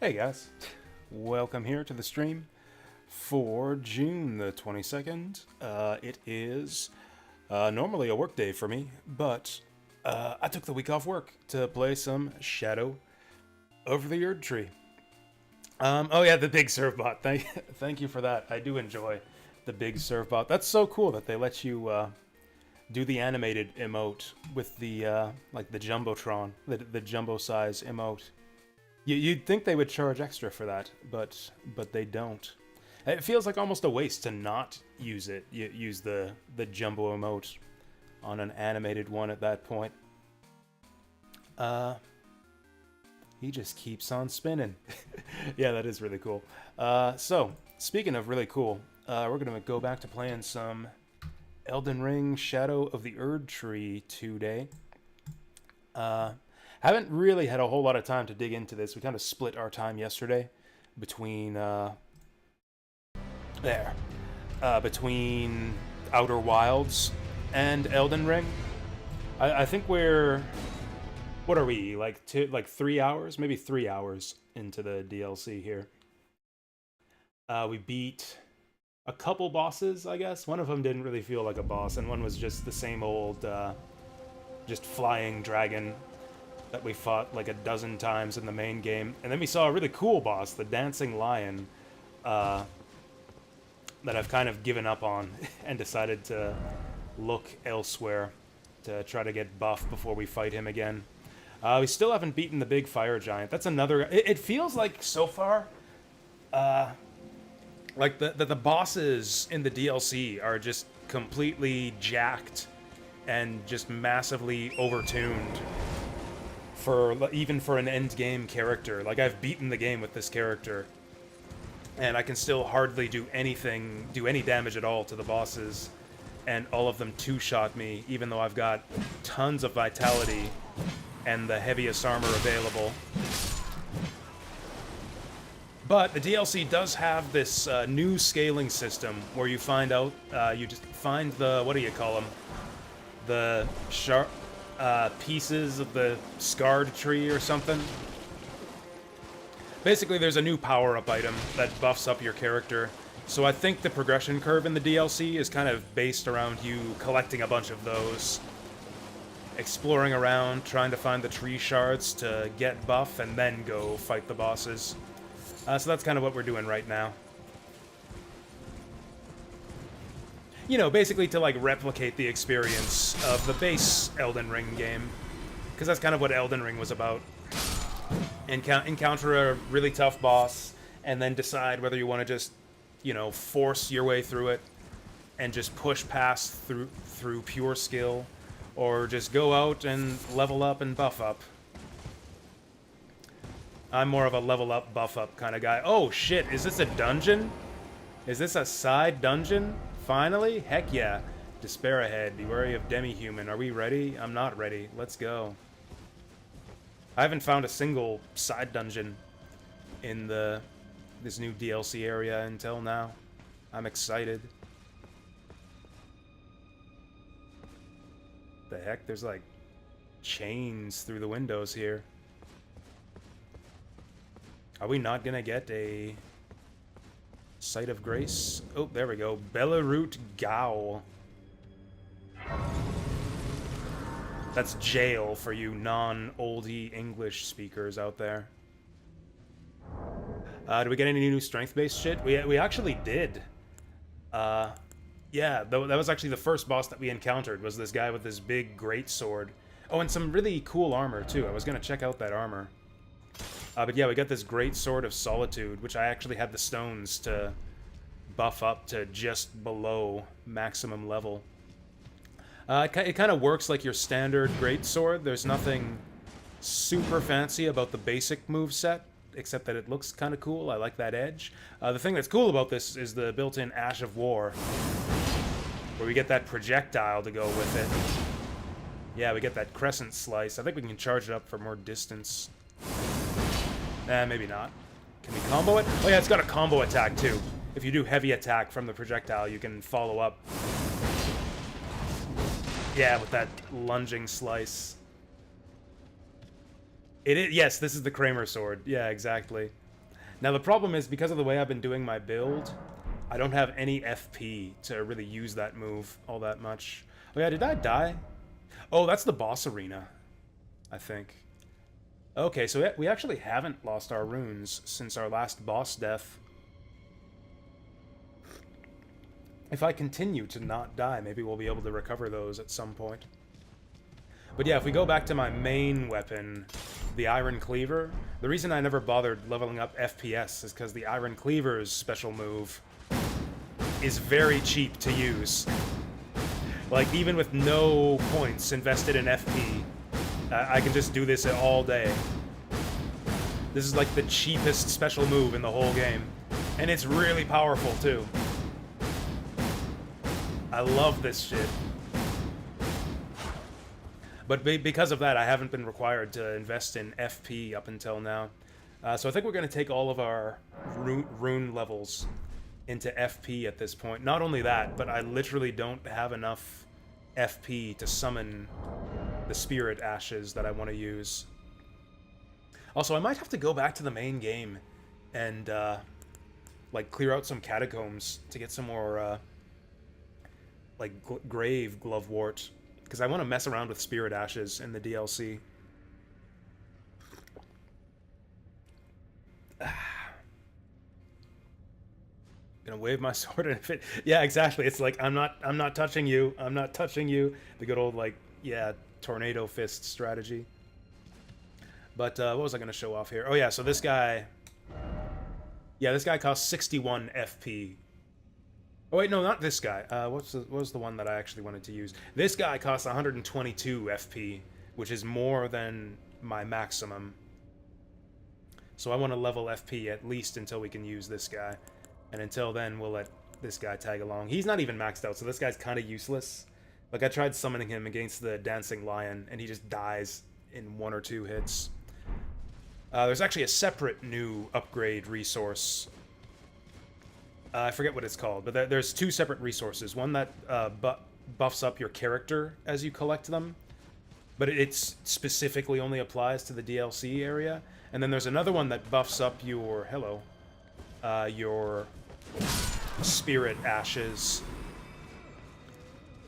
Hey guys, welcome here to the stream for June the 22nd. It is normally a work day for me, but I took the week off work to play some Shadow over the Nerdtree. Oh yeah, the big serve bot. Thank you for that. I do enjoy the big serve bot. That's so cool that they let you do the animated emote with the like the jumbotron, the jumbo size emote. You'd think they would charge extra for that, but they don't. It feels like almost a waste to not use it. Use the jumbo emote on an animated one at that point. He just keeps on spinning. Yeah, that is really cool. So, speaking of really cool, we're gonna go back to playing some Elden Ring Shadow of the Nerdtree today. Haven't really had a whole lot of time to dig into this. We kind of split our time yesterday between between Outer Wilds and Elden Ring. I think we're, what are we, like 3 hours, maybe 3 hours into the DLC here. We beat a couple bosses, I guess. One of them didn't really feel like a boss, and one was just the same old just flying dragon that we fought like a dozen times in the main game. And then we saw a really cool boss, the dancing lion, that I've kind of given up on and decided to look elsewhere to try to get buff before we fight him again. We still haven't beaten the big fire giant. That's another... It feels like, so far, like the bosses in the DLC are just completely jacked and just massively overtuned. Even for an end game character. Like, I've beaten the game with this character, and I can still hardly do any damage at all to the bosses, and all of them two-shot me, even though I've got tons of vitality and the heaviest armor available. But the DLC does have this new scaling system where you find out, you just find the, what do you call them? The sharp pieces of the scarred tree or something. Basically, there's a new power-up item that buffs up your character. So I think the progression curve in the DLC is kind of based around you collecting a bunch of those, exploring around, trying to find the tree shards to get buff, and then go fight the bosses. So that's kind of what we're doing right now. You know, basically to, like, replicate the experience of the base Elden Ring game. Because that's kind of what Elden Ring was about. Encounter a really tough boss, and then decide whether you want to just, you know, force your way through it, and just push past through pure skill, or just go out and level up and buff up. I'm more of a level up, buff up kind of guy. Oh shit, is this a dungeon? Is this a side dungeon? Finally? Heck yeah. Despair ahead. Be wary of demi-human. Are we ready? I'm not ready. Let's go. I haven't found a single side dungeon in this new DLC area until now. I'm excited. The heck? There's like chains through the windows here. Are we not gonna get a Site of Grace? Oh, there we go. Belarut Gao. That's jail for you non-oldie English speakers out there. Do we get any new strength-based shit? We actually did. Yeah, that was actually the first boss that we encountered, was this guy with this big great sword. Oh, and some really cool armor, too. I was gonna check out that armor. But yeah, we got this great sword of solitude, which I actually had the stones to buff up to just below maximum level. It kind of works like your standard greatsword. There's nothing super fancy about the basic moveset, except that it looks kind of cool. I like that edge. The thing that's cool about this is the built-in Ash of War, where we get that projectile to go with it. Yeah, we get that crescent slice. I think we can charge it up for more distance. Maybe not. Can we combo it? Oh yeah, it's got a combo attack too. If you do heavy attack from the projectile, you can follow up. Yeah, with that lunging slice. It is, yes, this is the Kramer sword. Yeah, exactly. Now the problem is, because of the way I've been doing my build, I don't have any FP to really use that move all that much. Oh yeah, did I die? Oh, that's the boss arena, I think. Okay, so we actually haven't lost our runes since our last boss death. If I continue to not die, maybe we'll be able to recover those at some point. But yeah, if we go back to my main weapon, the Iron Cleaver, the reason I never bothered leveling up FPS is because the Iron Cleaver's special move is very cheap to use. Like, even with no points invested in FP, I can just do this all day. This is like the cheapest special move in the whole game. And it's really powerful, too. I love this shit. But because of that, I haven't been required to invest in FP up until now. So I think we're going to take all of our rune levels into FP at this point. Not only that, but I literally don't have enough FP to summon the spirit ashes that I want to use. Also, I might have to go back to the main game and like clear out some catacombs to get some more like grave glovewort, because I want to mess around with spirit ashes in the DLC. Gonna wave my sword, and if it, yeah, exactly. It's like I'm not touching you. I'm not touching you. The good old, like, yeah, tornado fist strategy. But what was I gonna show off here? Oh yeah, so this guy. Yeah, this guy costs 61 FP. Oh wait, no, not this guy. What was the one that I actually wanted to use? This guy costs 122 FP, which is more than my maximum. So I want to level FP at least until we can use this guy. And until then, we'll let this guy tag along. He's not even maxed out, so this guy's kind of useless. Like, I tried summoning him against the Dancing Lion, and he just dies in 1 or 2 hits. There's actually a separate new upgrade resource. I forget what it's called, but there's 2 separate resources. One that buffs up your character as you collect them, but it specifically only applies to the DLC area. And then there's another one that buffs up your... your spirit ashes.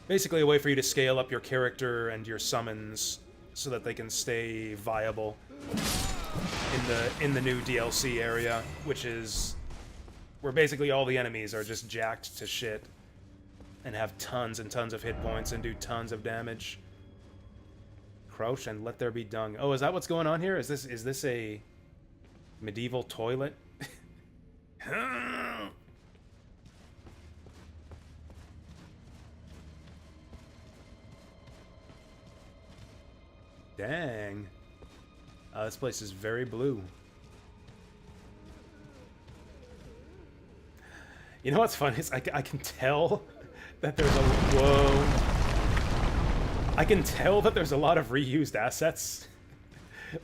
Basically a way for you to scale up your character and your summons so that they can stay viable in the new DLC area, which is where basically all the enemies are just jacked to shit and have tons and tons of hit points and do tons of damage. Crouch and let there be dung. Oh, is that what's going on here? Is this a medieval toilet? Dang. This place is very blue. You know what's funny is I can tell that there's a... Whoa. I can tell that there's a lot of reused assets.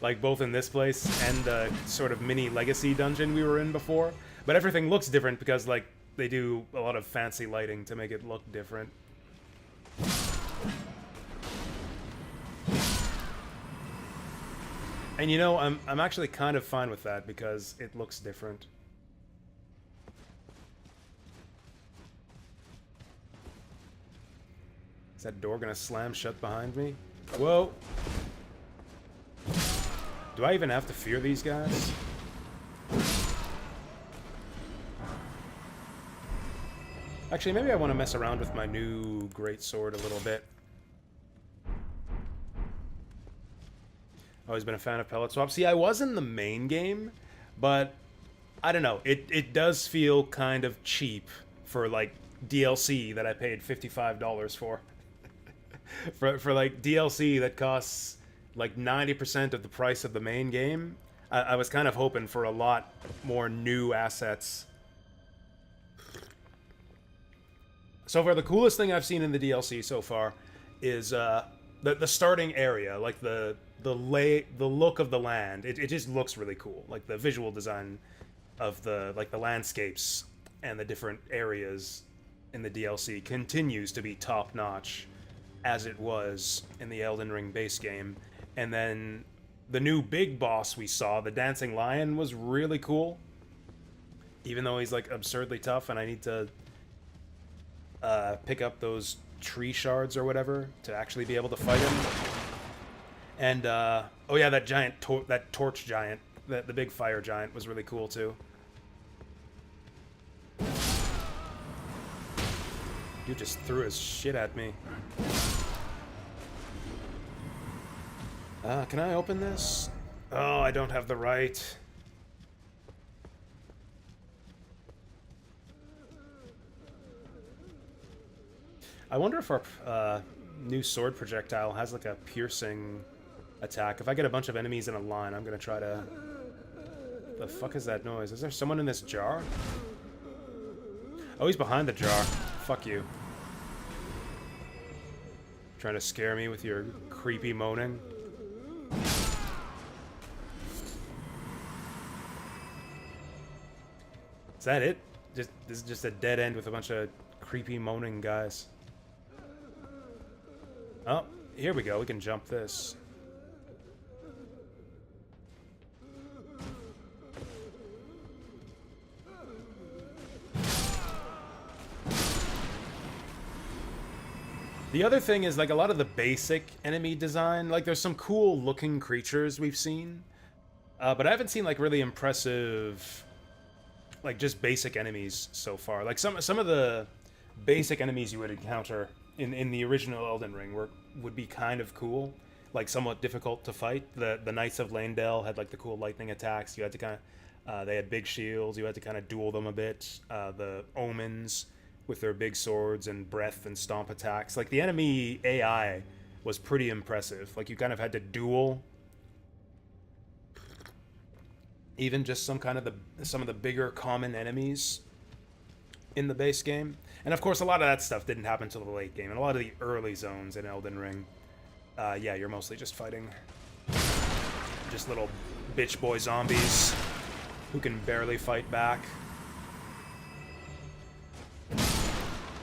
Like, both in this place and the sort of mini legacy dungeon we were in before. But everything looks different because, like, they do a lot of fancy lighting to make it look different. And you know, I'm actually kind of fine with that because it looks different. Is that door gonna slam shut behind me? Whoa! Do I even have to fear these guys? Actually, maybe I want to mess around with my new greatsword a little bit. Always been a fan of pellet swap. See, I was in the main game, but I don't know. It does feel kind of cheap for, like, DLC that I paid $55 for. for like DLC that costs like 90% of the price of the main game. I was kind of hoping for a lot more new assets. So far, the coolest thing I've seen in the DLC so far is the starting area, like the look of the land. It just looks really cool. Like the visual design of the landscapes and the different areas in the DLC continues to be top notch, as it was in the Elden Ring base game. And then the new big boss we saw, the Dancing Lion, was really cool. Even though he's like absurdly tough, and I need to pick up those tree shards or whatever to actually be able to fight him. And oh yeah, that giant, that torch giant, the big fire giant was really cool too. Dude just threw his shit at me. Can I open this? Oh, I don't have the right. I wonder if our new sword projectile has like a piercing attack. If I get a bunch of enemies in a line, I'm gonna try to... The fuck is that noise? Is there someone in this jar? Oh, he's behind the jar. Fuck you. Trying to scare me with your creepy moaning. Is that it? This is just a dead end with a bunch of creepy moaning guys. Oh, here we go. We can jump this. The other thing is, like, a lot of the basic enemy design, like, there's some cool looking creatures we've seen, but I haven't seen, like, really impressive, like, just basic enemies so far. Like, some of the basic enemies you would encounter in the original Elden Ring would be kind of cool, like, somewhat difficult to fight. The Knights of Leyndell had, like, the cool lightning attacks. You had to kind of, they had big shields. You had to kind of duel them a bit. The Omens with their big swords and breath and stomp attacks. Like, the enemy AI was pretty impressive. Like, you kind of had to duel even just some of the bigger common enemies in the base game. And of course, a lot of that stuff didn't happen until the late game. And a lot of the early zones in Elden Ring, yeah, you're mostly just fighting just little bitch boy zombies who can barely fight back.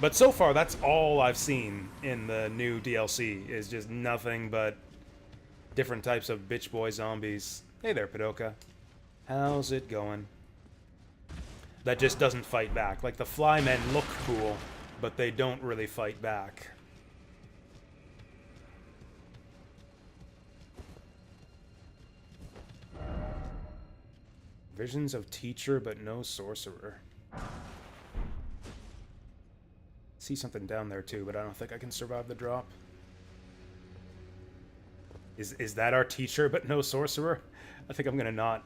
But so far, that's all I've seen in the new DLC, is just nothing but different types of bitch boy zombies. Hey there, Padoka. How's it going? That just doesn't fight back. Like, the flymen look cool, but they don't really fight back. Visions of teacher, but no sorcerer. See something down there too, but I don't think I can survive the drop. Is that our teacher, but no sorcerer? I think I'm gonna not.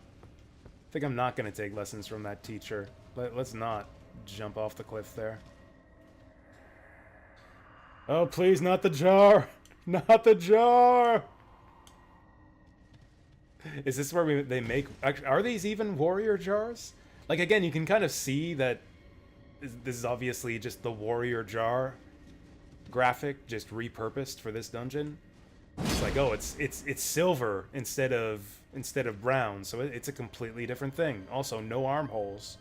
I think I'm not gonna take lessons from that teacher. Let's not jump off the cliff there. Oh, please, not the jar! Not the jar! Is this where they make... Are these even warrior jars? Like, again, you can kind of see that this is obviously just the warrior jar graphic, just repurposed for this dungeon. It's like, oh, it's silver instead of brown, so it's a completely different thing. Also, no armholes.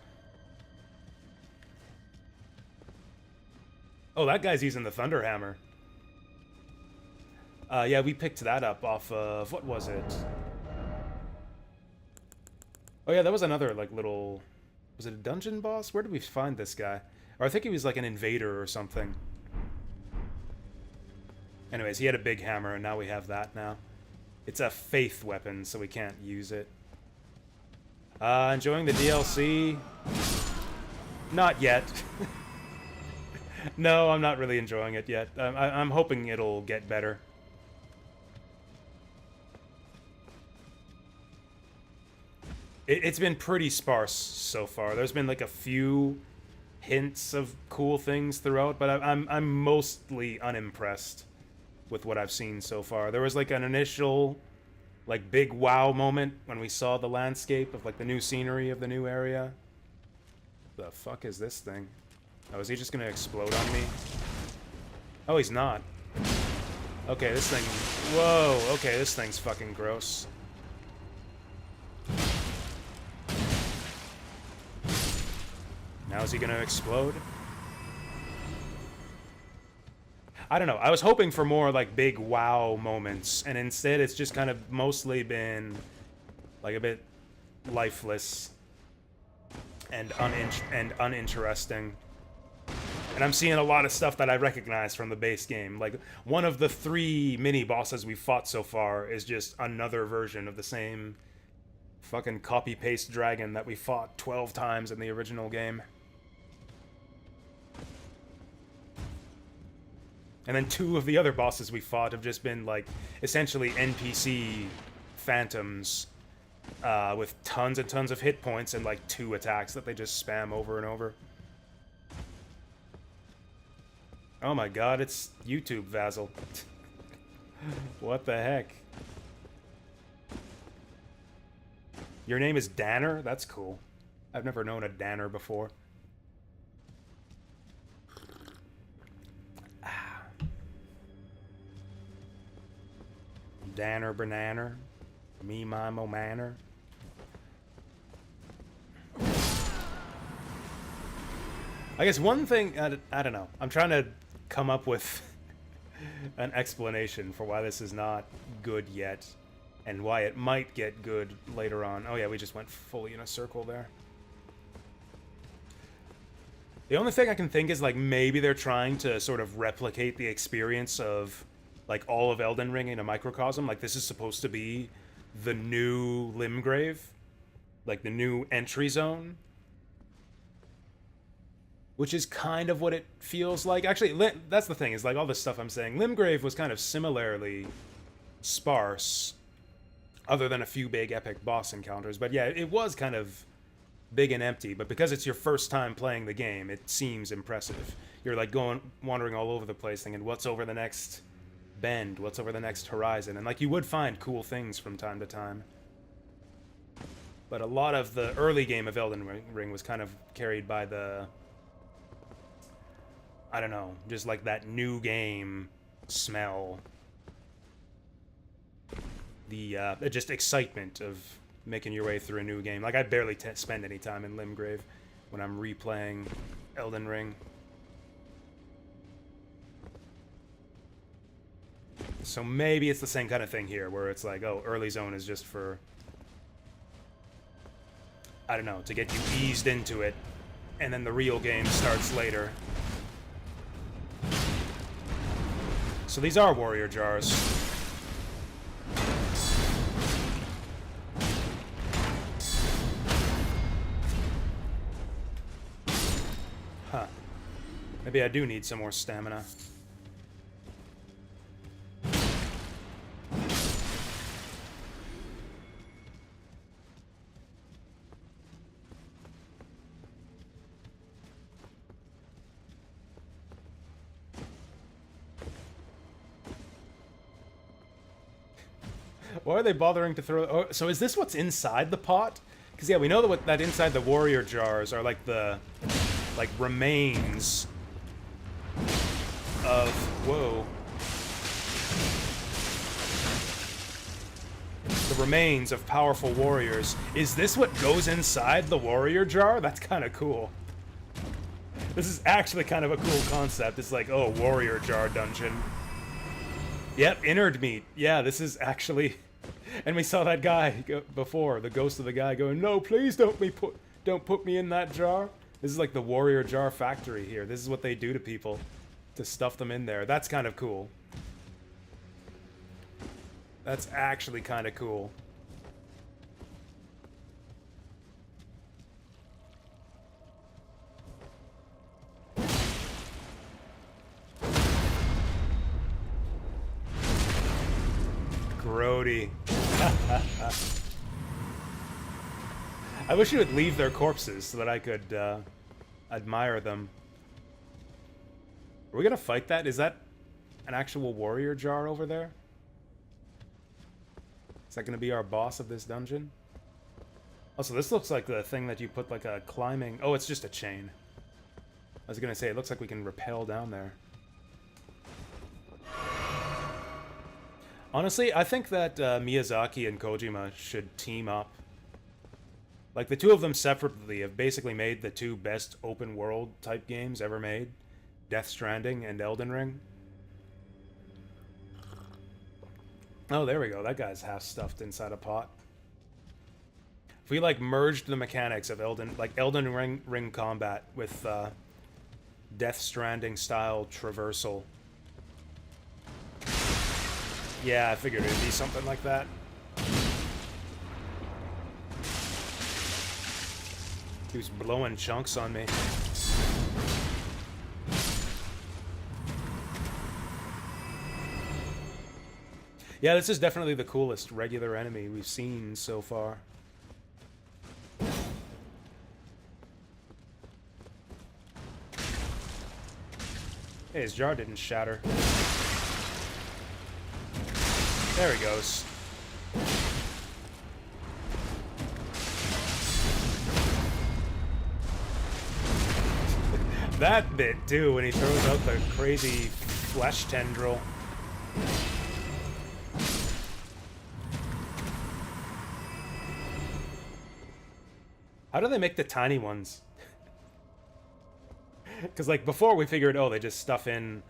Oh, that guy's using the thunder hammer. Yeah, we picked that up off of... What was it? Oh yeah, that was another, like, little... Was it a dungeon boss? Where did we find this guy? Or I think he was, like, an invader or something. Anyways, he had a big hammer, and now we have that now. It's a faith weapon, so we can't use it. Enjoying the DLC? Not yet. No, I'm not really enjoying it yet. I'm hoping it'll get better. It's been pretty sparse so far. There's been like a few hints of cool things throughout, but I'm mostly unimpressed with what I've seen so far. There was like an initial like big wow moment when we saw the landscape of like the new scenery of the new area. The fuck is this thing? Oh, is he just gonna explode on me? Oh, he's not. Okay, this thing... Whoa, okay, this thing's fucking gross. Now is he gonna explode? I don't know. I was hoping for more, like, big wow moments, and instead it's just kind of mostly been, like, a bit lifeless. and uninteresting. And I'm seeing a lot of stuff that I recognize from the base game. Like, one of the 3 mini-bosses we've fought so far is just another version of the same fucking copy-paste dragon that we fought 12 times in the original game. And then 2 of the other bosses we fought have just been, like, essentially NPC phantoms with tons and tons of hit points and, like, 2 attacks that they just spam over and over. Oh my god, it's YouTube Vassal. What the heck? Your name is Danner? That's cool. I've never known a Danner before. Danner Banana. Me, my, mo, manner. I guess one thing, I don't know. I'm trying to come up with an explanation for why this is not good yet, and why it might get good later on. Oh yeah, we just went fully in a circle there. The only thing I can think is, like, maybe they're trying to sort of replicate the experience of, like, all of Elden Ring in a microcosm. Like, this is supposed to be the new Limgrave, like the new entry zone, which is kind of what it feels like. Actually, that's the thing, is, like, all this stuff I'm saying, Limgrave was kind of similarly sparse, other than a few big epic boss encounters. But yeah, it was kind of big and empty, but because it's your first time playing the game, it seems impressive. You're, like, wandering all over the place thinking, what's over the next bend? What's over the next horizon? And, like, you would find cool things from time to time. But a lot of the early game of Elden Ring was kind of carried by the, I don't know, just like that new game smell. The just excitement of making your way through a new game. Like, I barely spend any time in Limgrave when I'm replaying Elden Ring. So maybe it's the same kind of thing here, where it's like, oh, early zone is just for, I don't know, to get you eased into it, and then the real game starts later. So these are warrior jars. Huh. Maybe I do need some more stamina. Why are they bothering to throw... Oh, so is this what's inside the pot? Because, yeah, we know that inside the warrior jars are, like, the, like, remains of... Whoa. The remains of powerful warriors. Is this what goes inside the warrior jar? That's kind of cool. This is actually kind of a cool concept. It's like, oh, warrior jar dungeon. Yep, innard meat. Yeah, this is actually... And we saw that guy before, the ghost of the guy going, no, please don't put me in that jar. This is like the warrior jar factory here. This is what they do to people to stuff them in there. That's kind of cool. That's actually kind of cool. Grody. I wish you would leave their corpses so that I could admire them. Are we gonna fight that? Is that an actual warrior jar over there? Is that gonna be our boss of this dungeon? Also, this looks like the thing that you put like a climbing... Oh, it's just a chain. I was gonna say, it looks like we can rappel down there. Honestly, I think that Miyazaki and Kojima should team up. Like, the two of them separately have basically made the 2 best open-world type games ever made. Death Stranding and Elden Ring. Oh, there we go. That guy's half-stuffed inside a pot. If we like merged the mechanics of Elden Ring combat with Death Stranding style traversal. Yeah, I figured it'd be something like that. He was blowing chunks on me. Yeah, this is definitely the coolest regular enemy we've seen so far. Hey, his jar didn't shatter. There he goes. That bit, too, when he throws out the crazy flesh tendril. How do they make the tiny ones? Because, like, before we figured, oh, they just stuff in,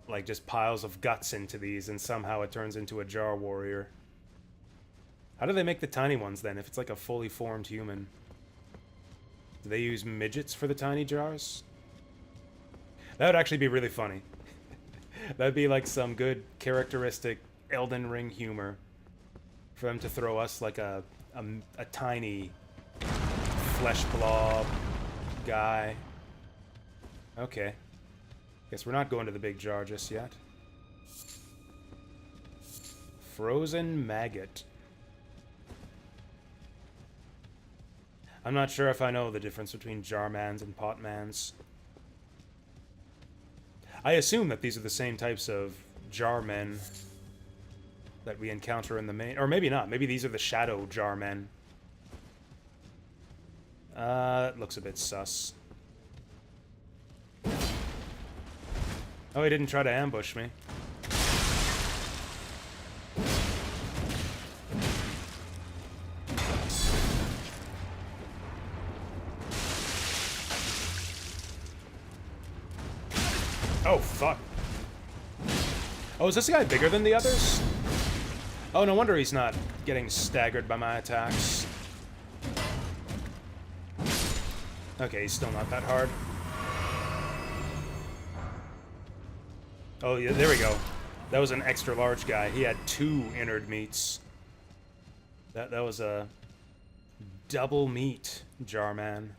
like, just piles of guts into these, and somehow it turns into a jar warrior. How do they make the tiny ones, then, if it's like a fully formed human? Do they use midgets for the tiny jars? That would actually be really funny. That'd be like some good characteristic Elden Ring humor. For them to throw us like a tiny flesh blob guy. Okay. Guess we're not going to the big jar just yet. Frozen maggot. I'm not sure if I know the difference between jarmans and potmans. I assume that these are the same types of jarmen that we encounter in the main... Or maybe not. Maybe these are the shadow jarmen. It looks a bit sus. Oh, he didn't try to ambush me. Oh, fuck. Oh, is this guy bigger than the others? Oh, no wonder he's not getting staggered by my attacks. Okay, he's still not that hard. Oh, yeah, there we go. That was an extra large guy. He had 2 innard meats. That was a double meat jarman.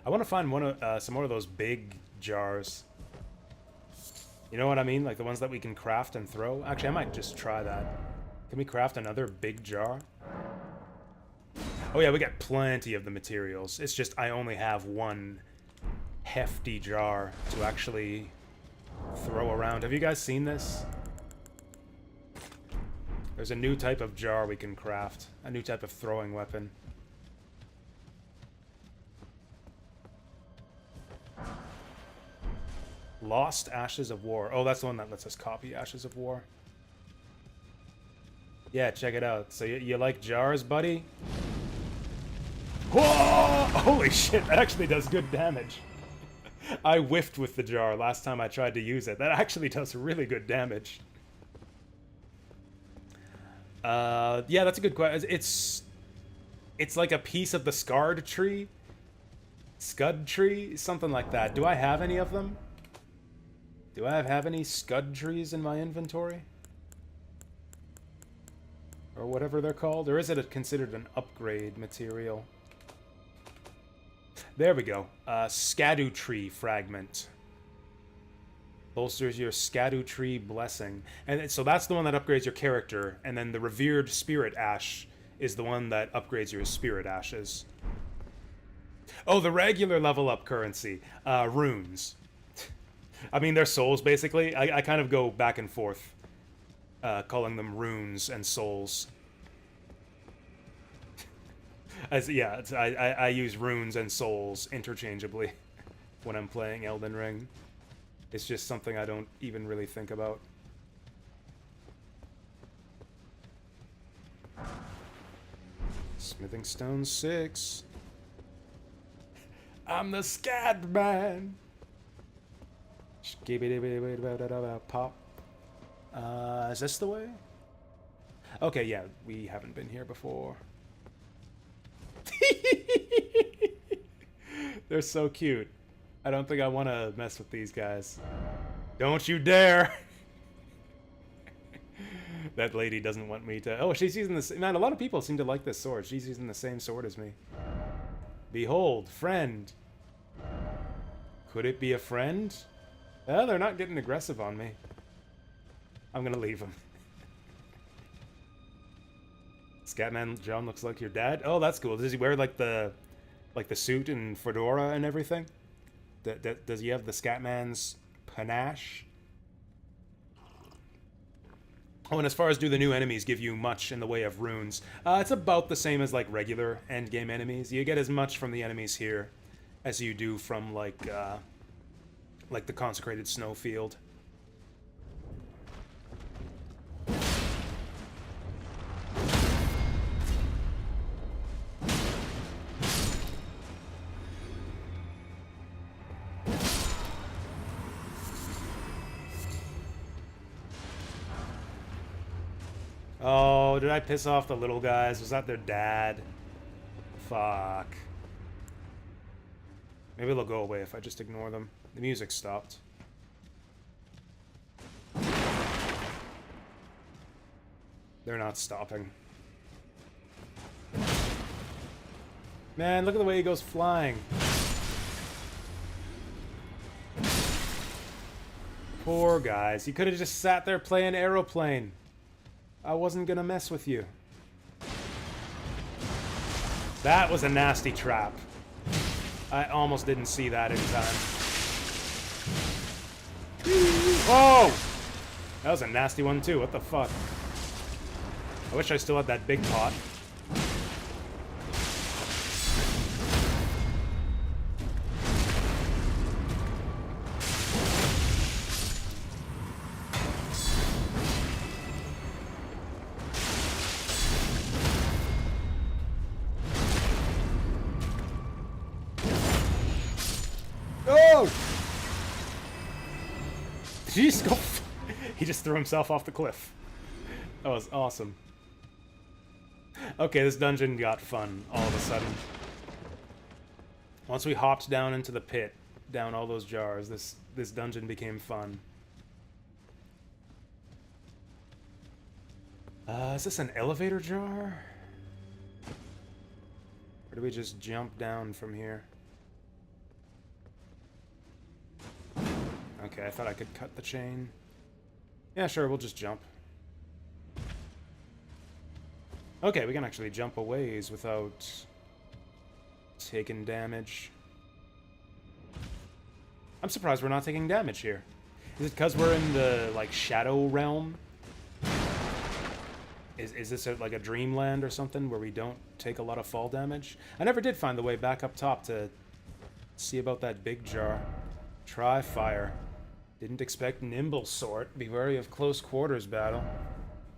I want to find some more of those big jars. You know what I mean? Like the ones that we can craft and throw? Actually, I might just try that. Can we craft another big jar? Oh yeah, we got plenty of the materials. It's just I only have one hefty jar to actually throw around. Have you guys seen this? There's a new type of jar we can craft. A new type of throwing weapon. Lost Ashes of War. Oh, that's the one that lets us copy Ashes of War. Yeah, check it out. So you like jars, buddy? Whoa! Holy shit, that actually does good damage. I whiffed with the jar last time I tried to use it. That actually does really good damage. Yeah, that's a good question. It's like a piece of the scarred tree? Scud tree? Something like that. Do I have any of them? Do I have any scud trees in my inventory? Or whatever they're called? Or is it considered an upgrade material? There we go. Scadu tree fragment. Bolsters your Scadu tree blessing. And so that's the one that upgrades your character. And then the revered spirit ash is the one that upgrades your spirit ashes. Oh, the regular level up currency. Runes. I mean, they're souls, basically. I kind of go back and forth, calling them runes and souls. Yeah, I use runes and souls interchangeably when I'm playing Elden Ring. It's just something I don't even really think about. Smithing Stone 6. I'm the scat man. Pop. Is this the way? Okay, yeah, we haven't been here before. They're so cute. I don't think I want to mess with these guys. Don't you dare! That lady doesn't want me to... Oh, she's using this... Man, a lot of people seem to like this sword. She's using the same sword as me. Behold, friend. Could it be a friend? Oh, they're not getting aggressive on me. I'm gonna leave them. Scatman John looks like your dad. Oh, that's cool. Does he wear like the suit and fedora and everything? Does he have the Scatman's panache? Oh, and as far as do the new enemies give you much in the way of runes? It's about the same as like regular endgame enemies. You get as much from the enemies here as you do from like the consecrated snowfield. Oh, did I piss off the little guys? Was that their dad? Fuck. Maybe they'll go away if I just ignore them. The music stopped. They're not stopping. Man, look at the way he goes flying. Poor guys. You could have just sat there playing Aeroplane. I wasn't gonna mess with you. That was a nasty trap. I almost didn't see that in time. Whoa! That was a nasty one too, what the fuck? I wish I still had that big pot. Did he just go? He just threw himself off the cliff. That was awesome. Okay, this dungeon got fun all of a sudden. Once we hopped down into the pit, down all those jars, this dungeon became fun. Is this an elevator jar? Or do we just jump down from here? Okay, I thought I could cut the chain. Yeah, sure, we'll just jump. Okay, we can actually jump a ways without taking damage. I'm surprised we're not taking damage here. Is it because we're in the, like, shadow realm? Is this like a dreamland or something where we don't take a lot of fall damage? I never did find the way back up top to see about that big jar. Try fire. Didn't expect nimble sort. Be wary of close quarters battle.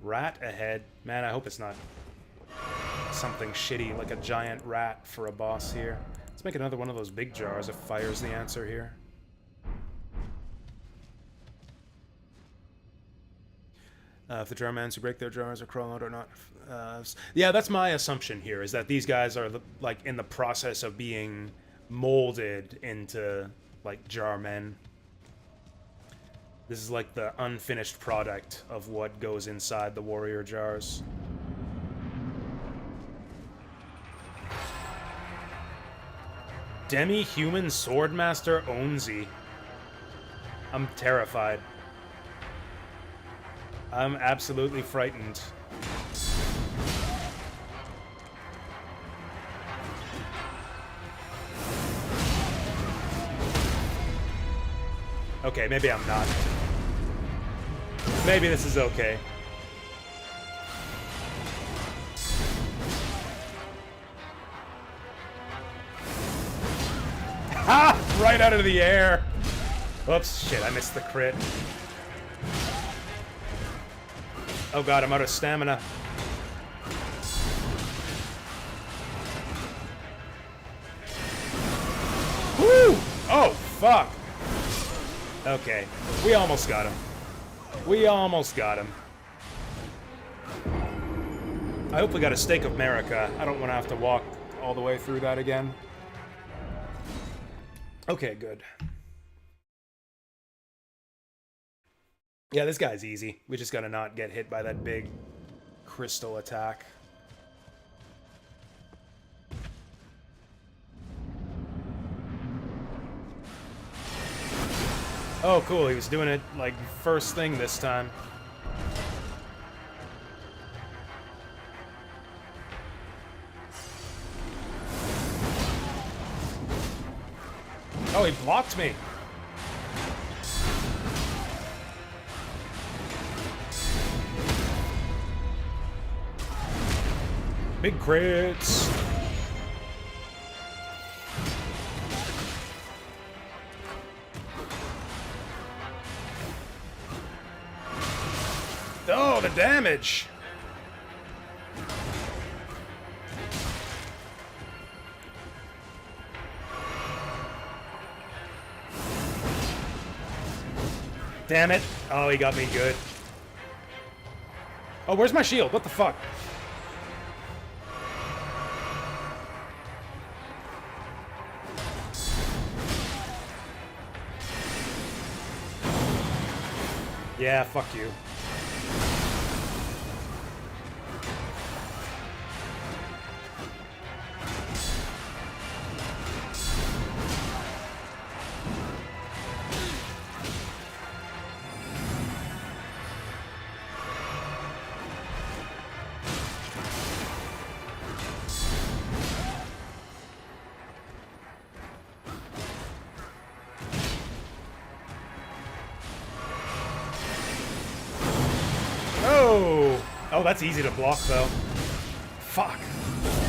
Rat ahead. Man, I hope it's not something shitty like a giant rat for a boss here. Let's make another one of those big jars if fire's the answer here. If the jarmans who break their jars are crawl out or not. Yeah, that's my assumption here, is that these guys are like in the process of being molded into like jarmen. This is like the unfinished product of what goes inside the warrior jars. Demi-human swordmaster Onzi. I'm terrified. I'm absolutely frightened. Okay, maybe I'm not. Maybe this is okay. Ha! Right out of the air! Oops, shit, I missed the crit. Oh god, I'm out of stamina. Woo! Oh, fuck. Okay, we almost got him. We almost got him. I hope we got a Stake of America. I don't want to have to walk all the way through that again. Okay, good. Yeah, this guy's easy. We just gotta not get hit by that big crystal attack. Oh, cool. He was doing it, like, first thing this time. Oh, he blocked me. Big crits. Oh, the damage. Damn it. Oh, he got me good. Oh, where's my shield? What the fuck? Yeah, fuck you. Oh, that's easy to block, though. Fuck.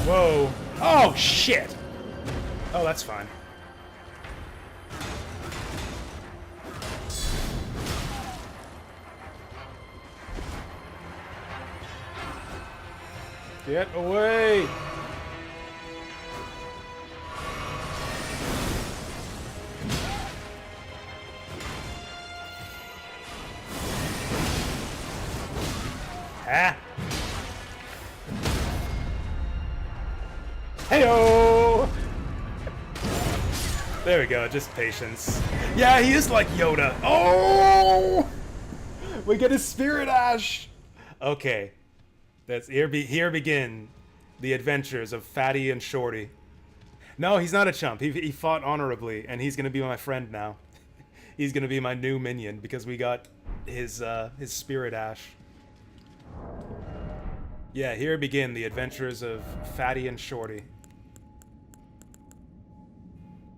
Whoa. Oh, shit. Oh, that's fine. Get away. Ah. Heyo! There we go, just patience. Yeah, he is like Yoda. Oh! We get his Spirit Ash! Okay. Here begin the adventures of Fatty and Shorty. No, he's not a chump. He fought honorably, and he's gonna be my friend now. He's gonna be my new minion, because we got his Spirit Ash. Yeah, here begin the adventures of Fatty and Shorty.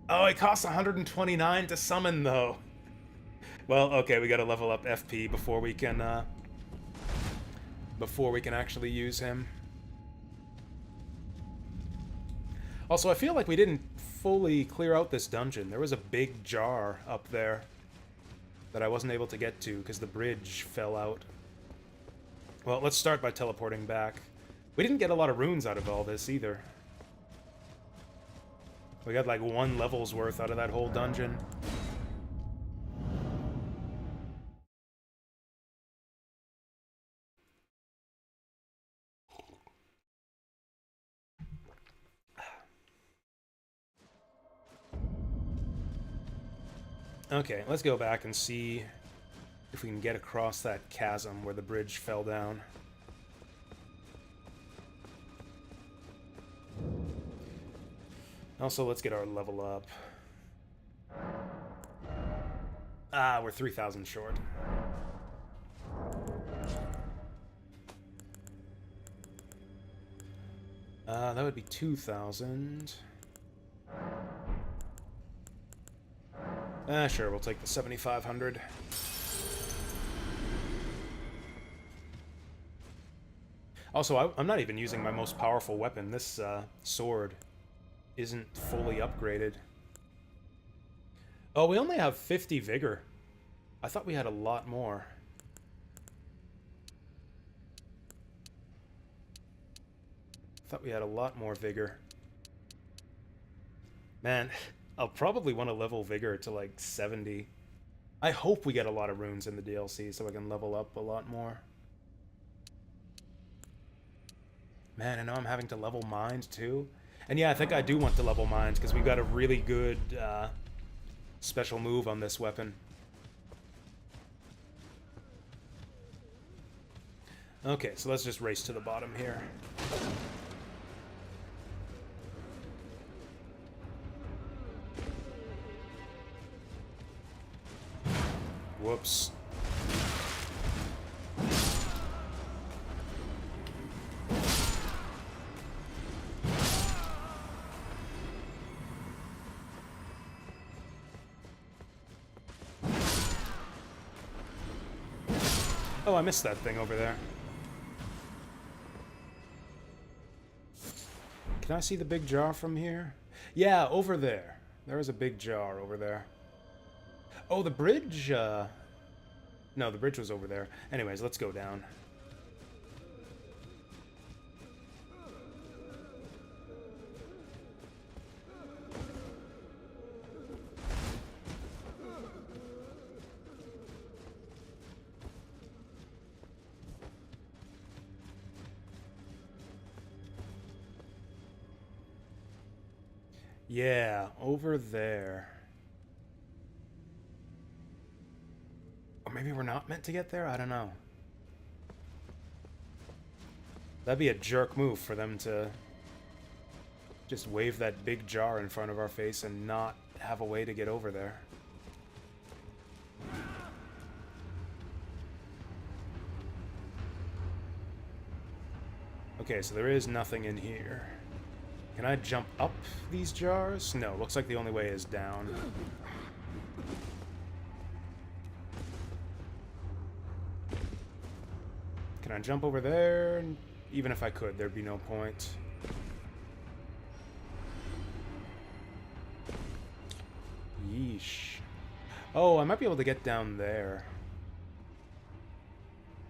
Oh, it costs 129 to summon, though. Well, okay, we gotta level up FP before we can actually use him. Also, I feel like we didn't fully clear out this dungeon. There was a big jar up there that I wasn't able to get to because the bridge fell out. Well, let's start by teleporting back. We didn't get a lot of runes out of all this, either. We got like 1 level's worth out of that whole dungeon. Okay, let's go back and see if we can get across that chasm where the bridge fell down. Also, let's get our level up. Ah, we're 3,000 short. That would be 2,000. Sure, we'll take the 7,500. Also, I'm not even using my most powerful weapon. This sword isn't fully upgraded. Oh, we only have 50 vigor. I thought we had a lot more. I thought we had a lot more vigor. Man, I'll probably want to level Vigor to like 70. I hope we get a lot of runes in the DLC so I can level up a lot more. Man, I know I'm having to level Mind too. And yeah, I think I do want to level Mind because we've got a really good special move on this weapon. Okay, so let's just race to the bottom here. Whoops. Oh, I missed that thing over there. Can I see the big jar from here? Yeah, over there. There is a big jar over there. Oh, the bridge, no, the bridge was over there. Anyways, let's go down. Yeah, over there. Or maybe we're not meant to get there? I don't know. That'd be a jerk move for them to just wave that big jar in front of our face and not have a way to get over there. Okay, so there is nothing in here. Can I jump up these jars? No, looks like the only way is down. Can I jump over there? Even if I could, there'd be no point. Yeesh. Oh, I might be able to get down there.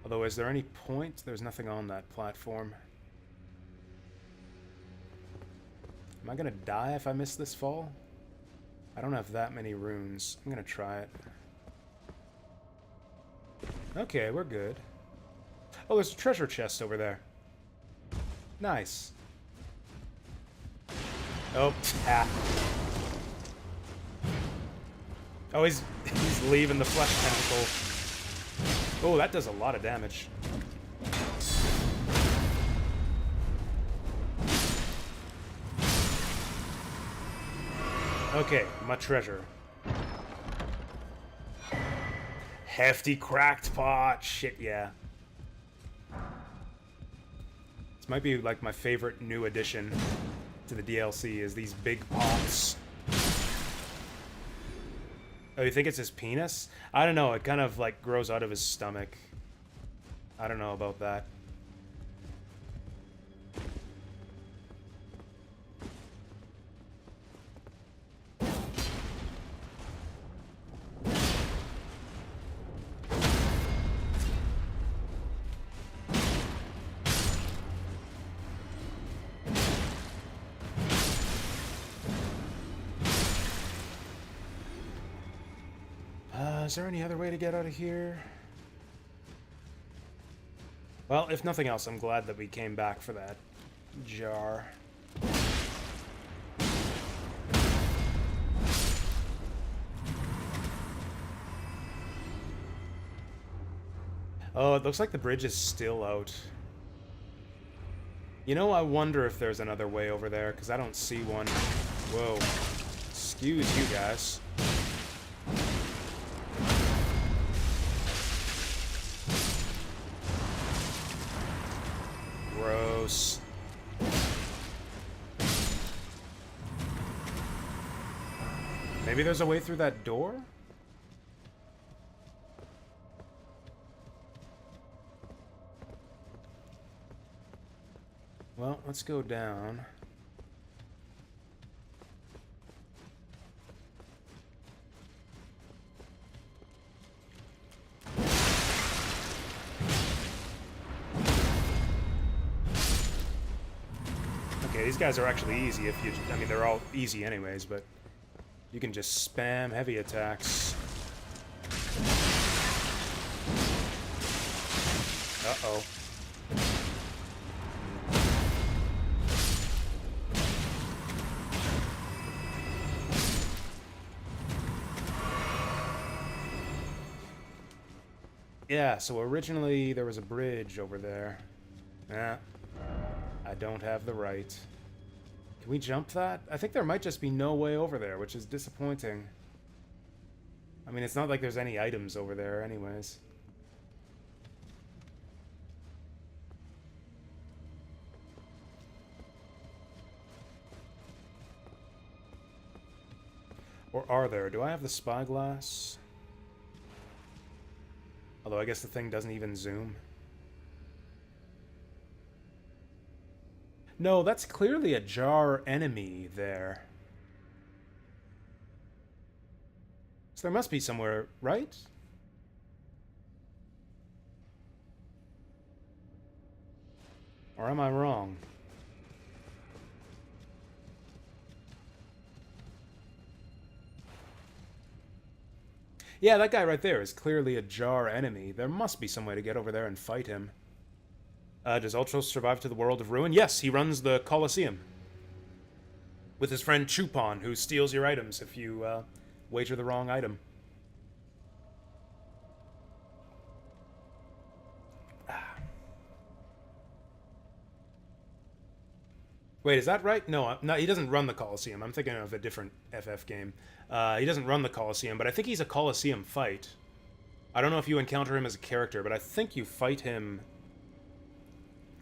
Although, is there any point? There's nothing on that platform. Am I gonna die if I miss this fall? I don't have that many runes. I'm gonna try it. Okay, we're good. Oh, there's a treasure chest over there. Nice. Oh, ha. Oh, he's leaving the flesh tentacle. Oh, that does a lot of damage. Okay, my treasure. Hefty cracked pot. Shit, yeah. This might be like my favorite new addition to the DLC is these big pots. Oh, you think it's his penis? I don't know, it kind of like grows out of his stomach. I don't know about that. Is there any other way to get out of here? Well, if nothing else, I'm glad that we came back for that jar. Oh, it looks like the bridge is still out. You know, I wonder if there's another way over there, because I don't see one. Whoa. Excuse you guys. Gross. Maybe there's a way through that door? Well, let's go down. Okay, these guys are actually easy if you... I mean, they're all easy anyways, but... You can just spam heavy attacks. Uh-oh. Yeah, so originally there was a bridge over there. Nah, I don't have the right. Can we jump that? I think there might just be no way over there, which is disappointing. I mean, it's not like there's any items over there anyways. Or are there? Do I have the spyglass? Although I guess the thing doesn't even zoom. No, that's clearly a jar enemy there. So there must be somewhere, right? Or am I wrong? Yeah, that guy right there is clearly a jar enemy. There must be some way to get over there and fight him. Does Ultros survive to the world of ruin? Yes, he runs the Colosseum. With his friend Chupon, who steals your items if you wager the wrong item. Wait, is that right? No, no, he doesn't run the Colosseum. I'm thinking of a different FF game. He doesn't run the Colosseum, but I think he's a Colosseum fight. I don't know if you encounter him as a character, but I think you fight him...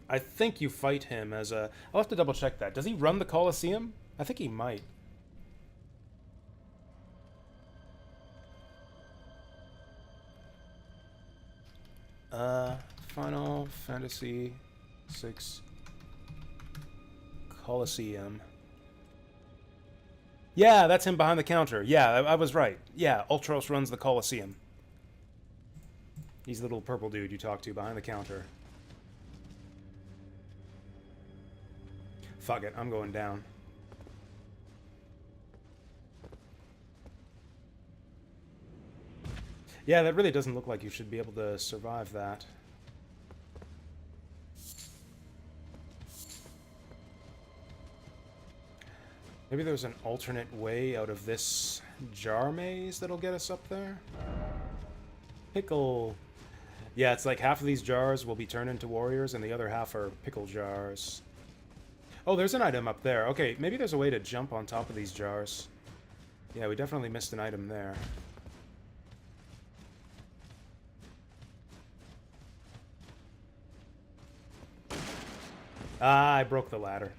I think you fight him as a... I'll have to double check that. Does he run the Colosseum? I think he might. Final Fantasy VI Colosseum. Yeah, that's him behind the counter. Yeah, I was right. Yeah, Ultros runs the Colosseum. He's the little purple dude you talk to behind the counter. Fuck it, I'm going down. Yeah, that really doesn't look like you should be able to survive that. Maybe there's an alternate way out of this jar maze that'll get us up there? Pickle. Yeah, it's like half of these jars will be turned into warriors and the other half are pickle jars. Oh, there's an item up there. Okay, maybe there's a way to jump on top of these jars. Yeah, we definitely missed an item there. Ah, I broke the ladder.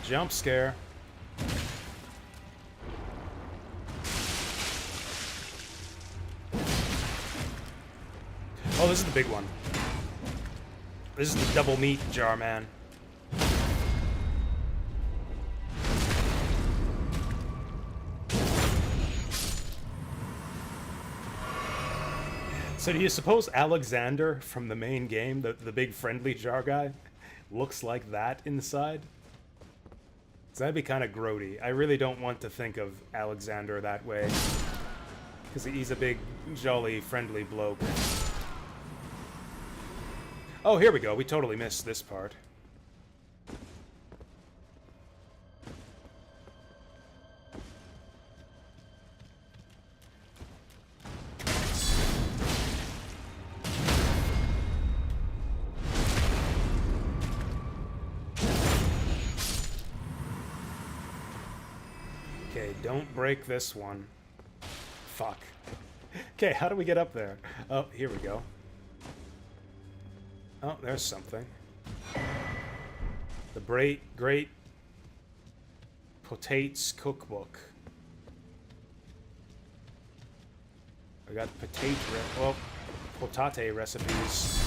Jump scare. Oh, this is the big one. This is the double meat jar, man. So do you suppose Alexander from the main game, the big friendly jar guy, looks like that inside? So that'd be kind of grody. I really don't want to think of Alexander that way. Because he's a big, jolly, friendly bloke. Oh, here we go. We totally missed this part. Okay, don't break this one. Fuck. Okay, how do we get up there? Oh, here we go. Oh, there's something. The Great Potates Cookbook. We got potate recipes.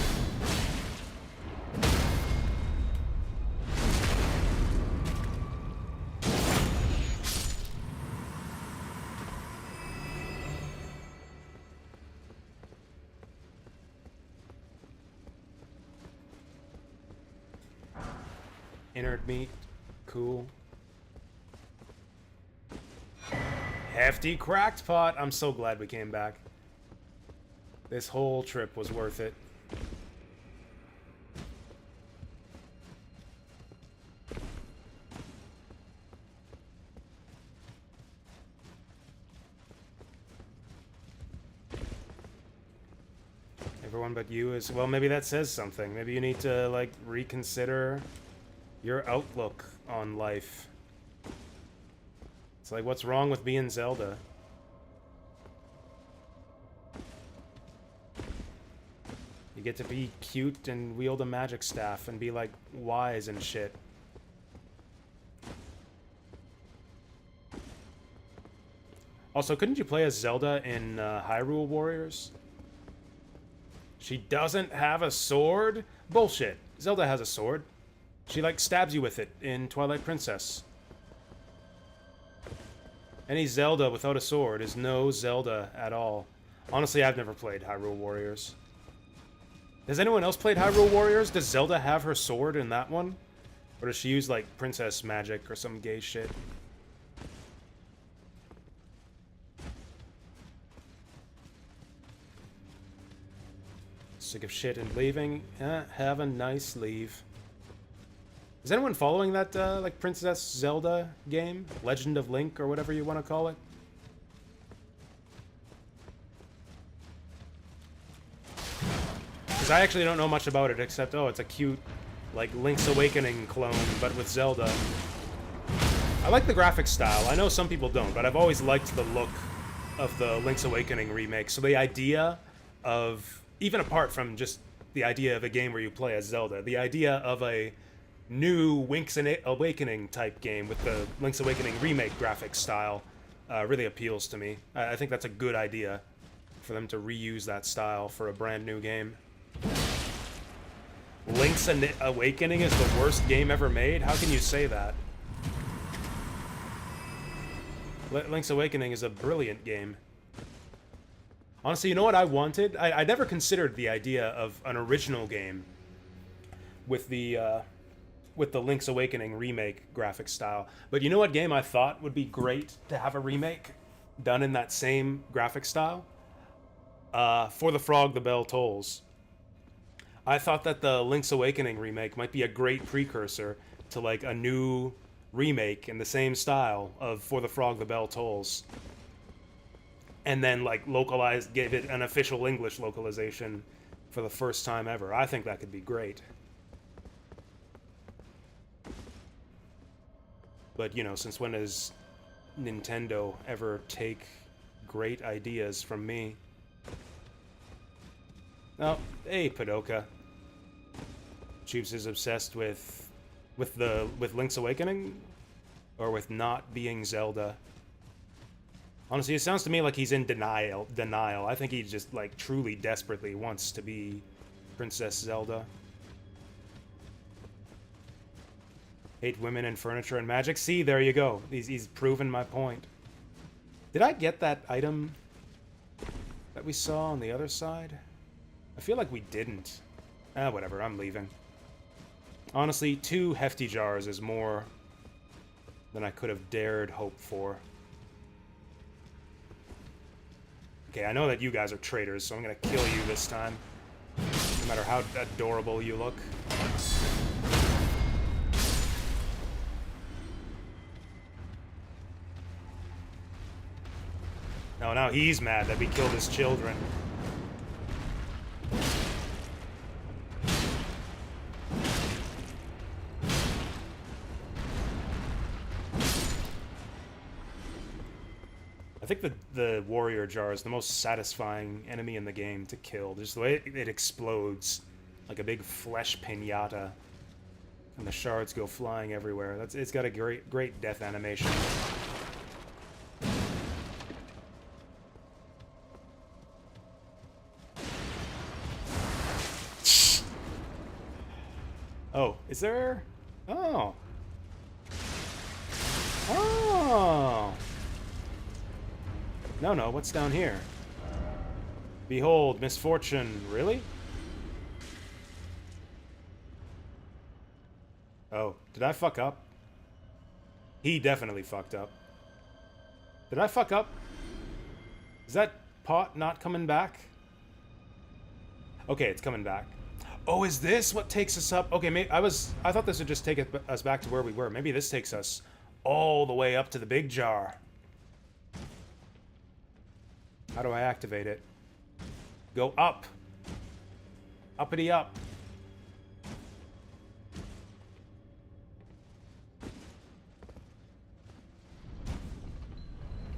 Innard meat. cool. Hefty cracked pot. I'm so glad we came back. This whole trip was worth it. Everyone but you is... Well, maybe that says something. Maybe you need to, like, reconsider your outlook on life. It's like, what's wrong with being Zelda? You get to be cute and wield a magic staff and be, like, wise and shit. Also, couldn't you play as Zelda in Hyrule Warriors? She doesn't have a sword? Bullshit. Zelda has a sword. She, like, stabs you with it in Twilight Princess. Any Zelda without a sword is no Zelda at all. Honestly, I've never played Hyrule Warriors. Has anyone else played Hyrule Warriors? Does Zelda have her sword in that one? Or does she use, like, princess magic or some gay shit? Sick of shit and leaving. Have a nice leave. Is anyone following that, like, Princess Zelda game? Legend of Link, or whatever you want to call it? Because I actually don't know much about it, except, oh, it's a cute, like, Link's Awakening clone, but with Zelda. I like the graphic style. I know some people don't, but I've always liked the look of the Link's Awakening remake. So the idea of... Even apart from just the idea of a game where you play as Zelda, the idea of a new Link's Awakening type game with the Link's Awakening remake graphic style really appeals to me. I think that's a good idea for them to reuse that style for a brand new game. Link's Awakening is the worst game ever made? How can you say that? Link's Awakening is a brilliant game. Honestly, you know what I wanted? I never considered the idea of an original game with the Link's Awakening remake graphic style. But you know what game I thought would be great to have a remake done in that same graphic style? For the Frog, the Bell Tolls. I thought that the Link's Awakening remake might be a great precursor to, like, a new remake in the same style of For the Frog, the Bell Tolls. And then, like, gave it an official English localization for the first time ever. I think that could be great. But, you know, since when does Nintendo ever take great ideas from me? Oh, hey, Padoka. Choops is obsessed with Link's Awakening? Or with not being Zelda? Honestly, it sounds to me like he's in denial. I think he just, like, truly, desperately wants to be Princess Zelda. Hate women and furniture and magic. See, there you go. He's proven my point. Did I get that item that we saw on the other side? I feel like we didn't. Whatever, I'm leaving. Honestly, 2 hefty jars is more than I could have dared hope for. Okay, I know that you guys are traitors, so I'm gonna kill you this time. No matter how adorable you look. No, now he's mad that we killed his children. I think the warrior jar is the most satisfying enemy in the game to kill. Just the way it explodes like a big flesh piñata, and the shards go flying everywhere. It's got a great death animation. Oh, is there? Oh. Oh. No, what's down here? Behold, misfortune. Really? Oh, did I fuck up? He definitely fucked up. Did I fuck up? Is that pot not coming back? Okay, it's coming back. Oh, is this what takes us up? Okay, I thought this would just take us back to where we were. Maybe this takes us all the way up to the big jar. How do I activate it? Go up. Uppity up.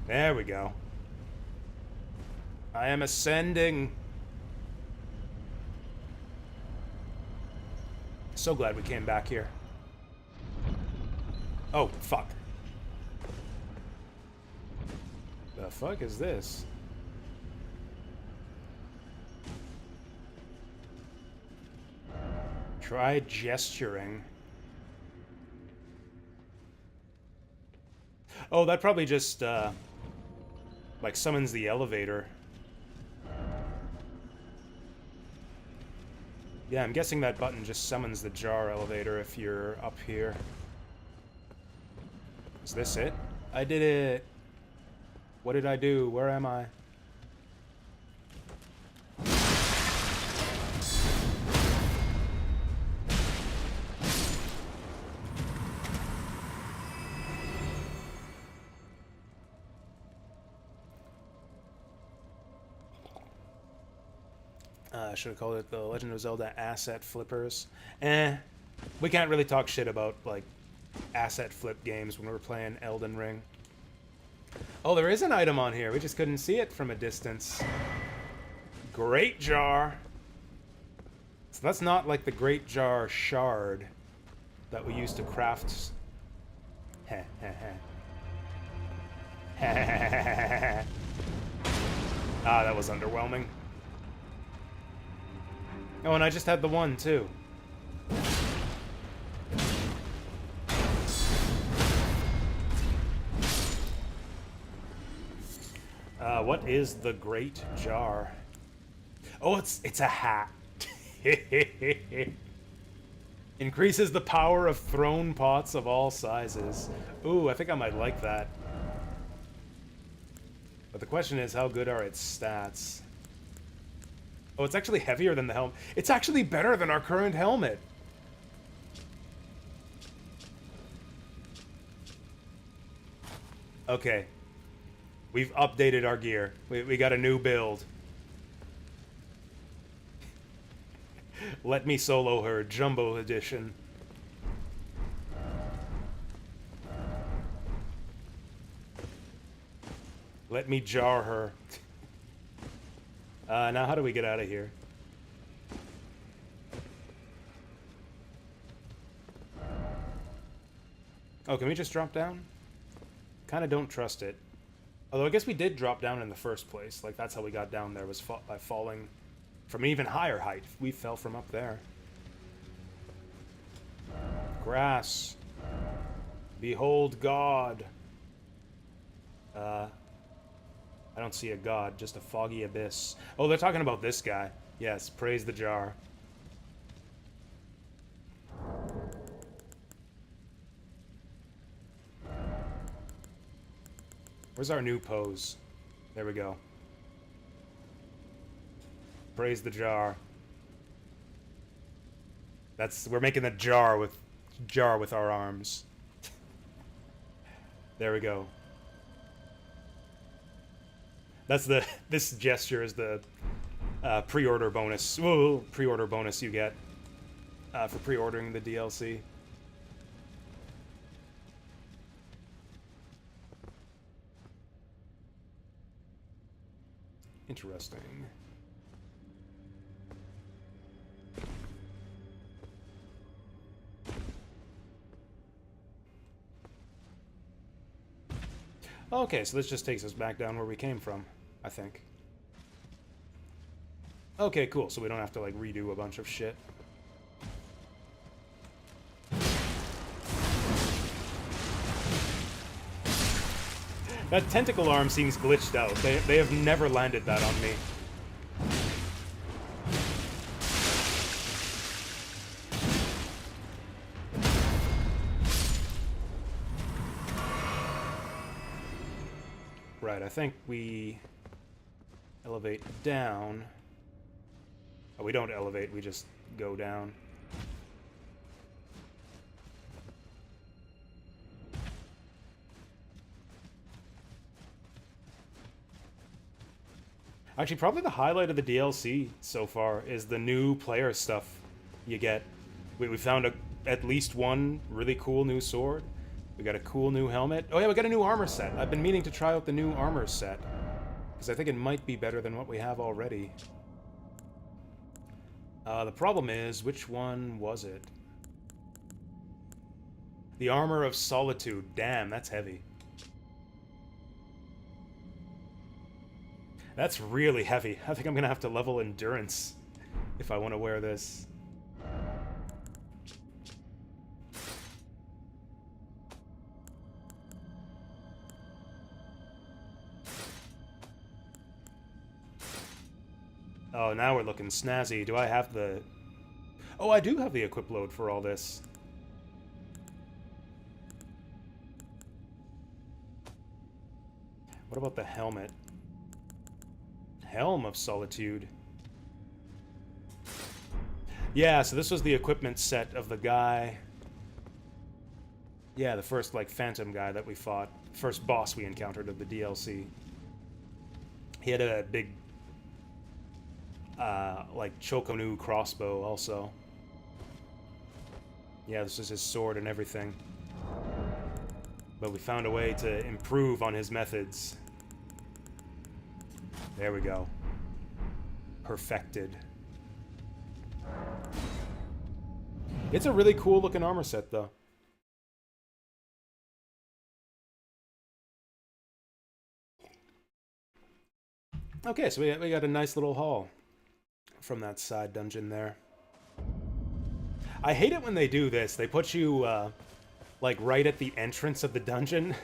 There we go. I am ascending. So glad we came back here. Oh, fuck. The fuck is this? Try gesturing. Oh, that probably just, like, summons the elevator. Yeah, I'm guessing that button just summons the jar elevator if you're up here. Is this it? I did it! What did I do? Where am I? I should have called it the Legend of Zelda Asset Flippers. We can't really talk shit about, like, asset flip games when we're playing Elden Ring. Oh, there is an item on here. We just couldn't see it from a distance. Great jar. So that's not like the Great Jar shard that we used to craft. Heh, heh, heh. Ah, that was underwhelming. Oh, and I just had the one, too. What is the Great Jar? Oh, it's a hat. Increases the power of thrown pots of all sizes. Ooh, I think I might like that. But the question is, how good are its stats? Oh, it's actually heavier than the helmet. It's actually better than our current helmet. Okay. We've updated our gear. We got a new build. Let me solo her, Jumbo Edition. Let me jar her. Now how do we get out of here? Oh, can we just drop down? Kinda don't trust it. Although I guess we did drop down in the first place. Like, that's how we got down there, was by falling from an even higher height. We fell from up there. Grass. Behold God. I don't see a god, just a foggy abyss. Oh, they're talking about this guy. Yes, praise the jar. Where's our new pose? There we go. Praise the jar. We're making the jar with our arms. There we go. This gesture is the pre-order bonus. Whoa, pre-order bonus you get for pre-ordering the DLC. Interesting. Okay, so this just takes us back down where we came from, I think. Okay, cool, so we don't have to, like, redo a bunch of shit. That tentacle arm seems glitched out. They have never landed that on me. Right, I think we elevate down. Oh, we don't elevate, we just go down. Actually, probably the highlight of the DLC so far is the new player stuff you get. We found at least one really cool new sword. We got a cool new helmet. Oh yeah, we got a new armor set. I've been meaning to try out the new armor set, because I think it might be better than what we have already. The problem is, which one was it? The Armor of Solitude. Damn, that's heavy. That's really heavy. I think I'm gonna have to level endurance if I want to wear this. Oh, now we're looking snazzy. Do I have the... Oh, I do have the equip load for all this. What about the helmet? Helm of Solitude. Yeah, so this was the equipment set of the guy... Yeah, the first, like, phantom guy that we fought. First boss we encountered of the DLC. He had a big... like, Chokonu crossbow, also. Yeah, this is his sword and everything. But we found a way to improve on his methods. There we go. Perfected. It's a really cool looking armor set, though. Okay, so we got a nice little haul from that side dungeon there. I hate it when they do this. They put you, like, right at the entrance of the dungeon.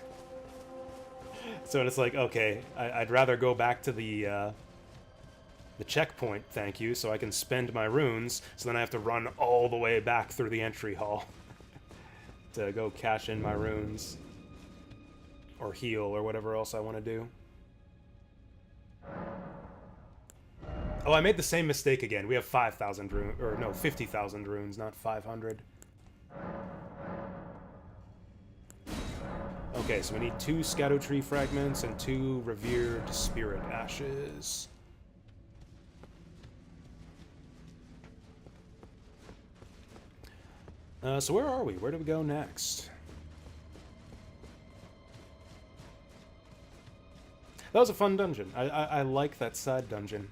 So it's like, okay, I'd rather go back to the checkpoint, thank you, so I can spend my runes, so then I have to run all the way back through the entry hall to go cash in my runes. Or heal, or whatever else I want to do. Oh, I made the same mistake again. We have 5,000 runes, or no, 50,000 runes, not 500. Okay, so we need 2 Scadutree fragments and 2 Revered Spirit Ashes. So where are we? Where do we go next? That was a fun dungeon. I like that side dungeon.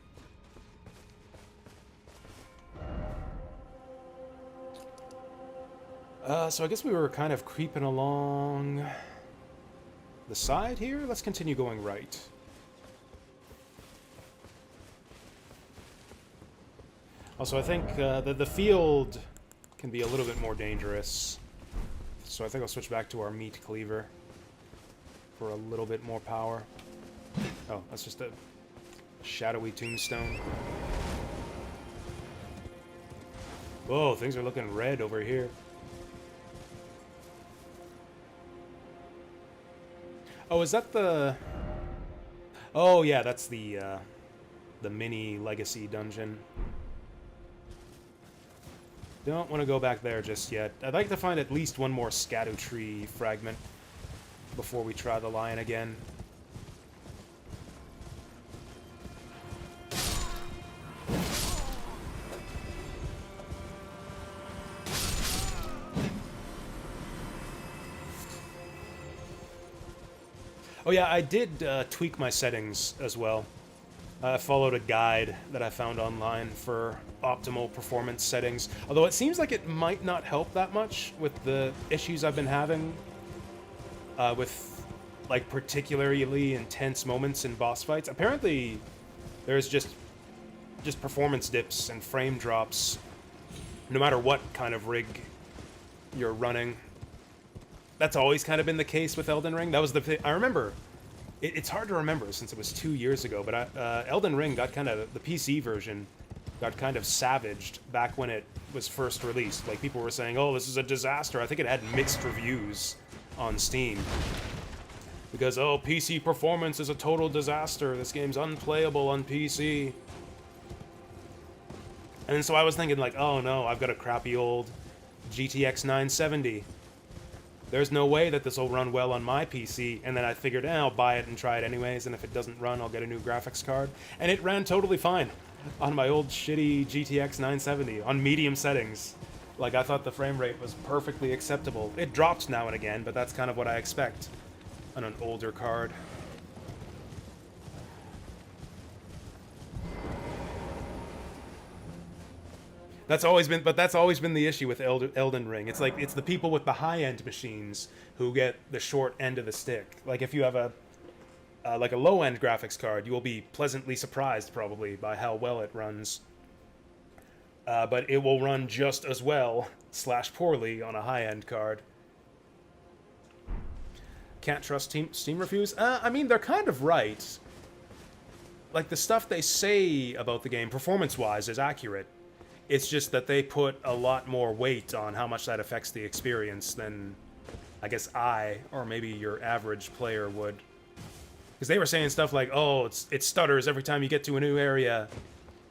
So I guess we were kind of creeping along the side here. Let's continue going right. Also, I think the field can be a little bit more dangerous. So I think I'll switch back to our meat cleaver for a little bit more power. Oh, that's just a shadowy tombstone. Whoa, things are looking red over here. Oh, is that the... Oh, yeah, that's the mini legacy dungeon. Don't want to go back there just yet. I'd like to find at least one more Scadutree fragment before we try the lion again. Oh yeah, I did tweak my settings as well. I followed a guide that I found online for optimal performance settings. Although it seems like it might not help that much with the issues I've been having with like particularly intense moments in boss fights. Apparently, there's just performance dips and frame drops no matter what kind of rig you're running. That's always kind of been the case with Elden Ring. That was the thing. I remember. It's hard to remember since it was 2 years ago, but Elden Ring got kind of... The PC version got kind of savaged back when it was first released. Like, people were saying, oh, this is a disaster. I think it had mixed reviews on Steam. Because, oh, PC performance is a total disaster. This game's unplayable on PC. And so I was thinking, like, oh no, I've got a crappy old GTX 970. There's no way that this will run well on my PC. And then I figured, I'll buy it and try it anyways, and if it doesn't run, I'll get a new graphics card. And it ran totally fine on my old shitty GTX 970 on medium settings. Like, I thought the frame rate was perfectly acceptable. It drops now and again, but that's kind of what I expect on an older card. That's always been the issue with Elden Ring. It's like, it's the people with the high-end machines who get the short end of the stick. Like, if you have a like a low-end graphics card, you will be pleasantly surprised probably by how well it runs. But it will run just as well / poorly on a high-end card. Can't trust Steam reviews? I mean, they're kind of right. Like, the stuff they say about the game, performance-wise, is accurate. It's just that they put a lot more weight on how much that affects the experience than, I guess, or maybe your average player would. Because they were saying stuff like, oh, it stutters every time you get to a new area,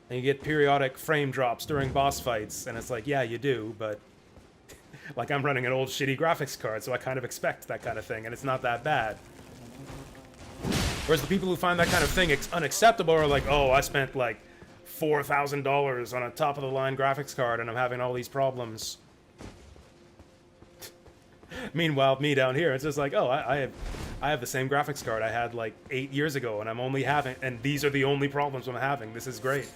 and you get periodic frame drops during boss fights, and it's like, yeah, you do, but like, I'm running an old shitty graphics card, so I kind of expect that kind of thing, and it's not that bad. Whereas the people who find that kind of thing unacceptable are like, oh, I spent like $4,000 on a top-of-the-line graphics card, and I'm having all these problems. Meanwhile, me down here, it's just like, oh, I have the same graphics card I had like 8 years ago, and I'm only having, and these are the only problems I'm having. This is great.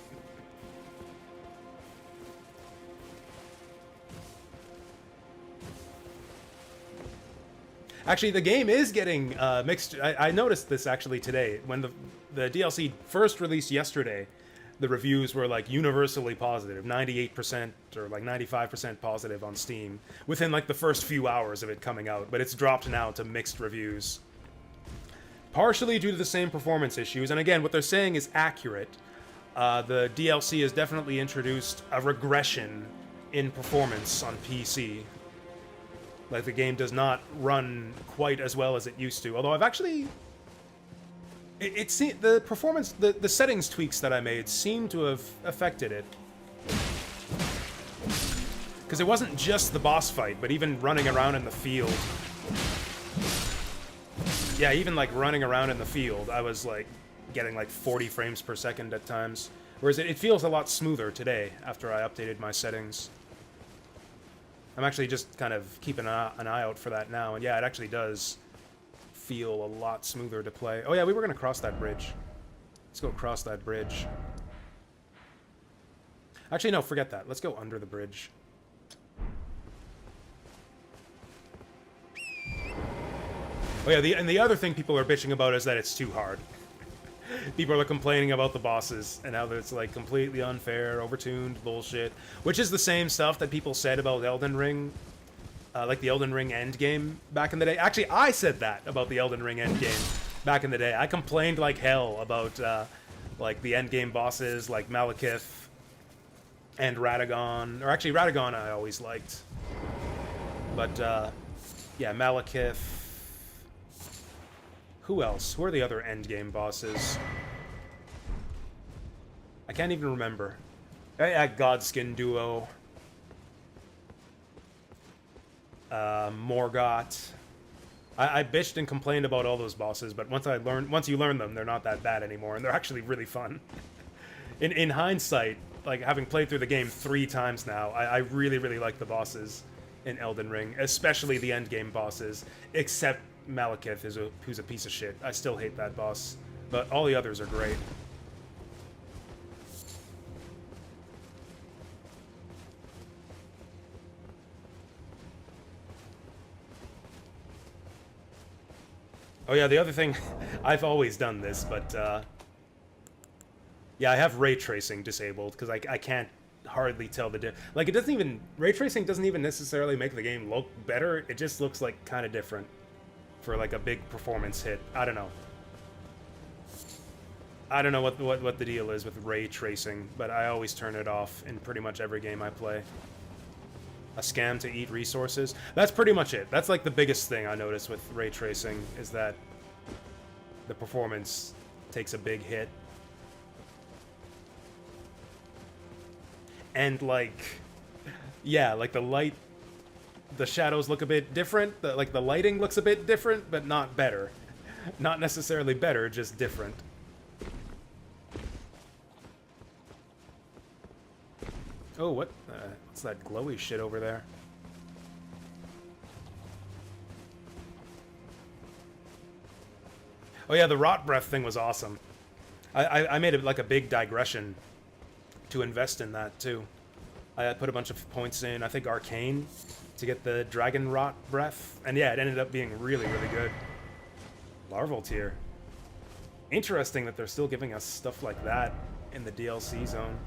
Actually, the game is getting mixed. I noticed this actually today when the DLC first released yesterday. The reviews were like universally positive, 98% or like 95% positive on Steam within like the first few hours of it coming out, but it's dropped now to mixed reviews. Partially due to the same performance issues, and again, what they're saying is accurate. The DLC has definitely introduced a regression in performance on PC. Like, the game does not run quite as well as it used to, although I've actually... the performance, the settings tweaks that I made seem to have affected it. Because it wasn't just the boss fight, but even running around in the field. Yeah, even like running around in the field, I was like getting like 40 frames per second at times. Whereas it feels a lot smoother today after I updated my settings. I'm actually just kind of keeping an eye out for that now, and yeah, it actually does feel a lot smoother to play. Oh yeah, we were gonna cross that bridge. Let's go across that bridge. Actually, no, forget that. Let's go under the bridge. Oh yeah, and the other thing people are bitching about is that it's too hard. People are complaining about the bosses and how it's like completely unfair, overtuned bullshit, which is the same stuff that people said about Elden Ring. Like the Elden Ring endgame back in the day. Actually, I said that about the Elden Ring endgame back in the day. I complained like hell about like the endgame bosses like Malekith and Radagon. Or actually, Radagon I always liked. But yeah, Malekith. Who else? Who are the other endgame bosses? I can't even remember. Godskin Duo. Morgott. I bitched and complained about all those bosses, but once you learn them, they're not that bad anymore, and they're actually really fun. In hindsight, like having played through the game 3 times now, I really, really like the bosses in Elden Ring, especially the endgame bosses, except Malekith, who's a piece of shit. I still hate that boss, but all the others are great. Oh yeah, the other thing, I've always done this, but yeah, I have ray tracing disabled because I can't hardly tell the difference. Like, ray tracing doesn't even necessarily make the game look better. It just looks like kind of different for like a big performance hit. I don't know. I don't know what the deal is with ray tracing, but I always turn it off in pretty much every game I play. A scam to eat resources. That's pretty much it. That's like the biggest thing I notice with ray tracing, is that the performance takes a big hit. And like, yeah, like the shadows look a bit different. Like the lighting looks a bit different, but not better. Not necessarily better, just different. Oh, what's that glowy shit over there? Oh yeah, the rot breath thing was awesome. I made it like a big digression to invest in that too. I put a bunch of points in, I think Arcane, to get the dragon rot breath. And yeah, it ended up being really, really good. Larval tier. Interesting that they're still giving us stuff like that in the DLC zone.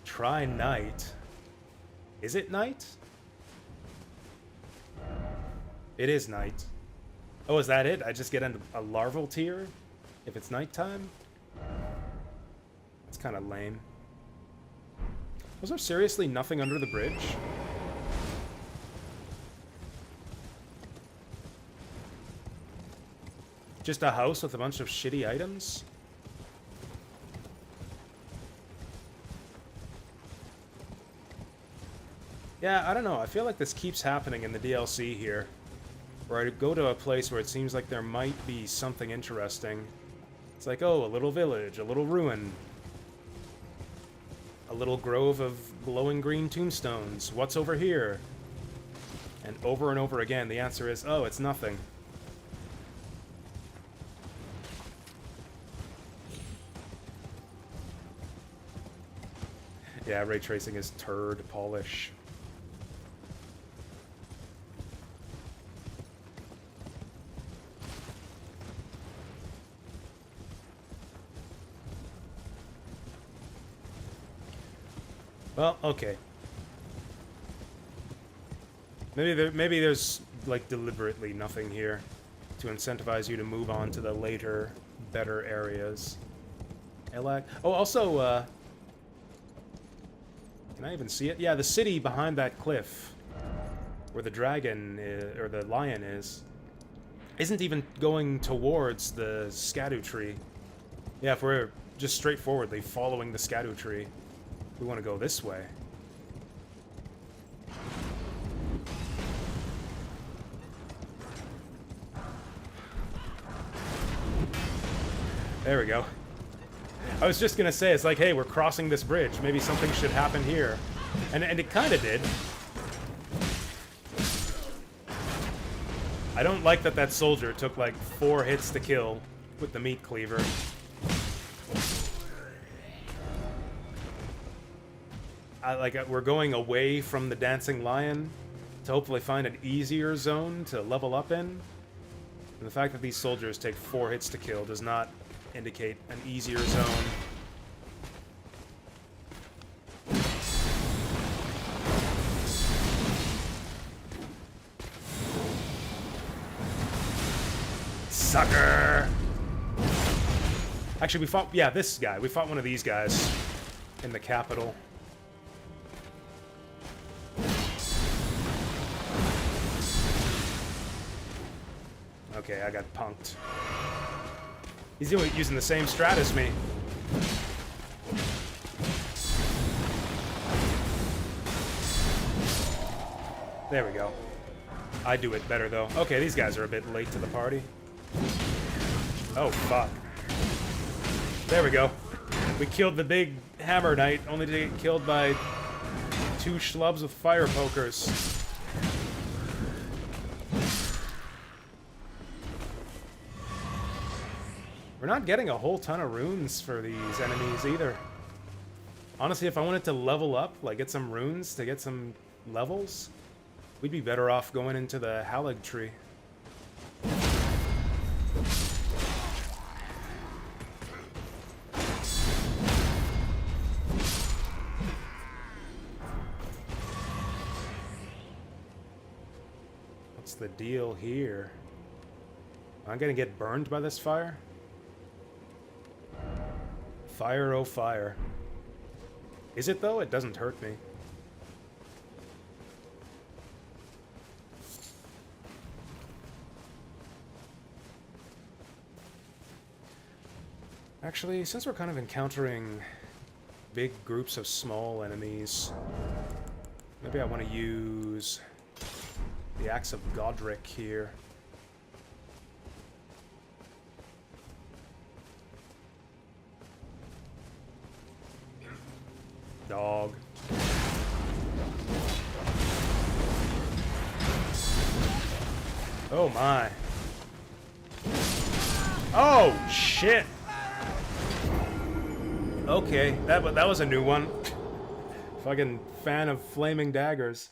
Try night. Is it night? It is night. Oh, is that it? I just get a larval tier if it's nighttime? It's kind of lame. Was there seriously nothing under the bridge? Just a house with a bunch of shitty items? Yeah, I don't know. I feel like this keeps happening in the DLC here. Where I go to a place where it seems like there might be something interesting. It's like, oh, a little village, a little ruin. A little grove of glowing green tombstones. What's over here? And over again, the answer is, oh, it's nothing. Yeah, ray tracing is turd polish. Well, okay. Maybe there's like deliberately nothing here to incentivize you to move on to the later, better areas. Elag. Oh, also, can I even see it? Yeah, the city behind that cliff, where the dragon is, or the lion is, isn't even going towards the Scadu tree. Yeah, if we're just straightforwardly following the Scadu tree, we want to go this way. There we go. I was just gonna say, it's like, hey, we're crossing this bridge. Maybe something should happen here. And it kind of did. I don't like that soldier took like 4 hits to kill with the meat cleaver. We're going away from the dancing lion to hopefully find an easier zone to level up in. And the fact that these soldiers take 4 hits to kill does not indicate an easier zone. Sucker! Actually, we fought, yeah, this guy. We fought one of these guys in the capital. Okay, I got punked. He's using the same strat as me. There we go. I do it better, though. Okay, these guys are a bit late to the party. Oh, fuck. There we go. We killed the big hammer knight, only to get killed by 2 schlubs with fire pokers. We're not getting a whole ton of runes for these enemies either. Honestly, if I wanted to level up, like get some runes to get some levels, we'd be better off going into the Halig tree. What's the deal here? Am I gonna get burned by this fire? Fire, oh fire. Is it though? It doesn't hurt me. Actually, since we're kind of encountering big groups of small enemies, maybe I want to use the Axe of Godric here. Dog. Oh my. Oh shit. Okay, that was a new one. Fucking fan of flaming daggers.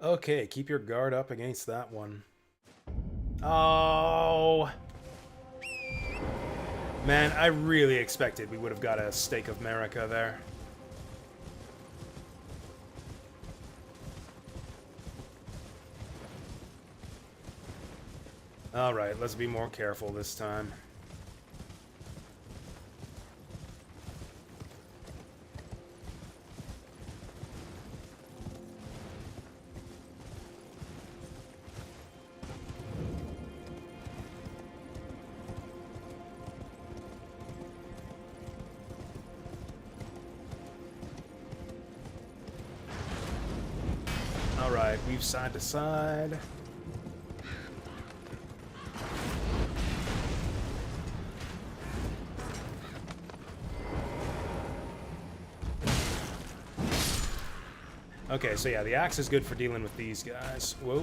Okay, keep your guard up against that one. Oh. Man, I really expected we would have got a Stake of Marika there. Alright, let's be more careful this time. Alright, weave side to side. Okay, so yeah, the axe is good for dealing with these guys. Whoa.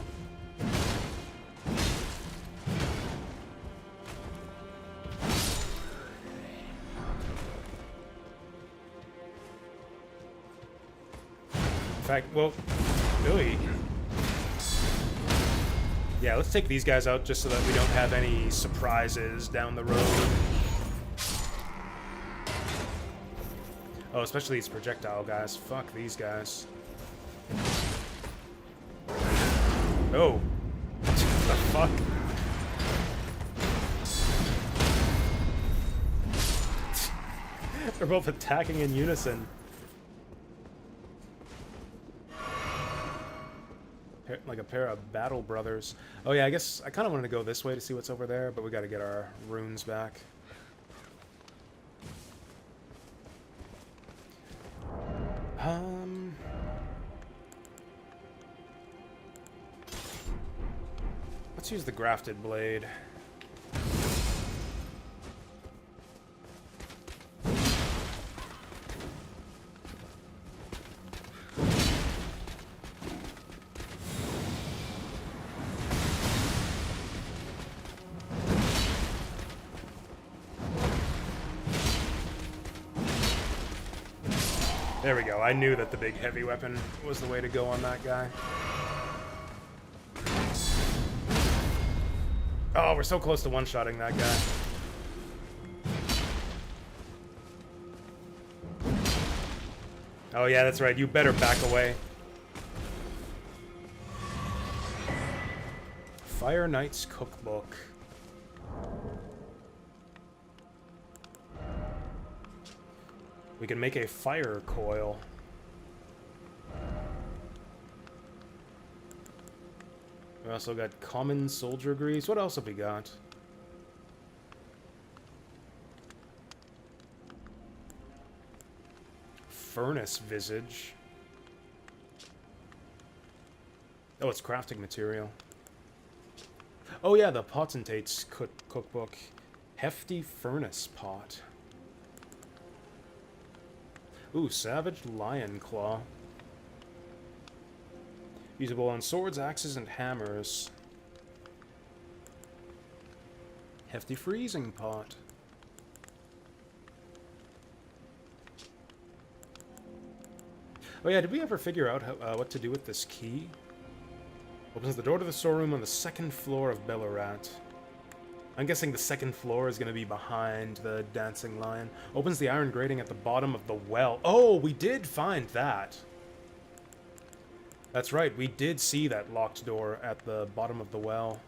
In fact, well, really. Yeah, let's take these guys out just so that we don't have any surprises down the road. Oh, especially these projectile guys. Fuck these guys. Oh. What the fuck? They're both attacking in unison. Like a pair of battle brothers. Oh yeah, I guess I kind of wanted to go this way to see what's over there, but we got to get our runes back. Let's use the grafted blade. There we go. I knew that the big heavy weapon was the way to go on that guy. Oh, we're so close to one-shotting that guy. Oh yeah, that's right. You better back away. Fire Knight's Cookbook. We can make a fire coil. We also got common soldier grease. What else have we got? Furnace visage. Oh, it's crafting material. Oh yeah, the Potentate's cookbook. Hefty furnace pot. Ooh, Savage Lion Claw. Usable on swords, axes, and hammers. Hefty Freezing Pot. Oh yeah, did we ever figure out how, what to do with this key? Opens the door to the storeroom on the second floor of Belorat. I'm guessing the second floor is going to be behind the Dancing Lion. Opens the iron grating at the bottom of the well. Oh, we did find that. That's right, we did see that locked door at the bottom of the well.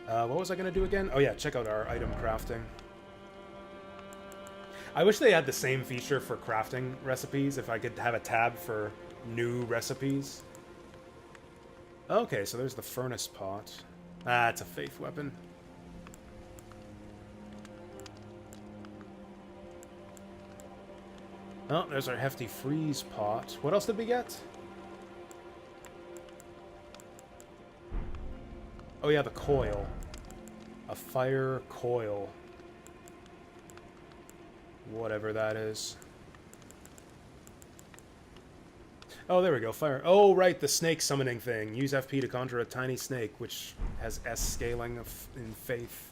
What was I gonna do again? Oh yeah, check out our item crafting. I wish they had the same feature for crafting recipes, if I could have a tab for new recipes. Okay, so there's the furnace pot. Ah, it's a faith weapon. Oh, there's our hefty freeze pot. What else did we get? Oh yeah, the coil. A fire coil. Whatever that is. Oh, there we go. Fire. Oh, right, the snake summoning thing. Use FP to conjure a tiny snake, which has S scaling in faith.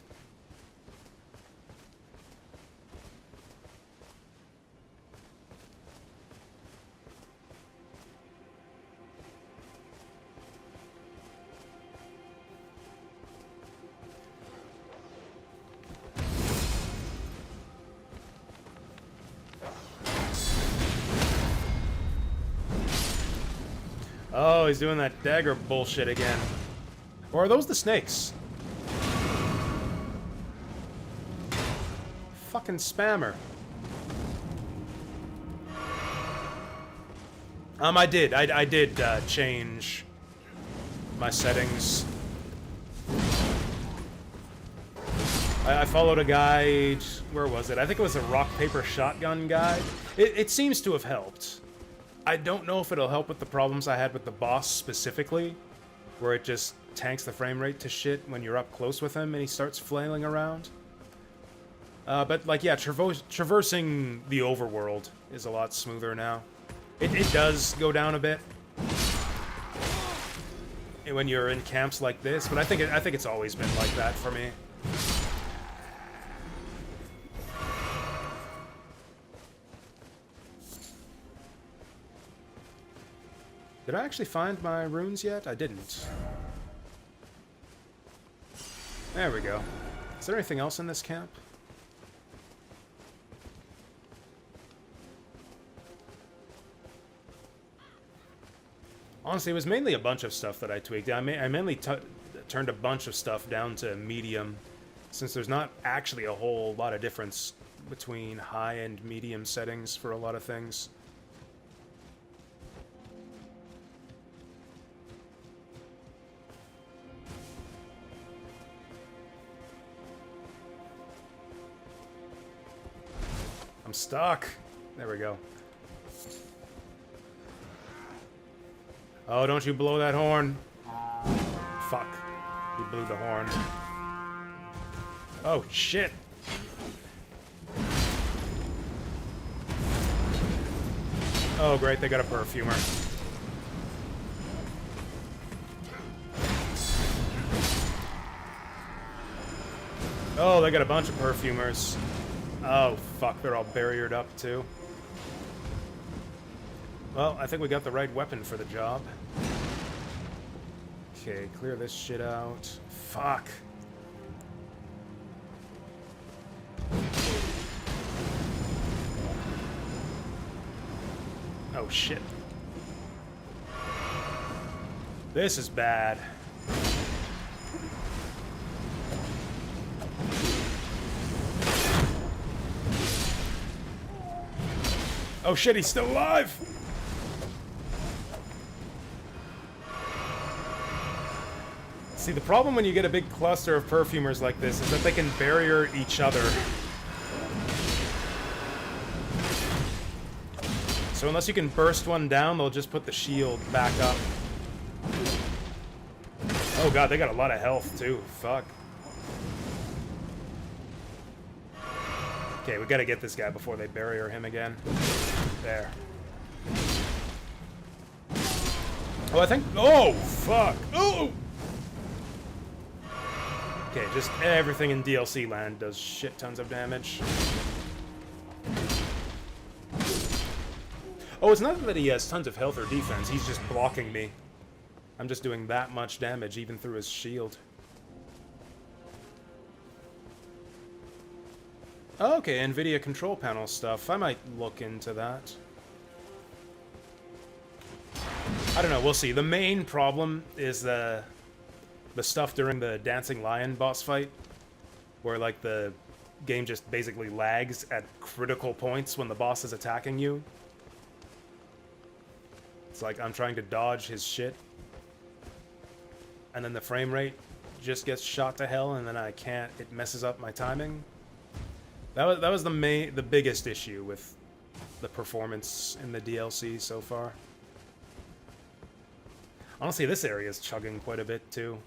Oh, he's doing that dagger bullshit again. Or are those the snakes? Fucking spammer. I did change my settings. I followed a guide. Where was it? I think it was a rock, paper, shotgun guide. It seems to have helped. I don't know if it'll help with the problems I had with the boss specifically, where it just tanks the frame rate to shit when you're up close with him and he starts flailing around. But, like, yeah, traversing the overworld is a lot smoother now. It does go down a bit when you're in camps like this, but I think it's always been like that for me. Did I actually find my runes yet? I didn't. There we go. Is there anything else in this camp? Honestly, it was mainly a bunch of stuff that I tweaked. I mainly turned a bunch of stuff down to medium, since there's not actually a whole lot of difference between high and medium settings for a lot of things. I'm stuck. There we go. Oh, don't you blow that horn. Fuck. You blew the horn. Oh, shit. Oh, great, they got a perfumer. Oh, they got a bunch of perfumers. Oh, fuck, they're all barriered up, too. Well, I think we got the right weapon for the job. Okay, clear this shit out. Fuck. Oh, shit. This is bad. Oh shit, he's still alive! See, the problem when you get a big cluster of perfumers like this is that they can barrier each other. So unless you can burst one down, they'll just put the shield back up. Oh god, they got a lot of health too. Fuck. Okay, we gotta get this guy before they barrier him again. There. Oh, I think... Oh, fuck! Oh! Okay, just everything in DLC land does shit tons of damage. Oh, it's not that he has tons of health or defense, he's just blocking me. I'm just doing that much damage, even through his shield. Okay, NVIDIA control panel stuff. I might look into that. I don't know, we'll see. The main problem is the The stuff during the Dancing Lion boss fight, where like the game just basically lags at critical points when the boss is attacking you. It's like I'm trying to dodge his shit, and then the frame rate just gets shot to hell, and then I can't. It messes up my timing. That was the biggest issue with the performance in the DLC so far. Honestly, this area is chugging quite a bit too.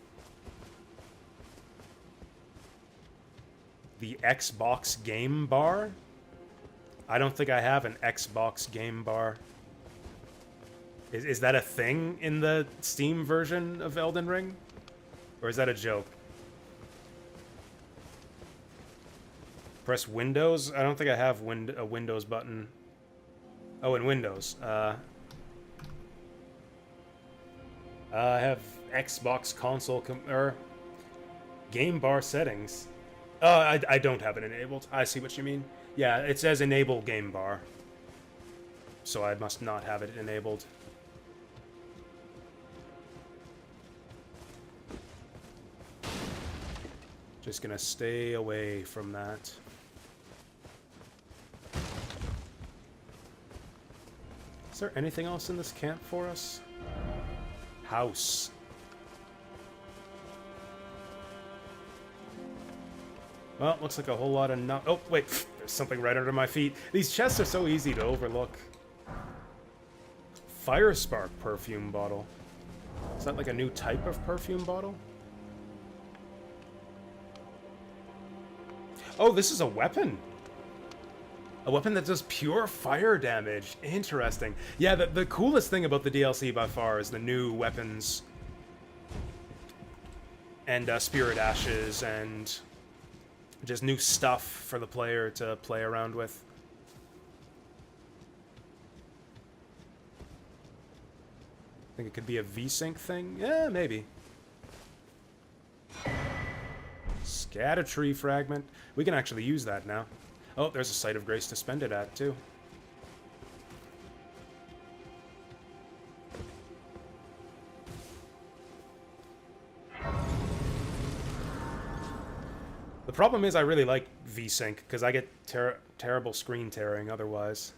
The Xbox Game Bar? I don't think I have an Xbox Game Bar. Is that a thing in the Steam version of Elden Ring? Or is that a joke? Press Windows? I don't think I have a Windows button. Oh, in Windows. I have Xbox console or Game Bar settings. I don't have it enabled. I see what you mean. Yeah, it says enable Game Bar. So I must not have it enabled. Just gonna stay away from that. Is there anything else in this camp for us? House. Well, looks like a whole lot of oh, wait. There's something right under my feet. These chests are so easy to overlook. Fire Spark perfume bottle. Is that like a new type of perfume bottle? Oh, this is a weapon. A weapon that does pure fire damage. Interesting. Yeah, the coolest thing about the DLC by far is the new weapons. And spirit ashes and just new stuff for the player to play around with. Think it could be a VSync thing? Yeah, maybe. Scatter-tree fragment. We can actually use that now. Oh, there's a site of grace to spend it at, too. The problem is I really like VSync, because I get terrible screen tearing otherwise.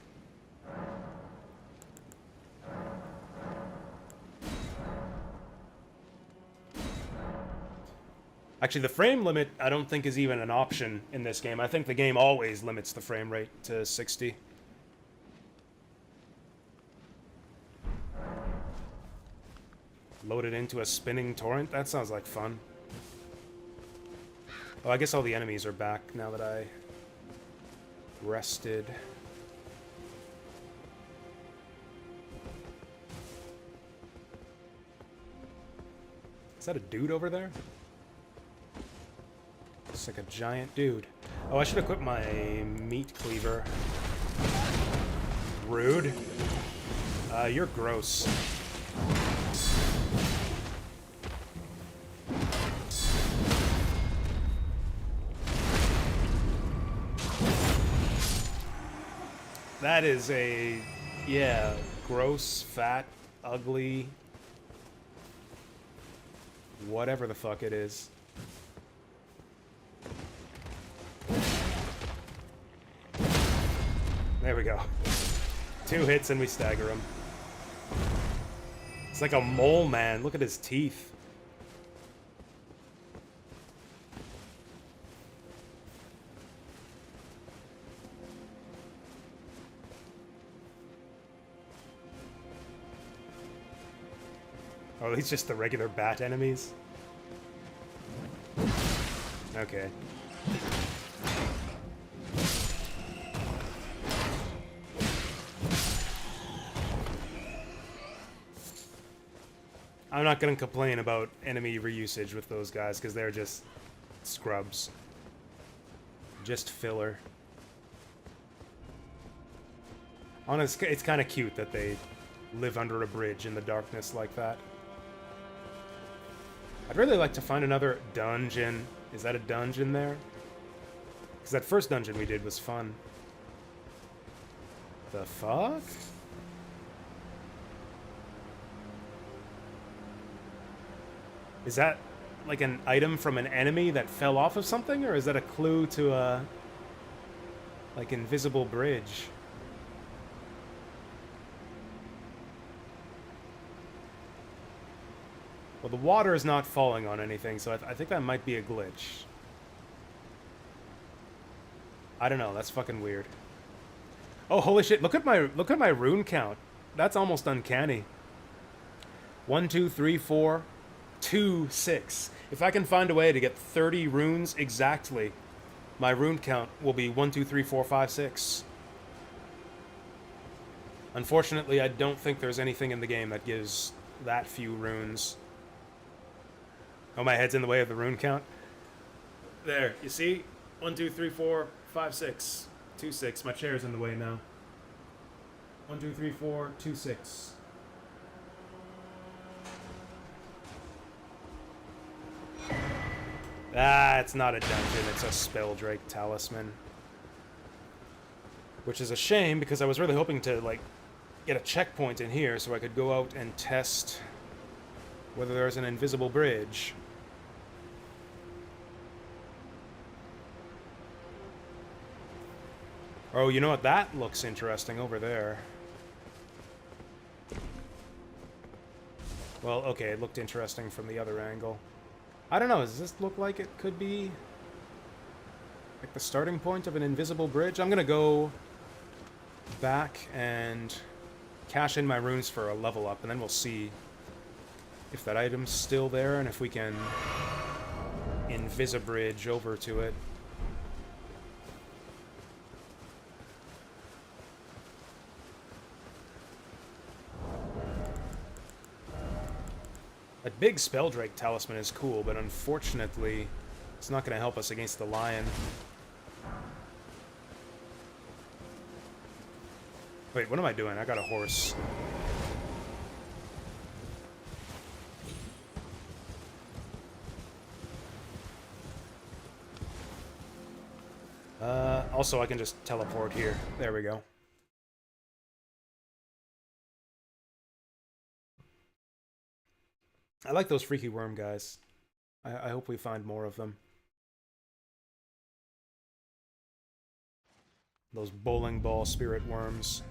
Actually, the frame limit, I don't think is even an option in this game. I think the game always limits the frame rate to 60. Load it into a spinning torrent? That sounds like fun. Oh, I guess all the enemies are back now that I rested. Is that a dude over there? It's like a giant dude. Oh, I should equip my meat cleaver. Rude. You're gross. That is a, yeah, gross, fat, ugly, whatever the fuck it is. There we go. 2 hits and we stagger him. It's like a mole man. Look at his teeth. Oh, these just the regular bat enemies? Okay. I'm not going to complain about enemy reusage with those guys, because they're just scrubs. Just filler. Honestly, it's kind of cute that they live under a bridge in the darkness like that. I'd really like to find another dungeon. Is that a dungeon there? Because that first dungeon we did was fun. The fuck? Is that... like an item from an enemy that fell off of something, or is that a clue to a like invisible bridge? Well, the water is not falling on anything, so I think that might be a glitch. I don't know. That's fucking weird. Oh, holy shit! Look at my rune count. That's almost uncanny. 1, 2, 3, 4, 2, 6. If I can find a way to get 30 runes exactly, my rune count will be 1, 2, 3, 4, 5, 6. Unfortunately, I don't think there's anything in the game that gives that few runes. Oh, my head's in the way of the rune count. There, you see? 1, 2, 3, 4, 5, 6. 2, 6. My chair's in the way now. 1, 2, 3, 4, 2, 6. Ah, it's not a dungeon, it's a Spelldrake Talisman. Which is a shame, because I was really hoping to, like, get a checkpoint in here so I could go out and test whether there's an invisible bridge. Oh, you know what? That looks interesting over there. Well, okay, it looked interesting from the other angle. I don't know, does this look like it could be like the starting point of an invisible bridge? I'm gonna go back and cash in my runes for a level up, and then we'll see if that item's still there and if we can invisibridge over to it. A big Spelldrake Talisman is cool, but unfortunately, it's not going to help us against the lion. Wait, what am I doing? I got a horse. Also, I can just teleport here. There we go. I like those freaky worm guys. I hope we find more of them. Those bowling ball spirit worms.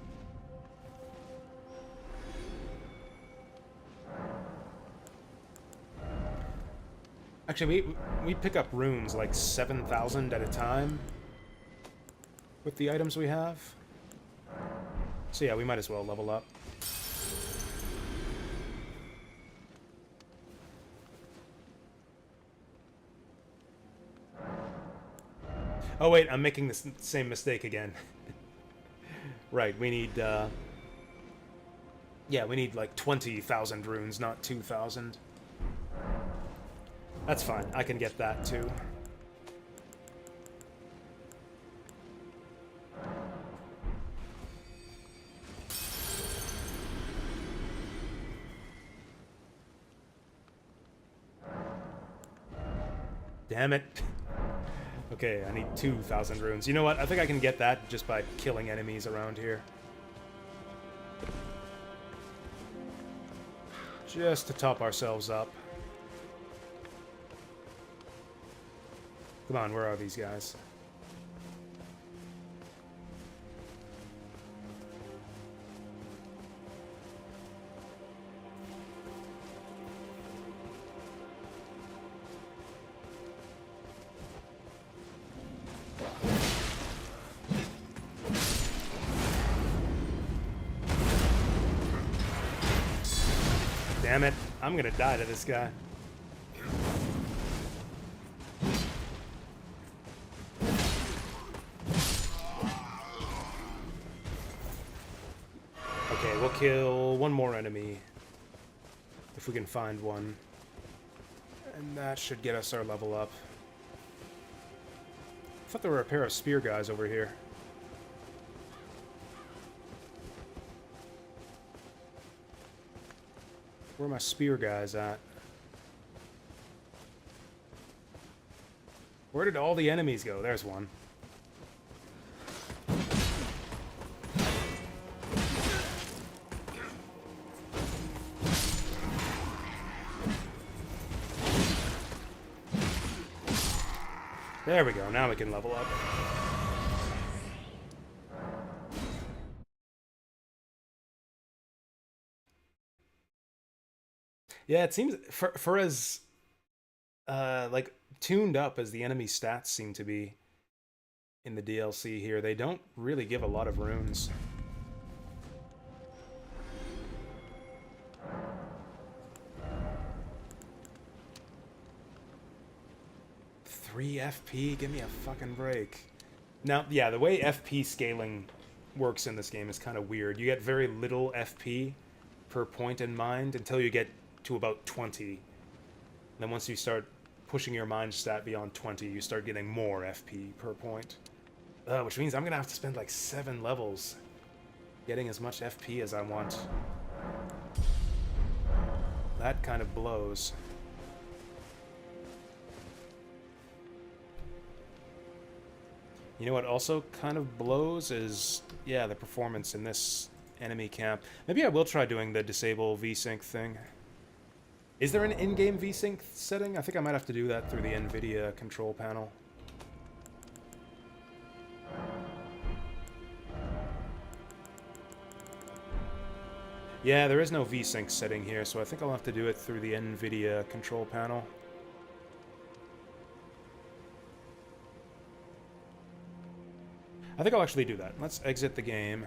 Actually, we pick up runes like 7,000 at a time with the items we have. So yeah, we might as well level up. Oh wait, I'm making the same mistake again. Right, we need, yeah, we need like 20,000 runes, not 2,000. That's fine, I can get that too. Damn it. Okay, I need 2,000 runes. You know what? I think I can get that just by killing enemies around here. Just to top ourselves up. Come on, where are these guys? Damn it. I'm gonna die to this guy. Okay, we'll kill one more enemy. If we can find one. And that should get us our level up. I thought there were a pair of spear guys over here. Where are my spear guys at? Where did all the enemies go? There's one. There we go. Now we can level up. Yeah, it seems for as like tuned up as the enemy stats seem to be in the DLC here, they don't really give a lot of runes. Three FP? Give me a fucking break. Now, yeah, the way FP scaling works in this game is kind of weird. You get very little FP per point in mind until you get to about 20. And then once you start pushing your mind stat beyond 20, you start getting more FP per point. Which means I'm gonna have to spend like 7 levels getting as much FP as I want. That kind of blows. You know what also kind of blows is, yeah, the performance in this enemy camp. Maybe I will try doing the disable VSync thing. Is there an in-game VSync setting? I think I might have to do that through the NVIDIA control panel. Yeah, there is no VSync setting here, so I think I'll have to do it through the NVIDIA control panel. I think I'll actually do that. Let's exit the game.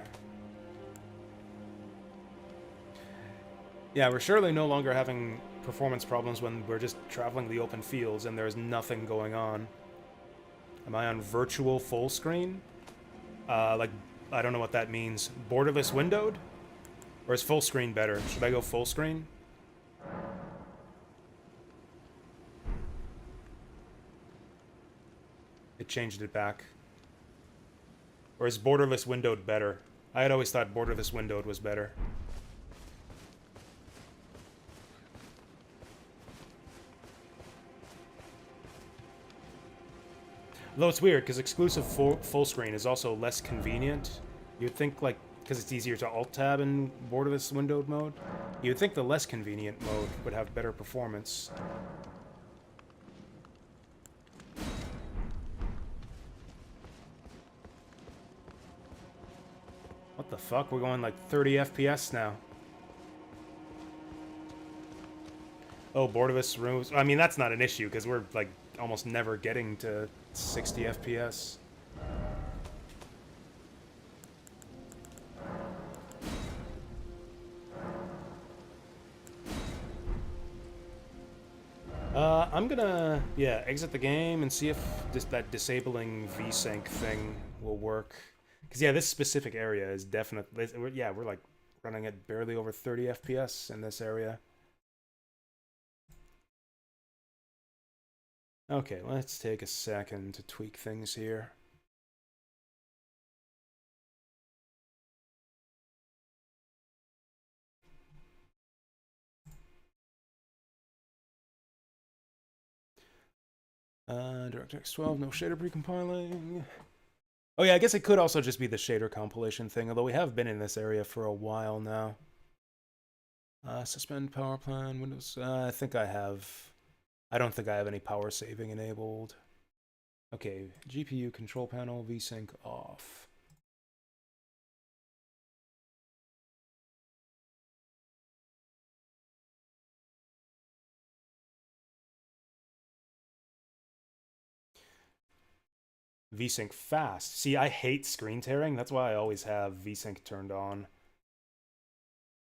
Yeah, we're surely no longer having performance problems when we're just traveling the open fields and there's nothing going on. Am I on virtual full screen? Like, I don't know what that means. Borderless windowed? Or is full screen better? Should I go full screen? It changed it back. Or is borderless windowed better? I had always thought borderless windowed was better. Though it's weird, because exclusive full screen is also less convenient. You'd think, like, because it's easier to alt-tab in borderless windowed mode, you'd think the less convenient mode would have better performance. What the fuck? We're going like 30 FPS now. Oh, borderless rooms. I mean, that's not an issue, because we're, like, almost never getting to 60 FPS. I'm gonna, yeah, exit the game and see if that disabling VSync thing will work. Because, yeah, this specific area is definitely, yeah, we're, like, running at barely over 30 FPS in this area. Okay, let's take a second to tweak things here. DirectX 12, no shader precompiling. Oh yeah, I guess it could also just be the shader compilation thing, although we have been in this area for a while now. Suspend power plan, Windows, I think I have... I don't think I have any power saving enabled. Okay, GPU control panel, VSync off. VSync fast. See, I hate screen tearing. That's why I always have VSync turned on.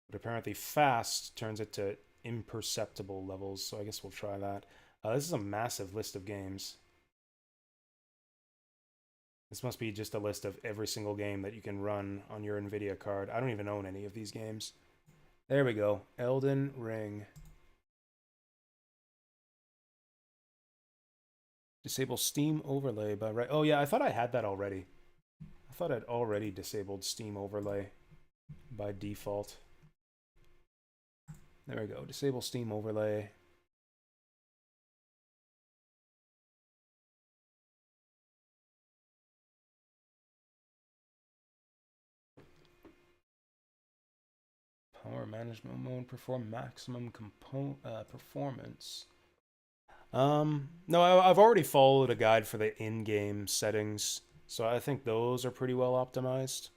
But apparently fast turns it to imperceptible levels, so I guess we'll try that. This is a massive list of games. This must be just a list of every single game that you can run on your NVIDIA card. I don't even own any of these games. There we go. Elden Ring. Disable Steam Overlay by right. Oh yeah, I thought I had that already. I thought I'd already disabled Steam Overlay by default. There we go. Disable Steam Overlay. Power management mode, perform maximum performance. No, I've already followed a guide for the in-game settings, so I think those are pretty well optimized.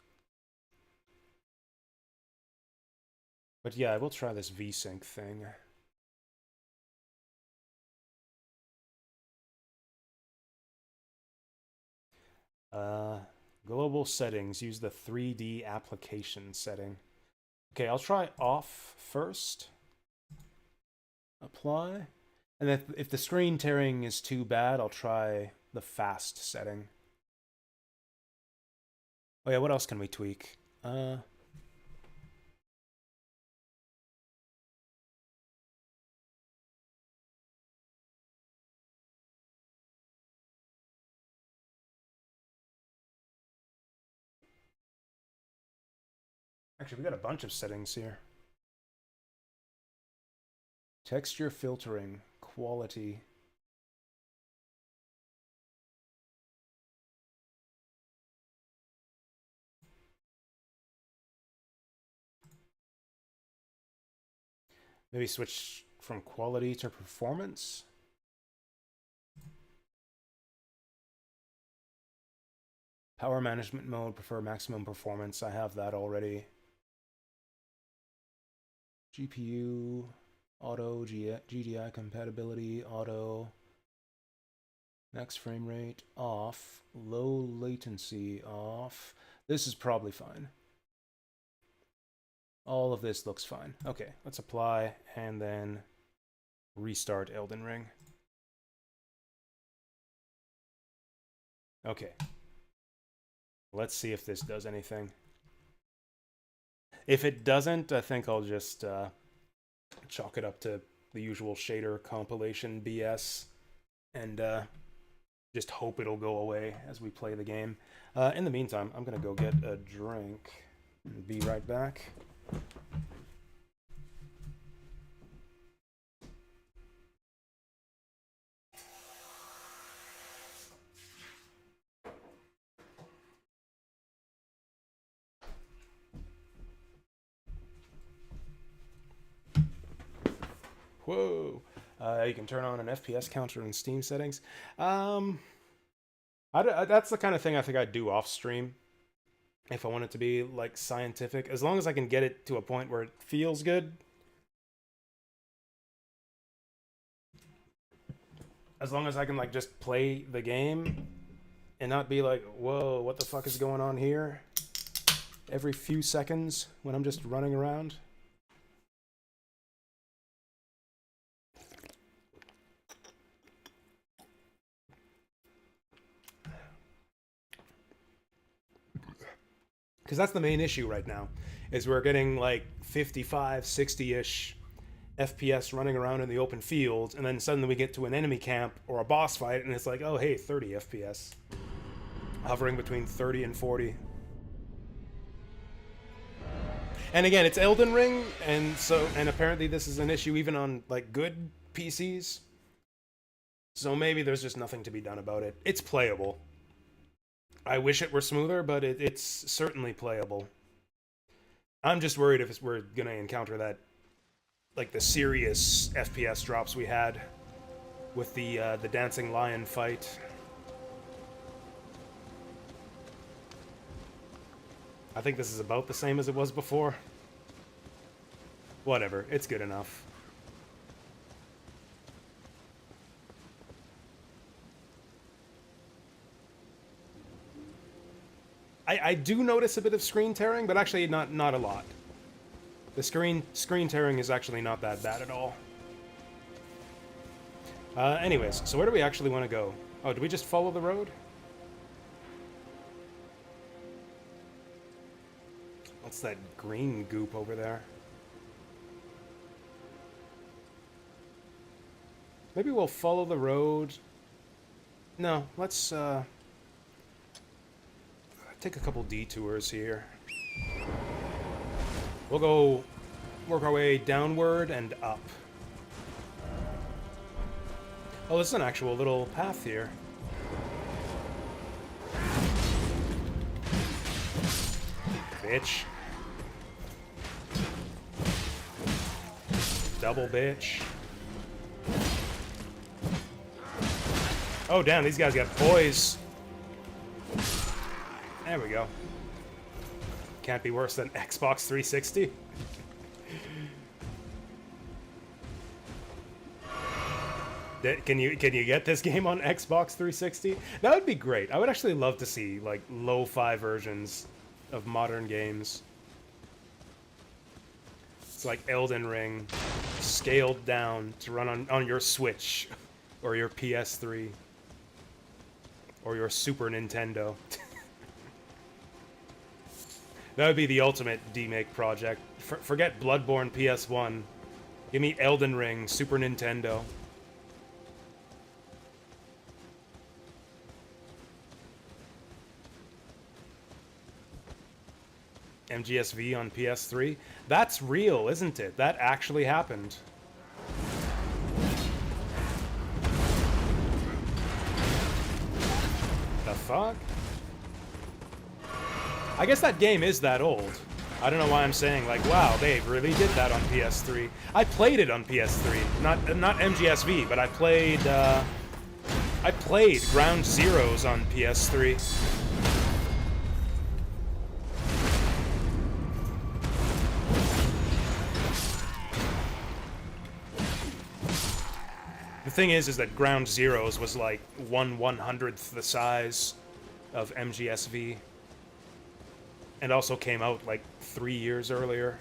But yeah, I will try this VSync thing. Uh, Global settings, use the 3D application setting. Okay, I'll try off first. Apply. And if the screen tearing is too bad, I'll try the fast setting. Oh yeah, what else can we tweak? Actually, we got a bunch of settings here. Texture filtering, quality. Maybe switch from quality to performance. Power management mode, prefer maximum performance. I have that already. GPU, auto, GDI compatibility, auto. Max frame rate, off. Low latency, off. This is probably fine. All of this looks fine. Okay, let's apply and then restart Elden Ring. Okay. Let's see if this does anything. If it doesn't, I think I'll just chalk it up to the usual shader compilation BS and just hope it'll go away as we play the game. In the meantime, I'm going to go get a drink and be right back. Whoa. You can turn on an FPS counter in Steam settings. That's the kind of thing I think I'd do off stream if I want it to be like scientific. As long as I can get it to a point where it feels good. As long as I can like just play the game and not be like, whoa, what the fuck is going on here? Every few seconds when I'm just running around. Because that's the main issue right now, is we're getting like 55, 60-ish FPS running around in the open field, and then suddenly we get to an enemy camp or a boss fight, and it's like, oh hey, 30 FPS. Hovering between 30 and 40. And again, it's Elden Ring, and apparently this is an issue even on like good PCs. So maybe there's just nothing to be done about it. It's playable. I wish it were smoother, but it's certainly playable. I'm just worried if we're gonna encounter that, like the serious FPS drops we had with the dancing lion fight. I think this is about the same as it was before. Whatever, it's good enough. I do notice a bit of screen tearing, but actually not a lot. The screen tearing is actually not that bad at all. Anyways, so where do we actually want to go? Oh, do we just follow the road? What's that green goop over there? Maybe we'll follow the road. No, let's take a couple detours here. We'll go work our way downward and up. Oh, this is an actual little path here. Bitch. Double bitch. Oh, damn, these guys got poise. There we go. Can't be worse than Xbox 360. Can you get this game on Xbox 360? That would be great. I would actually love to see like lo-fi versions of modern games. It's like Elden Ring, scaled down to run on your Switch, or your PS3, or your Super Nintendo. That would be the ultimate demake project. Forget Bloodborne PS1. Give me Elden Ring, Super Nintendo. MGSV on PS3? That's real, isn't it? That actually happened. The fuck? I guess that game is that old. I don't know why I'm saying, like, wow, they really did that on PS3. I played it on PS3. Not MGSV, but I played Ground Zeroes on PS3. The thing is that Ground Zeroes was like 1/100th the size of MGSV. And also came out like 3 years earlier.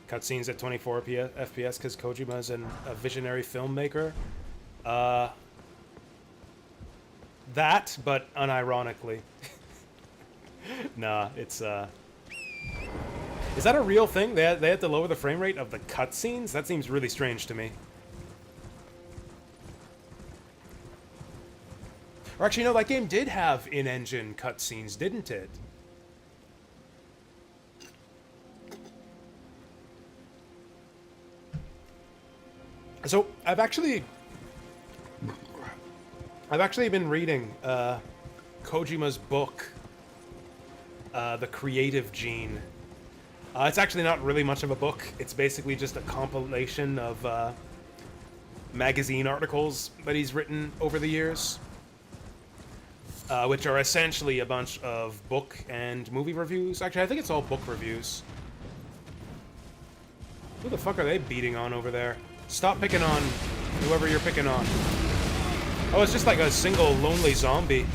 Cutscenes at 24 FPS because Kojima's a visionary filmmaker. That, but unironically. Nah, it's Is that a real thing? They had to lower the frame rate of the cutscenes? That seems really strange to me. Or actually, no, that game did have in-engine cutscenes, didn't it? So, I've actually been reading Kojima's book, The Creative Gene. It's actually not really much of a book. It's basically just a compilation of magazine articles that he's written over the years, which are essentially a bunch of book and movie reviews. Actually, I think it's all book reviews. Who the fuck are they beating on over there? Stop picking on whoever you're picking on. Oh, it's just like a single lonely zombie.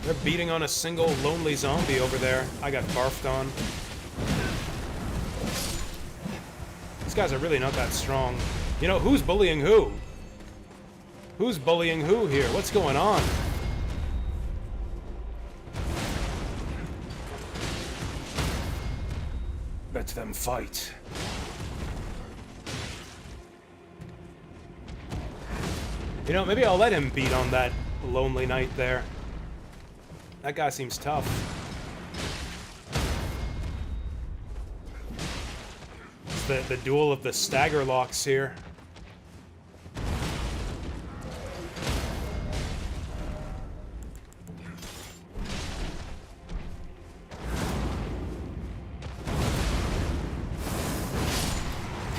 They're beating on a single lonely zombie over there. I got barfed on. These guys are really not that strong. You know, who's bullying who? Who's bullying who here? What's going on? Let them fight. You know, maybe I'll let him beat on that lonely knight there. That guy seems tough. It's the duel of the stagger locks here.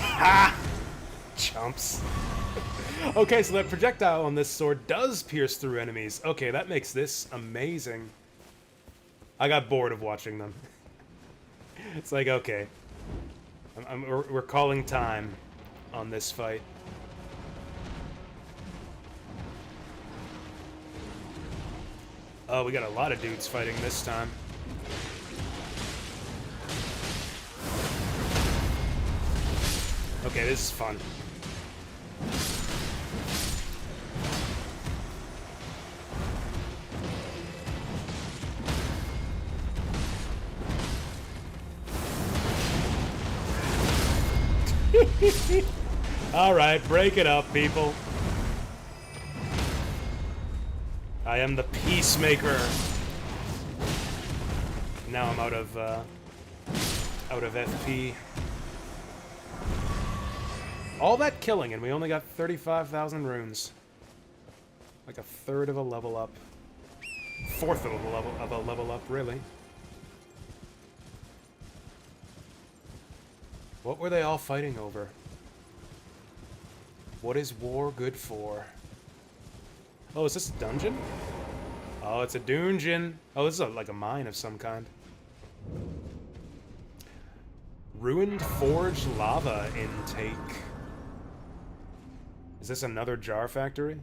Ha! Chumps. Okay, so that projectile on this sword does pierce through enemies. Okay, that makes this amazing. I got bored of watching them. It's like, okay. We're calling time on this fight. Oh, we got a lot of dudes fighting this time. Okay, this is fun. Alright, break it up, people. I am the peacemaker. Now I'm out of FP. All that killing, and we only got 35,000 runes. Like a third of a level up. fourth of a level up, really. What were they all fighting over? What is war good for? Oh, is this a dungeon? Oh, it's a dungeon. Oh, this is like a mine of some kind. Ruined forge lava intake. Is this another jar factory?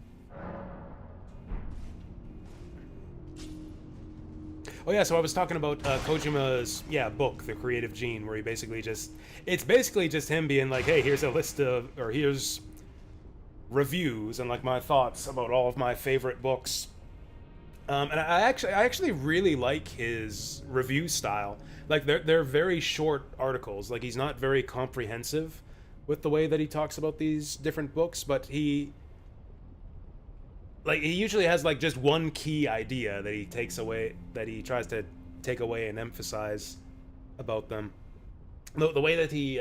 Oh yeah, so I was talking about Kojima's, book, The Creative Gene, where he basically just... It's basically just him being like, hey, here's a list of... Or here's reviews and, like, my thoughts about all of my favorite books. And I actually really like his review style. Like, they're very short articles. Like, he's not very comprehensive with the way that he talks about these different books, but he usually has, like, just one key idea that he takes away, that he tries to take away and emphasize about them. The way that he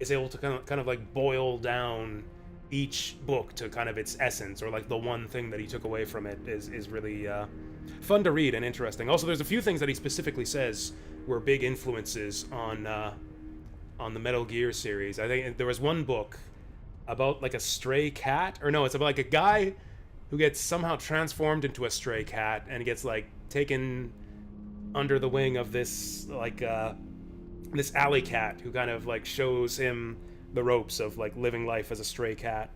is able to kind of like boil down each book to kind of its essence, or like the one thing that he took away from it, is really fun to read and interesting. Also, there's a few things that he specifically says were big influences on the Metal Gear series. I think there was one book about like a stray cat, or no, it's about like a guy who gets somehow transformed into a stray cat and gets like taken under the wing of this like this alley cat who kind of like shows him the ropes of like living life as a stray cat.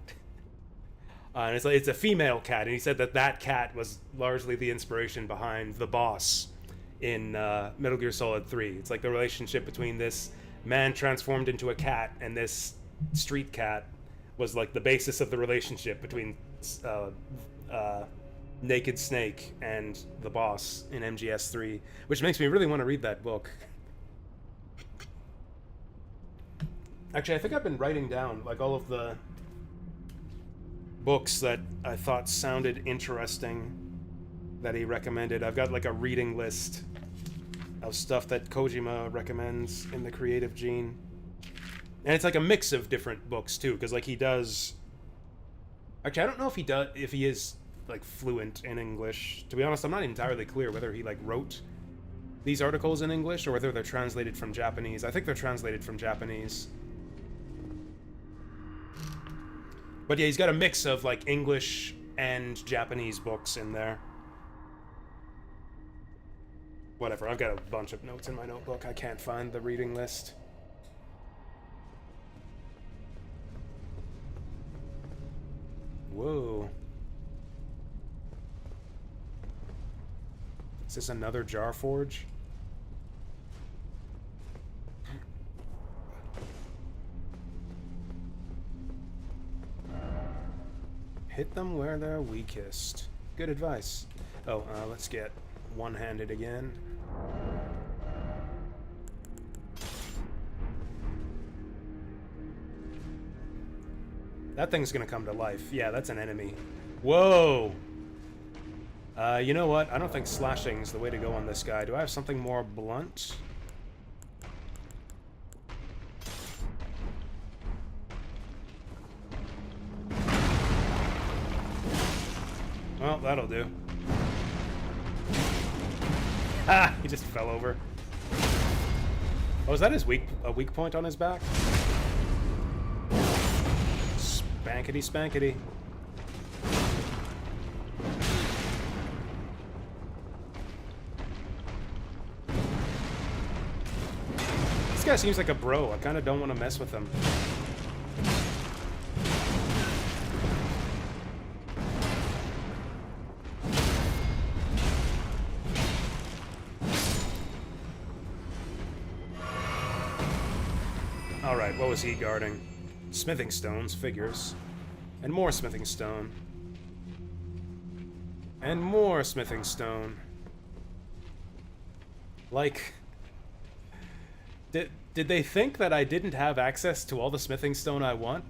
And it's a female cat, and he said that cat was largely the inspiration behind the boss in Metal Gear Solid 3. It's like the relationship between this man transformed into a cat and this street cat was like the basis of the relationship between Naked Snake and the boss in MGS3, which makes me really want to read that book. Actually, I think I've been writing down like all of the books that I thought sounded interesting that he recommended. I've got like a reading list of stuff that Kojima recommends in The Creative Gene. And it's like a mix of different books too, because like he does... Actually, I don't know if he is like fluent in English. To be honest, I'm not entirely clear whether he like wrote these articles in English or whether they're translated from Japanese. I think they're translated from Japanese. But yeah, he's got a mix of like English and Japanese books in there. Whatever, I've got a bunch of notes in my notebook. I can't find the reading list. Whoa. Is this another jar forge? Hit them where they're weakest. Good advice. Oh, let's get one-handed again. That thing's gonna come to life. Yeah, that's an enemy. Whoa! You know what? I don't think slashing's the way to go on this guy. Do I have something more blunt? Well, that'll do. Ah! He just fell over. Oh, is that his weak point on his back? Spankety spankety. This guy seems like a bro. I kind of don't want to mess with him. Alright, what was he guarding? Smithing stones, figures. And more smithing stone. And more smithing stone. Like... Did they think that I didn't have access to all the smithing stone I want?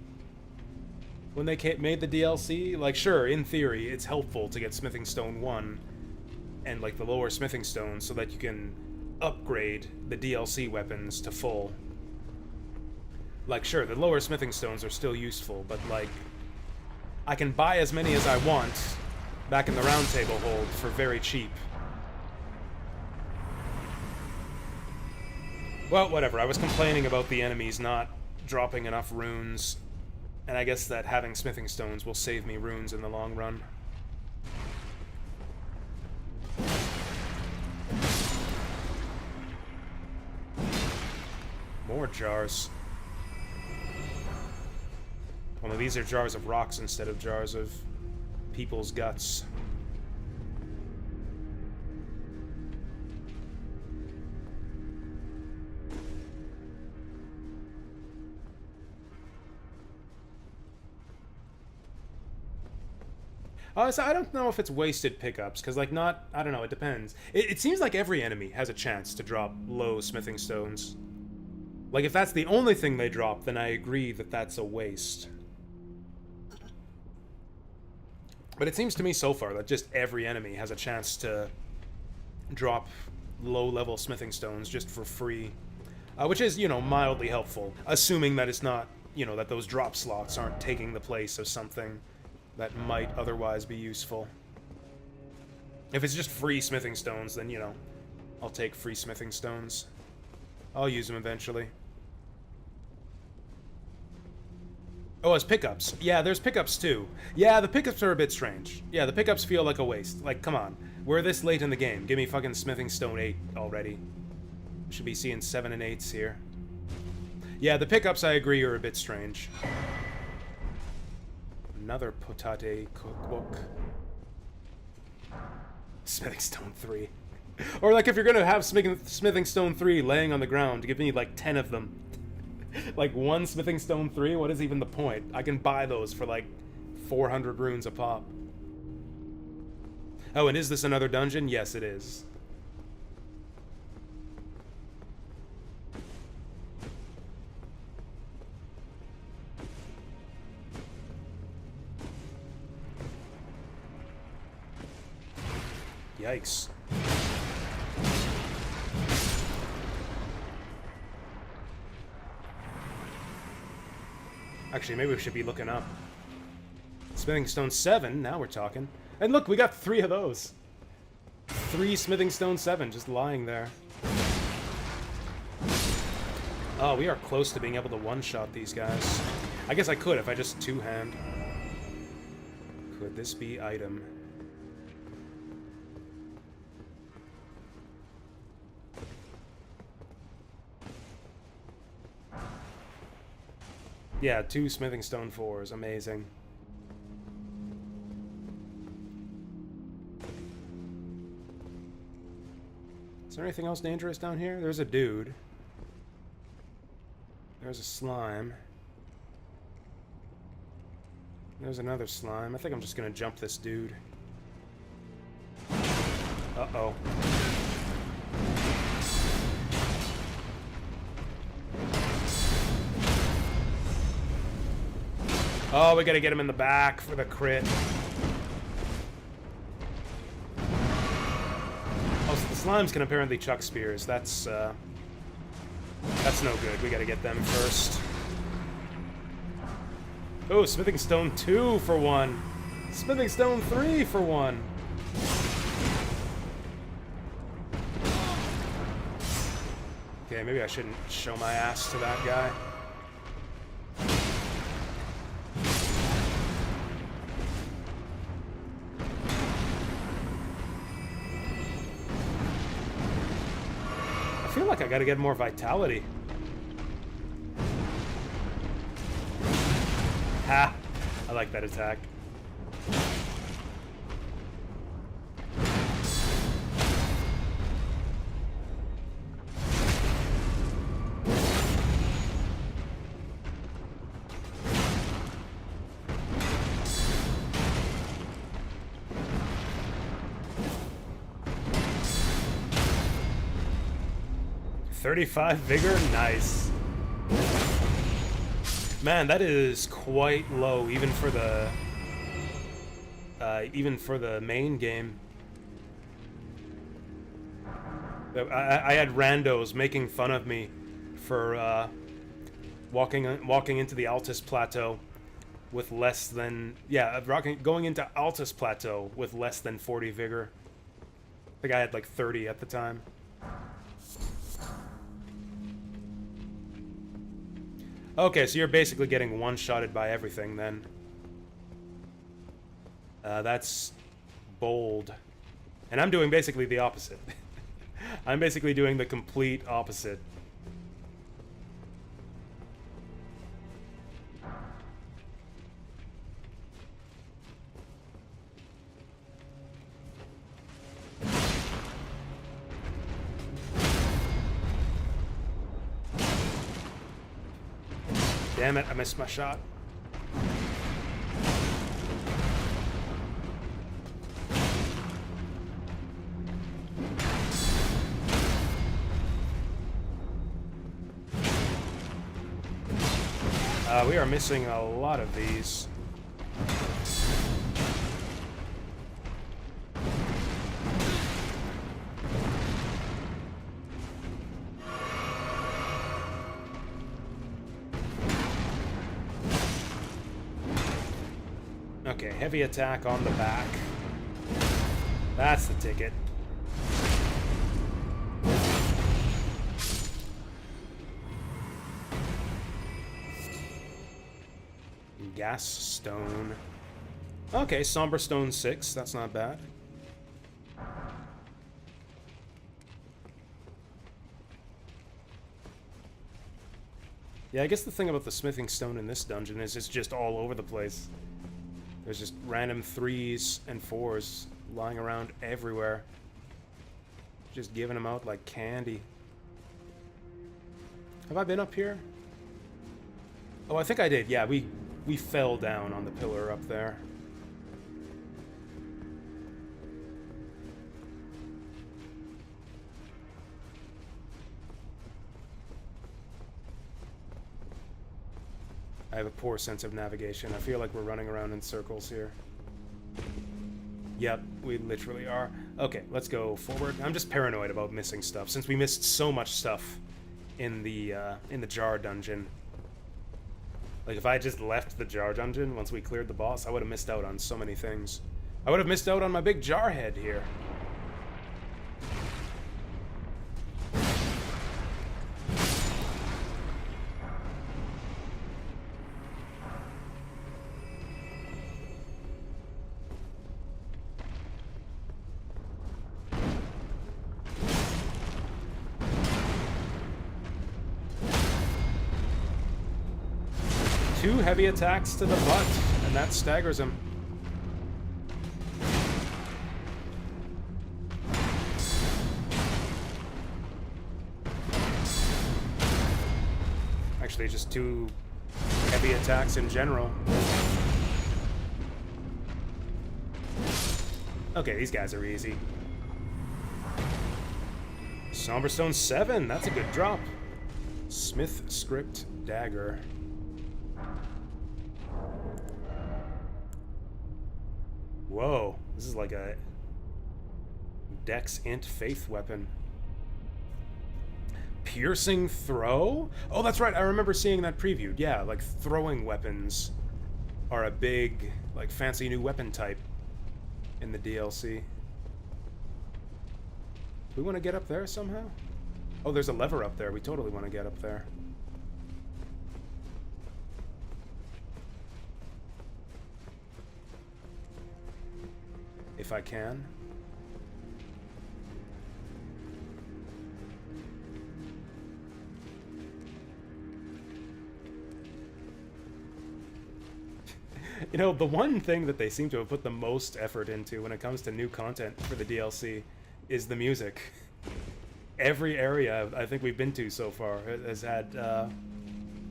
When they made the DLC? Like, sure, in theory, it's helpful to get smithing stone 1 and, like, the lower smithing stones so that you can upgrade the DLC weapons to full. Like, sure, the lower smithing stones are still useful, but, like, I can buy as many as I want back in the round table hold for very cheap. Well, whatever. I was complaining about the enemies not dropping enough runes, and I guess that having smithing stones will save me runes in the long run. More jars. Only these are jars of rocks instead of jars of people's guts. So I don't know if it's wasted pickups, because, like, not... I don't know, it depends. It seems like every enemy has a chance to drop low smithing stones. Like, if that's the only thing they drop, then I agree that that's a waste. But it seems to me so far that just every enemy has a chance to drop low-level smithing stones just for free. Which is, you know, mildly helpful, assuming that it's not, you know, that those drop slots aren't taking the place of something that might otherwise be useful. If it's just free smithing stones, then, you know, I'll take free smithing stones. I'll use them eventually. Oh, as pickups. Yeah, there's pickups too. Yeah, the pickups are a bit strange. Yeah, the pickups feel like a waste. Like, come on. We're this late in the game. Give me fucking smithing stone 8 already. Should be seeing 7 and 8s here. Yeah, the pickups, I agree, are a bit strange. Another potate cookbook. Smithing stone 3. Or, like, if you're gonna have smithing stone 3 laying on the ground, give me, like, 10 of them. Like, one smithing stone 3? What is even the point? I can buy those for, like, 400 runes a pop. Oh, and is this another dungeon? Yes, it is. Yikes. Actually, maybe we should be looking up. Smithing stone 7, now we're talking. And look, we got 3 of those. 3 smithing stone 7 just lying there. Oh, we are close to being able to one-shot these guys. I guess I could if I just two-hand. Could this be item? Yeah, 2 smithing stone 4s. Amazing. Is there anything else dangerous down here? There's a dude. There's a slime. There's another slime. I think I'm just gonna jump this dude. Uh-oh. Oh, we gotta get him in the back for the crit. Oh, so the slimes can apparently chuck spears. That's no good. We gotta get them first. Oh, smithing stone 2 for 1. Smithing stone 3 for 1. Okay, maybe I shouldn't show my ass to that guy. I feel like I gotta get more vitality. Ha! I like that attack. "35 vigor? Nice. Man, that is quite low, even for the main game. I had randos making fun of me for walking into the Altus Plateau with less than... Yeah, going into Altus Plateau with less than 40 vigor. I think I had like 30 at the time. Okay, so you're basically getting one-shotted by everything then. That's bold. And I'm doing basically the opposite. I'm basically doing the complete opposite. Damn it, I missed my shot. We are missing a lot of these. Okay, heavy attack on the back. That's the ticket. Gas stone. Okay, somber stone 6. That's not bad. Yeah, I guess the thing about the smithing stone in this dungeon is it's just all over the place. There's just random 3s and 4s lying around everywhere. Just giving them out like candy. Have I been up here? Oh, I think I did. Yeah, we fell down on the pillar up there. I have a poor sense of navigation. I feel like we're running around in circles here. Yep, we literally are. Okay, let's go forward. I'm just paranoid about missing stuff, since we missed so much stuff in the jar dungeon. Like, if I just left the jar dungeon once we cleared the boss, I would have missed out on so many things. I would have missed out on my big jar head here. Two heavy attacks to the butt, and that staggers him. Actually, just 2 heavy attacks in general. Okay, these guys are easy. Somberstone 7, that's a good drop. Smith Script Dagger. Whoa, this is like a Dex Int Faith weapon. Piercing Throw? Oh, that's right, I remember seeing that previewed. Yeah, like throwing weapons are a big, like, fancy new weapon type in the DLC. Do we want to get up there somehow? Oh, there's a lever up there. We totally want to get up there. If I can. You know, the one thing that they seem to have put the most effort into when it comes to new content for the DLC is the music. Every area I think we've been to so far has had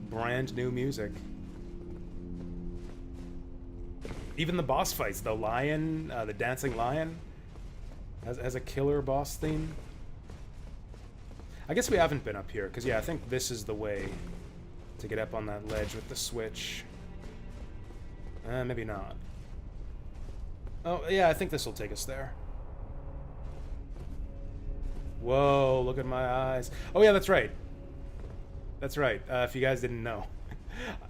brand new music. Even the boss fights, the lion, the dancing lion, has a killer boss theme. I guess we haven't been up here, because yeah, I think this is the way to get up on that ledge with the switch. Maybe not. Oh, yeah, I think this will take us there. Whoa, look at my eyes. Oh yeah, that's right. That's right, if you guys didn't know.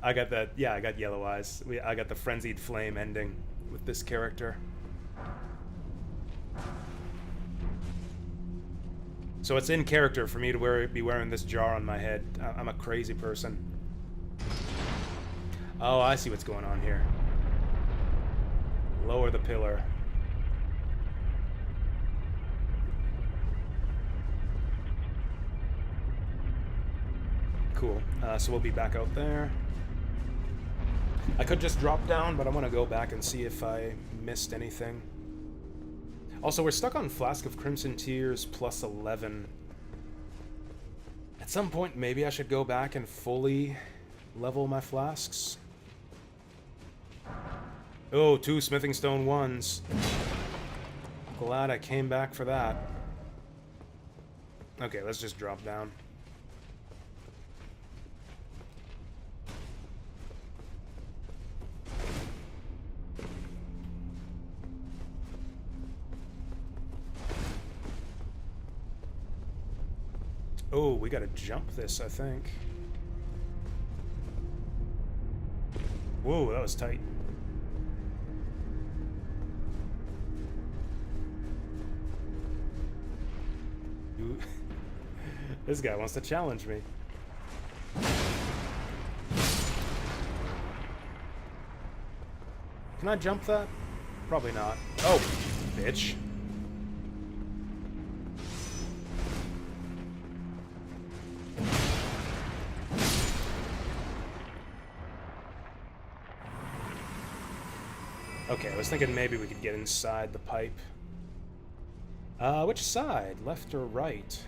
I got that. Yeah, I got yellow eyes. I got the frenzied flame ending with this character. So it's in character for me to be wearing this jar on my head. I'm a crazy person. Oh, I see what's going on here. Lower the pillar. Cool. So we'll be back out there. I could just drop down, but I want to go back and see if I missed anything. Also, we're stuck on Flask of Crimson Tears plus 11. At some point, maybe I should go back and fully level my flasks. Oh, 2 Smithing Stone 1s. Glad I came back for that. Okay, let's just drop down. Oh, we gotta jump this, I think. Whoa, that was tight. Ooh. This guy wants to challenge me. Can I jump that? Probably not. Oh, bitch. Okay, I was thinking maybe we could get inside the pipe. Which side? Left or right?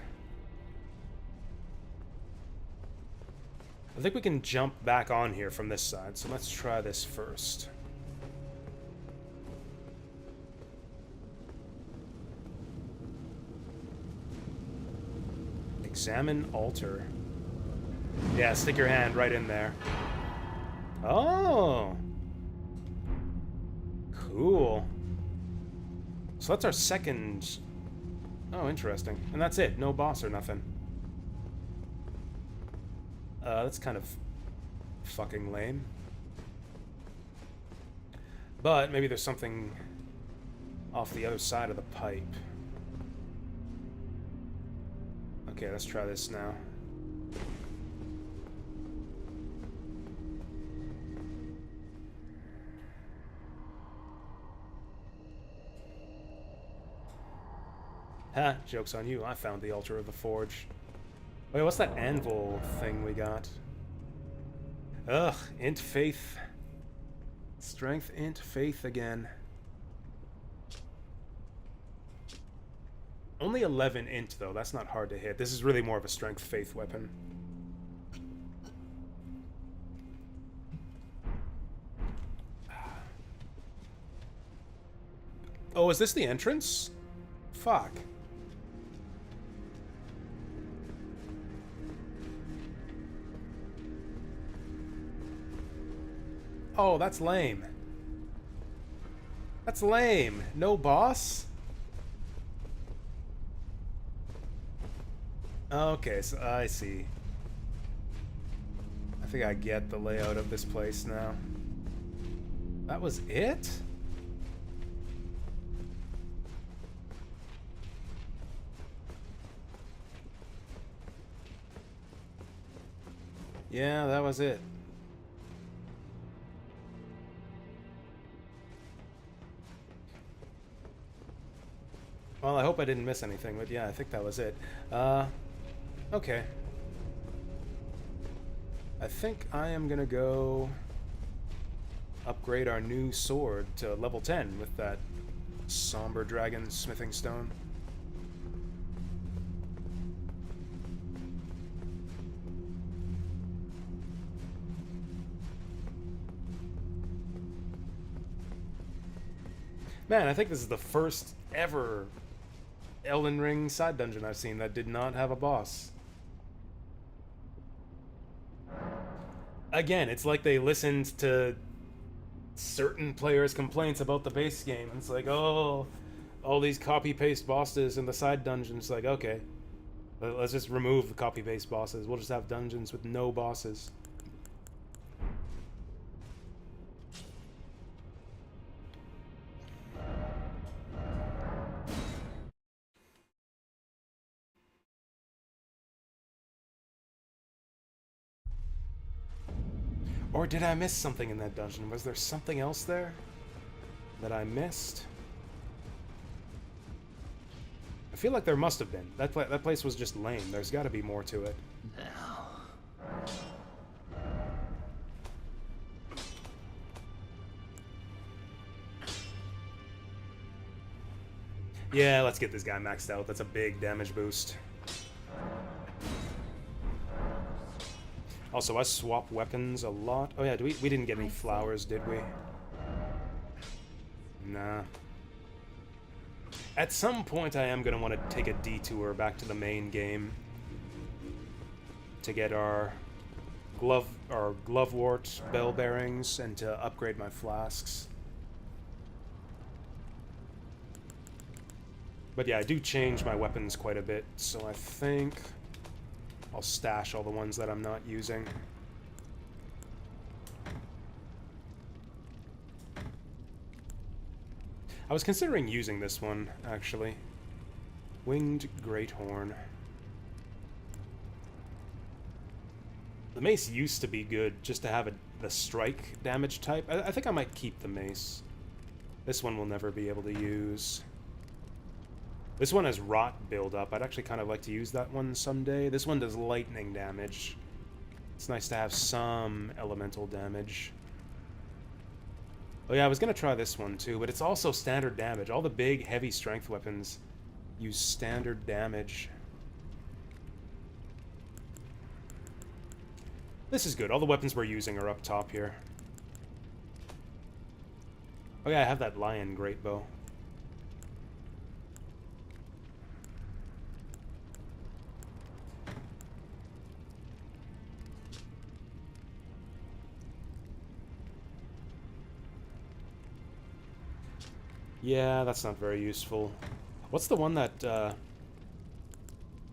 I think we can jump back on here from this side, so let's try this first. Examine altar. Yeah, stick your hand right in there. Oh! Cool. So that's our second... Oh, interesting. And that's it. No boss or nothing. That's kind of fucking lame. But maybe there's something off the other side of the pipe. Okay, let's try this now. Ha, joke's on you. I found the altar of the forge. Wait, what's that anvil thing we got? Ugh, int faith. Strength, int faith again. Only 11 int, though. That's not hard to hit. This is really more of a strength faith weapon. Oh, is this the entrance? Fuck. Oh, that's lame. That's lame. No boss? Okay, so I see. I think I get the layout of this place now. That was it? Yeah, that was it. Well, I hope I didn't miss anything, but yeah, I think that was it. Okay. I think I am gonna go upgrade our new sword to level 10 with that Somber Dragon Smithing Stone. Man, I think this is the first ever Elden Ring side dungeon I've seen that did not have a boss. Again, it's like they listened to certain players' complaints about the base game. And it's like, oh, all these copy-paste bosses in the side dungeons. Like, okay, let's just remove the copy-paste bosses. We'll just have dungeons with no bosses. Or did I miss something in that dungeon? Was there something else there that I missed? I feel like there must have been. That place was just lame. There's got to be more to it. Now. Yeah, let's get this guy maxed out. That's a big damage boost. Also, I swap weapons a lot. Oh yeah, we didn't get any flowers, did we? Nah. At some point, I am going to want to take a detour back to the main game to get our glovewort bell bearings and to upgrade my flasks. But yeah, I do change my weapons quite a bit, so I think I'll stash all the ones that I'm not using. I was considering using this one, actually. Winged Greathorn. The mace used to be good just to have the strike damage type. I think I might keep the mace. This one we'll never be able to use. This one has rot build-up. I'd actually kind of like to use that one someday. This one does lightning damage. It's nice to have some elemental damage. Oh yeah, I was going to try this one too, but it's also standard damage. All the big, heavy strength weapons use standard damage. This is good. All the weapons we're using are up top here. Oh yeah, I have that lion greatbow. Yeah, that's not very useful. What's the one that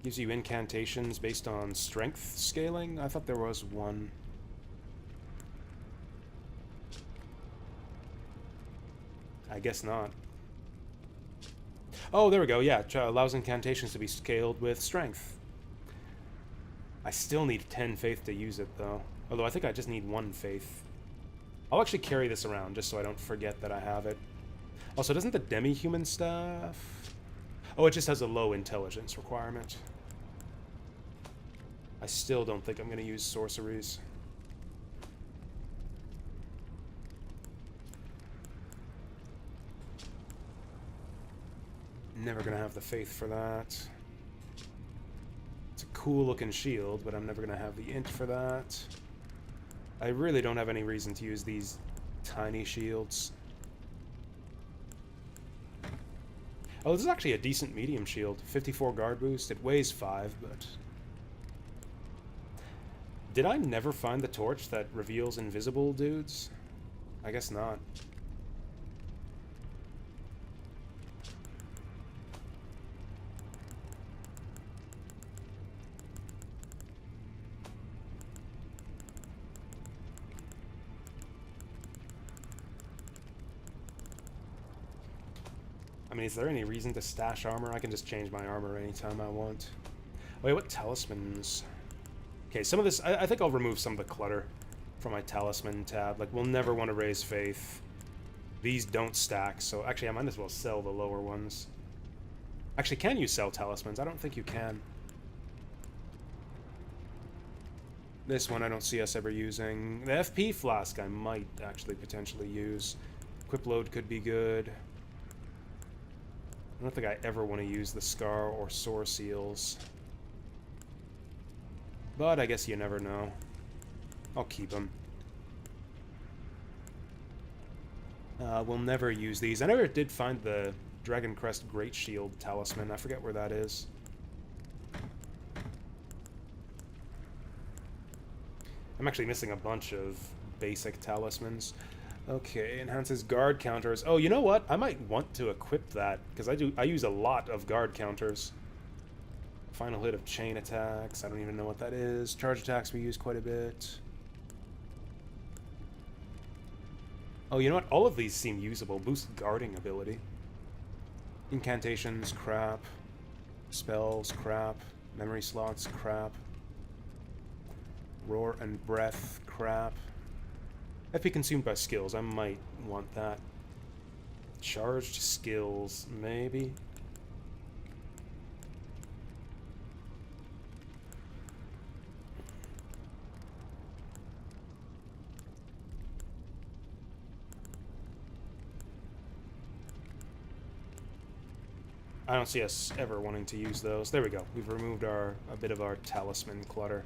gives you incantations based on strength scaling? I thought there was one. I guess not. Oh, there we go. Yeah, allows incantations to be scaled with strength. I still need 10 faith to use it, though. Although I think I just need 1 faith. I'll actually carry this around just so I don't forget that I have it. Also, doesn't the demi-human staff... Oh, it just has a low intelligence requirement. I still don't think I'm going to use sorceries. Never going to have the faith for that. It's a cool-looking shield, but I'm never going to have the int for that. I really don't have any reason to use these tiny shields. Oh, this is actually a decent medium shield. 54 guard boost. It weighs 5, but... Did I never find the torch that reveals invisible dudes? I guess not. I mean, is there any reason to stash armor? I can just change my armor anytime I want. Wait, what talismans? Okay, some of this... I think I'll remove some of the clutter from my talisman tab. Like, we'll never want to raise faith. These don't stack, so actually I might as well sell the lower ones. Actually, can you sell talismans? I don't think you can. This one I don't see us ever using. The FP flask I might actually potentially use. Equip load could be good. I don't think I ever want to use the Scar or Sore Seals. But I guess you never know. I'll keep them. We'll never use these. I never did find the Dragon Crest Great Shield Talisman. I forget where that is. I'm actually missing a bunch of basic talismans. Okay, enhances guard counters. Oh, you know what? I might want to equip that, because I use a lot of guard counters. Final hit of chain attacks. I don't even know what that is. Charge attacks we use quite a bit. Oh, you know what? All of these seem usable. Boost guarding ability. Incantations, crap. Spells, crap. Memory slots, crap. Roar and breath, crap. FP consumed by skills. I might want that. Charged skills, maybe. I don't see us ever wanting to use those. There we go. We've removed a bit of our talisman clutter.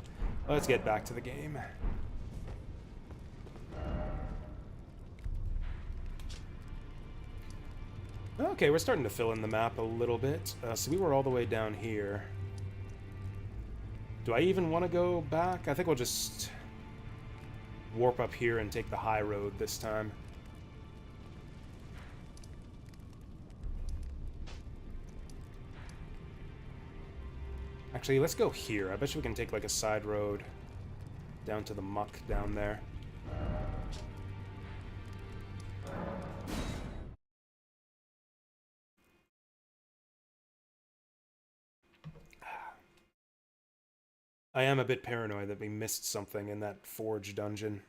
Let's get back to the game. Okay, we're starting to fill in the map a little bit. So we were all the way down here. Do I even want to go back? I think we'll just warp up here and take the high road this time. Actually, let's go here. I bet you we can take like a side road down to the muck down there. I am a bit paranoid that we missed something in that forge dungeon.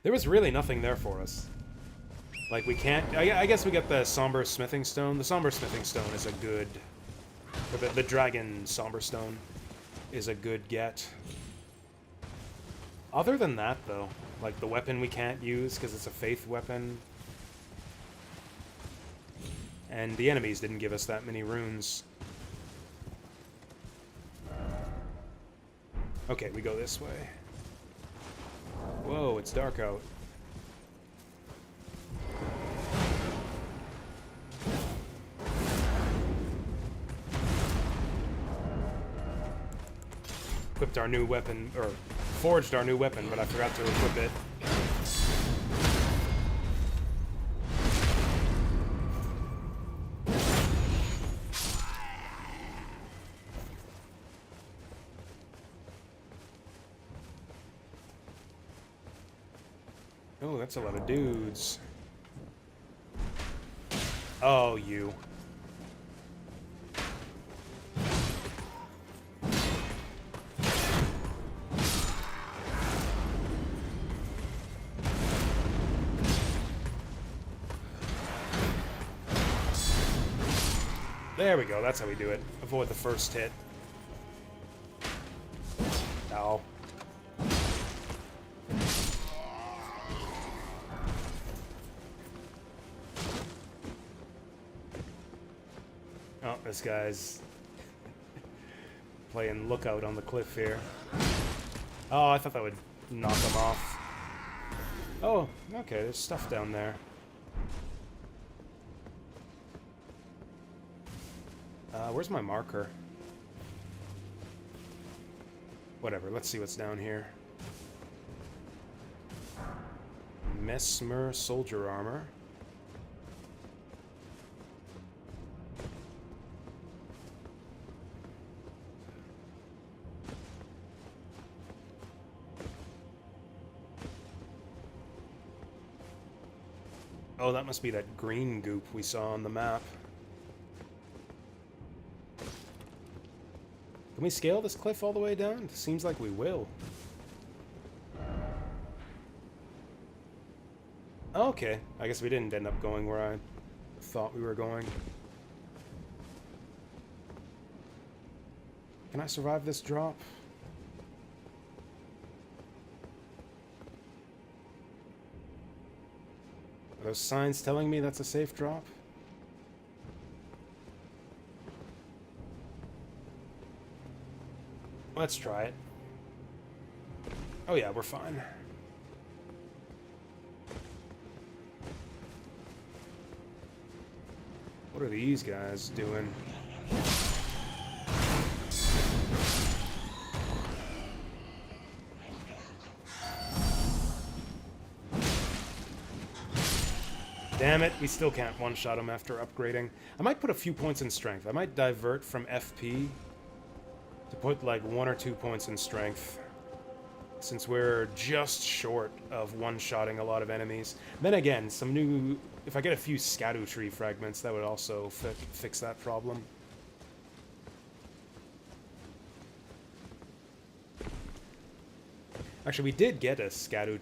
There was really nothing there for us. Like, we can't... I guess we got the Somber Smithing Stone. The Somber Smithing Stone is a good... The Dragon Somber Stone is a good get. Other than that, though, like, the weapon we can't use because it's a faith weapon. And the enemies didn't give us that many runes. Okay, we go this way. Whoa, it's dark out. Equipped our new weapon, or forged our new weapon, but I forgot to equip it. Oh, that's a lot of dudes. Oh, you. There we go, that's how we do it. Avoid the first hit. Ow. Oh, this guy's playing lookout on the cliff here. Oh, I thought that would knock him off. Oh, okay, there's stuff down there. Where's my marker? Whatever, let's see what's down here. Mesmer soldier armor. Oh, that must be that green goop we saw on the map. Can we scale this cliff all the way down? It seems like we will. Okay, I guess we didn't end up going where I thought we were going. Can I survive this drop? Are those signs telling me that's a safe drop? Let's try it. Oh yeah, we're fine. What are these guys doing? Damn it, we still can't one-shot him after upgrading. I might put a few points in strength. I might divert from FP to put like 1 or 2 points in strength, since we're just short of one-shotting a lot of enemies. Then again, some new... If I get a few Scadu fragments, that would also fix that problem. Actually, we did get a Scadu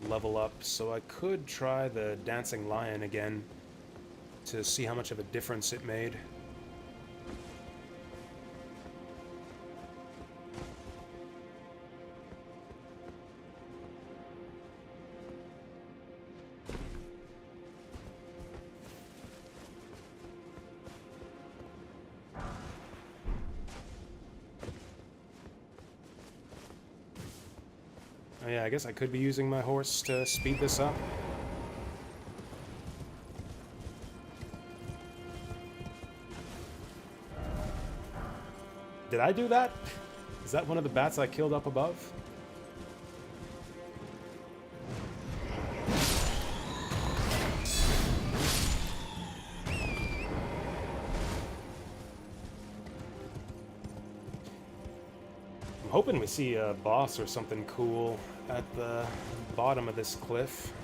level up, so I could try the Dancing Lion again to see how much of a difference it made. Oh yeah, I guess I could be using my horse to speed this up. Did I do that? Is that one of the bats I killed up above? I'm hoping we see a boss or something cool at the bottom of this cliff.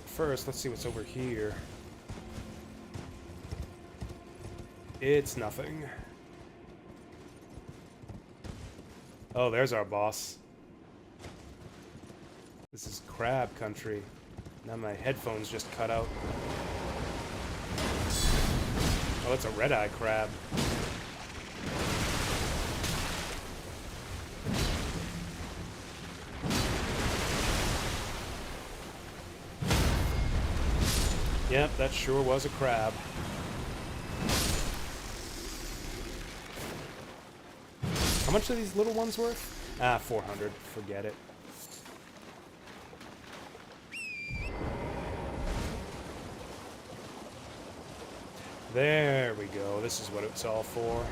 First, let's see what's over here. It's nothing. Oh, there's our boss. This is crab country. Now my headphones just cut out. Oh, it's a red-eye crab. Yep, that sure was a crab. How much are these little ones worth? Ah, 400. Forget it. There we go. This is what it's all for.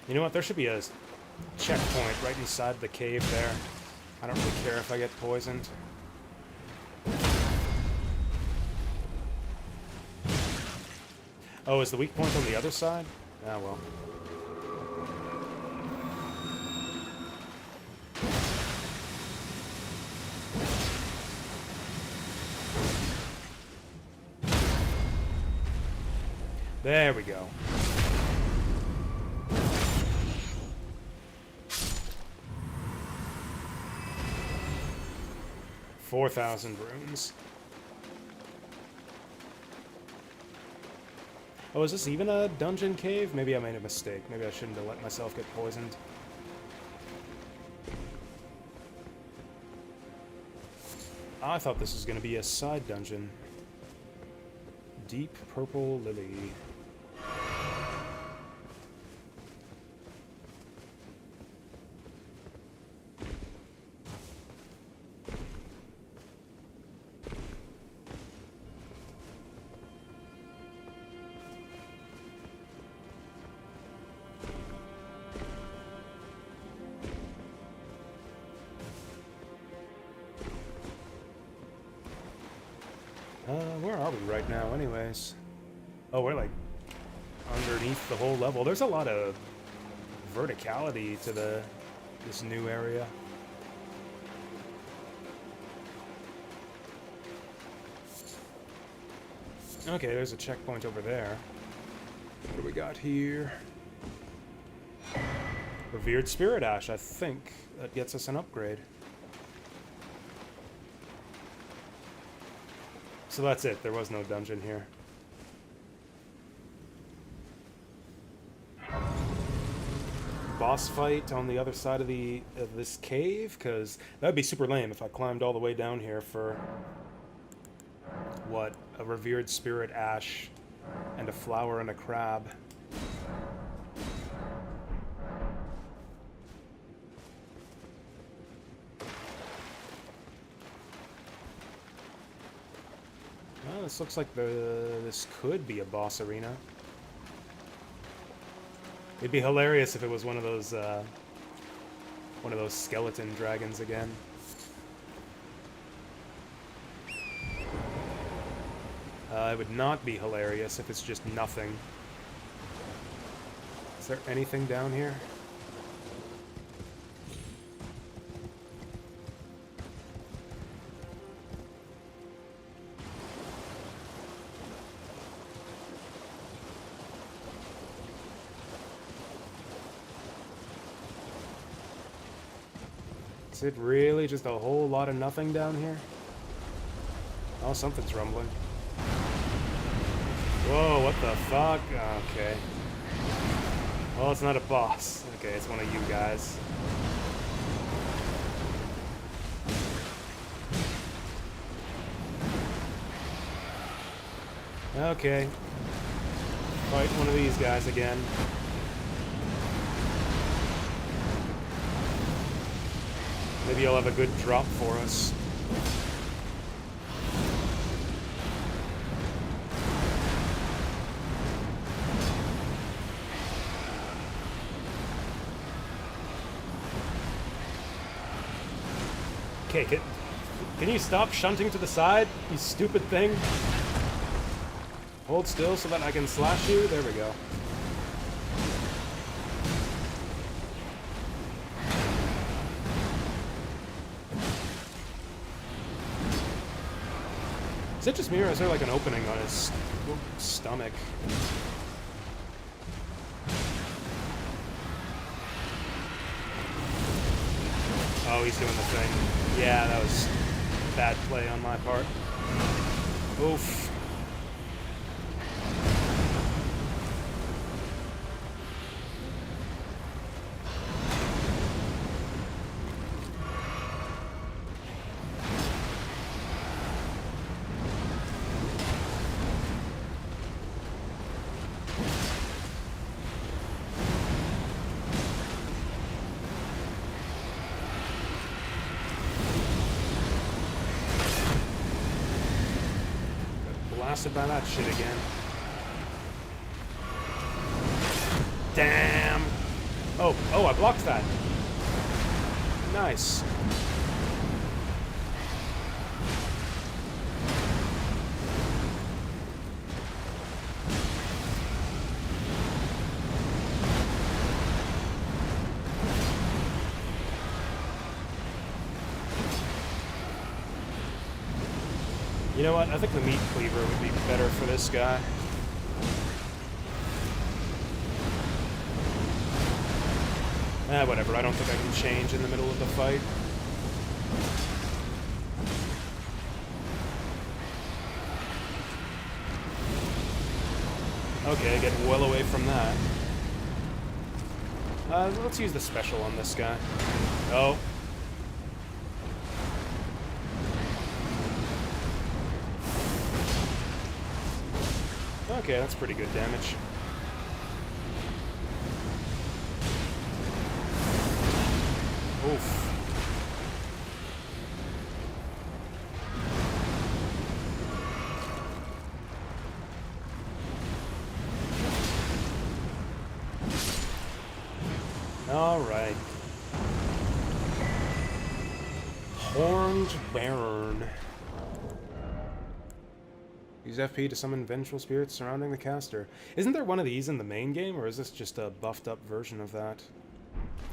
You know what? There should be a checkpoint right inside the cave there. I don't really care if I get poisoned. Oh, is the weak point on the other side? Ah, well. There we go. 4,000 runes. Oh, is this even a dungeon cave? Maybe I made a mistake. Maybe I shouldn't have let myself get poisoned. I thought this was going to be a side dungeon. Deep Purple Lily. Where are we right now, anyways? Oh, we're like underneath the whole level. There's a lot of verticality to this new area. Okay, there's a checkpoint over there. What do we got here? Revered Spirit Ash, I think. That gets us an upgrade. So that's it. There was no dungeon here. Boss fight on the other side of this cave? Because that would be super lame if I climbed all the way down here for... what? A Revered Spirit Ash and a flower and a crab. This looks like this could be a boss arena. It'd be hilarious if it was one of those skeleton dragons again. It would not be hilarious if it's just nothing. Is there anything down here? Is it really just a whole lot of nothing down here? Oh, something's rumbling. Whoa, what the fuck? Okay. Well, it's not a boss. Okay, it's one of you guys. Okay. Fight one of these guys again. Maybe I'll have a good drop for us. Okay, can you stop shunting to the side, you stupid thing? Hold still so that I can slash you. There we go. Is it just me, or is there like an opening on his stomach? Oh, he's doing the thing. Yeah, that was bad play on my part. Oof. Blasted by that shit again. Damn! Oh, I blocked that. Nice. You know what? I think the meat cleaver would be better for this guy. Whatever. I don't think I can change in the middle of the fight. Okay, get well away from that. Let's use the special on this guy. Oh. Okay, that's pretty good damage. Oof. All right. Horned Baron. Use FP to summon vengeful spirits surrounding the caster. Isn't there one of these in the main game, or is this just a buffed up version of that?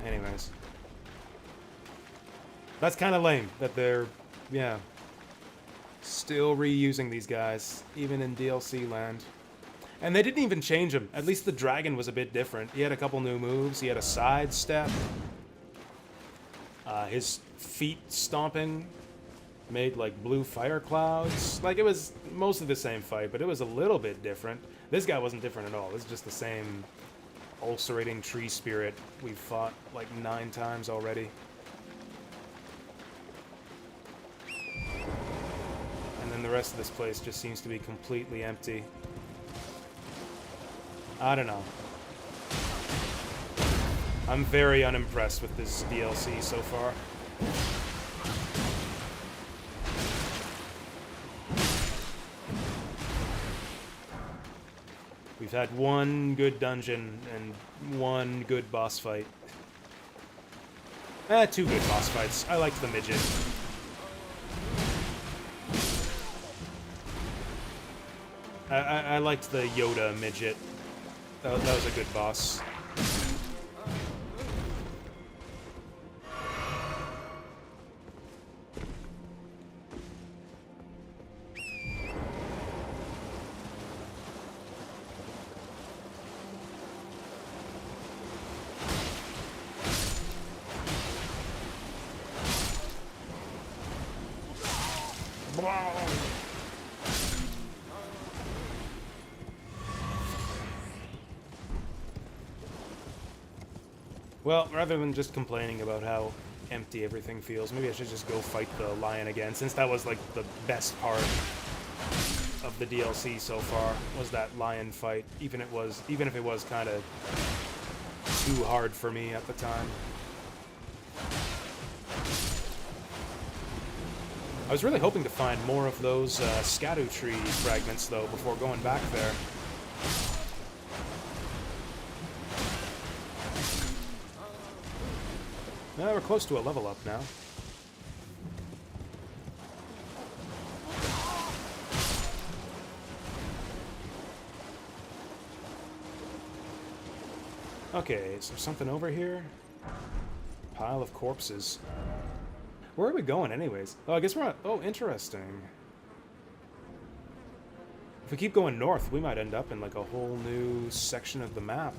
Anyways. That's kind of lame that they're, yeah, still reusing these guys, even in DLC land. And they didn't even change him. At least the dragon was a bit different. He had a couple new moves. He had a side step. His feet stomping made like blue fire clouds. Like, it was mostly the same fight, but it was a little bit different. This guy wasn't different at all. This is just the same ulcerating tree spirit we've fought like 9 times already. And then the rest of this place just seems to be completely empty. I don't know. I'm very unimpressed with this DLC so far. We've had one good dungeon and one good boss fight. Two good boss fights. I liked the midget. I liked the Yoda midget. That was a good boss. Well, rather than just complaining about how empty everything feels, maybe I should just go fight the lion again, since that was like the best part of the DLC so far, was that lion fight, even if it was kind of too hard for me at the time. I was really hoping to find more of those Scadu-tree fragments, though, before going back there. We're close to a level up now. Okay, is there something over here? Pile of corpses. Where are we going, anyways? Oh, I guess we're on... Oh, interesting. If we keep going north, we might end up in, like, a whole new section of the map.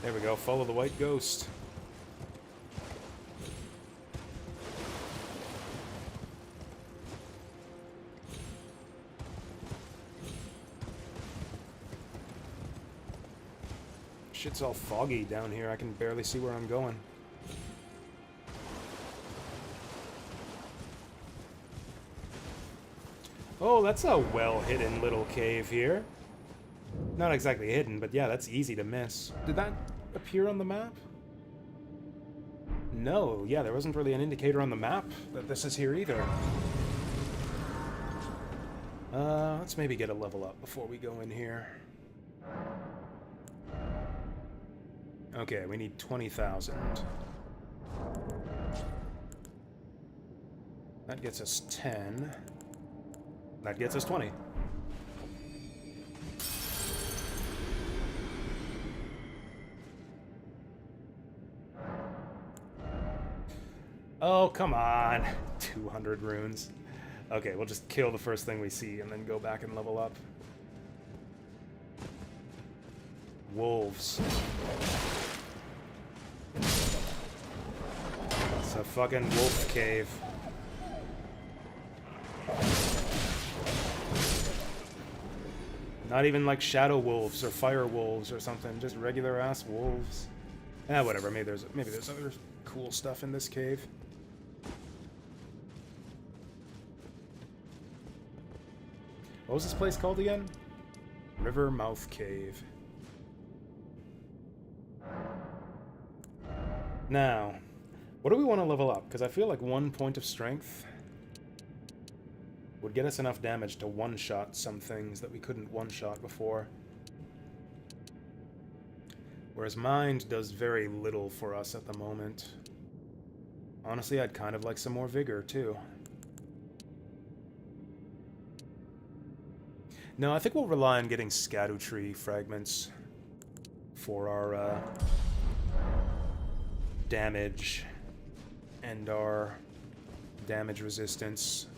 There we go, follow the white ghost. Shit's all foggy down here, I can barely see where I'm going. Oh, that's a well-hidden little cave here. Not exactly hidden, but yeah, that's easy to miss. Did that appear on the map? No, yeah, there wasn't really an indicator on the map that this is here either. Let's maybe get a level up before we go in here. Okay, we need 20,000. That gets us 10. That gets us 20. Oh, come on. 200 runes. Okay, we'll just kill the first thing we see and then go back and level up. Wolves. It's a fucking wolf cave. Not even like shadow wolves or fire wolves or something, just regular ass wolves. Whatever, maybe there's other cool stuff in this cave. What was this place called again? River Mouth Cave. Now, what do we want to level up? Because I feel like 1 point of strength would get us enough damage to one-shot some things that we couldn't one-shot before. Whereas mind does very little for us at the moment. Honestly, I'd kind of like some more vigor, too. No, I think we'll rely on getting Scadu-tree fragments for our damage and our damage resistance.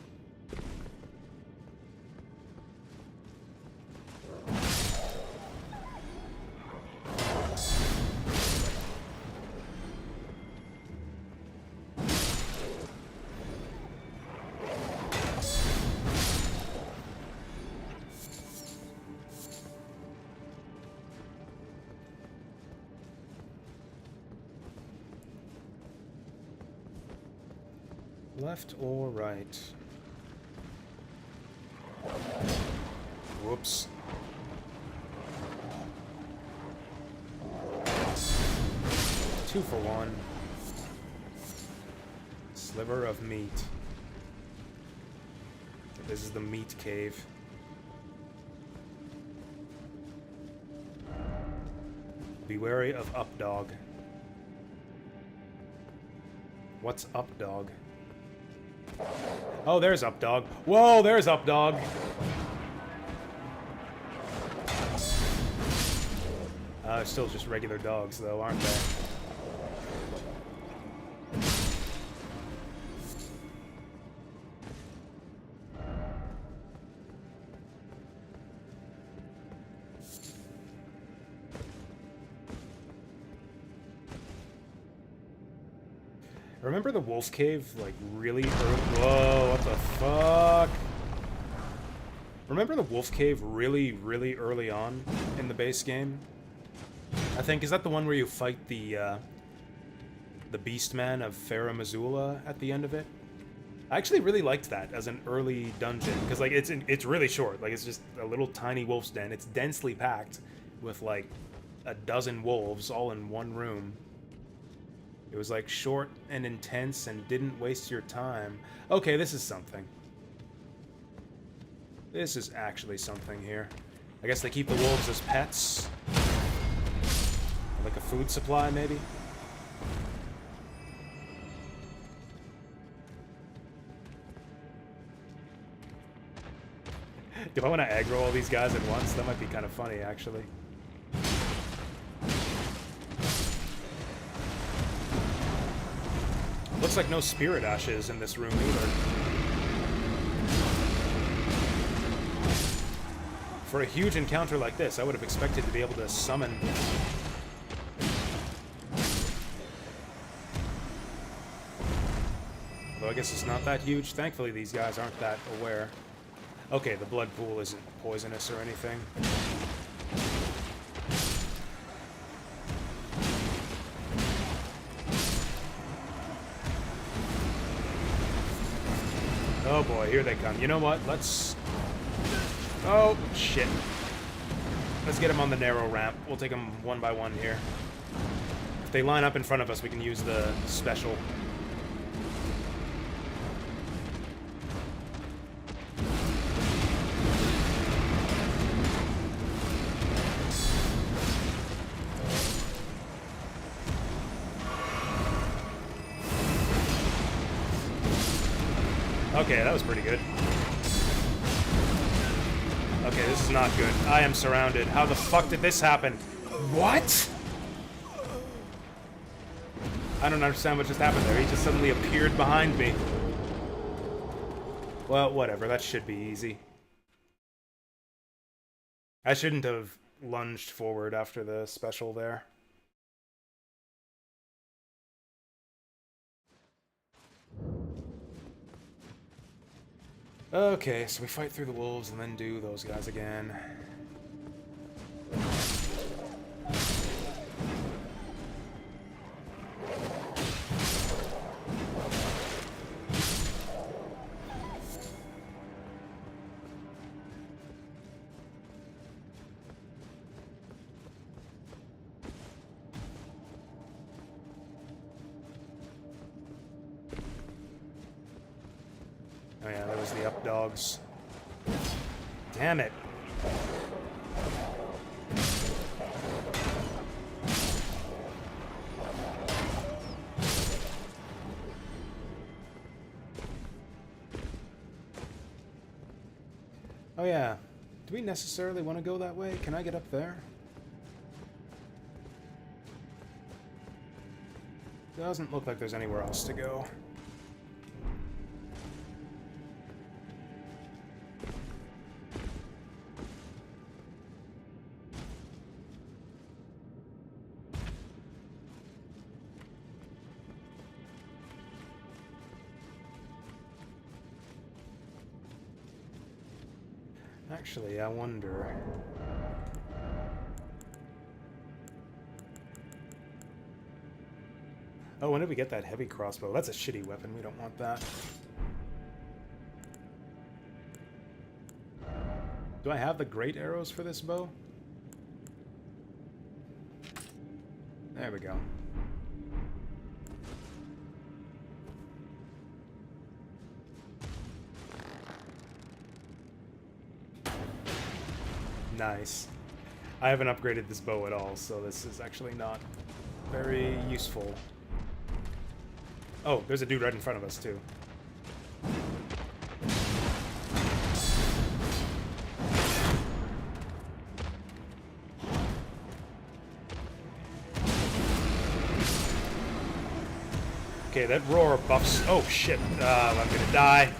Left or right? Whoops. 2 for 1. Sliver of meat. This is the meat cave. Be wary of Updog. What's Updog? Oh, there's Updog. Whoa, there's Updog! Still just regular dogs, though, aren't they? Remember the wolf cave, like, really early? Whoa, what the fuck? Remember the wolf cave really, really early on in the base game? I think, is that the one where you fight the Beastman of Farah Missoula at the end of it? I actually really liked that as an early dungeon, because, like, it's really short. Like, it's just a little tiny wolf's den. It's densely packed with, like, a dozen wolves all in one room. It was, like, short and intense and didn't waste your time. Okay, this is something. This is actually something here. I guess they keep the wolves as pets. Like a food supply, maybe? Do I want to aggro all these guys at once? That might be kind of funny, actually. Looks like no spirit ashes in this room either. For a huge encounter like this, I would have expected to be able to summon... Although I guess it's not that huge. Thankfully, these guys aren't that aware. Okay, the blood pool isn't poisonous or anything. Oh boy, here they come. You know what? Let's... Oh, shit. Let's get them on the narrow ramp. We'll take them one by one here. If they line up in front of us, we can use the special. Okay, that was pretty good. Okay, this is not good. I am surrounded. How the fuck did this happen? What? I don't understand what just happened there. He just suddenly appeared behind me. Well, whatever. That should be easy. I shouldn't have lunged forward after the special there. Okay, so we fight through the wolves and then do those guys again. Oh yeah, there was the up dogs. Damn it. Oh yeah. Do we necessarily want to go that way? Can I get up there? Doesn't look like there's anywhere else to go. Actually, I wonder... Oh, when did we get that heavy crossbow? That's a shitty weapon. We don't want that. Do I have the great arrows for this bow? There we go. Nice. I haven't upgraded this bow at all, so this is actually not very useful. Oh, there's a dude right in front of us, too. Okay, that roar buffs... Oh, shit. I'm gonna die.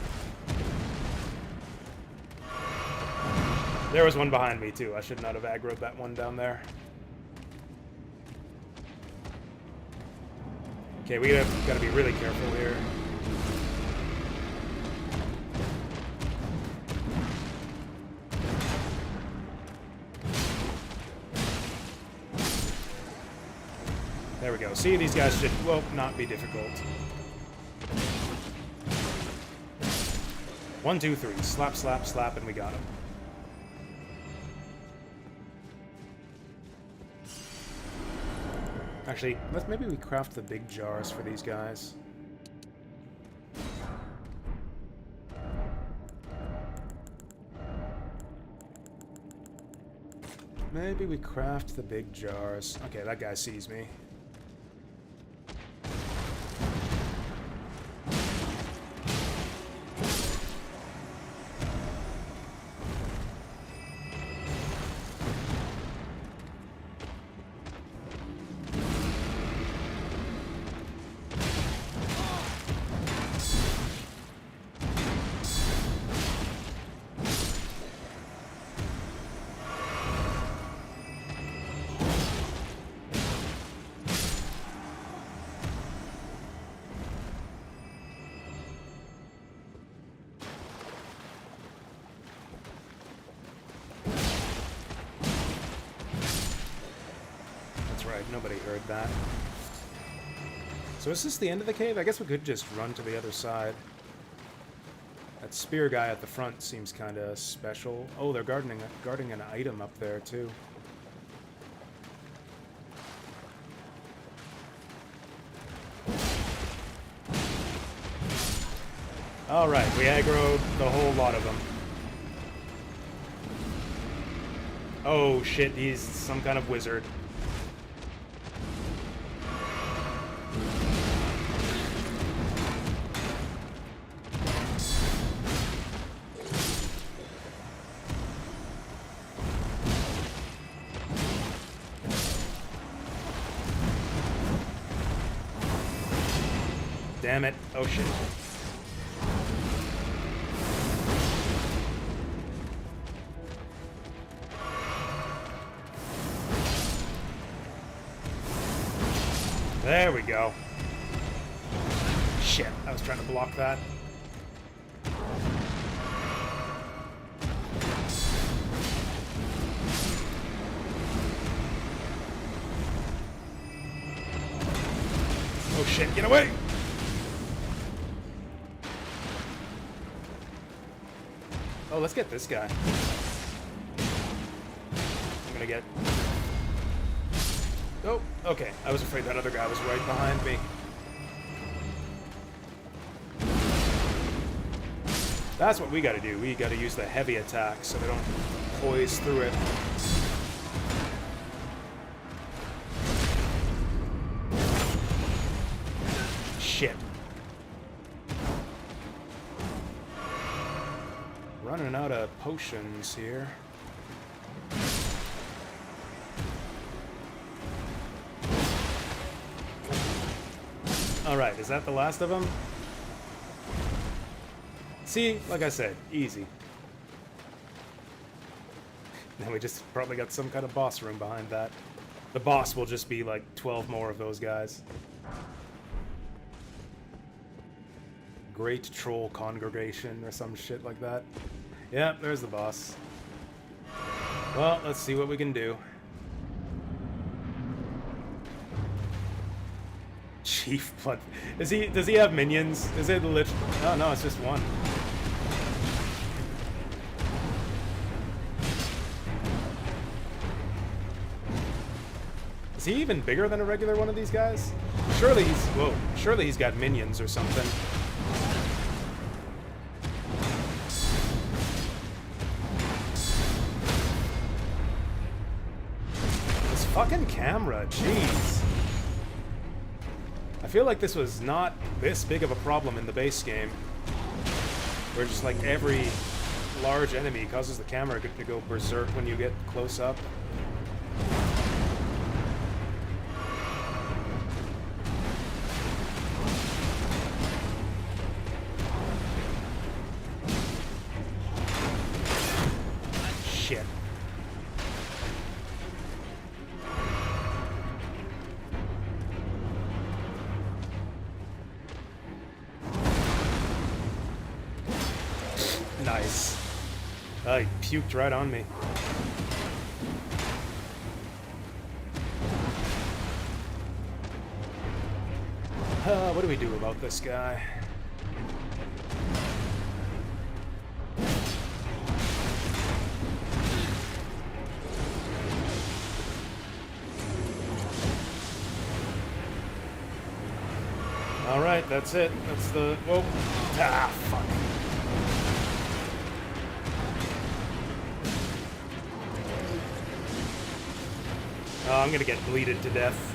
There was one behind me, too. I should not have aggroed that one down there. Okay, we gotta be really careful here. There we go. See, these guys should, well, not be difficult. 1, 2, 3. Slap, slap, slap, and we got him. Actually, maybe we craft the big jars for these guys. Maybe we craft the big jars. Okay, that guy sees me. Nobody heard that. So is this the end of the cave? I guess we could just run to the other side. That spear guy at the front seems kind of special. Oh, they're guarding an item up there, too. Alright, we aggroed the whole lot of them. Oh shit, he's some kind of wizard. Damn it. Oh shit. There we go. Shit, I was trying to block that. Oh shit, get away! Oh, let's get this guy. I'm gonna get... Oh, okay. I was afraid that other guy was right behind me. That's what we gotta do. We gotta use the heavy attack so they don't poise through it. Shit. Running out of potions here. Alright, is that the last of them? See, like I said, easy. Now we just probably got some kind of boss room behind that. The boss will just be like 12 more of those guys. Great Troll Congregation or some shit like that. Yeah, there's the boss. Well, let's see what we can do. Chief Blood. Does he have minions? Is it lit? Oh no, it's just one. Is he even bigger than a regular one of these guys? Surely he's... Whoa. Surely he's got minions or something. fucking camera, jeez. I feel like this was not this big of a problem in the base game. Where just like every large enemy causes the camera to go berserk when you get close up. Shit. Nice. He puked right on me. What do we do about this guy? Alright, that's it. That's the... Whoa. Ah, fuck. Oh, I'm gonna get bleeded to death.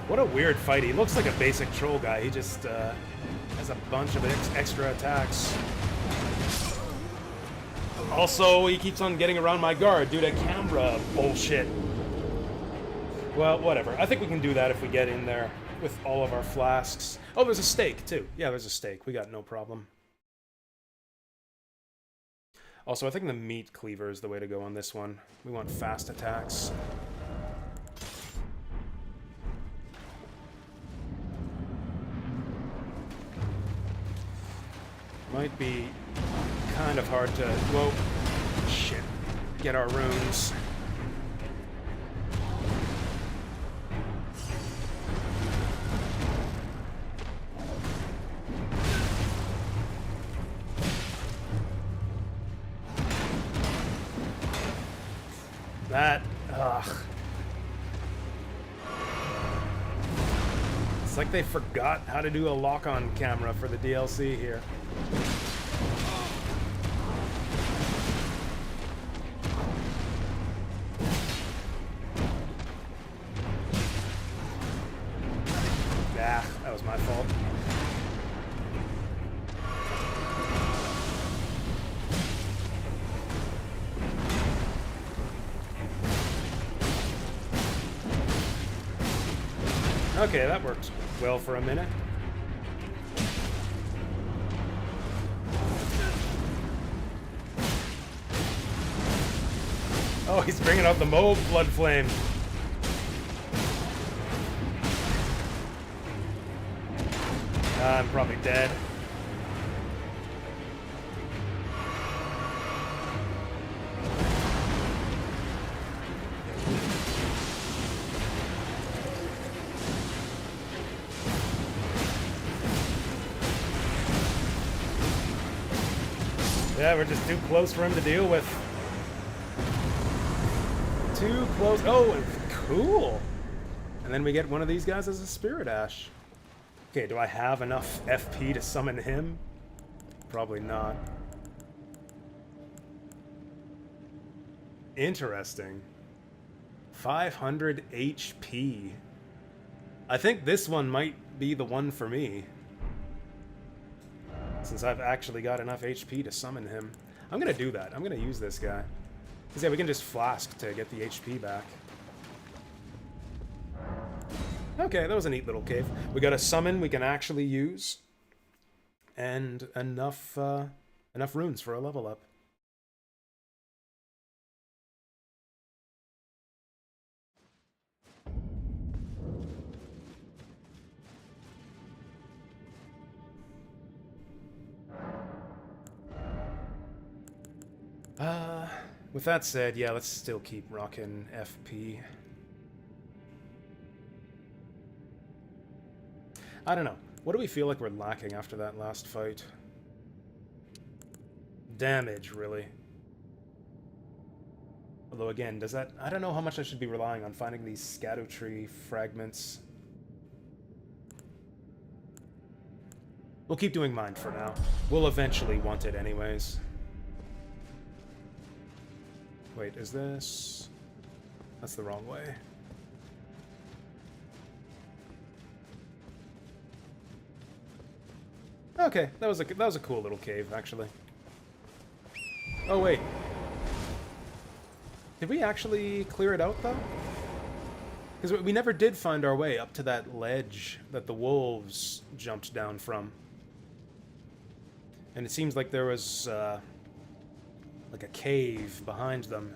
What a weird fight. He looks like a basic troll guy. He just has a bunch of extra attacks. Also, he keeps on getting around my guard due to camera bullshit. Well, whatever. I think we can do that if we get in there with all of our flasks. Oh, there's a stake, too. Yeah, there's a stake. We got no problem. Also, I think the meat cleaver is the way to go on this one. We want fast attacks. Might be kind of hard to... Whoa. Shit. Get our runes. That... Ugh. It's like they forgot how to do a lock-on camera for the DLC here. Ah, that was my fault. Okay, that worked well for a minute. Oh, he's bringing out the mauve blood flame. I'm probably dead. Yeah, we're just too close for him to deal with. Too close. Oh, cool. And then we get one of these guys as a Spirit Ash. Okay, do I have enough FP to summon him? Probably not. Interesting. 500 HP. I think this one might be the one for me. Since I've actually got enough HP to summon him. I'm gonna do that. I'm gonna use this guy. Because yeah, we can just flask to get the HP back. Okay, that was a neat little cave. We got a summon we can actually use. And enough runes for a level up. With that said, yeah, let's still keep rocking FP. I don't know. What do we feel like we're lacking after that last fight? Damage, really. Although again, does that... I don't know how much I should be relying on finding these Scadutree fragments. We'll keep doing mine for now. We'll eventually want it anyways. Wait, is this... That's the wrong way. Okay, that was a cool little cave, actually. Oh, wait. Did we actually clear it out, though? Because we never did find our way up to that ledge that the wolves jumped down from. And it seems like there was, like a cave behind them.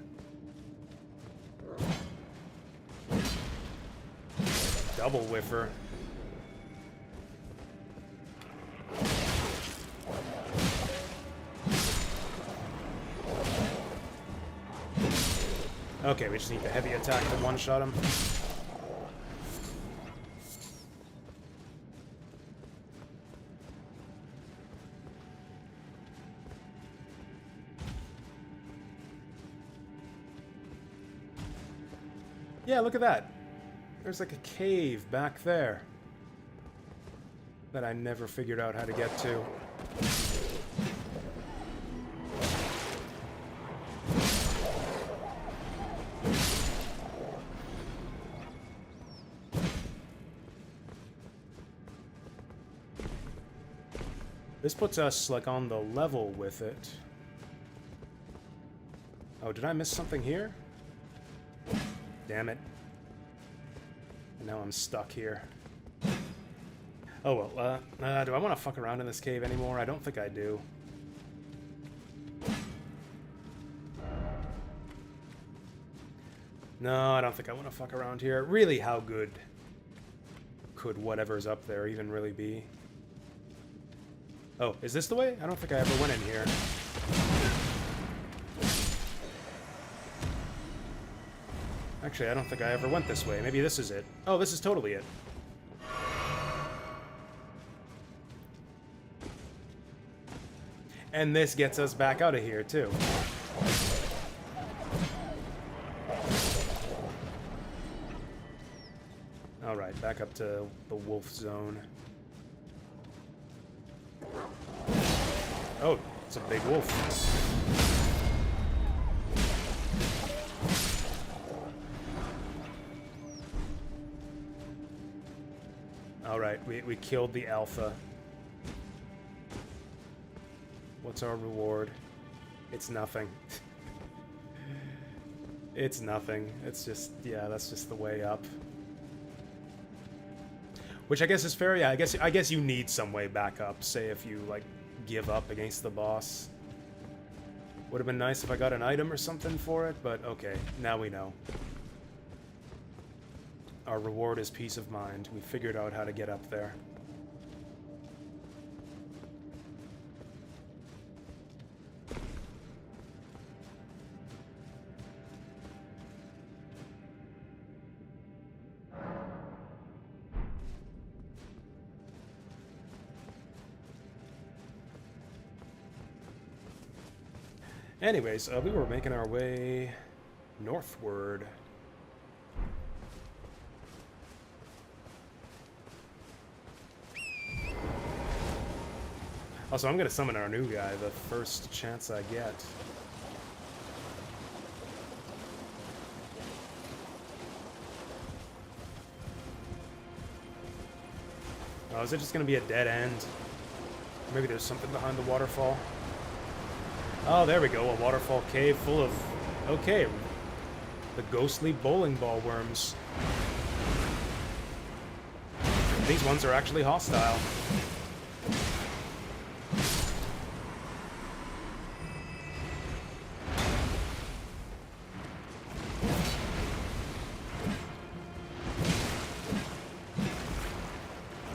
Double whiffer. Okay, we just need the heavy attack to one-shot him. Yeah, look at that. There's like a cave back there that I never figured out how to get to. This puts us, like, on the level with it. Oh, did I miss something here? Damn it. And now I'm stuck here. Oh, well, do I want to fuck around in this cave anymore? I don't think I do. No, I don't think I want to fuck around here. Really, how good could whatever's up there even really be? Oh, is this the way? I don't think I ever went in here. Actually, I don't think I ever went this way. Maybe this is it. Oh, this is totally it. And this gets us back out of here, too. Alright, back up to the wolf zone. Oh, it's a big wolf. Alright, we killed the alpha. What's our reward? It's nothing. It's nothing. It's just, yeah, that's just the way up. Which I guess is fair, yeah, I guess you need some way back up, say if you, like, give up against the boss. Would have been nice if I got an item or something for it, but okay, now we know. Our reward is peace of mind. We figured out how to get up there. Anyways, we were making our way northward. Also, I'm gonna summon our new guy the first chance I get. Oh, is it just gonna be a dead end? Maybe there's something behind the waterfall. Oh, there we go, a waterfall cave full of... Okay, the ghostly bowling ball worms. These ones are actually hostile.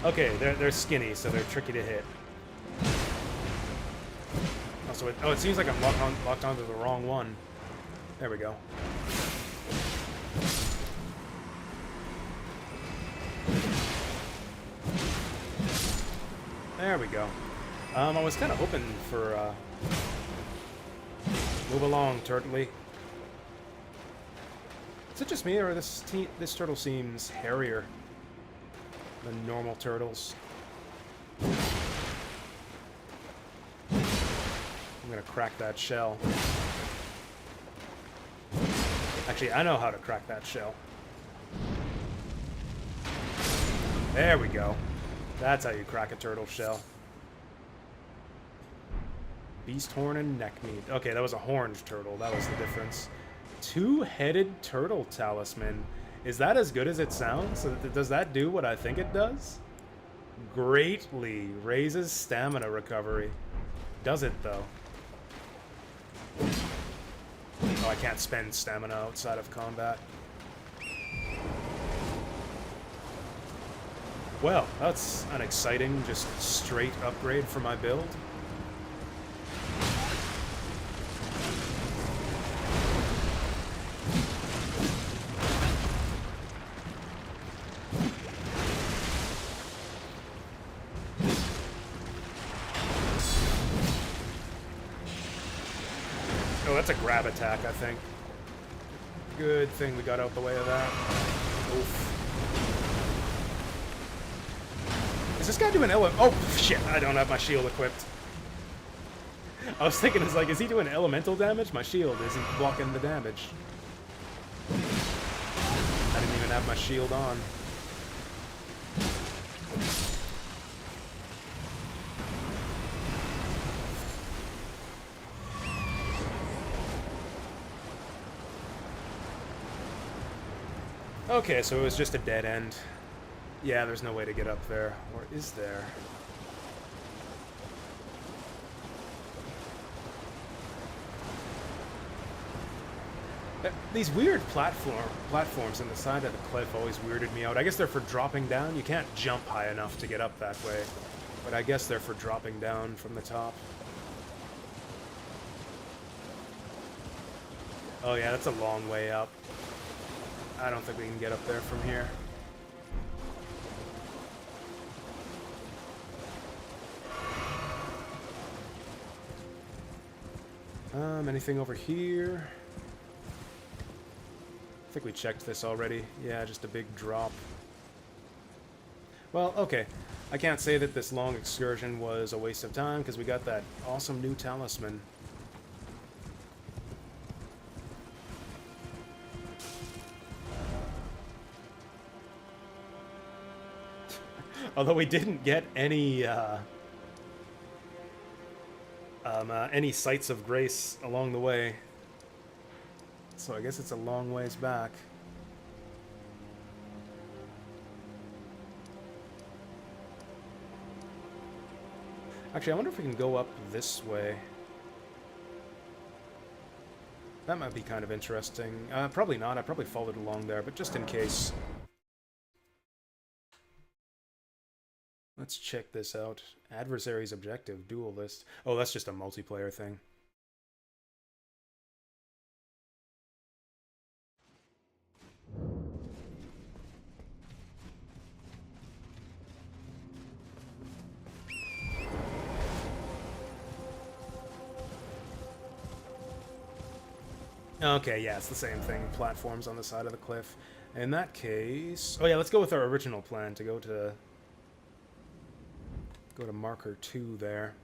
Okay, they're skinny, so they're tricky to hit. Oh, it seems like I'm locked onto the wrong one. There we go. There we go. I was kind of hoping for, move along, turtley. Is it just me, or this turtle seems hairier than normal turtles? gonna crack that shell. Actually, I know how to crack that shell. There we go. That's how you crack a turtle shell. Beast horn and neck meat. Okay, that was a horned turtle. That was the difference. Two-headed turtle talisman. Is that as good as it sounds? Does that do what I think it does? Greatly raises stamina recovery. Does it, though? Oh, I can't spend stamina outside of combat. Well, that's an exciting, just straight upgrade for my build. Oh, that's a grab attack, I think. Good thing we got out the way of that. Oof. Is this guy doing Oh, shit, I don't have my shield equipped. I was thinking, it's like, is he doing elemental damage? My shield isn't blocking the damage. I didn't even have my shield on. Okay, so it was just a dead end. Yeah, there's no way to get up there. Or is there? These weird platforms in the side of the cliff always weirded me out. I guess they're for dropping down. You can't jump high enough to get up that way. But I guess they're for dropping down from the top. Oh yeah, that's a long way up. I don't think we can get up there from here. Anything over here? I think we checked this already. Yeah, just a big drop. Well, okay. I can't say that this long excursion was a waste of time, because we got that awesome new talisman. Although we didn't get any sights of grace along the way. So I guess it's a long ways back. Actually, I wonder if we can go up this way. That might be kind of interesting. Probably not. I probably followed along there, but just in case. Let's check this out. Adversary's objective, duel list. Oh, that's just a multiplayer thing. Okay, yeah, it's the same thing. Platforms on the side of the cliff. In that case... Oh yeah, let's go with our original plan to go to marker 2 there.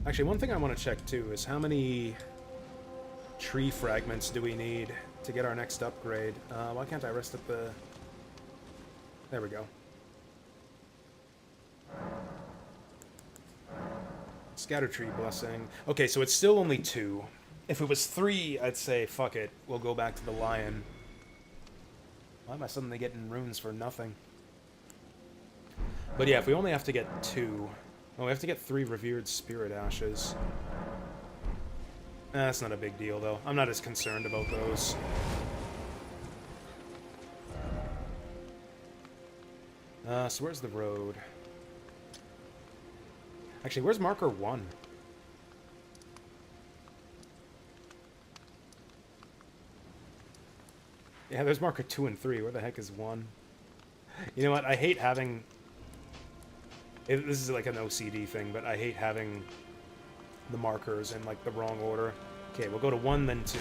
Actually, one thing I want to check too is how many tree fragments do we need to get our next upgrade? Why can't I rest at the... There we go. Scatter tree blessing. Okay, so it's still only 2. If it was 3, I'd say, fuck it, we'll go back to the lion. Why am I suddenly getting runes for nothing? But yeah, if we only have to get 2... Oh, we have to get 3 revered spirit ashes. That's not a big deal, though. I'm not as concerned about those. So where's the road? Actually, where's marker 1? Yeah, there's marker 2 and 3. Where the heck is 1? You know what? I hate having... This is like an OCD thing, but I hate having the markers in like the wrong order. Okay, we'll go to 1, then 2.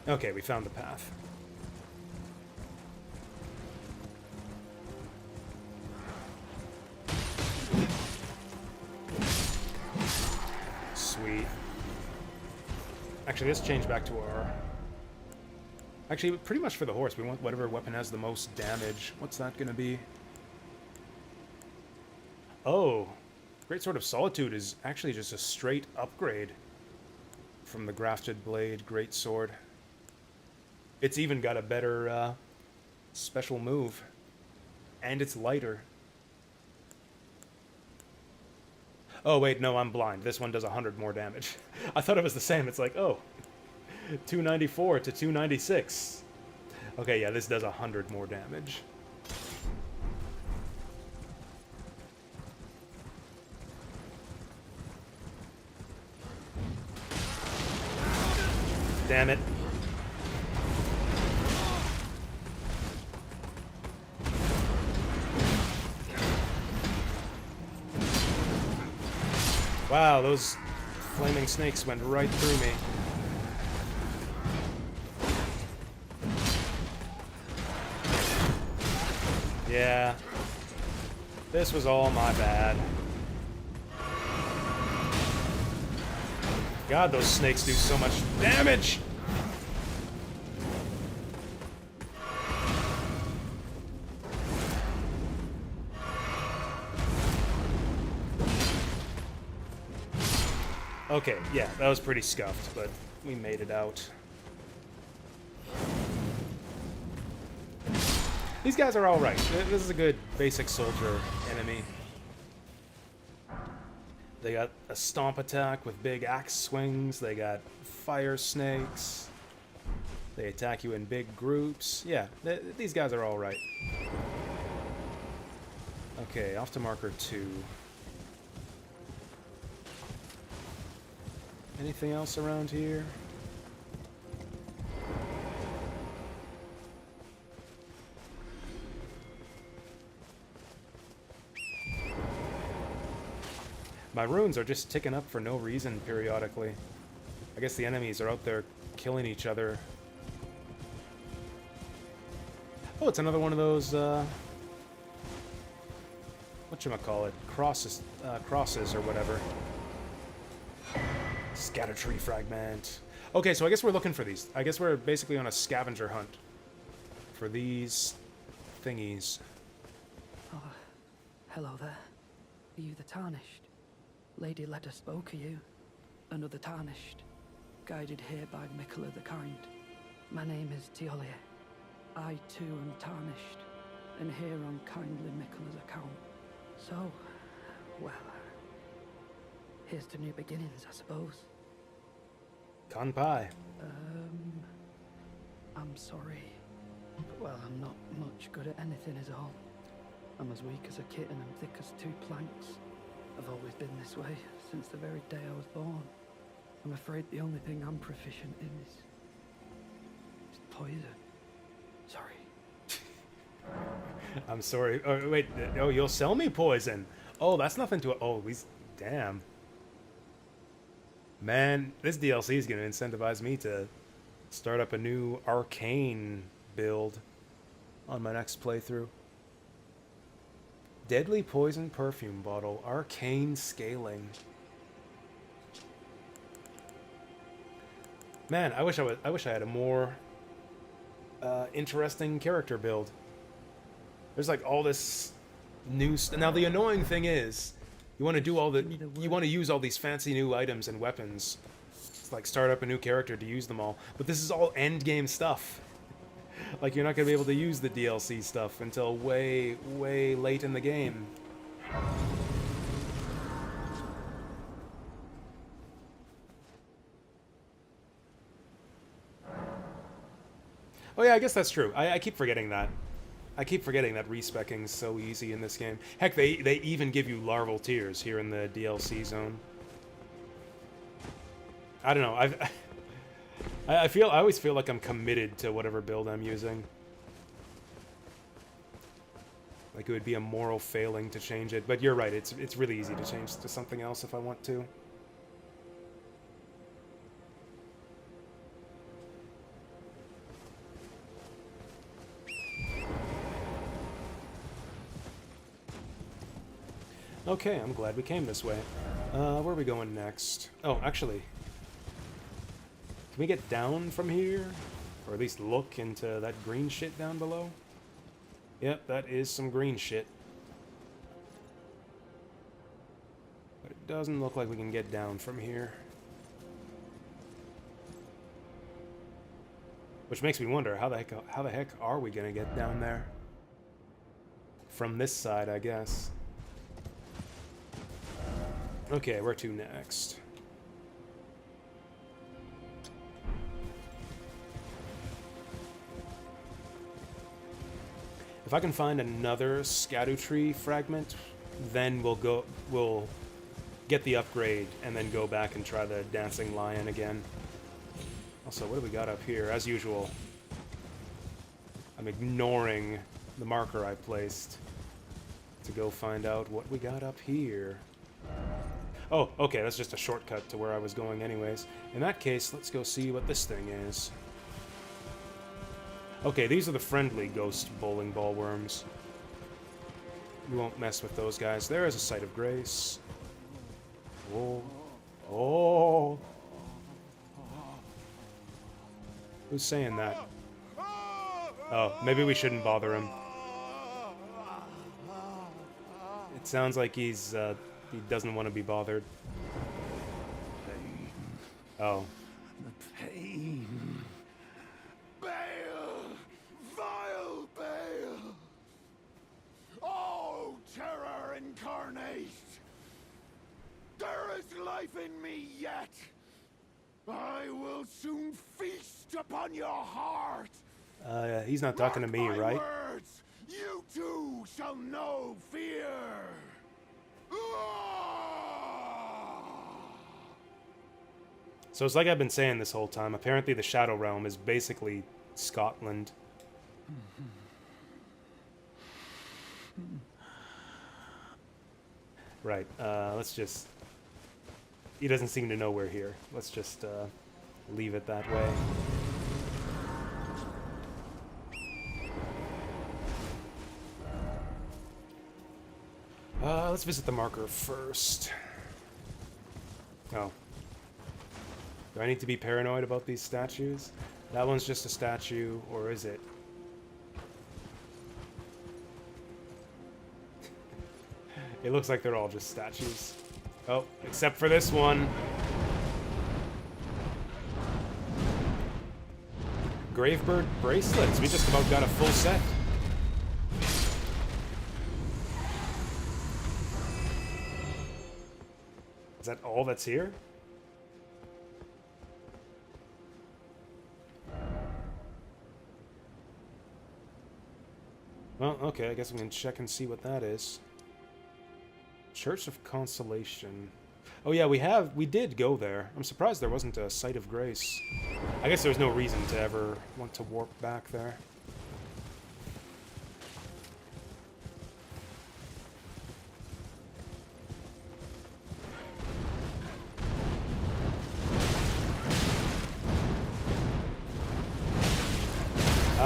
Okay, we found the path. Sweet. Actually, let's change back to our... Actually, pretty much for the horse, we want whatever weapon has the most damage. What's that gonna be? Oh, Great Sword of Solitude is actually just a straight upgrade from the Grafted Blade Great Sword. It's even got a better special move, and it's lighter. Oh wait, no, I'm blind. This one does 100 more damage. I thought it was the same. It's like, oh, 294 to 296. Okay, yeah, this does 100 more damage. Damn it. Wow, those flaming snakes went right through me. Yeah. This was all my bad. God, those snakes do so much damage! Okay, yeah, that was pretty scuffed, but we made it out. These guys are alright. This is a good basic soldier enemy. They got a stomp attack with big axe swings. They got fire snakes. They attack you in big groups. Yeah, these guys are alright. Okay, off to marker 2. Anything else around here? My runes are just ticking up for no reason periodically. I guess the enemies are out there killing each other. Oh, it's another one of those, whatchamacallit, crosses or whatever. Scatter tree fragment. Okay, so I guess we're looking for these. I guess we're basically on a scavenger hunt for these thingies. Oh, hello there. Are you the Tarnished? Lady Leda spoke of you. Another Tarnished. Guided here by Mikola the Kind. My name is Teolia. I too am Tarnished, and here on kindly Mikola's account. So, well, here's to new beginnings, I suppose. Kanpai. I'm sorry. Well, I'm not much good at anything is all. I'm as weak as a kitten and thick as 2 planks. I've always been this way, since the very day I was born. I'm afraid the only thing I'm proficient in is poison. Sorry. I'm sorry. Oh, wait. Oh, you'll sell me poison. Oh, that's nothing to... Oh, damn. Man, this DLC is going to incentivize me to start up a new arcane build on my next playthrough. Deadly poison perfume bottle. Arcane scaling. Man, I wish I had a more interesting character build. There's like all this new now the annoying thing is you want to do you want to use all these fancy new items and weapons. It's like start up a new character to use them all. But this is all end game stuff. Like you're not going to be able to use the DLC stuff until way, way late in the game. Oh yeah, I guess that's true. I keep forgetting that. I keep forgetting that respeccing's so easy in this game. Heck, they even give you larval tears here in the DLC zone. I don't know. I always feel like I'm committed to whatever build I'm using. Like it would be a moral failing to change it, but you're right, it's really easy to change to something else if I want to. Okay, I'm glad we came this way. Where are we going next? Oh, actually, can we get down from here? Or at least look into that green shit down below? Yep, that is some green shit. But it doesn't look like we can get down from here. Which makes me wonder, how the heck are we gonna get down there? From this side, I guess. Okay, where to next? If I can find another Nerdtree fragment, then we'll get the upgrade and then go back and try the dancing lion again. Also, what do we got up here? As usual, I'm ignoring the marker I placed to go find out what we got up here. Oh, okay, that's just a shortcut to where I was going anyways. In that case, let's go see what this thing is. Okay, these are the friendly ghost bowling ball worms. We won't mess with those guys. There is a site of grace. Oh. Oh. Who's saying that? Oh, maybe we shouldn't bother him. It sounds like he doesn't want to be bothered. Pain. Oh. The pain. Bale! Vile Bale! Oh, terror incarnate! There is life in me yet! I will soon feast upon your heart! He's not talking to me, Mark my right? words, you too shall know fear! So it's like I've been saying this whole time. Apparently the Shadow Realm is basically Scotland. Right, let's just... He doesn't seem to know we're here. Let's just leave it that way. Let's visit the marker first. Oh. Do I need to be paranoid about these statues? That one's just a statue, or is it? It looks like they're all just statues. Oh, except for this one. Gravebird bracelets. We just about got a full set. Is that all that's here? Well, okay, I guess we can check and see what that is. Church of Consolation. Oh yeah, we did go there. I'm surprised there wasn't a Site of Grace. I guess there was no reason to ever want to warp back there.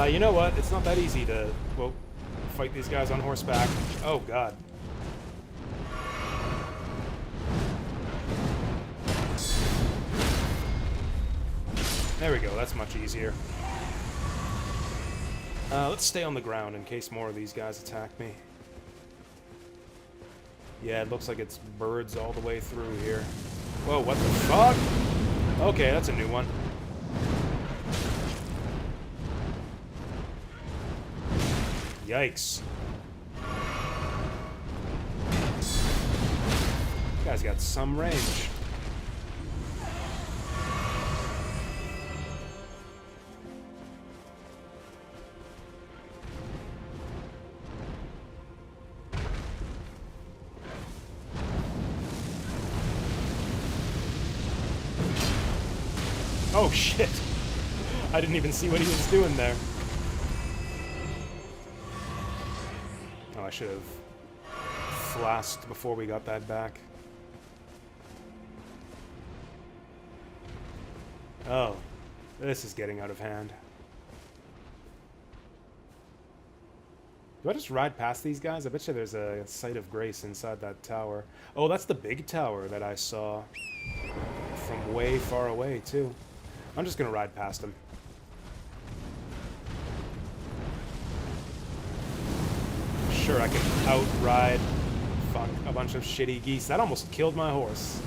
You know what? It's not that easy to, well, fight these guys on horseback. Oh, God. There we go. That's much easier. Let's stay on the ground in case more of these guys attack me. Yeah, it looks like it's birds all the way through here. Whoa, what the fuck? Okay, that's a new one. Yikes. Guy's got some range. Oh shit! I didn't even see what he was doing there. Oh, I should have flasked before we got that back. Oh, this is getting out of hand. Do I just ride past these guys? I bet you there's a site of grace inside that tower. Oh, that's the big tower that I saw from way far away, too. I'm just gonna ride past them. Sure, I can outride, fuck, a bunch of shitty geese. That almost killed my horse.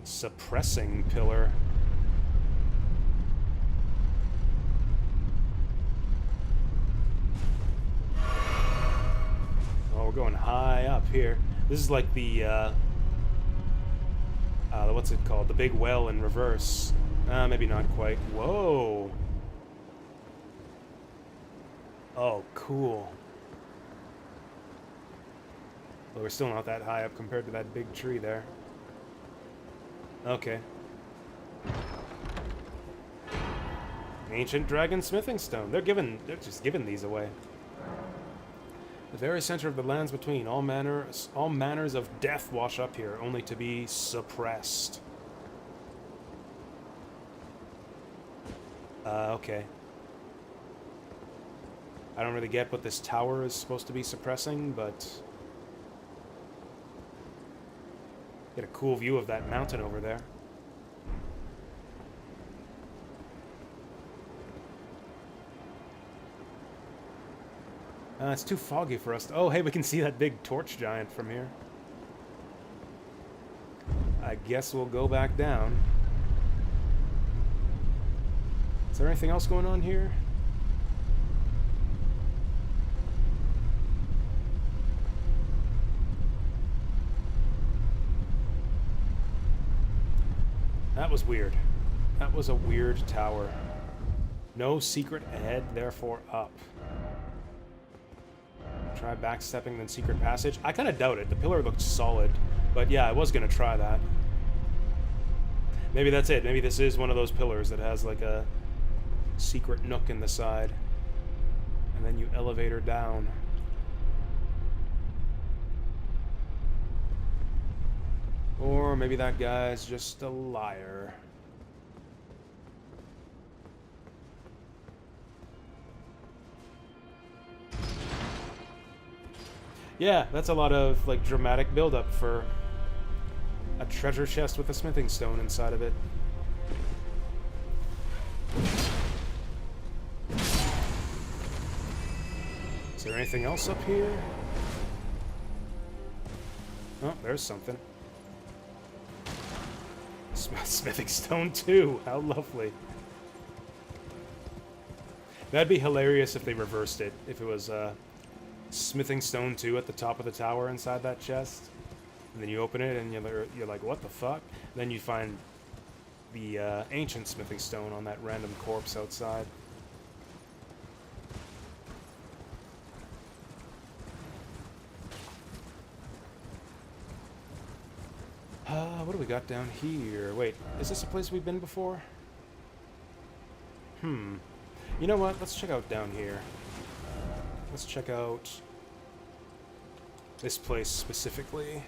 Suppressing pillar. Oh, we're going high up here. This is like the, what's it called? The big well in reverse. Maybe not quite. Whoa. Oh, cool. Well, we're still not that high up compared to that big tree there. Okay. Ancient dragon smithing stone. They're just giving these away. The very center of the lands between, all manners of death wash up here, only to be suppressed. Okay. I don't really get what this tower is supposed to be suppressing, but get a cool view of that mountain over there. It's too foggy for us to... Oh, hey, we can see that big torch giant from here. I guess we'll go back down. Is there anything else going on here? That was weird. That was a weird tower. No secret ahead, therefore up. Try backstepping, then secret passage. I kind of doubt it. The pillar looked solid. But yeah, I was going to try that. Maybe that's it. Maybe this is one of those pillars that has like a secret nook in the side. And then you elevator down. Or maybe that guy's just a liar. Yeah, that's a lot of like dramatic build-up for a treasure chest with a smithing stone inside of it. Is there anything else up here? Oh, there's something. Smithing stone too. How lovely. That'd be hilarious if they reversed it. If it was smithing stone 2 at the top of the tower inside that chest, and then you open it and you're like, what the fuck? Then you find the ancient smithing stone on that random corpse outside. What do we got down here? Wait, is this a place we've been before? You know what? Let's check out down here. Let's check out this place specifically.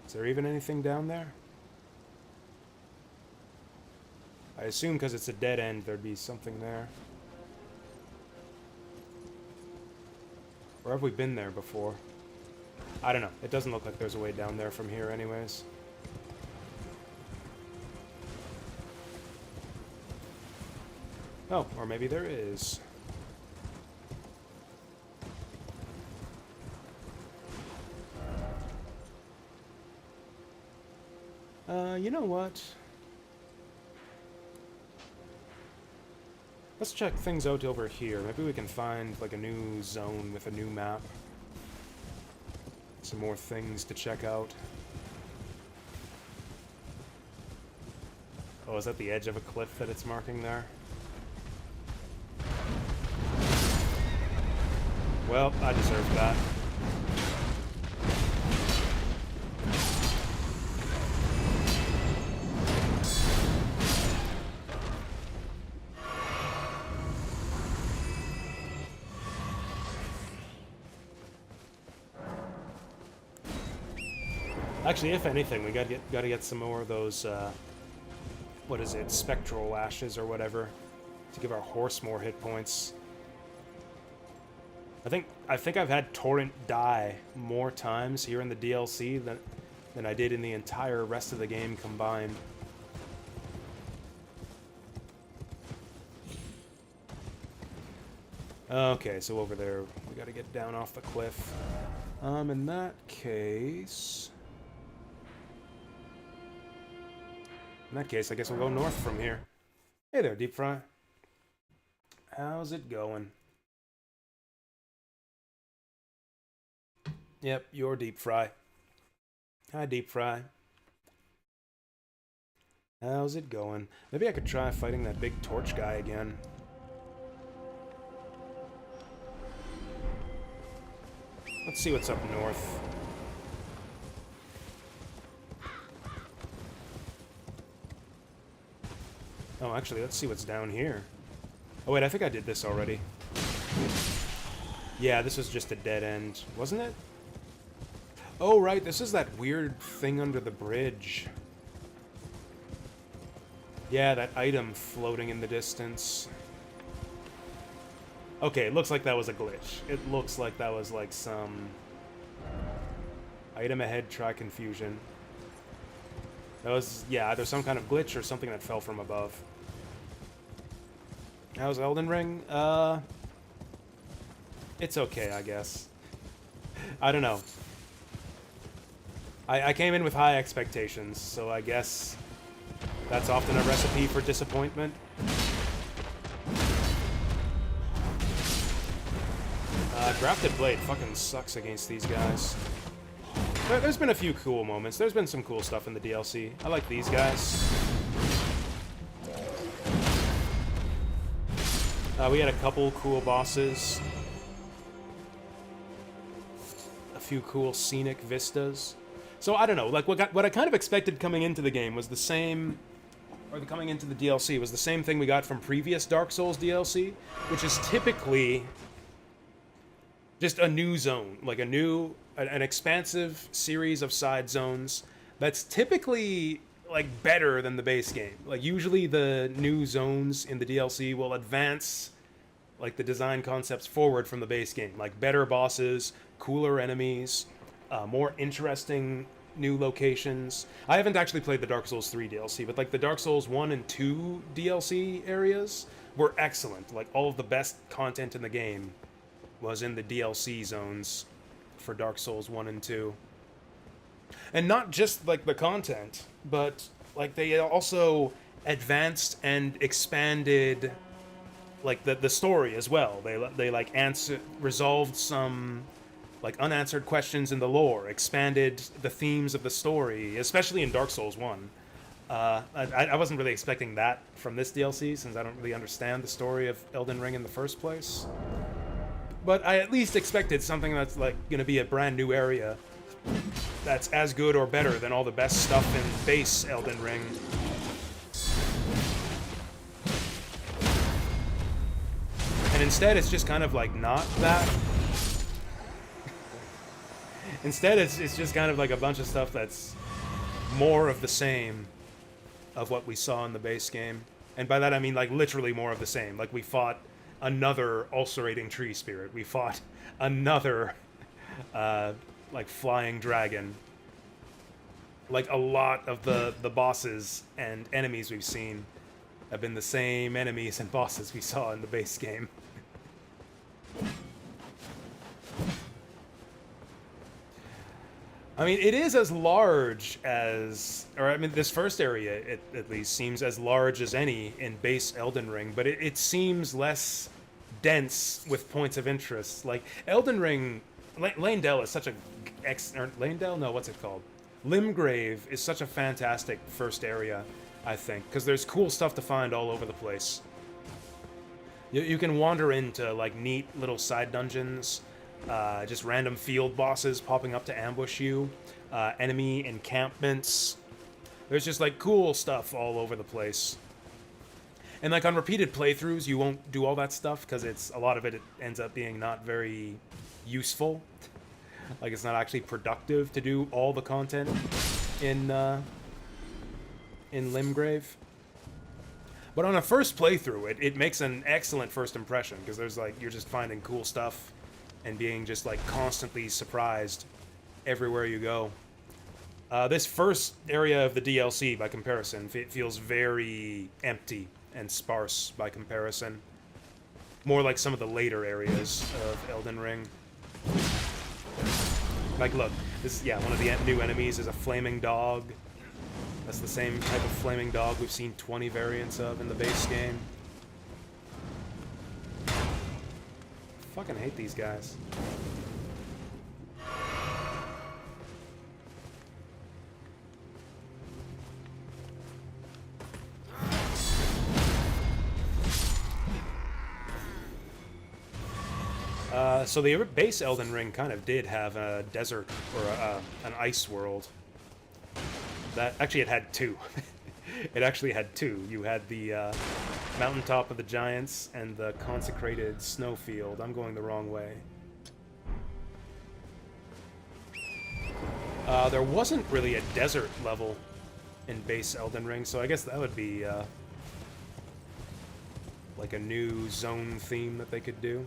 Is there even anything down there? I assume because it's a dead end, there'd be something there. Or have we been there before? I don't know. It doesn't look like there's a way down there from here anyways. Oh, or maybe there is. You know what? Let's check things out over here. Maybe we can find like a new zone with a new map. Some more things to check out. Oh, is that the edge of a cliff that it's marking there? Well, I deserve that. Actually, if anything, we gotta get some more of those, what is it, spectral lashes or whatever, to give our horse more hit points. I think I've had Torrent die more times here in the DLC than I did in the entire rest of the game combined. Okay, so over there, we gotta get down off the cliff. In that case... In that case, I guess we'll go north from here. Hey there, Deep Fry. How's it going? Yep, you're Deep Fry. Hi, Deep Fry. How's it going? Maybe I could try fighting that big torch guy again. Let's see what's up north. Oh, actually, let's see what's down here. Oh, wait, I think I did this already. Yeah, this was just a dead end, wasn't it? Oh, right, this is that weird thing under the bridge. Yeah, that item floating in the distance. Okay, it looks like that was a glitch. It looks like that was like some... Item ahead, try confusion. That was, yeah, either some kind of glitch or something that fell from above. How's Elden Ring? It's okay, I guess. I don't know. I came in with high expectations, so I guess that's often a recipe for disappointment. Grafted Blade fucking sucks against these guys. There's been a few cool moments. There's been some cool stuff in the DLC. I like these guys. We had a couple cool bosses. A few cool scenic vistas. So, I don't know, like, what I kind of expected coming into the game was the same... Or coming into the DLC was the same thing we got from previous Dark Souls DLC, which is typically just a new zone. Like, an expansive series of side zones that's typically, like, better than the base game. Like, usually the new zones in the DLC will advance, like, the design concepts forward from the base game. Like, better bosses, cooler enemies, more interesting new locations. I haven't actually played the Dark Souls 3 DLC, but, like, the Dark Souls 1 and 2 DLC areas were excellent. Like, all of the best content in the game was in the DLC zones for Dark Souls 1 and 2. And not just, like, the content, but, like, they also advanced and expanded, like, the story as well. They like, resolved some, like, unanswered questions in the lore, expanded the themes of the story, especially in Dark Souls 1. I wasn't really expecting that from this DLC, since I don't really understand the story of Elden Ring in the first place. But I at least expected something that's, like, gonna be a brand new area that's as good or better than all the best stuff in base Elden Ring. And instead, it's just kind of, like, not that. Instead, it's just kind of like a bunch of stuff that's more of the same of what we saw in the base game. And by that, I mean, like, literally more of the same. Like, we fought another ulcerating tree spirit. We fought another, like, flying dragon. Like, a lot of the bosses and enemies we've seen have been the same enemies and bosses we saw in the base game. I mean, it is as large as... Or, I mean, this first area, at least, seems as large as any in base Elden Ring, but it seems less dense with points of interest. Like, Elden Ring... Leyndell is such a... Leyndell? No, what's it called? Limgrave is such a fantastic first area. I think, because there's cool stuff to find all over the place. You can wander into, like, neat little side dungeons, just random field bosses popping up to ambush you, enemy encampments. There's just, like, cool stuff all over the place. And, like, on repeated playthroughs, you won't do all that stuff, because a lot of it ends up being not very useful. Like, it's not actually productive to do all the content in Limgrave. But on a first playthrough, it makes an excellent first impression, because there's, like, you're just finding cool stuff and being just, like, constantly surprised everywhere you go. This first area of the DLC, by comparison, feels very empty and sparse by comparison. More like some of the later areas of Elden Ring. Like, look, this, yeah, one of the new enemies is a flaming dog. That's the same type of flaming dog we've seen 20 variants of in the base game. Fucking hate these guys. So the base Elden Ring kind of did have a desert, or an ice world. That actually, it had two. It actually had two. You had the mountaintop of the giants and the consecrated snowfield. I'm going the wrong way. There wasn't really a desert level in base Elden Ring, so I guess that would be like a new zone theme that they could do.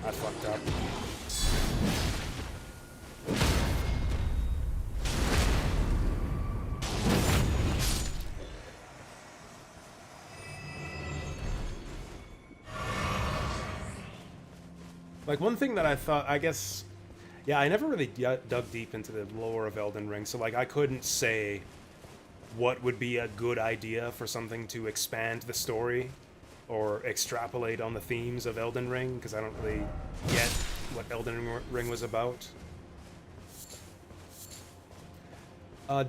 I fucked up. Like, one thing that I thought, I guess, yeah, I never really dug deep into the lore of Elden Ring, so, like, I couldn't say what would be a good idea for something to expand the story or extrapolate on the themes of Elden Ring, because I don't really get what Elden Ring was about.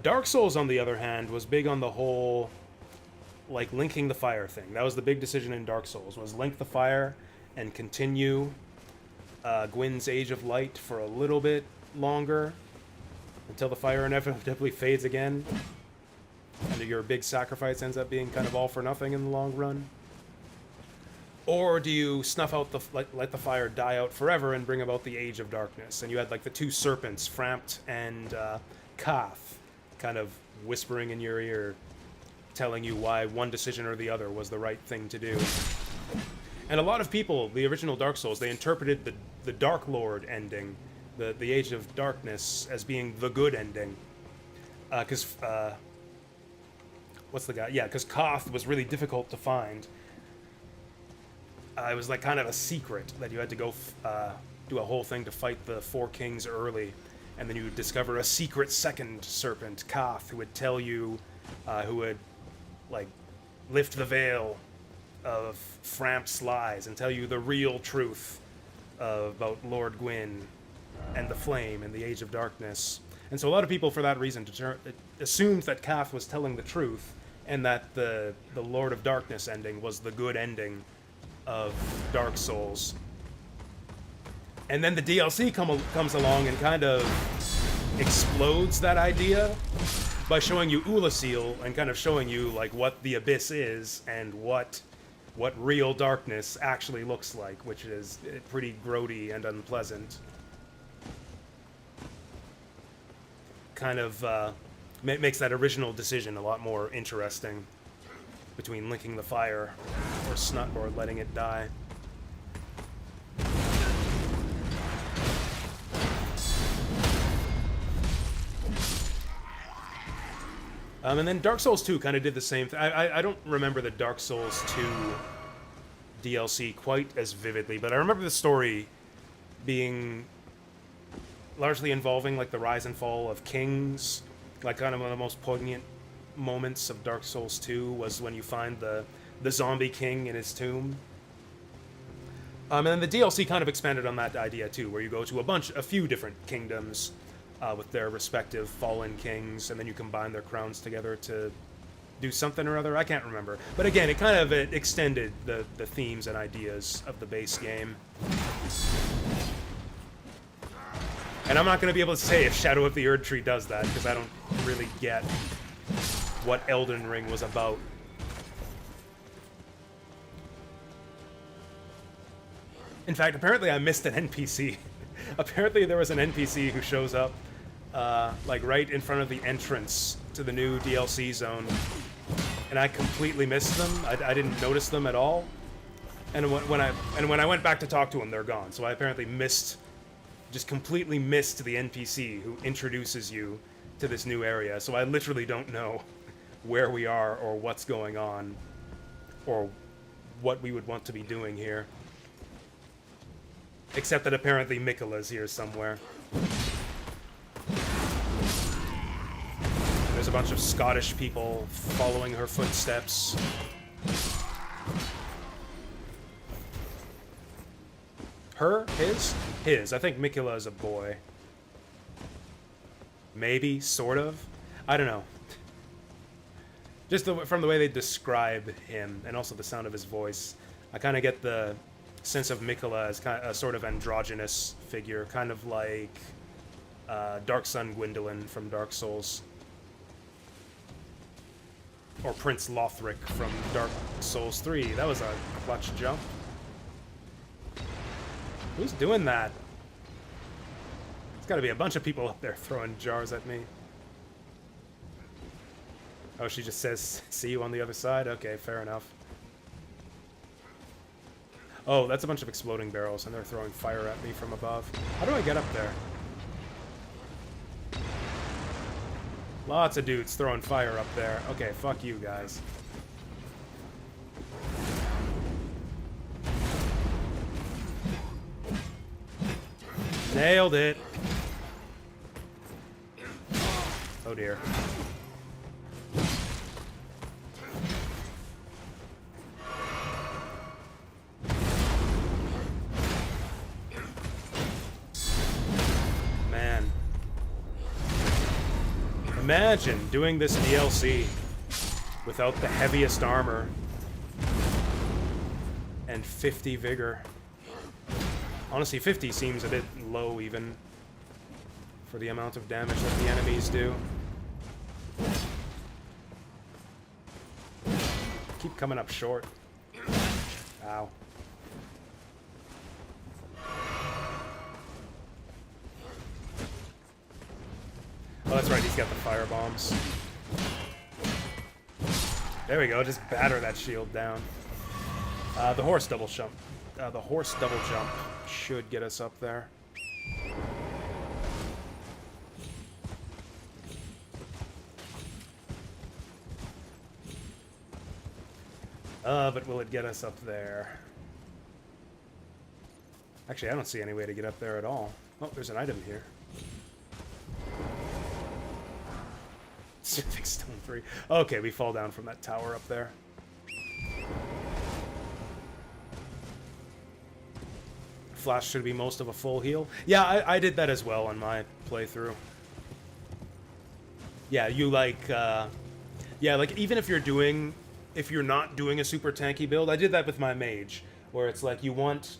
Dark Souls, on the other hand, was big on the whole, like, linking the fire thing. That was the big decision in Dark Souls, was link the fire and continue Gwyn's Age of Light for a little bit longer until the fire inevitably fades again, and your big sacrifice ends up being kind of all for nothing in the long run. Or do you snuff out let the fire die out forever and bring about the Age of Darkness? And you had, like, the two serpents, Frampt and Kath, kind of whispering in your ear, telling you why one decision or the other was the right thing to do. And a lot of people, the original Dark Souls, they interpreted the Dark Lord ending, the Age of Darkness, as being the good ending. Because, what's the guy? Yeah, because Koth was really difficult to find. It was like kind of a secret that you had to go do a whole thing to fight the four kings early. And then you would discover a secret second serpent, Koth, who would tell you, who would, like, lift the veil of Framp's lies and tell you the real truth about Lord Gwyn and the Flame and the Age of Darkness. And so a lot of people, for that reason, assumed that Kath was telling the truth, and that the Lord of Darkness ending was the good ending of Dark Souls. And then the DLC comes along and kind of explodes that idea by showing you Ulasil and kind of showing you, like, what the Abyss is and what real darkness actually looks like, which is pretty grody and unpleasant. Kind of makes that original decision a lot more interesting between linking the fire or letting it die. And then Dark Souls 2 kind of did the same thing. I don't remember the Dark Souls 2 DLC quite as vividly, but I remember the story being largely involving, like, the rise and fall of kings, like, kind of one of the most poignant moments of Dark Souls 2 was when you find the zombie king in his tomb. And then the DLC kind of expanded on that idea too, where you go to a few different kingdoms with their respective fallen kings, and then you combine their crowns together to do something or other. I can't remember. But again, it kind of extended the themes and ideas of the base game. And I'm not going to be able to say if Shadow of the Nerdtree does that, because I don't really get what Elden Ring was about. In fact, apparently I missed an NPC. Apparently there was an NPC who shows up, like right in front of the entrance to the new DLC zone, and I completely missed them. I didn't notice them at all. And when I went back to talk to them, they're gone. So I apparently just completely missed the NPC who introduces you to this new area. So I literally don't know where we are or what's going on or what we would want to be doing here. Except that apparently Miquella's here somewhere. There's a bunch of Scottish people following her footsteps. Her? His? His. I think Miquella is a boy. Maybe, sort of. I don't know. Just from the way they describe him, and also the sound of his voice, I kind of get the sense of Miquella as kind of a sort of androgynous figure, kind of like Dark Sun Gwendolyn from Dark Souls. Or Prince Lothric from Dark Souls 3. That was a clutch jump. Who's doing that? There's got to be a bunch of people up there throwing jars at me. Oh, she just says, see you on the other side? Okay, fair enough. Oh, that's a bunch of exploding barrels, and they're throwing fire at me from above. How do I get up there? Lots of dudes throwing fire up there. Okay, fuck you guys. Nailed it. Oh dear. Man. Imagine doing this DLC without the heaviest armor and 50 vigor. Honestly, 50 seems a bit low even for the amount of damage that the enemies do. Keep coming up short. Ow. Oh, that's right, he's got the fire bombs. There we go, just batter that shield down. The horse double jump. The horse double jump should get us up there. But will it get us up there? Actually, I don't see any way to get up there at all. Oh, there's an item here. Civic Stone 3. Okay, we fall down from that tower up there. Flash should be most of a full heal. Yeah, I did that as well on my playthrough. Yeah, you like, yeah, like even if you're not doing a super tanky build, I did that with my mage, where it's like you want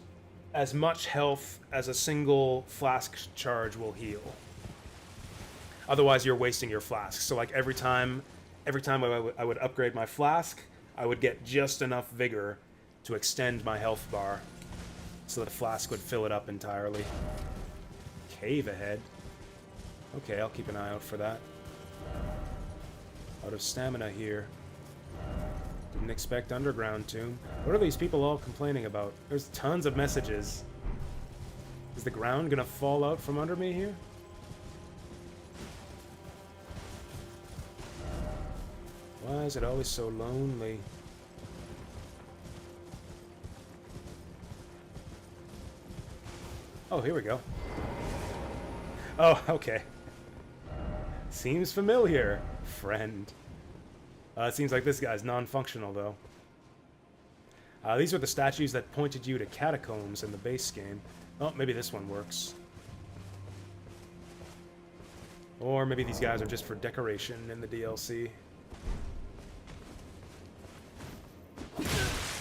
as much health as a single flask charge will heal. Otherwise, you're wasting your flask. So like every time I would upgrade my flask, I would get just enough vigor to extend my health bar, so that a flask would fill it up entirely. Cave ahead. Okay, I'll keep an eye out for that. Out of stamina here. Didn't expect underground tomb. What are these people all complaining about? There's tons of messages. Is the ground gonna fall out from under me here? Why is it always so lonely? Oh, here we go. Oh, okay. Seems familiar, friend. It seems like this guy's non-functional, though. These are the statues that pointed you to catacombs in the base game. Oh, maybe this one works. Or maybe these guys are just for decoration in the DLC.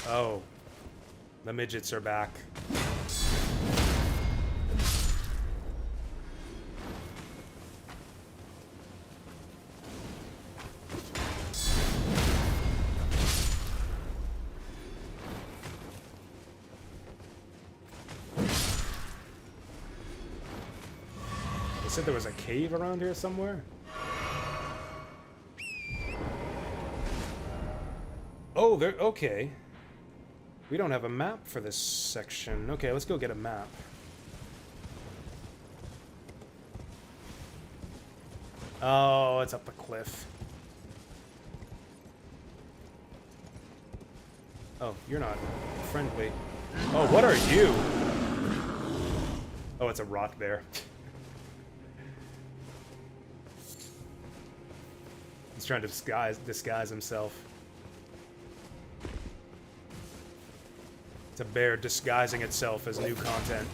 Oh. The midgets are back. Said there was a cave around here somewhere? Oh, there. Okay. We don't have a map for this section. Okay, let's go get a map. Oh, it's up the cliff. Oh, you're not friendly. Oh, what are you? Oh, it's a rock bear. He's trying to disguise himself. It's a bear disguising itself as new content.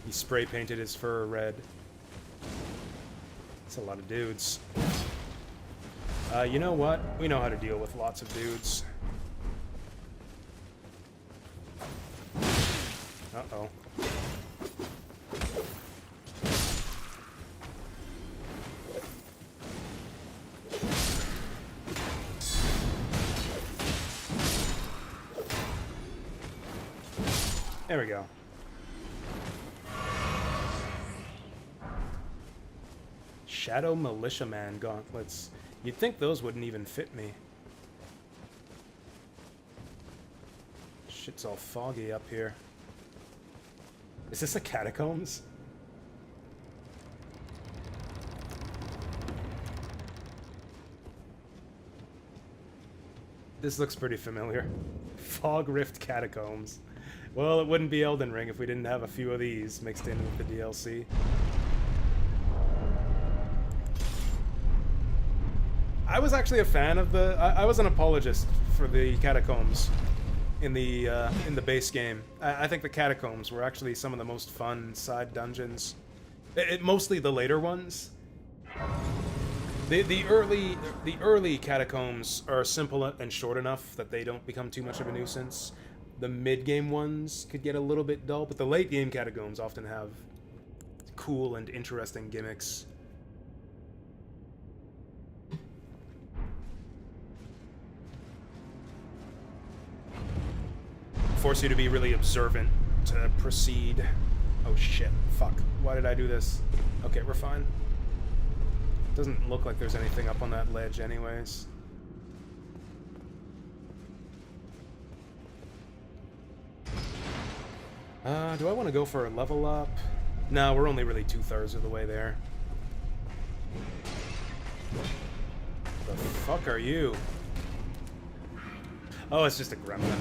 He spray painted his fur red. It's a lot of dudes. You know what? We know how to deal with lots of dudes. Uh-oh. There we go. Shadow Militiaman gauntlets. You'd think those wouldn't even fit me. Shit's all foggy up here. Is this a catacombs? This looks pretty familiar. Fog Rift Catacombs. Well, it wouldn't be Elden Ring if we didn't have a few of these mixed in with the DLC. I was actually a fan of the... I was an apologist for the catacombs in the base game. I think the catacombs were actually some of the most fun side dungeons. Mostly the later ones. The early catacombs are simple and short enough that they don't become too much of a nuisance. The mid-game ones could get a little bit dull, but the late-game catacombs often have cool and interesting gimmicks. Force you to be really observant to proceed. Oh shit, fuck. Why did I do this? Okay, we're fine. Doesn't look like there's anything up on that ledge anyways. Do I want to go for a level up? No, we're only really 2/3 of the way there. The fuck are you? Oh, it's just a gremlin.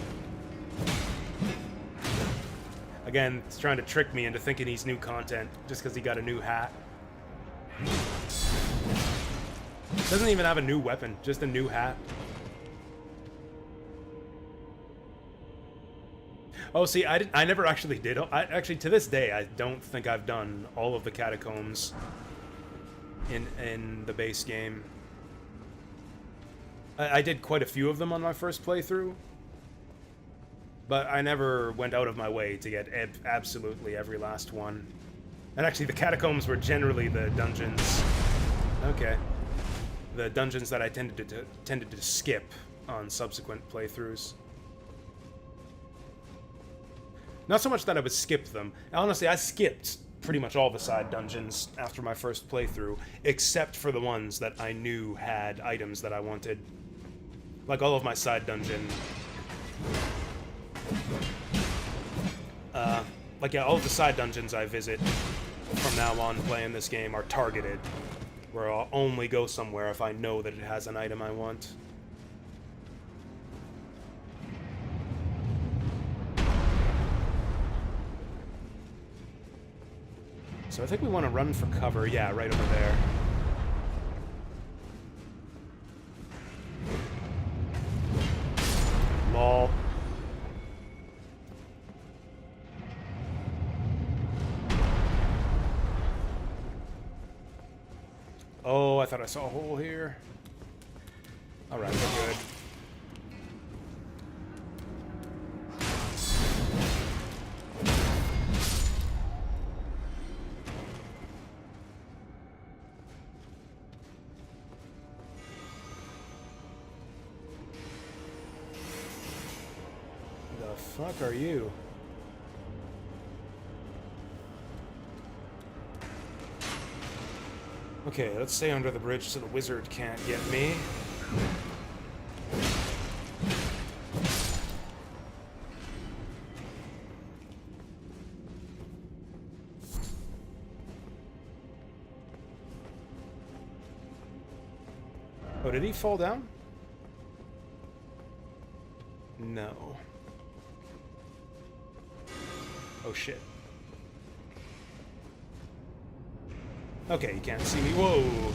Again, it's trying to trick me into thinking he's new content just because he got a new hat. Doesn't even have a new weapon, just a new hat. Oh, see, I never actually did. Actually, to this day, I don't think I've done all of the catacombs in the base game. I did quite a few of them on my first playthrough, but I never went out of my way to get absolutely every last one. And actually, the catacombs were generally the dungeons. Okay, the dungeons that I tended to skip on subsequent playthroughs. Not so much that I would skip them. Honestly, I skipped pretty much all the side dungeons after my first playthrough, except for the ones that I knew had items that I wanted. Like all of my side dungeon... all of the side dungeons I visit from now on playing this game are targeted, where I'll only go somewhere if I know that it has an item I want. So I think we want to run for cover. Yeah, right over there. Oh, I thought I saw a hole here. Alright, we're good. The fuck are you? Okay, let's stay under the bridge so the wizard can't get me. Oh, did he fall down? No. Oh shit. Okay, you can't see me. Whoa!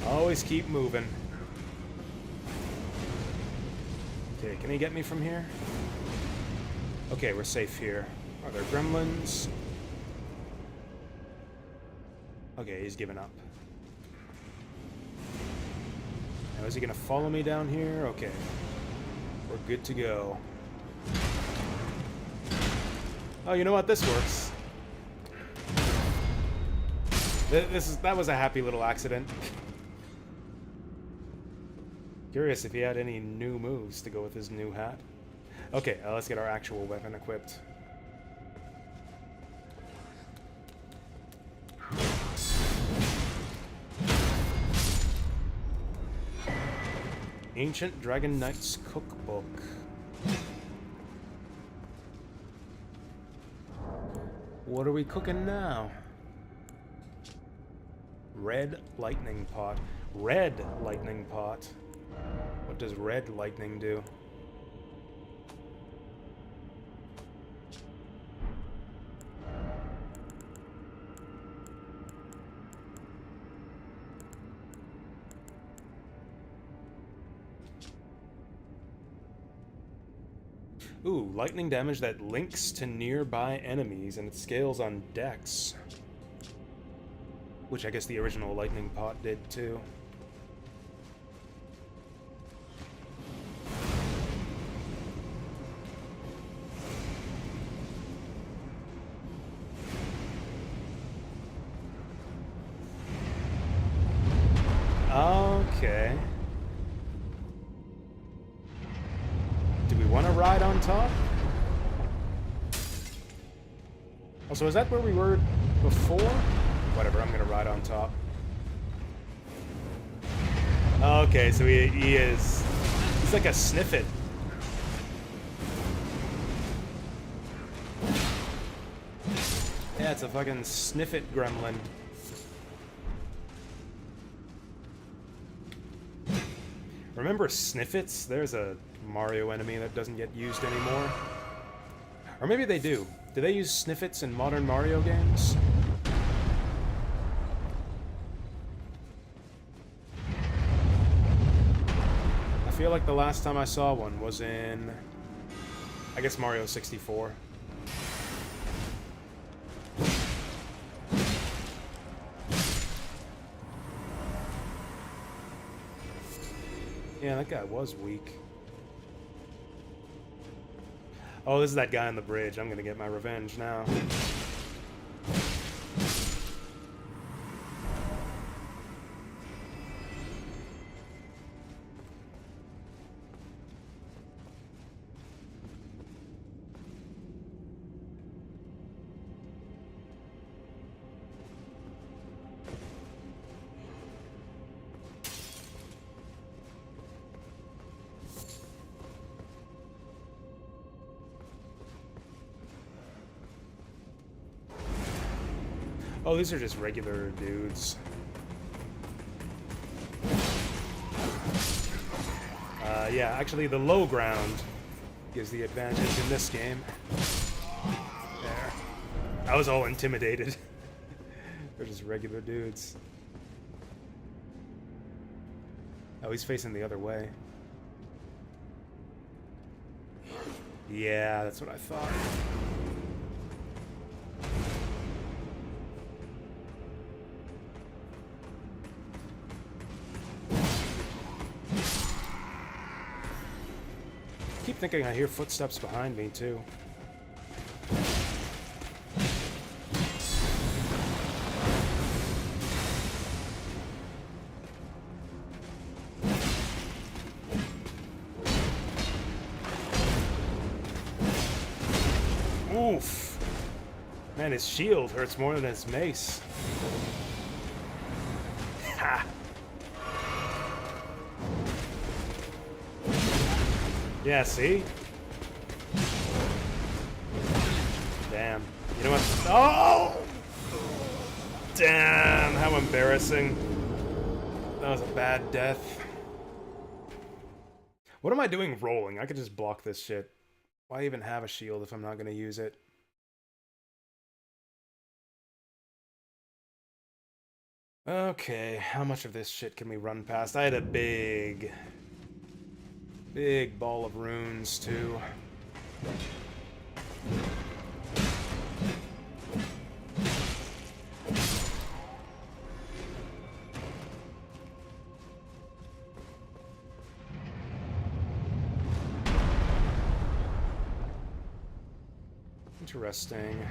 Always keep moving. Okay, can he get me from here? Okay, we're safe here. Are there gremlins? Okay, he's given up. Now, is he gonna follow me down here? Okay. We're good to go. Oh, you know what? This works. That was a happy little accident. Curious if he had any new moves to go with his new hat. Okay, let's get our actual weapon equipped. Ancient Dragon Knight's Cookbook. What are we cooking now? Red lightning pot. Red lightning pot. What does red lightning do? Ooh, lightning damage that links to nearby enemies, and it scales on dex. Which I guess the original lightning pot did too. Okay. Do we want to ride on top? Also, is that where we were before? Whatever, I'm gonna ride on top. Okay, so he is... He's like a sniffit. Yeah, it's a fucking sniffit gremlin. Remember sniffits? There's a Mario enemy that doesn't get used anymore. Or maybe they do. Do they use sniffits in modern Mario games? I feel like the last time I saw one was in, I guess, Mario 64. Yeah, that guy was weak. Oh, this is that guy on the bridge. I'm gonna get my revenge now. Oh, these are just regular dudes. Yeah, actually the low ground gives the advantage in this game. There. I was all intimidated. They're just regular dudes. Oh, he's facing the other way. Yeah, that's what I thought. keep thinking I hear footsteps behind me, too. Oof. Man, his shield hurts more than his mace. Ha! Yeah, see? Damn. You know what? Oh! Damn, how embarrassing. That was a bad death. What am I doing rolling? I could just block this shit. Why even have a shield if I'm not going to use it? Okay, how much of this shit can we run past? I had a big ball of runes, too. Interesting.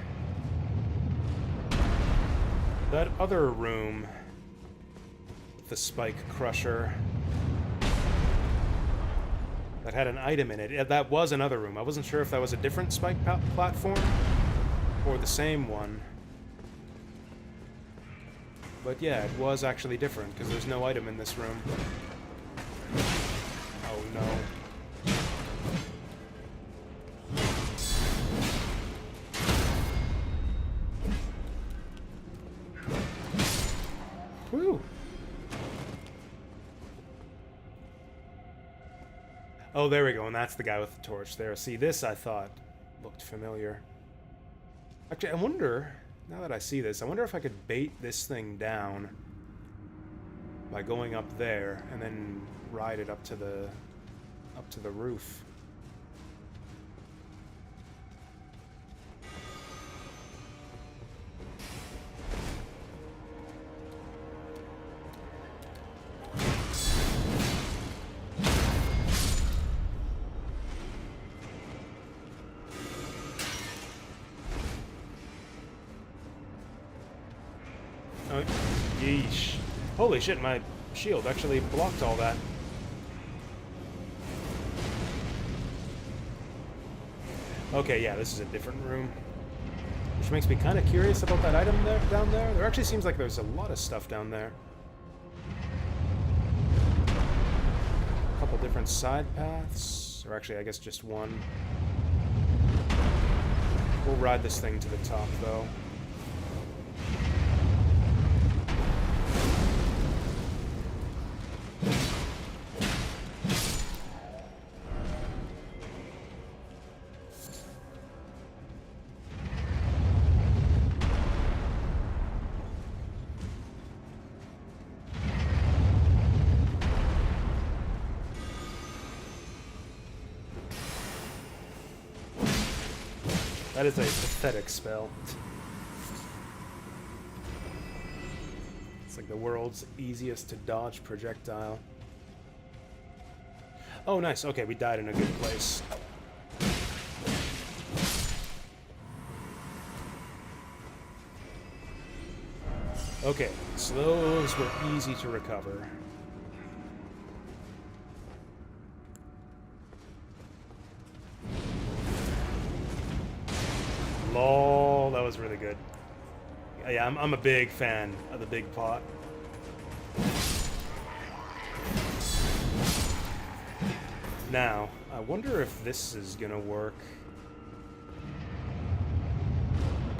That other room, the Spike Crusher, that had an item in it. Yeah, that was another room. I wasn't sure if that was a different Spike platform or the same one. But yeah, it was actually different because there's no item in this room. Oh no. Whew. Oh, there we go, and that's the guy with the torch there. See, this I thought looked familiar. Actually, I wonder, now that I see this, I wonder if I could bait this thing down by going up there and then ride it up to the roof. Oh, yeesh. Holy shit, my shield actually blocked all that. Okay, yeah, this is a different room. Which makes me kind of curious about that item there, down there. There actually seems like there's a lot of stuff down there. A couple different side paths. Or actually, I guess just one. We'll ride this thing to the top, though. That is a pathetic spell. It's like the world's easiest to dodge projectile. Oh, nice. Okay, we died in a good place. Okay, so those were easy to recover. Lol, that was really good. Yeah, I'm a big fan of the big pot. Now, I wonder if this is gonna work.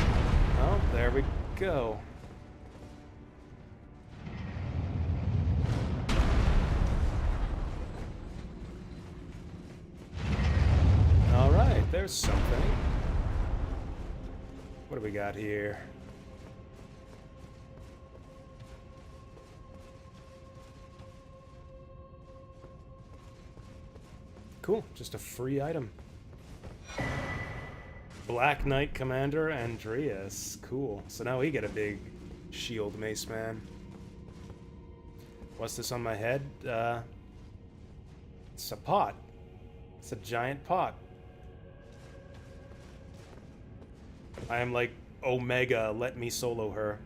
Oh, there we go. Alright, there's something. What do we got here? Cool, just a free item. Black Knight Commander Andreas. Cool. So now we get a big shield mace man. What's this on my head? It's a pot. It's a giant pot. I am like Omega, let me solo her.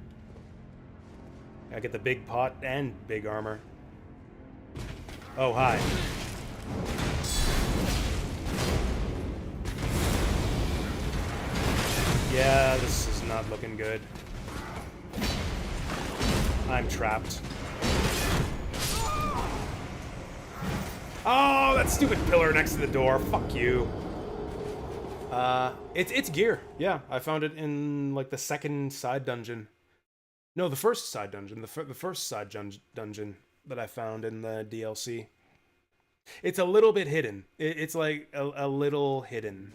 I get the big pot and big armor. Oh, hi. Yeah, this is not looking good. I'm trapped. Oh, that stupid pillar next to the door. Fuck you. It's gear. Yeah, I found it in like the second side dungeon. No, the first side dungeon. The first side dungeon that I found in the DLC. It's a little bit hidden. It's like a little hidden.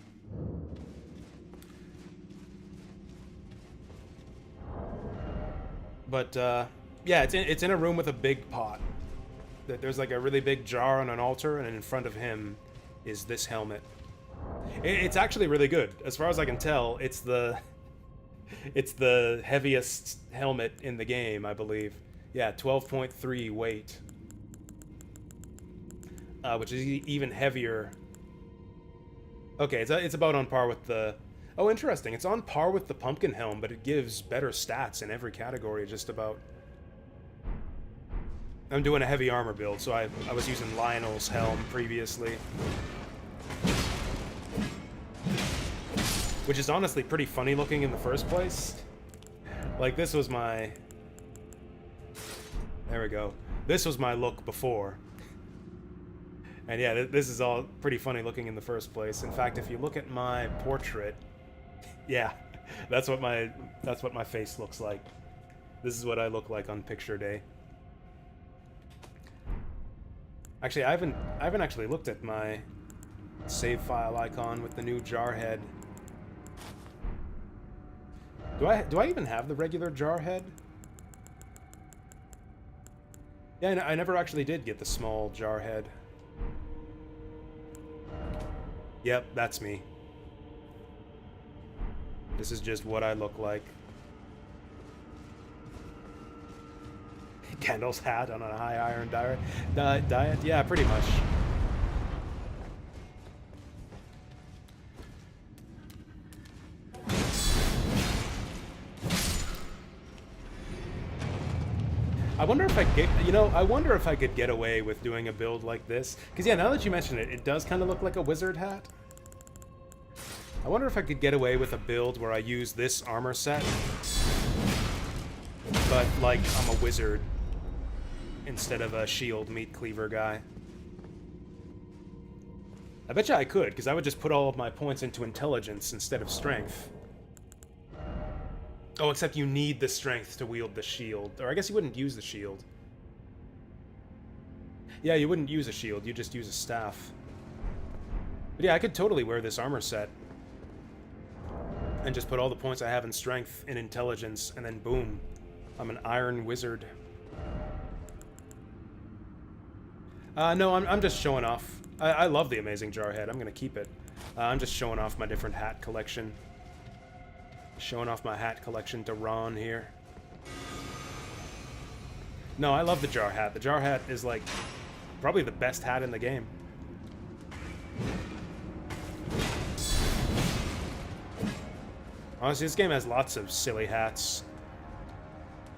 But yeah, it's in a room with a big pot. There's like a really big jar on an altar, and in front of him is this helmet. It's actually really good. As far as I can tell, it's the heaviest helmet in the game, I believe. Yeah, 12.3 weight. Which is even heavier. Okay, it's about on par with the... Oh, interesting. It's on par with the pumpkin helm, but it gives better stats in every category, just about. I'm doing a heavy armor build, so I was using Lionel's helm previously. Which is honestly pretty funny looking in the first place. Like, this was my... There we go. This was my look before. And yeah, this is all pretty funny looking in the first place. In fact, if you look at my portrait... Yeah, that's what my face looks like. This is what I look like on picture day. Actually, I haven't actually looked at my save file icon with the new jar head. Do I even have the regular jar head? Yeah, I never actually did get the small jar head. Yep, that's me. This is just what I look like. Kendall's hat on a high iron diet? Yeah, pretty much. I wonder if I wonder if I could get away with doing a build like this. Because yeah, now that you mention it, it does kind of look like a wizard hat. I wonder if I could get away with a build where I use this armor set, but like I'm a wizard instead of a shield meat cleaver guy. I bet you I could, because I would just put all of my points into intelligence instead of strength. Oh, except you need the strength to wield the shield. Or I guess you wouldn't use the shield. Yeah, you wouldn't use a shield, you just use a staff. But yeah, I could totally wear this armor set. And just put all the points I have in strength and intelligence, and then boom, I'm an iron wizard. No, I'm just showing off. I love the amazing Jarhead. I'm gonna keep it. I'm just showing off my different hat collection. Showing off my hat collection to Ron here. No, I love the jar hat. The jar hat is like probably the best hat in the game. Honestly, this game has lots of silly hats.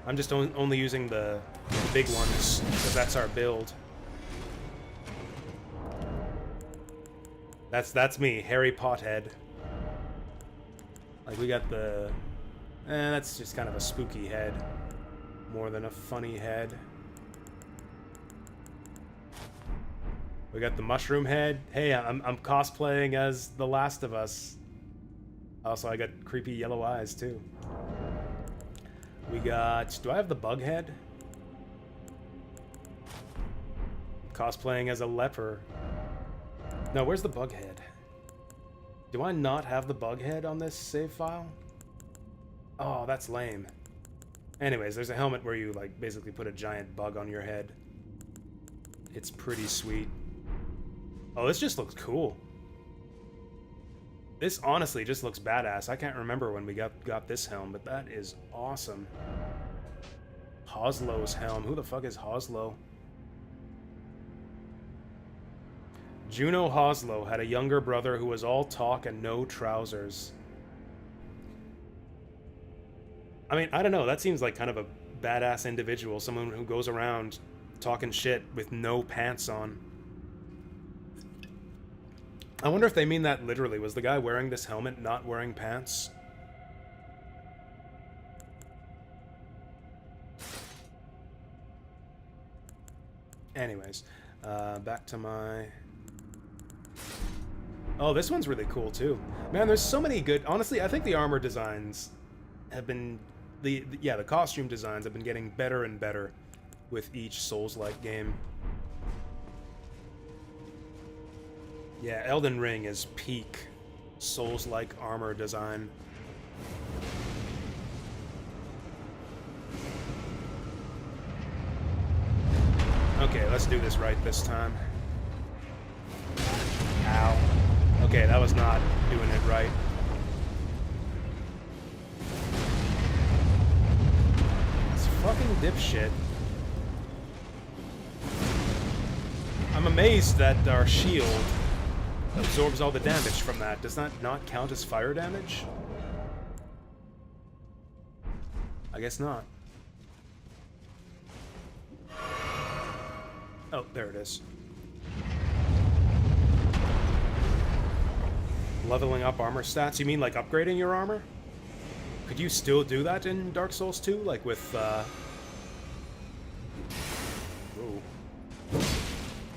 I'm just only using the big ones, because that's our build. That's me, Harry Pothead. Like, we got the... that's just kind of a spooky head. More than a funny head. We got the mushroom head. Hey, I'm cosplaying as The Last of Us. Also, I got creepy yellow eyes, too. We got... Do I have the bug head? Cosplaying as a leper. No, where's the bug head? Do I not have the bug head on this save file? Oh, that's lame. Anyways, there's a helmet where you, like, basically put a giant bug on your head. It's pretty sweet. Oh, this just looks cool. This honestly just looks badass. I can't remember when we got this helm, but that is awesome. Hoslow's helm. Who the fuck is Hoslow? Juno Hoslow had a younger brother who was all talk and no trousers. I mean, I don't know. That seems like kind of a badass individual. Someone who goes around talking shit with no pants on. I wonder if they mean that literally. Was the guy wearing this helmet not wearing pants? Anyways, back to my... Oh, this one's really cool, too. Man, there's so many good... Honestly, I think the armor designs have been... the costume designs have been getting better and better with each Souls-like game. Yeah, Elden Ring is peak Souls-like armor design. Okay, let's do this right this time. Ow. Okay, that was not doing it right. This fucking dipshit. I'm amazed that our shield absorbs all the damage from that. Does that not count as fire damage? I guess not. Oh, there it is. Leveling up armor stats? You mean like upgrading your armor? Could you still do that in Dark Souls 2? Like with,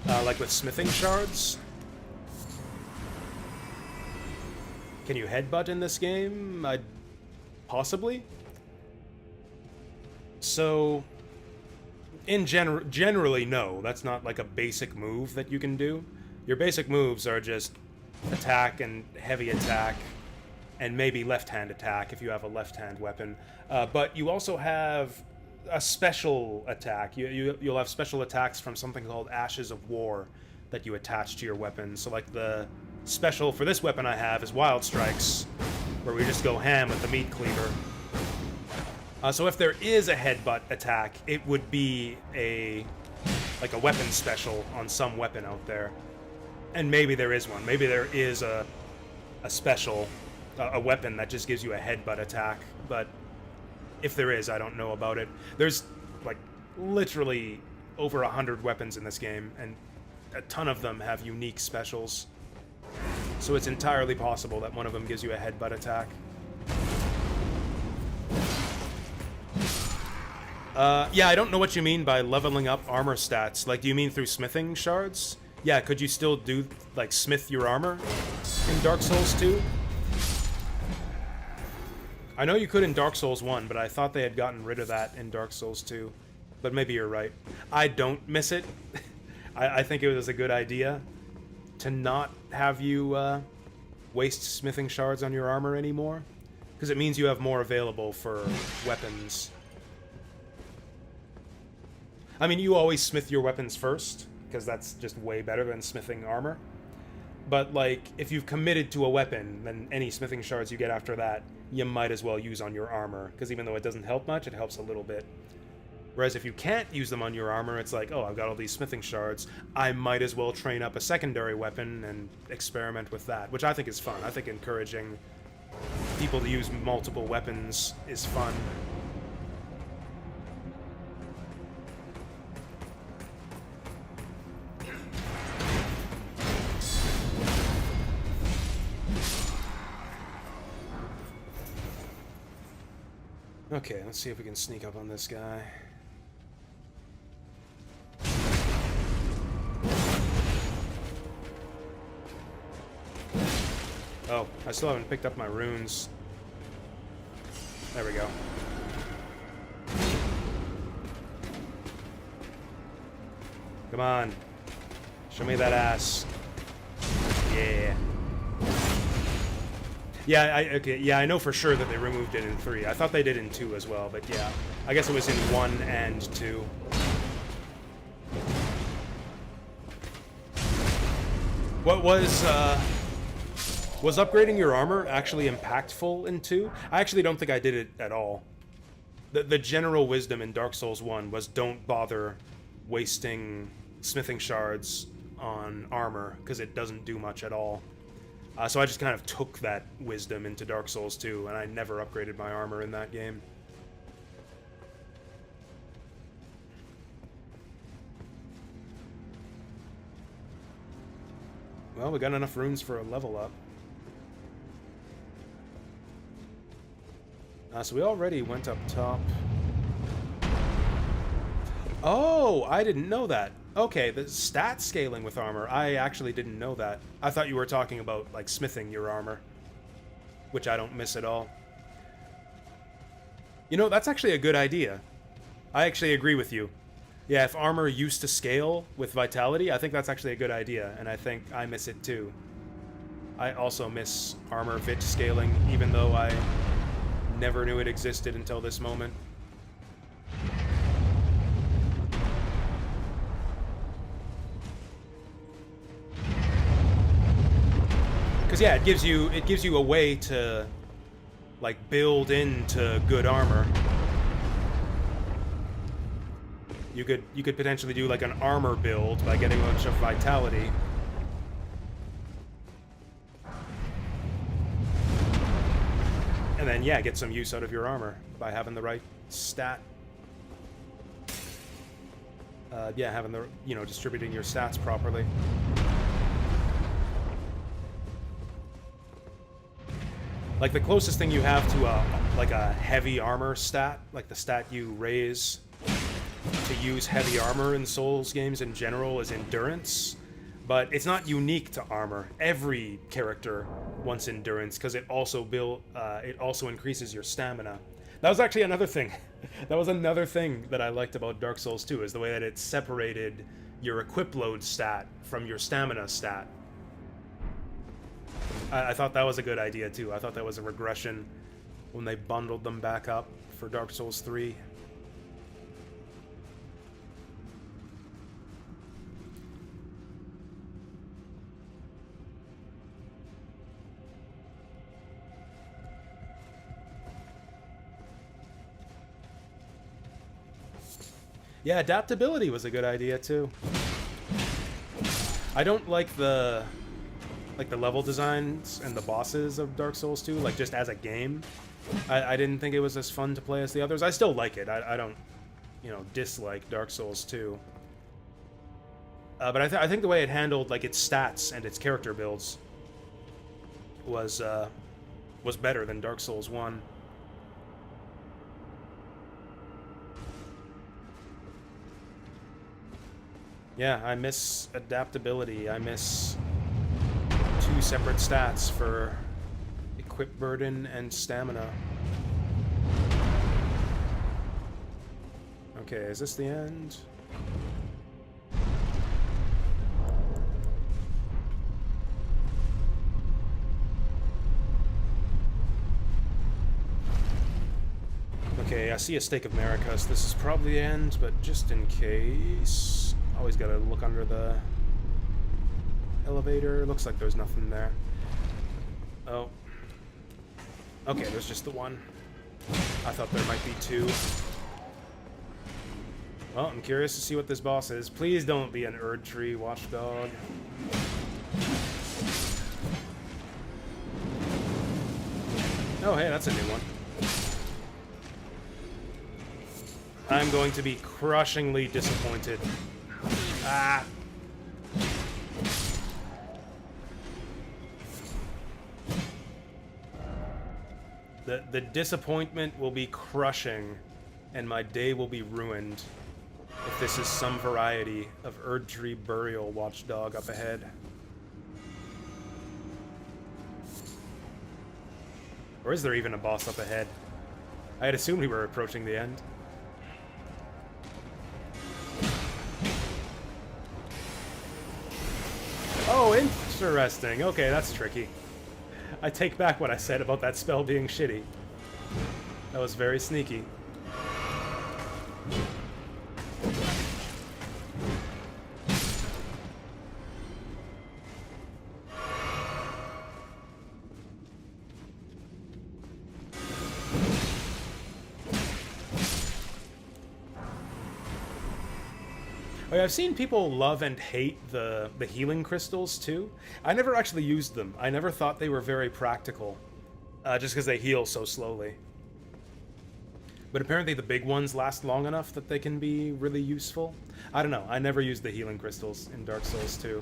like with smithing shards? Can you headbutt in this game? Possibly? So... generally, no. That's not like a basic move that you can do. Your basic moves are just attack and heavy attack, and maybe left-hand attack if you have a left-hand weapon. But you also have a special attack. You'll have special attacks from something called Ashes of War that you attach to your weapon. So like the special for this weapon I have is Wild Strikes, where we just go ham with the meat cleaver. So if there is a headbutt attack, it would be like a weapon special on some weapon out there. And maybe there is one. Maybe there is a special, a weapon that just gives you a headbutt attack. But if there is, I don't know about it. There's like literally over 100 weapons in this game, and a ton of them have unique specials. So it's entirely possible that one of them gives you a headbutt attack. Yeah, I don't know what you mean by leveling up armor stats. Like, do you mean through smithing shards? Yeah, could you still do, like, smith your armor in Dark Souls 2? I know you could in Dark Souls 1, but I thought they had gotten rid of that in Dark Souls 2. But maybe you're right. I don't miss it. I think it was a good idea to not have you waste smithing shards on your armor anymore. Because it means you have more available for weapons. I mean, you always smith your weapons first, because that's just way better than smithing armor. But, like, if you've committed to a weapon, then any smithing shards you get after that, you might as well use on your armor, because even though it doesn't help much, it helps a little bit. Whereas if you can't use them on your armor, it's like, oh, I've got all these smithing shards, I might as well train up a secondary weapon and experiment with that, which I think is fun. I think encouraging people to use multiple weapons is fun. Okay, let's see if we can sneak up on this guy. Oh, I still haven't picked up my runes. There we go. Come on. Show me that ass. Yeah. Yeah, I know for sure that they removed it in 3. I thought they did in 2 as well, but yeah. I guess it was in 1 and 2. What was upgrading your armor actually impactful in 2? I actually don't think I did it at all. The general wisdom in Dark Souls 1 was don't bother wasting smithing shards on armor, because it doesn't do much at all. So I just kind of took that wisdom into Dark Souls 2, and I never upgraded my armor in that game. Well, we got enough runes for a level up. So we already went up top. Oh, I didn't know that. Okay, the stat scaling with armor. I actually didn't know that. I thought you were talking about, like, smithing your armor, which I don't miss at all. You know, that's actually a good idea. I actually agree with you. Yeah, if armor used to scale with vitality, I think that's actually a good idea, and I think I miss it too. I also miss armor vit scaling, even though I never knew it existed until this moment. Because yeah, it gives you a way to, like, build into good armor. You could potentially do like an armor build by getting a bunch of vitality. And then yeah, get some use out of your armor by having the right stat. Yeah, having the, you know, distributing your stats properly. Like the closest thing you have to a heavy armor stat, like the stat you raise to use heavy armor in Souls games in general, is endurance, but it's not unique to armor. Every character wants endurance because it also increases your stamina. That was actually another thing. That was another thing that I liked about Dark Souls 2, is the way that it separated your equip load stat from your stamina stat. I thought that was a good idea too. I thought that was a regression when they bundled them back up for Dark Souls 3. Yeah, adaptability was a good idea too. I don't like the level designs and the bosses of Dark Souls 2, like just as a game. I didn't think it was as fun to play as the others. I still like it. I don't, you know, dislike Dark Souls 2. But I think the way it handled like its stats and its character builds was better than Dark Souls 1. Yeah, I miss adaptability. I miss 2 separate stats for equip burden and stamina. Okay, is this the end? Okay, I see a stake of Maracus. This is probably the end, but just in case... Always gotta look under the elevator. Looks like there's nothing there. Oh. Okay, there's just the one. I thought there might be 2. Well, I'm curious to see what this boss is. Please don't be an Nerdtree watchdog. Oh, hey, that's a new one. I'm going to be crushingly disappointed. Ah! The disappointment will be crushing, and my day will be ruined if this is some variety of Nerdtree burial watchdog up ahead. Or is there even a boss up ahead? I had assumed we were approaching the end. Oh, interesting. Okay, that's tricky. I take back what I said about that spell being shitty. That was very sneaky. Oh, yeah, I've seen people love and hate the healing crystals too. I never actually used them. I never thought they were very practical, just because they heal so slowly. But apparently the big ones last long enough that they can be really useful. I don't know. I never used the healing crystals in Dark Souls 2,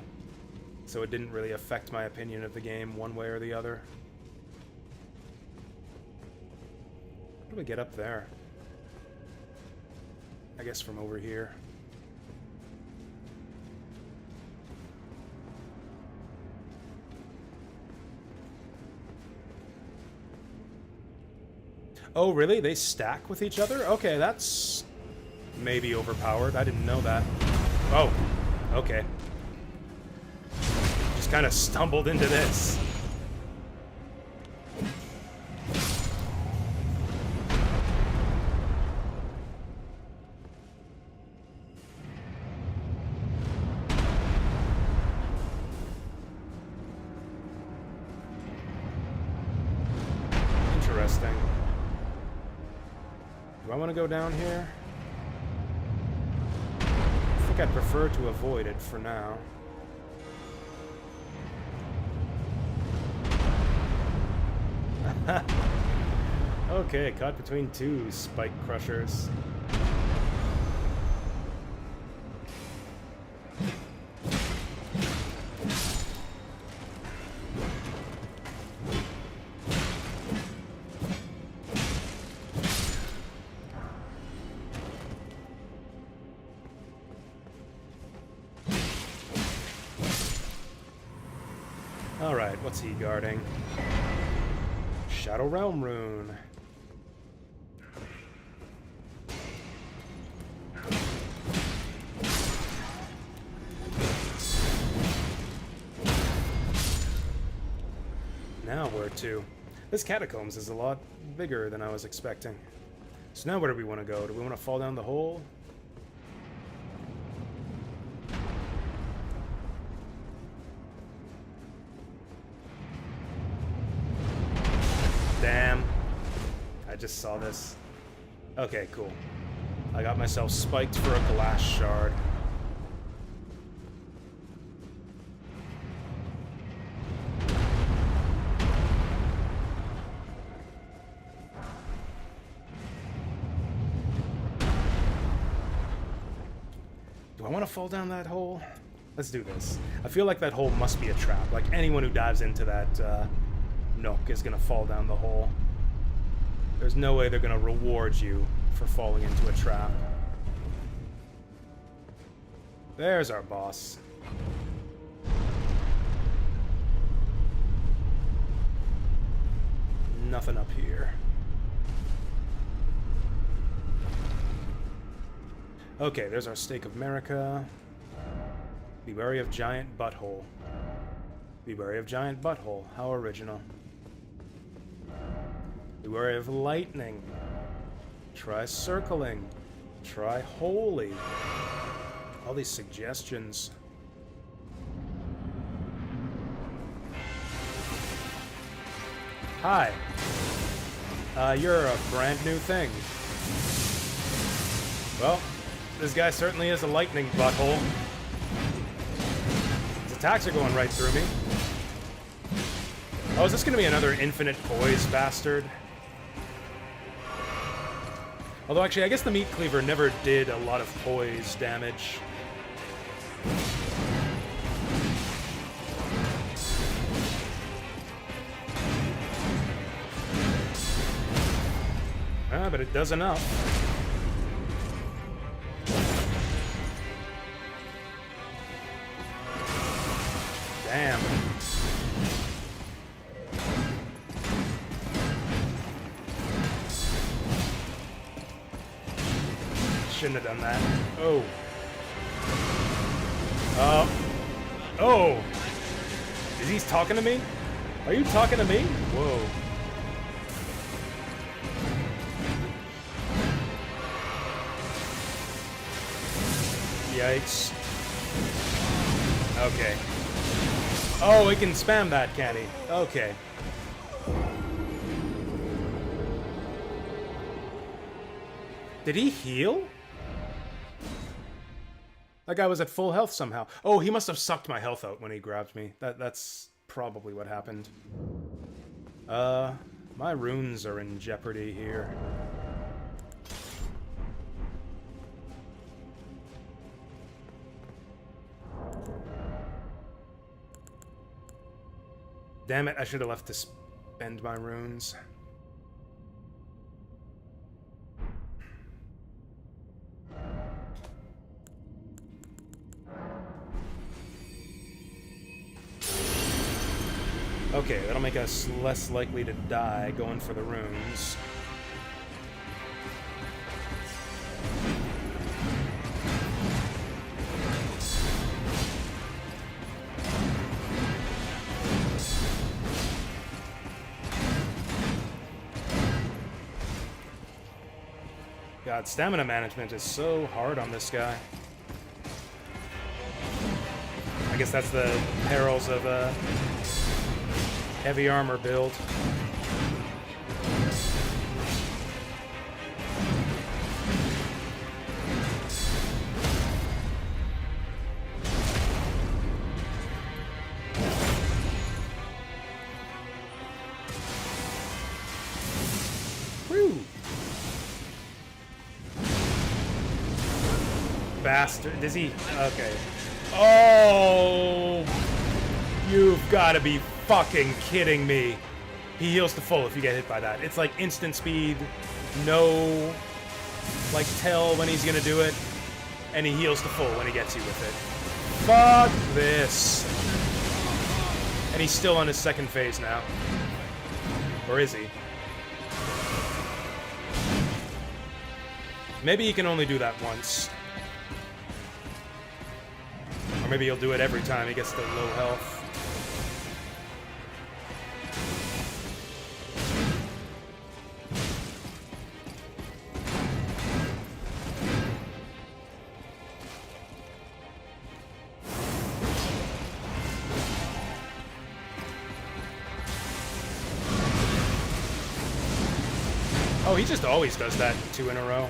so it didn't really affect my opinion of the game one way or the other. How do we get up there? I guess from over here. Oh, really? They stack with each other? Okay, that's maybe overpowered. I didn't know that. Oh, okay. Just kind of stumbled into this. Interesting. Do I want to go down here? I think I'd prefer to avoid it for now. Okay, caught between two spike crushers. Alright, what's he guarding? Shadow Realm Rune. Now where to? This catacombs is a lot bigger than I was expecting. So now where do we want to go? Do we want to fall down the hole? Damn. I just saw this. Okay, cool. I got myself spiked for a glass shard. Do I want to fall down that hole? Let's do this. I feel like that hole must be a trap. Like anyone who dives into that nook is gonna fall down the hole. There's no way they're gonna reward you for falling into a trap. There's our boss. Nothing up here. Okay, there's our Stake of America. Be wary of giant butthole. Be wary of giant butthole. How original. Be wary of lightning. Try circling. Try holy. All these suggestions. Hi. You're a brand new thing. Well, this guy certainly is a lightning butthole. His attacks are going right through me. Oh, is this going to be another infinite poise bastard? Although, actually, I guess the meat cleaver never did a lot of poise damage. Ah, but it does enough. Damn. Shouldn't have done that. Oh. Oh. Is he talking to me? Are you talking to me? Whoa. Yikes. Okay. Oh, he can spam that, can he? Okay. Did he heal? That guy was at full health somehow. Oh, he must have sucked my health out when he grabbed me. That's probably what happened. My runes are in jeopardy here. Damn it, I should have left to spend my runes. Okay, that'll make us less likely to die going for the runes. God, stamina management is so hard on this guy. I guess that's the perils of a heavy armor build. Woo! Bastard. Does he? Okay. Oh! You've got to be fucking kidding me. He heals to full if you get hit by that. It's like instant speed, no, like, tell when he's gonna do it, and he heals to full when he gets you with it. Fuck this. And he's still on his second phase now. Or is he? Maybe he can only do that once. Or maybe he'll do it every time he gets to low health. Oh, he just always does that 2 in a row.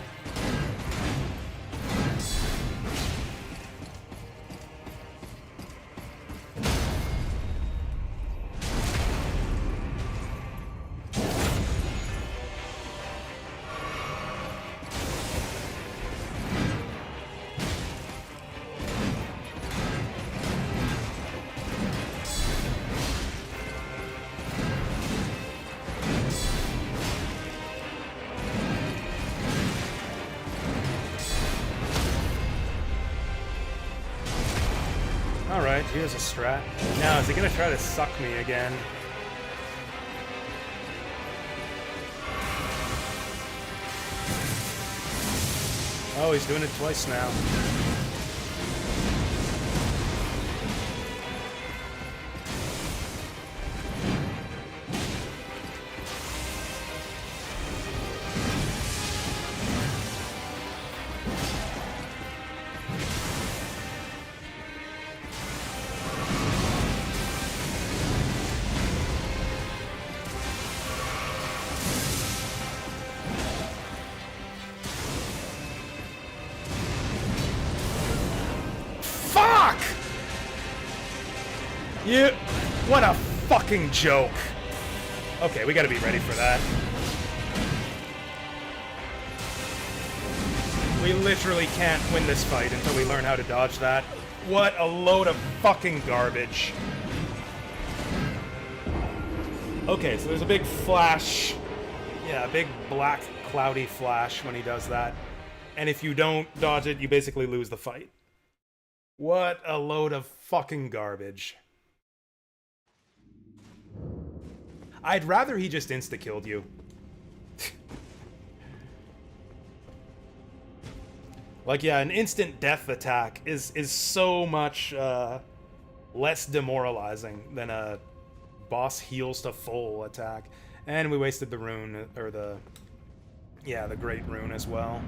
Alright, here's a strat. Now, is he gonna try to suck me again? Oh, he's doing it twice now. You... What a fucking joke. Okay, we gotta be ready for that. We literally can't win this fight until we learn how to dodge that. What a load of fucking garbage. Okay, so there's a big flash. Yeah, a big black cloudy flash when he does that. And if you don't dodge it, you basically lose the fight. What a load of fucking garbage. I'd rather he just insta-killed you. Like, yeah, an instant death attack is so much less demoralizing than a boss heals to full attack. And we wasted the rune, or the great rune as well.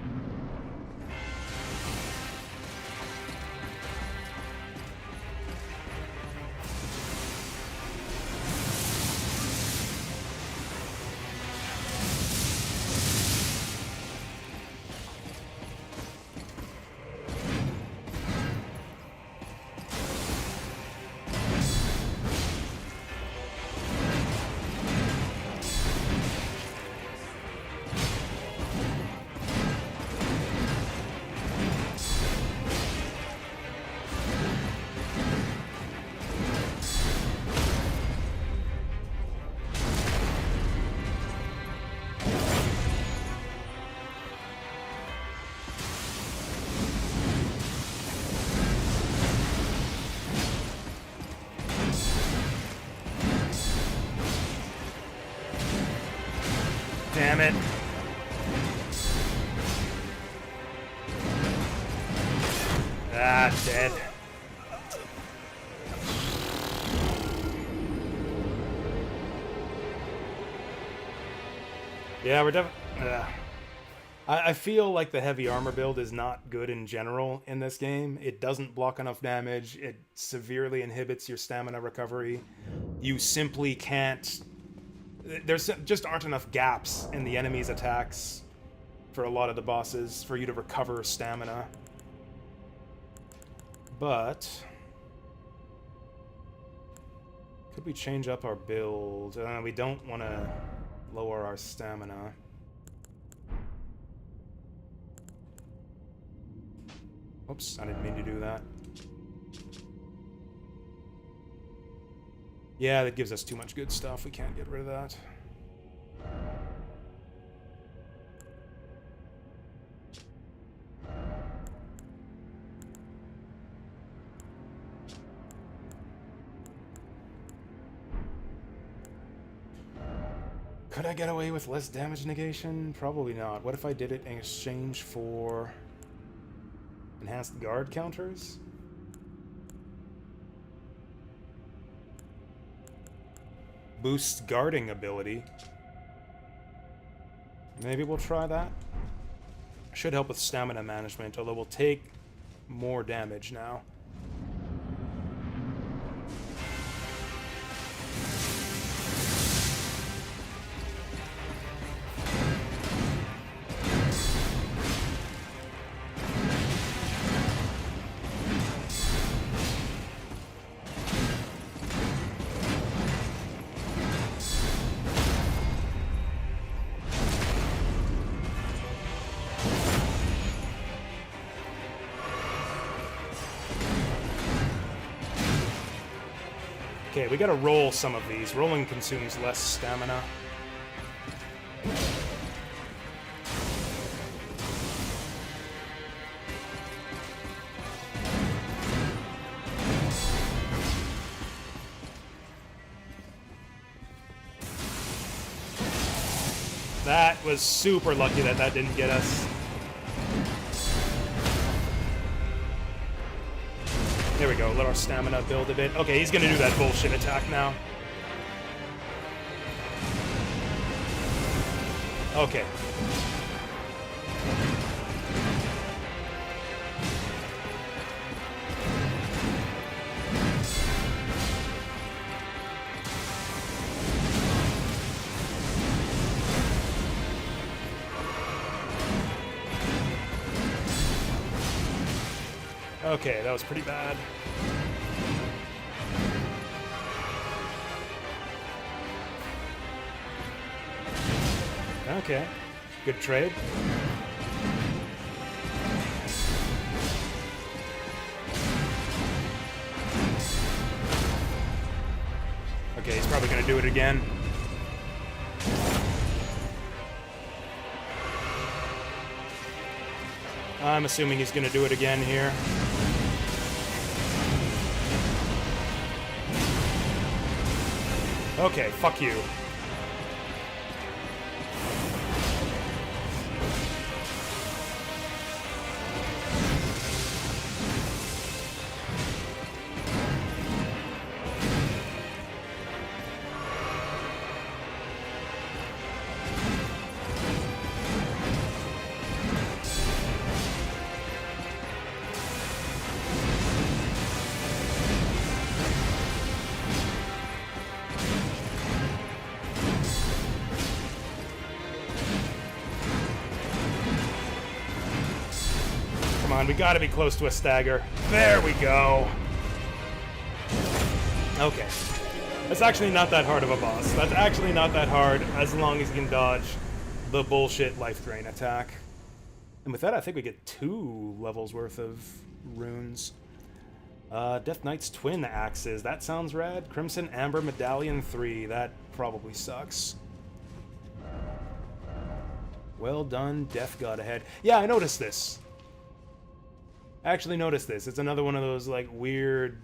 Ah, dead. Yeah, we're definitely... I feel like the heavy armor build is not good in general in this game. It doesn't block enough damage. It severely inhibits your stamina recovery. You simply can't... There's just aren't enough gaps in the enemy's attacks for a lot of the bosses for you to recover stamina. But... could we change up our build? We don't want to lower our stamina. Oops, I didn't mean to do that. Yeah, that gives us too much good stuff. We can't get rid of that. Could I get away with less damage negation? Probably not. What if I did it in exchange for enhanced guard counters? Boost guarding ability. Maybe we'll try that. Should help with stamina management, although we'll take more damage now. Okay, we gotta roll some of these. Rolling consumes less stamina. That was super lucky that that didn't get us. There we go, let our stamina build a bit. Okay, he's gonna do that bullshit attack now. Okay. Okay, that was pretty bad. Okay, good trade. Okay, he's probably gonna do it again. I'm assuming he's gonna do it again here. Okay, fuck you. We gotta be close to a stagger. There we go. Okay. That's actually not that hard of a boss. That's actually not that hard as long as you can dodge the bullshit life drain attack. And with that, I think we get 2 levels worth of runes. Death Knight's twin axes. That sounds rad. Crimson Amber Medallion 3. That probably sucks. Well done, Death God ahead. Yeah, I noticed this. I actually noticed this. It's another one of those, like, weird,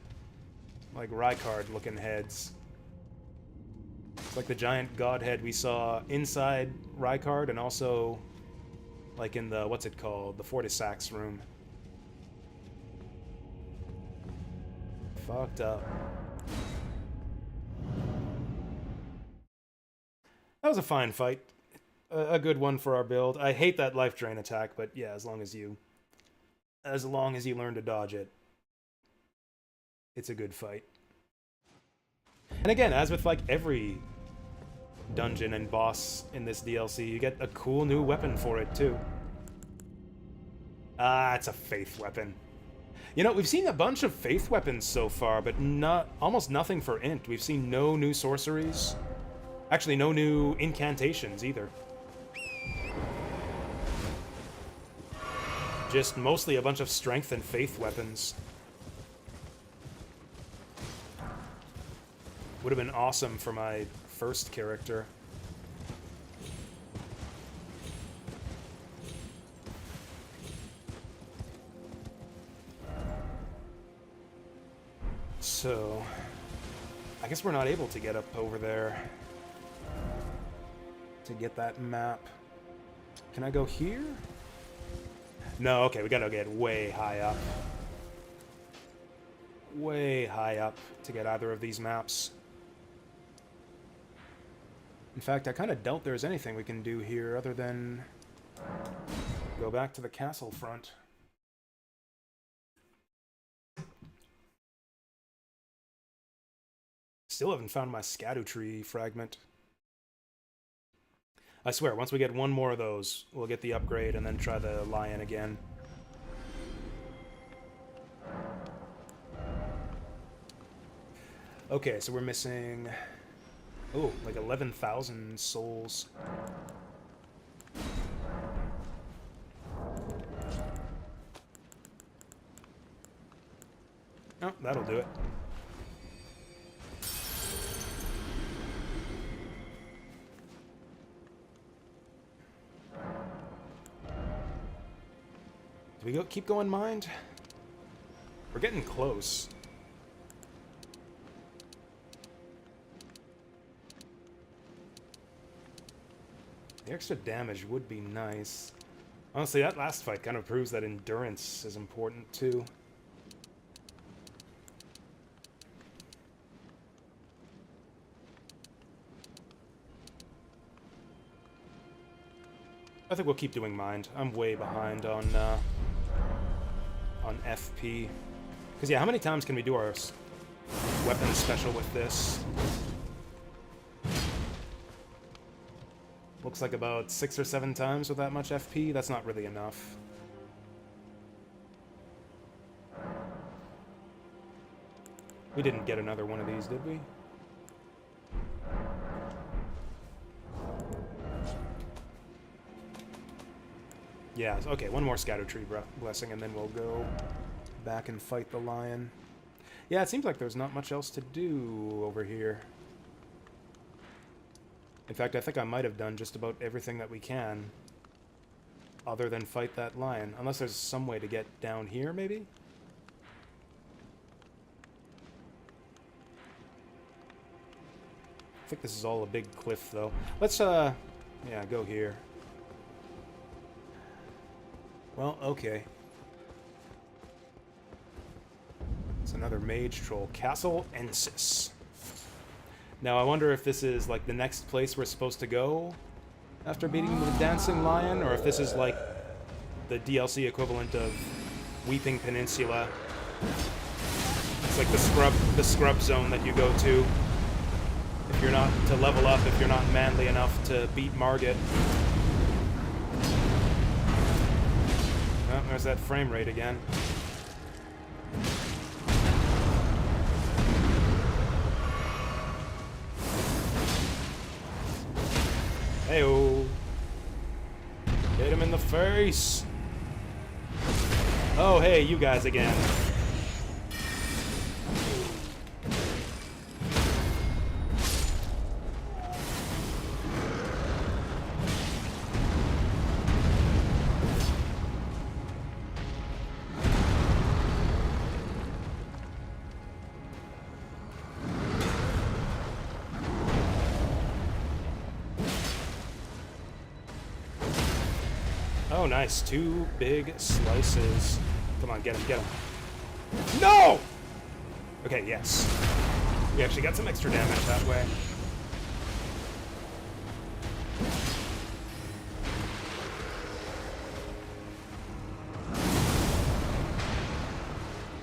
like, Rykard-looking heads. It's like the giant god head we saw inside Rykard and also, like, in the, what's it called? The Fortisax room. Fucked up. That was a fine fight. A good one for our build. I hate that life drain attack, but yeah, as long as you learn to dodge it, it's a good fight. And again, as with like every dungeon and boss in this DLC, you get a cool new weapon for it too. Ah, it's a faith weapon. You know, we've seen a bunch of faith weapons so far, but almost nothing for int. We've seen no new sorceries. Actually, no new incantations either. Just mostly a bunch of strength and faith weapons. Would have been awesome for my first character. So, I guess we're not able to get up over there to get that map. Can I go here? No, okay, we gotta get way high up. Way high up to get either of these maps. In fact, I kind of doubt there's anything we can do here other than go back to the castle front. Still haven't found my Nerdtree fragment. I swear, once we get one more of those, we'll get the upgrade and then try the lion again. Okay, so we're missing... oh, like 11,000 souls. Oh, that'll do it. Do we keep going mind? We're getting close. The extra damage would be nice. Honestly, that last fight kind of proves that endurance is important too. I think we'll keep doing mind. I'm way behind on FP. Because yeah, how many times can we do our weapon special with this? Looks like about 6 or 7 times with that much FP. That's not really enough. We didn't get another one of these, did we? Yeah, okay, one more Nerdtree blessing, and then we'll go back and fight the lion. Yeah, it seems like there's not much else to do over here. In fact, I think I might have done just about everything that we can, other than fight that lion. Unless there's some way to get down here, maybe? I think this is all a big cliff, though. Let's, yeah, go here. Well, okay. It's another mage troll. Castle Ensis. Now, I wonder if this is, like, the next place we're supposed to go after beating the Dancing Lion, or if this is, like, the DLC equivalent of Weeping Peninsula. It's like the scrub zone that you go to if you're not, to level up, if you're not manly enough to beat Margit. Oh, there's that frame rate again. Hey-oh. Hit him in the face. Oh, hey, you guys again. Oh, nice. 2 big slices. Come on, get him, get him. No! Okay, yes. We actually got some extra damage that way.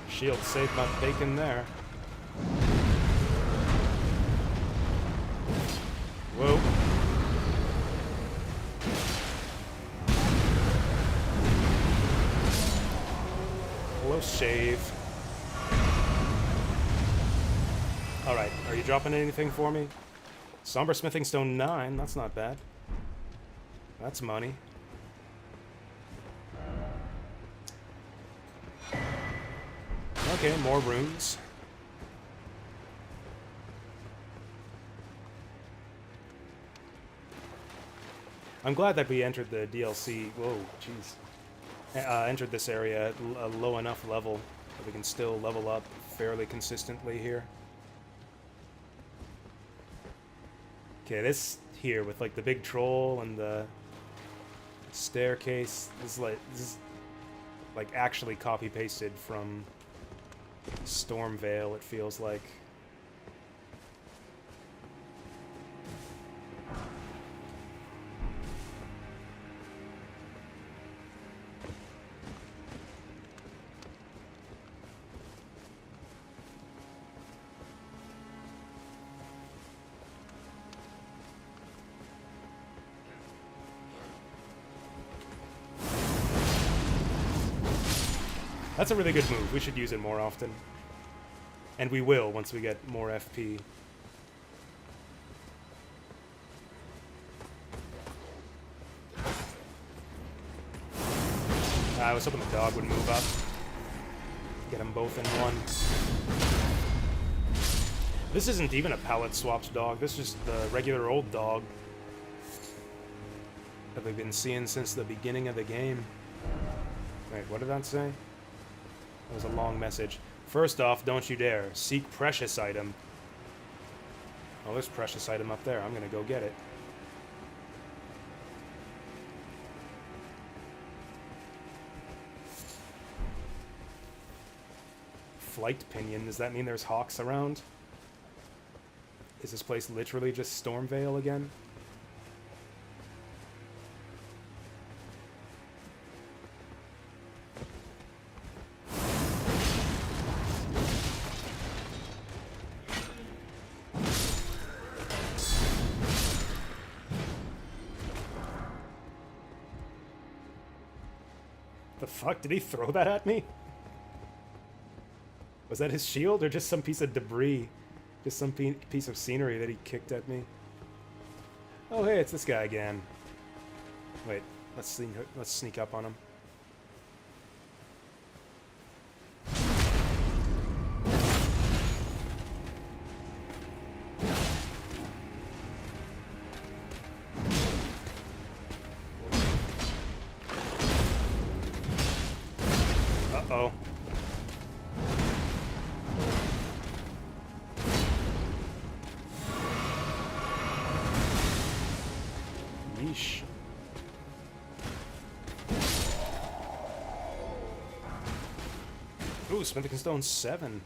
Shield saved my bacon there. Whoa. Close shave. Alright, are you dropping anything for me? Somber Smithing Stone 9, that's not bad. That's money. Okay, more runes. I'm glad that we entered the DLC. Whoa, jeez. Entered this area at a low enough level that we can still level up fairly consistently here. Okay, this here with like the big troll and the staircase. This is like actually copy pasted from Stormvale. It feels like. That's a really good move. We should use it more often. And we will once we get more FP. I was hoping the dog would move up. Get them both in one. This isn't even a palette swapped dog. This is just the regular old dog that we've been seeing since the beginning of the game. Wait, what did that say? That was a long message. First off, don't you dare. Seek precious item. Oh, there's precious item up there. I'm gonna go get it. Flight pinion. Does that mean there's hawks around? Is this place literally just Stormvale again? The fuck? Did he throw that at me? Was that his shield or just some piece of debris? Just some piece of scenery that he kicked at me? Oh hey, it's this guy again. Wait, let's sneak up on him. Uh-oh. Yeesh. Ooh, Smithing Stone 7.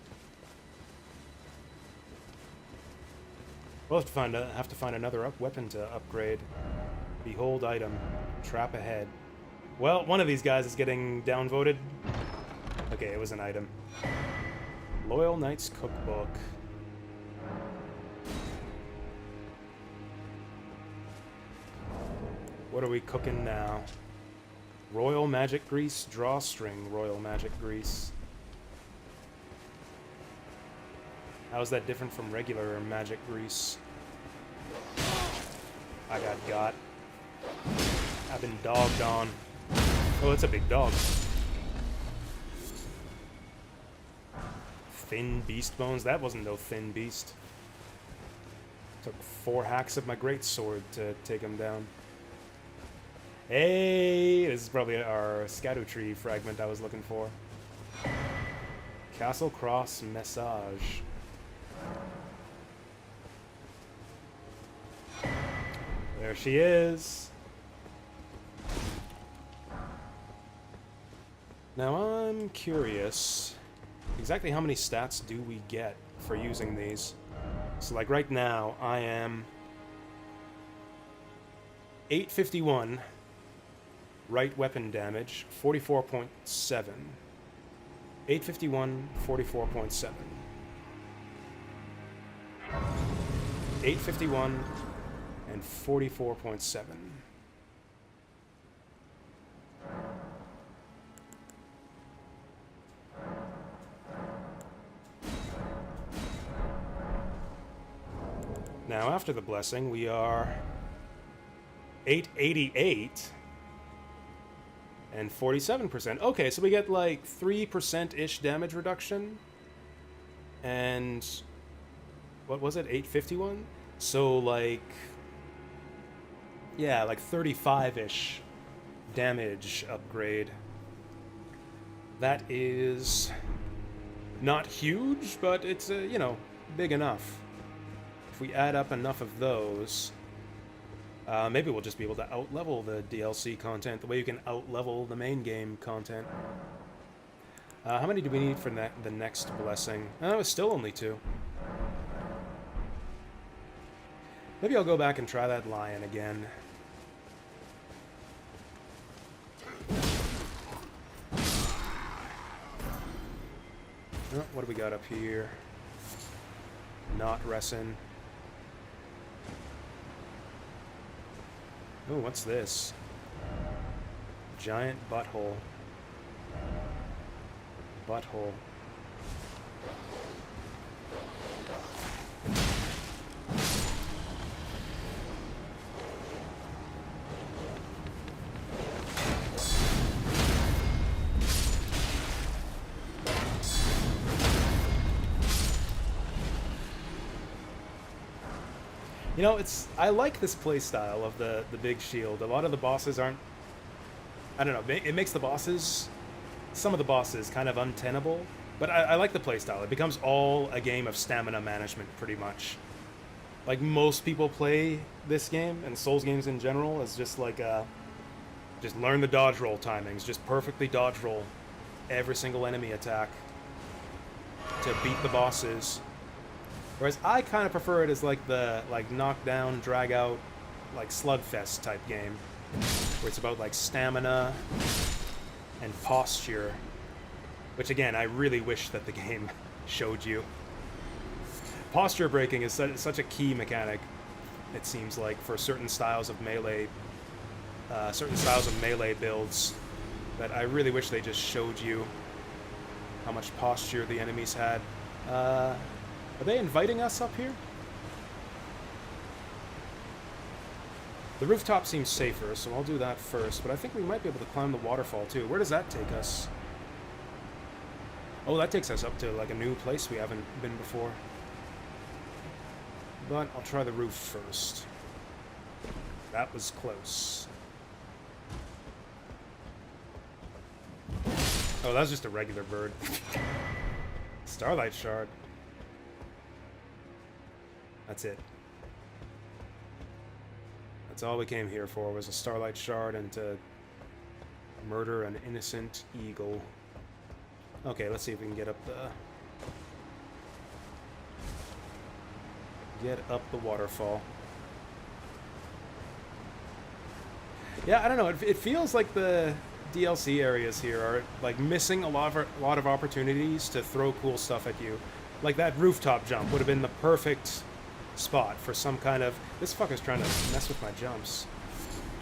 We'll have to find another weapon to upgrade. Behold item. Trap ahead. Well, one of these guys is getting downvoted. Okay, it was an item. Loyal Knight's Cookbook. What are we cooking now? Royal Magic Grease, Drawstring Royal Magic Grease. How is that different from regular magic grease? I got. I've been dogged on. Oh, it's a big dog. Thin beast bones? That wasn't no thin beast. Took 4 hacks of my greatsword to take him down. Hey! This is probably our Scadutree fragment I was looking for. Castle Cross Message. There she is. Now I'm curious. exactly how many stats do we get for using these? So like right now, I am 851 right weapon damage, 44.7. 851, 44.7. 851 and 44.7. Now, after the blessing, we are 888 and 47%. Okay, so we get like 3%-ish damage reduction. And what was it? 851? So like, yeah, like 35-ish damage upgrade. That is not huge, but it's, you know, big enough. If we add up enough of those, maybe we'll just be able to out-level the DLC content the way you can out-level the main game content. How many do we need for the next blessing? Oh, it's still only 2. Maybe I'll go back and try that lion again. Oh, what do we got up here? Not Resin. Oh, what's this? Giant butthole. Butthole. You know, I like this playstyle of the big shield. A lot of the bosses aren't, I don't know, it makes the bosses, some of the bosses kind of untenable, but I like the playstyle. It becomes all a game of stamina management, pretty much. Like, most people play this game, and Souls games in general, as just like, just learn the dodge roll timings, just perfectly dodge roll every single enemy attack to beat the bosses. Whereas I kind of prefer it as like the knockdown, drag out, like slugfest type game, where it's about like stamina and posture, which again I really wish that the game showed you. Posture breaking is such a key mechanic, it seems like, for certain styles of melee builds, that I really wish they just showed you how much posture the enemies had. Are they inviting us up here? The rooftop seems safer, so I'll do that first, but I think we might be able to climb the waterfall too. Where does that take us? Oh, that takes us up to like a new place we haven't been before. But I'll try the roof first. That was close. Oh, that's just a regular bird. Starlight Shard. That's it. That's all we came here for, was a Starlight Shard and to murder an innocent eagle. Okay, let's see if we can get up the waterfall. Yeah, I don't know. It feels like the DLC areas here are like missing a lot of opportunities to throw cool stuff at you. Like that rooftop jump would have been the perfect spot for some kind of... This fucker's trying to mess with my jumps.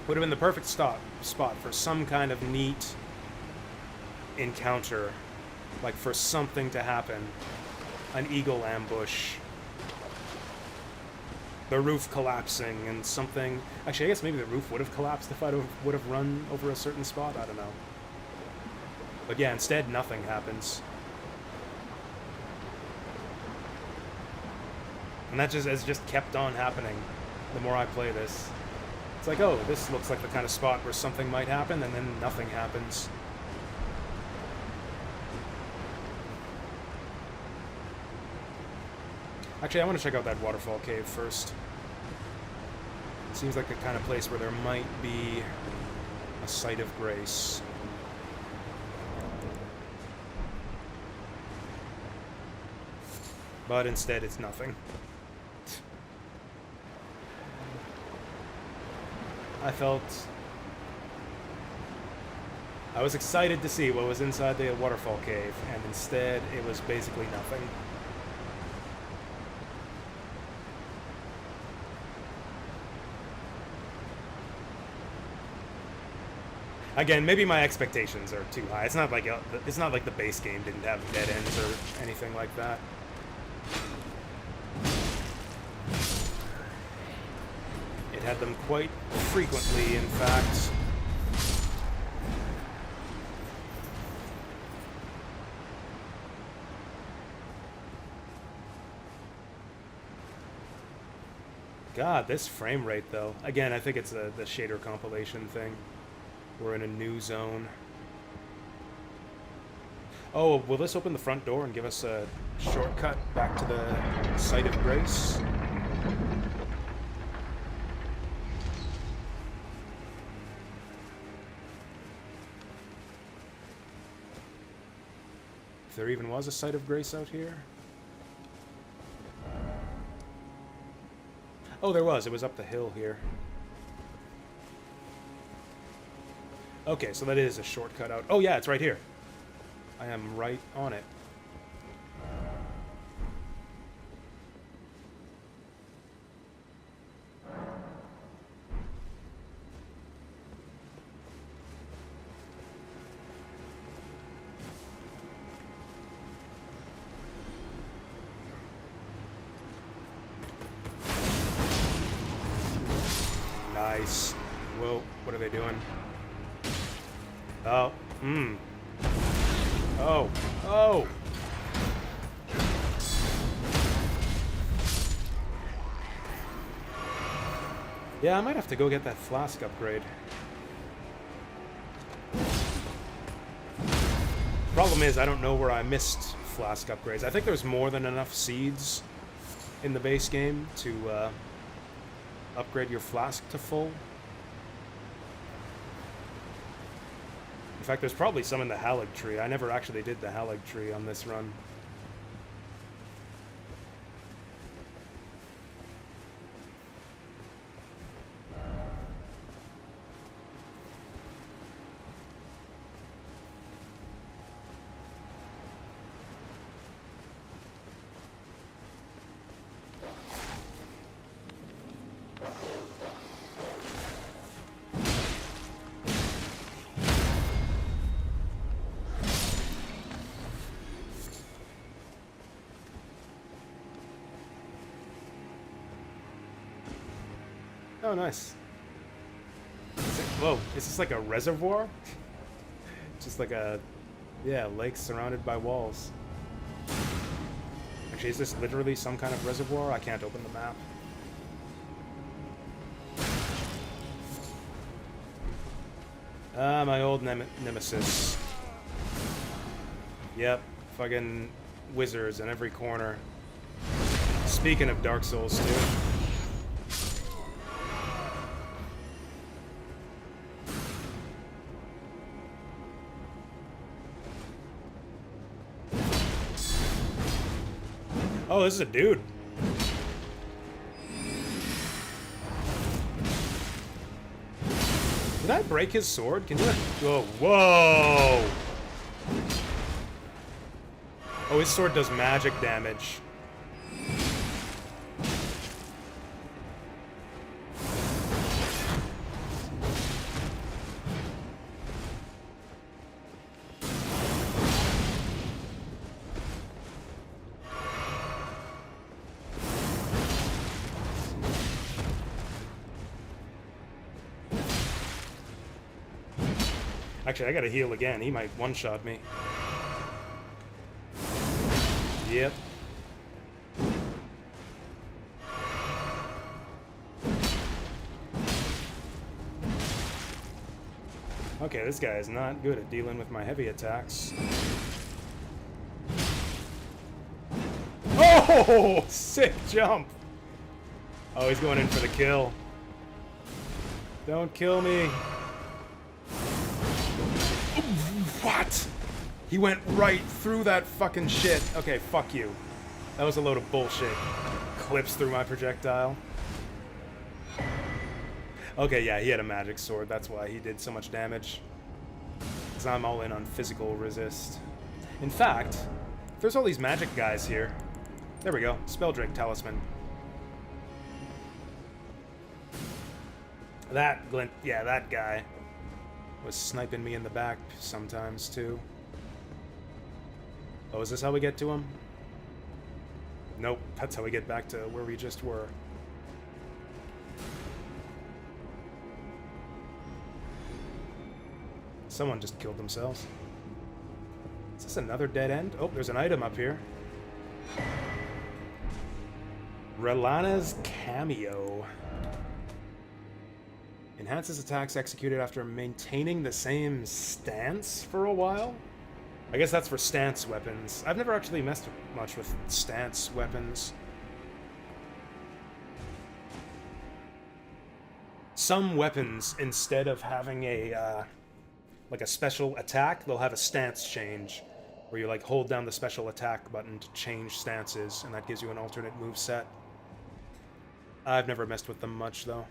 Would have been the perfect spot for some kind of neat encounter. Like for something to happen. An eagle ambush. The roof collapsing and something... Actually, I guess maybe the roof would have collapsed if I would have run over a certain spot. I don't know. But yeah, instead, nothing happens. And that has just kept on happening the more I play this. It's like, oh, this looks like the kind of spot where something might happen, and then nothing happens. Actually, I want to check out that waterfall cave first. It seems like the kind of place where there might be a site of grace. But instead, it's nothing. I was excited to see what was inside the waterfall cave, and instead, it was basically nothing. Again, maybe my expectations are too high. It's not like the base game didn't have dead ends or anything like that. It had them quite frequently, in fact. God, this frame rate, though. Again, I think it's the shader compilation thing. We're in a new zone. Oh, will this open the front door and give us a shortcut back to the site of grace? If there even was a site of grace out here? Oh, there was. It was up the hill here. Okay, so that is a shortcut out. Oh, yeah, it's right here. I am right on it. Nice. Whoa, what are they doing? Oh, Oh, oh! Yeah, I might have to go get that flask upgrade. Problem is, I don't know where I missed flask upgrades. I think there's more than enough seeds in the base game to upgrade your flask to full. In fact, there's probably some in the Halig tree. I never actually did the Halig tree on this run. Oh, nice. Whoa, is this like a reservoir? Just like a, yeah, lake surrounded by walls. Actually, is this literally some kind of reservoir? I can't open the map. My old nemesis. Yep, fucking wizards in every corner. Speaking of Dark Souls, too. Oh, this is a dude. Did I break his sword? Can you... Oh, whoa! Oh, his sword does magic damage. Actually, I gotta heal again. He might one-shot me. Yep. Okay, this guy is not good at dealing with my heavy attacks. Oh! Sick jump! Oh, he's going in for the kill. Don't kill me. What? He went right through that fucking shit. Okay, fuck you. That was a load of bullshit. Clips through my projectile. Okay, yeah, he had a magic sword. That's why he did so much damage. Because I'm all in on physical resist. In fact, there's all these magic guys here. There we go. Spell Drink Talisman. That glint, yeah, that guy was sniping me in the back sometimes too. Oh, is this how we get to him? Nope, that's how we get back to where we just were. Someone just killed themselves. Is this another dead end? Oh, there's an item up here. Relana's Cameo. Enhances attacks executed after maintaining the same stance for a while? I guess that's for stance weapons. I've never actually messed much with stance weapons. Some weapons, instead of having a, like a special attack, they'll have a stance change, where you, like, hold down the special attack button to change stances, and that gives you an alternate move set. I've never messed with them much, though.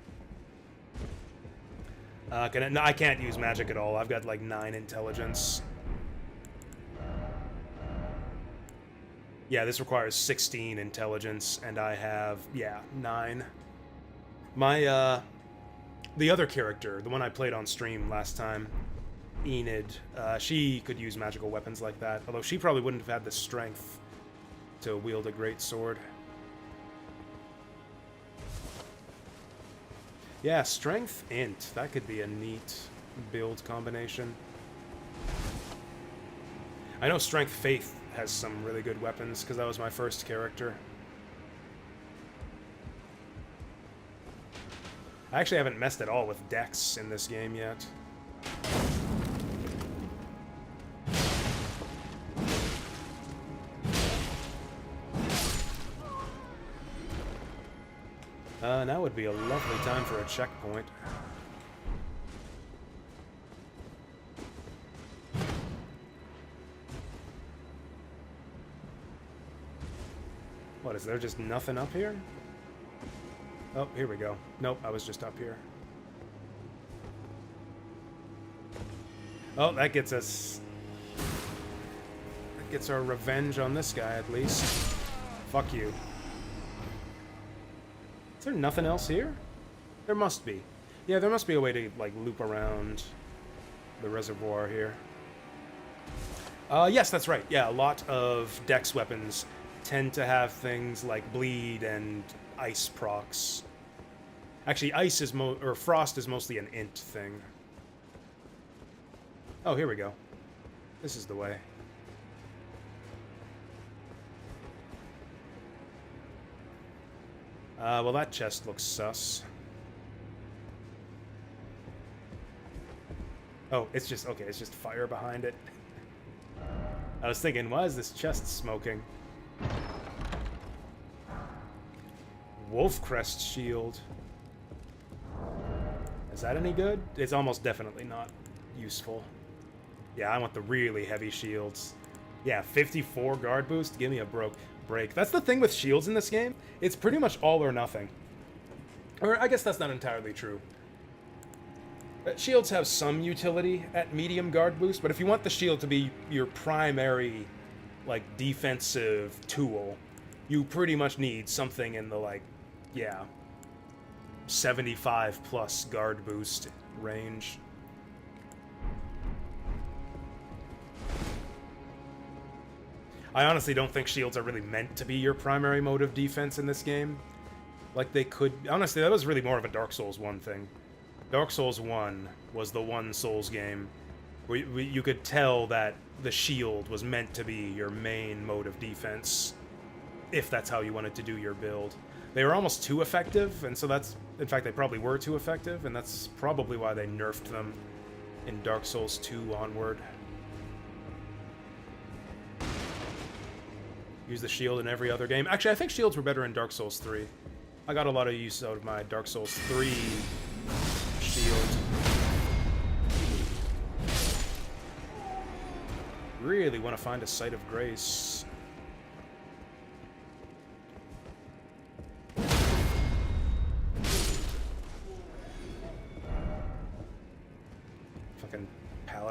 No, I can't use magic at all. I've got, like, 9 intelligence. Yeah, this requires 16 intelligence, and I have, yeah, 9. My, the other character, the one I played on stream last time, Enid, she could use magical weapons like that, although she probably wouldn't have had the strength to wield a great sword. Yeah, strength int. That could be a neat build combination. I know strength faith has some really good weapons, because that was my first character. I actually haven't messed at all with dex in this game yet. Now would be a lovely time for a checkpoint. What, is there just nothing up here? Oh, here we go. Nope, I was just up here. Oh, that gets us... That gets our revenge on this guy, at least. Fuck you. Is there nothing else here? There must be. Yeah, there must be a way to, like, loop around the reservoir here. Yes, that's right. Yeah, a lot of dex weapons tend to have things like bleed and ice procs. Actually, ice is or frost is mostly an int thing. Oh, here we go. This is the way. Well, that chest looks sus. Oh, it's just, okay, it's just fire behind it. I was thinking, why is this chest smoking? Wolfcrest shield. Is that any good? It's almost definitely not useful. Yeah, I want the really heavy shields. Yeah, 54 guard boost? Give me a break. That's the thing with shields in this game. It's pretty much all or nothing. Or I guess that's not entirely true. Shields have some utility at medium guard boost, but if you want the shield to be your primary, like, defensive tool, you pretty much need something in the, like, yeah, 75 plus guard boost range. I honestly don't think shields are really meant to be your primary mode of defense in this game. Like, they could... Honestly, that was really more of a Dark Souls 1 thing. Dark Souls 1 was the one Souls game where you could tell that the shield was meant to be your main mode of defense, if that's how you wanted to do your build. They were almost too effective, and so that's... In fact, they probably were too effective, and that's probably why they nerfed them in Dark Souls 2 onward. Use the shield in every other game. Actually, I think shields were better in Dark Souls 3. I got a lot of use out of my Dark Souls 3 shield. Really want to find a Site of Grace.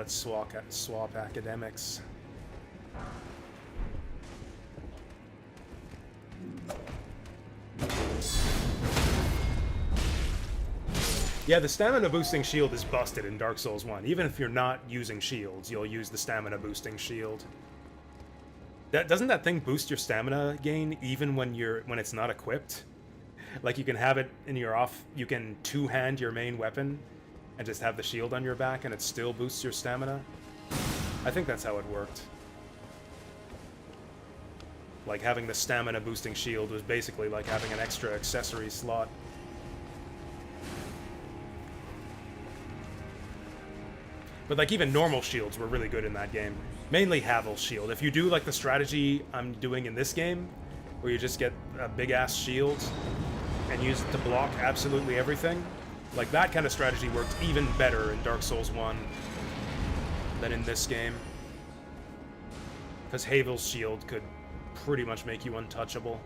Let's swap academics. Yeah, the stamina boosting shield is busted in Dark Souls 1. Even if you're not using shields, you'll use the stamina boosting shield. Doesn't that thing boost your stamina gain even when it's not equipped? Like you can have it in your you can two-hand your main weapon and just have the shield on your back and it still boosts your stamina? I think that's how it worked. Like having the stamina boosting shield was basically like having an extra accessory slot. But like even normal shields were really good in that game. Mainly Havel's shield. If you do like the strategy I'm doing in this game, where you just get a big ass shield and use it to block absolutely everything, like that kind of strategy worked even better in Dark Souls 1 than in this game. Because Havel's shield could pretty much make you untouchable.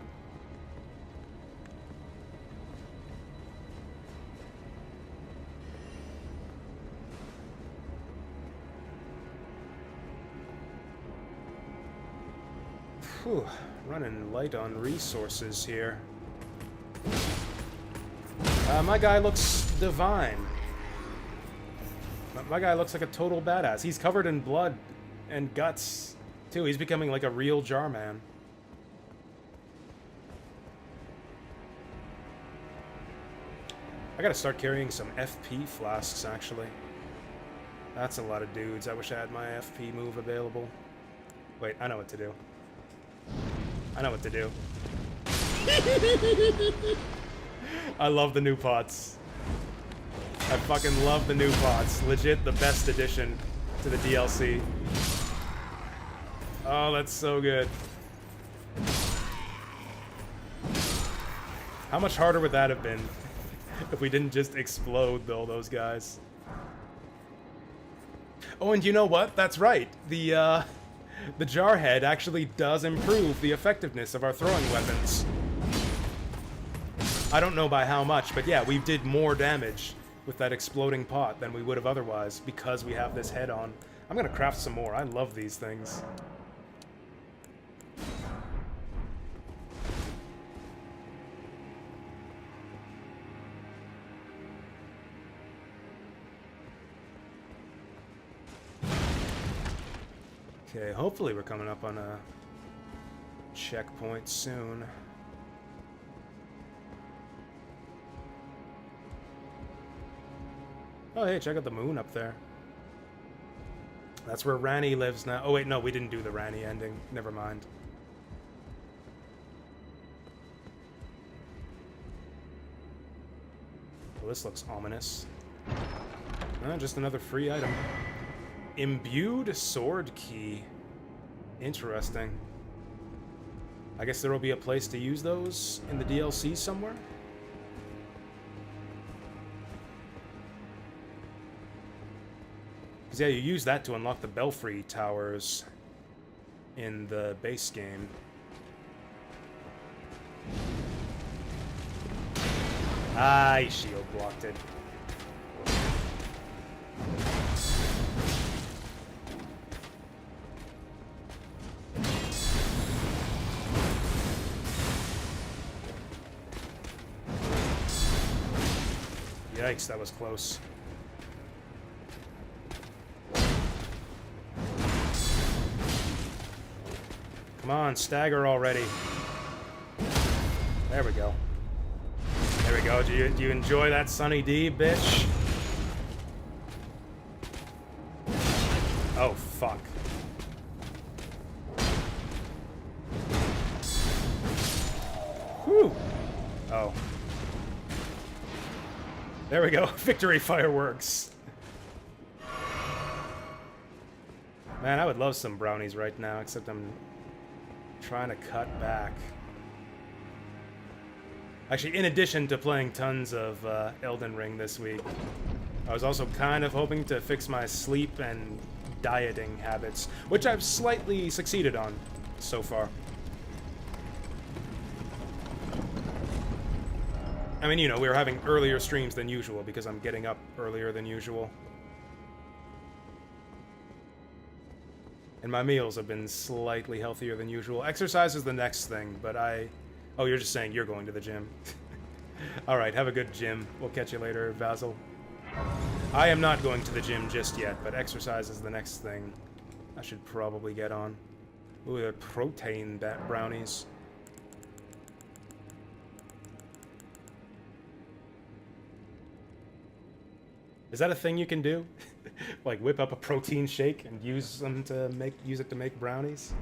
Whew, running light on resources here. My guy looks divine. My guy looks like a total badass. He's covered in blood and guts, too. He's becoming like a real jar man. I gotta start carrying some FP flasks, actually. That's a lot of dudes. I wish I had my FP move available. Wait, I know what to do. I know what to do. I love the new pots. I fucking love the new pots. Legit the best addition to the DLC. Oh, that's so good. How much harder would that have been if we didn't just explode all those guys? Oh, and you know what? That's right. The Jarhead actually does improve the effectiveness of our throwing weapons. I don't know by how much, but yeah, we did more damage with that exploding pot than we would have otherwise because we have this head on. I'm gonna craft some more. I love these things. Okay, hopefully we're coming up on a checkpoint soon. Oh, hey, check out the moon up there. That's where Ranni lives now. Oh, wait, no, we didn't do the Ranni ending. Never mind. Well, this looks ominous. Just another free item. Imbued sword key. Interesting. I guess there will be a place to use those in the DLC somewhere? Because, yeah, you use that to unlock the Belfry towers in the base game. Ah, he shield blocked it. Yikes, that was close. Come on, stagger already. There we go. There we go. Do you enjoy that Sunny D, bitch? Oh, fuck. Whew. Oh. There we go. Victory fireworks. Man, I would love some brownies right now, except I'm trying to cut back. Actually, in addition to playing tons of Elden Ring this week, I was also kind of hoping to fix my sleep and dieting habits, which I've slightly succeeded on so far. I mean, you know, we were having earlier streams than usual because I'm getting up earlier than usual. And my meals have been slightly healthier than usual. Exercise is the next thing, but Oh, you're just saying you're going to the gym. Alright, have a good gym. We'll catch you later, Basil. I am not going to the gym just yet, but exercise is the next thing I should probably get on. Ooh, they're protein brownies. Is that a thing you can do? Like whip up a protein shake and use it to make brownies?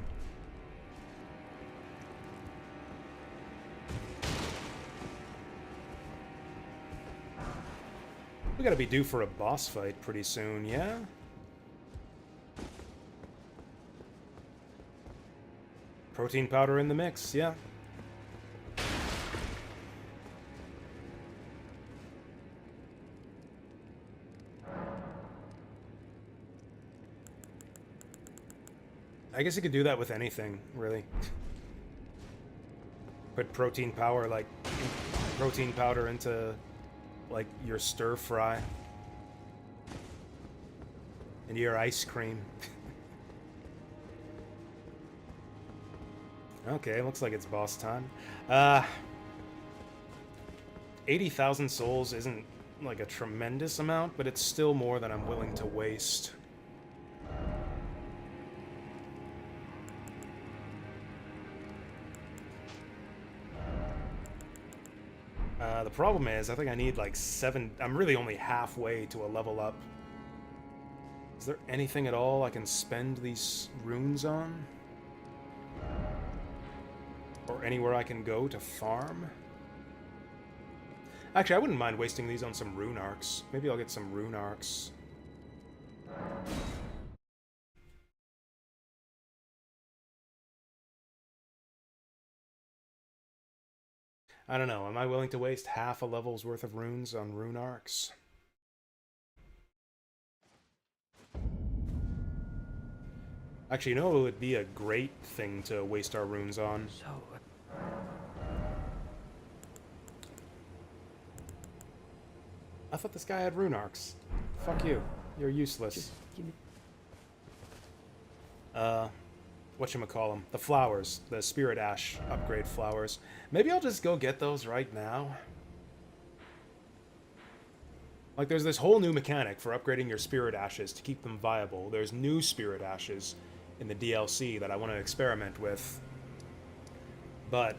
We gotta be due for a boss fight pretty soon, yeah? Protein powder in the mix, yeah. I guess you could do that with anything, really. Put protein powder into, like, your stir fry. Into your ice cream. Okay, looks like it's boss time. 80,000 souls isn't, like, a tremendous amount, but it's still more than I'm willing to waste. The problem is, I think I need like 7... I'm really only halfway to a level up. Is there anything at all I can spend these runes on? Or anywhere I can go to farm? Actually, I wouldn't mind wasting these on some rune arcs. Maybe I'll get some rune arcs. I don't know, am I willing to waste half a level's worth of runes on rune arcs? Actually, you know it would be a great thing to waste our runes on? So, I thought this guy had rune arcs. Fuck you. You're useless. just give me... Whatchamacallem? The flowers. The Spirit Ash upgrade flowers. Maybe I'll just go get those right now. Like, there's this whole new mechanic for upgrading your Spirit Ashes to keep them viable. There's new Spirit Ashes in the DLC that I want to experiment with. But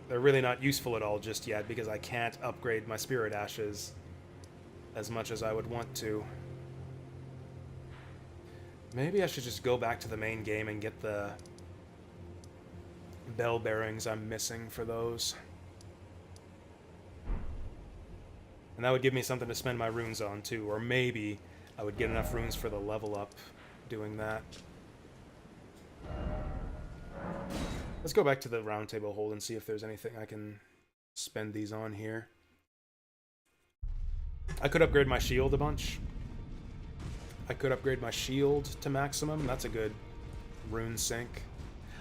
they're really not useful at all just yet because I can't upgrade my Spirit Ashes as much as I would want to. Maybe I should just go back to the main game and get the bell bearings I'm missing for those. And that would give me something to spend my runes on too, or maybe I would get enough runes for the level up doing that. Let's go back to the round table hold and see if there's anything I can spend these on here. I could upgrade my shield a bunch. I could upgrade my shield to maximum. That's a good rune sink.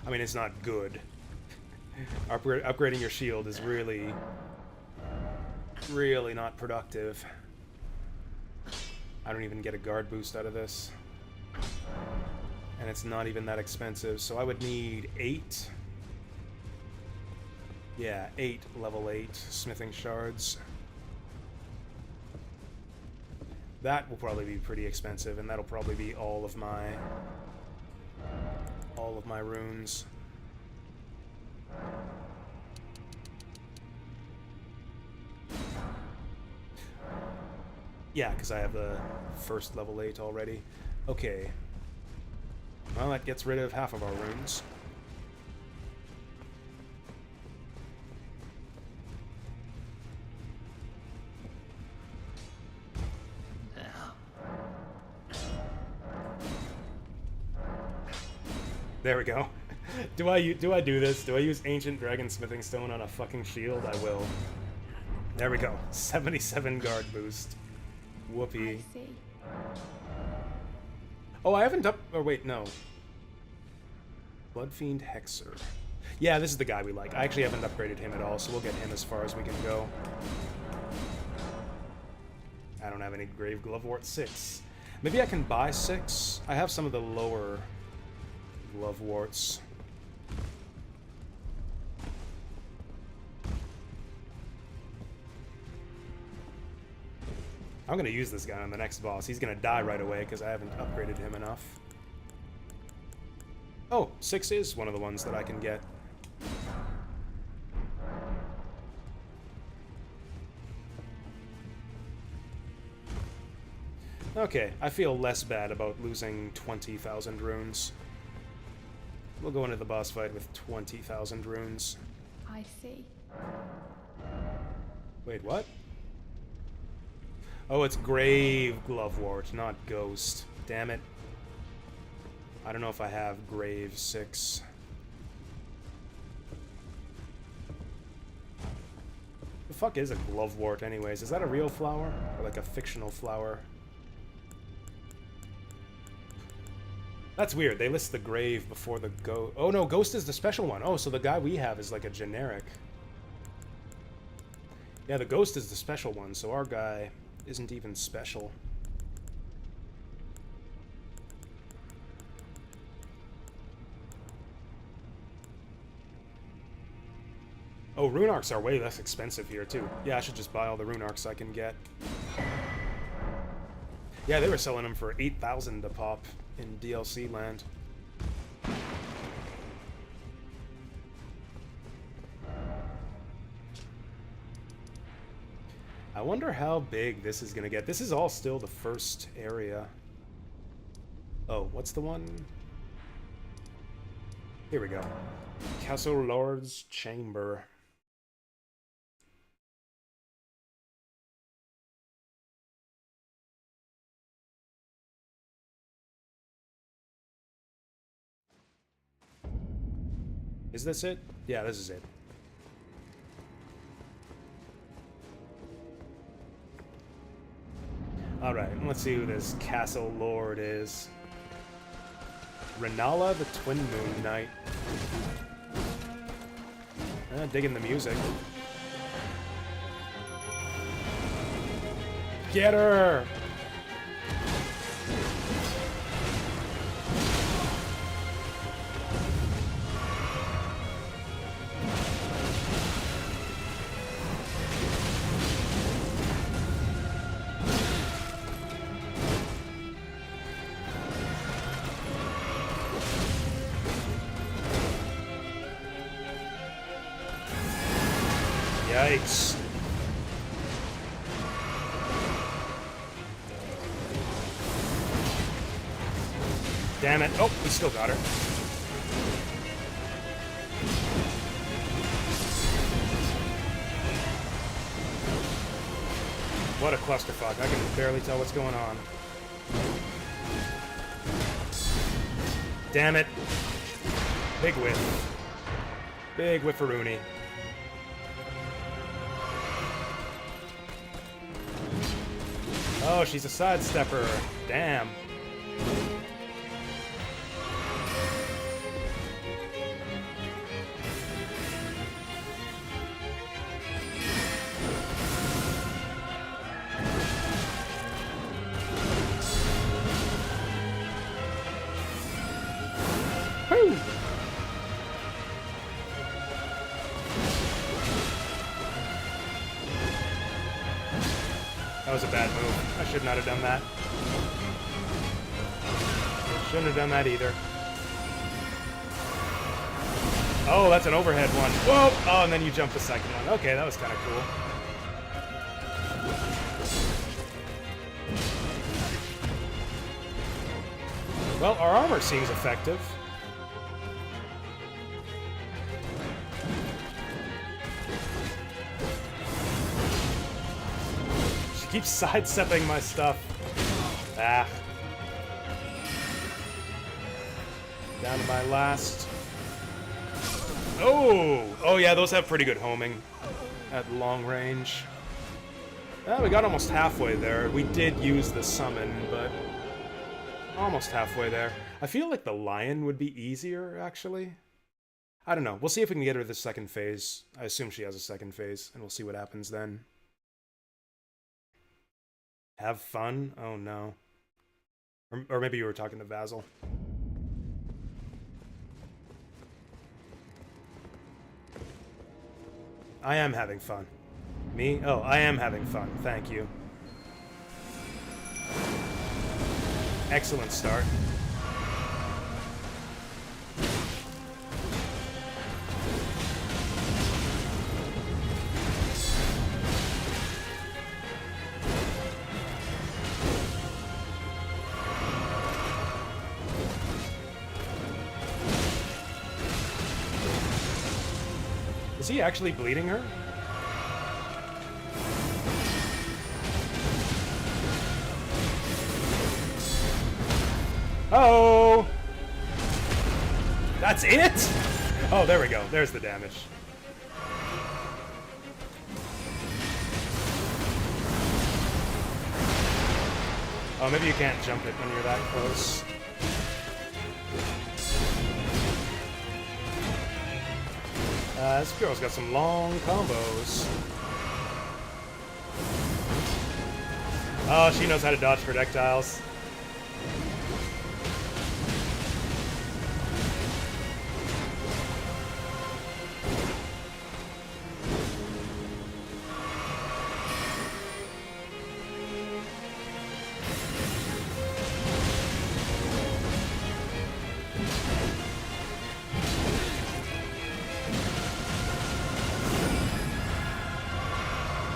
I mean, it's not good. Upgrading your shield is really not productive. I don't even get a guard boost out of this. And it's not even that expensive, so I would need 8. Yeah, 8 level 8 smithing shards. That will probably be pretty expensive, and that'll probably be all of my runes. Yeah, because I have the first level 8 already. Okay. Well, that gets rid of half of our runes. There we go. Do I do this? Do I use Ancient Dragon Smithing Stone on a fucking shield? I will. There we go. 77 guard boost. Whoopee. I see. Oh, I haven't or wait, no. Bloodfiend Hexer. Yeah, this is the guy we like. I actually haven't upgraded him at all, so we'll get him as far as we can go. I don't have any Grave Glovewort 6. Maybe I can buy 6. I have some of the lower Gloveworts. I'm gonna use this guy on the next boss. He's gonna die right away because I haven't upgraded him enough. Oh, 6 is one of the ones that I can get. Okay, I feel less bad about losing 20,000 runes. We'll go into the boss fight with 20,000 runes. I see. Wait, what? Oh, it's Grave Glovewort, not Ghost. Damn it. I don't know if I have Grave 6. The fuck is a Glovewort anyways? Is that a real flower? Or like a fictional flower? That's weird. They list the Grave before the Ghost. Oh no, Ghost is the special one. Oh, so the guy we have is like a generic. Yeah, the Ghost is the special one, so our guy isn't even special. Oh, rune arcs are way less expensive here, too. Yeah, I should just buy all the rune arcs I can get. Yeah, they were selling them for 8,000 a pop in DLC land. I wonder how big this is gonna get. This is all still the first area. Oh, what's the one? Here we go. Castle Lord's Chamber. Is this it? Yeah, this is it. Alright, let's see who this Castle Lord is. Renala the Twin Moon Knight. Digging the music. Get her! Yikes. Damn it. Oh, we still got her. What a clusterfuck. I can barely tell what's going on. Damn it. Big whiff. Big whiffaroonie. Oh, she's a sidestepper. Damn. Woo! That was a bad move. I should not have done that. Shouldn't have done that either. Oh, that's an overhead one. Whoa! Oh, and then you jump the second one. Okay, that was kind of cool. Well, our armor seems effective. She keeps sidestepping my stuff. Ah. Down to my last. Oh! Oh yeah, those have pretty good homing at long range. We got almost halfway there. We did use the summon, but almost halfway there. I feel like the lion would be easier, actually. I don't know. We'll see if we can get her to the second phase. I assume she has a second phase, and we'll see what happens then. Have fun? Oh no. Or maybe you were talking to Basil. I am having fun. Me? Oh, I am having fun. Thank you. Excellent start. Is he actually bleeding her? Oh! That's it? Oh, there we go. There's the damage. Oh, maybe you can't jump it when you're that close. This girl's got some long combos. Oh, she knows how to dodge projectiles.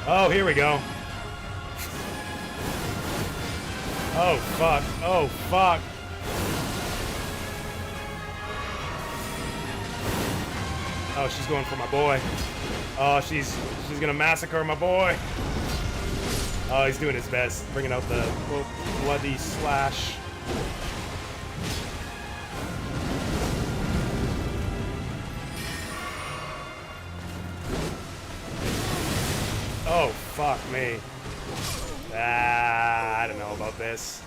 Oh, here we go. Oh, fuck. Oh, fuck. Oh, she's going for my boy. Oh, she's gonna massacre my boy. Oh, he's doing his best. Bringing out the bloody slash. Oh, fuck me. I don't know about this.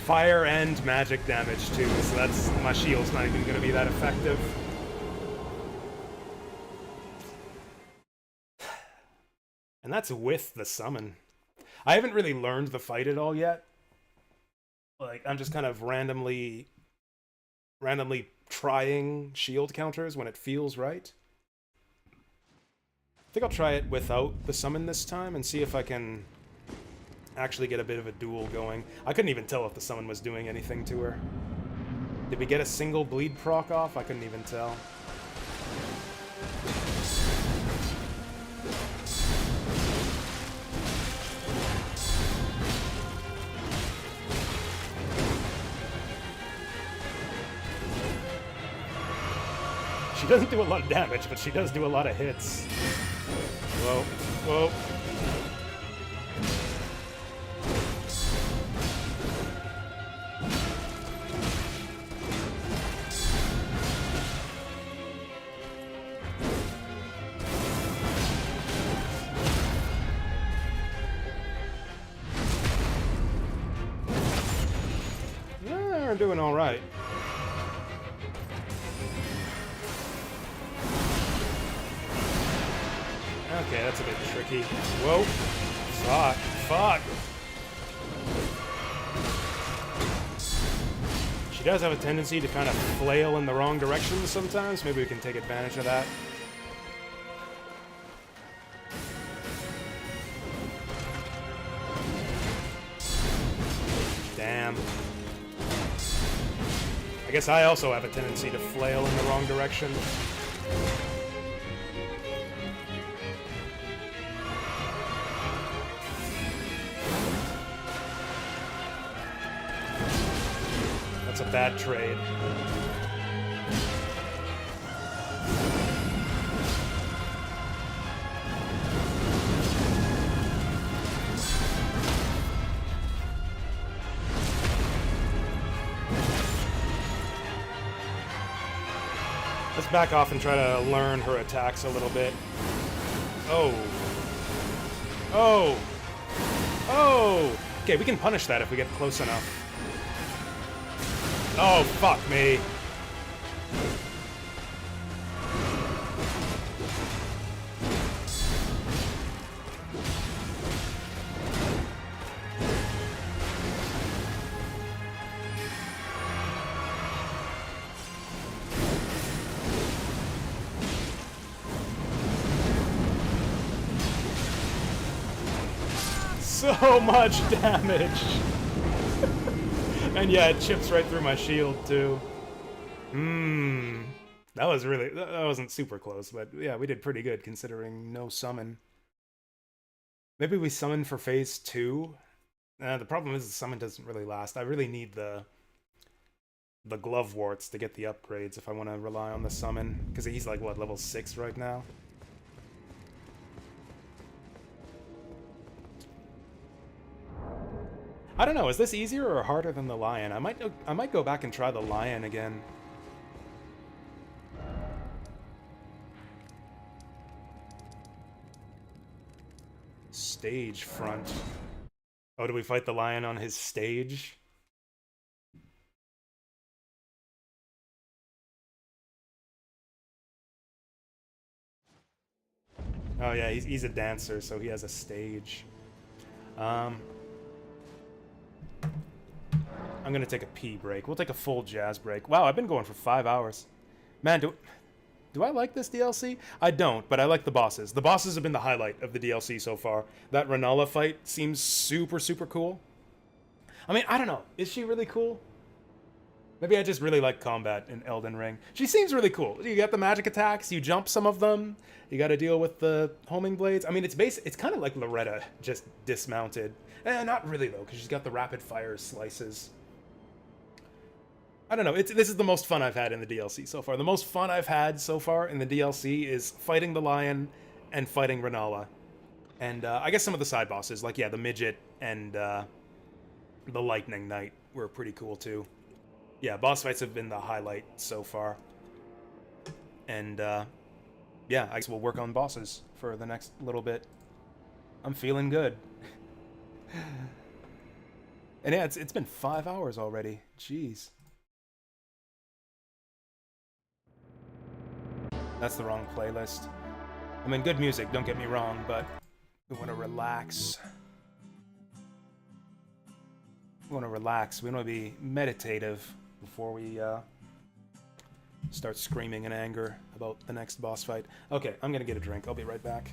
Fire and magic damage too, so that's, my shield's not even gonna be that effective. And that's with the summon. I haven't really learned the fight at all yet. Like, I'm just kind of randomly trying shield counters when it feels right. I think I'll try it without the summon this time and see if I can actually get a bit of a duel going. I couldn't even tell if the summon was doing anything to her. Did we get a single bleed proc off? I couldn't even tell. She doesn't do a lot of damage, but she does do a lot of hits. Whoa, whoa. Yeah, we're doing all right. Okay, that's a bit tricky. Whoa. Fuck. Fuck. She does have a tendency to kind of flail in the wrong direction sometimes. Maybe we can take advantage of that. Damn. I guess I also have a tendency to flail in the wrong direction. That's a bad trade. Let's back off and try to learn her attacks a little bit. Oh. Oh. Oh. Okay, we can punish that if we get close enough. Oh, fuck me. so much damage. And yeah, it chips right through my shield too. That wasn't super close, but yeah, we did pretty good considering no summon. Maybe we summon for phase 2. The problem is the summon doesn't really last. I really need the glove warts to get the upgrades if I want to rely on the summon, because he's like what, level 6 right now. I don't know, is this easier or harder than the lion? I might go back and try the lion again. Stage front. Oh, do we fight the lion on his stage? Oh yeah, he's a dancer, so he has a stage. I'm gonna take a pee break. We'll take a full jazz break. Wow, I've been going for 5 hours. Man, do I like this DLC? I don't, but I like the bosses. The bosses have been the highlight of the DLC so far. That Renala fight seems super, super cool. I mean, I don't know. Is she really cool? Maybe I just really like combat in Elden Ring. She seems really cool. You got the magic attacks, you jump some of them, you gotta deal with the homing blades. I mean, it's kind of like Loretta, just dismounted. Not really, though, because she's got the rapid fire slices. I don't know, this is the most fun I've had in the DLC so far. The most fun I've had so far in the DLC is fighting the lion and fighting Renala. And I guess some of the side bosses, like, yeah, the midget and the lightning knight were pretty cool, too. Yeah, boss fights have been the highlight so far. And, yeah, I guess we'll work on bosses for the next little bit. I'm feeling good. And yeah, it's been 5 hours already. Jeez. That's the wrong playlist. I mean, good music, don't get me wrong, but we want to relax. We want to relax. We want to be meditative before we start screaming in anger about the next boss fight. Okay, I'm gonna get a drink. I'll be right back.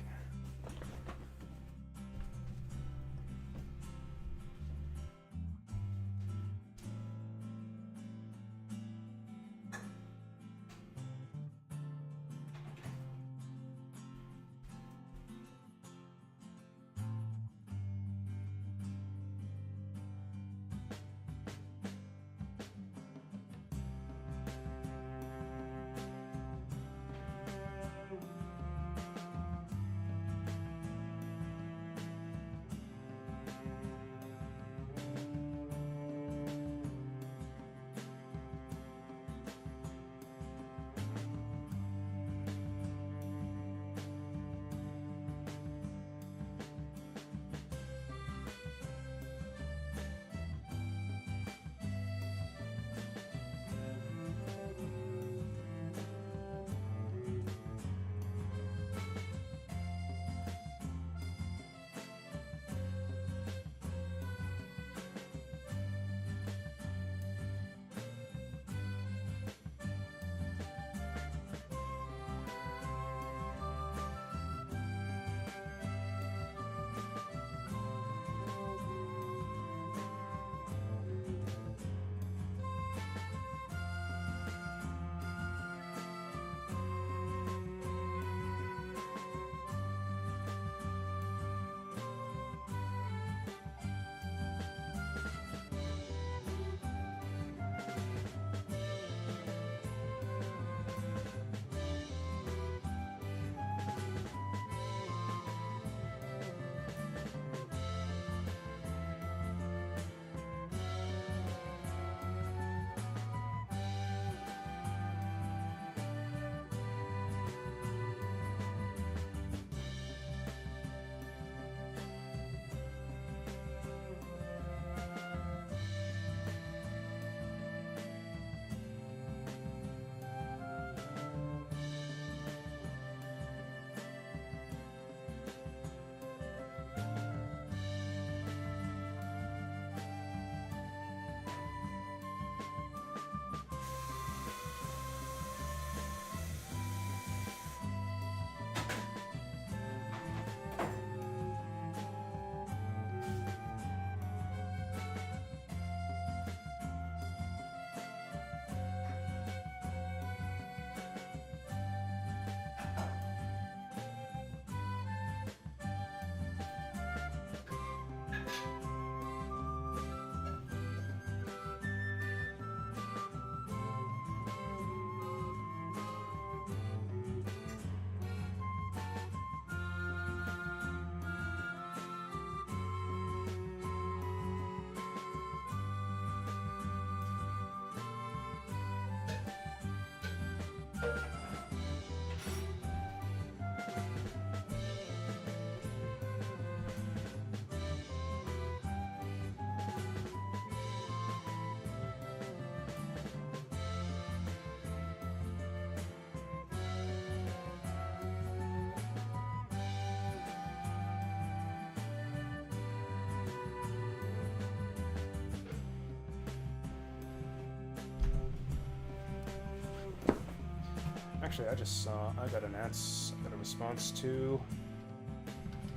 actually, I just saw, I got a response to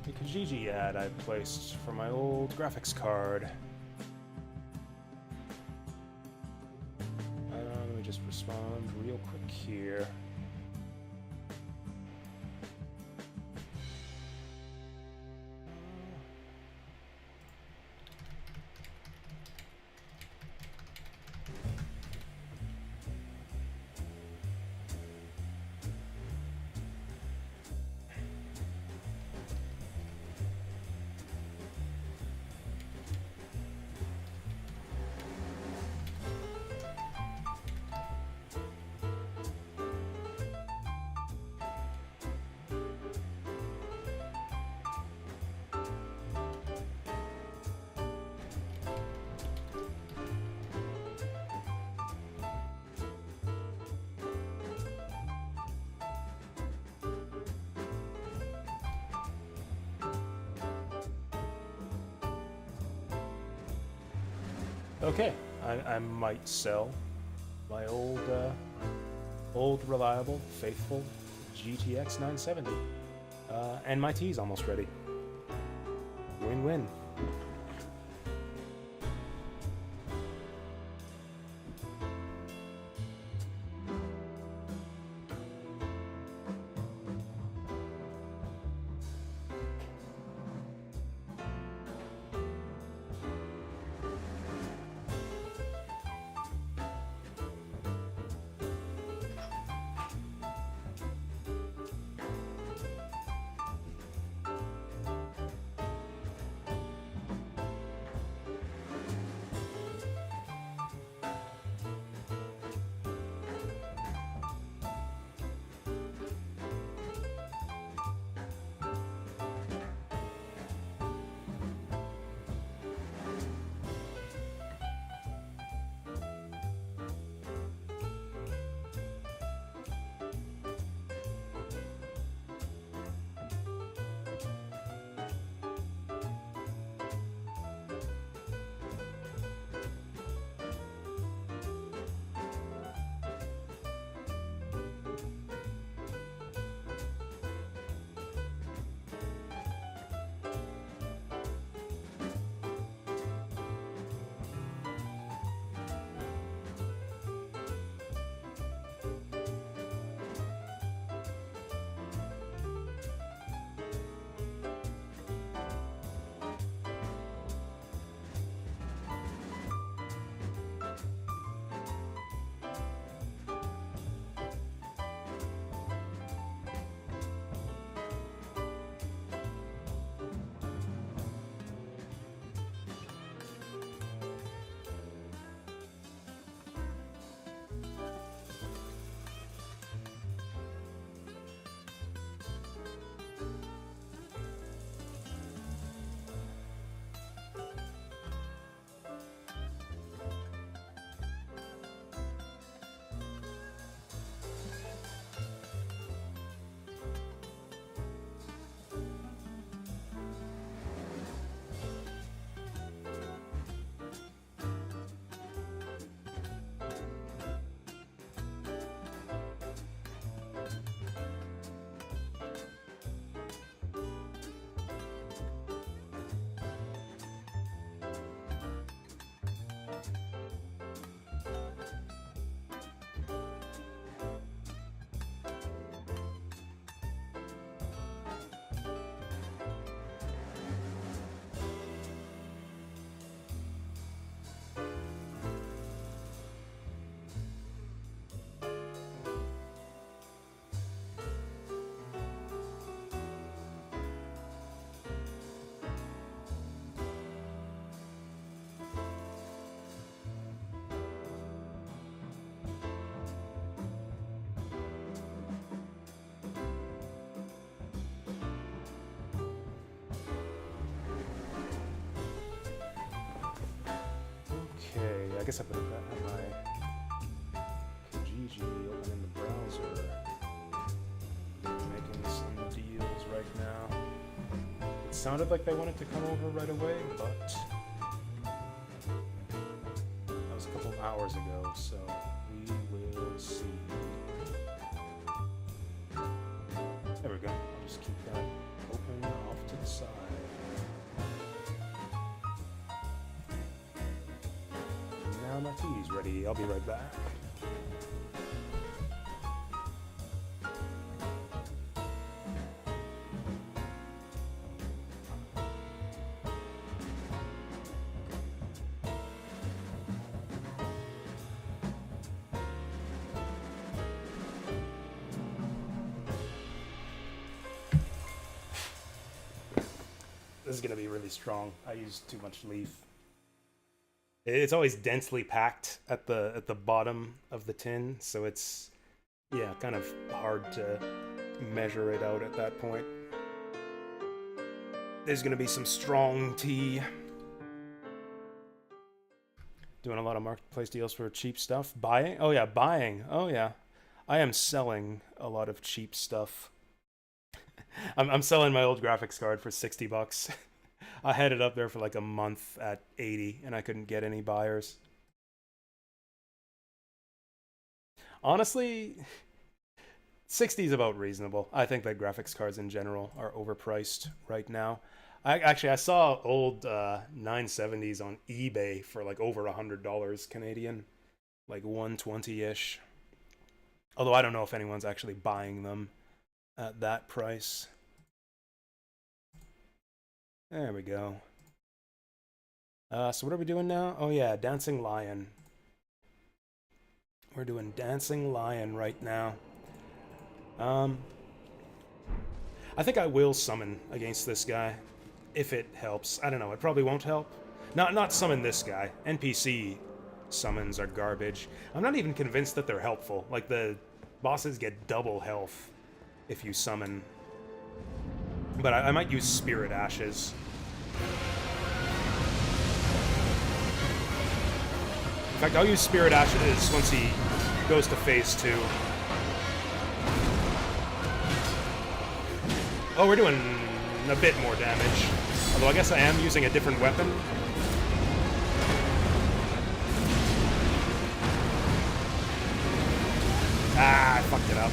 a Kijiji ad I placed for my old graphics card. Let me just respond real quick here. Okay, I might sell my old reliable, faithful GTX 970. And my tea's almost ready. Win-win. I guess I better have my Kijiji open in the browser. Making some deals right now. It sounded like they wanted to come over right away, but that was a couple of hours ago, so we will see. There we go. I'll just keep that open off to the side. Now my tea's ready. I'll be right back. This is gonna be really strong. I used too much leaf. It's always densely packed at the bottom of the tin, so it's, yeah, kind of hard to measure it out at that point. There's gonna be some strong tea. Doing a lot of marketplace deals for cheap stuff. Buying? Oh yeah, buying. Oh yeah. I am selling a lot of cheap stuff. I'm selling my old graphics card for 60 bucks. I had it up there for like a month at 80 and I couldn't get any buyers. Honestly, 60 is about reasonable. I think that graphics cards in general are overpriced right now. I saw old 970s on eBay for like over $100 Canadian, like 120-ish. Although I don't know if anyone's actually buying them at that price. There we go. So what are we doing now? Oh yeah, Dancing Lion. We're doing Dancing Lion right now. I think I will summon against this guy, if it helps. I don't know, it probably won't help. Not summon this guy. NPC summons are garbage. I'm not even convinced that they're helpful. Like, the bosses get double health if you summon. But I might use Spirit Ashes. In fact, I'll use Spirit Ashes once he goes to phase 2. Oh, we're doing a bit more damage. Although I guess I am using a different weapon. Ah, I fucked it up.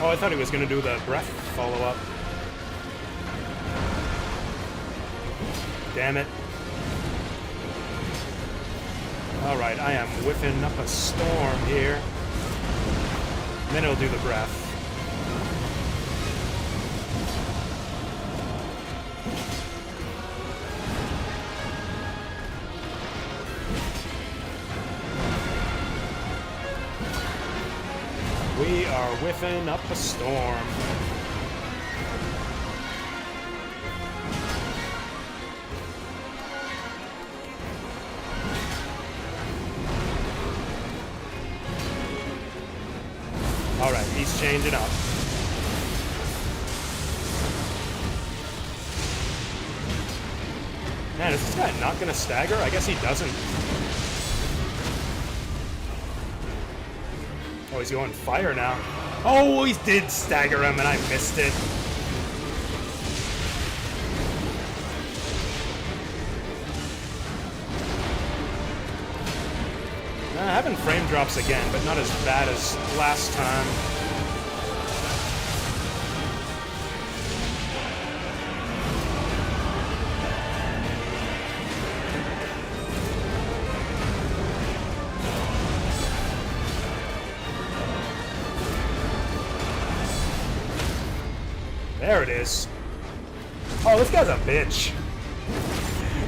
Oh, I thought he was going to do the breath follow-up. Damn it. Alright, I am whipping up a storm here. And then he'll do the breath. We are whiffing up a storm. Alright, he's changing up. Man, is this guy not gonna stagger? I guess he doesn't. Oh, he's going fire now. Oh, he did stagger him and I missed it. Having frame drops again, but not as bad as last time. There it is. Oh, this guy's a bitch.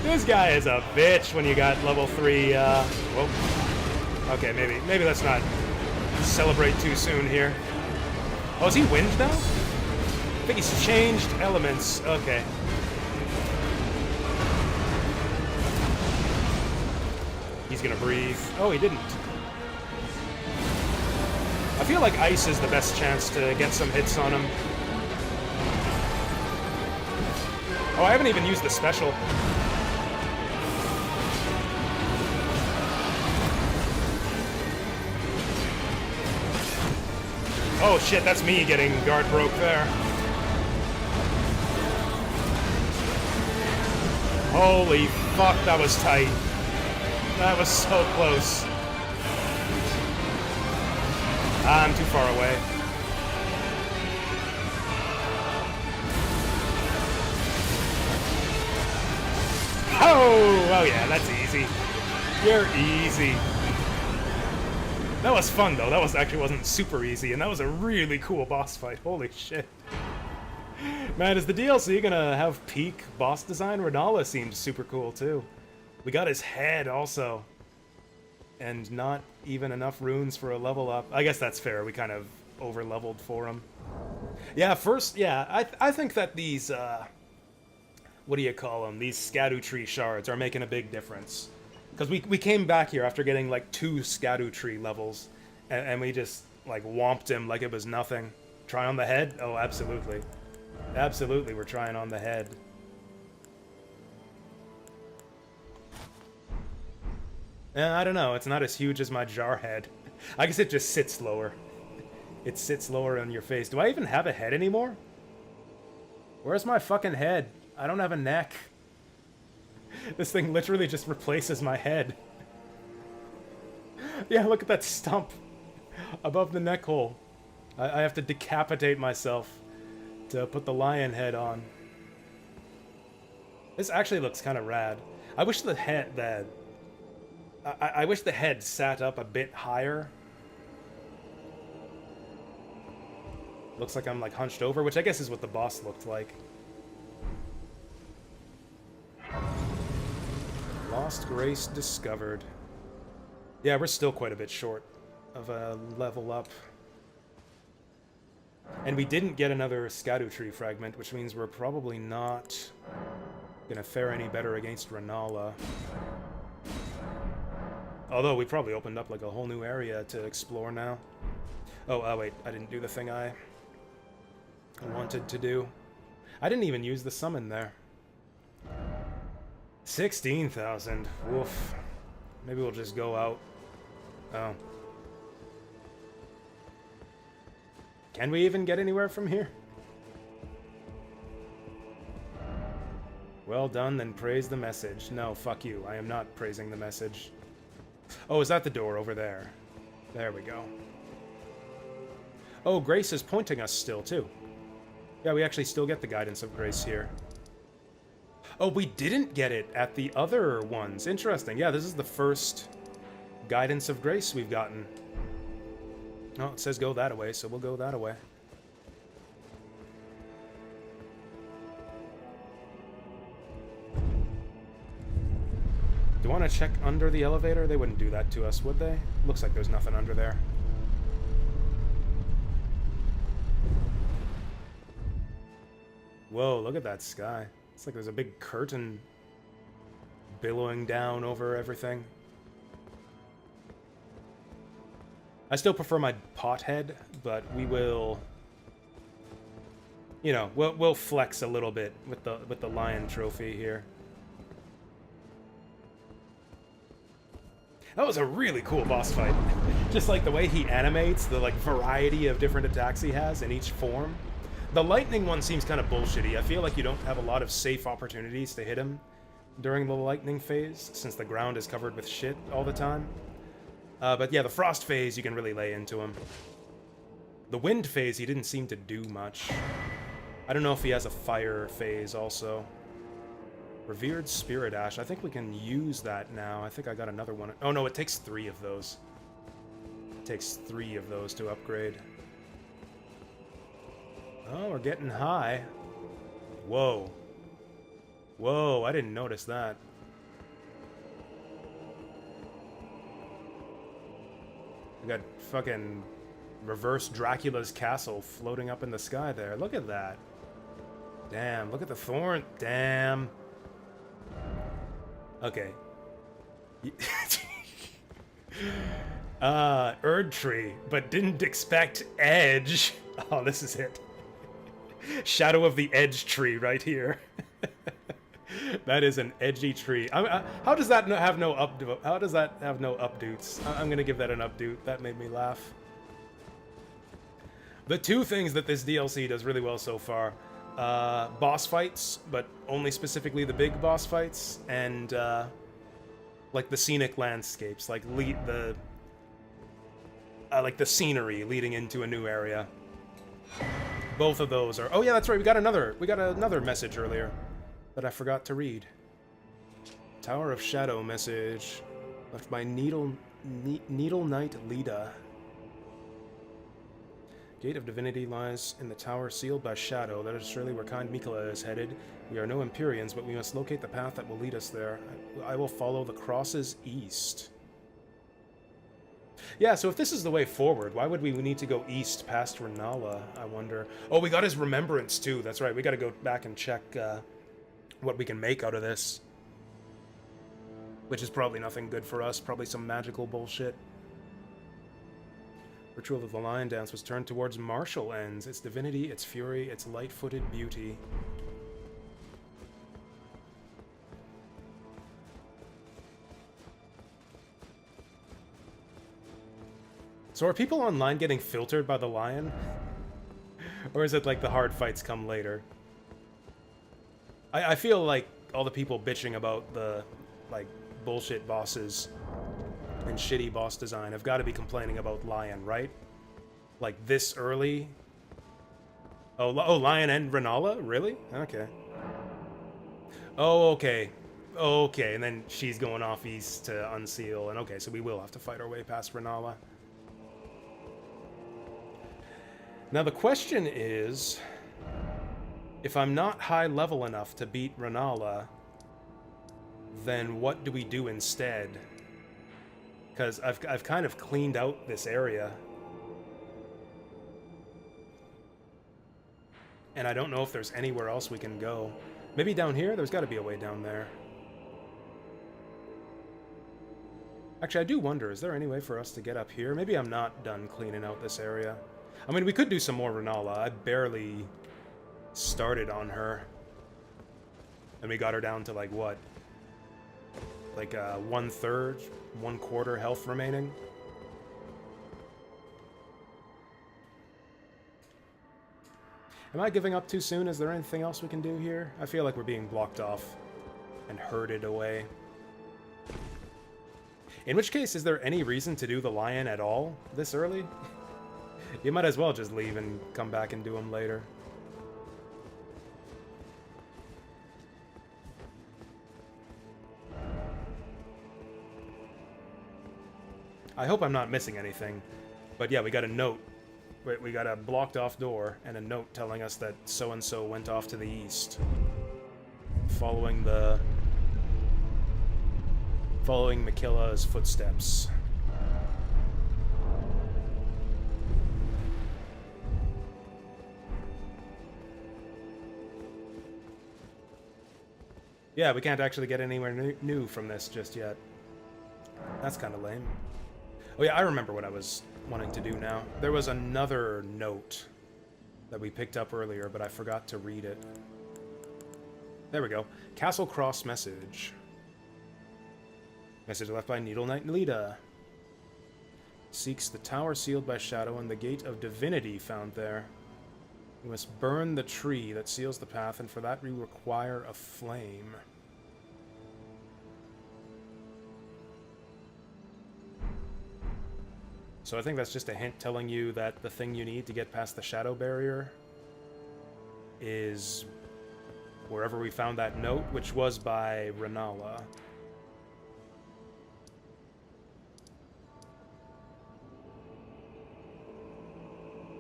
This guy is a bitch when you got level 3, whoa. Okay, maybe let's not celebrate too soon here. Oh, is he winged now? I think he's changed elements. Okay. He's gonna breathe. Oh, he didn't. I feel like ice is the best chance to get some hits on him. Oh, I haven't even used the special. Oh shit, that's me getting guard broke there. Holy fuck, that was tight. That was so close. I'm too far away. Oh yeah, that's easy. You're easy. That was fun though. That wasn't super easy, and that was a really cool boss fight. Holy shit. Man, is the DLC gonna have peak boss design? Renala seems super cool too. We got his head also. And not even enough runes for a level up. I guess that's fair. We kind of over-leveled for him. Yeah, I think that these, what do you call them? These Scadu Tree shards are making a big difference. Because we came back here after getting like 2 Scadu Tree levels, and we just like whomped him like it was nothing. Try on the head? Oh, absolutely. Absolutely, we're trying on the head. I don't know, it's not as huge as my jar head. I guess it just sits lower. It sits lower on your face. Do I even have a head anymore? Where's my fucking head? I don't have a neck. This thing literally just replaces my head. Yeah, look at that stump above the neck hole. I have to decapitate myself to put the lion head on. This actually looks kind of rad. I wish the head, I wish the head sat up a bit higher. Looks like I'm like hunched over, which I guess is what the boss looked like. Lost Grace discovered. Yeah, we're still quite a bit short of a level up. And we didn't get another Scadu Tree fragment, which means we're probably not gonna fare any better against Renala. Although we probably opened up like a whole new area to explore now. Oh, wait, I didn't do the thing I wanted to do. I didn't even use the summon there. 16,000. Woof. Maybe we'll just go out. Oh. Can we even get anywhere from here? Well done, then praise the message. No, fuck you. I am not praising the message. Oh, is that the door over there? There we go. Oh, Grace is pointing us still, too. Yeah, we actually still get the guidance of Grace here. Oh, we didn't get it at the other ones. Interesting. Yeah, this is the first guidance of Grace we've gotten. Oh, it says go that way, so we'll go that way. Do you want to check under the elevator? They wouldn't do that to us, would they? Looks like there's nothing under there. Whoa, look at that sky. It's like there's a big curtain billowing down over everything. I still prefer my pot head, but we will, you know, we'll flex a little bit with the lion trophy here. That was a really cool boss fight. Just like the way he animates, the like variety of different attacks he has in each form. The lightning one seems kind of bullshitty. I feel like you don't have a lot of safe opportunities to hit him during the lightning phase, since the ground is covered with shit all the time. But yeah, the frost phase, you can really lay into him. The wind phase, he didn't seem to do much. I don't know if he has a fire phase also. Revered Spirit Ash. I think we can use that now. I think I got another one. Oh no, it takes 3 of those. It takes 3 of those to upgrade. Oh, we're getting high. Whoa. Whoa, I didn't notice that. We got fucking reverse Dracula's castle floating up in the sky there. Look at that. Damn, look at the thorn. Damn. Okay. Nerdtree, but didn't expect Edge. Oh, this is it. Shadow of the Edge tree right here. That is an edgy tree. How does that have no How does that have no updoots? I'm gonna give that an updoot. That made me laugh. The two things that this DLC does really well so far, boss fights, but only specifically the big boss fights, and like the scenic landscapes, like the scenery leading into a new area. Both of those are. Oh yeah, that's right. We got another message earlier that I forgot to read. Tower of Shadow message left by Needle Knight Lida. Gate of Divinity lies in the tower sealed by shadow. That is surely where kind Mikola is headed. We are no Empyreans, but we must locate the path that will lead us there. I will follow the crosses east. Yeah, so if this is the way forward, why would we need to go east past Renala, I wonder? Oh, we got his remembrance, too. That's right, we gotta go back and check what we can make out of this. Which is probably nothing good for us, probably some magical bullshit. Ritual of the Lion Dance was turned towards martial ends, its divinity, its fury, its light-footed beauty. So are people online getting filtered by the lion? Or is it like the hard fights come later? I feel like all the people bitching about the, like, bullshit bosses and shitty boss design have got to be complaining about Lion, right? Like, this early? Oh, Lion and Renala? Really? Okay. Oh, okay. Okay, and then she's going off east to unseal, and okay, so we will have to fight our way past Renala. Now the question is, if I'm not high level enough to beat Renala, then what do we do instead? Because I've kind of cleaned out this area. And I don't know if there's anywhere else we can go. Maybe down here? There's got to be a way down there. Actually, I do wonder, is there any way for us to get up here? Maybe I'm not done cleaning out this area. I mean, we could do some more Renala. I barely started on her. And we got her down to, like, what? Like, 1/3, 1/4 health remaining. Am I giving up too soon? Is there anything else we can do here? I feel like we're being blocked off and herded away. In which case, is there any reason to do the lion at all this early? You might as well just leave and come back and do them later. I hope I'm not missing anything. But yeah, we got a note. We got a blocked off door and a note telling us that so-and-so went off to the east. Following Mikila's footsteps. Yeah, we can't actually get anywhere new from this just yet. That's kind of lame. Oh yeah, I remember what I was wanting to do now. There was another note that we picked up earlier, but I forgot to read it. There we go. Castle Cross message. Message left by Needle Knight Lida. Seeks the tower sealed by shadow and the gate of divinity found there. We must burn the tree that seals the path, and for that we require a flame. So I think that's just a hint telling you that the thing you need to get past the shadow barrier is wherever we found that note, which was by Renala.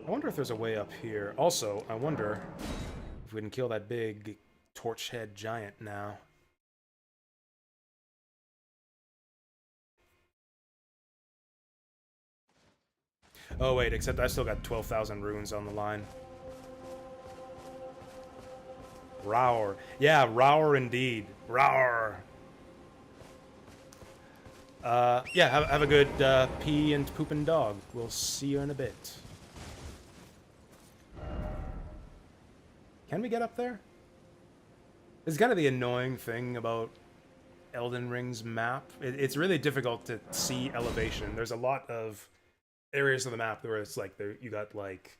I wonder if there's a way up here. Also, I wonder if we can kill that big torch head giant now. Oh wait, except I still got 12,000 runes on the line. Rower. Yeah, Rower indeed. Rower. Yeah, have a good pee and pooping dog. We'll see you in a bit. Can we get up there? This is kind of the annoying thing about Elden Ring's map. It's really difficult to see elevation. There's a lot of areas of the map where it's like you got like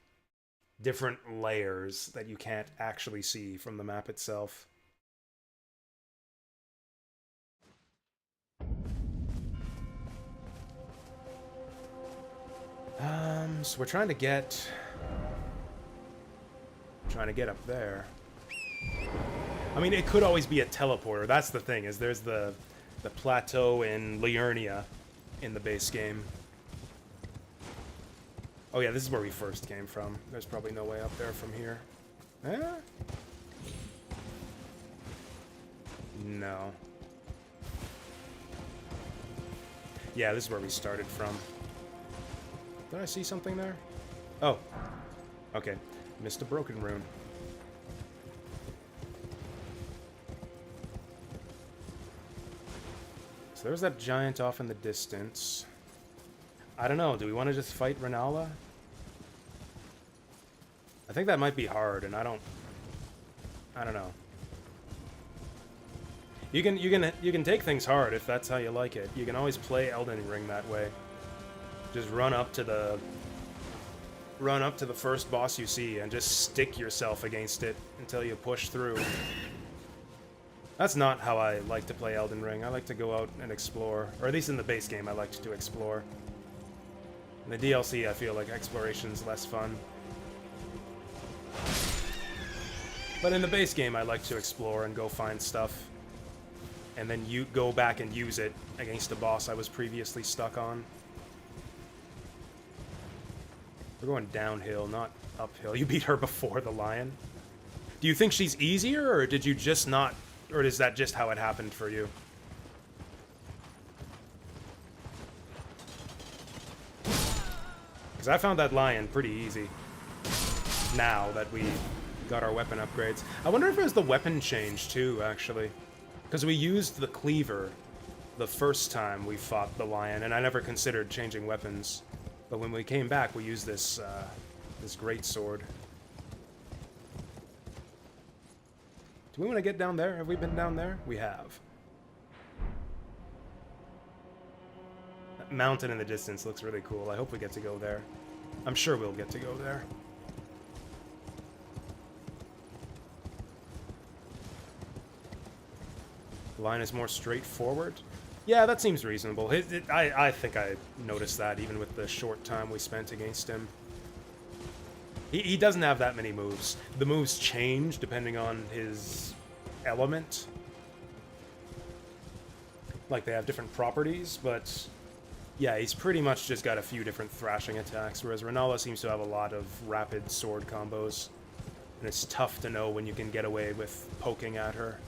different layers that you can't actually see from the map itself. So we're trying to get up there. I mean, it could always be a teleporter. That's the thing, is there's the plateau in Liurnia in the base game. Oh yeah, this is where we first came from. There's probably no way up there from here. Eh? No. Yeah, this is where we started from. Did I see something there? Oh. Okay. Missed a broken rune. So there's that giant off in the distance. I don't know, do we want to just fight Renala? I think that might be hard, and I don't know. You can take things hard if that's how you like it. You can always play Elden Ring that way. Just run up to the first boss you see and just stick yourself against it until you push through. That's not how I like to play Elden Ring. I like to go out and explore, or at least in the base game I liked to explore. In the DLC I feel like exploration's less fun. But in the base game I like to explore and go find stuff. And then you go back and use it against a boss I was previously stuck on. We're going downhill, not uphill. You beat her before the lion. Do you think she's easier, or did you just not... Or is that just how it happened for you? Because I found that lion pretty easy. Now that we got our weapon upgrades. I wonder if it was the weapon change, too, actually. Because we used the cleaver the first time we fought the lion, and I never considered changing weapons. But when we came back, we used this, this great sword. Do we want to get down there? Have we been down there? We have. That mountain in the distance looks really cool. I hope we get to go there. I'm sure we'll get to go there. The line is more straightforward. Yeah, that seems reasonable. I think I noticed that even with the short time we spent against him. He doesn't have that many moves. The moves change depending on his element. Like, they have different properties, but yeah, he's pretty much just got a few different thrashing attacks, whereas Renala seems to have a lot of rapid sword combos. And it's tough to know when you can get away with poking at her.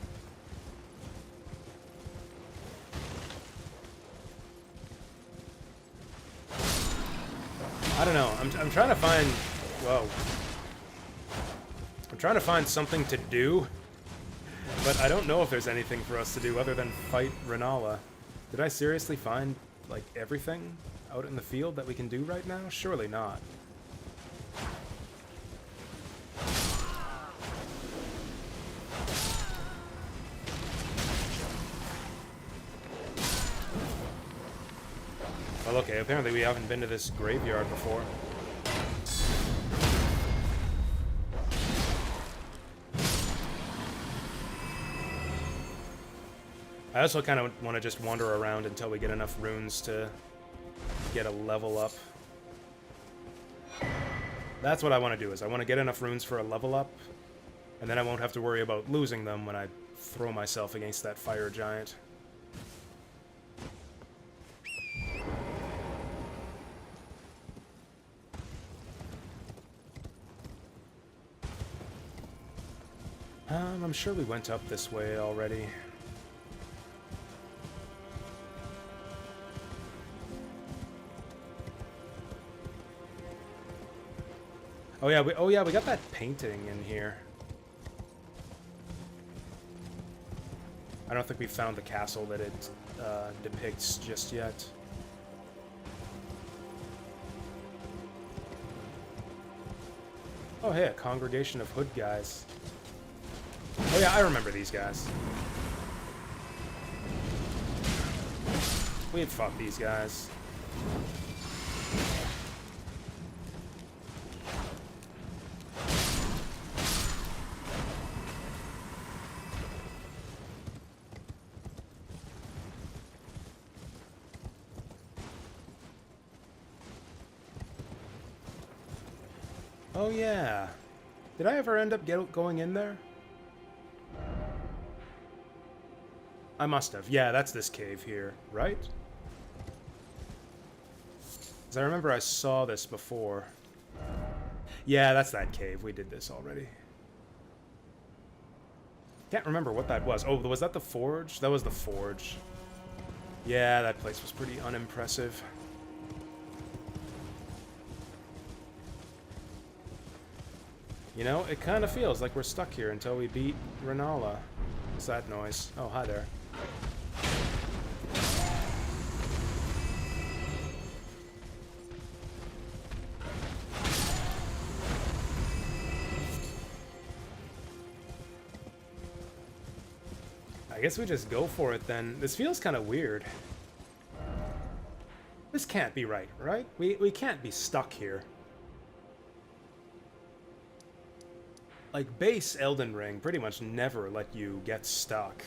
I don't know. I'm trying to find... Whoa. I'm trying to find something to do, but I don't know if there's anything for us to do other than fight Renala. Did I seriously find, like, everything out in the field that we can do right now? Surely not. Well, okay, apparently we haven't been to this graveyard before. I also kind of want to just wander around until we get enough runes to get a level up. That's what I want to do, is I want to get enough runes for a level up, and then I won't have to worry about losing them when I throw myself against that fire giant. I'm sure we went up this way already. Oh yeah, we got that painting in here. I don't think we found the castle that it depicts just yet. Oh hey, a congregation of hood guys. Oh yeah, I remember these guys. We had fought these guys. Oh, yeah. Did I ever end up going in there? I must have. Yeah, that's this cave here, right? Because I remember I saw this before. Yeah, that's that cave. We did this already. Can't remember what that was. Oh, was that the forge? That was the forge. Yeah, that place was pretty unimpressive. You know, it kind of feels like we're stuck here until we beat Renala. What's that noise? Oh, hi there. I guess we just go for it then. This feels kind of weird. This can't be right, right? We can't be stuck here. Like, base Elden Ring pretty much never let you get stuck.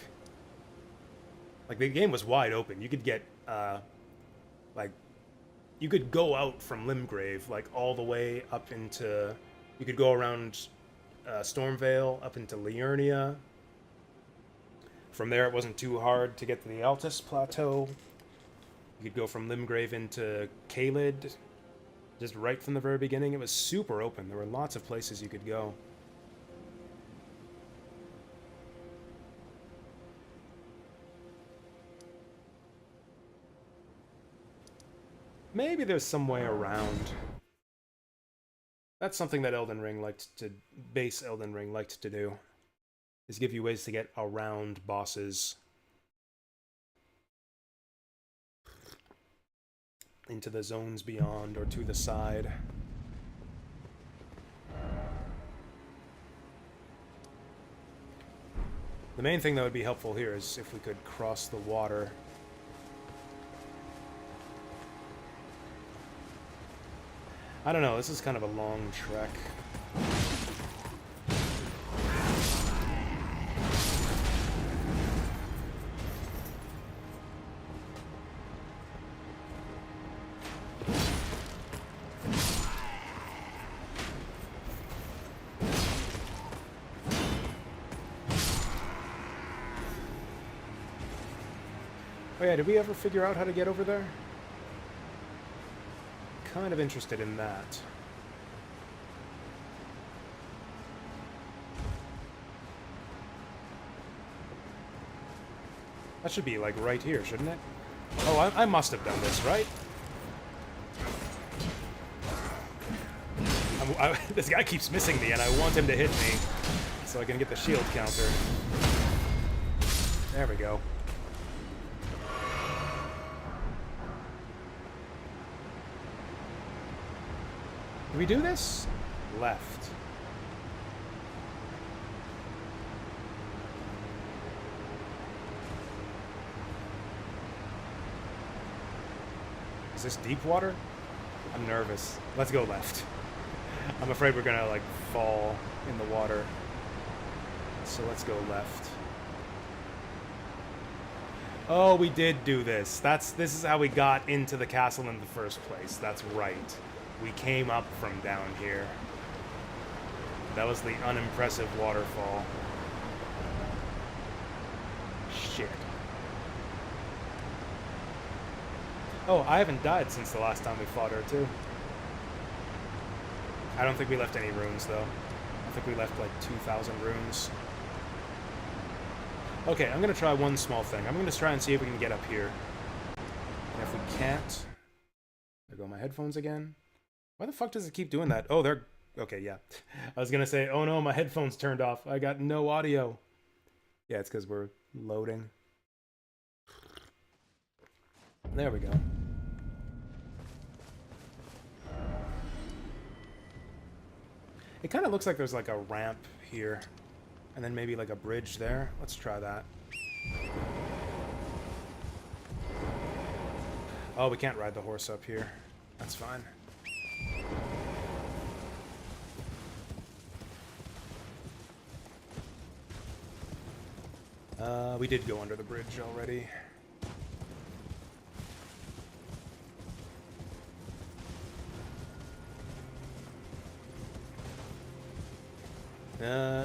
Like, the game was wide open. You could get, like, you could go out from Limgrave, like, all the way up into... You could go around Stormvale, up into Liurnia. From there, it wasn't too hard to get to the Altus Plateau. You could go from Limgrave into Caelid, just right from the very beginning. It was super open. There were lots of places you could go. Maybe there's some way around. That's something that base Elden Ring liked to do, is give you ways to get around bosses. Into the zones beyond, or to the side. The main thing that would be helpful here is if we could cross the water. I don't know, this is kind of a long trek. Oh yeah, did we ever figure out how to get over there? Kind of interested in that. That should be, like, right here, shouldn't it? Oh, I must have done this, right? This guy keeps missing me, and I want him to hit me so I can get the shield counter. There we go. Do we do this? Left. Is this deep water? I'm nervous. Let's go left. I'm afraid we're gonna, like, fall in the water. So let's go left. Oh, we did do this. This is how we got into the castle in the first place. That's right. We came up from down here. That was the unimpressive waterfall. Shit. Oh, I haven't died since the last time we fought her, too. I don't think we left any runes, though. I think we left, like, 2,000 runes. Okay, I'm gonna try one small thing. I'm gonna try and see if we can get up here. And if we can't... There go my headphones again. Why the fuck does it keep doing that? Oh, they're... Okay, yeah. I was gonna say, oh no, my headphones turned off. I got no audio. Yeah, it's because we're loading. There we go. It kind of looks like there's like a ramp here. And then maybe like a bridge there. Let's try that. Oh, we can't ride the horse up here. That's fine. We did go under the bridge already.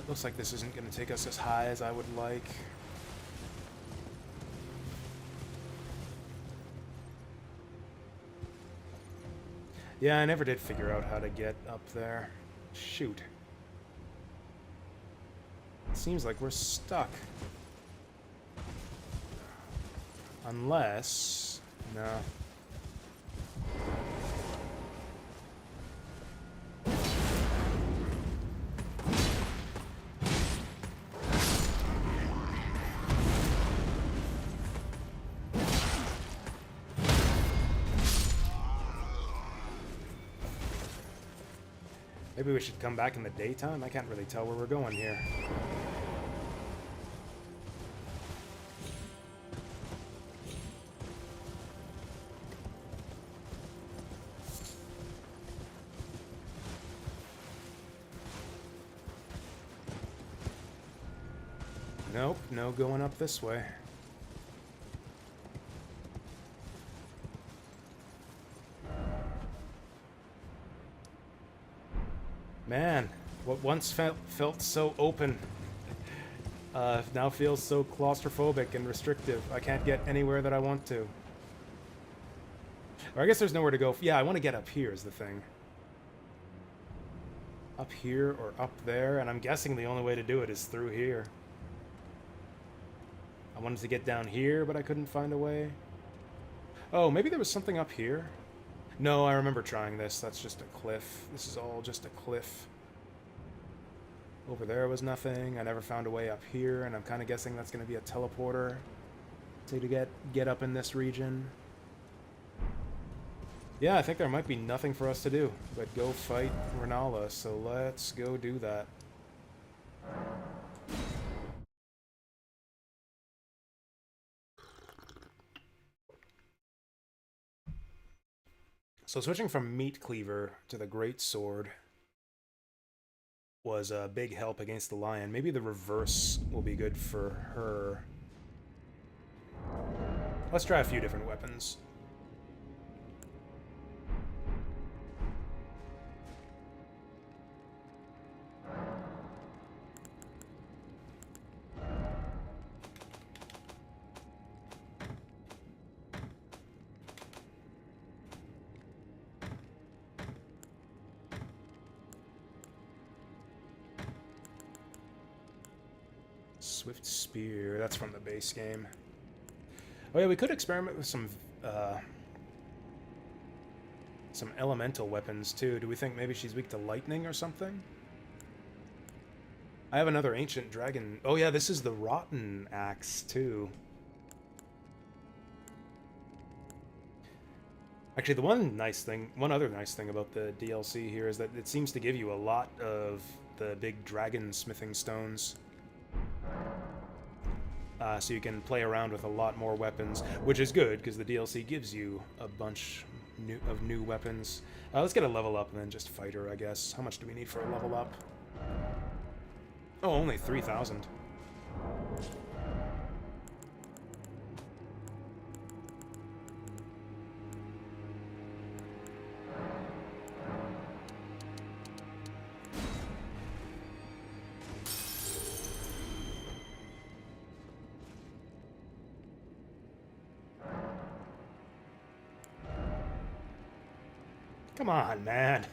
Looks like this isn't going to take us as high as I would like. Yeah, I never did figure out how to get up there. Shoot. It seems like we're stuck. Unless... no. Maybe we should come back in the daytime? I can't really tell where we're going here. Nope, no going up this way. Man, what once felt so open now feels so claustrophobic and restrictive. I can't get anywhere that I want to. Or I guess there's nowhere to go. Yeah, I want to get up here is the thing. Up here or up there, and I'm guessing the only way to do it is through here. I wanted to get down here, but I couldn't find a way. Oh, maybe there was something up here? No, I remember trying this. That's just a cliff. This is all just a cliff. Over there was nothing. I never found a way up here, and I'm kind of guessing that's going to be a teleporter to get up in this region. Yeah, I think there might be nothing for us to do but go fight Renala, so let's go do that. So switching from Meat Cleaver to the Great Sword was a big help against the lion. Maybe the reverse will be good for her. Let's try a few different weapons. Swift Spear, that's from the base game. Oh yeah, we could experiment with some elemental weapons too. Do we think maybe she's weak to lightning or something? I have another ancient dragon. Oh yeah, this is the Rotten Axe too. Actually, the one other nice thing about the DLC here is that it seems to give you a lot of the big dragon smithing stones. So you can play around with a lot more weapons, which is good, because the DLC gives you a bunch of new weapons. Let's get a level up and then just fight her, I guess. How much do we need for a level up? Oh, only 3,000. Come on, man.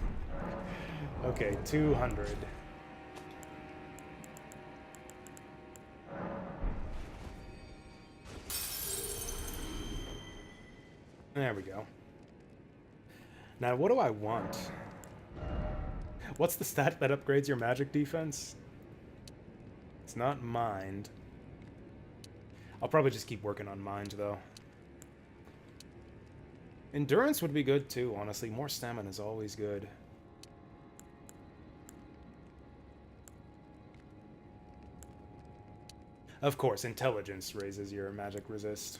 Okay, 200. There we go. Now, what do I want? What's the stat that upgrades your magic defense? It's not mind. I'll probably just keep working on mind, though. Endurance would be good too, honestly. More stamina is always good. Of course, intelligence raises your magic resist.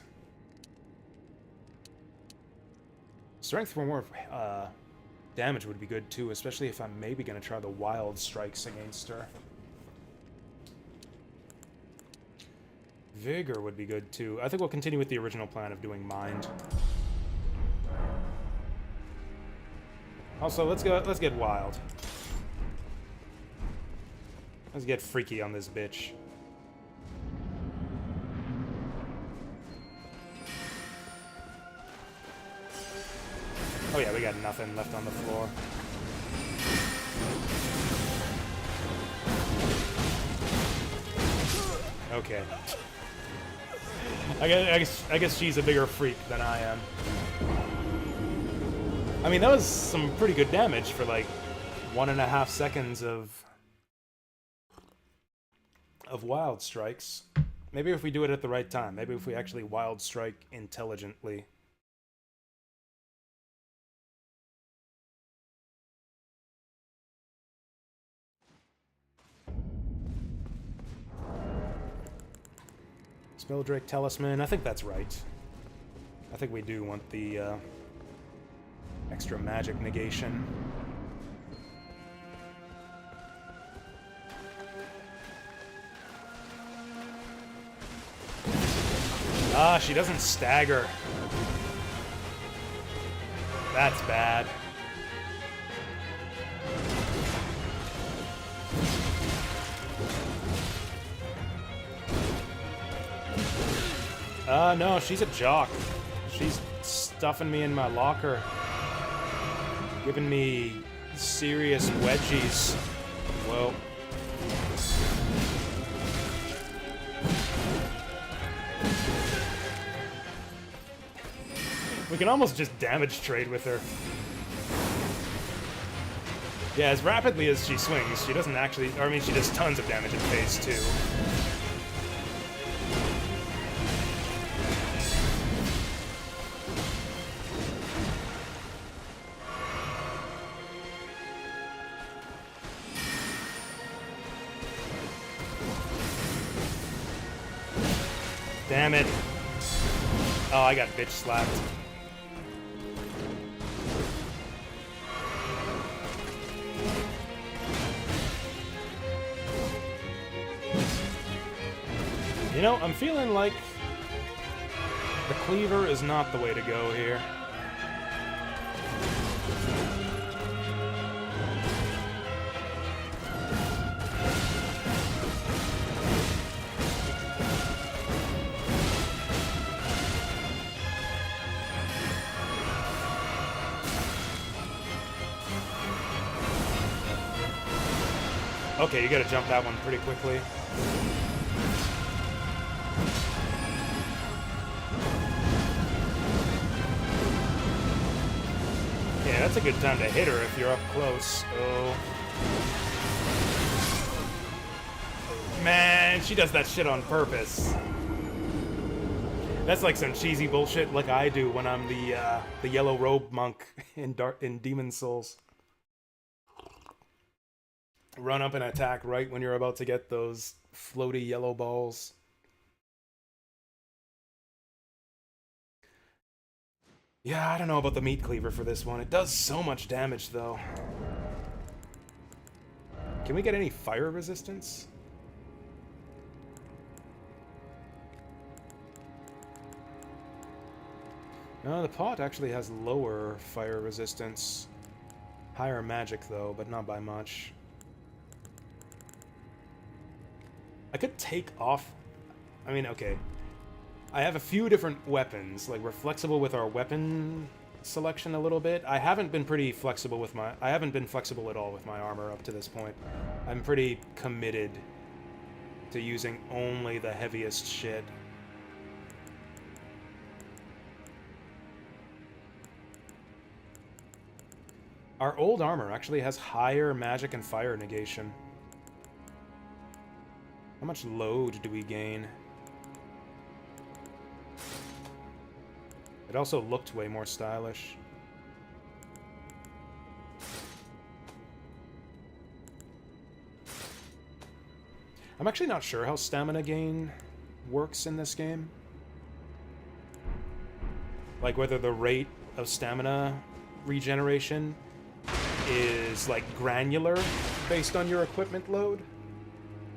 Strength for more damage would be good too, especially if I'm maybe going to try the wild strikes against her. Vigor would be good too. I think we'll continue with the original plan of doing mind. Also, let's get wild. Let's get freaky on this bitch. Oh yeah, we got nothing left on the floor. Okay. I guess she's a bigger freak than I am. I mean, that was some pretty good damage for like 1.5 seconds of wild strikes. Maybe if we do it at the right time. Maybe if we actually wild strike intelligently. Spelldrake Talisman, I think that's right. I think we do want the extra magic negation. Ah, she doesn't stagger. That's bad. No, she's a jock. She's stuffing me in my locker. Giving me serious wedgies. Well. We can almost just damage trade with her. Yeah, as rapidly as she swings, she doesn't actually... Or, I mean, she does tons of damage in phase 2. Damn it. Oh, I got bitch slapped. You know, I'm feeling like the cleaver is not the way to go here. Okay, you gotta jump that one pretty quickly. Yeah, that's a good time to hit her if you're up close. Oh. Man, she does that shit on purpose. That's like some cheesy bullshit like I do when I'm the yellow robe monk in Demon Souls. Run up and attack right when you're about to get those floaty yellow balls. Yeah, I don't know about the meat cleaver for this one. It does so much damage, though. Can we get any fire resistance? No, the pot actually has lower fire resistance. Higher magic, though, but not by much. I could take off... I mean, okay. I have a few different weapons. Like, we're flexible with our weapon selection a little bit. I haven't been flexible at all with my armor up to this point. I'm pretty committed to using only the heaviest shit. Our old armor actually has higher magic and fire negation. How much load do we gain? It also looked way more stylish. I'm actually not sure how stamina gain works in this game. Like whether the rate of stamina regeneration is like granular based on your equipment load,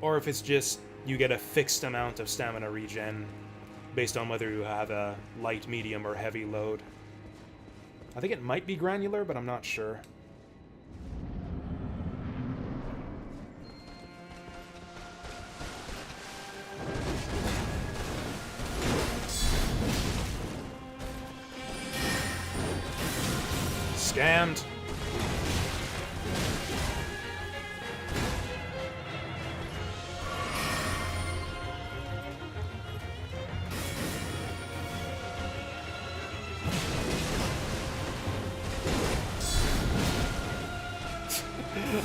or if it's just you get a fixed amount of stamina regen based on whether you have a light, medium, or heavy load. I think it might be granular, but I'm not sure. scammed.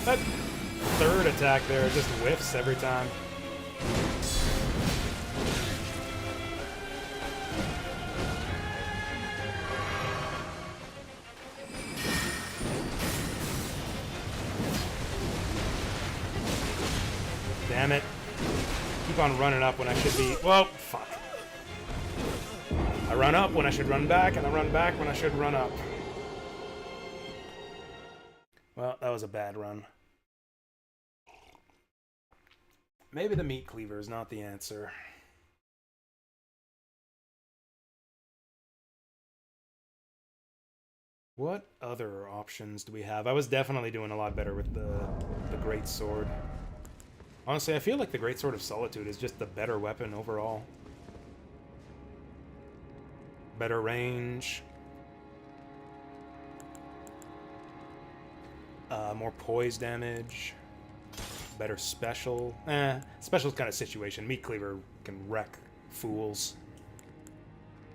That third attack there just whiffs every time. Damn it. Keep on running up when I should be... Whoa, fuck. I run up when I should run back, and I run back when I should run up. Well, that was a bad run. Maybe the meat cleaver is not the answer. What other options do we have? I was definitely doing a lot better with the Great Sword. Honestly, I feel like the Great Sword of Solitude is just the better weapon overall. Better range. More poise damage. Better special. Special's kind of situation. Meat Cleaver can wreck fools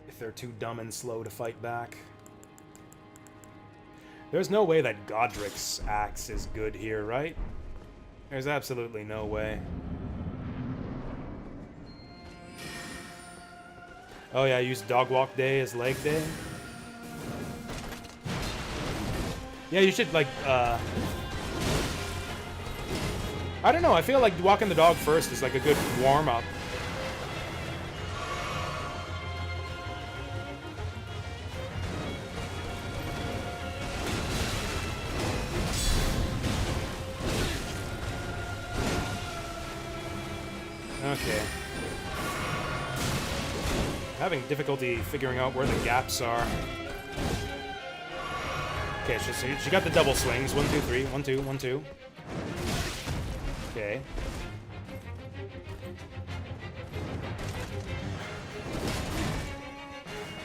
if they're too dumb and slow to fight back. There's no way that Godric's axe is good here, right? There's absolutely no way. Oh yeah, I used Dog Walk Day as leg day. Yeah, you should, like, I don't know, I feel like walking the dog first is like a good warm-up. Okay. Having difficulty figuring out where the gaps are. Okay, she got the double swings. 1, 2, 3. 1, 2, 1, 2. Okay.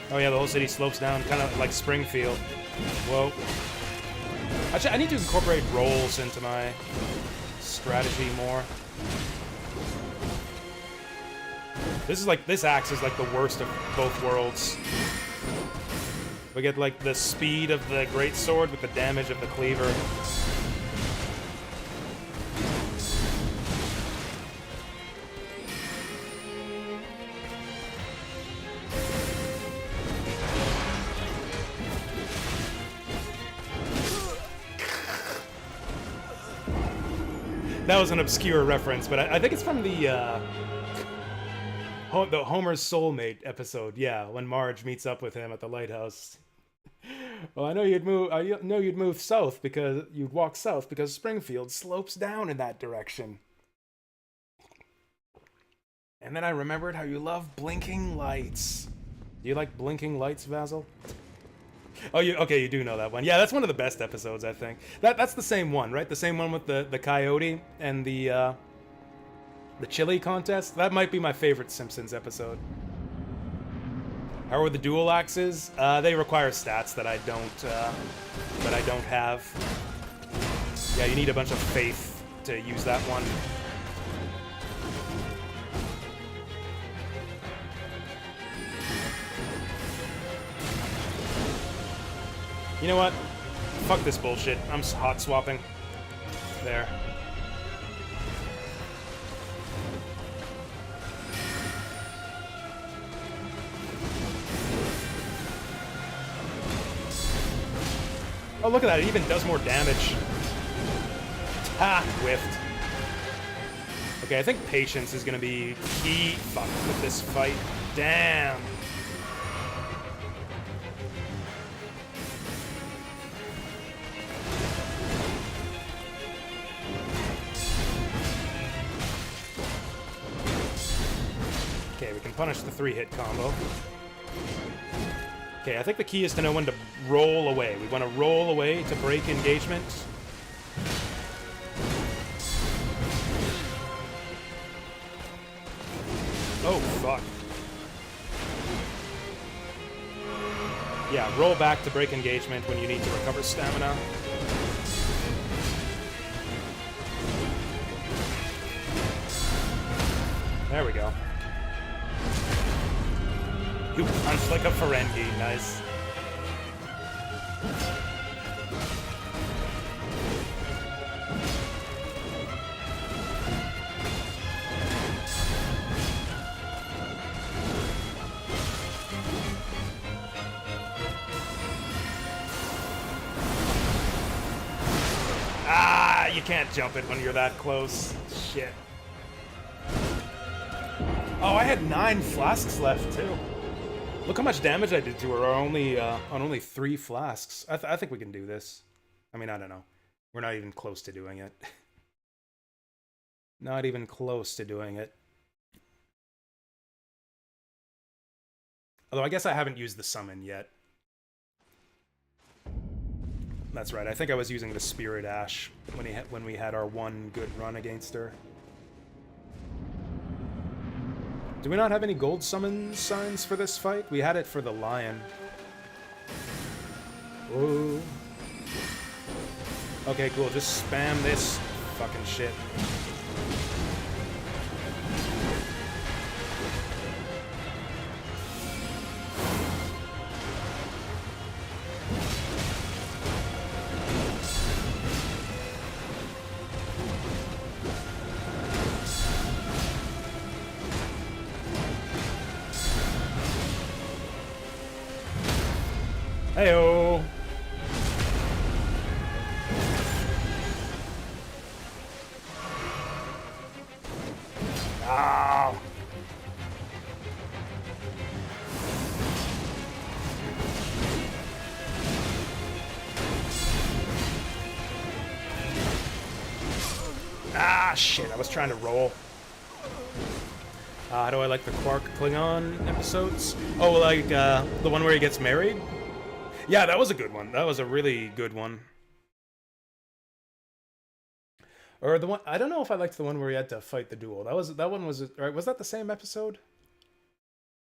Oh yeah, the whole city slopes down, kind of like Springfield. Whoa. Actually, I need to incorporate rolls into my strategy more. This axe is like the worst of both worlds. We get like the speed of the great sword with the damage of the cleaver. That was an obscure reference, but I think it's from the Homer's Soulmate episode. Yeah, when Marge meets up with him at the lighthouse. Well, I know you'd move south because you'd walk south because Springfield slopes down in that direction. And then I remembered how you love blinking lights. Do you like blinking lights, Vasil? Oh, you do know that one. Yeah, that's one of the best episodes, I think. That's the same one, right? The same one with the coyote and the chili contest. That might be my favorite Simpsons episode. How are the dual axes? They require stats that I don't have. Yeah, you need a bunch of faith to use that one. You know what? Fuck this bullshit. I'm hot swapping. There. Oh, look at that. It even does more damage. Ha! Whiffed. Okay, I think patience is going to be key with this fight. Damn. Okay, we can punish the 3-hit combo. Okay, I think the key is to know when to roll away. We want to roll away to break engagement. Oh, fuck. Yeah, roll back to break engagement when you need to recover stamina. There we go. You punch like a Ferengi, nice. Ah, you can't jump it when you're that close. Shit. Oh, I had 9 flasks left too. Look how much damage I did to her on only 3 flasks. I think we can do this. I mean, I don't know. We're not even close to doing it. Not even close to doing it. Although I guess I haven't used the summon yet. That's right. I think I was using the Spirit Ash when we had our one good run against her. Do we not have any gold summon signs for this fight? We had it for the lion. Whoa. Okay, cool. Just spam this fucking shit. Heyo. Ow. Ah, shit, I was trying to roll. How do I like the Quark Klingon episodes? Oh, like, the one where he gets married? Yeah, that was a good one. That was a really good one. Or the one, I don't know if I liked the one where he had to fight the duel. That one was, right, was that the same episode?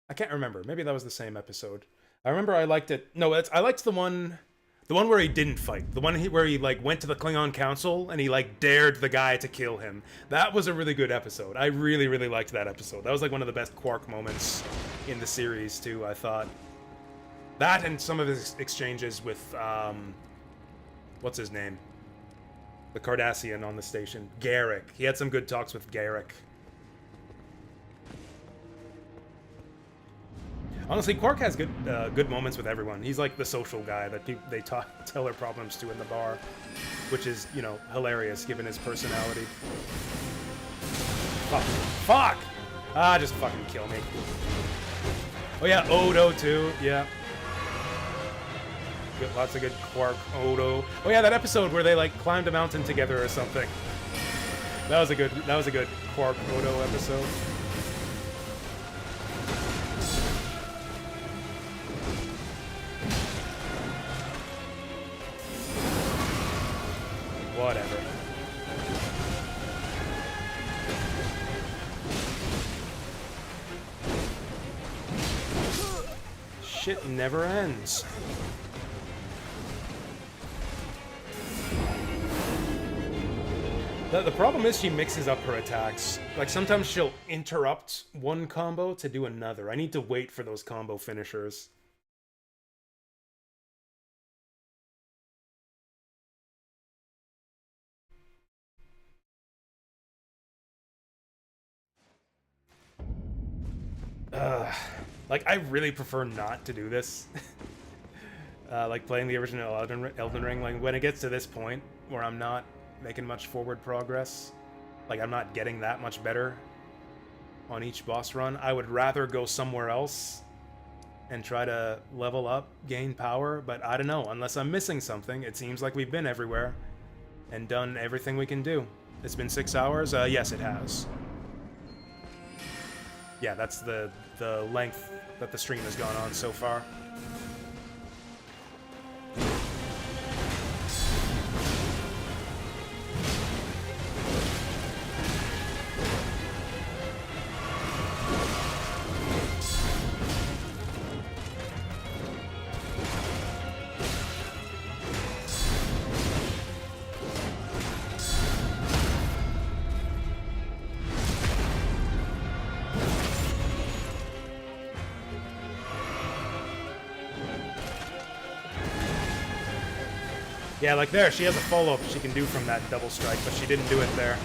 I can't remember. Maybe that was the same episode. I remember I liked it. No, I liked the one where he didn't fight. The one where he like went to the Klingon Council and he like dared the guy to kill him. That was a really good episode. I really, really liked that episode. That was like one of the best Quark moments in the series too, I thought. That and some of his exchanges with, what's his name? The Cardassian on the station. Garrick. He had some good talks with Garrick. Honestly, Quark has good moments with everyone. He's like the social guy that they tell their problems to in the bar, which is, you know, hilarious given his personality. Fuck. Fuck! Ah, just fucking kill me. Oh yeah, Odo too, yeah. Lots of good Quark, Odo. Oh yeah, that episode where they like climbed a mountain together or something. That was a good Quark Odo episode. Whatever. Shit never ends. The problem is she mixes up her attacks. Like, sometimes she'll interrupt one combo to do another. I need to wait for those combo finishers. Like, I really prefer not to do this. Like, playing the original Elden Ring, like, when it gets to this point where I'm not making much forward progress, like I'm not getting that much better on each boss run, I would rather go somewhere else and try to level up, gain power, but I don't know, unless I'm missing something. It seems like we've been everywhere and done everything we can do. It's been 6 hours? Yes, it has. Yeah, that's the length that the stream has gone on so far. Yeah, like there, she has a follow-up she can do from that double strike, but she didn't do it there.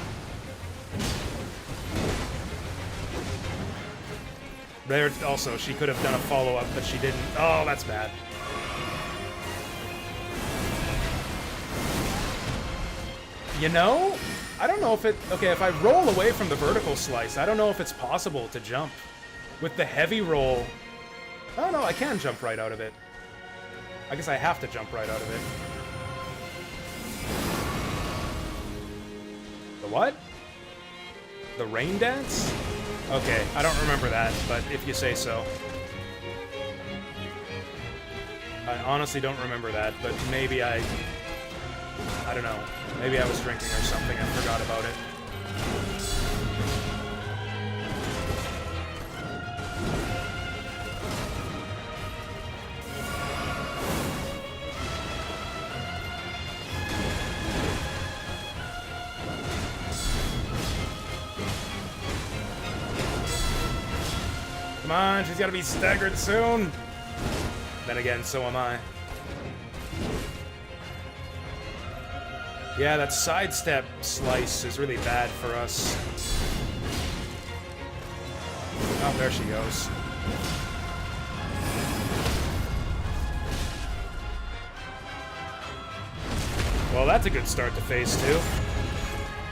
There also, she could have done a follow-up, but she didn't. Oh, that's bad. You know, I don't know if it... Okay, if I roll away from the vertical slice, I don't know if it's possible to jump. With the heavy roll... Oh, no, I can jump right out of it. I guess I have to jump right out of it. The what? The rain dance? Okay, I don't remember that, but if you say so. I honestly don't remember that, but maybe I don't know. Maybe I was drinking or something and forgot about it. Come on, she's gotta be staggered soon. Then again, so am I. Yeah, that sidestep slice is really bad for us. Oh, there she goes. Well, that's a good start to phase 2.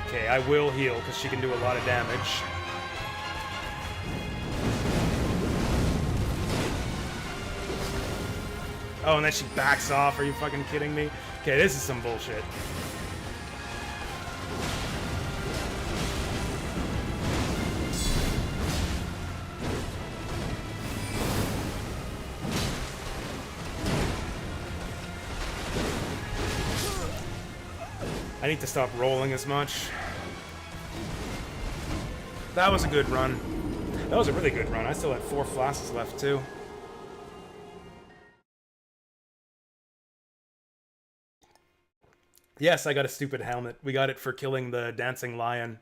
Okay, I will heal, because she can do a lot of damage. Oh, and then she backs off. Are you fucking kidding me? Okay, this is some bullshit. I need to stop rolling as much. That was a good run. That was a really good run. I still had 4 flasks left, too. Yes, I got a stupid helmet. We got it for killing the dancing lion.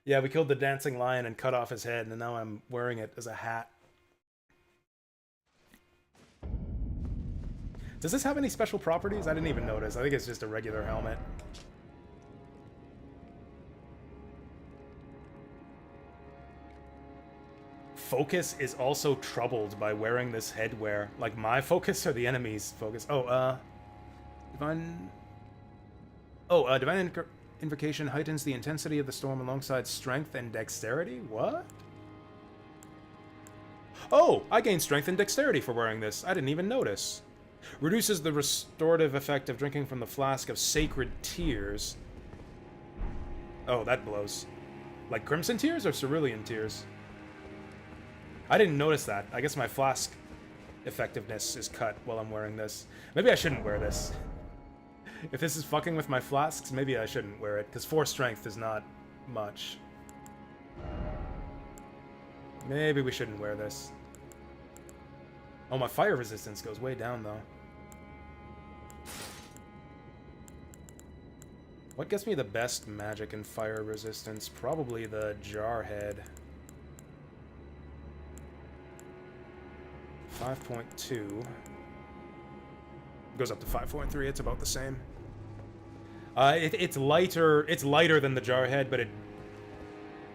Yeah, we killed the dancing lion and cut off his head, and now I'm wearing it as a hat. Does this have any special properties? I didn't even notice. I think it's just a regular helmet. Focus is also troubled by wearing this headwear. Like my focus or the enemy's focus? Oh, Divine Invocation heightens the intensity of the storm alongside strength and dexterity? What? Oh, I gained strength and dexterity for wearing this. I didn't even notice. Reduces the restorative effect of drinking from the flask of sacred tears. Oh, that blows. Like crimson tears or cerulean tears? I didn't notice that. I guess my flask effectiveness is cut while I'm wearing this. Maybe I shouldn't wear this. If this is fucking with my flasks, maybe I shouldn't wear it, because 4 strength is not much. Maybe we shouldn't wear this. Oh, my fire resistance goes way down, though. What gets me the best magic and fire resistance? Probably the Jarhead. 5.2. Goes up to 5.3. It's about the same. It's lighter. It's lighter than the Jarhead, but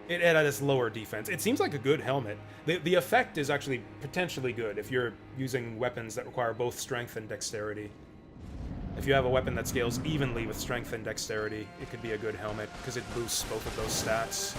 it has lower defense. It seems like a good helmet. The effect is actually potentially good if you're using weapons that require both strength and dexterity. If you have a weapon that scales evenly with strength and dexterity, it could be a good helmet, because it boosts both of those stats.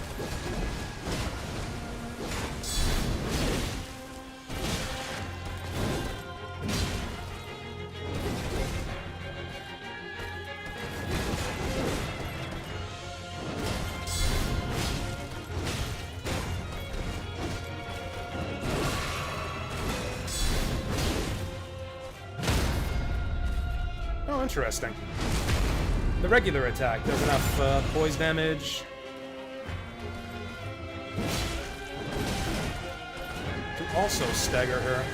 Interesting. The regular attack does enough poise damage to also stagger her.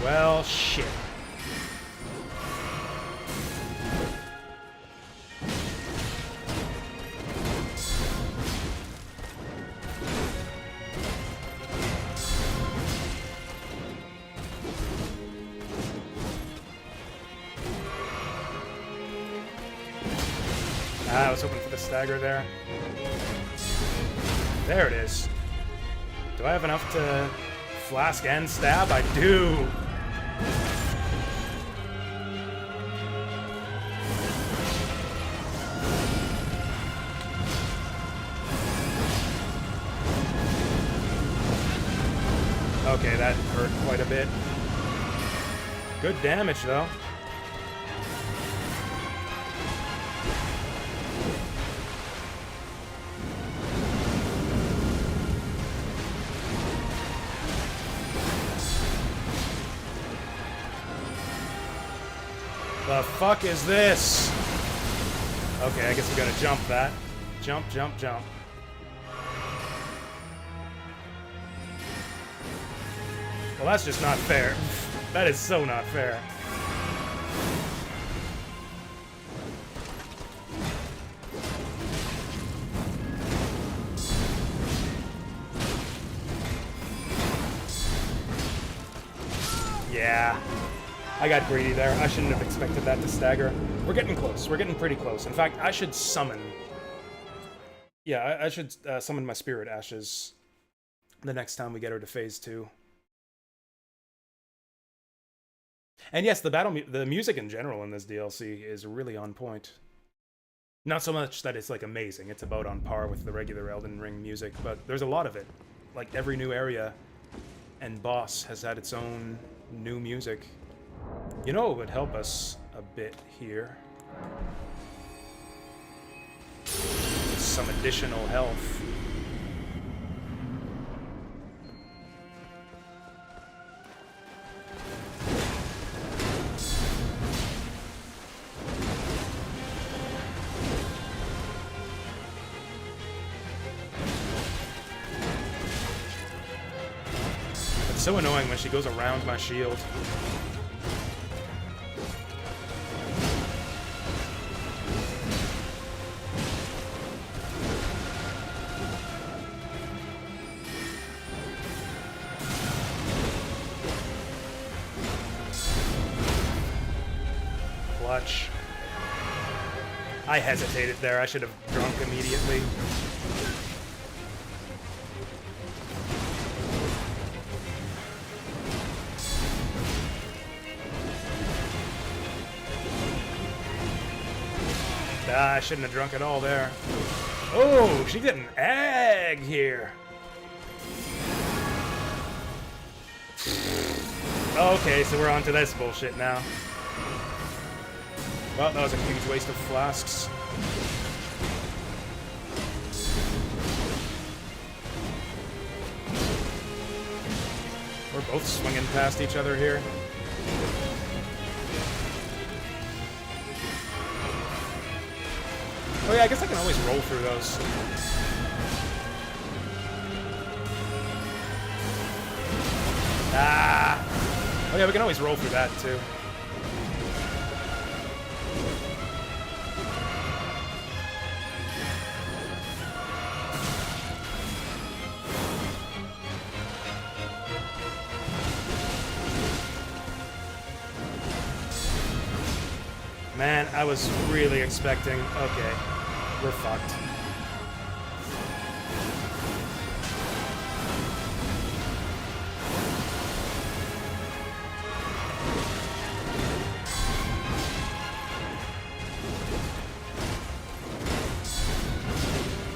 Well, shit. Ah, I was hoping for the stagger there. There it is. Do I have enough to flask and stab? I do. Okay, that hurt quite a bit. Good damage, though. The fuck is this? Okay, I guess we gotta jump that. Jump, jump, jump. Well, that's just not fair. That is so not fair. Yeah. I got greedy there. I shouldn't have expected that to stagger. We're getting close. We're getting pretty close. In fact, I should summon... Yeah, I should summon my Spirit Ashes the next time we get her to Phase 2. And yes, the music in general in this DLC is really on point. Not so much that it's like amazing, it's about on par with the regular Elden Ring music, but there's a lot of it. Like every new area and boss has had its own new music. You know what would help us a bit here? Some additional health. It's so annoying when she goes around my shield. Clutch. I hesitated there. I should have drunk immediately. Ah, I shouldn't have drunk at all there. Oh, she got an egg here. Okay, so we're on to this bullshit now. Well, that was a huge waste of flasks. We're both swinging past each other here. Oh yeah, I guess I can always roll through those. Ah! Oh yeah, we can always roll through that too. Man, I was really expecting... Okay, we're fucked.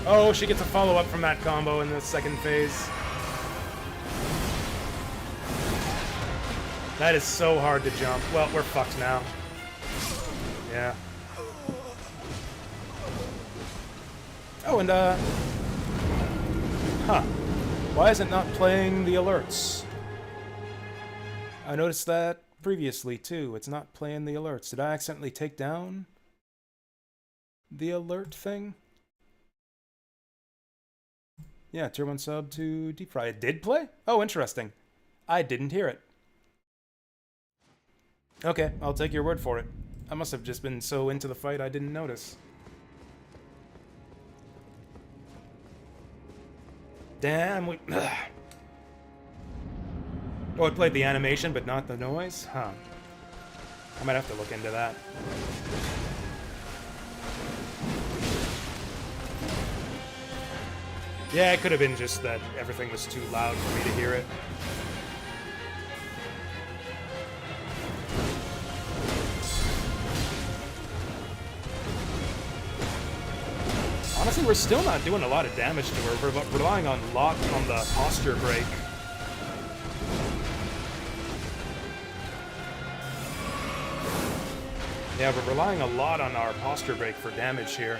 Oh, she gets a follow-up from that combo in the second phase. That is so hard to jump. Well, we're fucked now. Yeah. Oh, and, huh. Why is it not playing the alerts? I noticed that previously, too. It's not playing the alerts. Did I accidentally take down the alert thing? Yeah, tier 1 sub to Deep Fry. It did play? Oh, interesting. I didn't hear it. Okay, I'll take your word for it. I must have just been so into the fight I didn't notice. Damn, we... Oh, it played the animation, but not the noise? Huh. I might have to look into that. Yeah, it could have been just that everything was too loud for me to hear it. Honestly, we're still not doing a lot of damage to her. We're relying a lot on the posture break. Yeah, we're relying a lot on our posture break for damage here.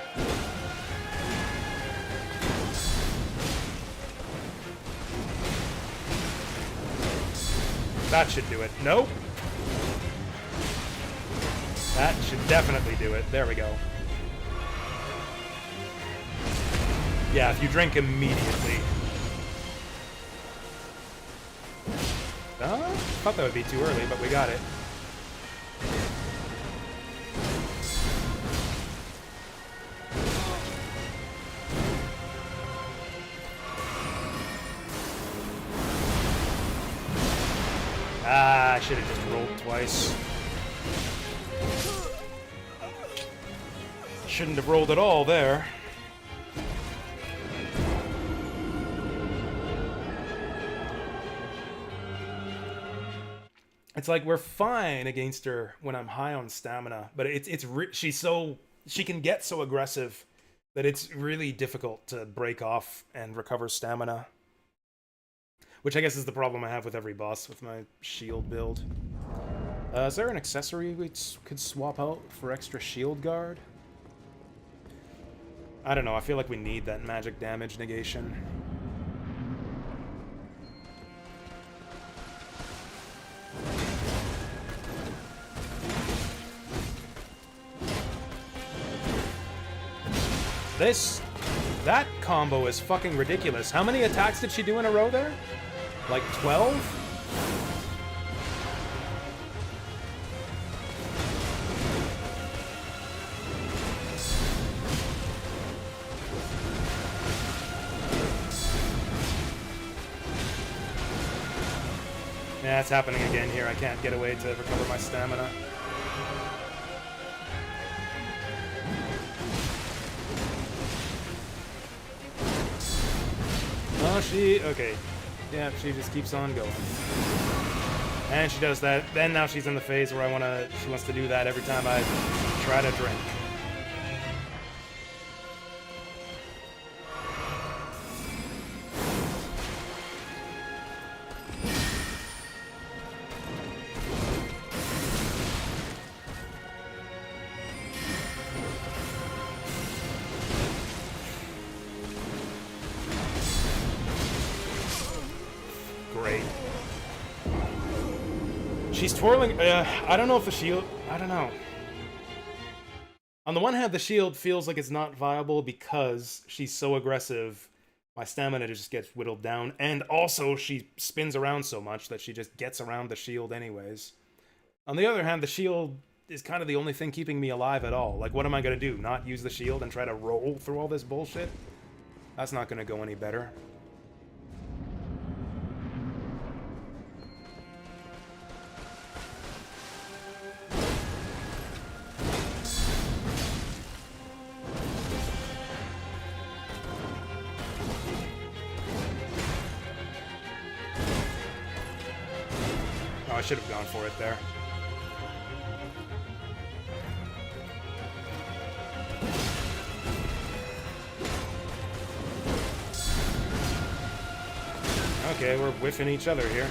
That should do it. Nope. That should definitely do it. There we go. Yeah, if you drink immediately. Thought that would be too early, but we got it. Ah, I should have just rolled twice. Shouldn't have rolled at all there. It's like we're fine against her when I'm high on stamina, but she can get so aggressive that it's really difficult to break off and recover stamina. Which I guess is the problem I have with every boss with my shield build. Is there an accessory we could swap out for extra shield guard? I don't know, I feel like we need that magic damage negation. That combo is fucking ridiculous. How many attacks did she do in a row there? Like 12? Yeah, it's happening again here. I can't get away to recover my stamina. Oh, okay. Yeah, she just keeps on going. And she does that. Then now she's in the phase where she wants to do that every time I try to drink. Great. She's twirling. I don't know if the shield. I don't know. On the one hand, the shield feels like it's not viable because she's so aggressive. My stamina just gets whittled down, and also she spins around so much that she just gets around the shield anyways. On the other hand, the shield is kind of the only thing keeping me alive at all. Like, what am I gonna do? Not use the shield and try to roll through all this bullshit? That's not gonna go any better. I should have gone for it there. Okay, we're whiffing each other here.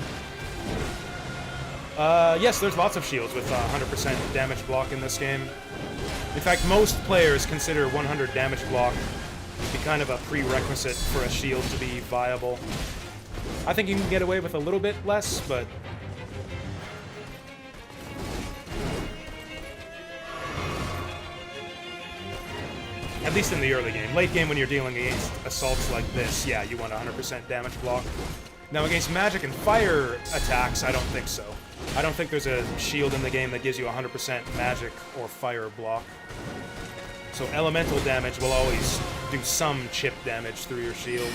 Yes, there's lots of shields with 100% damage block in this game. In fact, most players consider 100 damage block to be kind of a prerequisite for a shield to be viable. I think you can get away with a little bit less, but at least in the early game. Late game, when you're dealing against assaults like this, yeah, you want 100% damage block. Now, against magic and fire attacks, I don't think so. I don't think there's a shield in the game that gives you 100% magic or fire block. So elemental damage will always do some chip damage through your shield.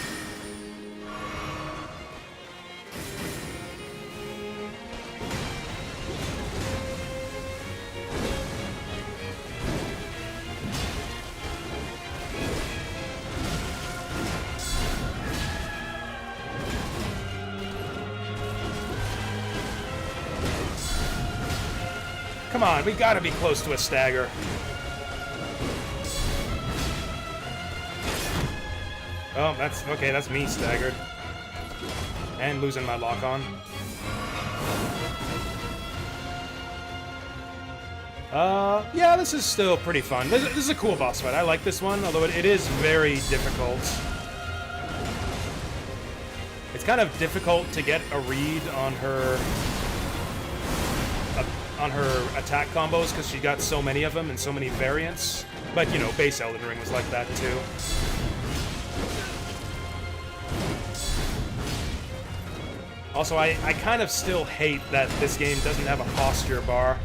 Come on, we gotta be close to a stagger. Oh, that's okay, that's me staggered. And losing my lock on. Yeah, this is still pretty fun. This is a cool boss fight. I like this one, although it is very difficult. It's kind of difficult to get a read on her attack combos because she got so many of them and so many variants. But, you know, base Elden Ring was like that too. Also, I kind of still hate that this game doesn't have a posture bar.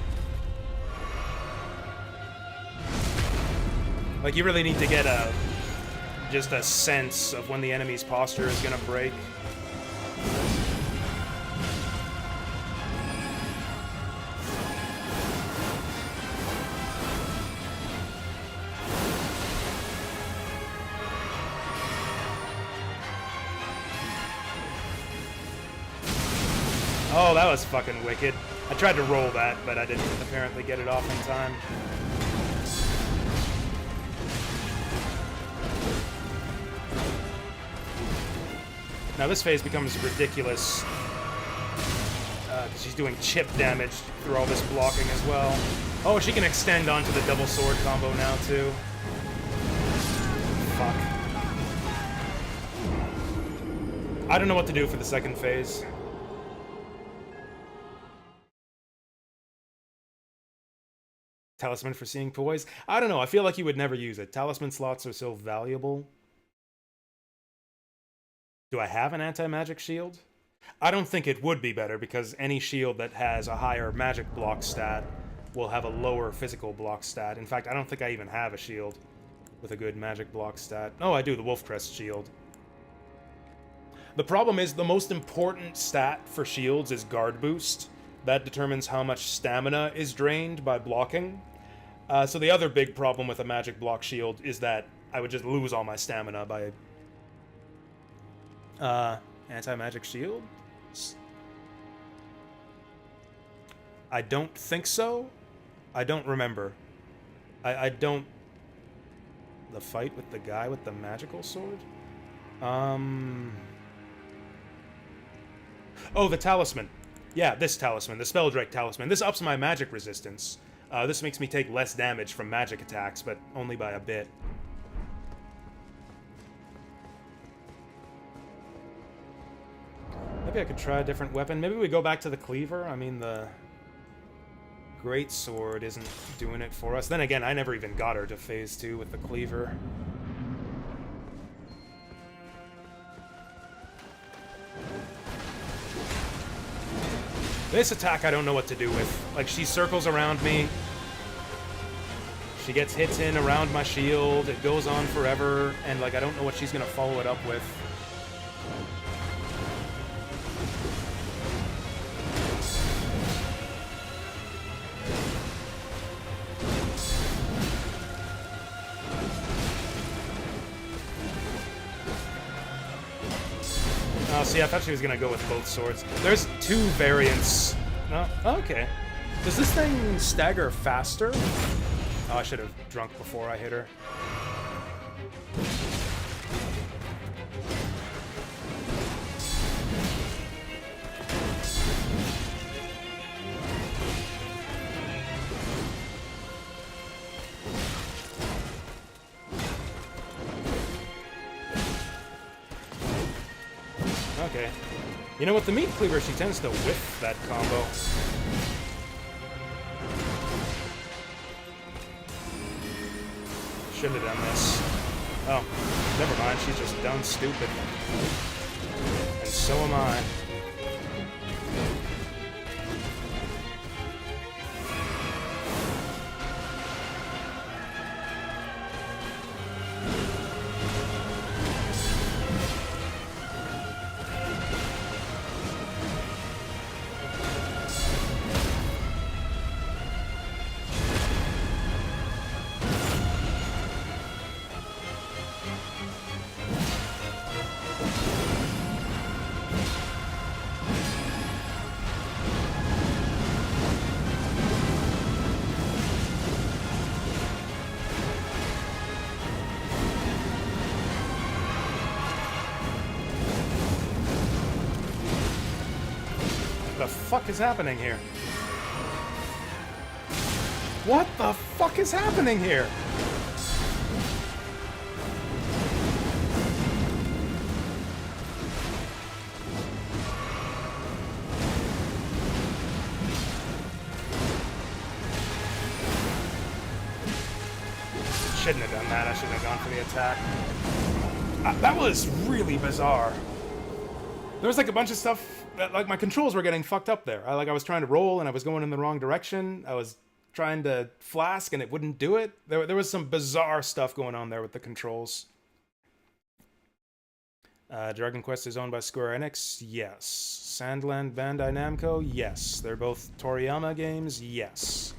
Like, you really need to get just a sense of when the enemy's posture is gonna break. Oh, that was fucking wicked. I tried to roll that, but I didn't apparently get it off in time. Now this phase becomes ridiculous because she's doing chip damage through all this blocking as well. Oh, she can extend onto the double sword combo now too. Fuck. I don't know what to do for the second phase. Talisman for seeing poise? I don't know, I feel like you would never use it. Talisman slots are so valuable. Do I have an anti-magic shield? I don't think it would be better, because any shield that has a higher magic block stat will have a lower physical block stat. In fact, I don't think I even have a shield with a good magic block stat. Oh, I do, the Wolfcrest shield. The problem is, the most important stat for shields is guard boost. That determines how much stamina is drained by blocking. So the other big problem with a magic block shield is that I would just lose all my stamina by... anti-magic shield? I don't think so. I don't remember. I don't... The fight with the guy with the magical sword? Oh, the talisman. Yeah, this talisman, the Spelldrake talisman. This ups my magic resistance. This makes me take less damage from magic attacks, but only by a bit. Maybe I could try a different weapon. Maybe we go back to the cleaver. I mean, the great sword isn't doing it for us. Then again, I never even got her to phase 2 with the cleaver. This attack I don't know what to do with. Like, she circles around me. She gets hits in around my shield. It goes on forever. And, like, I don't know what she's gonna follow it up with. Oh, see, I thought she was gonna go with both swords. There's 2 variants. Oh, okay. Does this thing stagger faster? Oh, I should have drunk before I hit her. Okay. You know what, the meat cleaver, she tends to whiff that combo. Shouldn't have done this. Oh, never mind, she's just done stupid. And so am I. fuck is happening here? What the fuck is happening here? Shouldn't have done that. I shouldn't have gone for the attack. That was really bizarre. There was like a bunch of stuff that, like, my controls were getting fucked up there. I was trying to roll and I was going in the wrong direction. I was trying to flask and it wouldn't do it. There was some bizarre stuff going on there with the controls. Dragon Quest is owned by Square Enix? Yes. Sandland Bandai Namco? Yes. They're both Toriyama games? Yes.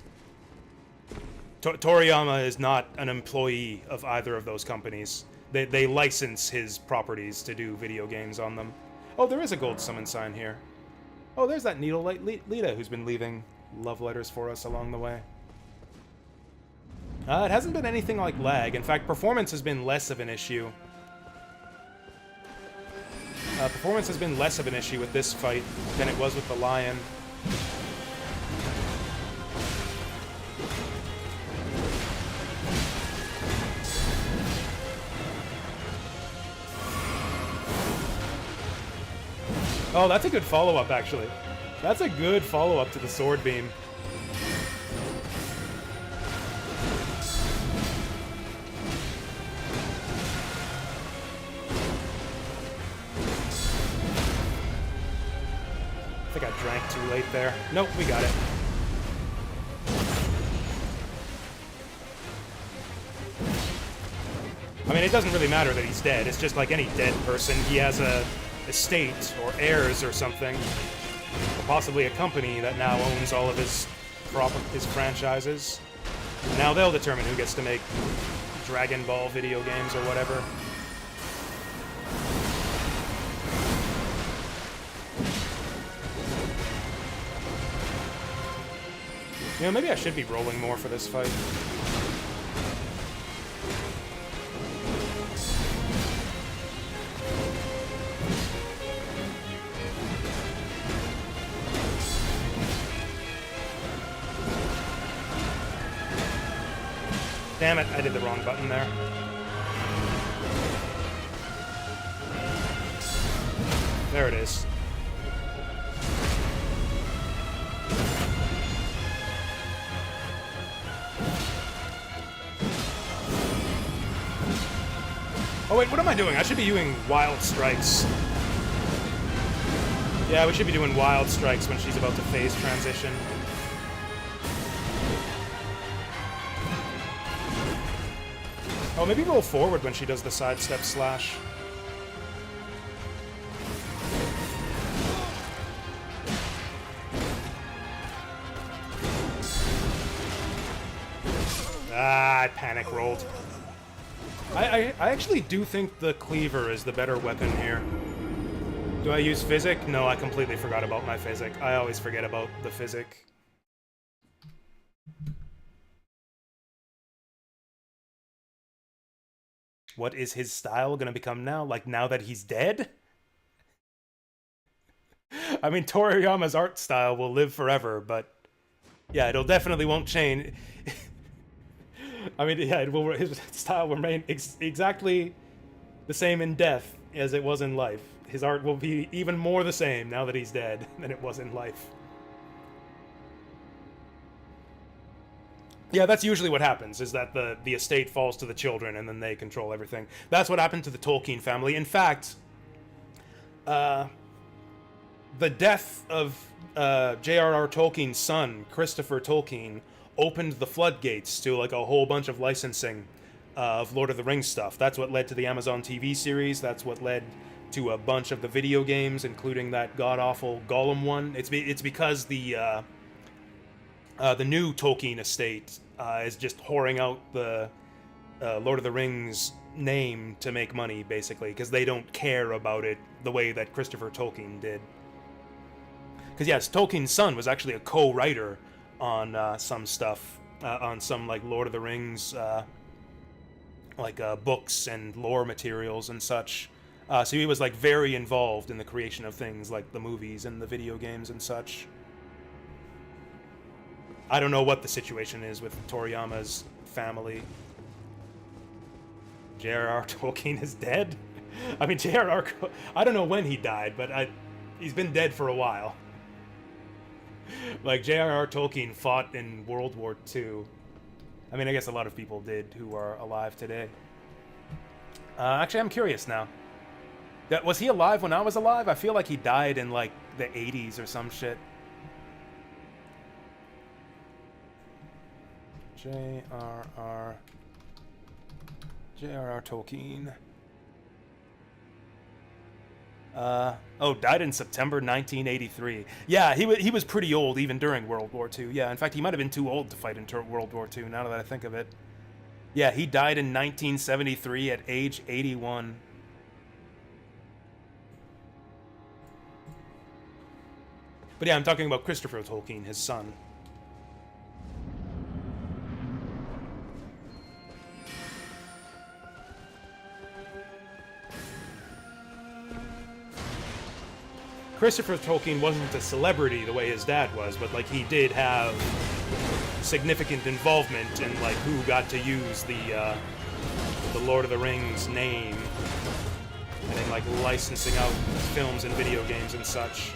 Toriyama is not an employee of either of those companies. They license his properties to do video games on them. Oh, there is a gold summon sign here. Oh, there's that Needle Light Lita who's been leaving love letters for us along the way. It hasn't been anything like lag. In fact, performance has been less of an issue. Performance has been less of an issue with this fight than it was with the Lion. Oh, that's a good follow-up, actually. That's a good follow-up to the sword beam. I think I drank too late there. Nope, we got it. I mean, it doesn't really matter that he's dead. It's just like any dead person. He has a estate or heirs or something, or possibly a company that now owns all of his franchises. Now they'll determine who gets to make Dragon Ball video games or whatever. You know, maybe I should be rolling more for this fight. Damn it, I did the wrong button there. There it is. Oh wait, what am I doing? I should be doing Wild Strikes. Yeah, we should be doing Wild Strikes when she's about to phase transition. Oh, maybe roll forward when she does the sidestep slash. Ah, I panic rolled. I actually do think the cleaver is the better weapon here. Do I use physic? No, I completely forgot about my physic. I always forget about the physic. What is his style gonna become now? Like, now that he's dead? I mean, Toriyama's art style will live forever, but yeah, it'll definitely won't change. I mean, yeah, his style will remain exactly the same in death as it was in life. His art will be even more the same now that he's dead than it was in life. Yeah, that's usually what happens, is that the estate falls to the children and then they control everything. That's what happened to the Tolkien family. In fact, the death of J.R.R. Tolkien's son, Christopher Tolkien, opened the floodgates to like a whole bunch of licensing of Lord of the Rings stuff. That's what led to the Amazon TV series. That's what led to a bunch of the video games, including that god-awful Gollum one. It's because the new Tolkien estate is just whoring out the Lord of the Rings name to make money, basically, because they don't care about it the way that Christopher Tolkien did. Because yes, Tolkien's son was actually a co-writer on some stuff, on some like Lord of the Rings books and lore materials and such. So he was like very involved in the creation of things like the movies and the video games and such. I don't know what the situation is with Toriyama's family. J.R.R. Tolkien is dead? I mean, J.R.R. I don't know when he died, but he's been dead for a while. Like, J.R.R. Tolkien fought in World War II. I mean, I guess a lot of people did who are alive today. Actually, I'm curious now. Was he alive when I was alive? I feel like he died in, like, the 80s or some shit. J.R.R. Tolkien. Died in September 1983. Yeah, he was pretty old even during World War II. Yeah, in fact, he might have been too old to fight in World War II, now that I think of it. Yeah, he died in 1973 at age 81. But yeah, I'm talking about Christopher Tolkien, his son. Christopher Tolkien wasn't a celebrity the way his dad was, but like he did have significant involvement in like who got to use the Lord of the Rings name, and in like licensing out films and video games and such.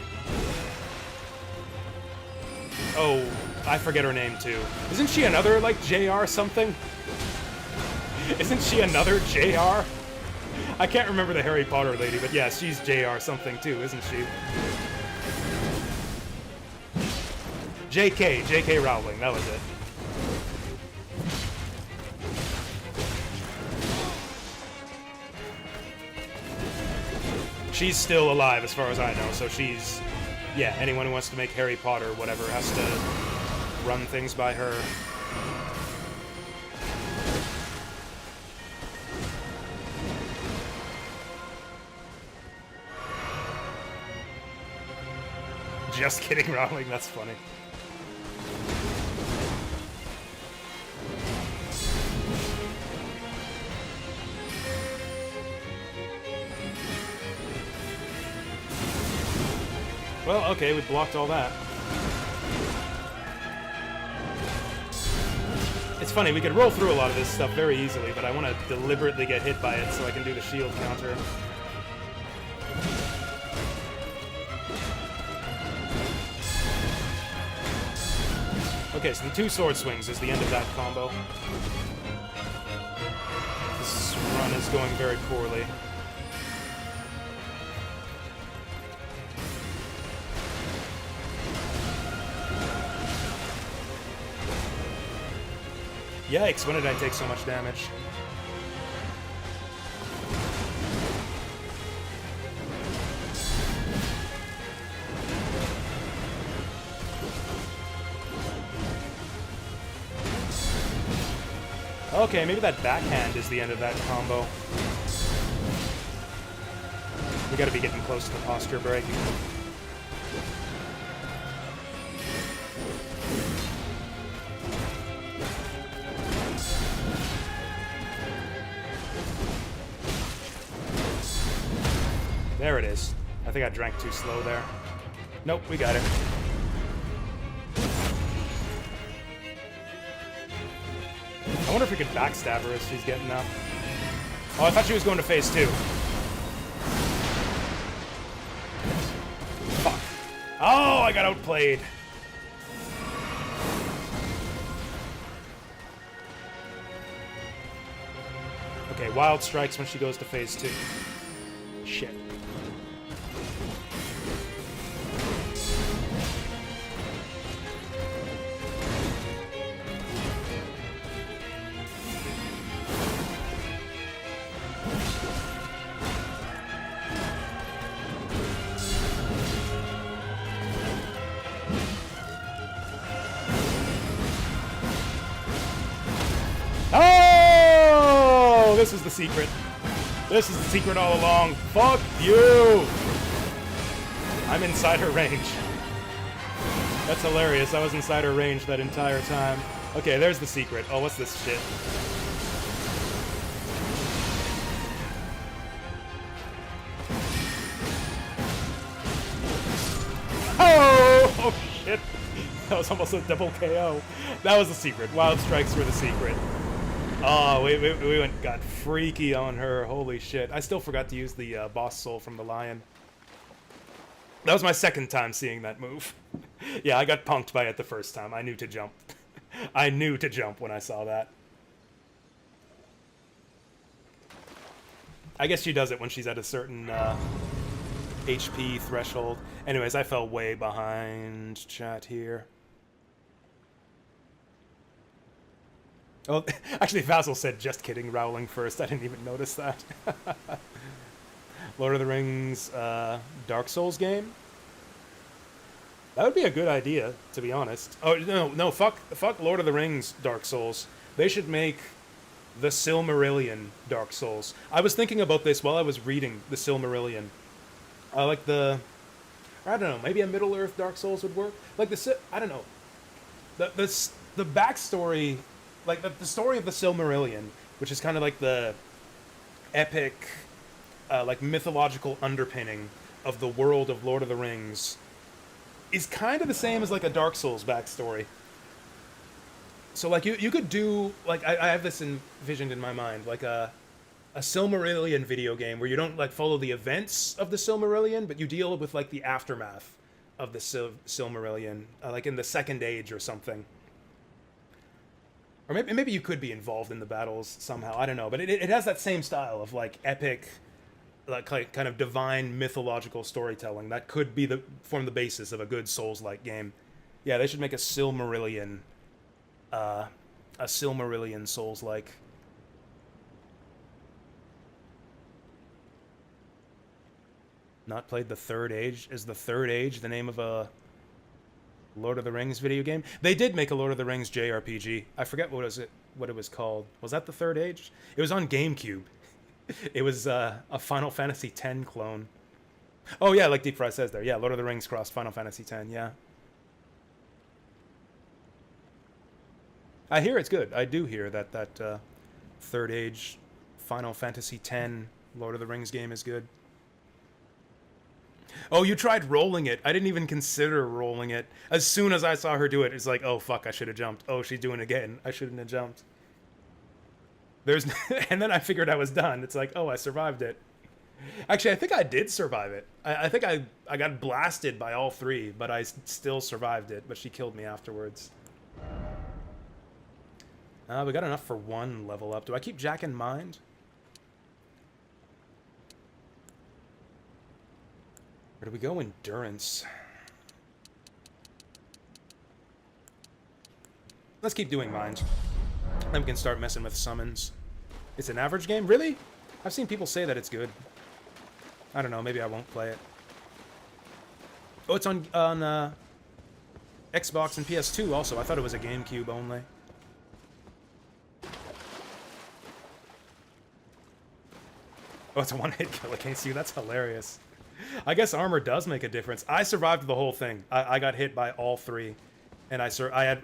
Oh, I forget her name too. Isn't she another like JR something? Isn't she another JR? I can't remember the Harry Potter lady, but yeah, she's JR something too, isn't she? J.K. Rowling, that was it. She's still alive as far as I know, so she's... Yeah, anyone who wants to make Harry Potter, whatever, has to run things by her. Just kidding, Rowling, that's funny. Well, okay, we blocked all that. It's funny, we could roll through a lot of this stuff very easily, but I want to deliberately get hit by it so I can do the shield counter. Okay, so the 2 sword swings is the end of that combo. This run is going very poorly. Yikes, when did I take so much damage? Okay, maybe that backhand is the end of that combo. We gotta be getting close to the posture break. There it is. I think I drank too slow there. Nope, we got it. I wonder if we could backstab her as she's getting up. Oh, I thought she was going to phase 2. Fuck. Oh, I got outplayed. Okay, wild strikes when she goes to phase 2. Shit. Oh! This is the secret. This is the secret all along. Fuck you! I'm inside her range. That's hilarious. I was inside her range that entire time. Okay, there's the secret. Oh, what's this shit? Oh! Oh, shit. That was almost a double KO. That was the secret. Wild strikes were the secret. Oh, we got freaky on her. Holy shit. I still forgot to use the boss soul from the lion. That was my second time seeing that move. Yeah, I got punked by it the first time. I knew to jump. I knew to jump when I saw that. I guess she does it when she's at a certain HP threshold. Anyways, I fell way behind chat here. Oh, actually, Vassal said, just kidding, Rowling first. I didn't even notice that. Lord of the Rings Dark Souls game? That would be a good idea, to be honest. Oh, no, fuck Lord of the Rings Dark Souls. They should make the Silmarillion Dark Souls. I was thinking about this while I was reading the Silmarillion. Like I don't know, maybe a Middle-earth Dark Souls would work? Like I don't know. The backstory, like the story of the Silmarillion, which is kind of like the epic, like mythological underpinning of the world of Lord of the Rings, is kind of the same as like a Dark Souls backstory. So like you could do, like I have this envisioned in my mind, like a Silmarillion video game where you don't like follow the events of the Silmarillion, but you deal with like the aftermath of the Silmarillion, like in the Second Age or something. Or maybe you could be involved in the battles somehow. I don't know, but it has that same style of like epic, like kind of divine mythological storytelling that could form the basis of a good Souls-like game. Yeah, they should make a Silmarillion Souls-like. Not played the Third Age. Is the Third Age the name of a Lord of the Rings video game? They did make a Lord of the Rings JRPG. I forget what it was called. Was that the Third Age? It was on GameCube. It was a Final Fantasy X clone. Oh yeah, like Deep Fry says there. Yeah, Lord of the Rings crossed Final Fantasy X, yeah. I hear it's good. I do hear that Third Age Final Fantasy X Lord of the Rings game is good. Oh, you tried rolling it. I didn't even consider rolling it. As soon as I saw her do it, it's like, oh, fuck, I should have jumped. Oh, she's doing it again. I shouldn't have jumped. And then I figured I was done. It's like, oh, I survived it. Actually, I think I did survive it. I think I got blasted by all three, but I still survived it. But she killed me afterwards. We got enough for one level up. Do I keep Jack in mind? Where do we go? Endurance. Let's keep doing mind. Then we can start messing with summons. It's an average game? Really? I've seen people say that it's good. I don't know. Maybe I won't play it. Oh, it's on Xbox and PS2 also. I thought it was a GameCube only. Oh, it's a one-hit kill against you. That's hilarious. I guess armor does make a difference. I survived the whole thing. I got hit by all three, and I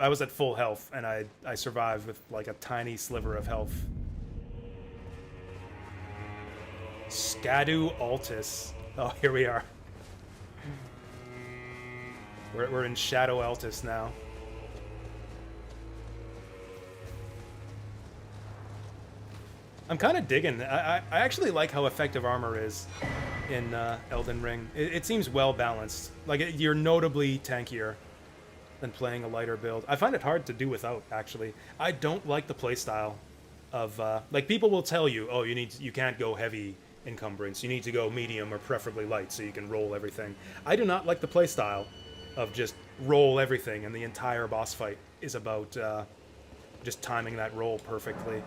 was at full health, and I survived with like a tiny sliver of health. Scadu Altus. Oh, here we are. We're in Shadow Altus now. I'm kind of digging. I actually like how effective armor is in Elden Ring. It seems well balanced. Like you're notably tankier than playing a lighter build. I find it hard to do without, actually. I don't like the playstyle of like people will tell you, oh, you can't go heavy encumbrance. You need to go medium or preferably light so you can roll everything. I do not like the playstyle of just roll everything, and the entire boss fight is about just timing that roll perfectly.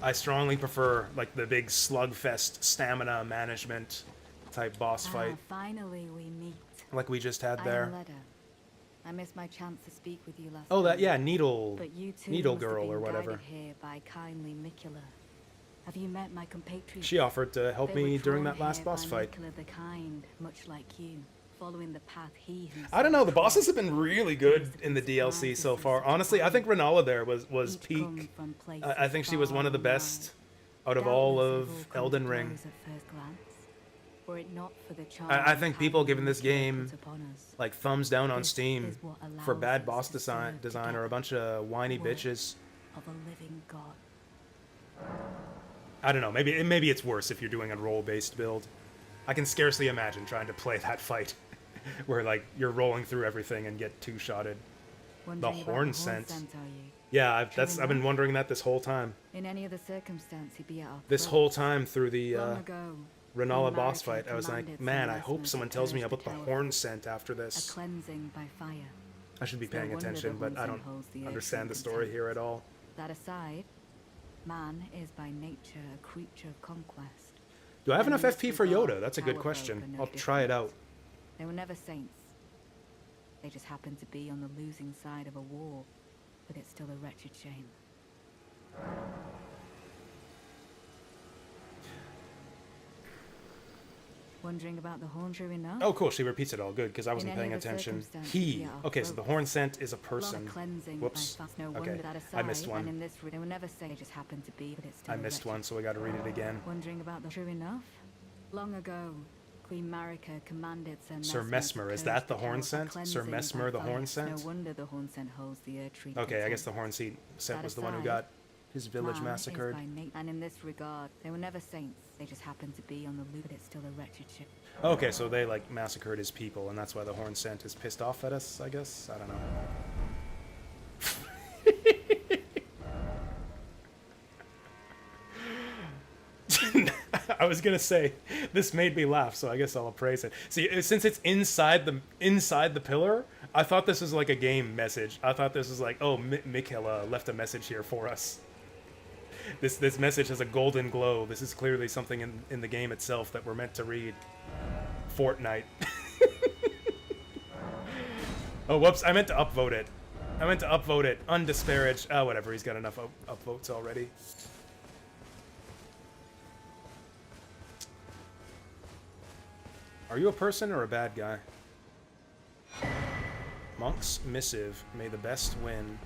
I strongly prefer like the big slugfest stamina management type boss fight. Finally we meet. Like we just had there. I missed my chance to speak with you last Oh, time. yeah, Needle Needle Girl or whatever. Here by kindly Mikula. Have you met my compatriots? She offered to help me during that last boss fight. Mikula the Kind, much like you, following the path he himself I don't know, the bosses have been really good in the DLC so far. Honestly, I think Renala there was peak. I think she was one of the best out of all of Elden Ring. Were it not for the charm I think people and giving this power game put upon us, like thumbs down on this Steam is what for allows bad us boss to design serve are a together. bunch of whiny Work bitches. of a living god. I don't know. Maybe it's worse if you're doing a role-based build. I can scarcely imagine trying to play that fight where like you're rolling through everything and get two-shotted. Wondering about horn scent. are you? Yeah, True I've been enough. wondering that this whole time. In any other circumstance, he'd be at our This throats. whole time through the Long ago, Renala boss America fight, I was like, commanded man, some I hope listeners someone to tells me purge the about the coward. horn scent after A this. cleansing by fire. I should be It's no paying wonder the attention, but I Huntsman don't holds the understand the Earth's story contempt. here at all. That aside, man is by nature a creature of conquest. Do I have And enough in this FP for regard, Yoda? That's a good our question. folk are no I'll try it different. out. They were never saints. They just happened to be on the losing side of a war, but it's still a wretched shame. Wondering about the horn, true enough? Oh, cool. She repeats it all. Good, because I wasn't any paying other attention. circumstance, He. yeah, Okay, so the throats. horn scent is a Long person. cleansing Whoops. by fast. No Okay, wonder that aside, I missed one. And in this, they will never say it just happened to be, but it's still I a missed wretched. one, so I got to read it again. Wondering about the true enough? Long ago, Queen Marika commanded Sir Mesmer, is that the horn scent? Sir Mesmer, the horn No scent? wonder the horn scent holds the Nerdtree. Okay, I guess the horn scent That was the one who aside, got his village Man is massacred. by and in this regard, they were never saints. They just happened to be on the loop, but it's still a wretched ship. Okay, so they like massacred his people, and that's why the horn scent is pissed off at us, I guess? I don't know. I was gonna say this made me laugh, so I guess I'll appraise it. See, since it's inside the pillar, I thought this was like a game message. I thought this was like, oh, Mikhail left a message here for us. This message has a golden glow. This is clearly something in the game itself that we're meant to read. Fortnite. Oh, whoops! I meant to upvote it. Undisparaged. Oh, whatever. He's got enough upvotes already. Are you a person or a bad guy? Monk's missive. May the best win.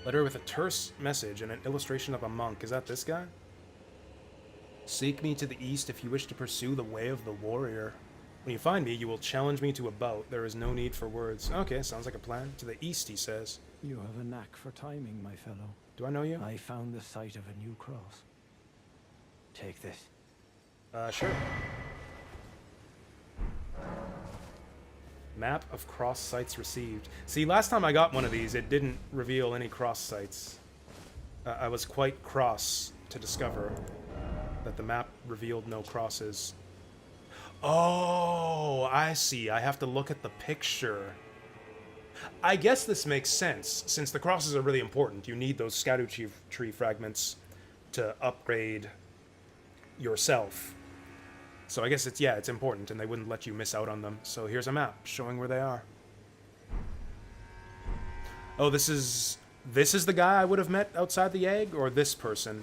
Letter with a terse message and an illustration of a monk. Is that this guy? Seek me to the east if you wish to pursue the way of the warrior. When you find me, you will challenge me to a bout. There is no need for words. Okay, sounds like a plan. To the east, he says. You have a knack for timing, my fellow. Do I know you? I found the site of a new cross. Take this. Sure. Map of cross sites received. See, last time I got one of these, it didn't reveal any cross sites. I was quite cross to discover that the map revealed no crosses. Oh, I see. I have to look at the picture. I guess this makes sense, since the crosses are really important. You need those tree fragments to upgrade yourself. So I guess it's important, and they wouldn't let you miss out on them. So here's a map showing where they are. Oh, this is the guy I would have met outside the egg, or this person?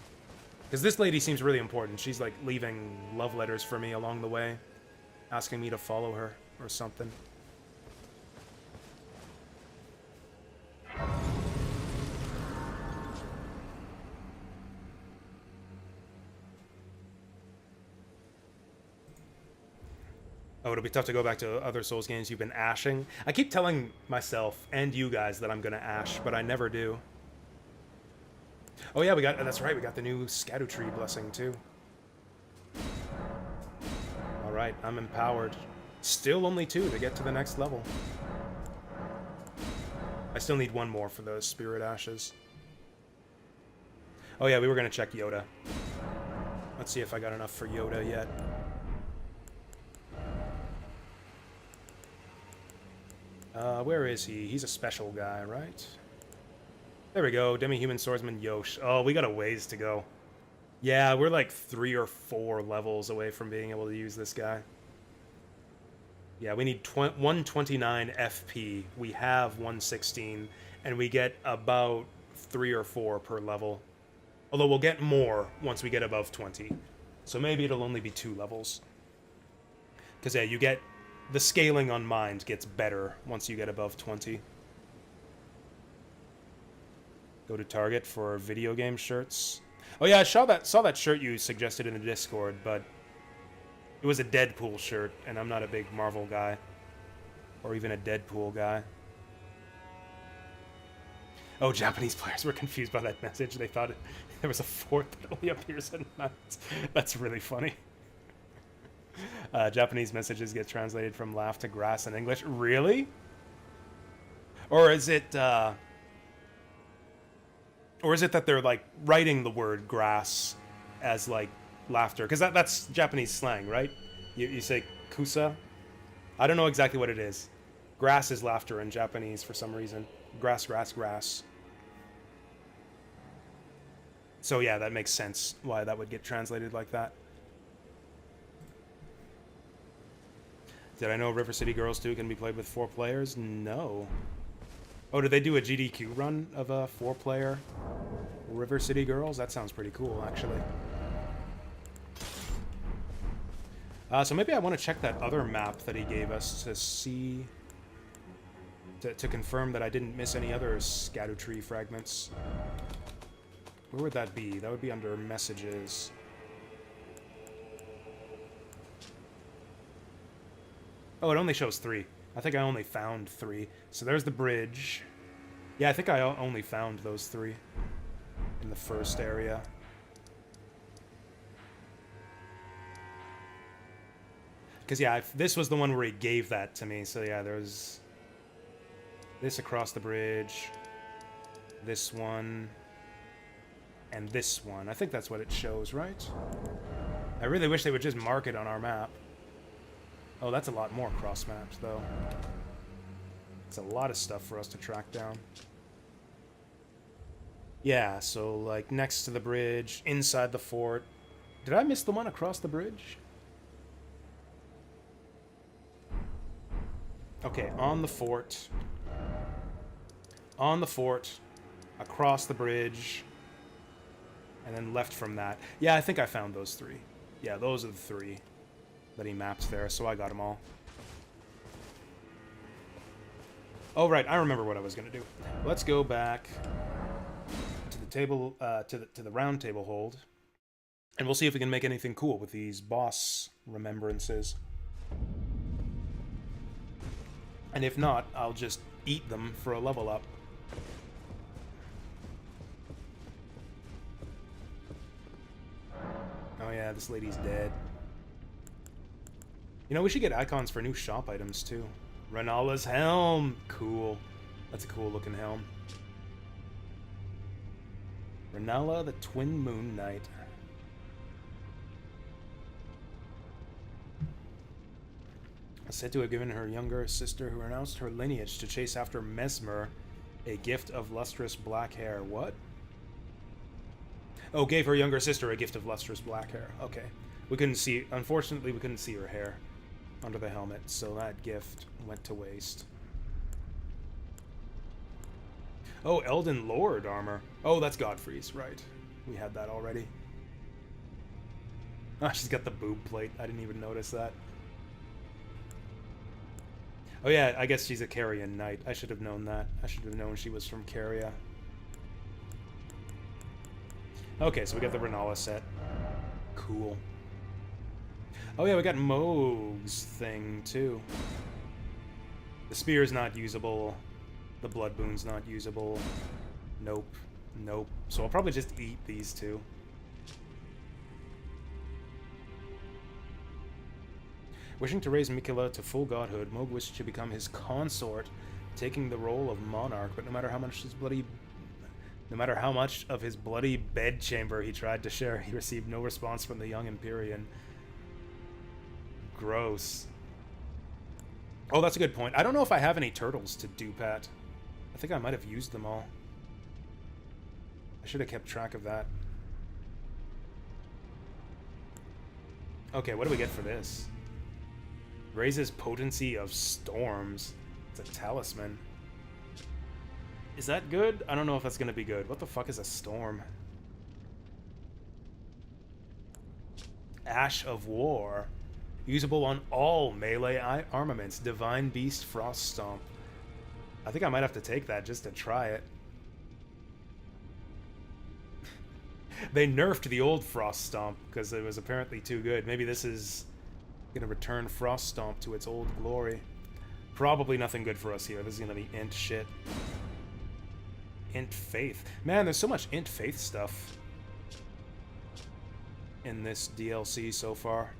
Because this lady seems really important. She's like leaving love letters for me along the way, asking me to follow her or something. Oh, it'll be tough to go back to other Souls games you've been ashing. I keep telling myself and you guys that I'm gonna ash, but I never do. Oh yeah, that's right, we got the new Tree blessing too. Alright, I'm empowered. Still only 2 to get to the next level. I still need 1 more for those Spirit Ashes. Oh yeah, we were gonna check Yoda. Let's see if I got enough for Yoda yet. Where is he? He's a special guy, right? There we go, Demi-Human Swordsman Yosh. Oh, we got a ways to go. Yeah, we're like 3 or 4 levels away from being able to use this guy. Yeah, we need 129 FP. We have 116, and we get about 3 or 4 per level. Although we'll get more once we get above 20. So maybe it'll only be 2 levels. Because, yeah, you get... The scaling on mind gets better once you get above 20. Go to Target for video game shirts. Oh yeah, I saw that shirt you suggested in the Discord, but it was a Deadpool shirt, and I'm not a big Marvel guy, or even a Deadpool guy. Oh, Japanese players were confused by that message. They thought there was a fort that only appears at night. That's really funny. Japanese messages get translated from laugh to grass in English. Really? Or is it that they're like writing the word grass as like laughter? Because that's Japanese slang, right? You say kusa. I don't know exactly what it is. Grass is laughter in Japanese for some reason. Grass, grass, grass. So yeah, that makes sense why that would get translated like that. Did I know River City Girls 2 can be played with 4 players? No. Oh, did they do a GDQ run of a 4-player River City Girls? That sounds pretty cool, actually. So maybe I want to check that other map that he gave us to see... To confirm that I didn't miss any other Scadutree fragments. Where would that be? That would be under messages. Oh, it only shows 3. I think I only found 3. So there's the bridge. Yeah, I think I only found those 3 in the first area. Because, yeah, this was the one where he gave that to me. So, yeah, there's this across the bridge, this one, and this one. I think that's what it shows, right? I really wish they would just mark it on our map. Oh, that's a lot more cross maps, though. It's a lot of stuff for us to track down. Yeah, so, like, next to the bridge, inside the fort. Did I miss the one across the bridge? Okay, on the fort. On the fort. Across the bridge. And then left from that. Yeah, I think I found those 3. Yeah, those are the 3 that he mapped there, so I got them all. Oh, right, I remember what I was going to do. Let's go back to the table, to the round table hold, and we'll see if we can make anything cool with these boss remembrances. And if not, I'll just eat them for a level up. Oh yeah, this lady's dead. You know, we should get icons for new shop items, too. Renala's helm! Cool. That's a cool looking helm. Renala the Twin Moon Knight. Said to have given her younger sister who renounced her lineage to chase after Mesmer a gift of lustrous black hair. What? Oh, gave her younger sister a gift of lustrous black hair. Okay. We couldn't see... Unfortunately, we couldn't see her hair under the helmet, so that gift went to waste. Oh, Elden Lord armor. Oh, that's Godfrey's, right. We had that already. Ah, she's got the boob plate. I didn't even notice that. Oh yeah, I guess she's a Carian knight. I should have known that. I should have known she was from Caria. Okay, so we got the Renala set. Cool. Oh yeah, we got Moog's thing, too. The spear's not usable. The blood boon's not usable. Nope. Nope. So I'll probably just eat these 2. Wishing to raise Mikula to full godhood, Moog wished to become his consort, taking the role of monarch, but no matter how much of his bloody bedchamber he tried to share, he received no response from the young Empyrean. Gross. Oh, that's a good point. I don't know if I have any turtles to dupe at. I think I might have used them all. I should have kept track of that. Okay, what do we get for this? Raises potency of storms. It's a talisman. Is that good? I don't know if that's gonna be good. What the fuck is a storm? Ash of War. Usable on all melee armaments. Divine Beast Frost Stomp. I think I might have to take that just to try it. They nerfed the old Frost Stomp because it was apparently too good. Maybe this is gonna return Frost Stomp to its old glory. Probably nothing good for us here. This is gonna be int shit. Int Faith. Man, there's so much Int Faith stuff in this DLC so far.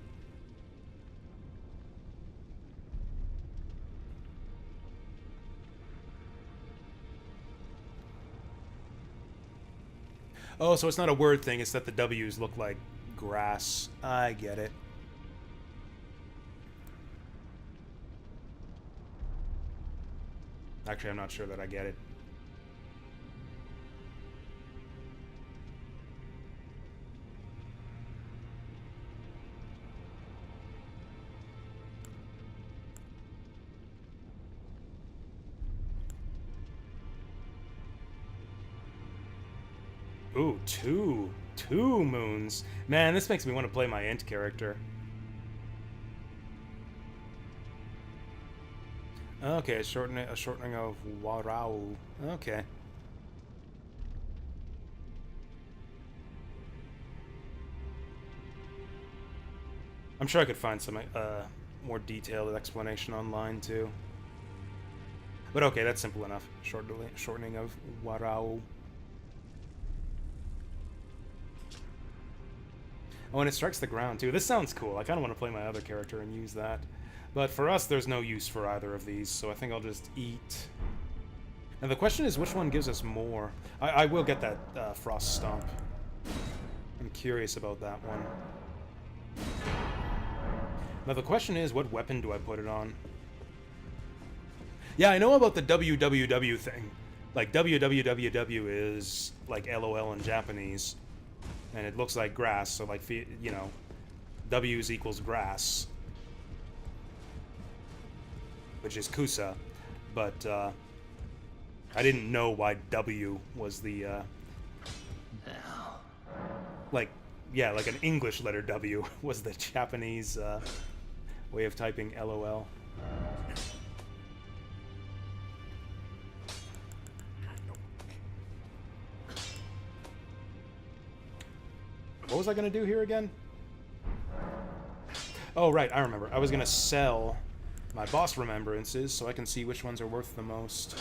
Oh, so it's not a word thing, it's that the W's look like grass. I get it. Actually, I'm not sure that I get it. Ooh, two moons. Man, this makes me want to play my int character. Okay, a shortening of Warau. Okay. I'm sure I could find some more detailed explanation online too. But okay, that's simple enough. Shortening of Warau. Oh, and it strikes the ground, too. This sounds cool. I kind of want to play my other character and use that. But for us, there's no use for either of these, so I think I'll just eat. Now, the question is, which one gives us more? I will get that Frost Stomp. I'm curious about that one. Now, the question is, what weapon do I put it on? Yeah, I know about the WWW thing. Like, WWWW is, like, LOL in Japanese. And it looks like grass, so like, you know, W's equals grass, which is Kusa, but I didn't know why W was the, like, yeah, like an English letter W was the Japanese way of typing LOL. What was I going to do here again? Oh, right, I remember. I was going to sell my boss remembrances so I can see which ones are worth the most.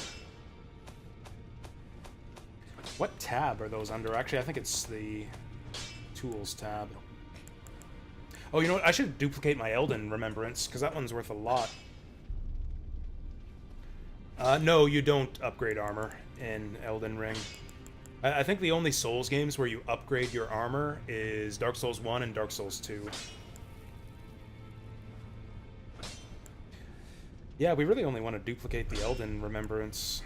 What tab are those under? Actually, I think it's the Tools tab. Oh, you know what? I should duplicate my Elden remembrance, because that one's worth a lot. No, you don't upgrade armor in Elden Ring. I think the only Souls games where you upgrade your armor is Dark Souls 1 and Dark Souls 2. Yeah, we really only want to duplicate the Elden Remembrance.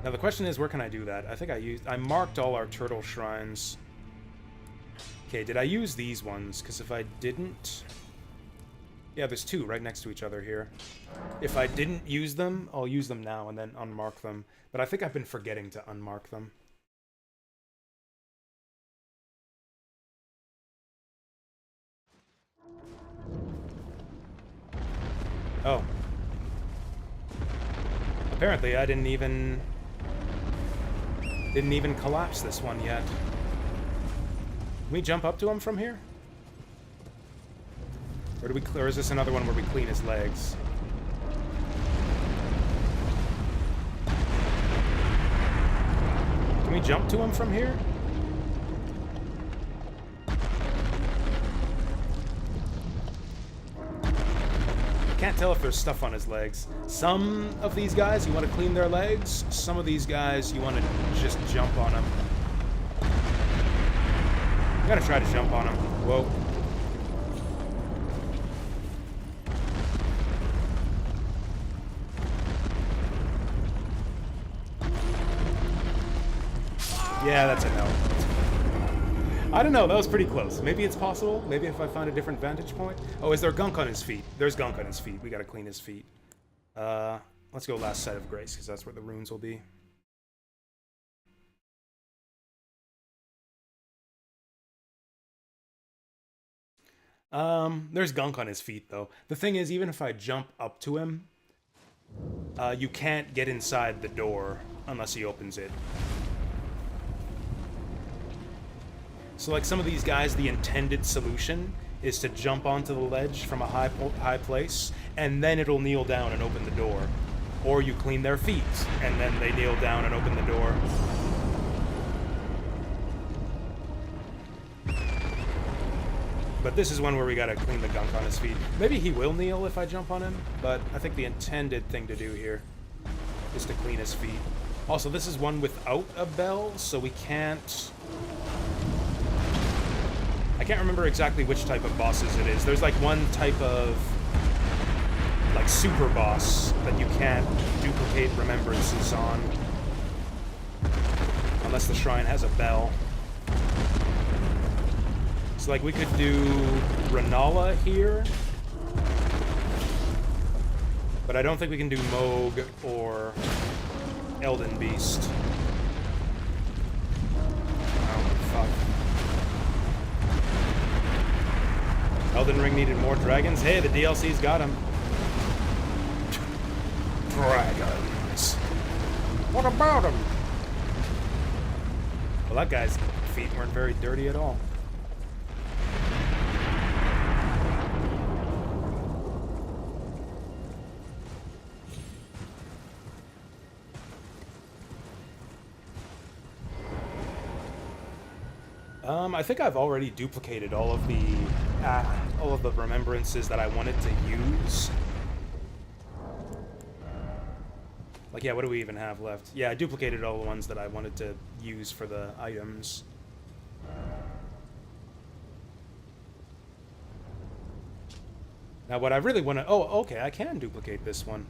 Now the question is, where can I do that? I think I marked all our turtle shrines. Okay, did I use these ones? Because if I didn't... Yeah, there's two right next to each other here. If I didn't use them, I'll use them now and then unmark them. But I think I've been forgetting to unmark them. Oh. Apparently I didn't even collapse this one yet. Can we jump up to him from here? Or is this another one where we clean his legs? Can we jump to him from here? I can't tell if there's stuff on his legs. Some of these guys, you want to clean their legs. Some of these guys, you want to just jump on them. I'm gonna try to jump on him. Whoa. Yeah, that's a no. I don't know, that was pretty close. Maybe it's possible. Maybe if I find a different vantage point. Oh, is there gunk on his feet? There's gunk on his feet. We gotta clean his feet. Let's go last site of grace, because that's where the runes will be. There's gunk on his feet, though. The thing is, even if I jump up to him, you can't get inside the door unless he opens it. So like some of these guys, the intended solution is to jump onto the ledge from a high place, and then it'll kneel down and open the door. Or you clean their feet, and then they kneel down and open the door. But this is one where we gotta clean the gunk on his feet. Maybe he will kneel if I jump on him, but I think the intended thing to do here is to clean his feet. Also, this is one without a bell, so we can't... I can't remember exactly which type of bosses it is. There's like one type of like super boss that you can't duplicate remembrances on unless the shrine has a bell. So like we could do Renala here, but I don't think we can do Moog or Elden Beast. Oh fuck. Elden Ring needed more dragons? Hey, the DLC's got him. Dragons. What about him? Well, that guy's feet weren't very dirty at all. I think I've already duplicated all of the remembrances that I wanted to use. Like, yeah, what do we even have left? Yeah, I duplicated all the ones that I wanted to use for the items. Now, what I really want to... Oh, okay, I can duplicate this one.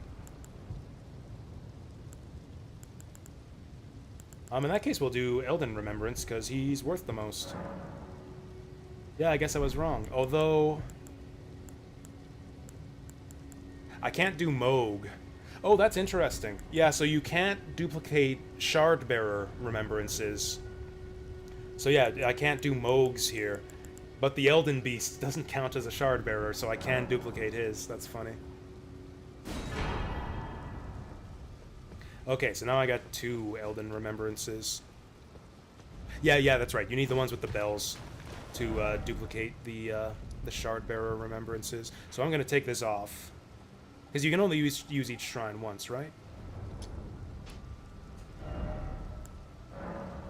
In that case, we'll do Elden Remembrance, because he's worth the most. Yeah, I guess I was wrong. Although... I can't do Moog. Oh, that's interesting. Yeah, so you can't duplicate Shardbearer Remembrances. So yeah, I can't do Moogs here. But the Elden Beast doesn't count as a Shardbearer, so I can duplicate his. That's funny. Okay, so now I got 2 Elden Remembrances. Yeah, that's right. You need the ones with the bells to duplicate the Shardbearer Remembrances. So I'm going to take this off. Because you can only use each shrine once, right?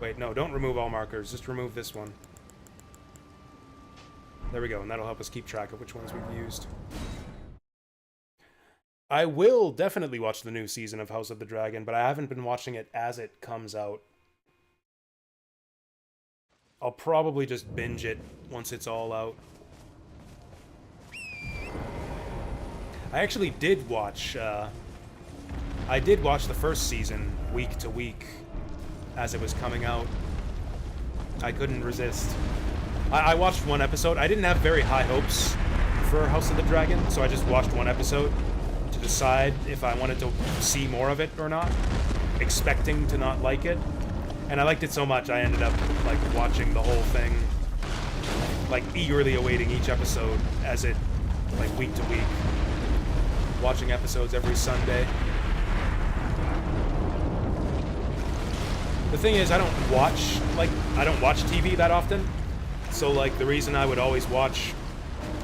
Wait, no, don't remove all markers. Just remove this one. There we go, and that'll help us keep track of which ones we've used. I will definitely watch the new season of House of the Dragon, but I haven't been watching it as it comes out. I'll probably just binge it once it's all out. I actually did watch, I did watch the first season week to week as it was coming out. I couldn't resist. I watched one episode. I didn't have very high hopes for House of the Dragon, so I just watched one episode to decide if I wanted to see more of it or not, expecting to not like it. And I liked it so much, I ended up, like, watching the whole thing, like, eagerly awaiting each episode as it, like, week to week. Watching episodes every Sunday. The thing is, I don't watch TV that often. So, like, the reason I would always watch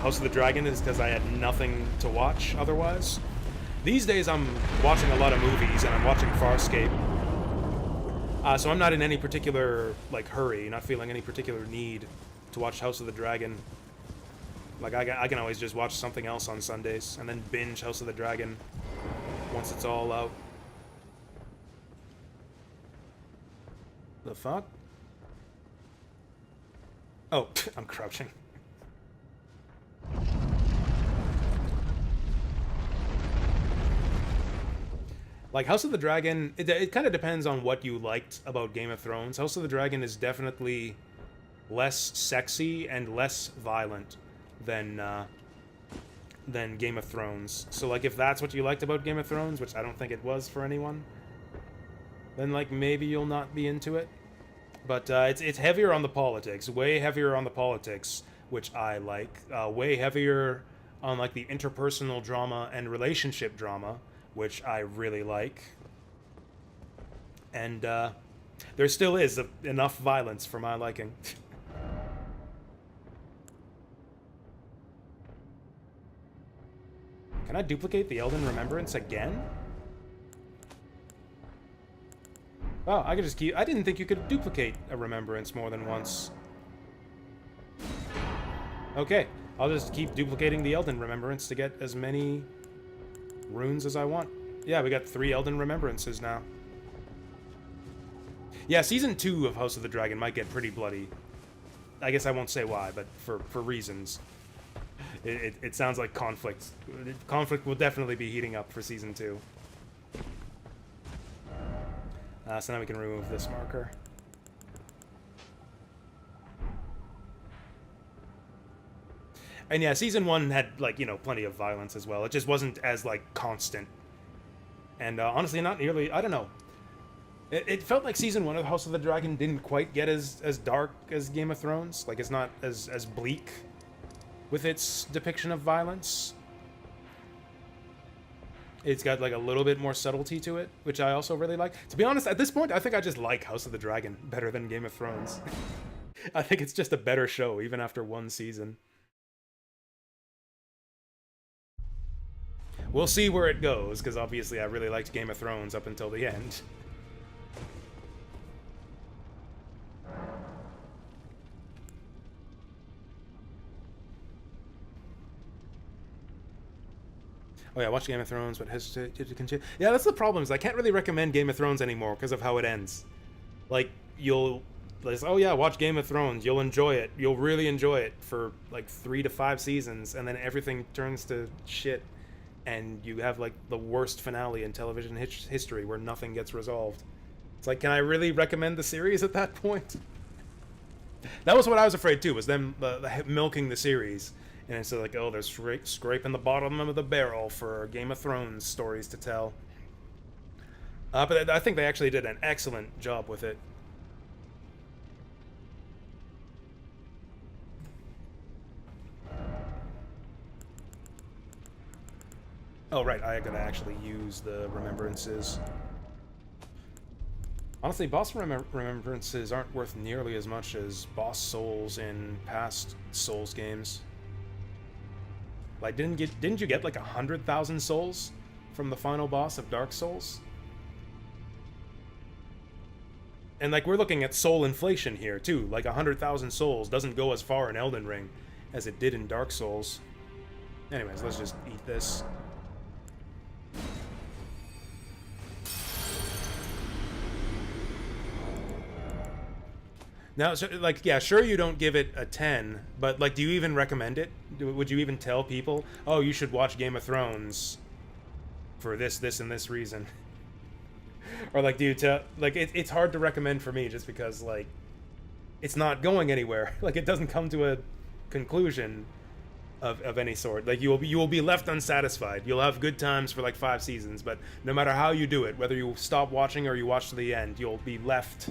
House of the Dragon is because I had nothing to watch otherwise. These days, I'm watching a lot of movies, and I'm watching Farscape. So I'm not in any particular, like, hurry, not feeling any particular need to watch House of the Dragon. Like, I can always just watch something else on Sundays, and then binge House of the Dragon once it's all out. The fuck? Oh, I'm crouching. Like, House of the Dragon, it kind of depends on what you liked about Game of Thrones. House of the Dragon is definitely less sexy and less violent than Game of Thrones. So, like, if that's what you liked about Game of Thrones, which I don't think it was for anyone, then, like, maybe you'll not be into it. But it's heavier on the politics, way heavier on the politics, which I like. Way heavier on, like, the interpersonal drama and relationship drama, which I really like. And there still is enough violence for my liking. Can I duplicate the Elden Remembrance again? Oh, I could just keep... I didn't think you could duplicate a Remembrance more than once. Okay, I'll just keep duplicating the Elden Remembrance to get as many runes as I want. Yeah, we got 3 Elden Remembrances now. Yeah, Season 2 of House of the Dragon might get pretty bloody. I guess I won't say why, but for reasons. It sounds like conflict. Conflict will definitely be heating up for Season 2. So now we can remove this marker. And yeah, Season 1 had, like, you know, plenty of violence as well. It just wasn't as, like, constant. And honestly, not nearly... I don't know. It felt like Season 1 of House of the Dragon didn't quite get as dark as Game of Thrones. Like, it's not as bleak with its depiction of violence. It's got, like, a little bit more subtlety to it, which I also really like. To be honest, at this point, I think I just like House of the Dragon better than Game of Thrones. I think it's just a better show, even after 1 season. We'll see where it goes, because obviously I really liked Game of Thrones up until the end. Oh yeah, watch Game of Thrones, but hesitate to continue. Yeah, that's the problem, is I can't really recommend Game of Thrones anymore because of how it ends. Like, you'll... Like, oh yeah, watch Game of Thrones, you'll enjoy it. You'll really enjoy it for, like, 3 to 5 seasons, and then everything turns to shit. And you have, like, the worst finale in television history where nothing gets resolved. It's like, can I really recommend the series at that point? That was what I was afraid, too, was them milking the series. And it's like, oh, they're scraping the bottom of the barrel for Game of Thrones stories to tell. But I think they actually did an excellent job with it. Oh, right, I gotta actually use the remembrances. Honestly, boss remembrances aren't worth nearly as much as boss souls in past Souls games. Like, didn't you get like 100,000 souls from the final boss of Dark Souls? And like, we're looking at soul inflation here too. Like 100,000 souls doesn't go as far in Elden Ring as it did in Dark Souls. Anyways, let's just eat this. Now, so, like, yeah, sure you don't give it a 10, but, like, do you even recommend it? Would you even tell people, oh, you should watch Game of Thrones for this, this, and this reason? Or, like, do you tell... Like, it's hard to recommend for me just because, like, it's not going anywhere. Like, it doesn't come to a conclusion of any sort. Like, you will be left unsatisfied. You'll have good times for, like, 5 seasons, but no matter how you do it, whether you stop watching or you watch to the end, you'll be left...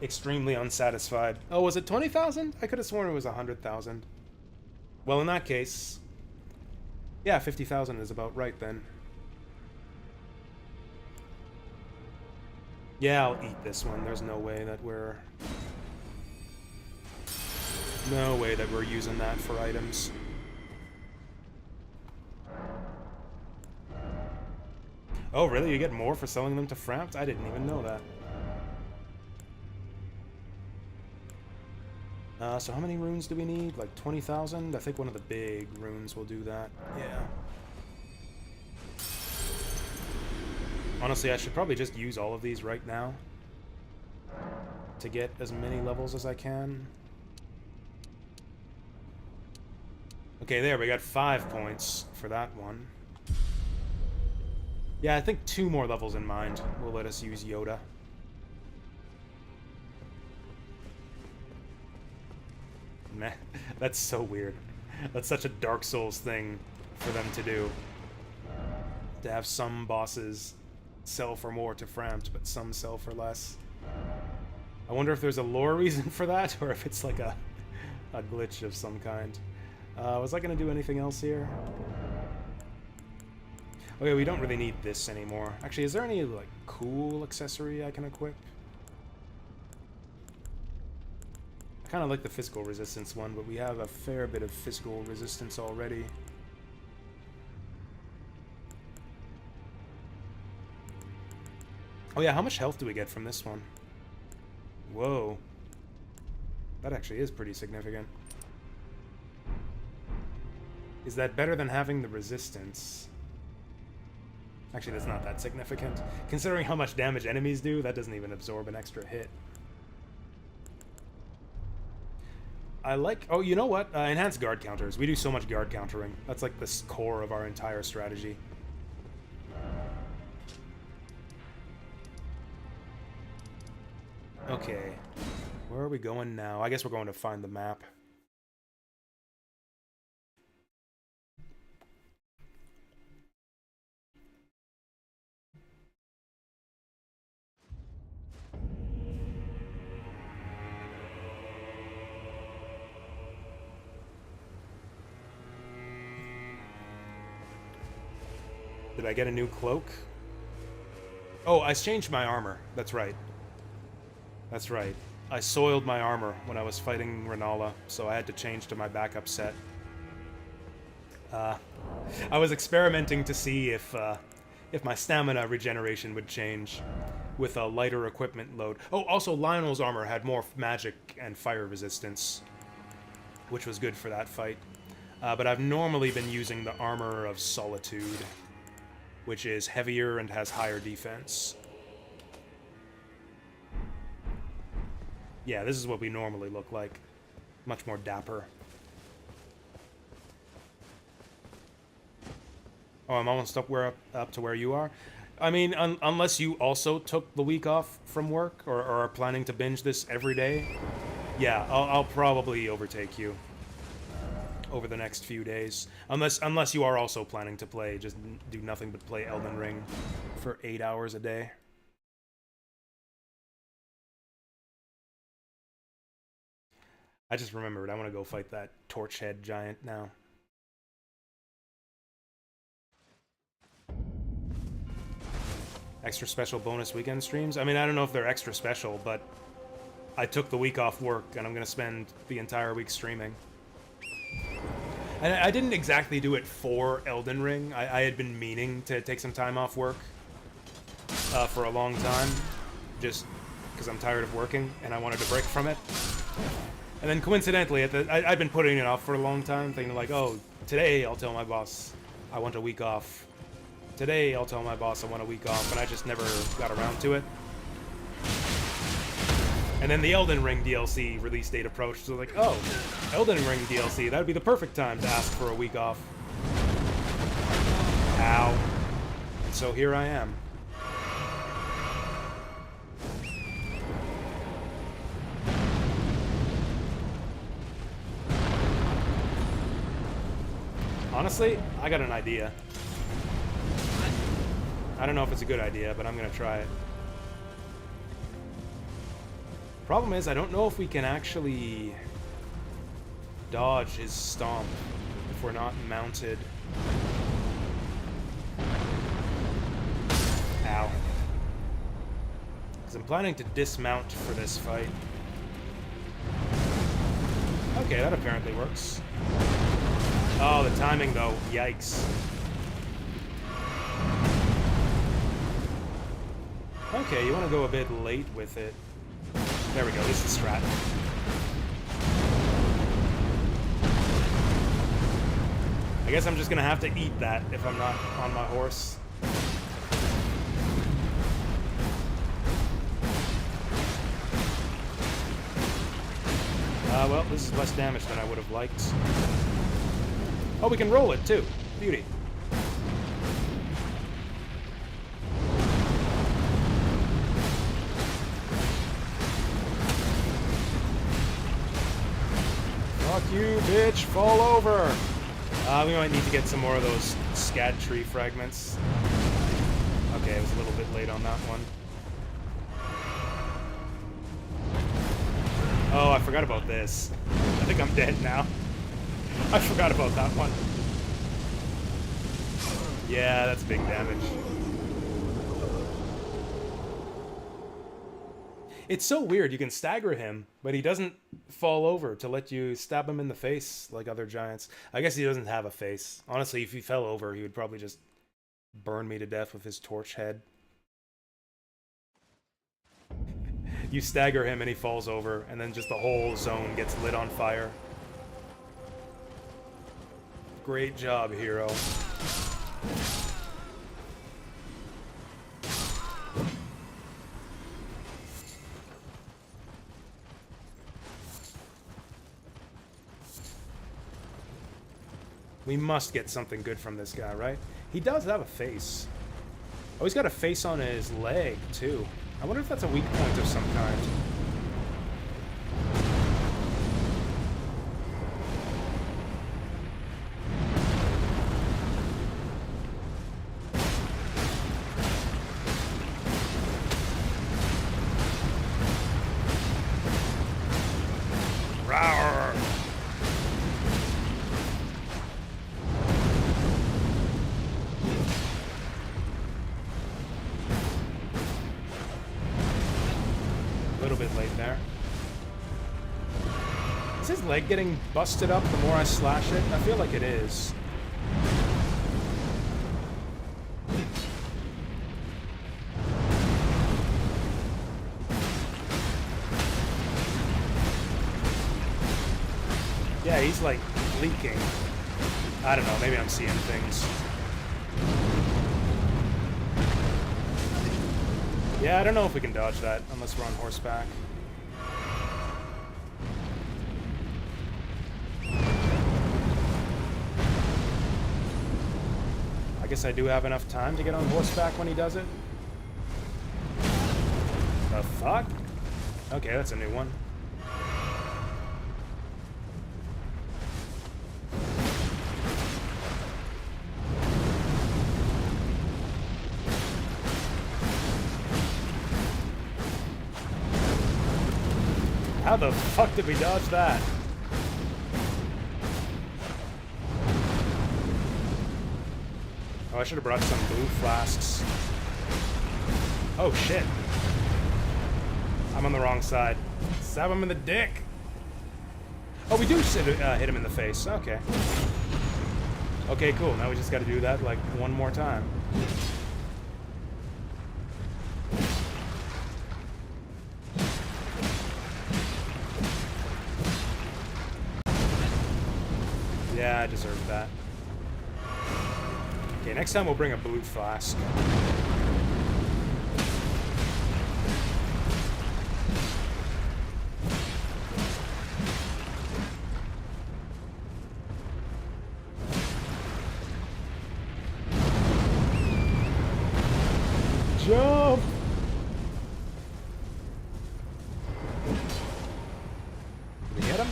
extremely unsatisfied. Oh, was it 20,000? I could have sworn it was 100,000. Well, in that case... Yeah, 50,000 is about right then. Yeah, I'll eat this one. There's no way that we're... No way that we're using that for items. Oh, really? You get more for selling them to Frapped? I didn't even know that. So how many runes do we need? Like 20,000? I think one of the big runes will do that. Yeah. Honestly, I should probably just use all of these right now to get as many levels as I can. Okay, there, we got 5 points for that one. Yeah, I think 2 more levels in mind will let us use Yoda. Meh. That's so weird. That's such a Dark Souls thing for them to do. To have some bosses sell for more to Framped, but some sell for less. I wonder if there's a lore reason for that, or if it's like a glitch of some kind. Was I gonna do anything else here? Oh yeah, we don't really need this anymore. Actually, is there any, like, cool accessory I can equip? I kind of like the physical resistance one, but we have a fair bit of physical resistance already. Oh yeah, how much health do we get from this one? Whoa. That actually is pretty significant. Is that better than having the resistance? Actually, that's not that significant. Considering how much damage enemies do, that doesn't even absorb an extra hit. I like... Oh, you know what? Enhanced guard counters. We do so much guard countering. That's like the core of our entire strategy. Okay. Where are we going now? I guess we're going to find the map. Did I get a new cloak? Oh, I changed my armor. That's right. That's right. I soiled my armor when I was fighting Renala, so I had to change to my backup set. I was experimenting to see if my stamina regeneration would change with a lighter equipment load. Oh, also Lionel's armor had more magic and fire resistance, which was good for that fight. But I've normally been using the Armor of Solitude, which is heavier and has higher defense. Yeah, this is what we normally look like. Much more dapper. Oh, I'm almost up to where you are. I mean, unless you also took the week off from work or are planning to binge this every day, yeah, I'll probably overtake you over the next few days. Unless you are also planning to play, just do nothing but play Elden Ring for 8 hours a day. I just remembered, I want to go fight that torch head giant now. Extra special bonus weekend streams? I mean, I don't know if they're extra special, but I took the week off work, and I'm going to spend the entire week streaming. And I didn't exactly do it for Elden Ring. I had been meaning to take some time off work for a long time, just because I'm tired of working, and I wanted to break from it. And then coincidentally, I'd been putting it off for a long time, thinking like, oh, today I'll tell my boss I want a week off. Today I'll tell my boss I want a week off, and I just never got around to it. And then the Elden Ring DLC release date approached, so like, oh, Elden Ring DLC, that would be the perfect time to ask for a week off. Ow. And so here I am. Honestly, I got an idea. I don't know if it's a good idea, but I'm gonna try it. Problem is, I don't know if we can actually dodge his stomp if we're not mounted. Ow. Because I'm planning to dismount for this fight. Okay, that apparently works. Oh, the timing though. Yikes. Okay, you want to go a bit late with it. There we go, this is strat. I guess I'm just gonna have to eat that if I'm not on my horse. Well, this is less damage than I would have liked. Oh, we can roll it too. Beauty. Fuck you, bitch! Fall over! We might need to get some more of those scad tree fragments. Okay, I was a little bit late on that one. Oh, I forgot about this. I think I'm dead now. I forgot about that one. Yeah, that's big damage. It's so weird. You can stagger him, but he doesn't fall over to let you stab him in the face like other giants. I guess he doesn't have a face. Honestly, if he fell over, he would probably just burn me to death with his torch head. You stagger him and he falls over, and then just the whole zone gets lit on fire. Great job, hero. We must get something good from this guy, right? He does have a face. Oh, he's got a face on his leg, too. I wonder if that's a weak point of some kind. Rawr! A little bit late there. Is his leg getting busted up the more I slash it? I feel like it is. Yeah, he's like leaking. I don't know, maybe I'm seeing things. Yeah, I don't know if we can dodge that unless we're on horseback. I guess I do have enough time to get on horseback when he does it. The fuck? Okay, that's a new one. How the fuck did we dodge that? Oh, I should have brought some blue flasks. Oh, shit. I'm on the wrong side. Stab him in the dick. Oh, we do hit him in the face. Okay. Okay, cool. Now we just gotta do that, like, one more time. Yeah, I deserved that. Okay, next time we'll bring a blue flask. Jump! Did we get him?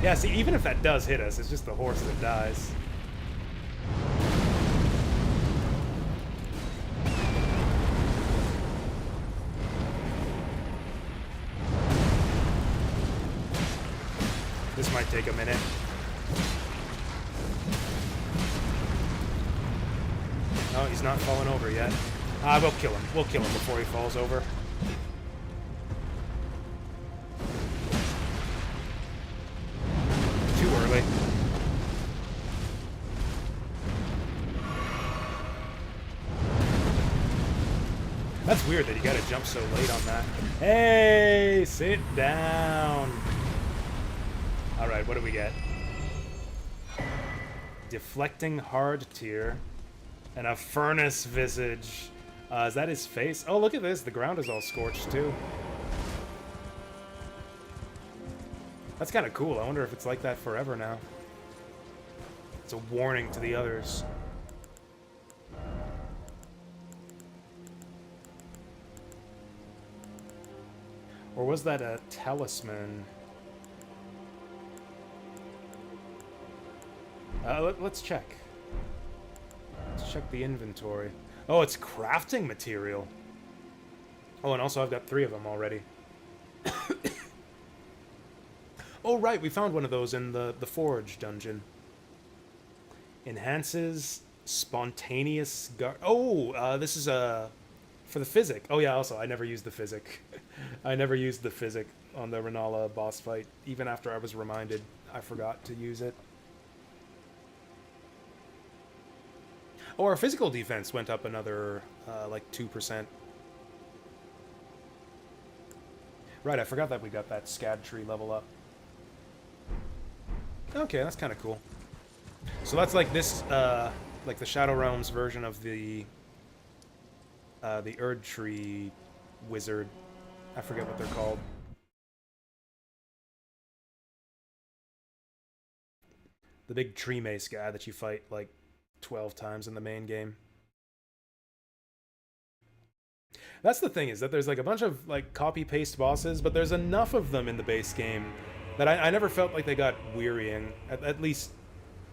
Yeah, see, even if that does hit us, it's just the horse that dies. This might take a minute. No, he's not falling over yet. We'll kill him. We'll kill him before he falls over. Too early. That's weird that you gotta jump so late on that. Hey, sit down. Alright, what do we get? Deflecting hard tier. And a furnace visage. Is that his face? Oh, look at this. The ground is all scorched, too. That's kind of cool. I wonder if it's like that forever now. It's a warning to the others. Or was that a talisman? Let's check. Let's Let's check the inventory. Oh, it's crafting material. Oh, and also I've got 3 of them already. Oh, right, we found one of those in the Forge dungeon. Enhances spontaneous guard. Oh, this is for the physic. Oh yeah, also I never used the physic. I never used the physic on the Renala boss fight. Even after I was reminded, I forgot to use it. Oh, our physical defense went up another, like 2%. Right, I forgot that we got that scad tree level up. Okay, that's kind of cool. So that's like this, like the Shadow Realms version of the Nerdtree wizard. I forget what they're called. The big tree mace guy that you fight like 12 times in the main game. That's the thing, is that there's like a bunch of like copy-paste bosses, but there's enough of them in the base game that I never felt like they got wearying. At least,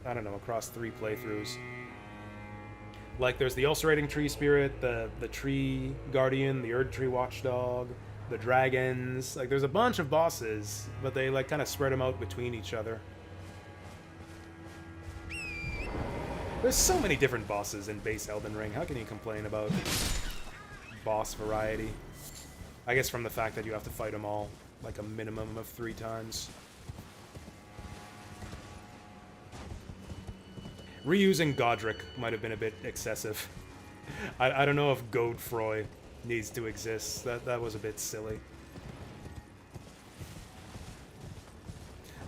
I don't know, across 3 playthroughs. Like there's the ulcerating tree spirit, the tree guardian, the Nerdtree watchdog, the dragons. Like there's a bunch of bosses, but they like kind of spread them out between each other. There's so many different bosses in base Elden Ring. How can you complain about boss variety? I guess from the fact that you have to fight them all like a minimum of 3 times. Reusing Godric might have been a bit excessive. I don't know if Godfroy needs to exist. That was a bit silly.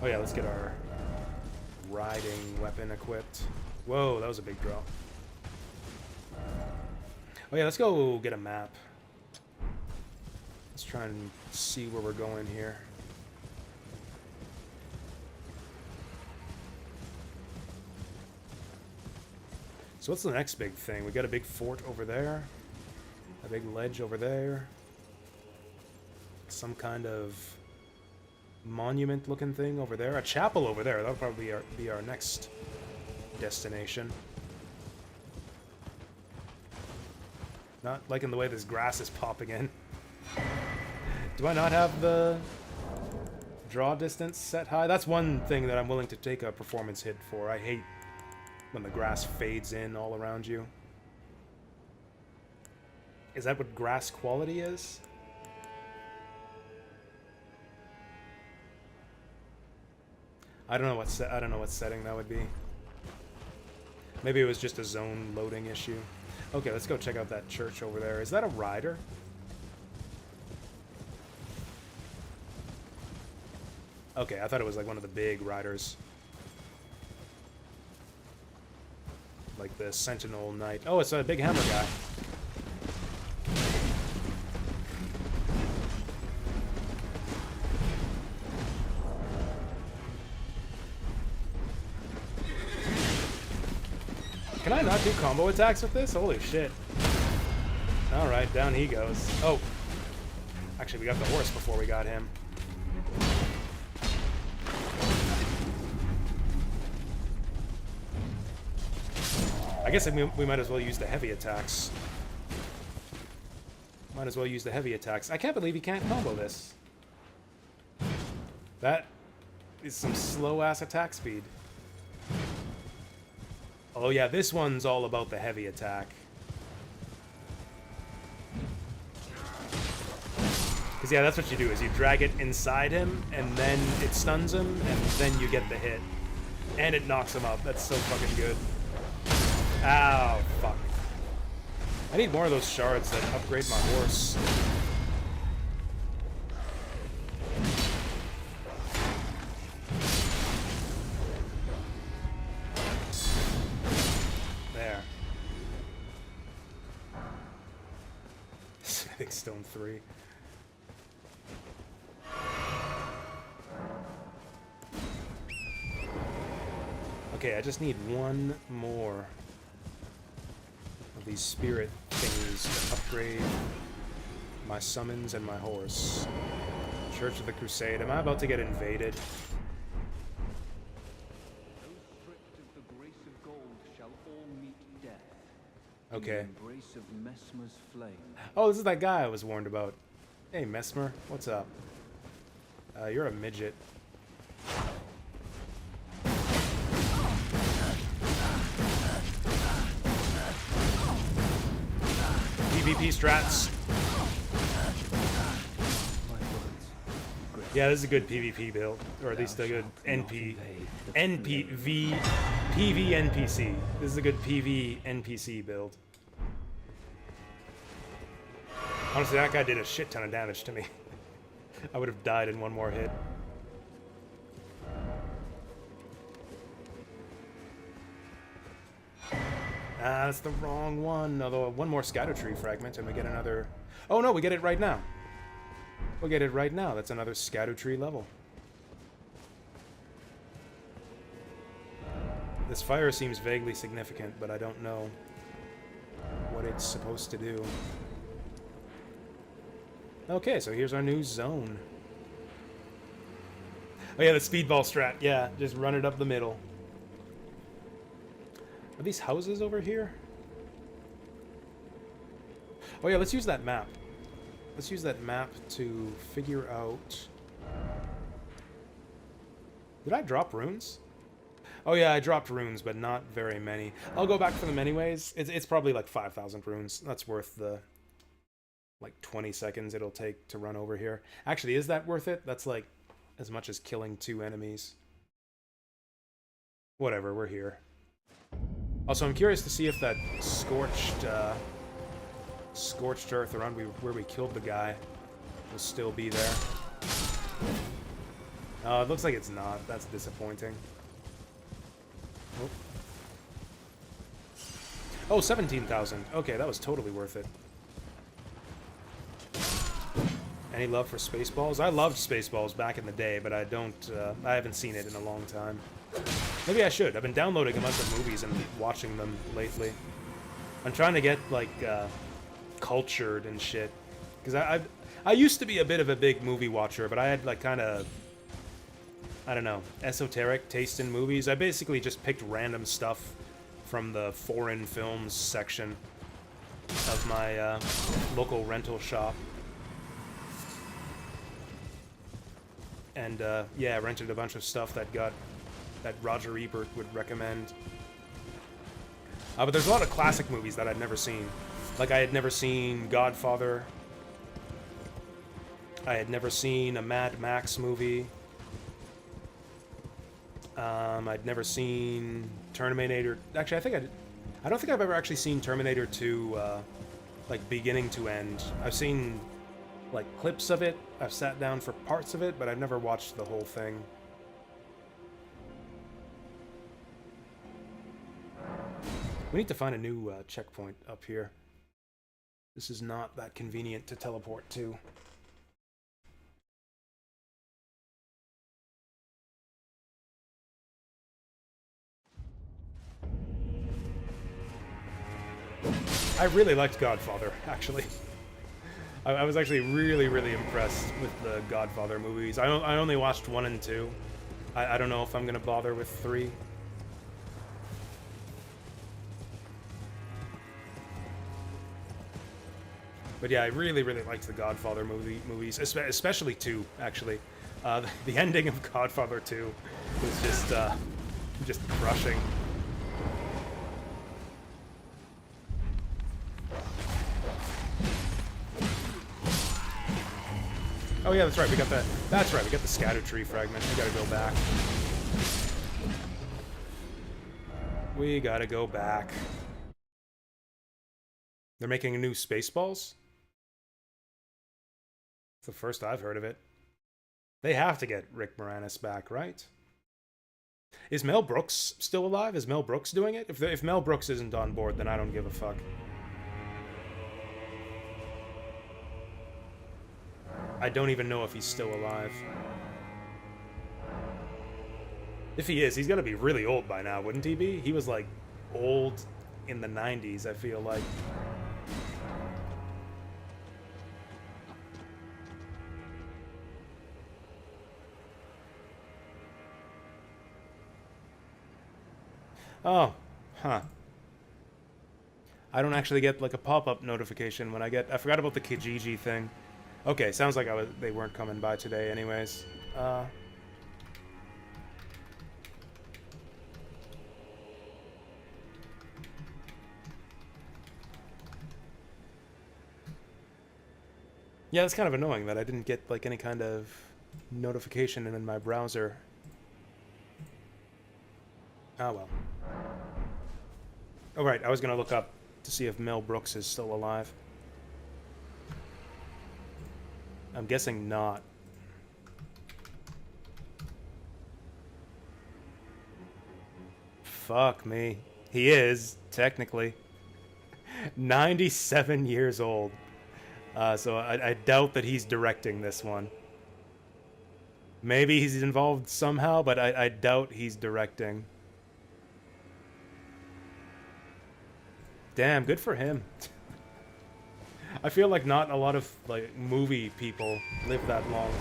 Oh yeah, let's get our riding weapon equipped. Whoa, that was a big drop. Oh yeah, let's go get a map. Let's try and see where we're going here. So what's the next big thing? We got a big fort over there. A big ledge over there. Some kind of monument-looking thing over there. A chapel over there. That'll probably be our next destination. Not liking the way this grass is popping in. Do I not have the draw distance set high? That's one thing that I'm willing to take a performance hit for. I hate when the grass fades in all around you. Is that what grass quality is? I don't know what setting that would be. Maybe it was just a zone loading issue. Okay, let's go check out that church over there. Is that a rider? Okay, I thought it was like one of the big riders. Like the Sentinel Knight. Oh, it's a big hammer guy. Can I not do combo attacks with this? Holy shit. Alright, down he goes. Oh. Actually, we got the horse before we got him. I guess we might as well use the heavy attacks. Might as well use the heavy attacks. I can't believe you can't combo this. That is some slow-ass attack speed. Oh yeah, this one's all about the heavy attack. Because yeah, that's what you do, is you drag it inside him, and then it stuns him, and then you get the hit. And it knocks him up. That's so fucking good. Ow, fuck. I need more of those shards that upgrade my horse. There. Smithing Stone 3. Okay, I just need one more of these spirit thingies to upgrade my summons and my horse. Church of the Crusade. Am I about to get invaded? Those stripped of the grace of gold shall all meet death. Okay. Embrace of Mesmer's flame. Oh, this is that guy I was warned about. Hey, Mesmer, what's up? You're a midget. PvP strats. Yeah, this is a good PvP build, or at least a good PvNPC. This is a good PvNPC build. Honestly, that guy did a shit ton of damage to me. I would have died in one more hit. Ah, that's the wrong one. Although one more Scadutree fragment and we get another... Oh no, we get it right now. We'll get it right now. That's another Scadutree level. This fire seems vaguely significant, but I don't know what it's supposed to do. Okay, so here's our new zone. Oh yeah, the speedball strat. Yeah, just run it up the middle. Are these houses over here? Oh yeah, let's use that map. Let's use that map to figure out... Did I drop runes? Oh yeah, I dropped runes, but not very many. I'll go back for them anyways. It's probably like 5,000 runes. That's worth the... like 20 seconds it'll take to run over here. Actually, is that worth it? That's like as much as killing 2 enemies. Whatever, we're here. Also, I'm curious to see if that scorched earth around where we killed the guy will still be there. Oh, it looks like it's not. That's disappointing. Oh, 17,000. Okay, that was totally worth it. Any love for Spaceballs? I loved Spaceballs back in the day, but I haven't seen it in a long time. Maybe I should. I've been downloading a bunch of movies and watching them lately. I'm trying to get, like, cultured and shit. Because I used to be a bit of a big movie watcher, but I had, like, kind of, I don't know, esoteric taste in movies. I basically just picked random stuff from the foreign films section of my local rental shop. And, yeah, I rented a bunch of stuff that Roger Ebert would recommend. But there's a lot of classic movies that I'd never seen. Like, I had never seen Godfather. I had never seen a Mad Max movie. I'd never seen Terminator. Actually, I don't think I've ever actually seen Terminator 2, like, beginning to end. I've seen... like clips of it. I've sat down for parts of it, but I've never watched the whole thing. We need to find a new checkpoint up here. This is not that convenient to teleport to. I really liked Godfather, actually. I was actually really, really impressed with the Godfather movies. I only watched 1 and 2. I don't know if I'm going to bother with 3. But yeah, I really, really liked the Godfather movies, especially 2, actually. The ending of Godfather 2 was just crushing. Oh yeah, that's right. We got that. That's right. We got the Scadutree fragment. We gotta go back. We gotta go back. They're making a new Spaceballs? It's the first I've heard of it. They have to get Rick Moranis back, right? Is Mel Brooks still alive? Is Mel Brooks doing it? If Mel Brooks isn't on board, then I don't give a fuck. I don't even know if he's still alive. If he is, he's gotta be really old by now, wouldn't he be? He was, like, old in the 90s, I feel like. Oh, huh. I don't actually get like a pop-up notification when I get... I forgot about the Kijiji thing. Okay, sounds like they weren't coming by today anyways. Yeah, it's kind of annoying that I didn't get like any kind of notification in my browser. Ah, well. Oh, right, I was gonna look up to see if Mel Brooks is still alive. I'm guessing not. Fuck me. He is, technically. 97 years old. So I doubt that he's directing this one. Maybe he's involved somehow, but I doubt he's directing. Damn, good for him. I feel like not a lot of like movie people live that long.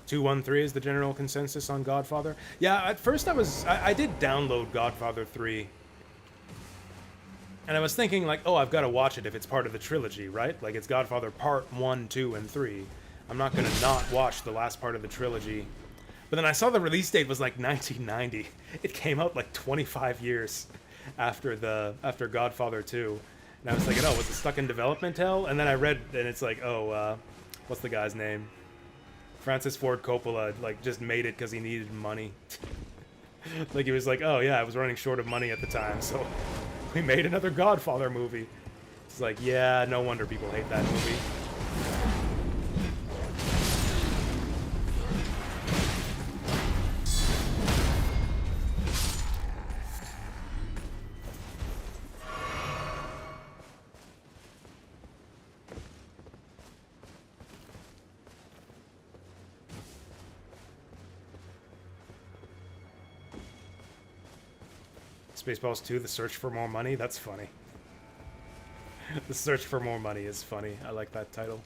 .213 is the general consensus on Godfather. Yeah, at first I did download Godfather 3. And I was thinking like, oh, I've got to watch it if it's part of the trilogy, right? Like it's Godfather Part 1, 2, and 3. I'm not going to not watch the last part of the trilogy. But then I saw the release date was like 1990. It came out like 25 years after Godfather 2. And I was thinking, oh, was it stuck in development hell? And then I read, and it's like, oh, what's the guy's name? Francis Ford Coppola, like, just made it because he needed money. Like, he was like, oh, yeah, I was running short of money at the time, so we made another Godfather movie. It's like, yeah, no wonder people hate that movie. Spaceballs 2, The Search for More Money? That's funny. The Search for More Money is funny. I like that title.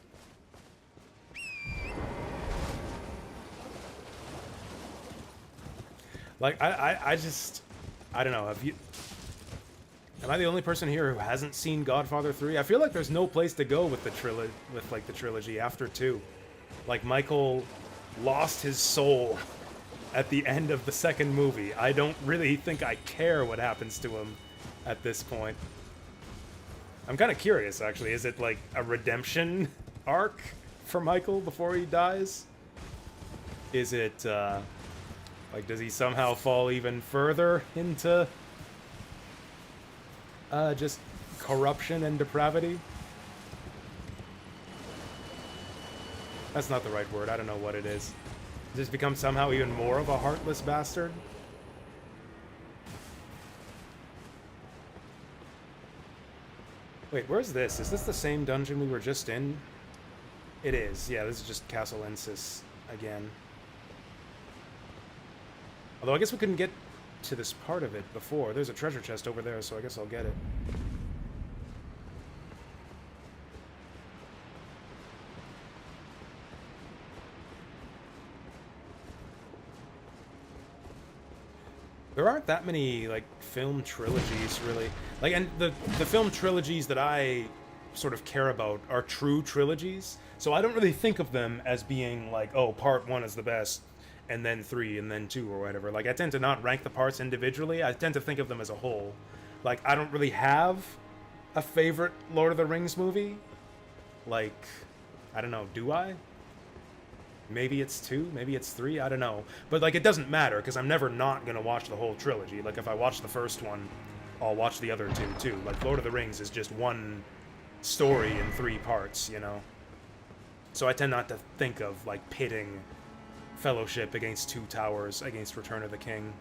Like, I just... I don't know, have you... Am I the only person here who hasn't seen Godfather 3? I feel like there's no place to go with the trilogy after 2. Like, Michael lost his soul at the end of the second movie. I don't really think I care what happens to him at this point. I'm kind of curious, actually. Is it like a redemption arc for Michael before he dies? Is it, like, does he somehow fall even further into just corruption and depravity? That's not the right word. I don't know what it is. Does he become somehow even more of a heartless bastard? Wait, where's this? Is this the same dungeon we were just in? It is. Yeah, this is just Castle Ensis again. Although I guess we couldn't get to this part of it before. There's a treasure chest over there, so I guess I'll get it. There aren't that many, like, film trilogies, really. Like, and the film trilogies that I sort of care about are true trilogies, so I don't really think of them as being, like, oh, part 1 is the best, and then 3, and then 2, or whatever. Like, I tend to not rank the parts individually. I tend to think of them as a whole. Like, I don't really have a favorite Lord of the Rings movie. Like, I don't know, do I? Maybe it's 2, maybe it's 3, I don't know. But, like, it doesn't matter, because I'm never not gonna watch the whole trilogy. Like, if I watch the first one, I'll watch the other 2, too. Like, Lord of the Rings is just one story in 3 parts, you know? So I tend not to think of, like, pitting Fellowship against Two Towers against Return of the King.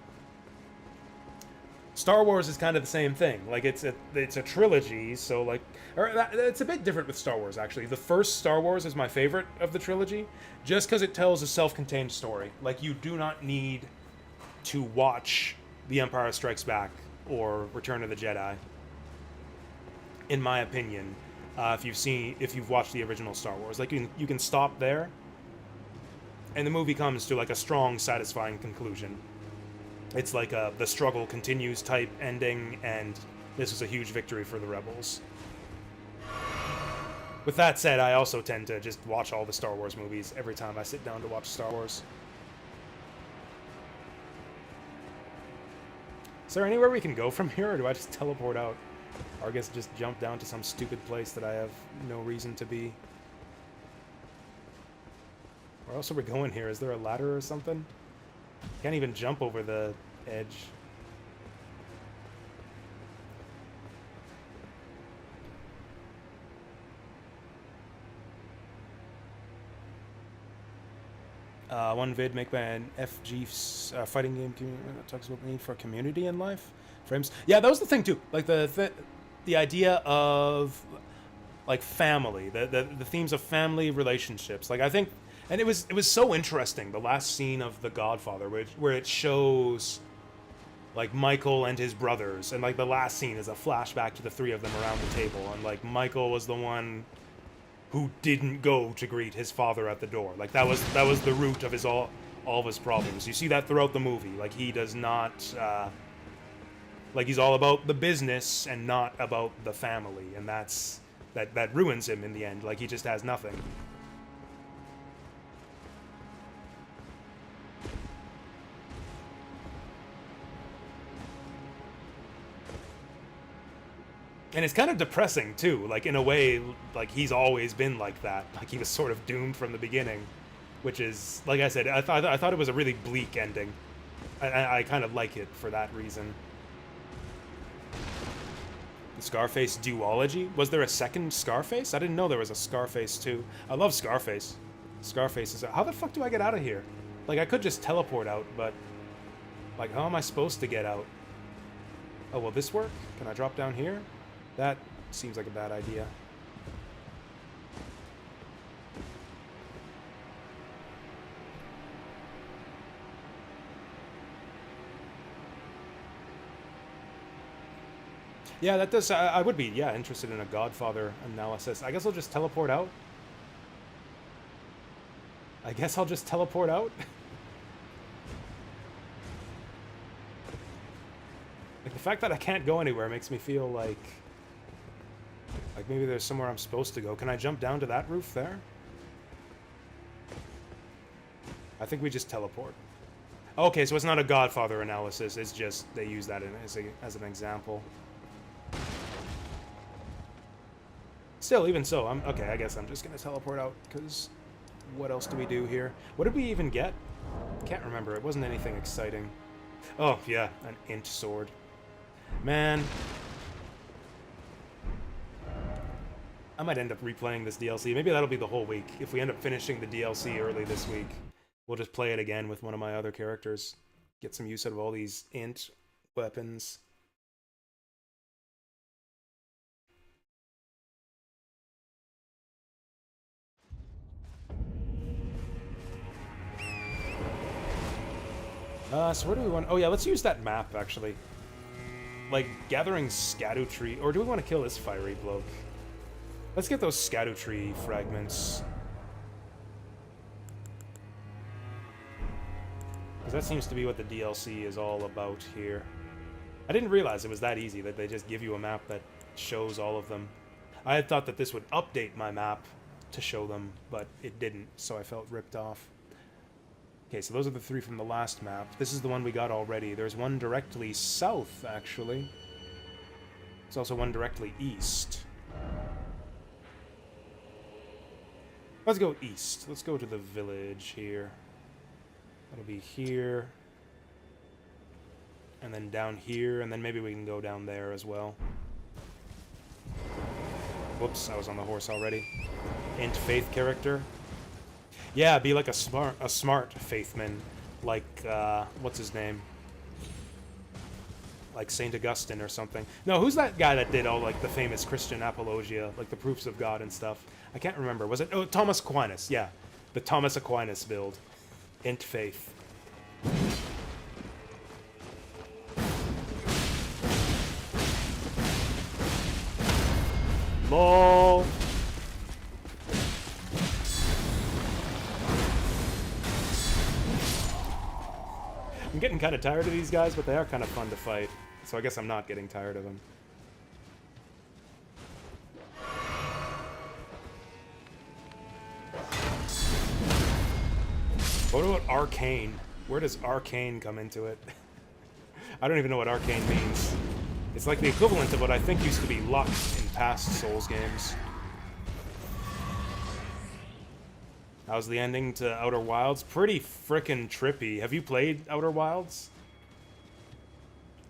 Star Wars is kind of the same thing. Like, it's a trilogy, so, like... Or it's a bit different with Star Wars, actually. The first Star Wars is my favorite of the trilogy, just because it tells a self-contained story. Like, you do not need to watch The Empire Strikes Back or Return of the Jedi, in my opinion, if you've watched the original Star Wars. Like, you can stop there and the movie comes to like a strong, satisfying conclusion. It's like a the struggle continues type ending, and this is a huge victory for the rebels. With that said, I also tend to just watch all the Star Wars movies every time I sit down to watch Star Wars. Is there anywhere we can go from here, or do I just teleport out? Or I guess just jump down to some stupid place that I have no reason to be. Where else are we going here? Is there a ladder or something? Can't even jump over the edge. One vid made by an FG fighting game community that talks about the need for community in life. Frames. Yeah, that was the thing too. Like the idea of like family, the themes of family relationships. Like I think, and it was so interesting. The last scene of The Godfather, where it shows like Michael and his brothers, and like the last scene is a flashback to the three of them around the table, and like Michael was the one who didn't go to greet his father at the door. Like that was the root of his all of his problems. You see that throughout the movie. Like he does not like he's all about the business and not about the family, and that ruins him in the end. Like he just has nothing. And it's kind of depressing too, like in a way, like he's always been like that. Like he was sort of doomed from the beginning, which is, like I said, I thought it was a really bleak ending. I kind of like it for that reason. The Scarface duology? Was there a second Scarface? I didn't know there was a Scarface too. I love Scarface. Scarface is... How the fuck do I get out of here? Like, I could just teleport out, but... Like, how am I supposed to get out? Oh, will this work? Can I drop down here? That seems like a bad idea. Yeah, that does... I would be, yeah, interested in a Godfather analysis. I guess I'll just teleport out. Like the fact that I can't go anywhere makes me feel like maybe there's somewhere I'm supposed to go. Can I jump down to that roof there? I think we just teleport. Okay, so it's not a Godfather analysis. It's just they use that as an example. Still, even so, okay. I guess I'm just gonna teleport out, because what else do we do here? What did we even get? Can't remember. It wasn't anything exciting. Oh yeah, an int sword. Man, I might end up replaying this DLC. Maybe that'll be the whole week. If we end up finishing the DLC early this week, we'll just play it again with one of my other characters. Get some use out of all these int weapons. So where do we want... Oh yeah, let's use that map, actually. Like, gathering Scadutree... Or do we want to kill this fiery bloke? Let's get those Scadutree fragments. Because that seems to be what the DLC is all about here. I didn't realize it was that easy, that they just give you a map that shows all of them. I had thought that this would update my map to show them, but it didn't, so I felt ripped off. Okay, so those are the three from the last map. This is the one we got already. There's one directly south, actually. There's also one directly east. Let's go east. Let's go to the village here. That'll be here. And then down here, and then maybe we can go down there as well. Whoops, I was on the horse already. Int Faith character. Yeah, be like a smart faithman, like what's his name? Like Saint Augustine or something. No, who's that guy that did all like the famous Christian apologia, like the proofs of God and stuff? I can't remember. Was it? Oh, Thomas Aquinas. Yeah, the Thomas Aquinas build. Int Faith. LOL. I'm getting kind of tired of these guys, but they are kind of fun to fight. So I guess I'm not getting tired of them. What about arcane? Where does arcane come into it? I don't even know what arcane means. It's like the equivalent of what I think used to be luck in past Souls games. How's the ending to Outer Wilds? Pretty frickin' trippy. Have you played Outer Wilds?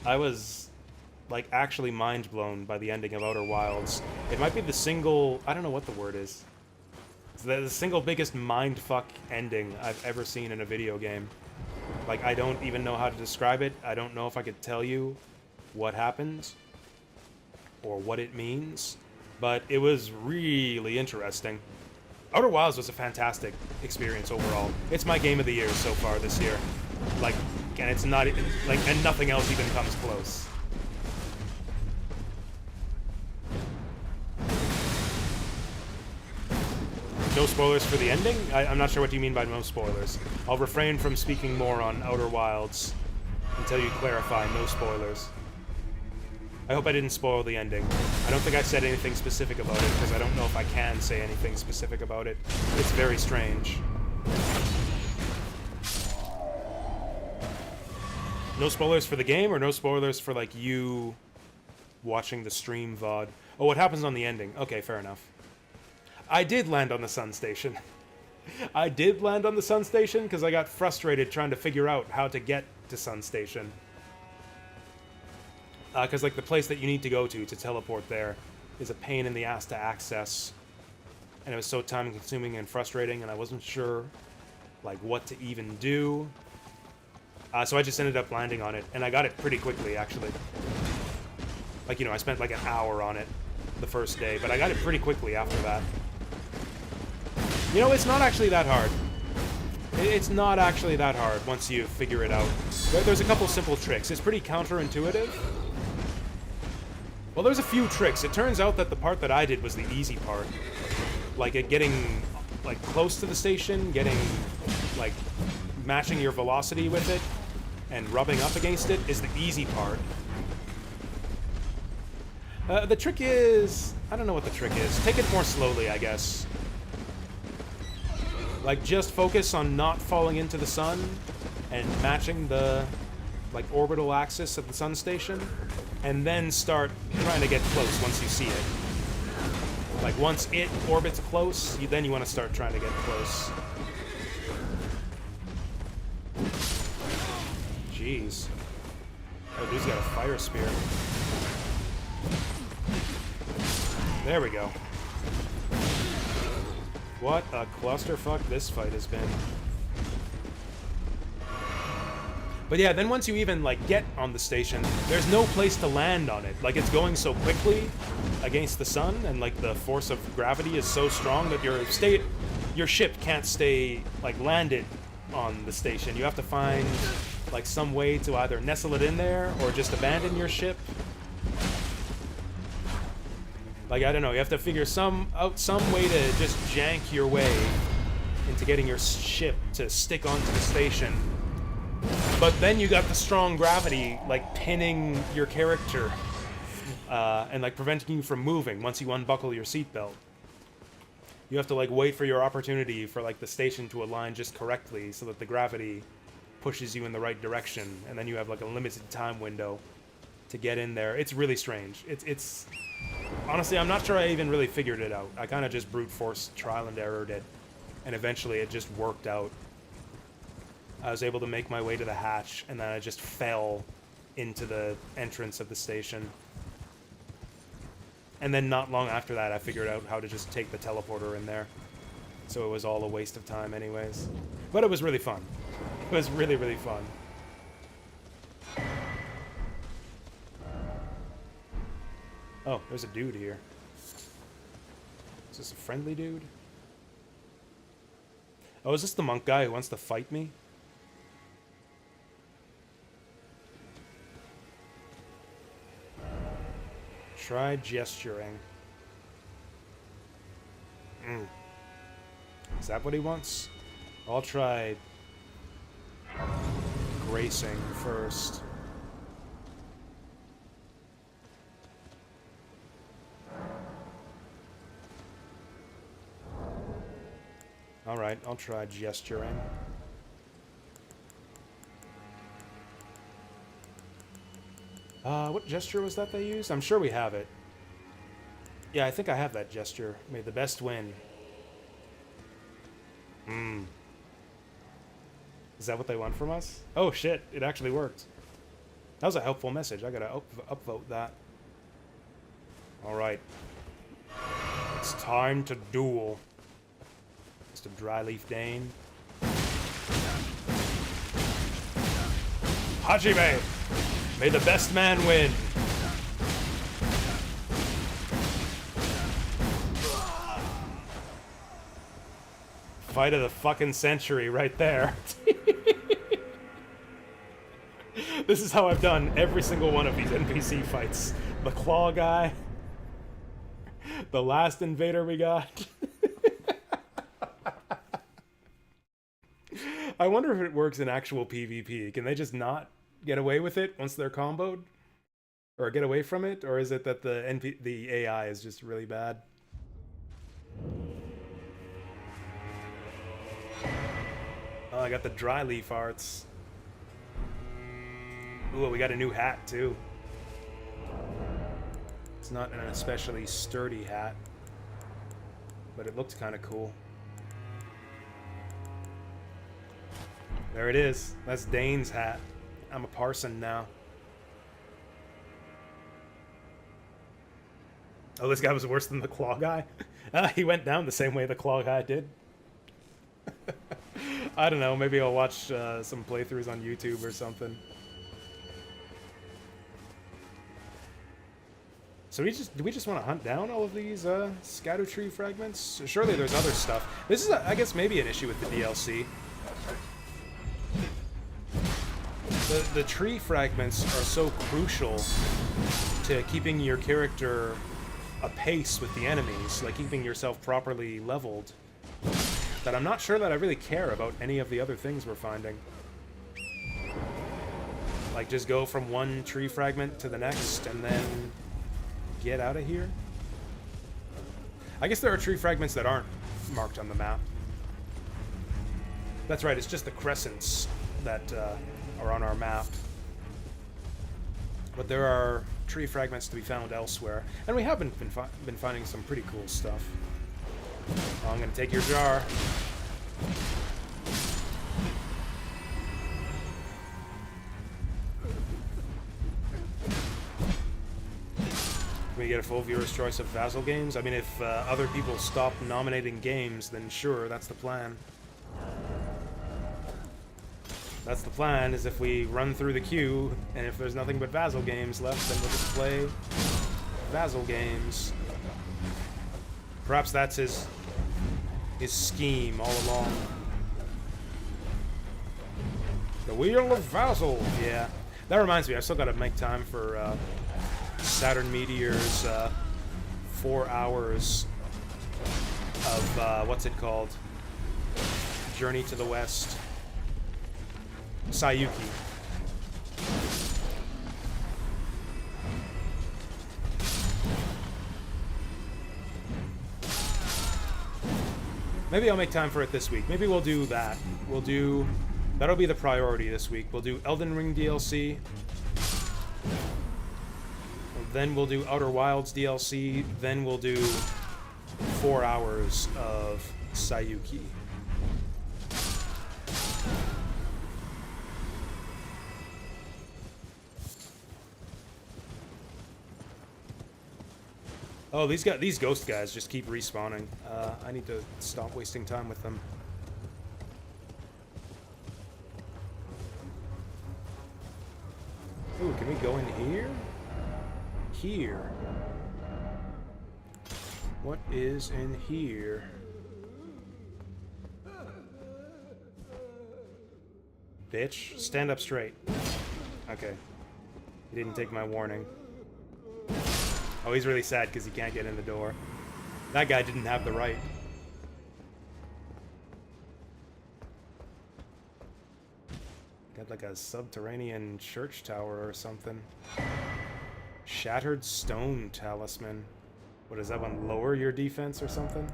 I was, like, actually mind blown by the ending of Outer Wilds. It might be the single... I don't know what the word is. It's the single biggest mindfuck ending I've ever seen in a video game. Like, I don't even know how to describe it. I don't know if I could tell you what happens or what it means, but it was really interesting. Outer Wilds was a fantastic experience overall. It's my game of the year so far this year. Like, and it's not, like, and nothing else even comes close. No spoilers for the ending? I'm not sure what you mean by no spoilers. I'll refrain from speaking more on Outer Wilds until you clarify no spoilers. I hope I didn't spoil the ending. I don't think I said anything specific about it, because I don't know if I can say anything specific about it. It's very strange. No spoilers for the game, or no spoilers for, like, you watching the stream VOD? Oh, what happens on the ending? Okay, fair enough. I did land on the Sun Station. I did land on the Sun Station because I got frustrated trying to figure out how to get to Sun Station. Because, like, the place that you need to go to teleport there is a pain in the ass to access. And it was so time-consuming and frustrating, and I wasn't sure, like, what to even do. So I just ended up landing on it, and I got it pretty quickly, actually. Like, you know, I spent, like, an hour on it the first day, but I got it pretty quickly after that. You know, it's not actually that hard. It's not actually that hard once you figure it out. There's a couple simple tricks. It's pretty counterintuitive. Well, there's a few tricks. It turns out that the part that I did was the easy part. Like, getting, like, close to the station, getting, like, matching your velocity with it, and rubbing up against it is the easy part. The trick is... I don't know what the trick is. Take it more slowly, I guess. Like, just focus on not falling into the sun and matching the, like, orbital axis of the sun station, and then start trying to get close once you see it. Like, once it orbits close, then you want to start trying to get close. Jeez. Oh, dude's got a fire spear. There we go. What a clusterfuck this fight has been. But yeah, then once you even, like, get on the station, there's no place to land on it. Like, it's going so quickly against the sun, and, like, the force of gravity is so strong that your ship can't stay, like, landed on the station. You have to find, like, some way to either nestle it in there or just abandon your ship. Like, I don't know, you have to figure some way to just jank your way into getting your ship to stick onto the station. But then you got the strong gravity, like, pinning your character, and, like, preventing you from moving once you unbuckle your seatbelt. You have to, like, wait for your opportunity for, like, the station to align just correctly so that the gravity pushes you in the right direction, and then you have, like, a limited time window to get in there. It's really strange. It's honestly, I'm not sure I even really figured it out. I kind of just brute force trial and errored it, and eventually it just worked out. I was able to make my way to the hatch, and then I just fell into the entrance of the station. And then not long after that, I figured out how to just take the teleporter in there. So it was all a waste of time anyways. But it was really fun. It was really, really fun. Oh, there's a dude here. Is this a friendly dude? Oh, is this the monk guy who wants to fight me? Try gesturing. Is that what he wants? I'll try racing first. Alright, I'll try gesturing. What gesture was that they used? I'm sure we have it. Yeah, I think I have that gesture. May the best win. Is that what they want from us? Oh shit, it actually worked. That was a helpful message. I gotta upvote that. Alright. It's time to duel. Mr. Dryleaf Dane. Hajime! May the best man win! Fight of the fucking century right there. This is how I've done every single one of these NPC fights. The claw guy. The last invader we got. I wonder if it works in actual PvP. Can they just not get away with it once they're comboed? Or get away from it? Or is it that the AI is just really bad? Oh, I got the dry leaf arts. Ooh, we got a new hat, too. It's not an especially sturdy hat, but it looked kind of cool. There it is. That's Dane's hat. I'm a parson now. Oh, this guy was worse than the claw guy? He went down the same way the claw guy did. I don't know, maybe I'll watch some playthroughs on YouTube or something. So do we just want to hunt down all of these scatter tree fragments? Surely there's other stuff. This is, I guess, maybe an issue with the DLC. The tree fragments are so crucial to keeping your character apace with the enemies, like keeping yourself properly leveled, that I'm not sure that I really care about any of the other things we're finding. Like, just go from one tree fragment to the next, and then get out of here? I guess there are tree fragments that aren't marked on the map. That's right, it's just the crescents that are on our map. But there are tree fragments to be found elsewhere, and we have been finding some pretty cool stuff. Oh, I'm gonna take your jar. Can we get a full viewer's choice of Vassal games? I mean, if other people stop nominating games, then sure, that's the plan. That's the plan, is if we run through the queue, and if there's nothing but Vassal games left, then we'll just play Vassal games. Perhaps that's his scheme all along. The Wheel of Vassal! Yeah. That reminds me, I still gotta make time for Saturn Meteor's 4 hours of, what's it called? Journey to the West. Sayuki. Maybe I'll make time for it this week. Maybe we'll do that. That'll be the priority this week. We'll do Elden Ring DLC. Then we'll do Outer Wilds DLC. Then we'll do 4 hours of Sayuki. Oh, these ghost guys just keep respawning. I need to stop wasting time with them. Ooh, can we go in here? Here. What is in here? Bitch, stand up straight. Okay. He didn't take my warning. Oh, he's really sad because he can't get in the door. That guy didn't have the right. Got like a subterranean church tower or something. Shattered stone talisman. What does that one lower your defense or something?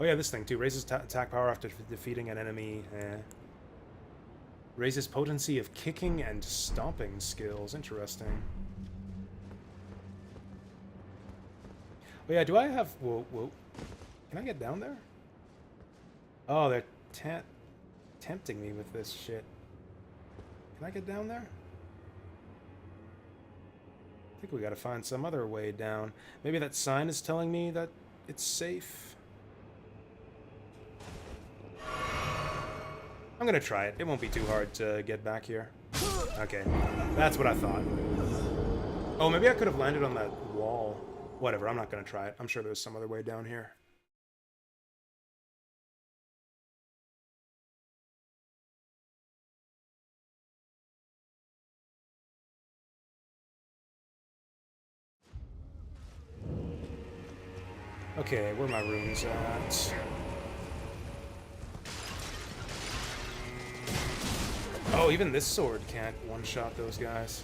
Oh yeah, this thing too. Raises attack power after defeating an enemy. Raises potency of kicking and stomping skills. Interesting. Oh yeah, do I have... Whoa, whoa. Can I get down there? Oh, they're tempting me with this shit. Can I get down there? I think we gotta find some other way down. Maybe that sign is telling me that it's safe. I'm gonna try it. It won't be too hard to get back here. Okay, that's what I thought. Oh, maybe I could have landed on that wall. Whatever, I'm not gonna try it. I'm sure there's some other way down here. Okay, where are my runes at? Oh, even this sword can't one-shot those guys.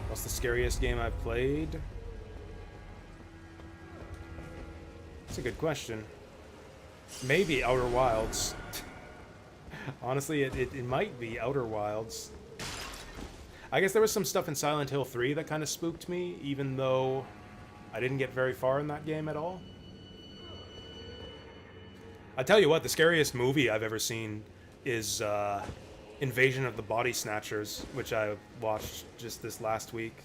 What's the scariest game I've played? That's a good question. Maybe Outer Wilds. Honestly, it might be Outer Wilds. I guess there was some stuff in Silent Hill 3 that kind of spooked me, even though I didn't get very far in that game at all. I tell you what, the scariest movie I've ever seen is Invasion of the Body Snatchers, which I watched just this last week.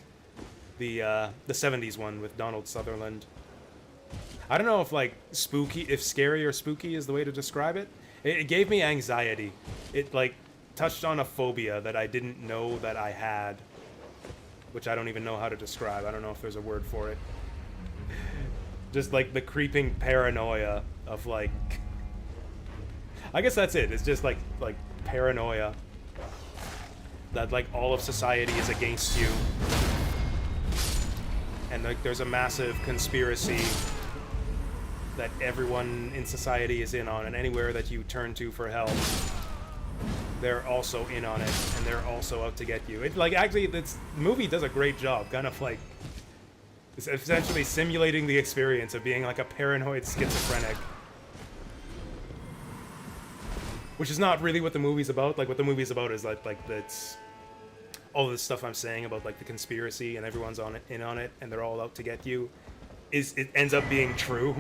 The 70s one with Donald Sutherland. I don't know if like spooky, if scary or spooky is the way to describe it. It gave me anxiety. It like touched on a phobia that I didn't know that I had, which I don't even know how to describe. I don't know if there's a word for it. Just like the creeping paranoia of like, I guess that's it. It's just like paranoia that like all of society is against you, and like there's a massive conspiracy that everyone in society is in on, and anywhere that you turn to for help, they're also in on it, and they're also out to get you. It like actually, this movie does a great job, kind of like it's essentially simulating the experience of being like a paranoid schizophrenic. Which is not really what the movie's about. Like, what the movie's about is like that's all this stuff I'm saying about like the conspiracy and everyone's in on it and they're all out to get you. It ends up being true.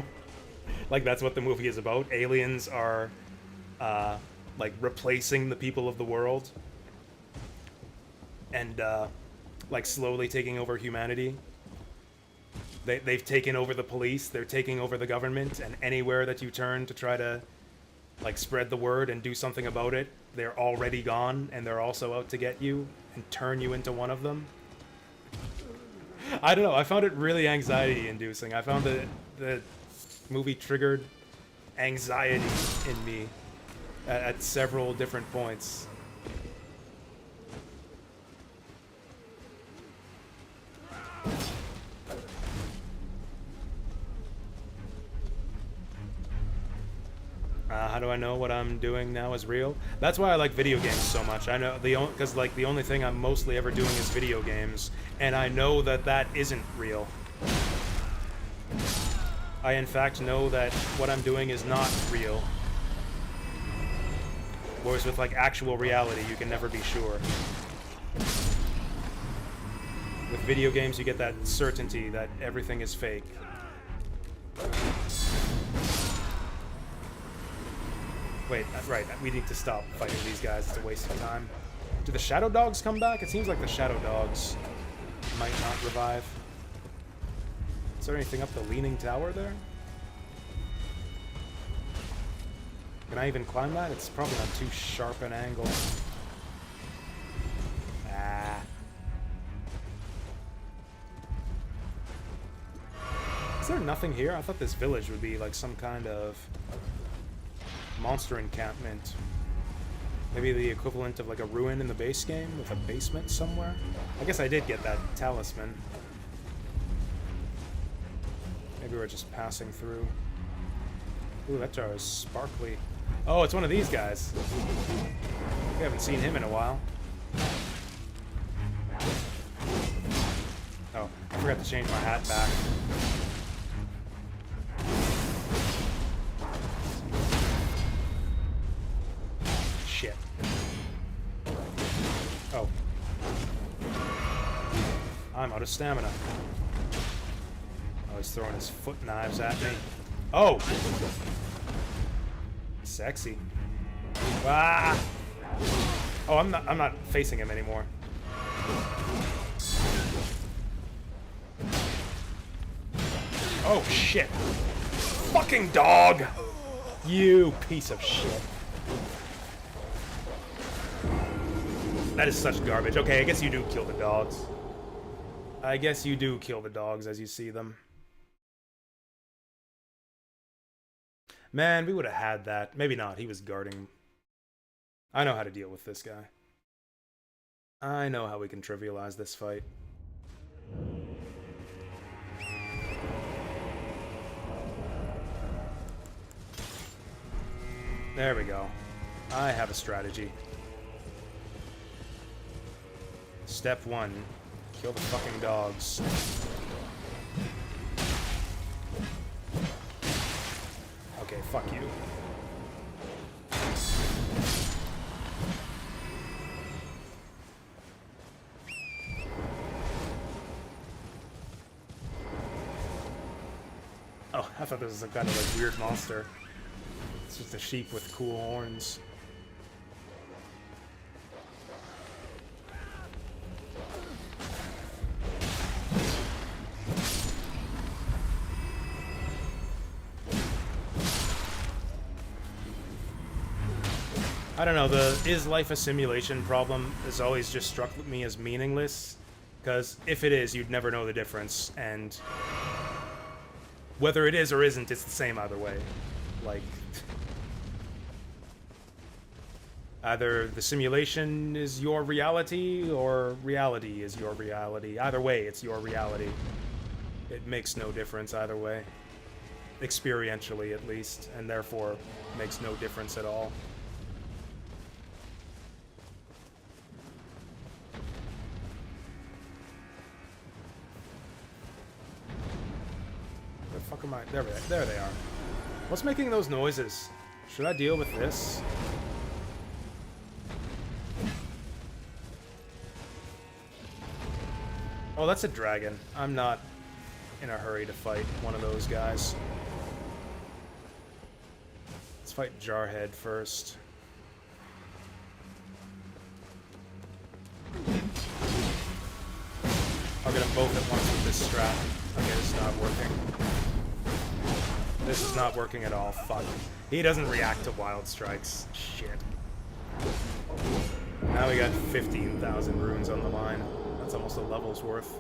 Like that's what the movie is about. Aliens are like replacing the people of the world and like slowly taking over humanity. They've taken over the police. They're taking over the government, and anywhere that you turn to try to like spread the word and do something about it, they're already gone, and they're also out to get you and turn you into one of them. I don't know, I found it really anxiety inducing. I found that the movie triggered anxiety in me at several different points. How do I know what I'm doing now is real? That's why I like video games so much. I know because like the only thing I'm mostly ever doing is video games, and I know that that isn't real. I in fact know that what I'm doing is not real. Whereas with like actual reality, you can never be sure. With video games, you get that certainty that everything is fake. Wait, right, we need to stop fighting these guys. It's a waste of time. Do the Shadow Dogs come back? It seems like the Shadow Dogs might not revive. Is there anything up the Leaning Tower there? Can I even climb that? It's probably not too sharp an angle. Ah. Is there nothing here? I thought this village would be like some kind of monster encampment. Maybe the equivalent of like a ruin in the base game with a basement somewhere? I guess I did get that talisman. Maybe we're just passing through. Ooh, that jar is sparkly. Oh, it's one of these guys. We haven't seen him in a while. Oh, I forgot to change my hat back. Shit. Oh. I'm out of stamina. Oh, he's throwing his foot knives at me. Oh! Sexy. Ah! Oh, I'm not facing him anymore. Oh shit. Fucking dog! You piece of shit. That is such garbage. Okay, I guess you do kill the dogs. I guess you do kill the dogs as you see them. Man, we would have had that. Maybe not. He was guarding. I know how to deal with this guy. I know how we can trivialize this fight. There we go. I have a strategy. Step 1. Kill the fucking dogs. Okay, fuck you. Oh, I thought this was some kind of like weird monster. It's just a sheep with cool horns. I don't know, the is life a simulation problem has always just struck me as meaningless, because if it is, you'd never know the difference, and whether it is or isn't, it's the same either way. Like, either the simulation is your reality, or reality is your reality. Either way, it's your reality. It makes no difference either way. Experientially, at least, and therefore makes no difference at all. Fuck am I? There they are. What's making those noises? Should I deal with this? Oh, that's a dragon. I'm not in a hurry to fight one of those guys. Let's fight Jarhead first. I'll get them both at once with this strap. Okay, this is not working. This is not working at all. Fuck. He doesn't react to wild strikes. Shit. Now we got 15,000 runes on the line. That's almost a level's worth.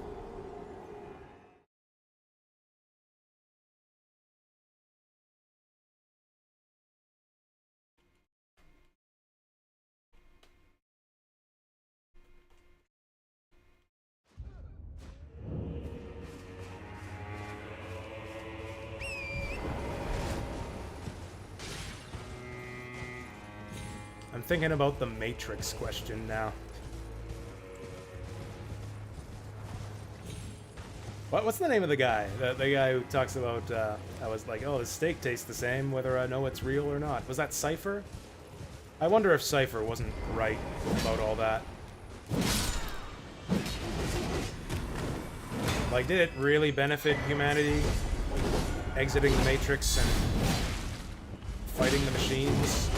I'm thinking about the Matrix question now. What's the name of the guy? The guy who talks about, I was like, oh, the steak tastes the same whether I know it's real or not. Was that Cypher? I wonder if Cypher wasn't right about all that. Like, did it really benefit humanity exiting the Matrix and fighting the machines?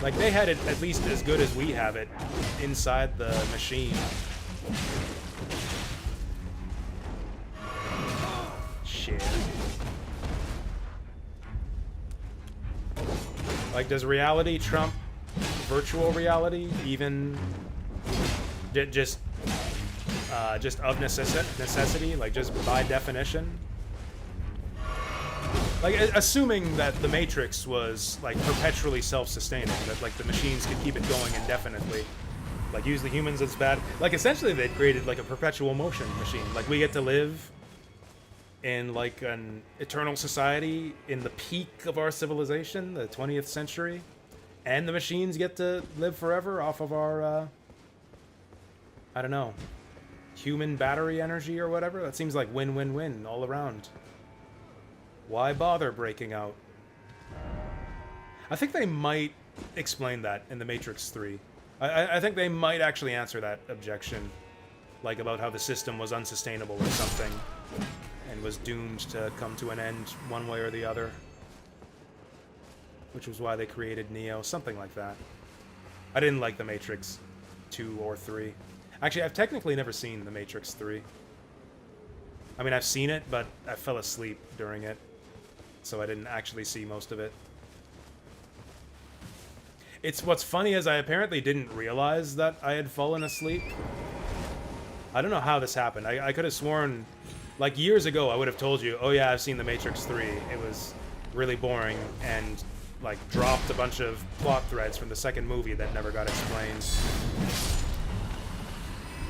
Like, they had it at least as good as we have it inside the machine. Shit. Like, does reality trump virtual reality? Even just of necessity? Like, just by definition? Like, assuming that the Matrix was, like, perpetually self-sustaining, that, like, the machines could keep it going indefinitely. Like, use the humans as bad. Like, essentially, they'd created, like, a perpetual motion machine. Like, we get to live in like an eternal society in the peak of our civilization, the 20th century, and the machines get to live forever off of our, I don't know, human battery energy or whatever. That seems like win-win-win all around. Why bother breaking out? I think they might explain that in The Matrix 3. I think they might actually answer that objection, like about how the system was unsustainable or something, and was doomed to come to an end one way or the other, which was why they created Neo, something like that. I didn't like The Matrix 2 or 3. Actually, I've technically never seen The Matrix 3. I mean, I've seen it, but I fell asleep during it, so I didn't actually see most of it. What's funny is I apparently didn't realize that I had fallen asleep. I don't know how this happened. I could have sworn, like years ago, I would have told you, oh yeah, I've seen The Matrix 3. It was really boring, and like dropped a bunch of plot threads from the second movie that never got explained.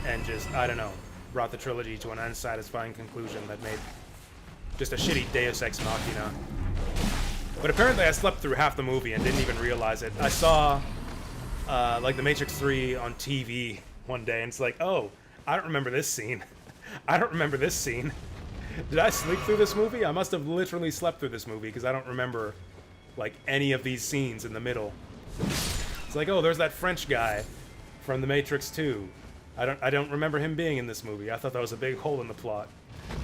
And just, I don't know, brought the trilogy to an unsatisfying conclusion that made just a shitty Deus Ex Machina. But apparently I slept through half the movie and didn't even realize it. I saw, like, The Matrix 3 on TV one day, and it's like, oh, I don't remember this scene. I don't remember this scene. Did I sleep through this movie? I must have literally slept through this movie, because I don't remember, like, any of these scenes in the middle. It's like, oh, there's that French guy from The Matrix 2. I don't remember him being in this movie. I thought that was a big hole in the plot,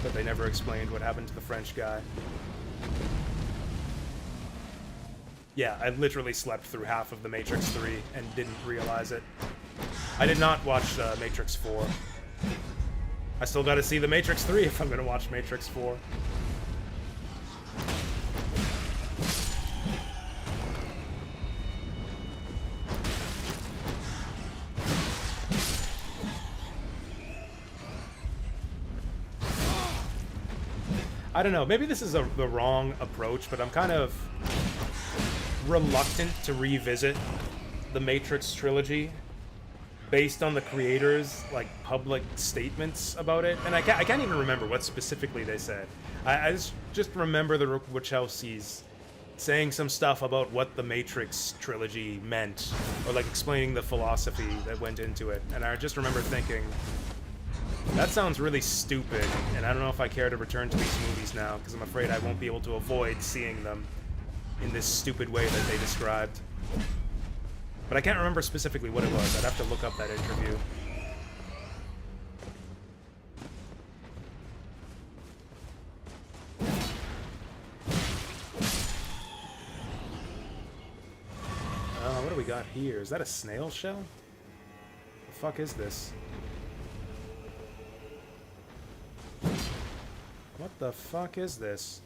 but they never explained what happened to the French guy. Yeah, I literally slept through half of The Matrix 3 and didn't realize it. I did not watch Matrix 4. I still gotta see The Matrix 3 if I'm gonna watch Matrix 4. I don't know, maybe this is the wrong approach, but I'm kind of reluctant to revisit the Matrix trilogy based on the creators' like public statements about it, and I can't even remember what specifically they said. I just remember the Wachowskis saying some stuff about what the Matrix trilogy meant, or like explaining the philosophy that went into it, and I just remember thinking, that sounds really stupid, and I don't know if I care to return to these movies now, because I'm afraid I won't be able to avoid seeing them in this stupid way that they described. But I can't remember specifically what it was. I'd have to look up that interview. What do we got here? Is that a snail shell? The fuck is this? What the fuck is this?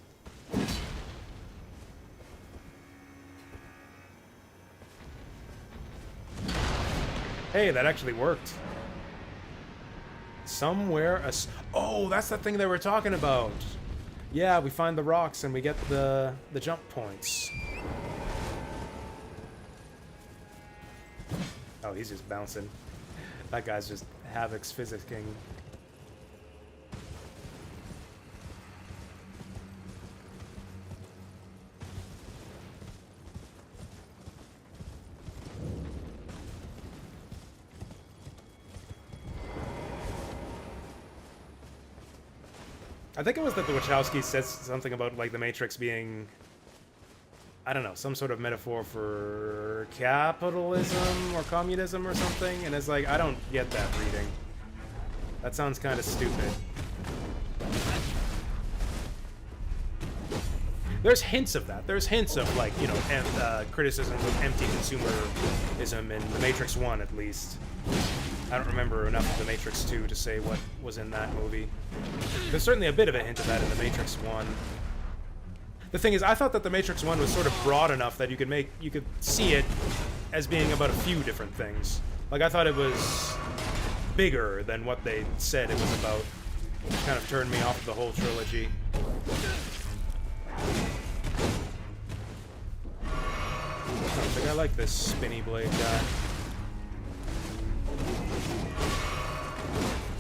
Hey, that actually worked. Somewhere oh, that's the thing they were talking about. Yeah, we find the rocks and we get the jump points. Oh, he's just bouncing. That guy's just Havoc's physicking. I think it was that the Wachowskis said something about, like, the Matrix being, I don't know, some sort of metaphor for capitalism or communism or something, and it's like, I don't get that reading. That sounds kind of stupid. There's hints of that. There's hints of, like, you know, criticisms of empty consumerism in The Matrix 1, at least. I don't remember enough of The Matrix 2 to say what was in that movie. There's certainly a bit of a hint of that in The Matrix 1. The thing is, I thought that The Matrix 1 was sort of broad enough that you could see it as being about a few different things. Like, I thought it was bigger than what they said it was about, which kind of turned me off of the whole trilogy. I think I like this spinny blade guy.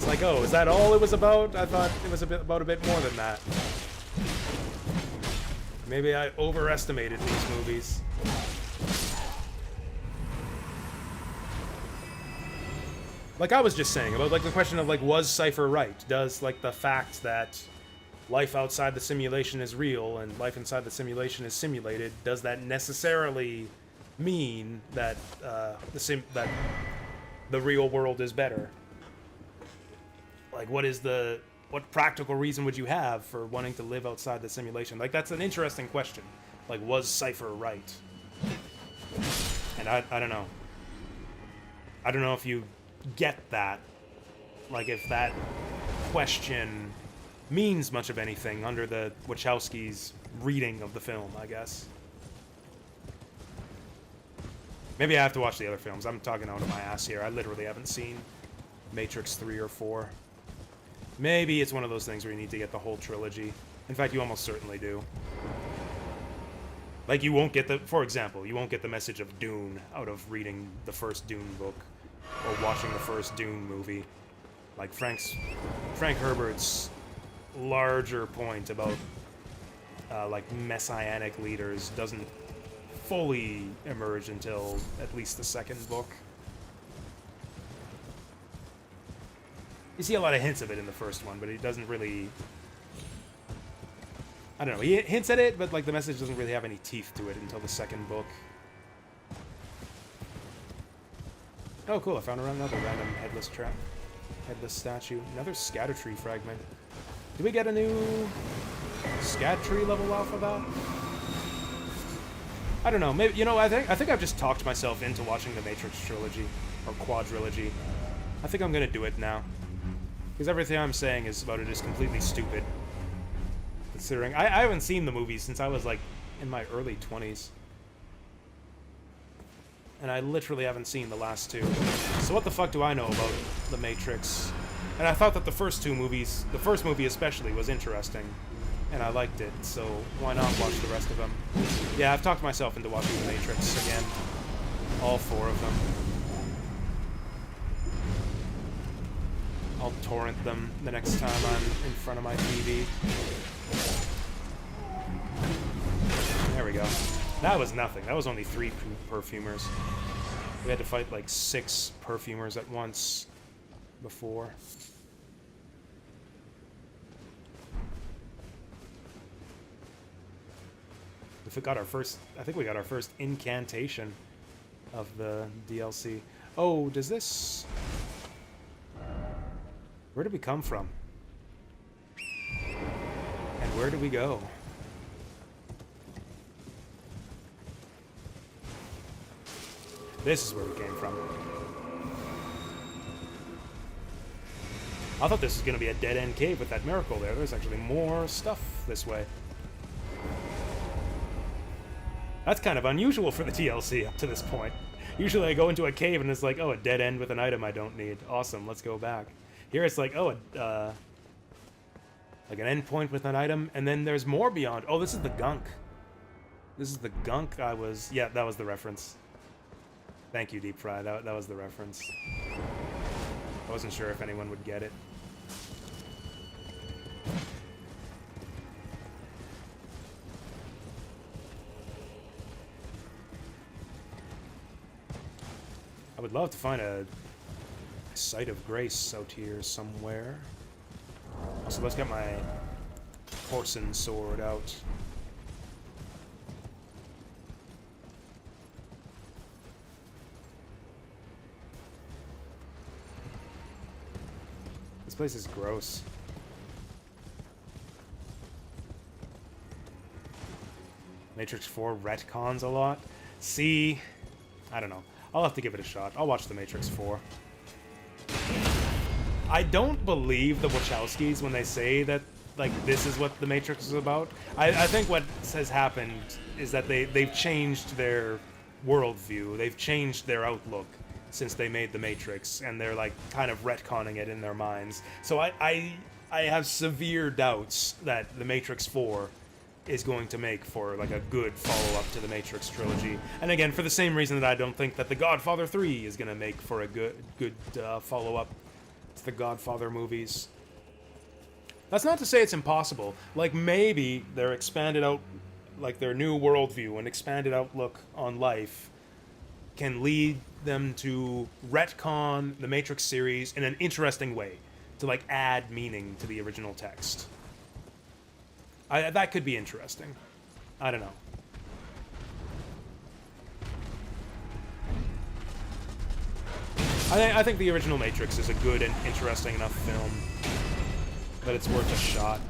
It's like, oh, is that all it was about? I thought it was about a bit more than that. Maybe I overestimated these movies. Like I was just saying about like the question of like, was Cypher right? Does like the fact that life outside the simulation is real and life inside the simulation is simulated, does that necessarily mean that that the real world is better? Like, what practical reason would you have for wanting to live outside the simulation? Like, that's an interesting question. Like, was Cypher right? And I don't know. I don't know if you get that. Like, if that question means much of anything under the Wachowskis' reading of the film, I guess. Maybe I have to watch the other films. I'm talking out of my ass here. I literally haven't seen Matrix 3 or 4. Maybe it's one of those things where you need to get the whole trilogy. In fact, you almost certainly do. Like, you won't get the... For example, you won't get the message of Dune out of reading the first Dune book or watching the first Dune movie. Like, Frank Herbert's larger point about, like, messianic leaders doesn't fully emerge until at least the second book. You see a lot of hints of it in the first one, but it doesn't really... I don't know, he hints at it, but like the message doesn't really have any teeth to it until the second book. Oh cool, I found another random headless statue. Another Scattertree fragment. Did we get a new Scattree level off of that? I don't know, maybe, you know, I think I've just talked myself into watching the Matrix trilogy, or quadrilogy. I think I'm gonna do it now. Because everything I'm saying about it is completely stupid. Considering, I haven't seen the movies since I was like in my early 20s. And I literally haven't seen the last two. So what the fuck do I know about The Matrix? And I thought that the first two movies, the first movie especially, was interesting. And I liked it, so why not watch the rest of them? Yeah, I've talked myself into watching The Matrix again. All four of them. I'll torrent them the next time I'm in front of my TV. There we go. That was nothing. That was only 3 perfumers. We had to fight like 6 perfumers at once before. I think we got our first incantation of the DLC. Oh, does this... Where did we come from? And where do we go? This is where we came from. I thought this was going to be a dead-end cave with that miracle there. There's actually more stuff this way. That's kind of unusual for the TLC up to this point. Usually I go into a cave and it's like, oh, a dead end with an item I don't need. Awesome, let's go back. Here it's like, oh, like an endpoint with an item, and then there's more beyond. Oh, this is the gunk. This is the gunk I was... Yeah, that was the reference. Thank you, Deep Fry. That was the reference. I wasn't sure if anyone would get it. I would love to find a site of grace out here somewhere. So let's get my Horsen sword out. This place is gross. Matrix 4 retcons a lot. See, I don't know. I'll have to give it a shot. I'll watch The Matrix 4. I don't believe the Wachowskis when they say that, like, this is what The Matrix is about. I think what has happened is that they've changed their worldview. They've changed their outlook since they made The Matrix, and they're, like, kind of retconning it in their minds. So I have severe doubts that The Matrix 4 is going to make for, like, a good follow-up to the Matrix trilogy. And again, for the same reason that I don't think that The Godfather 3 is going to make for a good follow-up It's the Godfather movies. That's not to say it's impossible. Like, maybe their expanded out, like their new worldview and expanded outlook on life can lead them to retcon the Matrix series in an interesting way, to like add meaning to the original text. That could be interesting. I don't know. I think the original Matrix is a good and interesting enough film that it's worth a shot.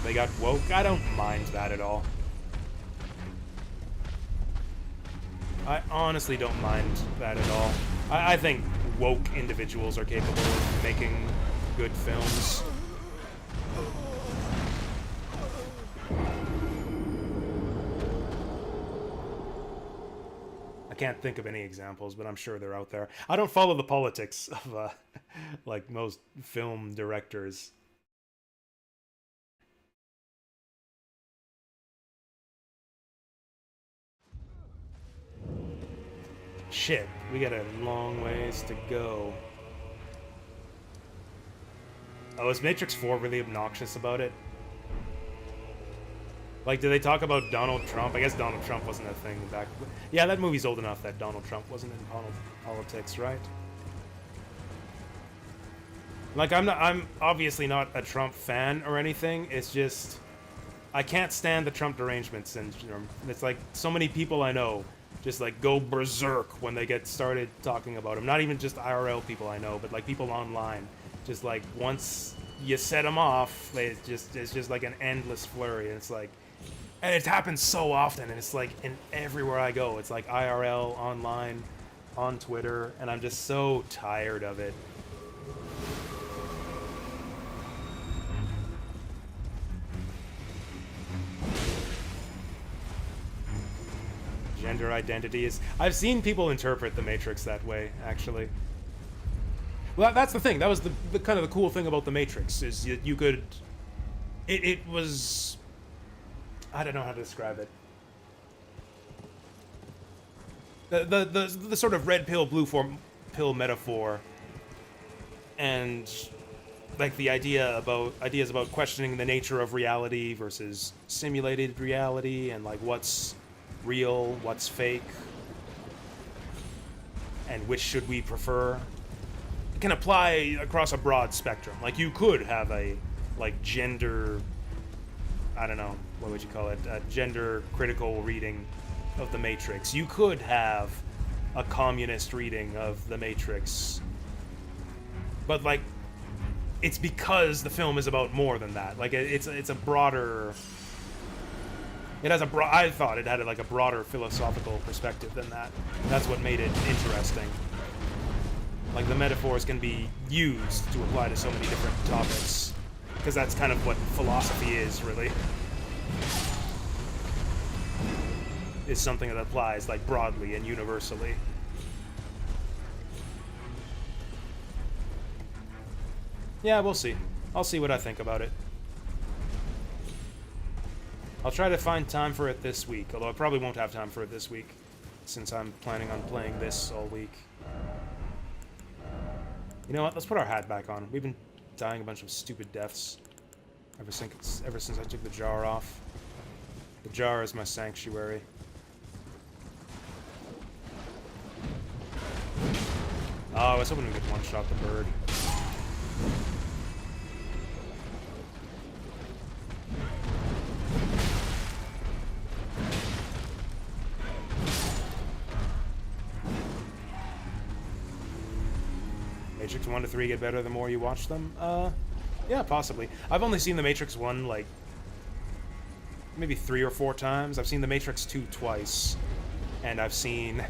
They got woke. I don't mind that at all. I honestly don't mind that at all. I think woke individuals are capable of making good films. I can't think of any examples, but I'm sure they're out there. I don't follow the politics of, like, most film directors. Shit, we got a long ways to go. Oh, is Matrix 4 really obnoxious about it? Like, do they talk about Donald Trump? I guess Donald Trump wasn't a thing back... Yeah, that movie's old enough that Donald Trump wasn't in politics, right? Like, I'm obviously not a Trump fan or anything. It's just... I can't stand the Trump derangement syndrome. It's like, so many people I know just, like, go berserk when they get started talking about him. Not even just IRL people I know, but, like, people online. Just, like, once you set them off, it's just like an endless flurry. And it's like... And it happens so often, and it's like in everywhere I go. It's like IRL, online, on Twitter, and I'm just so tired of it. Gender identity is... I've seen people interpret the Matrix that way, actually. Well, that's the thing. That was the kind of the cool thing about the Matrix, is you could... It was... I don't know how to describe it. The sort of red pill, blue pill metaphor, and like the ideas about questioning the nature of reality versus simulated reality, and like what's real, what's fake, and which should we prefer. It can apply across a broad spectrum. Like you could have a like gender, I don't know, what would you call it? A gender critical reading of The Matrix. You could have a communist reading of The Matrix. But like, it's because the film is about more than that. Like it's a broader... It has I thought it had like a broader philosophical perspective than that. That's what made it interesting. Like the metaphors can be used to apply to so many different topics. Because that's kind of what philosophy is, really. Is something that applies like broadly and universally. Yeah, we'll see. I'll see what I think about it. I'll try to find time for it this week, although I probably won't have time for it this week, since I'm planning on playing this all week. You know what? Let's put our hat back on. We've been dying a bunch of stupid deaths ever since I took the jar off. The jar is my sanctuary. Oh, I was hoping we could one-shot the bird. Matrix 1 to 3 get better the more you watch them? Yeah, possibly. I've only seen The Matrix 1, like, maybe 3 or 4 times. I've seen The Matrix 2 twice. And I've seen...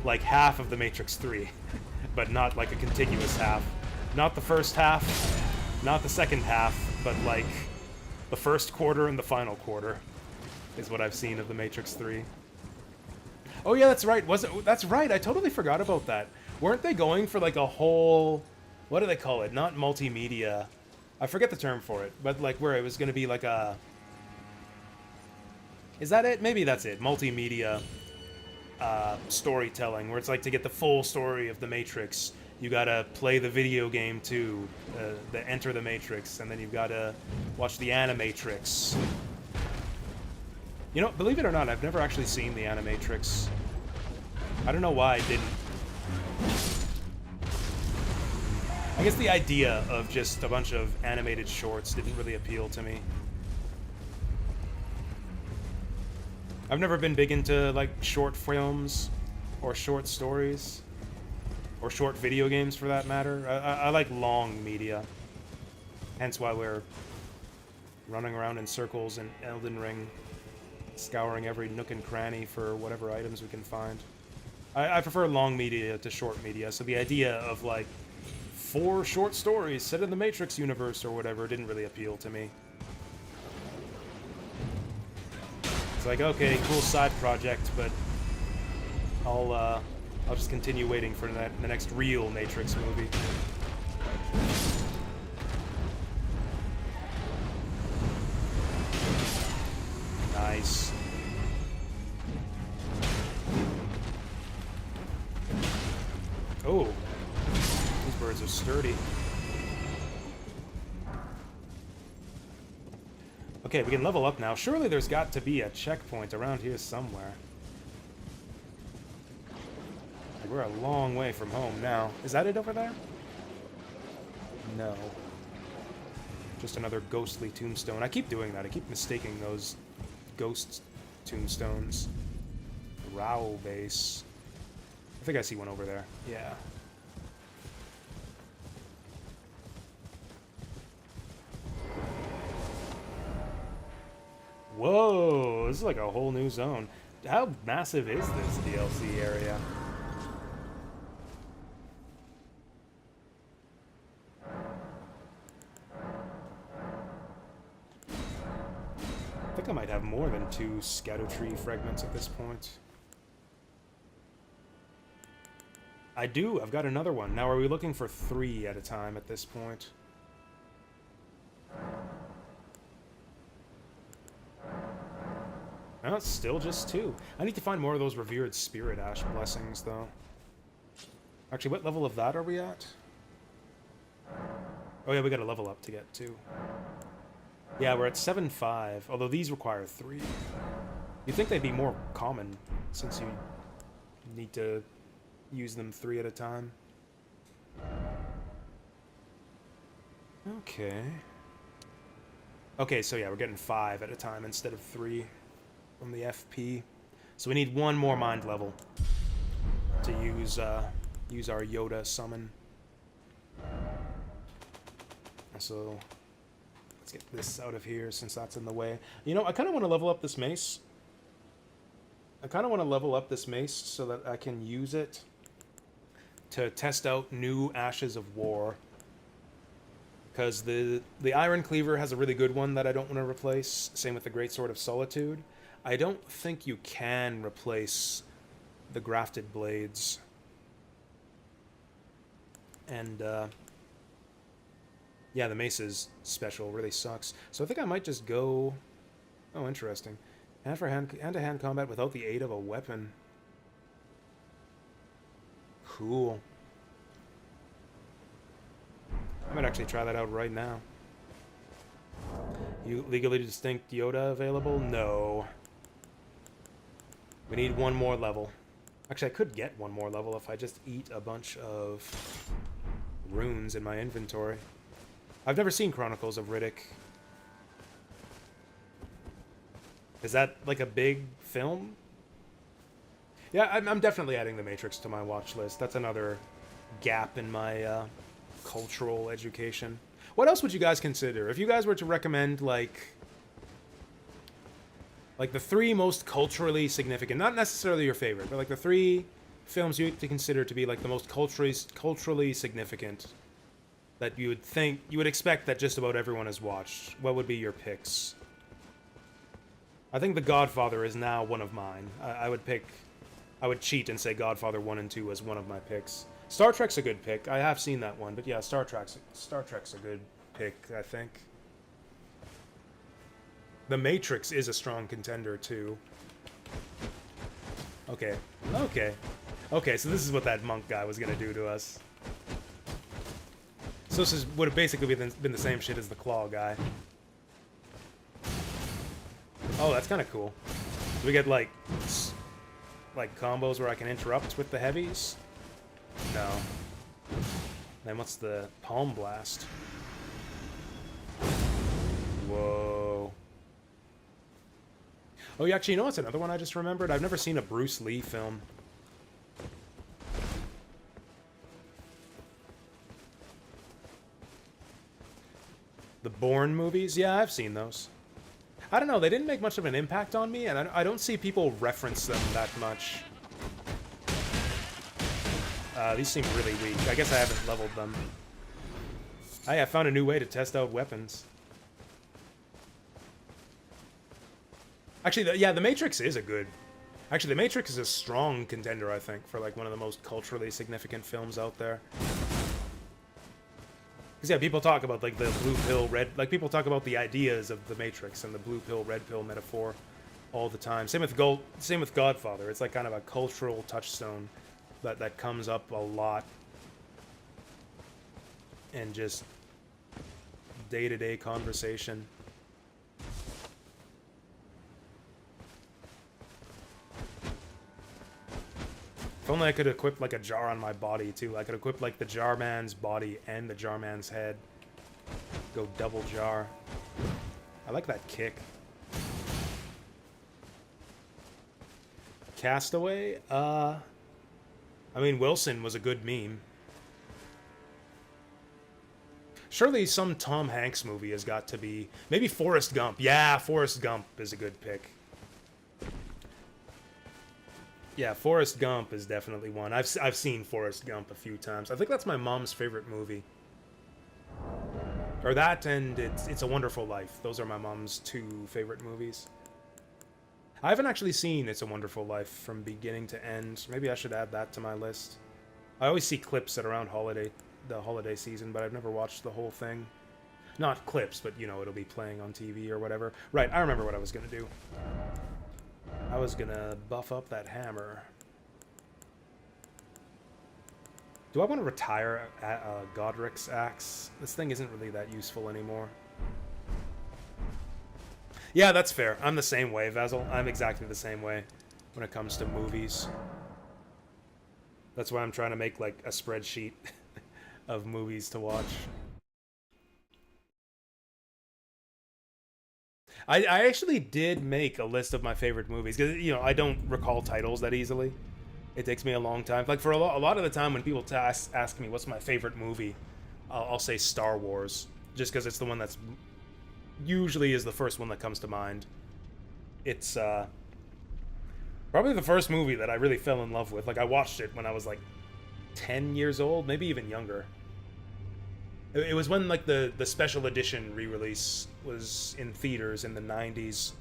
like half of The Matrix 3, but not like a contiguous half. Not the first half, not the second half, but like the first quarter and the final quarter is what I've seen of The Matrix 3. Oh yeah, that's right. That's right. I totally forgot about that. Weren't they going for like a whole, what do they call it? Not multimedia. I forget the term for it, but like where it was going to be like a... Is that it? Maybe that's it. Multimedia storytelling, where it's like to get the full story of the Matrix, you gotta play the video game too, the Enter the Matrix, and then you've gotta watch the Animatrix. You know, believe it or not, I've never actually seen the Animatrix. I don't know why I didn't. I guess the idea of just a bunch of animated shorts didn't really appeal to me. I've never been big into, like, short films or short stories or short video games, for that matter. I like long media. Hence why we're running around in circles in Elden Ring, scouring every nook and cranny for whatever items we can find. I prefer long media to short media, so the idea of, like, 4 short stories set in the Matrix universe or whatever didn't really appeal to me. It's like, okay, cool side project, but I'll just continue waiting for the next real Matrix movie. Nice. Oh, these birds are sturdy. Okay, we can level up now. Surely there's got to be a checkpoint around here somewhere. Like, we're a long way from home now. Is that it over there? No. Just another ghostly tombstone. I keep doing that. I keep mistaking those ghost tombstones. Rao base. I think I see one over there. Yeah. Whoa, this is like a whole new zone. How massive is this DLC area? I think I might have more than 2 Scadutree fragments at this point. I do, I've got another one. Now, are we looking for 3 at a time at this point? No, it's still just 2. I need to find more of those revered Spirit Ash blessings, though. Actually, what level of that are we at? Oh yeah, we gotta level up to get 2. Yeah, we're at 7.5, although these require 3. You'd think they'd be more common, since you need to use them 3 at a time. Okay. Okay, so yeah, we're getting 5 at a time instead of 3 from the FP. So we need 1 more mind level to use our Yoda summon. So let's get this out of here since that's in the way. You know, I kind of want to level up this mace. So that I can use it to test out new Ashes of War. Because the Iron Cleaver has a really good one that I don't want to replace. Same with the Great Sword of Solitude. I don't think you can replace the Grafted Blades. And, yeah, the mace is special. Really sucks. So I think I might just go... Oh, interesting. Hand-to-hand combat without the aid of a weapon. Cool. I might actually try that out right now. You legally distinct Yoda available? No. We need 1 more level. Actually, I could get 1 more level if I just eat a bunch of runes in my inventory. I've never seen Chronicles of Riddick. Is that like a big film? Yeah, I'm definitely adding The Matrix to my watch list. That's another gap in my cultural education. What else would you guys consider? If you guys were to recommend, like the 3 most culturally significant, not necessarily your favorite, but like the 3 films you to consider to be like the most culturally significant that you would expect that just about everyone has watched, what would be your picks? I think The Godfather is now one of mine. I would cheat and say Godfather 1 and 2 as one of my picks. Star Trek's a good pick. I have seen that one, but yeah, Star Trek's a good pick, I think. The Matrix is a strong contender too. Okay. Okay. Okay, so this is what that monk guy was gonna do to us. So this would have basically been the same shit as the claw guy. Oh, that's kind of cool. Do we get, like combos where I can interrupt with the heavies? No. Then what's the palm blast? Whoa. Oh, yeah, actually, you know what's another one I just remembered? I've never seen a Bruce Lee film. The Bourne movies? Yeah, I've seen those. I don't know, they didn't make much of an impact on me, and I don't see people reference them that much. These seem really weak. I guess I haven't leveled them. I found a new way to test out weapons. Actually, yeah, The Matrix is a good... Actually, The Matrix is a strong contender, I think, for, like, one of the most culturally significant films out there. Because, yeah, people talk about, like, the blue pill, red... Like, people talk about the ideas of The Matrix and the blue pill, red pill metaphor all the time. Same with Godfather. It's, like, kind of a cultural touchstone that comes up a lot. And just day-to-day conversation. If only I could equip, like, a jar on my body, too. I could equip, like, the jar man's body and the jar man's head. Go double jar. I like that kick. Castaway? I mean, Wilson was a good meme. Surely some Tom Hanks movie has got to be... Maybe Forrest Gump. Yeah, Forrest Gump is a good pick. Yeah, Forrest Gump is definitely one. I've seen Forrest Gump a few times. I think that's my mom's favorite movie. Or that and It's a Wonderful Life. Those are my mom's two favorite movies. I haven't actually seen It's a Wonderful Life from beginning to end. Maybe I should add that to my list. I always see clips at around the holiday season, but I've never watched the whole thing. Not clips, but, you know, it'll be playing on TV or whatever. Right, I remember what I was gonna do. I was gonna buff up that hammer. Do I want to retire Godric's axe? This thing isn't really that useful anymore. Yeah, that's fair. I'm the same way, Vasil. I'm exactly the same way when it comes to movies. That's why I'm trying to make, like, a spreadsheet of movies to watch. I actually did make a list of my favorite movies, because, you know, I don't recall titles that easily. It takes me a long time. Like, for a lot of the time when people ask me what's my favorite movie, I'll say Star Wars, just because it's the one that's usually is the first one that comes to mind. It's probably the first movie that I really fell in love with. Like, I watched it when I was, like, 10 years old, maybe even younger. It was when, like, the special edition re-release was in theaters in the 90s.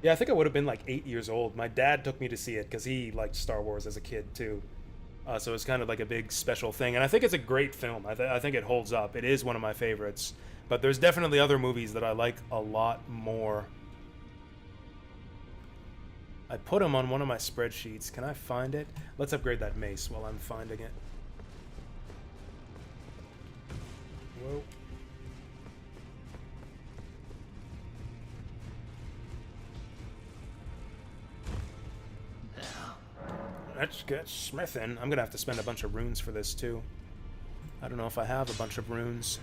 Yeah, I think I would have been, like, 8 years old. My dad took me to see it because he liked Star Wars as a kid, too. So it's kind of like a big special thing. And I think it's a great film. I think it holds up. It is one of my favorites. But there's definitely other movies that I like a lot more. I put them on one of my spreadsheets. Can I find it? Let's upgrade that mace while I'm finding it. Whoa. Let's get smithing. I'm gonna have to spend a bunch of runes for this too. I don't know if I have a bunch of runes.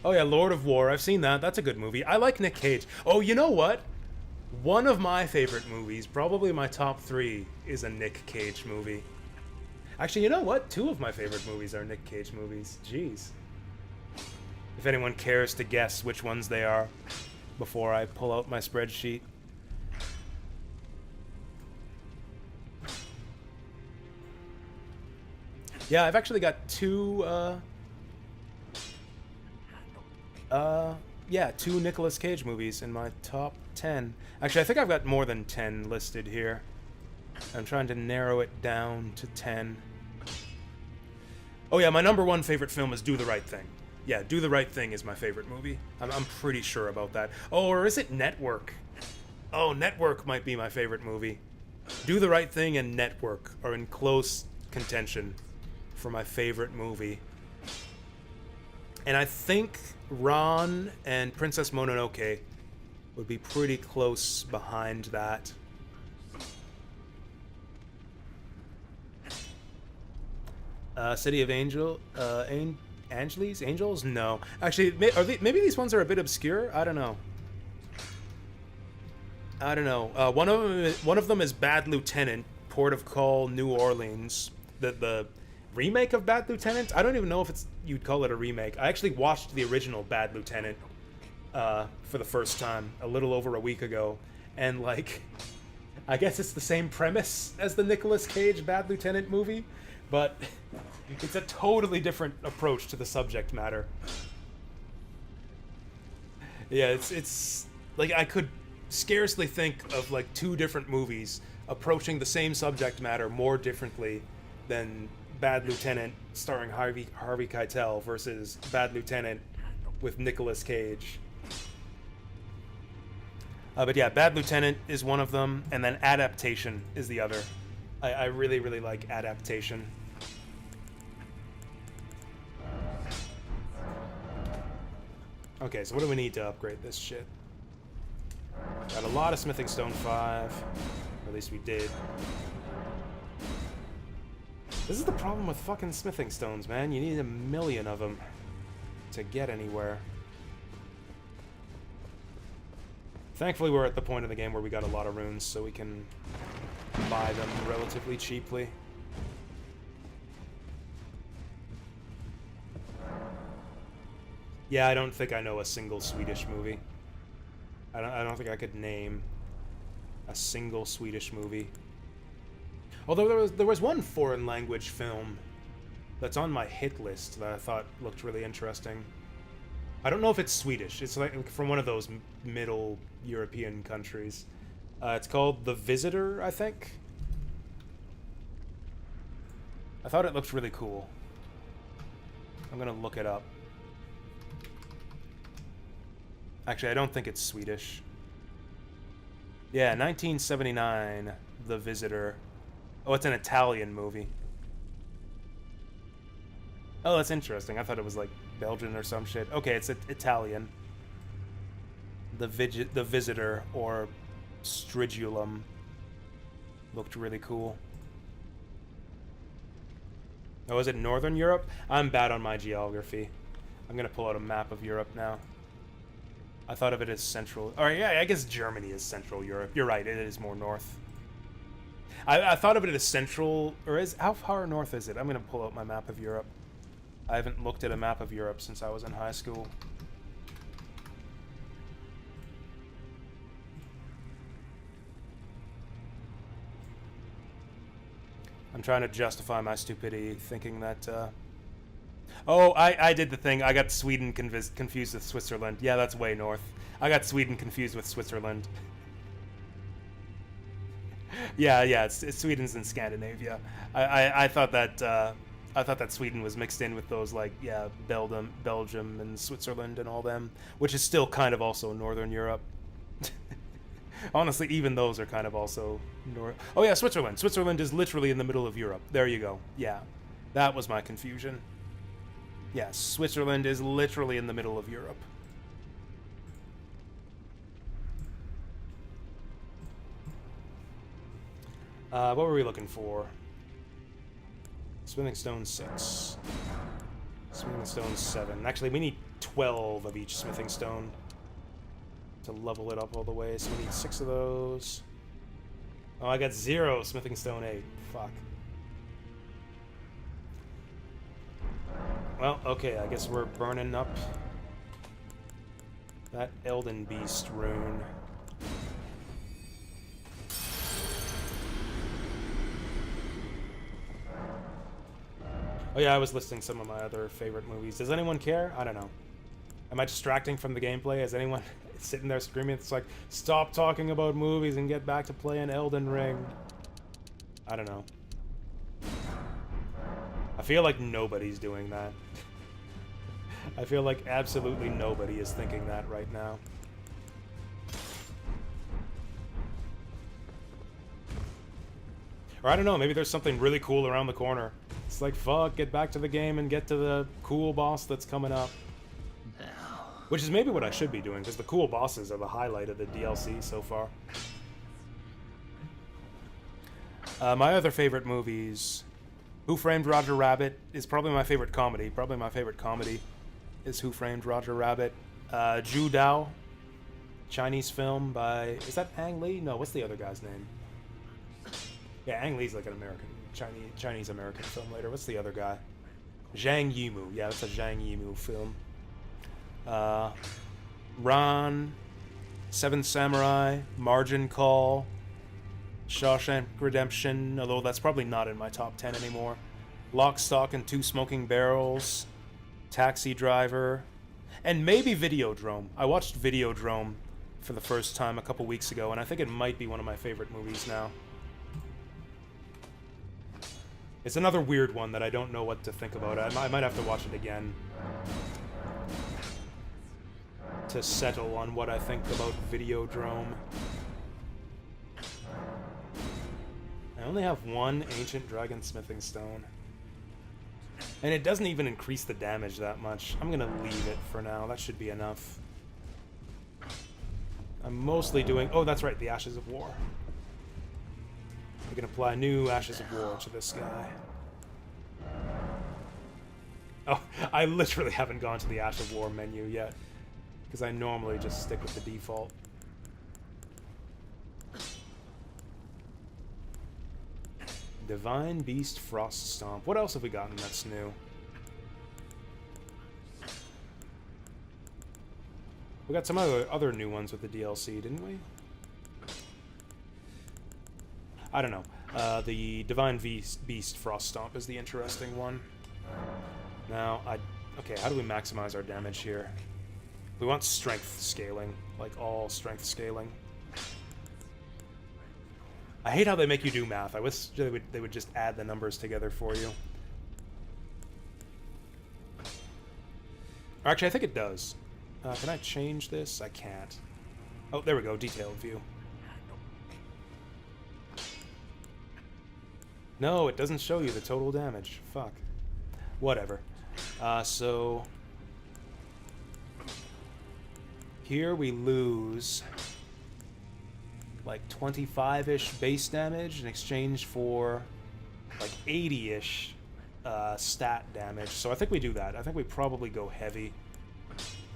Oh yeah, Lord of War. I've seen that. That's a good movie. I like Nick Cage. Oh, you know what? One of my favorite movies, probably my top 3, is a Nick Cage movie. Actually, you know what? 2 of my favorite movies are Nick Cage movies. Jeez. If anyone cares to guess which ones they are before I pull out my spreadsheet. Yeah, I've actually got 2, yeah, 2 Nicolas Cage movies in my top 10. Actually, I think I've got more than 10 listed here. I'm trying to narrow it down to 10. Oh yeah, my number one favorite film is Do the Right Thing. Yeah, Do the Right Thing is my favorite movie. I'm pretty sure about that. Oh, or is it Network? Oh, Network might be my favorite movie. Do the Right Thing and Network are in close contention for my favorite movie. And I think Ron and Princess Mononoke would be pretty close behind that. City of Angels? No. Actually, maybe these ones are a bit obscure? I don't know. One of them is Bad Lieutenant, Port of Call, New Orleans. The remake of Bad Lieutenant? I don't even know if you'd call it a remake. I actually watched the original Bad Lieutenant for the first time a little over a week ago, and like, I guess it's the same premise as the Nicolas Cage Bad Lieutenant movie, but it's a totally different approach to the subject matter. Yeah, it's like I could scarcely think of like two different movies approaching the same subject matter more differently than Bad Lieutenant starring Harvey Keitel versus Bad Lieutenant with Nicolas Cage. But yeah, Bad Lieutenant is one of them, and then Adaptation is the other. I really, really like Adaptation. Okay, so what do we need to upgrade this shit? Got a lot of Smithing Stone 5. Or at least we did. This is the problem with fucking Smithing Stones, man. You need 1,000,000 of them to get anywhere. Thankfully, we're at the point of the game where we got a lot of runes, so we can buy them relatively cheaply. Yeah, I don't think I know a single Swedish movie. I don't think I could name a single Swedish movie. Although there was one foreign language film that's on my hit list that I thought looked really interesting. I don't know if it's Swedish. It's like from one of those middle European countries. It's called The Visitor, I think. I thought it looked really cool. I'm gonna look it up. Actually, I don't think it's Swedish. Yeah, 1979, The Visitor. Oh, it's an Italian movie. Oh, that's interesting. I thought it was like Belgian or some shit. Okay, it's Italian. The Visitor, or Stridulum, looked really cool. Oh, is it Northern Europe? I'm bad on my geography. I'm gonna pull out a map of Europe now. I thought of it as Central... Or yeah, I guess Germany is Central Europe. You're right, it is more north. I thought of it as Central... Or how far north is it? I'm gonna pull out my map of Europe. I haven't looked at a map of Europe since I was in high school. I'm trying to justify my stupidity, thinking that, Oh, I did the thing. I got Sweden confused with Switzerland. Yeah, that's way north. I got Sweden confused with Switzerland. Yeah, it's Sweden's in Scandinavia. I thought that Sweden was mixed in with those, like, yeah, Belgium and Switzerland and all them, which is still kind of also Northern Europe. Honestly, even those are kind of also Oh yeah, Switzerland. Switzerland is literally in the middle of Europe. There you go. Yeah, that was my confusion. Yeah, Switzerland is literally in the middle of Europe. What were we looking for? Smithing Stone 6. Smithing Stone 7. Actually, we need 12 of each Smithing Stone to level it up all the way, so we need 6 of those. Oh, I got 0 Smithing Stone 8. Fuck. Well, okay, I guess we're burning up that Elden Beast rune. Oh yeah, I was listing some of my other favorite movies. Does anyone care? I don't know. Am I distracting from the gameplay? Is anyone sitting there screaming? It's like, stop talking about movies and get back to playing Elden Ring. I don't know. I feel like nobody's doing that. I feel like absolutely nobody is thinking that right now. Or I don't know, maybe there's something really cool around the corner. It's like, fuck, get back to the game and get to the cool boss that's coming up. Which is maybe what I should be doing, because the cool bosses are the highlight of the DLC so far. My other favorite movies... Who Framed Roger Rabbit is probably my favorite comedy. Probably my favorite comedy is Who Framed Roger Rabbit. Zhu Dao, Chinese film by... Is that Ang Lee? No, what's the other guy's name? Yeah, Ang Lee's like an American, Chinese-American filmmaker. What's the other guy? Zhang Yimou. Yeah, it's a Zhang Yimou film. Ran, Seventh Samurai, Margin Call, Shawshank Redemption, although that's probably not in my top 10 anymore. Lock, Stock, and Two Smoking Barrels, Taxi Driver, and maybe Videodrome. I watched Videodrome for the first time a couple weeks ago, and I think it might be one of my favorite movies now. It's another weird one that I don't know what to think about. I might have to watch it again to settle on what I think about Videodrome. I only have one Ancient Dragon Smithing Stone. And it doesn't even increase the damage that much. I'm gonna leave it for now. That should be enough. I'm mostly doing... Oh, that's right, the Ashes of War. We can apply new Ashes of War to this guy. Oh, I literally haven't gone to the Ash of War menu yet, because I normally just stick with the default. Divine Beast Frost Stomp. What else have we gotten that's new? We got some other new ones with the DLC, didn't we? I don't know. The Divine Beast Frost Stomp is the interesting one. Now, okay, how do we maximize our damage here? We want strength scaling, like all strength scaling. I hate how they make you do math. I wish they would just add the numbers together for you. Or actually, I think it does. Can I change this? I can't. Oh, there we go, detailed view. No, it doesn't show you the total damage. Fuck. Whatever. So... Here we lose... like 25-ish base damage in exchange for like 80-ish stat damage. So I think we do that. I think we probably go heavy.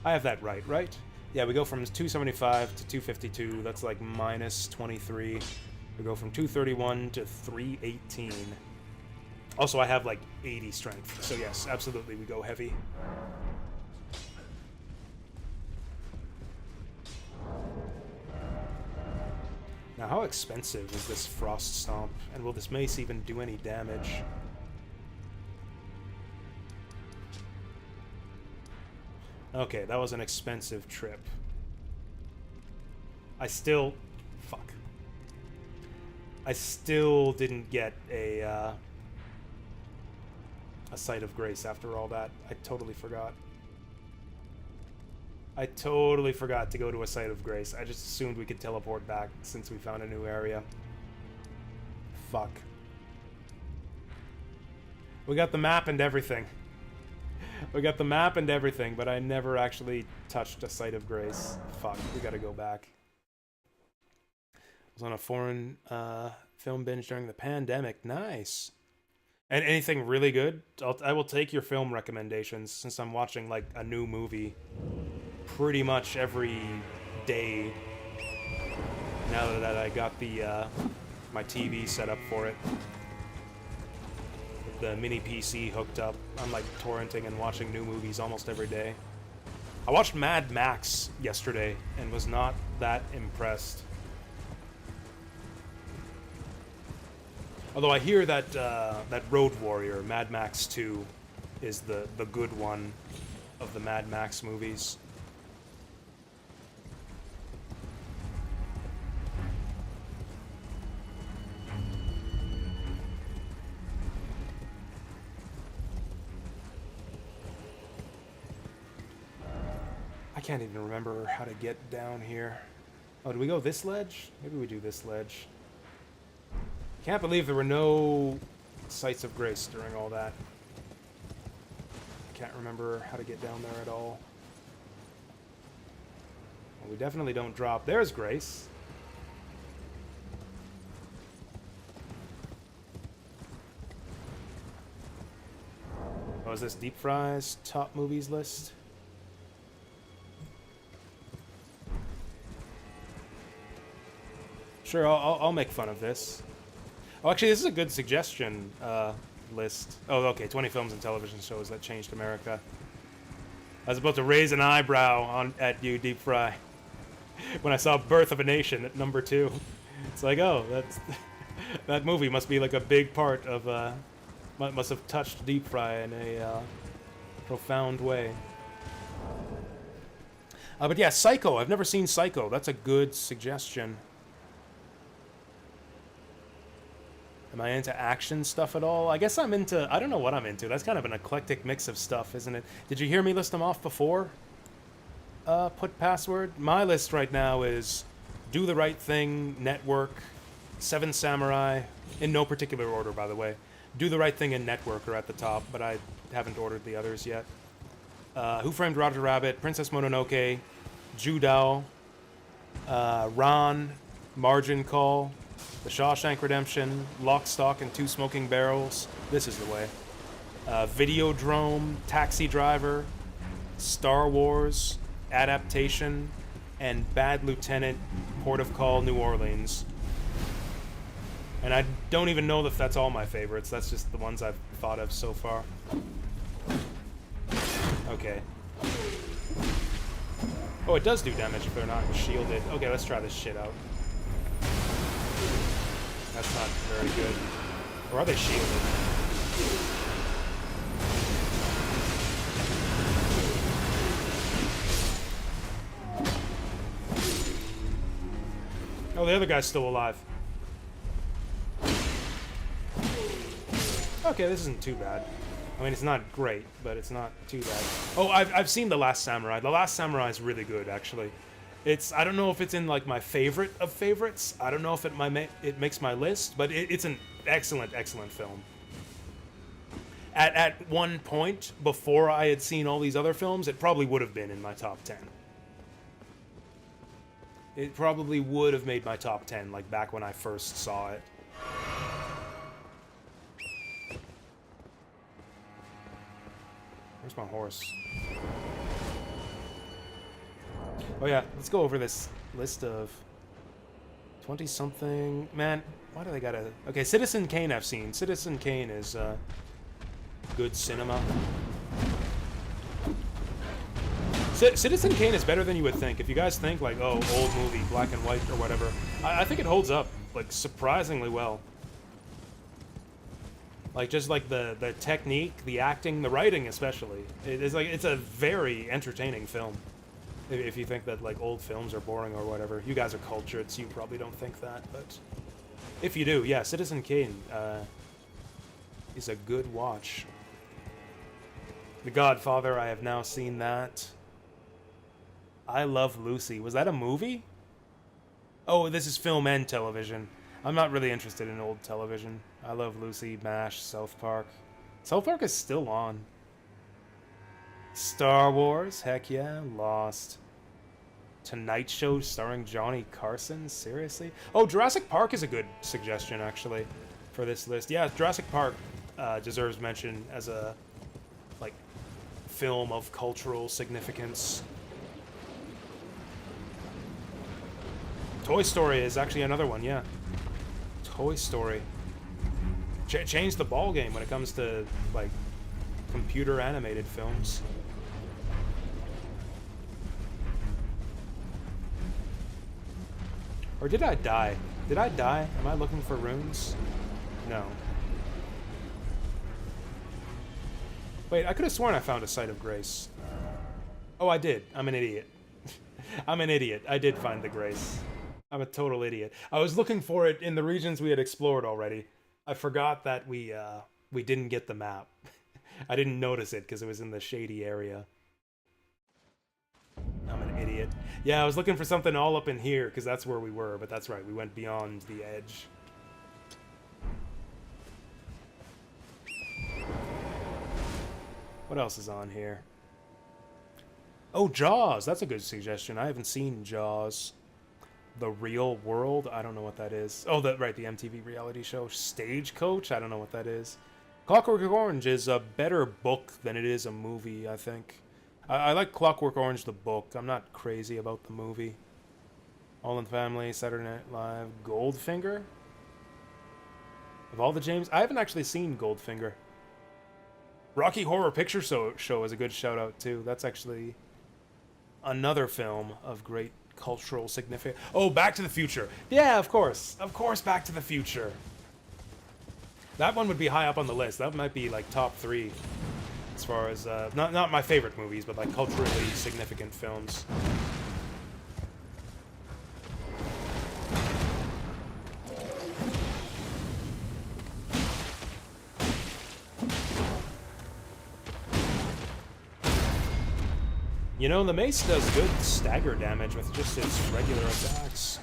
I have that right? Yeah, we go from 275 to 252. That's like minus 23. We go from 231 to 318. Also, I have like 80 strength. So yes, absolutely, we go heavy. Now, how expensive is this Frost Stomp? And will this mace even do any damage? Okay, that was an expensive trip. I still... Fuck. I still didn't get a Sight of Grace after all that. I totally forgot. I totally forgot to go to a Site of Grace. I just assumed we could teleport back since we found a new area. Fuck. We got the map and everything. We got the map and everything, but I never actually touched a Site of Grace. Fuck, we gotta go back. I was on a foreign film binge during the pandemic. Nice. And anything really good? I will take your film recommendations since I'm watching like a new movie pretty much every day now that I got the my TV set up for it. With the mini PC hooked up, I'm like torrenting and watching new movies almost every day. I watched Mad Max yesterday and was not that impressed. Although I hear that that Road Warrior, Mad Max 2, is the good one of the Mad Max movies. I can't even remember how to get down here. Oh, do we go this ledge? Maybe we do this ledge. Can't believe there were no sites of grace during all that. I can't remember how to get down there at all. Well, we definitely don't drop. There's Grace. Oh, is this Deep Fry's top movies list? Sure, I'll make fun of this. Oh, actually, this is a good suggestion list. Oh, okay, 20 films and television shows that changed America. I was about to raise an eyebrow at you, Deep Fry, when I saw Birth of a Nation at number 2. It's like, oh, that movie must be like a big part of, must have touched Deep Fry in a profound way. But yeah, Psycho. I've never seen Psycho. That's a good suggestion. Am I into action stuff at all? I guess I'm into... I don't know what I'm into. That's kind of an eclectic mix of stuff, isn't it? Did you hear me list them off before? Put password? My list right now is Do the Right Thing, Network, Seven Samurai, in no particular order, by the way. Do the Right Thing and Network are at the top, but I haven't ordered the others yet. Who Framed Roger Rabbit, Princess Mononoke, Judao, Ron, Margin Call, The Shawshank Redemption, Lock, Stock, and Two Smoking Barrels. This is the way. Videodrome, Taxi Driver, Star Wars, Adaptation, and Bad Lieutenant, Port of Call, New Orleans. And I don't even know if that's all my favorites. That's just the ones I've thought of so far. Okay. Oh, it does do damage if they're not shielded. Okay, let's try this shit out. That's not very good. Or are they shielded? Oh, the other guy's still alive. Okay, this isn't too bad. I mean, it's not great, but it's not too bad. Oh, I've seen The Last Samurai. The Last Samurai is really good, actually. I don't know if it's in, like, my favorite of favorites. I don't know if it makes my list, but it's an excellent, excellent film. At one point, before I had seen all these other films, it probably would have been in my top 10. It probably would have made my top 10, like, back when I first saw it. Where's my horse? Oh yeah, let's go over this list of 20-something... Man, why do they gotta... Okay, Citizen Kane I've seen. Citizen Kane is good cinema. Citizen Kane is better than you would think. If you guys think, like, oh, old movie, black and white or whatever, I think it holds up, like, surprisingly well. Like, just like the technique, the acting, the writing especially. It's a very entertaining film. If you think that, like, old films are boring or whatever. You guys are cultured, so you probably don't think that, but if you do, yeah, Citizen Kane is a good watch. The Godfather, I have now seen that. I Love Lucy. Was that a movie? Oh, this is film and television. I'm not really interested in old television. I Love Lucy, MASH, South Park. South Park is still on. Star Wars, heck yeah. Lost. Tonight Show starring Johnny Carson? Seriously? Oh, Jurassic Park is a good suggestion, actually, for this list. Yeah, Jurassic Park deserves mention as a, like, film of cultural significance. Toy Story is actually another one, yeah. Toy Story. Changed the ball game when it comes to, like, computer animated films. Or did I die? Did I die? Am I looking for runes? No. Wait, I could have sworn I found a Site of Grace. Oh, I did. I'm an idiot. I'm an idiot. I did find the Grace. I'm a total idiot. I was looking for it in the regions we had explored already. I forgot that we didn't get the map. I didn't notice it because it was in the shady area. shit. Yeah, I was looking for something all up in here, because that's where we were, but that's right, we went beyond the edge. What else is on here? Oh, Jaws! That's a good suggestion. I haven't seen Jaws. The Real World? I don't know what that is. Oh, right, the MTV reality show. Stagecoach? I don't know what that is. Clockwork Orange is a better book than it is a movie, I think. I like Clockwork Orange, the book. I'm not crazy about the movie. All in the Family, Saturday Night Live, Goldfinger? Of all the James... I haven't actually seen Goldfinger. Rocky Horror Picture Show is a good shout-out, too. That's actually another film of great cultural significance. Oh, Back to the Future. Yeah, of course. Of course, Back to the Future. That one would be high up on the list. That might be, like, top 3. As far as, not my favorite movies, but, like, culturally significant films. You know, the mace does good stagger damage with just its regular attacks.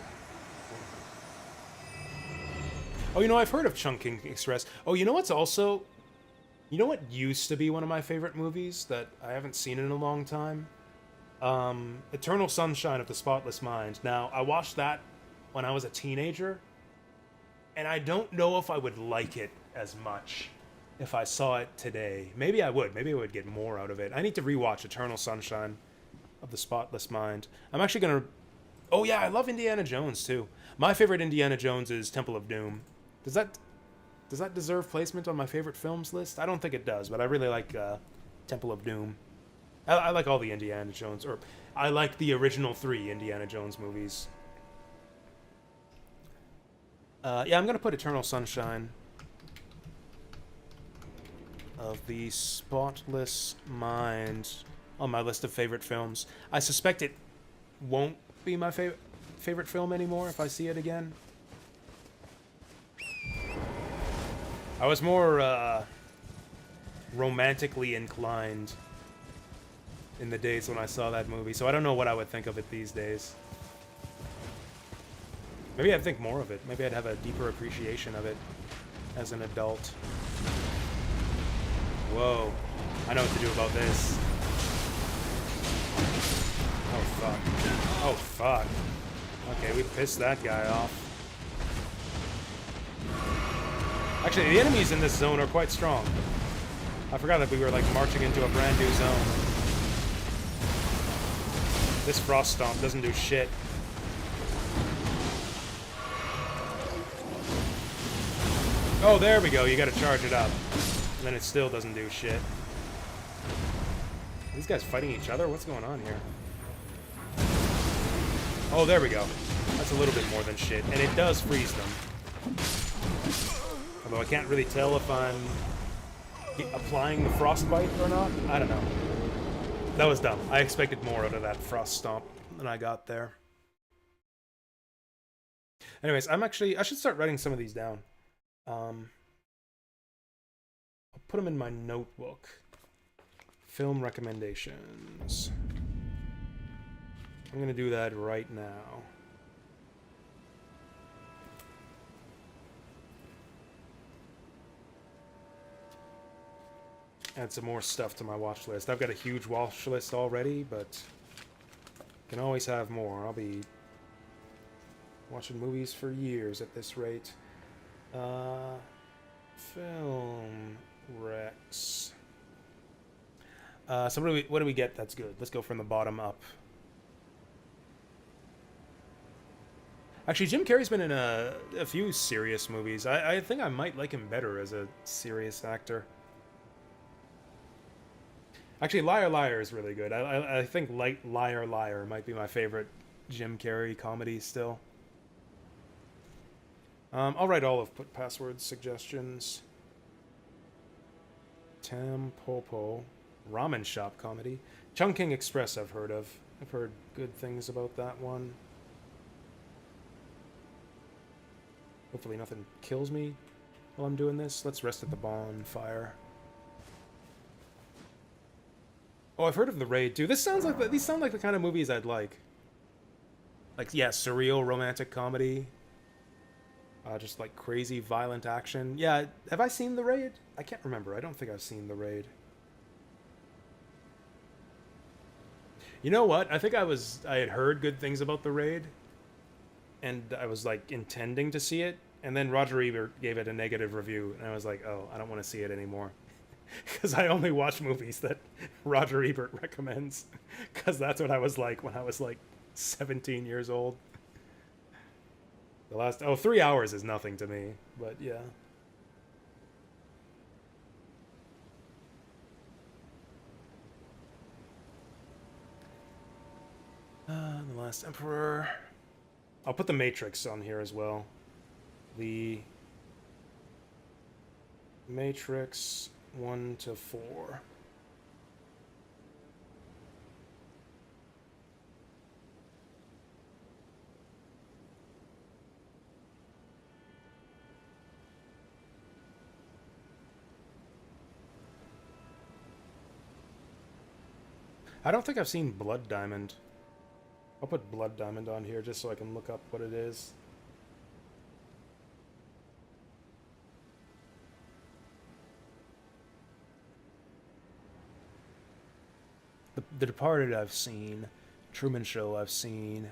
Oh, you know, I've heard of Chungking Express. Oh, you know what's also... You know what used to be one of my favorite movies that I haven't seen in a long time? Eternal Sunshine of the Spotless Mind. Now, I watched that when I was a teenager, and I don't know if I would like it as much if I saw it today. Maybe I would. Maybe I would get more out of it. I need to rewatch Eternal Sunshine of the Spotless Mind. I'm actually gonna... Oh yeah, I love Indiana Jones too. My favorite Indiana Jones is Temple of Doom. Does that deserve placement on my favorite films list? I don't think it does, but I really like Temple of Doom. I like all the Indiana Jones, or I like the original 3 Indiana Jones movies. Yeah, I'm gonna put Eternal Sunshine of the Spotless Mind on my list of favorite films. I suspect it won't be my favorite film anymore if I see it again. I was more romantically inclined in the days when I saw that movie, so I don't know what I would think of it these days. Maybe I'd think more of it. Maybe I'd have a deeper appreciation of it as an adult. Whoa. I know what to do about this. Oh, fuck. Oh, fuck. Okay, we pissed that guy off. Actually, the enemies in this zone are quite strong. I forgot that we were, like, marching into a brand new zone. This Frost Stomp doesn't do shit. Oh, there we go. You gotta charge it up. And then it still doesn't do shit. Are these guys fighting each other? What's going on here? Oh, there we go. That's a little bit more than shit. And it does freeze them. Although I can't really tell if I'm applying the frostbite or not. I don't know. That was dumb. I expected more out of that Frost Stomp than I got there. Anyways, I should start writing some of these down. I'll put them in my notebook. Film recommendations. I'm gonna do that right now. Add some more stuff to my watch list. I've got a huge watch list already, but can always have more. I'll be watching movies for years at this rate. Film recs. So what do we get that's good? Let's go from the bottom up. Actually, Jim Carrey's been in a few serious movies. I think I might like him better as a serious actor. Actually, Liar Liar is really good. I think Liar Liar might be my favorite Jim Carrey comedy still. I'll write all of password suggestions. Tampopo. Ramen Shop comedy. Chungking Express I've heard of. I've heard good things about that one. Hopefully nothing kills me while I'm doing this. Let's rest at the bonfire. Oh, I've heard of The Raid too. These sound like the kind of movies I'd like. Like, yeah, surreal romantic comedy. Just like crazy violent action. Yeah, have I seen The Raid? I can't remember. I don't think I've seen The Raid. You know what? I think I had heard good things about The Raid, and I was like intending to see it, and then Roger Ebert gave it a negative review, and I was like, oh, I don't want to see it anymore. Because I only watch movies that Roger Ebert recommends. Because that's what I was like when I was like 17 years old. The last 3 hours is nothing to me, but yeah. The Last Emperor. I'll put The Matrix on here as well. The Matrix 1 to 4. I don't think I've seen Blood Diamond. I'll put Blood Diamond on here just so I can look up what it is. The Departed I've seen. Truman Show I've seen.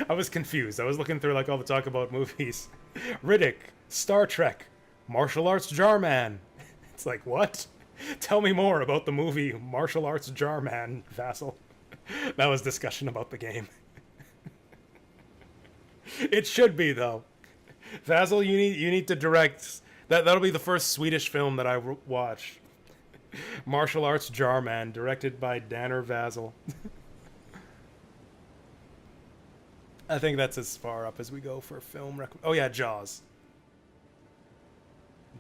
I was confused. I was looking through like all the talk about movies. Riddick, Star Trek, Martial Arts Jarman. It's like, what? Tell me more about the movie Martial Arts Jarman, Vassal. That was discussion about the game. It should be though. Vassal, you need to direct. That'll be the first Swedish film that I watch. Martial Arts Jarman, directed by Danner Vassal. I think that's as far up as we go for film oh yeah, Jaws.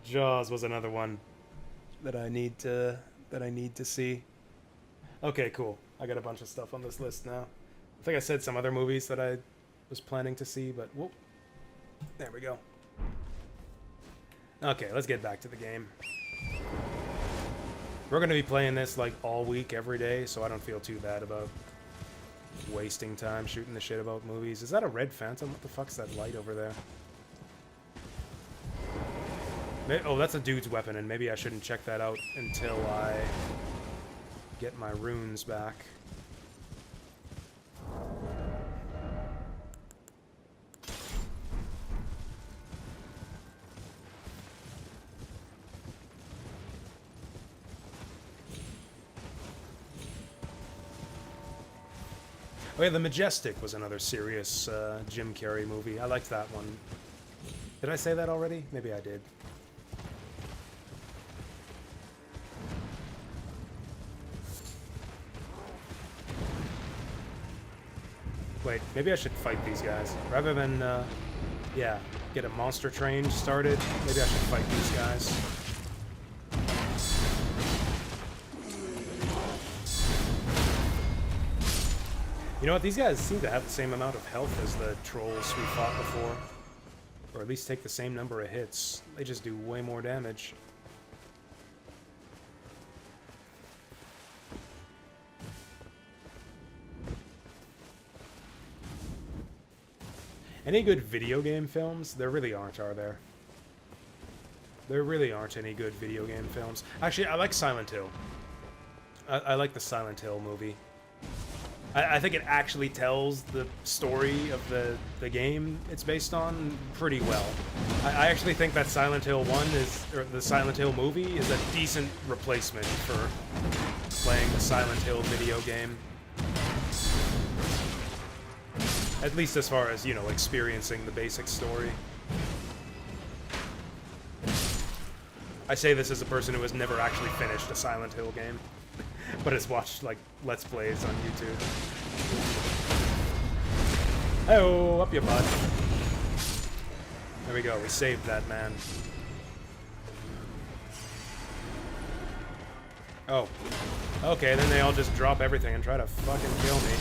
Jaws was another one that I need to see. Okay, cool. I got a bunch of stuff on this list now. I think I said some other movies that I was planning to see, but whoop. There we go. Okay, let's get back to the game. We're going to be playing this like all week, every day, so I don't feel too bad about wasting time shooting the shit about movies. Is that a red phantom? What the fuck's that light over there? Oh, that's a dude's weapon, and maybe I shouldn't check that out until I get my runes back. Oh yeah, The Majestic was another serious Jim Carrey movie. I liked that one. Did I say that already? Maybe I did. Wait, maybe I should fight these guys. Rather than, yeah, get a monster train started, maybe I should fight these guys. You know what, these guys seem to have the same amount of health as the trolls we fought before. Or at least take the same number of hits. They just do way more damage. Any good video game films? There really aren't, are there? There really aren't any good video game films. Actually, I like Silent Hill. I like the Silent Hill movie. I think it actually tells the story of the game it's based on pretty well. I actually think that Silent Hill 1 or the Silent Hill movie is a decent replacement for playing the Silent Hill video game. At least as far as, you know, experiencing the basic story. I say this as a person who has never actually finished a Silent Hill game, but has watched, like, Let's Plays on YouTube. Oh, up your butt. There we go, we saved that man. Oh. Okay, then they all just drop everything and try to fucking kill me.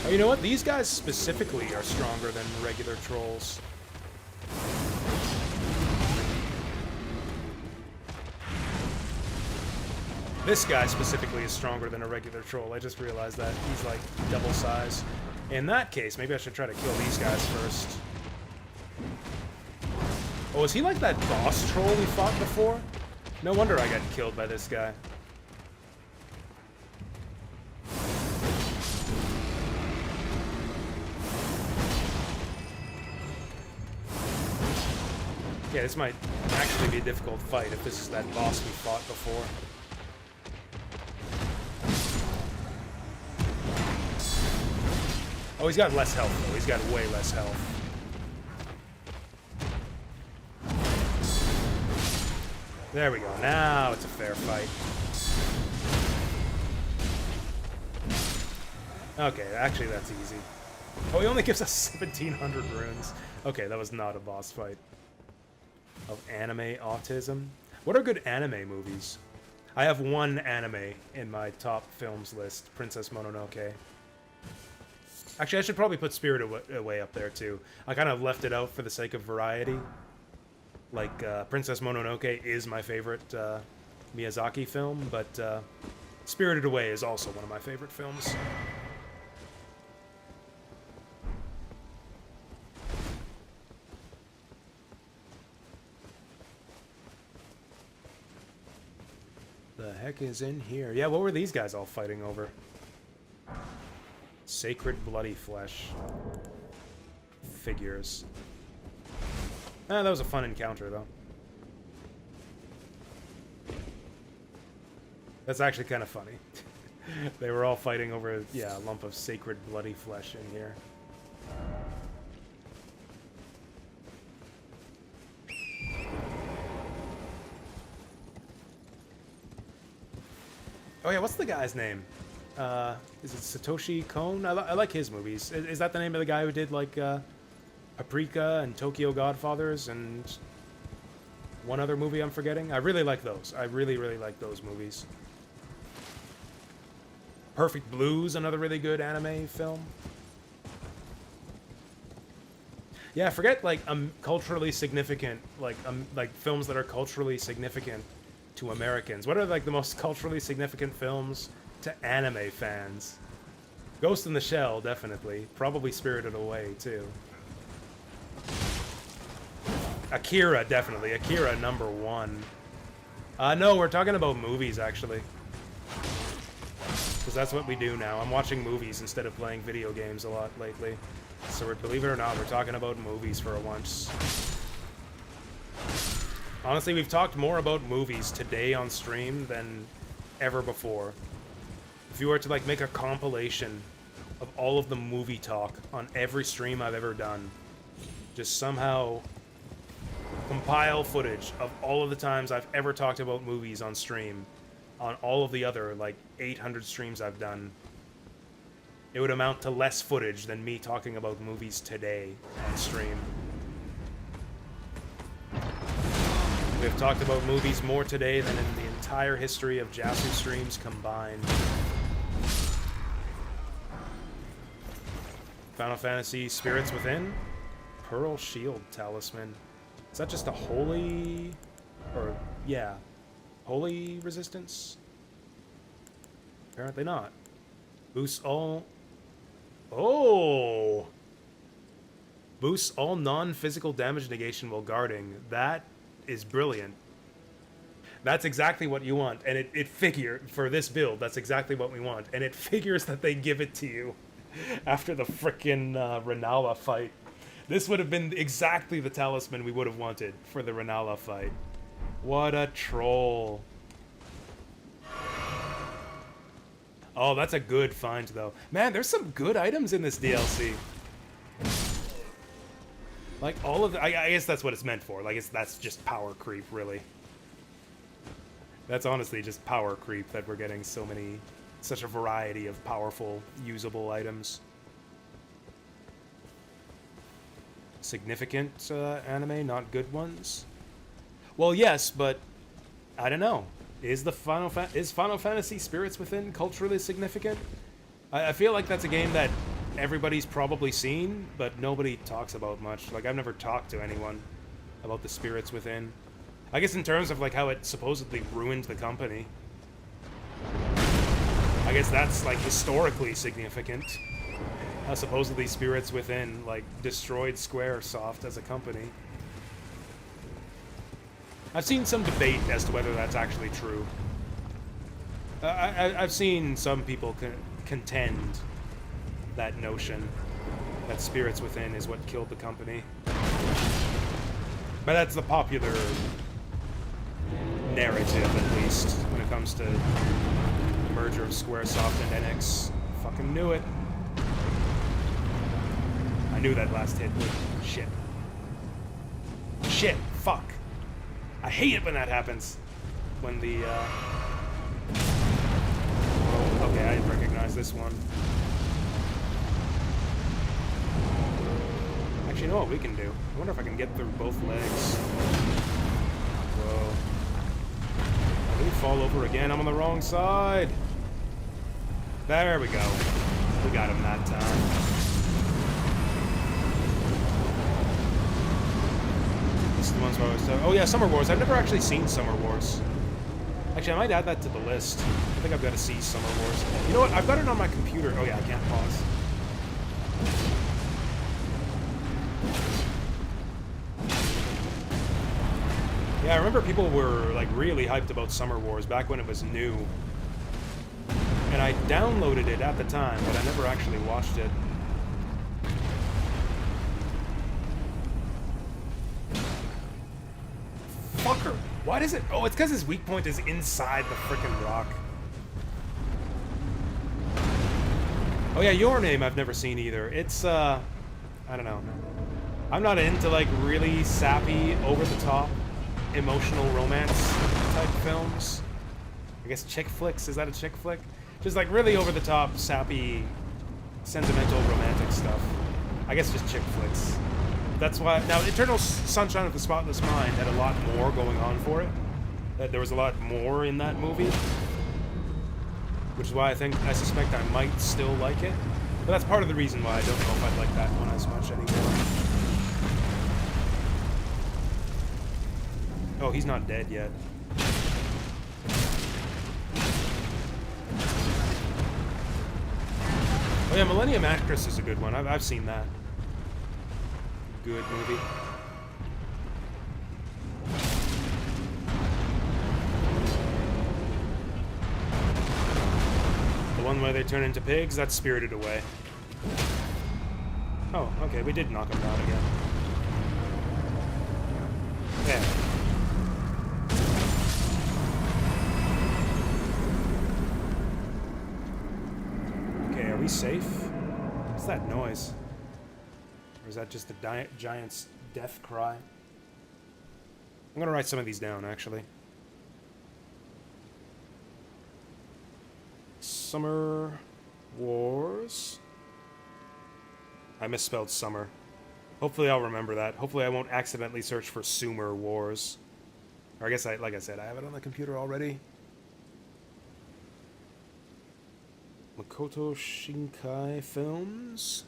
Oh, you know what? These guys specifically are stronger than regular trolls. This guy specifically is stronger than a regular troll. I just realized that. He's like double size. In that case, maybe I should try to kill these guys first. Oh, is he like that boss troll we fought before? No wonder I got killed by this guy. Yeah, this might actually be a difficult fight if this is that boss we fought before. Oh, he's got less health, though. He's got way less health. There we go. Now it's a fair fight. Okay, actually that's easy. Oh, he only gives us 1,700 runes. Okay, that was not a boss fight. Of anime autism. What are good anime movies? I have one anime in my top films list, Princess Mononoke. Actually, I should probably put Spirited Away up there, too. I kind of left it out for the sake of variety. Like, Princess Mononoke is my favorite Miyazaki film, but Spirited Away is also one of my favorite films. The heck is in here? Yeah, what were these guys all fighting over? Sacred bloody flesh. Figures. Ah, that was a fun encounter, though. That's actually kind of funny. They were all fighting over, yeah, a lump of sacred bloody flesh in here. Oh yeah, what's the guy's name? Is it Satoshi Kon? I like his movies. Is that the name of the guy who did, like, Paprika and Tokyo Godfathers and one other movie I'm forgetting? I really like those. I really, really like those movies. Perfect Blues, another really good anime film. Yeah, forget, like, culturally significant, like films that are culturally significant to Americans. What are, like, the most culturally significant films to anime fans? Ghost in the Shell, definitely. Probably Spirited Away, too. Akira, definitely. Akira, #1. No, we're talking about movies, actually. Because that's what we do now. I'm watching movies instead of playing video games a lot lately. So believe it or not, we're talking about movies for once. Honestly, we've talked more about movies today on stream than ever before. If you were to, like, make a compilation of all of the movie talk on every stream I've ever done, just somehow compile footage of all of the times I've ever talked about movies on stream, on all of the other, like, 800 streams I've done, it would amount to less footage than me talking about movies today on stream. We've talked about movies more today than in the entire history of Jasu streams combined. Final Fantasy Spirits Within? Pearl Shield Talisman. Is that just a holy... or, yeah. Holy resistance? Apparently not. Boosts all... Oh! Boosts all non-physical damage negation while guarding. That is brilliant. That's exactly what you want. And it figure, for this build, that's exactly what we want. And it figures that they give it to you after the frickin' Renala fight. This would have been exactly the talisman we would have wanted for the Renala fight. What a troll. Oh, that's a good find, though. Man, there's some good items in this DLC. Like, all of the... I guess that's what it's meant for. Like, that's just power creep, really. That's honestly just power creep that we're getting such a variety of powerful, usable items. Significant anime, not good ones? Well, yes, but I don't know. Is Final Fantasy Spirits Within culturally significant? I feel like that's a game that everybody's probably seen, but nobody talks about much. Like, I've never talked to anyone about the Spirits Within. I guess in terms of, like, how it supposedly ruined the company. I guess that's, like, historically significant. How supposedly Spirits Within, like, destroyed Squaresoft as a company. I've seen some debate as to whether that's actually true. I've seen some people contend that notion that Spirits Within is what killed the company. But that's the popular narrative, at least, when it comes to the merger of Squaresoft and NX. Fucking knew it. I knew that last hit would... Shit. Shit. Fuck. I hate it when that happens. When the, Oh, okay, I recognize this one. Actually, you know what we can do? I wonder if I can get through both legs. Whoa. Let me fall over again. I'm on the wrong side. There we go. We got him that time. This is the ones where I was talking. Oh yeah, Summer Wars. I've never actually seen Summer Wars. Actually, I might add that to the list. I think I've got to see Summer Wars. You know what? I've got it on my computer. Oh yeah, I can't pause. Yeah, I remember people were like really hyped about Summer Wars back when it was new. And I downloaded it at the time, but I never actually watched it. Fucker! Why does it... Oh, it's because his weak point is inside the frickin' rock. Oh yeah, Your Name I've never seen either. It's, I don't know. I'm not into, like, really sappy, over-the-top, emotional romance type films. I guess chick flicks, is that a chick flick? Just like really over-the-top, sappy, sentimental, romantic stuff. I guess just chick flicks. That's why... Now, Eternal Sunshine of the Spotless Mind had a lot more going on for it. There was a lot more in that movie. Which is why I suspect I might still like it. But that's part of the reason why I don't know if I'd like that one as much anymore. Oh, he's not dead yet. Oh yeah, Millennium Actress is a good one. I've seen that. Good movie. The one where they turn into pigs, that's Spirited Away. Oh, okay, we did knock him down again. Yeah. Okay, are we safe? What's that noise? Or is that just a giant's death cry? I'm gonna write some of these down, actually. Summer Wars. I misspelled summer. Hopefully I'll remember that. Hopefully I won't accidentally search for Sumer Wars. Or I guess, like I said, I have it on the computer already. Makoto Shinkai Films.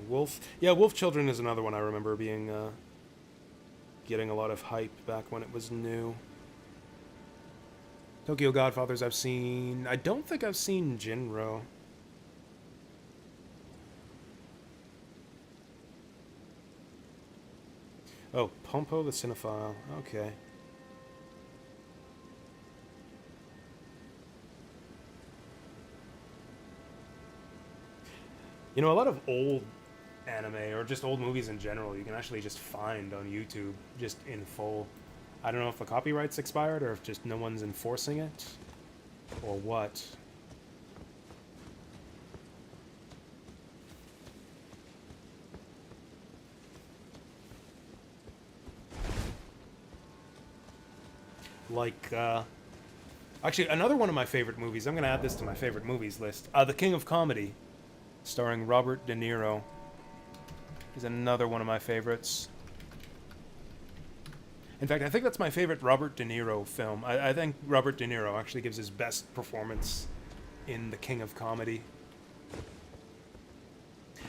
Wolf. Yeah, Wolf Children is another one I remember being, getting a lot of hype back when it was new. Tokyo Godfathers I've seen. I don't think I've seen Jinro. Oh, Pompo the Cinephile. Okay. You know, a lot of old anime, or just old movies in general, you can actually just find on YouTube, just in full. I don't know if the copyright's expired, or if just no one's enforcing it, or what. Like, actually, another one of my favorite movies, I'm gonna add this to my favorite movies list, The King of Comedy, starring Robert De Niro, is another one of my favorites. In fact, I think that's my favorite Robert De Niro film. I think Robert De Niro actually gives his best performance in The King of Comedy.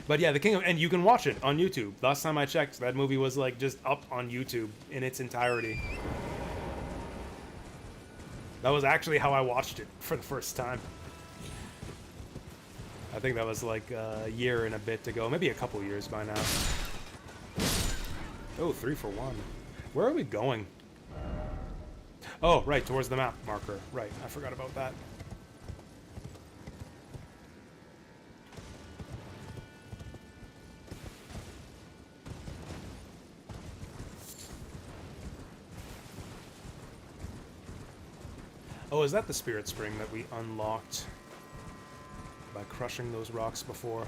But yeah, the King of... And you can watch it on YouTube. Last time I checked, that movie was like just up on YouTube in its entirety. That was actually how I watched it for the first time. I think that was like a year and a bit ago. Maybe a couple years by now. Oh, 3 for 1. Where are we going? Oh, right, towards the map marker. Right, I forgot about that. Oh, is that the spirit spring that we unlocked by crushing those rocks before?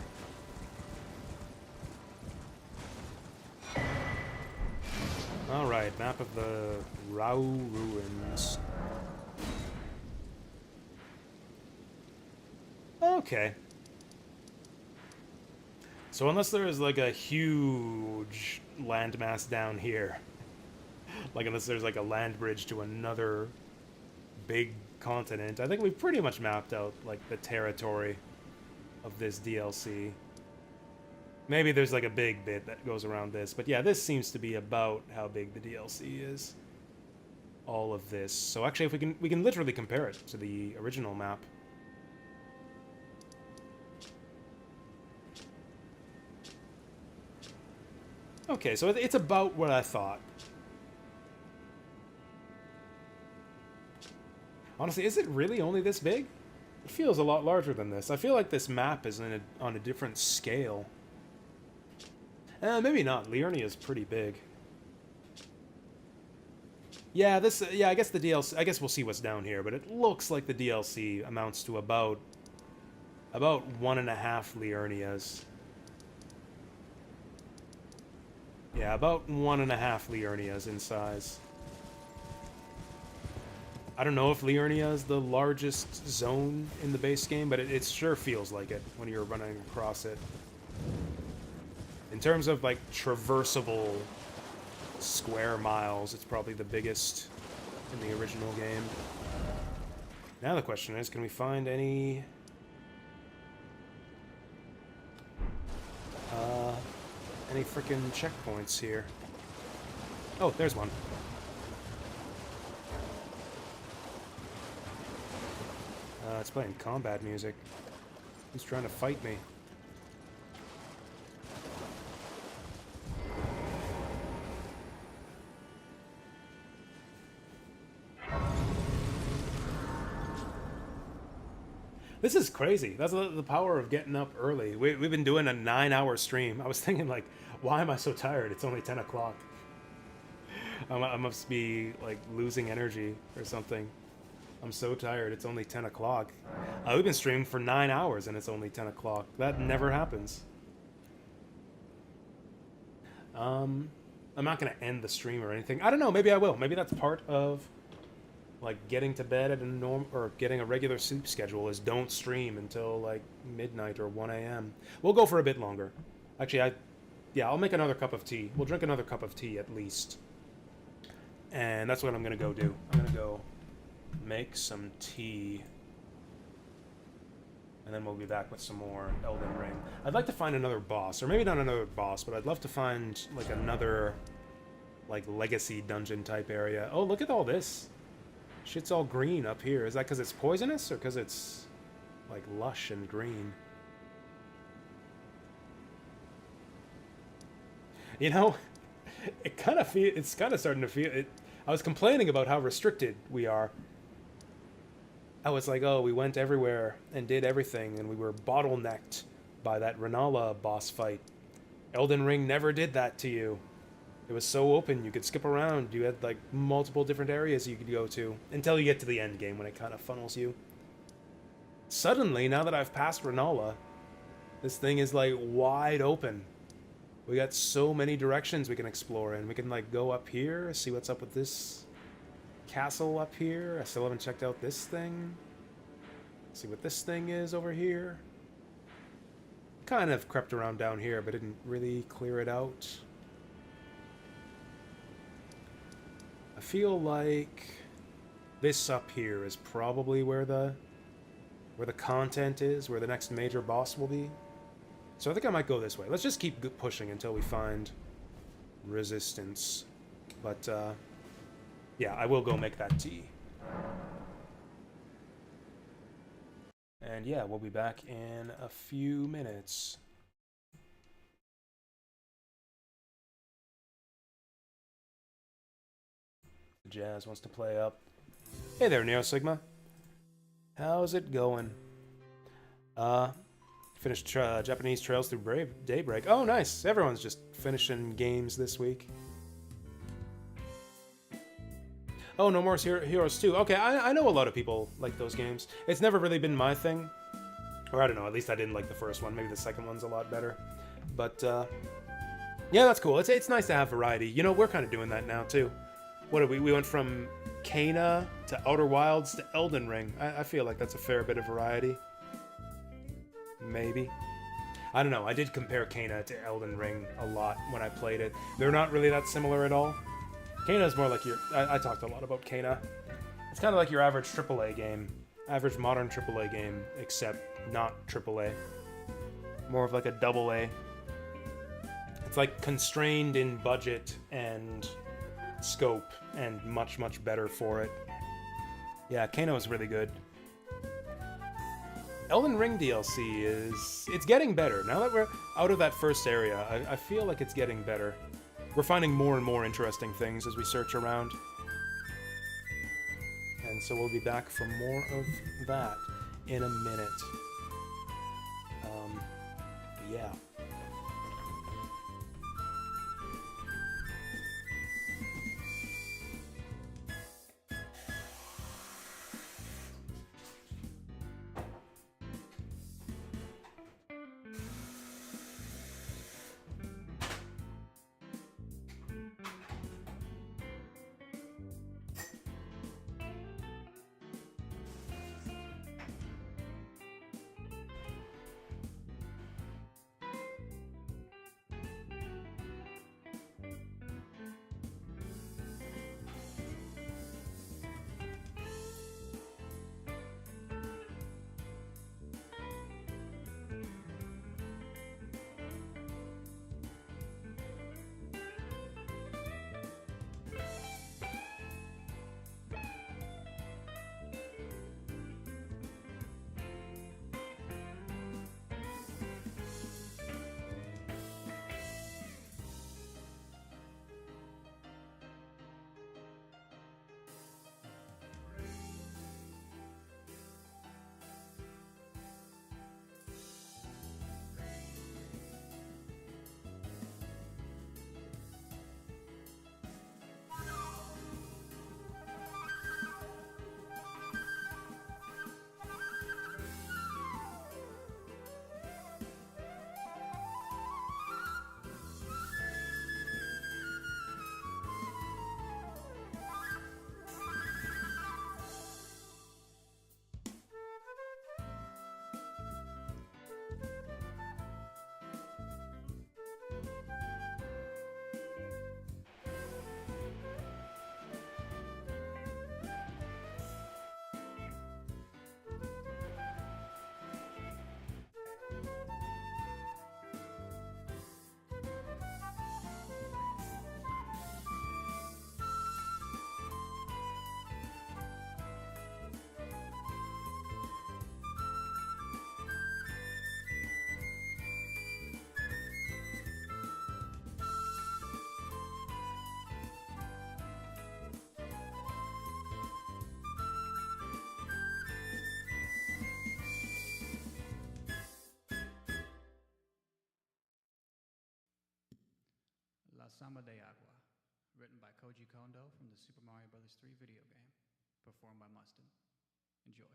Alright, map of the Rau Ruins. Okay. So unless there is like a huge landmass down here, like unless there's like a land bridge to another big continent, I think we've pretty much mapped out like the territory of this DLC. Maybe there's like a big bit that goes around this, but yeah, this seems to be about how big the DLC is. All of this. So actually, if we can literally compare it to the original map. Okay, so it's about what I thought. Honestly, is it really only this big? It feels a lot larger than this. I feel like this map is on a different scale. Maybe not. Liurnia is pretty big. Yeah, this. Yeah, I guess the DLC. I guess we'll see what's down here, but it looks like the DLC amounts to about 1.5 Liurnias. Yeah, about 1.5 Liurnias in size. I don't know if Liurnia is the largest zone in the base game, but it sure feels like it when you're running across it. In terms of, like, traversable square miles, it's probably the biggest in the original game. Now the question is, can we find any... any frickin' checkpoints here? Oh, there's one. It's playing combat music. Who's trying to fight me? This is crazy. That's the power of getting up early. We've been doing a 9-hour stream. I was thinking, like, why am I so tired? It's only 10 o'clock. I must be, like, losing energy or something. I'm so tired. It's only 10 o'clock. We've been streaming for 9 hours and it's only 10 o'clock. That never happens. I'm not going to end the stream or anything. I don't know. Maybe I will. Maybe that's part of... like getting to bed at a or getting a regular sleep schedule is don't stream until like midnight or 1 a.m. We'll go for a bit longer. Actually, I'll make another cup of tea. We'll drink another cup of tea at least. And that's what I'm gonna go do. I'm gonna go make some tea. And then we'll be back with some more Elden Ring. I'd like to find another boss, or maybe not another boss, but I'd love to find like another like legacy dungeon type area. Oh, look at all this. Shit's all green up here. Is that because it's poisonous or because it's, like, lush and green? You know, it's kind of starting to feel it. I was complaining about how restricted we are. I was like, oh, we went everywhere and did everything, and we were bottlenecked by that Renala boss fight. Elden Ring never did that to you. It was so open, you could skip around. You had, like, multiple different areas you could go to. Until you get to the end game, when it kind of funnels you. Suddenly, now that I've passed Renala, this thing is, like, wide open. We got so many directions we can explore in. We can, like, go up here, see what's up with this castle up here. I still haven't checked out this thing. See what this thing is over here. Kind of crept around down here, but didn't really clear it out. I feel like this up here is probably where the content is, where the next major boss will be. So I think I might go this way. Let's just keep pushing until we find resistance. But, yeah, I will go make that tea. And yeah, we'll be back in a few minutes. Jazz wants to play up. Hey there, Neo Sigma. How's it going? Finished Japanese Trails Through Daybreak. Oh, nice. Everyone's just finishing games this week. Oh, No More Heroes 2. Okay, I know a lot of people like those games. It's never really been my thing. Or I don't know, at least I didn't like the first one. Maybe the second one's a lot better. But, yeah, that's cool. It's nice to have variety. You know, we're kind of doing that now, too. What did we went from Kena to Outer Wilds to Elden Ring. I feel like that's a fair bit of variety. Maybe. I don't know. I did compare Kena to Elden Ring a lot when I played it. They're not really that similar at all. Kena is more like your... I talked a lot about Kena. It's kind of like your average AAA game. Average modern AAA game, except not AAA. More of like a AA. It's like constrained in budget and scope and much, much better for it. Yeah, Kano is really good. Elden Ring DLC it's getting better. Now that we're out of that first area, I feel like it's getting better. We're finding more and more interesting things as we search around. And so we'll be back for more of that in a minute. Yeah. La Samba de Agua, written by Koji Kondo from the Super Mario Bros. 3 video game, performed by Mustin. Enjoy.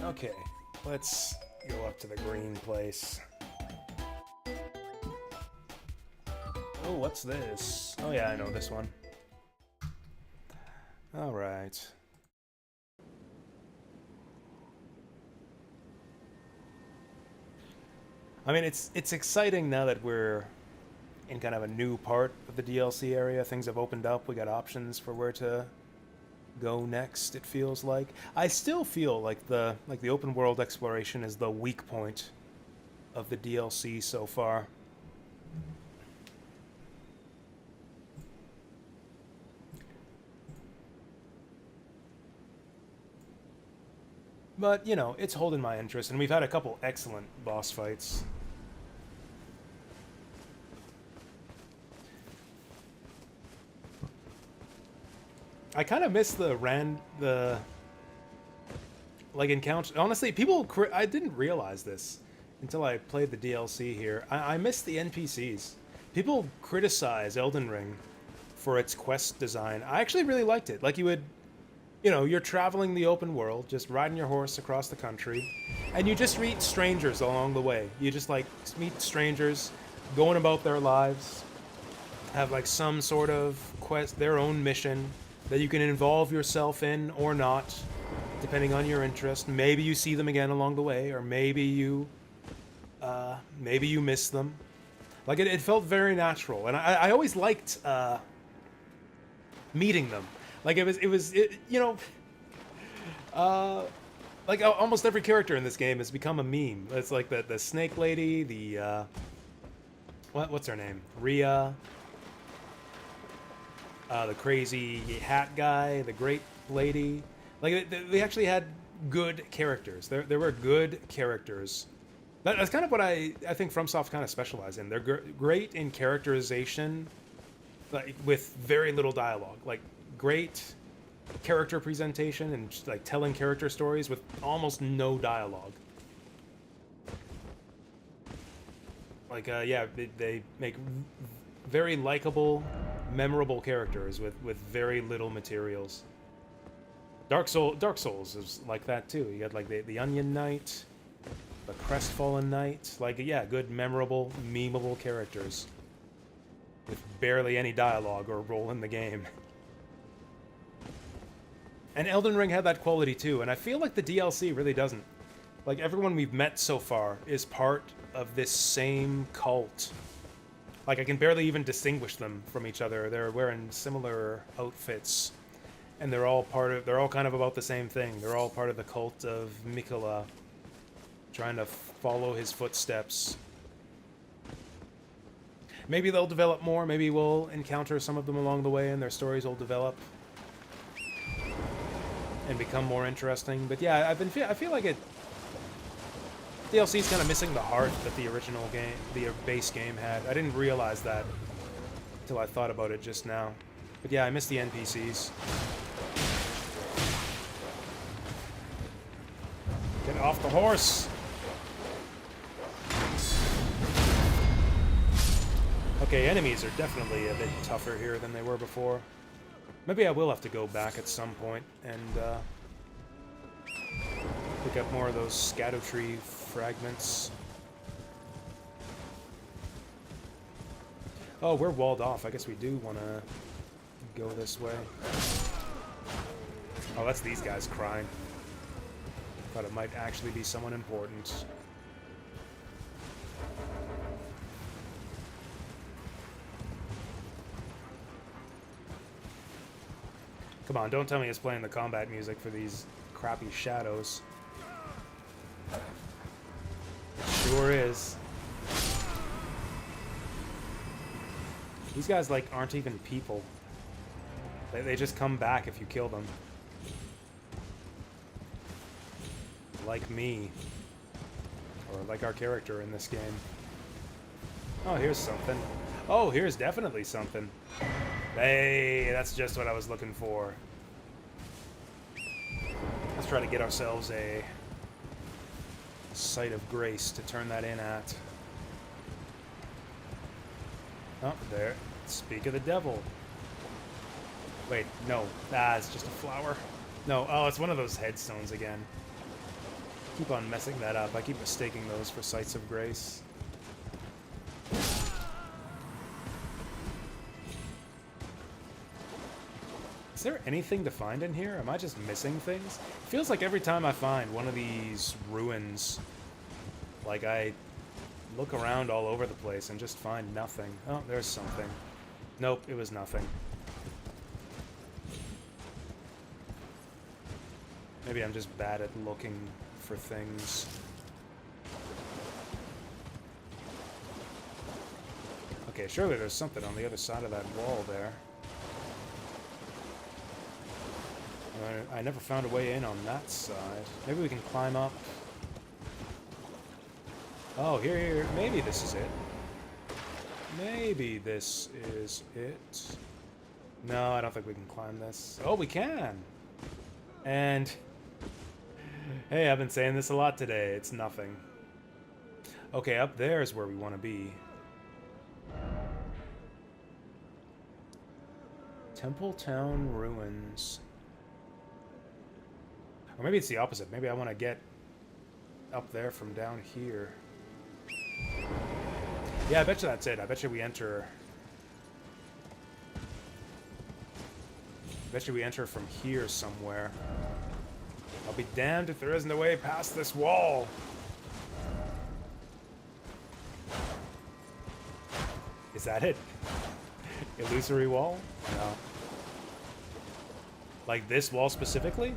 Okay, let's go up to the green place. Oh, what's this? Oh yeah, I know this one. Alright. I mean, it's exciting now that we're in kind of a new part of the DLC area. Things have opened up. We got options for where to go next, it feels like. I still feel like the open world exploration is the weak point of the DLC so far. But, you know, it's holding my interest, and we've had a couple excellent boss fights. I kind of miss the like encounter. Honestly, I didn't realize this until I played the DLC here. I miss the NPCs. People criticize Elden Ring for its quest design. I actually really liked it. Like, you know, you're traveling the open world, just riding your horse across the country, and you just meet strangers along the way. You just, like, meet strangers going about their lives, have, like, some sort of quest, their own mission that you can involve yourself in or not, depending on your interest. Maybe you see them again along the way, or maybe you miss them. Like, it felt very natural, and I always liked meeting them. Like, you know, like almost every character in this game has become a meme. It's like the snake lady, the what's her name, Rhea. The crazy hat guy, the great lady. Like, they actually had good characters. There were good characters. That's kind of what I think FromSoft kind of specialize in. They're great in characterization, like, with very little dialogue. Like, great character presentation and just, like, telling character stories with almost no dialogue. Like, yeah, they make very likable, memorable characters with very little materials. Dark Souls is like that too. You got, like, the Onion Knight, the Crestfallen Knight. Like, yeah, good, memorable, memeable characters with barely any dialogue or role in the game. And Elden Ring had that quality too, and I feel like the DLC really doesn't. Like, everyone we've met so far is part of this same cult. Like, I can barely even distinguish them from each other. They're wearing similar outfits, and they're all kind of about the same thing. They're all part of the cult of Miquella, trying to follow his footsteps. Maybe they'll develop more. Maybe we'll encounter some of them along the way, and their stories will develop and become more interesting. But yeah, I feel like DLC is kind of missing the heart that the original game, the base game had. I didn't realize that until I thought about it just now. But yeah, I miss the NPCs. Get off the horse! Okay, enemies are definitely a bit tougher here than they were before. Maybe I will have to go back at some point and pick up more of those Scadutree fragments. Oh, we're walled off. I guess we do want to go this way. Oh, that's these guys crying. Thought it might actually be someone important. Come on, don't tell me it's playing the combat music for these crappy shadows. It sure is. These guys, like, aren't even people. They just come back if you kill them. Like me. Or like our character in this game. Oh, here's something. Oh, here's definitely something. Hey, that's just what I was looking for. Let's try to get ourselves a site of grace to turn that in at. Oh, there. Speak of the devil. Wait, no. Ah, it's just a flower. No, oh, it's one of those headstones again. Keep on messing that up. I keep mistaking those for sites of grace. Is there anything to find in here? Am I just missing things? It feels like every time I find one of these ruins, like I look around all over the place and just find nothing. Oh, there's something. Nope, it was nothing. Maybe I'm just bad at looking for things. Okay, surely there's something on the other side of that wall there. I never found a way in on that side. Maybe we can climb up. Oh, here. Maybe this is it. Maybe this is it. No, I don't think we can climb this. Oh, we can! And... hey, I've been saying this a lot today. It's nothing. Okay, up there is where we want to be. Templetown Ruins. Or maybe it's the opposite. Maybe I want to get up there from down here. Yeah, I bet you that's it. I bet you we enter... I bet you we enter from here somewhere. I'll be damned if there isn't a way past this wall. Is that it? Illusory wall? No. Like this wall specifically?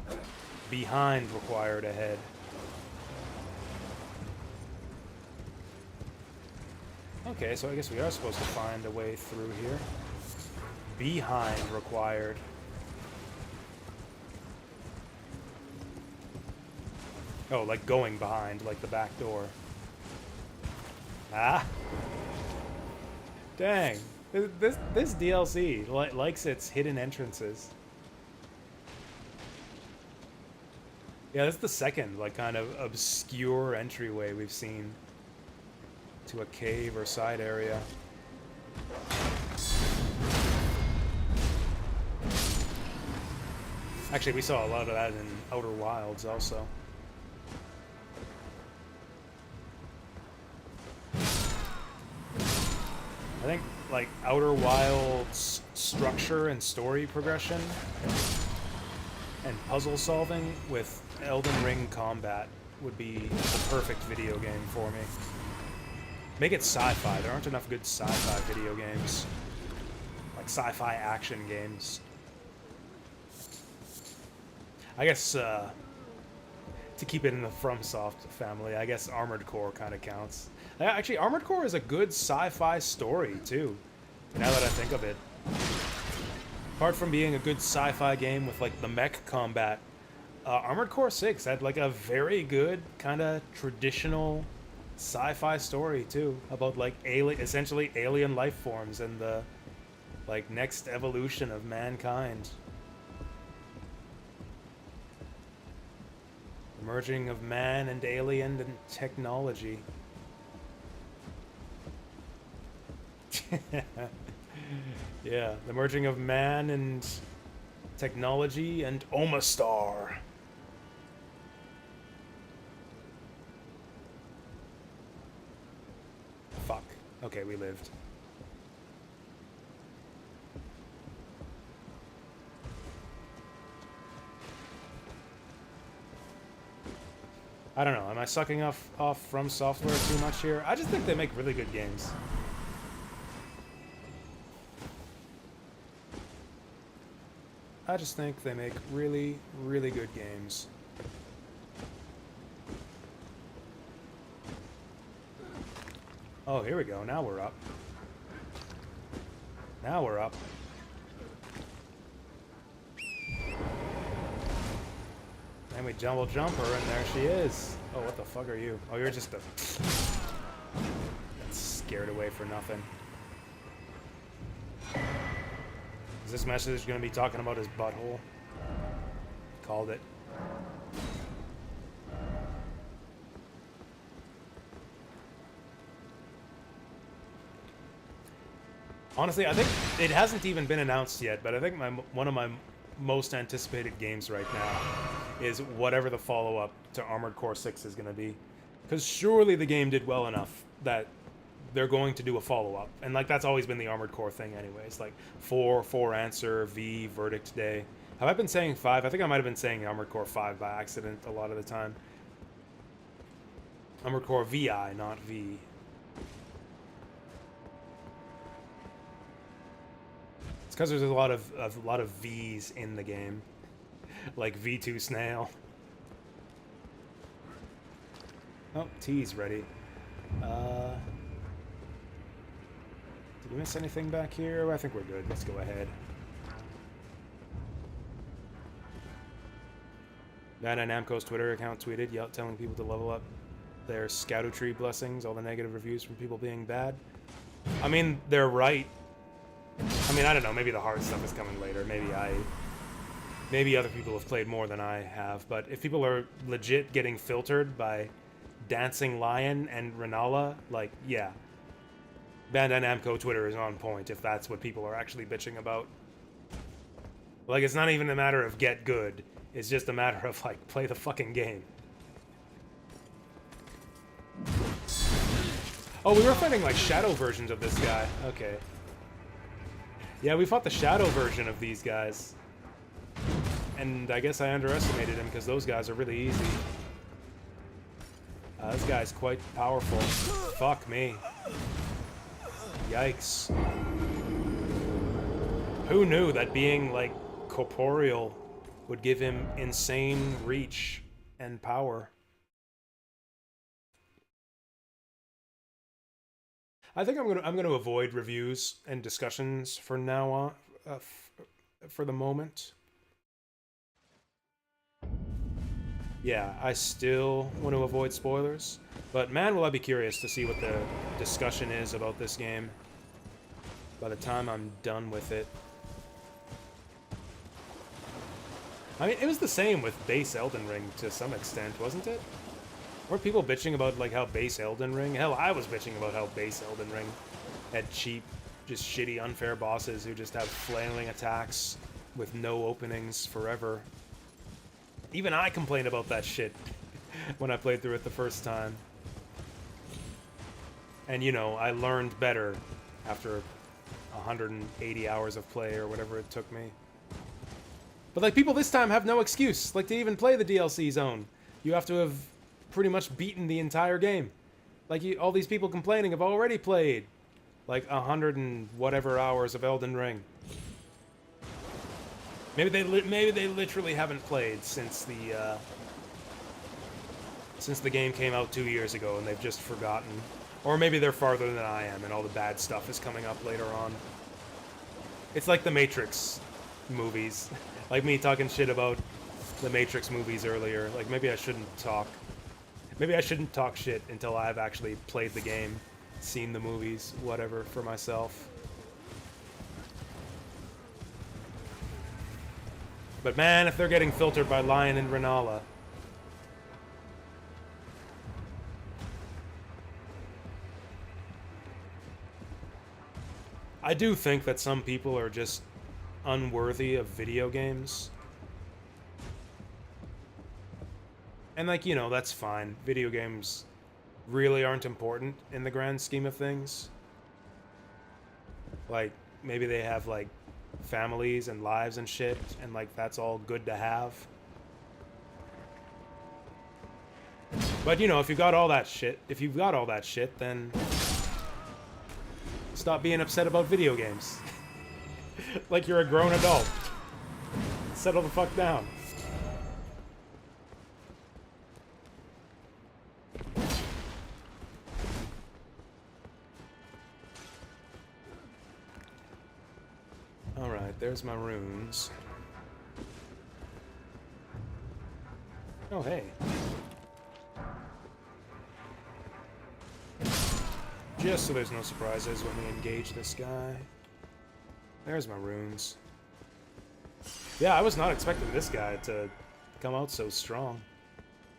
Behind required ahead. Okay, so I guess we are supposed to find a way through here. Behind required. Oh, like going behind, like the back door. Ah! Dang. This DLC likes its hidden entrances. Yeah, this is the second, like, kind of obscure entryway we've seen to a cave or side area. Actually, we saw a lot of that in Outer Wilds also. I think, like, Outer Wilds structure and story progression and puzzle solving with Elden Ring combat would be the perfect video game for me. Make it sci-fi. There aren't enough good sci-fi video games. Like sci-fi action games. I guess, to keep it in the FromSoft family, I guess Armored Core kind of counts. Actually, Armored Core is a good sci-fi story, too, now that I think of it. Apart from being a good sci-fi game with, like, the mech combat, Armored Core 6 had, like, a very good, kind of traditional sci-fi story, too, about, like, essentially alien life forms and the, like, next evolution of mankind. The merging of man and alien and technology. Yeah, the merging of man and technology and Omastar. Fuck. Okay, we lived. I don't know, am I sucking off From Software too much here? I just think they make really good games. I just think they make really, really good games. Oh, here we go. Now we're up. Now we're up. And we jump her, and there she is. Oh, what the fuck are you? Oh, you're just a... scared away for nothing. Is this message going to be talking about his butthole? Called it. Honestly, I think it hasn't even been announced yet, but I think one of my most anticipated games right now is whatever the follow-up to Armored Core 6 is going to be. Because surely the game did well enough that they're going to do a follow-up. And, like, that's always been the Armored Core thing anyways. Like, 4 answer, V, verdict day. Have I been saying 5? I think I might have been saying Armored Core 5 by accident a lot of the time. Armored Core VI, not V. It's because there's a lot of V's in the game. Like V2 Snail. Oh, T's ready. Did we miss anything back here? I think we're good. Let's go ahead. Bandai Namco's Twitter account tweeted, telling people to level up their Scoutotry blessings, all the negative reviews from people being bad. I mean, they're right. I mean, I don't know, maybe the hard stuff is coming later. Maybe other people have played more than I have, but if people are legit getting filtered by Dancing Lion and Renala, like, yeah. Bandai Namco Twitter is on point if that's what people are actually bitching about. Like, it's not even a matter of get good. It's just a matter of, like, play the fucking game. Oh, we were fighting, like, shadow versions of this guy. Okay. Yeah, we fought the shadow version of these guys. And I guess I underestimated him because those guys are really easy. This guy's quite powerful. Fuck me. Yikes. Who knew that being, like, corporeal would give him insane reach and power? I think I'm gonna avoid reviews and discussions for now on, for the moment. Yeah, I still want to avoid spoilers, but man, will I be curious to see what the discussion is about this game by the time I'm done with it. I mean, it was the same with base Elden Ring to some extent, wasn't it? Weren't people bitching about, like, how base Elden Ring... Hell, I was bitching about how base Elden Ring had cheap, just shitty, unfair bosses who just have flailing attacks with no openings forever. Even I complained about that shit when I played through it the first time. And, you know, I learned better after 180 hours of play or whatever it took me. But, like, people this time have no excuse, like, to even play the DLC zone. You have to have pretty much beaten the entire game. Like, all these people complaining have already played, like, 100 and whatever hours of Elden Ring. Maybe they literally haven't played since the game came out 2 years ago and they've just forgotten. Or maybe they're farther than I am and all the bad stuff is coming up later on. It's like the Matrix movies. Like me talking shit about the Matrix movies earlier. Like, maybe I shouldn't talk shit until I've actually played the game, seen the movies, whatever, for myself. But man, if they're getting filtered by Lion and Renala... I do think that some people are just unworthy of video games. And, like, you know, that's fine. Video games really aren't important in the grand scheme of things. Like, maybe they have, like, families and lives and shit, and, like, that's all good to have. But, you know, if you've got all that shit, then stop being upset about video games. Like you're a grown adult. Settle the fuck down. Alright, there's my runes. Oh, hey. Just so there's no surprises when we engage this guy. There's my runes. Yeah, I was not expecting this guy to come out so strong.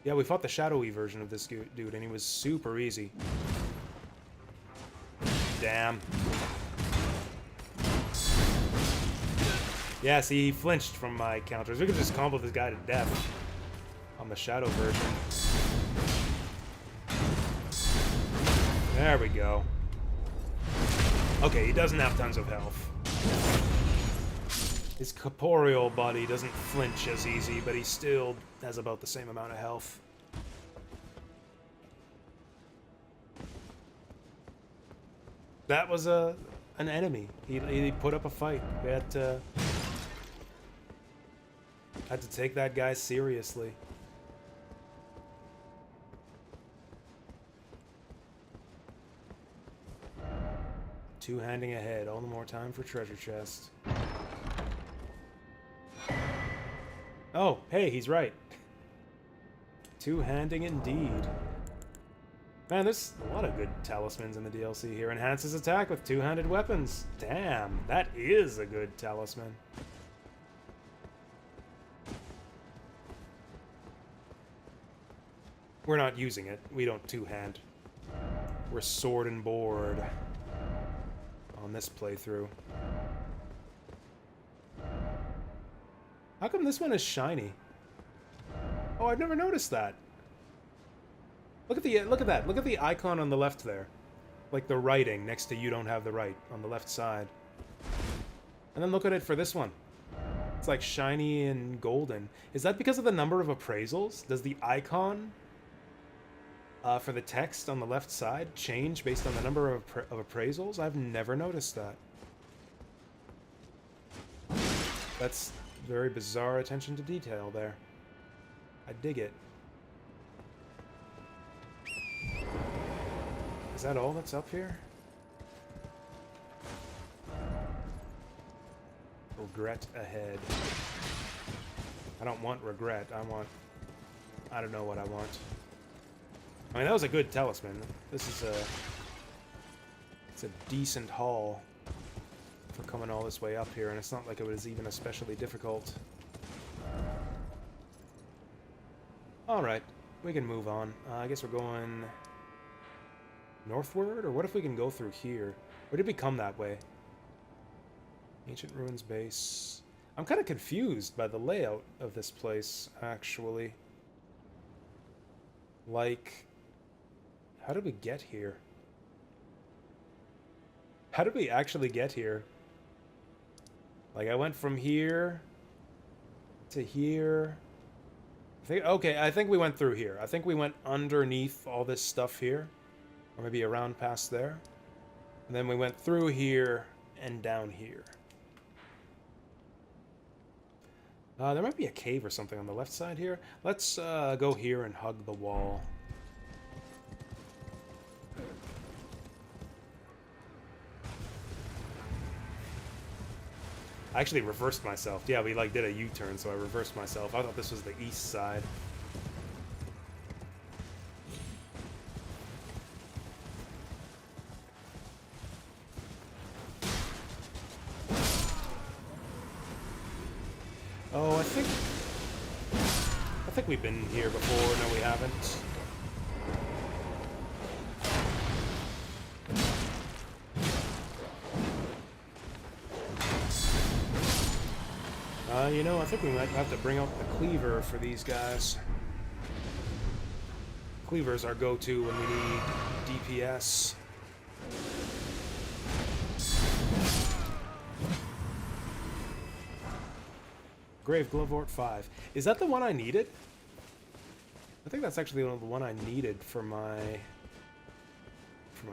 Yeah, we fought the shadowy version of this dude, and he was super easy. Damn. Yeah, see, he flinched from my counters. We could just combo this guy to death. on the shadow version. There we go. Okay, he doesn't have tons of health. His corporeal body doesn't flinch as easy, but he still has about the same amount of health. That was an enemy. He put up a fight. We had to take that guy seriously. Two-handing ahead. All the more time for treasure chest. Oh, hey, he's right. Two-handing indeed. Man, there's a lot of good talismans in the DLC here. Enhances attack with two-handed weapons. Damn, that is a good talisman. We're not using it. We don't two-hand. We're sword and board on this playthrough. How come this one is shiny? Oh, I've never noticed that. Look at that. Look at the icon on the left there. Like the writing next to "you don't have the right" on the left side. And then look at it for this one. It's like shiny and golden. Is that because of the number of appraisals? Does the icon for the text on the left side change based on the number of appraisals? I've never noticed that. That's very bizarre attention to detail there. I dig it. Is that all that's up here? Regret ahead. I don't want regret. I don't know what I want. I mean, that was a good talisman. This is it's a decent haul for coming all this way up here, and it's not like it was even especially difficult. Alright, we can move on. I guess we're going northward? Or what if we can go through here? Or did we come that way? Ancient Ruins Base. I'm kind of confused by the layout of this place, actually. Like, how did we get here? How did we actually get here? Like, I went from here to here. I think we went through here. I think we went underneath all this stuff here. Or maybe around past there. And then we went through here and down here. There might be a cave or something on the left side here. Let's go here and hug the wall. I actually reversed myself. Yeah, we like did a U-turn, so I reversed myself. I thought this was the east side. Oh, I think we've been here before. No, we haven't. You know, I think we might have to bring out the cleaver for these guys. Cleaver's our go-to when we need DPS. Grave Glovort 5. Is that the one I needed? I think that's actually the one I needed for my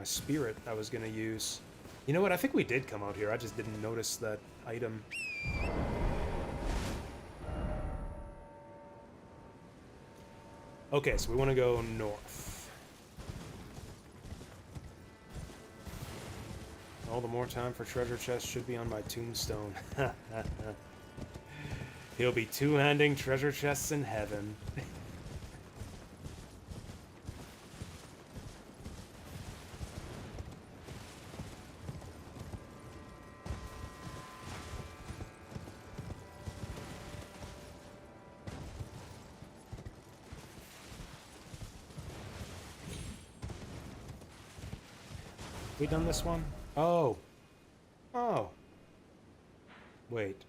spirit I was going to use. You know what? I think we did come out here. I just didn't notice that item. Okay, so we want to go north. All the more time for treasure chest should be on my tombstone. He'll be two-handing treasure chests in heaven. We done this one? Oh. Oh. Wait.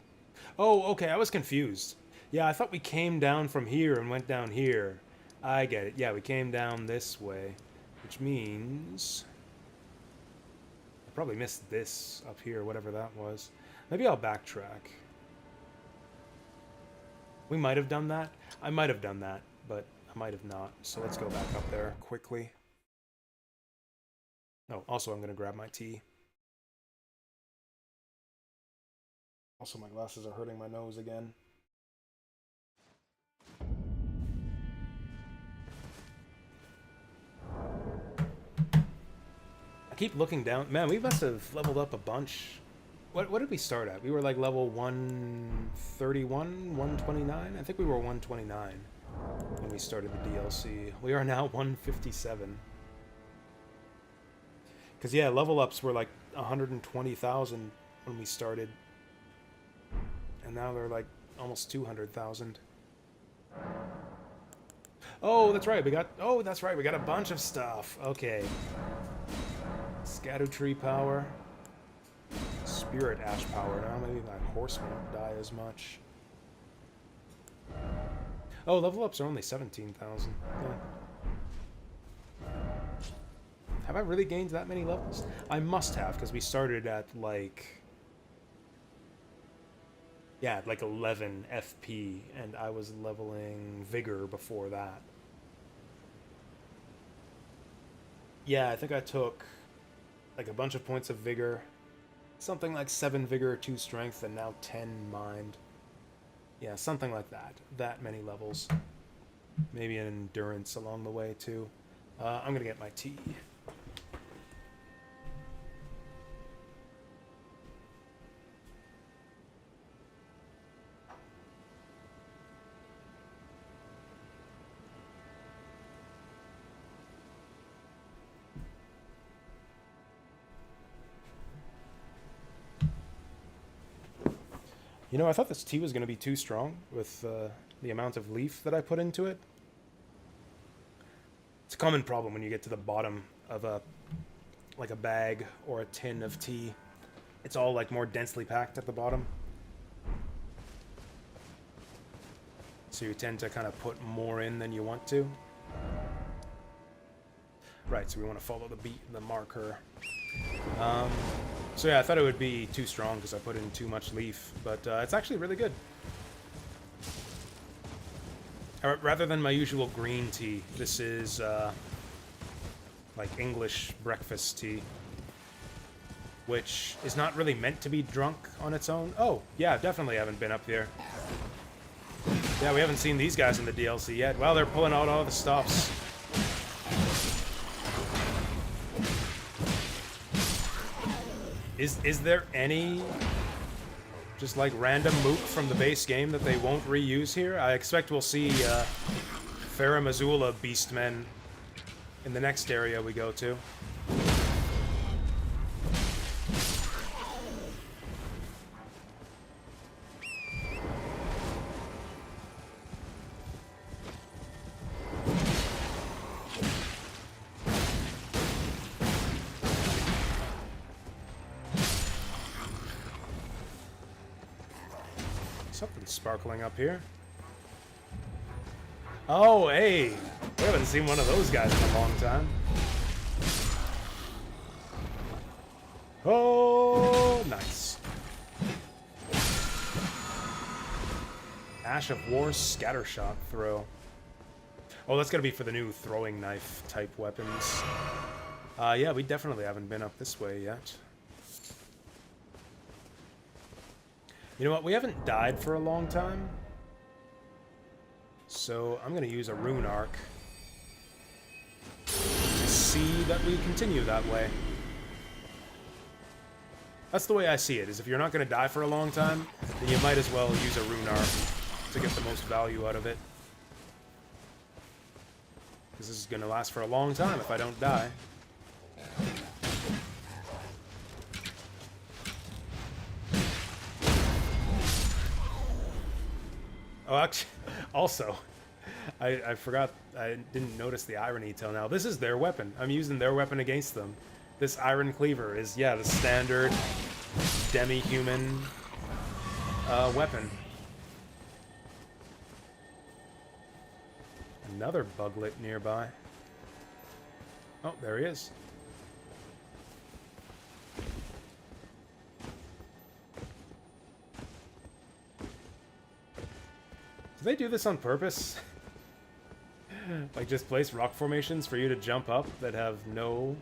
Oh, okay, I was confused. Yeah, I thought we came down from here and went down here. I get it. Yeah, we came down this way, which means I probably missed this up here, whatever that was. Maybe I'll backtrack. We might have done that. I might have done that, but I might have not. So let's go back up there quickly. Oh, also I'm going to grab my tea. Also, my glasses are hurting my nose again. I keep looking down. Man, we must have leveled up a bunch. What did we start at? We were like level 131, 129? I think we were 129 when we started the DLC. We are now 157. Because, yeah, level ups were like 120,000 when we started. And now they're like almost 200,000. Oh, that's right. We got a bunch of stuff. Okay. Scatter tree power. Spirit ash power. Now maybe my horse won't die as much. Oh, level ups are only 17,000. Yeah. Have I really gained that many levels? I must have, because we started at like... Yeah, like 11 FP, and I was leveling Vigor before that. Yeah, I think I took like a bunch of points of Vigor, something like 7 Vigor, 2 Strength, and now 10 Mind. Yeah, something like that. That many levels. Maybe an Endurance along the way, too. I'm gonna get my tea. You know, I thought this tea was going to be too strong with the amount of leaf that I put into it. It's a common problem when you get to the bottom of a bag or a tin of tea. It's all like more densely packed at the bottom. So you tend to kind of put more in than you want to. Right, so we want to follow the marker. So yeah, I thought it would be too strong because I put in too much leaf, but it's actually really good. Rather than my usual green tea, this is like English breakfast tea, which is not really meant to be drunk on its own. Oh, yeah, definitely haven't been up here. Yeah, we haven't seen these guys in the DLC yet. Well, they're pulling out all the stops. Is there any just like random moot from the base game that they won't reuse here? I expect we'll see Farah Missoula Beastmen in the next area we go to. Something sparkling up here. Oh, hey! We haven't seen one of those guys in a long time. Oh, nice. Ash of War Scattershot Throw. Oh, that's gonna be for the new throwing knife type weapons. Yeah, we definitely haven't been up this way yet. You know what? We haven't died for a long time. So I'm going to use a rune arc to see that we continue that way. That's the way I see it, is if you're not going to die for a long time, then you might as well use a rune arc to get the most value out of it. Because this is going to last for a long time if I don't die. Oh, actually, also, I forgot, I didn't notice the irony till now. This is their weapon. I'm using their weapon against them. This Iron Cleaver is, yeah, the standard demi-human weapon. Another buglet nearby. Oh, there he is. Do they do this on purpose? Like, just place rock formations for you to jump up that have no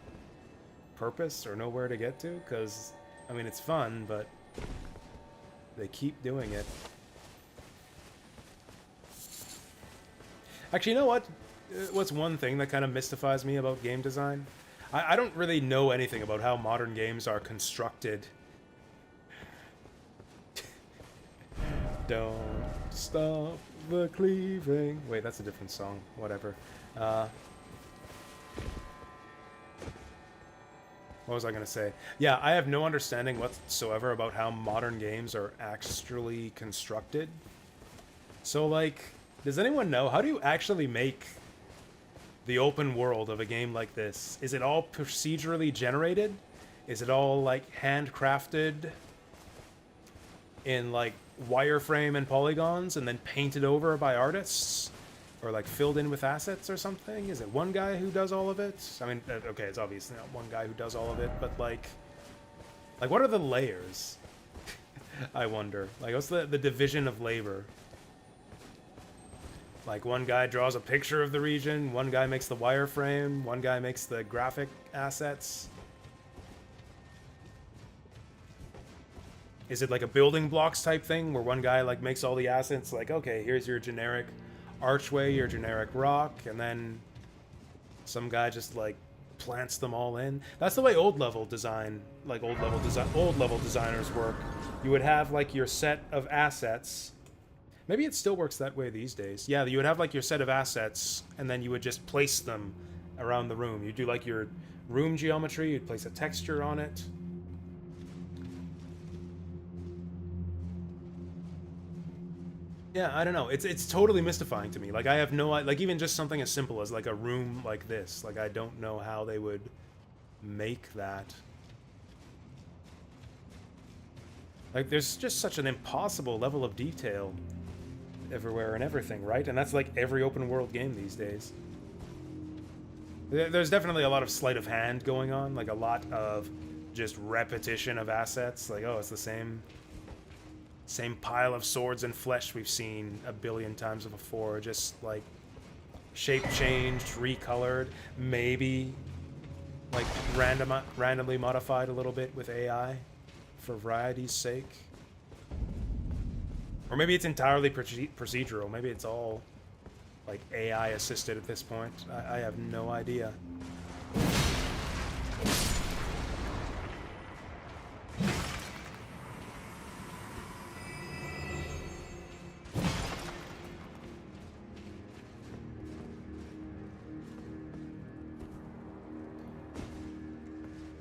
purpose or nowhere to get to? Because, I mean, it's fun, but they keep doing it. Actually, you know what? What's one thing that kind of mystifies me about game design? I don't really know anything about how modern games are constructed. Don't stop the cleaving. Wait, that's a different song. Whatever. What was I going to say? Yeah, I have no understanding whatsoever about how modern games are actually constructed. So, like, does anyone know, how do you actually make the open world of a game like this? Is it all procedurally generated? Is it all, like, handcrafted in, like, wireframe and polygons and then painted over by artists? Or, like, filled in with assets or something? Is it one guy who does all of it? I mean, okay, it's obviously not one guy who does all of it, but, like what are the layers? I wonder. Like, what's the division of labor? Like, one guy draws a picture of the region, one guy makes the wireframe, one guy makes the graphic assets. Is it like a building blocks type thing where one guy, like, makes all the assets, like, okay, here's your generic archway, your generic rock, and then some guy just, like, plants them all in? That's the way old level designers work. You would have, like, your set of assets. Maybe it still works that way these days. Yeah, you would have, like, your set of assets, and then you would just place them around the room. You'd do, like, your room geometry, you'd place a texture on it. Yeah, I don't know. It's totally mystifying to me. Like, I have no... Like, even just something as simple as, like, a room like this. Like, I don't know how they would make that. Like, there's just such an impossible level of detail everywhere and everything, right? And that's like every open world game these days. There's definitely a lot of sleight of hand going on, like a lot of just repetition of assets. Like, oh, it's the same pile of swords and flesh we've seen a billion times before, just like shape changed, recolored, maybe like randomly modified a little bit with AI for variety's sake. Or maybe it's entirely procedural. Maybe it's all, like, AI assisted at this point. I have no idea.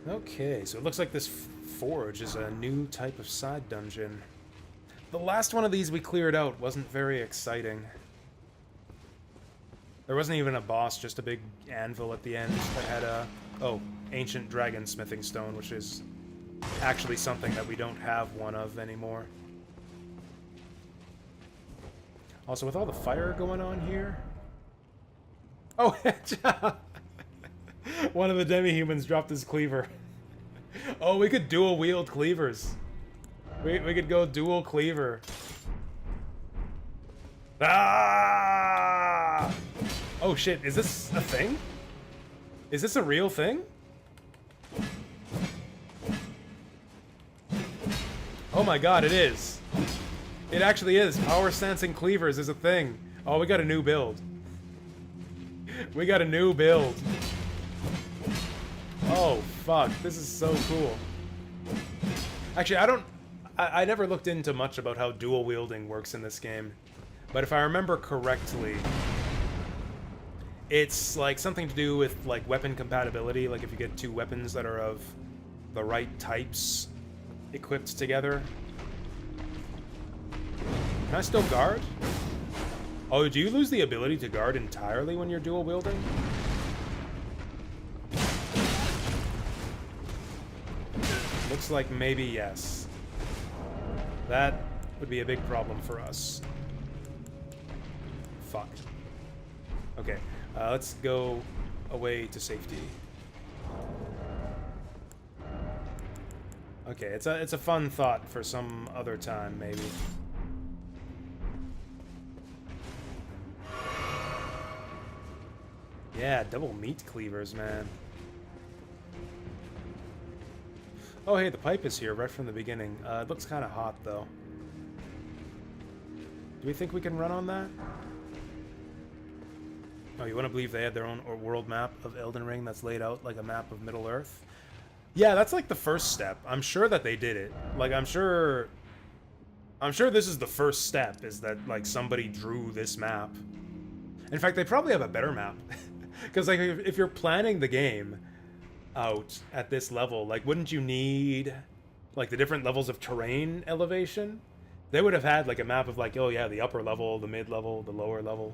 Okay, so it looks like this forge is a new type of side dungeon. The last one of these we cleared out wasn't very exciting. There wasn't even a boss, just a big anvil at the end that had a... Oh, ancient dragon smithing stone, which is actually something that we don't have one of anymore. Also, with all the fire going on here... Oh, one of the demi-humans dropped his cleaver. Oh, we could dual wield cleavers. We could go dual cleaver. Ah! Oh shit, is this a thing? Is this a real thing? Oh my god, it is. It actually is. Power sensing cleavers is a thing. Oh, we got a new build. We got a new build. Oh, fuck. This is so cool. Actually, I never looked into much about how dual wielding works in this game. But if I remember correctly, it's like something to do with like weapon compatibility. Like if you get two weapons that are of the right types equipped together. Can I still guard? Oh, do you lose the ability to guard entirely when you're dual wielding? Looks like maybe yes. That would be a big problem for us. Fuck. Okay, let's go away to safety. Okay, it's a fun thought for some other time, maybe. Yeah, double meat cleavers, man. Oh, hey, the pipe is here right from the beginning. It looks kind of hot, though. Do we think we can run on that? Oh, you want to believe they had their own world map of Elden Ring that's laid out like a map of Middle-earth? Yeah, that's like the first step. I'm sure that they did it. Like, I'm sure this is the first step, is that, like, somebody drew this map. In fact, they probably have a better map. Because, like, if you're planning the game out at this level, like, wouldn't you need, like, the different levels of terrain elevation? They would have had, like, a map of, like, oh, yeah, the upper level, the mid-level, the lower level.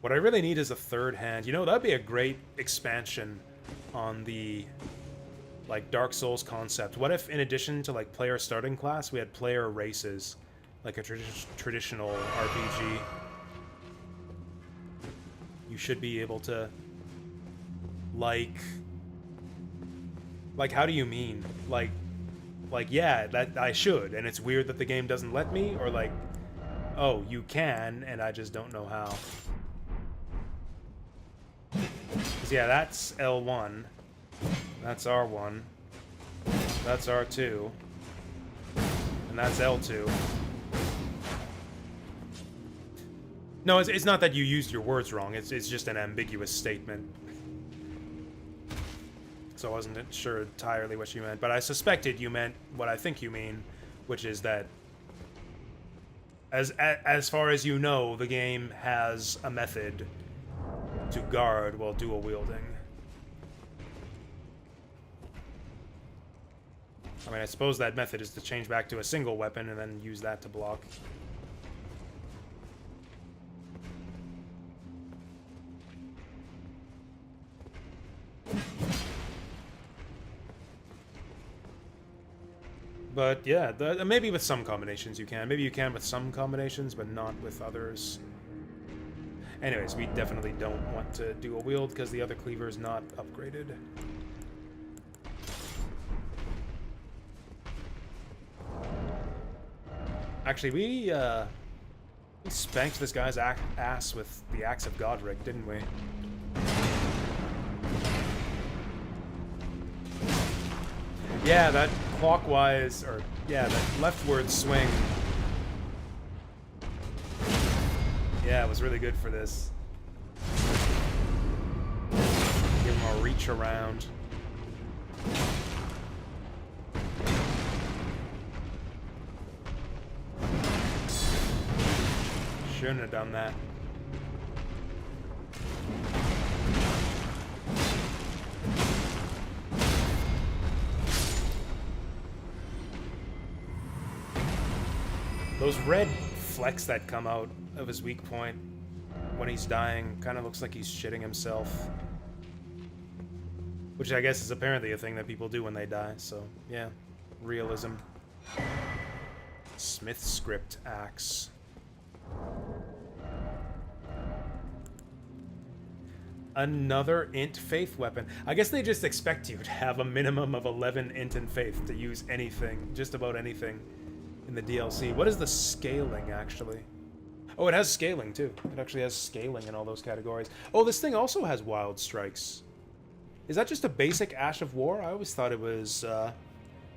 What I really need is a third hand. You know, that'd be a great expansion on the, like, Dark Souls concept. What if, in addition to, like, player starting class, we had player races? Like a traditional RPG. You should be able to, like, how do you mean? Like, yeah, that I should, and it's weird that the game doesn't let me? Or, like, oh, you can, and I just don't know how. Because, yeah, that's L1. That's R1. That's R2. And that's L2. No, it's not that you used your words wrong. It's just an ambiguous statement. So I wasn't sure entirely what you meant. But I suspected you meant what I think you mean, which is that as far as you know, the game has a method to guard while dual wielding. I mean, I suppose that method is to change back to a single weapon and then use that to block. But yeah, maybe with some combinations you can. Maybe you can with some combinations, but not with others. Anyways, we definitely don't want to dual wield because the other cleaver is not upgraded. Actually, we spanked this guy's ass with the Axe of Godric, didn't we? Yeah, that clockwise, or yeah, that leftward swing. Yeah, it was really good for this. Give him a reach around. Shouldn't have done that. Those red flecks that come out of his weak point when he's dying kind of looks like he's shitting himself. Which I guess is apparently a thing that people do when they die, so yeah. Realism. Smith script axe. Another int faith weapon. I guess they just expect you to have a minimum of 11 int and faith to use anything, just about anything in the DLC. What is the scaling, actually? Oh, it has scaling, too. It actually has scaling in all those categories. Oh, this thing also has wild strikes. Is that just a basic Ash of War? I always thought it was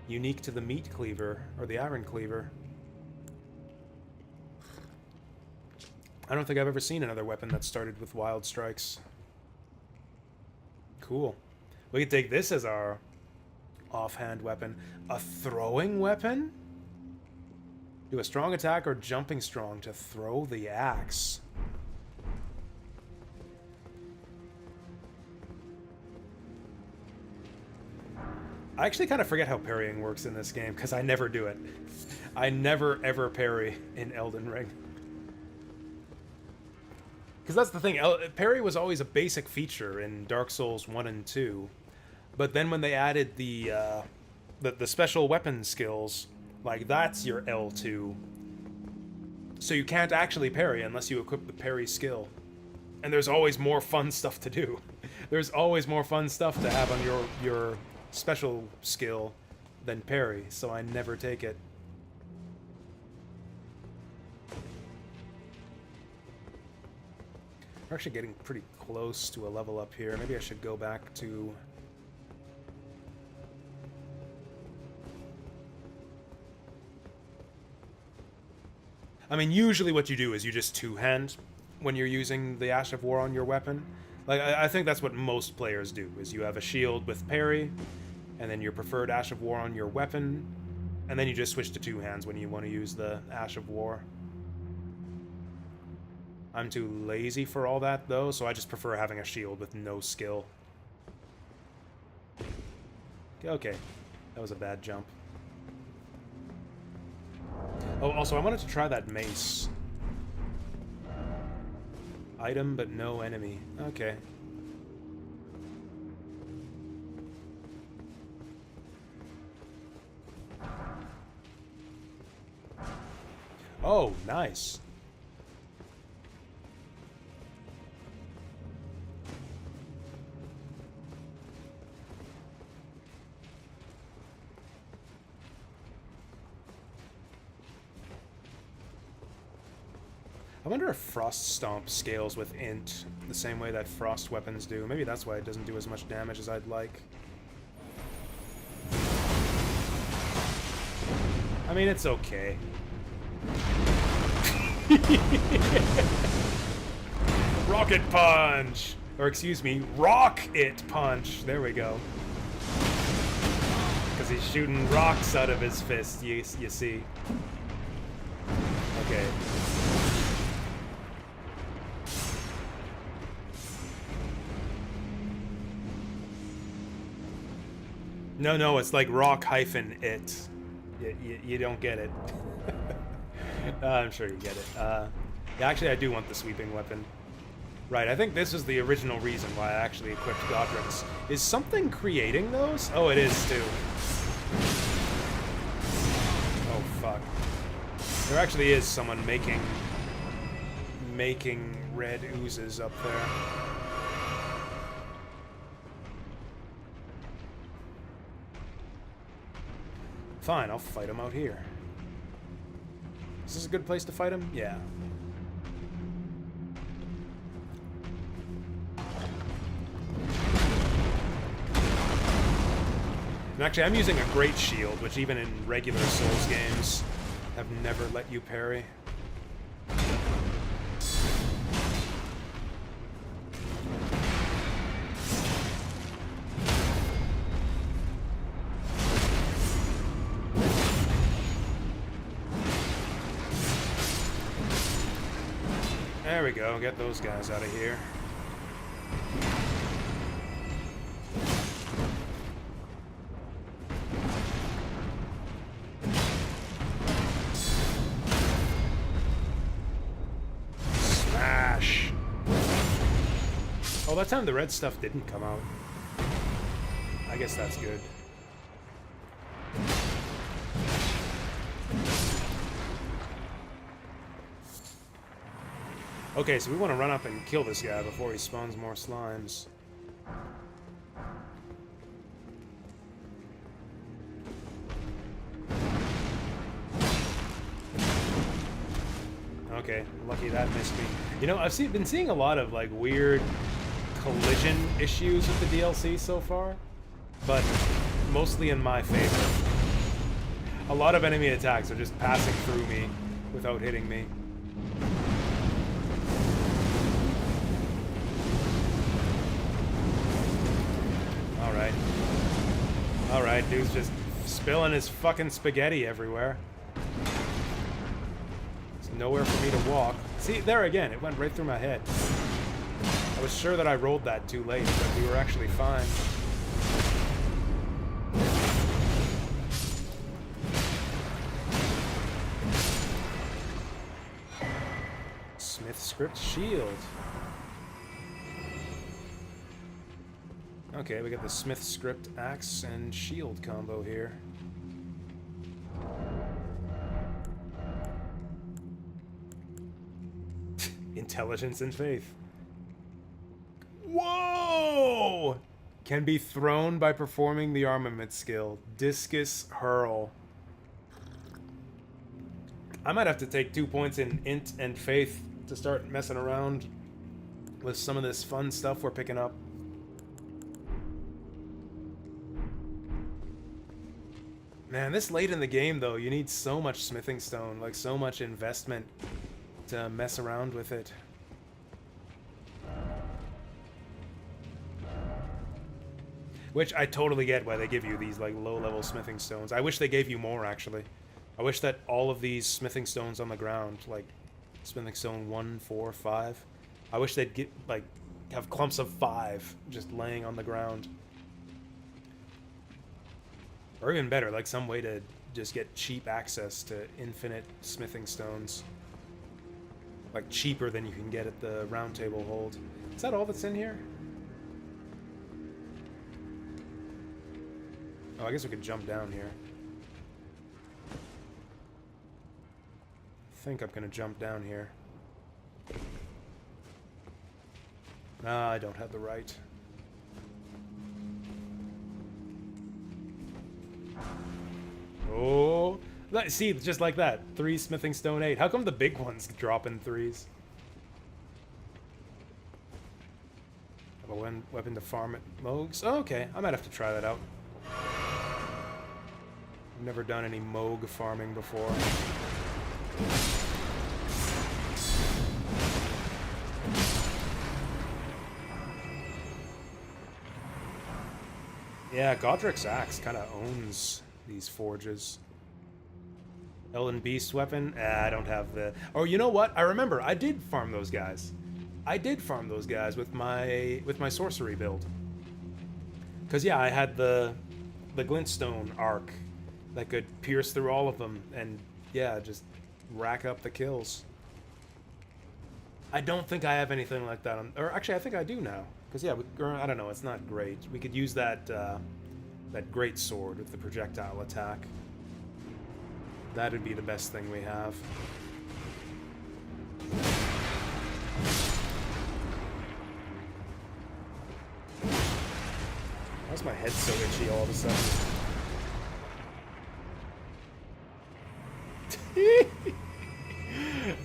unique to the meat cleaver, or the iron cleaver. I don't think I've ever seen another weapon that started with wild strikes. Cool. We can take this as our offhand weapon. A throwing weapon? Do a strong attack or jumping strong to throw the axe. I actually kind of forget how parrying works in this game, because I never do it. I never, ever parry in Elden Ring. Because that's the thing, parry was always a basic feature in Dark Souls 1 and 2. But then when they added the special weapon skills, like that's your L2. So you can't actually parry unless you equip the parry skill. And there's always more fun stuff to do. There's always more fun stuff to have on your special skill than parry, so I never take it. We're actually getting pretty close to a level up here. Maybe I should go back to... I mean, usually what you do is you just two-hand when you're using the Ash of War on your weapon. Like, I think that's what most players do, is you have a shield with parry, and then your preferred Ash of War on your weapon, and then you just switch to two hands when you want to use the Ash of War. I'm too lazy for all that, though, so I just prefer having a shield with no skill. Okay, that was a bad jump. Oh, also, I wanted to try that mace. Item, but no enemy. Okay. Oh, nice. I wonder if Frost Stomp scales with Int the same way that Frost weapons do. Maybe that's why it doesn't do as much damage as I'd like. I mean, it's okay. Rocket Punch! Or excuse me, Rock It Punch! There we go. Because he's shooting rocks out of his fist, you see. Okay. No, it's like rock hyphen it. You don't get it. I'm sure you get it. Yeah, actually, I do want the sweeping weapon. Right, I think this is the original reason why I actually equipped Godric's. Is something creating those? Oh, it is, too. Oh, fuck. There actually is someone making red oozes up there. Fine, I'll fight him out here. Is this a good place to fight him? Yeah. And actually, I'm using a great shield, which even in regular Souls games have never let you parry. There we go, get those guys out of here. Smash! Oh, that time the red stuff didn't come out. I guess that's good. Okay, so we want to run up and kill this guy before he spawns more slimes. Okay, lucky that missed me. You know, I've been seeing a lot of, like, weird collision issues with the DLC so far, but mostly in my favor. A lot of enemy attacks are just passing through me without hitting me. Alright, dude's just spilling his fucking spaghetti everywhere. There's nowhere for me to walk. See, there again, it went right through my head. I was sure that I rolled that too late, but we were actually fine. Smith Script Shield. Okay, we got the Smith Script Axe and Shield combo here. Intelligence and faith. Whoa! Can be thrown by performing the armament skill. Discus hurl. I might have to take 2 points in int and faith to start messing around with some of this fun stuff we're picking up. Man, this late in the game, though, you need so much smithing stone, like so much investment to mess around with it. Which I totally get why they give you these like low-level smithing stones. I wish they gave you more, actually. I wish that all of these smithing stones on the ground, like smithing stone 1, 4, 5, I wish they'd get like have clumps of 5 just laying on the ground. Or even better, like some way to just get cheap access to infinite smithing stones. Like cheaper than you can get at the round table hold. Is that all that's in here? Oh, I guess we could jump down here. I think I'm gonna jump down here. Ah, I don't have the right. Oh, see, just like that. 3 smithing stone 8. How come the big ones drop in 3s? Have a weapon to farm at Moog's? Oh, okay, I might have to try that out. I've never done any Moog farming before. Yeah, Godric's axe kind of owns these forges. Ellen Beast weapon? I don't have the... Oh, you know what? I remember. I did farm those guys. I did farm those guys with my sorcery build. Because, yeah, I had the glintstone arc that could pierce through all of them and, yeah, just rack up the kills. I don't think I have anything like that on... Or, actually, I think I do now. Because, yeah, I don't know. It's not great. We could use that, that great sword with the projectile attack. That'd be the best thing we have. Why's my head so itchy all of a sudden?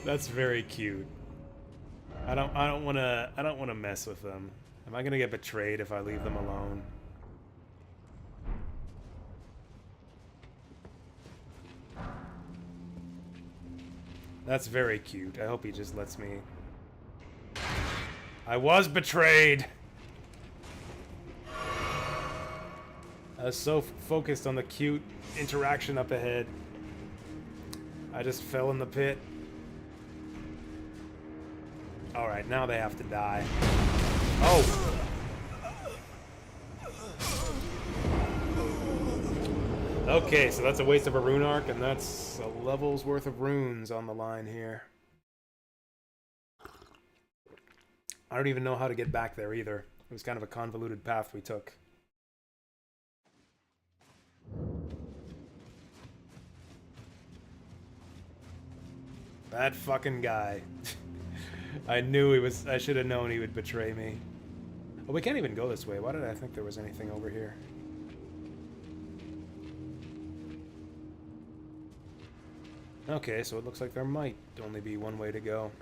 That's very cute. I don't wanna mess with them. Am I gonna get betrayed if I leave them alone? That's very cute. I hope he just lets me... I was betrayed! I was so focused on the cute interaction up ahead. I just fell in the pit. Alright, now they have to die. Oh! Okay, so that's a waste of a rune arc, and that's a level's worth of runes on the line here. I don't even know how to get back there either. It was kind of a convoluted path we took. That fucking guy. I knew he was... I should have known he would betray me. Oh, we can't even go this way. Why did I think there was anything over here? Okay, so it looks like there might only be one way to go.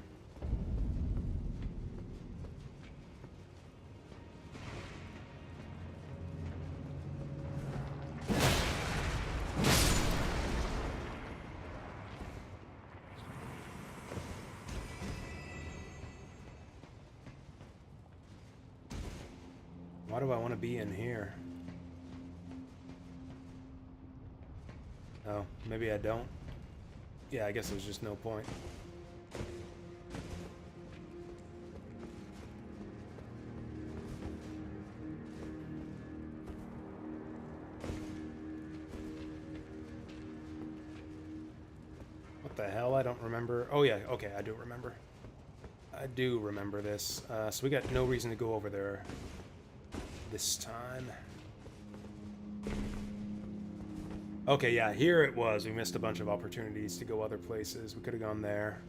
Why do I want to be in here? Oh, maybe I don't. Yeah, I guess there's just no point. What the hell? I don't remember. Oh yeah, okay, I do remember. I do remember this. So we got no reason to go over there this time. Okay, yeah, here it was. We missed a bunch of opportunities to go other places. We could have gone there.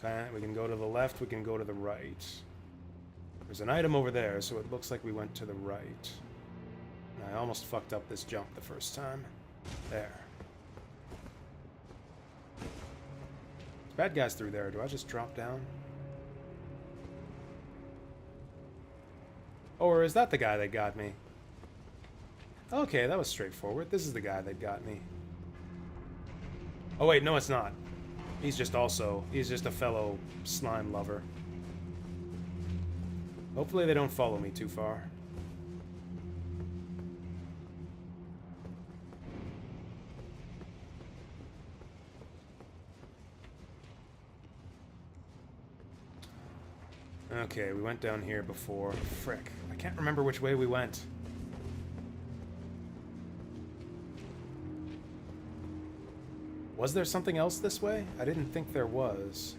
Okay, we can go to the left, we can go to the right. There's an item over there, so it looks like we went to the right. I almost fucked up this jump the first time. There. Bad guys through there. Do I just drop down? Or is that the guy that got me? Okay, that was straightforward. This is the guy that got me. Oh wait, no it's not. He's just a fellow slime lover. Hopefully they don't follow me too far. Okay, we went down here before. Frick. I can't remember which way we went. Was there something else this way? I didn't think there was.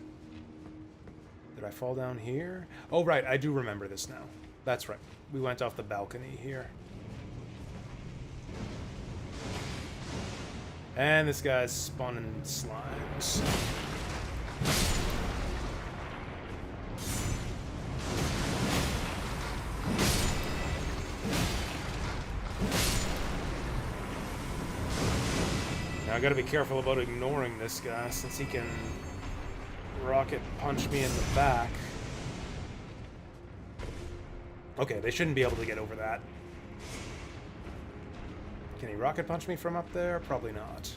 Did I fall down here? Oh, right, I do remember this now. That's right. We went off the balcony here. And this guy's spawning slimes. Now I gotta be careful about ignoring this guy since he can rocket punch me in the back. Okay, they shouldn't be able to get over that. Can he rocket punch me from up there? Probably not.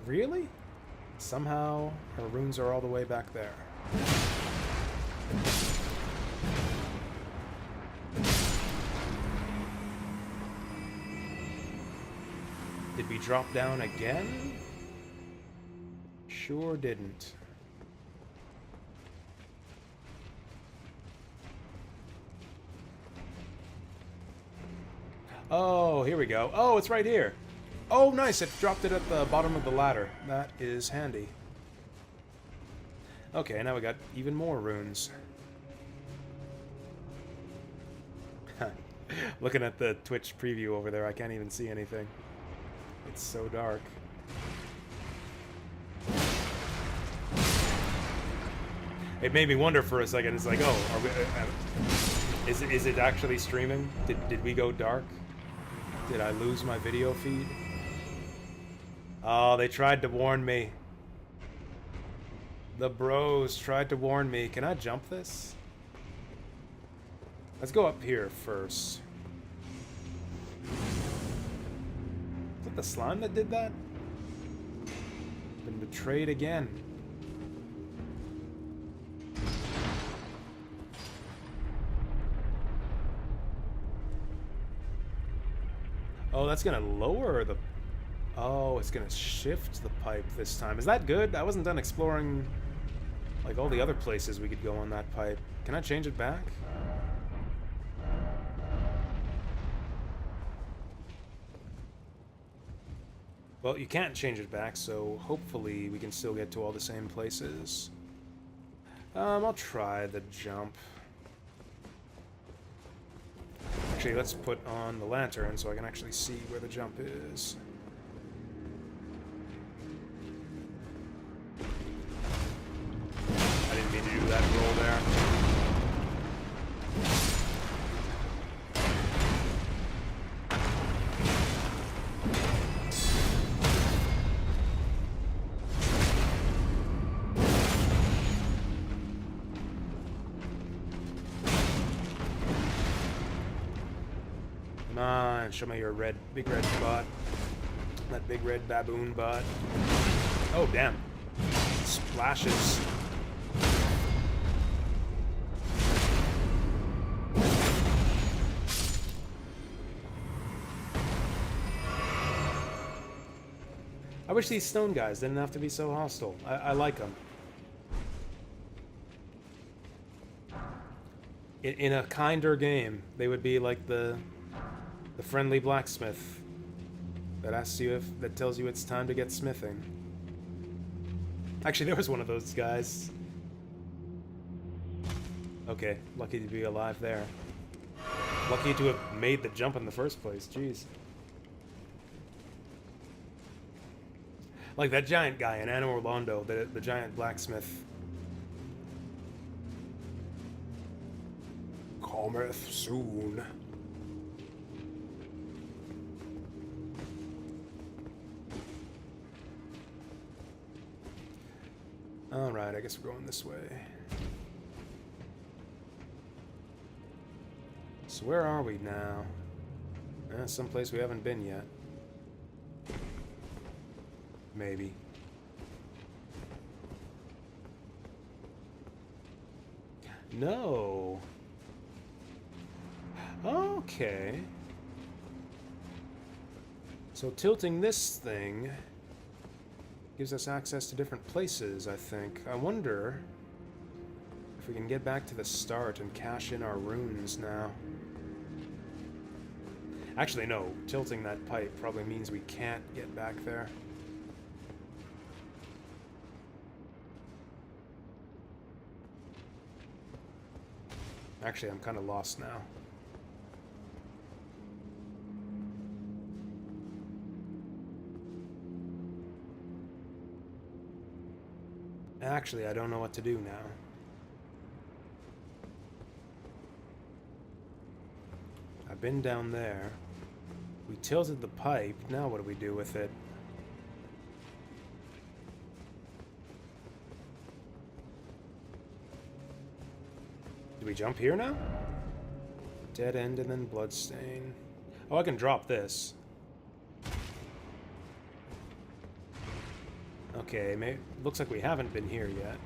Really? Somehow our runes are all the way back there. Did we drop down again? Sure didn't. Oh, here we go. Oh, it's right here. Oh, nice. It dropped it at the bottom of the ladder. That is handy. Okay, now we got even more runes. Looking at the Twitch preview over there, I can't even see anything. It's so dark. It made me wonder for a second. It's like, oh, are we, is it actually streaming? Did we go dark? Did I lose my video feed? Oh, they tried to warn me. The bros tried to warn me. Can I jump this? Let's go up here first. Is it the slime that did that? Been betrayed again. Oh, that's gonna lower the... Oh, it's gonna shift the pipe this time. Is that good? I wasn't done exploring like all the other places we could go on that pipe. Can I change it back? Well, you can't change it back, so hopefully we can still get to all the same places. I'll try the jump. Actually, let's put on the lantern so I can actually see where the jump is. I didn't mean to do that roll there. Show me your big red bot. That big red baboon bot. Oh, damn. Splashes. I wish these stone guys didn't have to be so hostile. I like them. In a kinder game, they would be like the friendly blacksmith that asks you that tells you it's time to get smithing. Actually, there was one of those guys. Okay, lucky to be alive there. Lucky to have made the jump in the first place, jeez. Like that giant guy in Anna Orlando, the giant blacksmith. Cometh soon. Alright, I guess we're going this way. So where are we now? Someplace we haven't been yet. Maybe. No. Okay. So tilting this thing gives us access to different places, I think. I wonder if we can get back to the start and cash in our runes now. Actually, no. Tilting that pipe probably means we can't get back there. Actually, I'm kind of lost now. Actually, I don't know what to do now. I've been down there. We tilted the pipe. Now what do we do with it? Do we jump here now? Dead end and then bloodstain. Oh, I can drop this. Okay, looks like we haven't been here yet.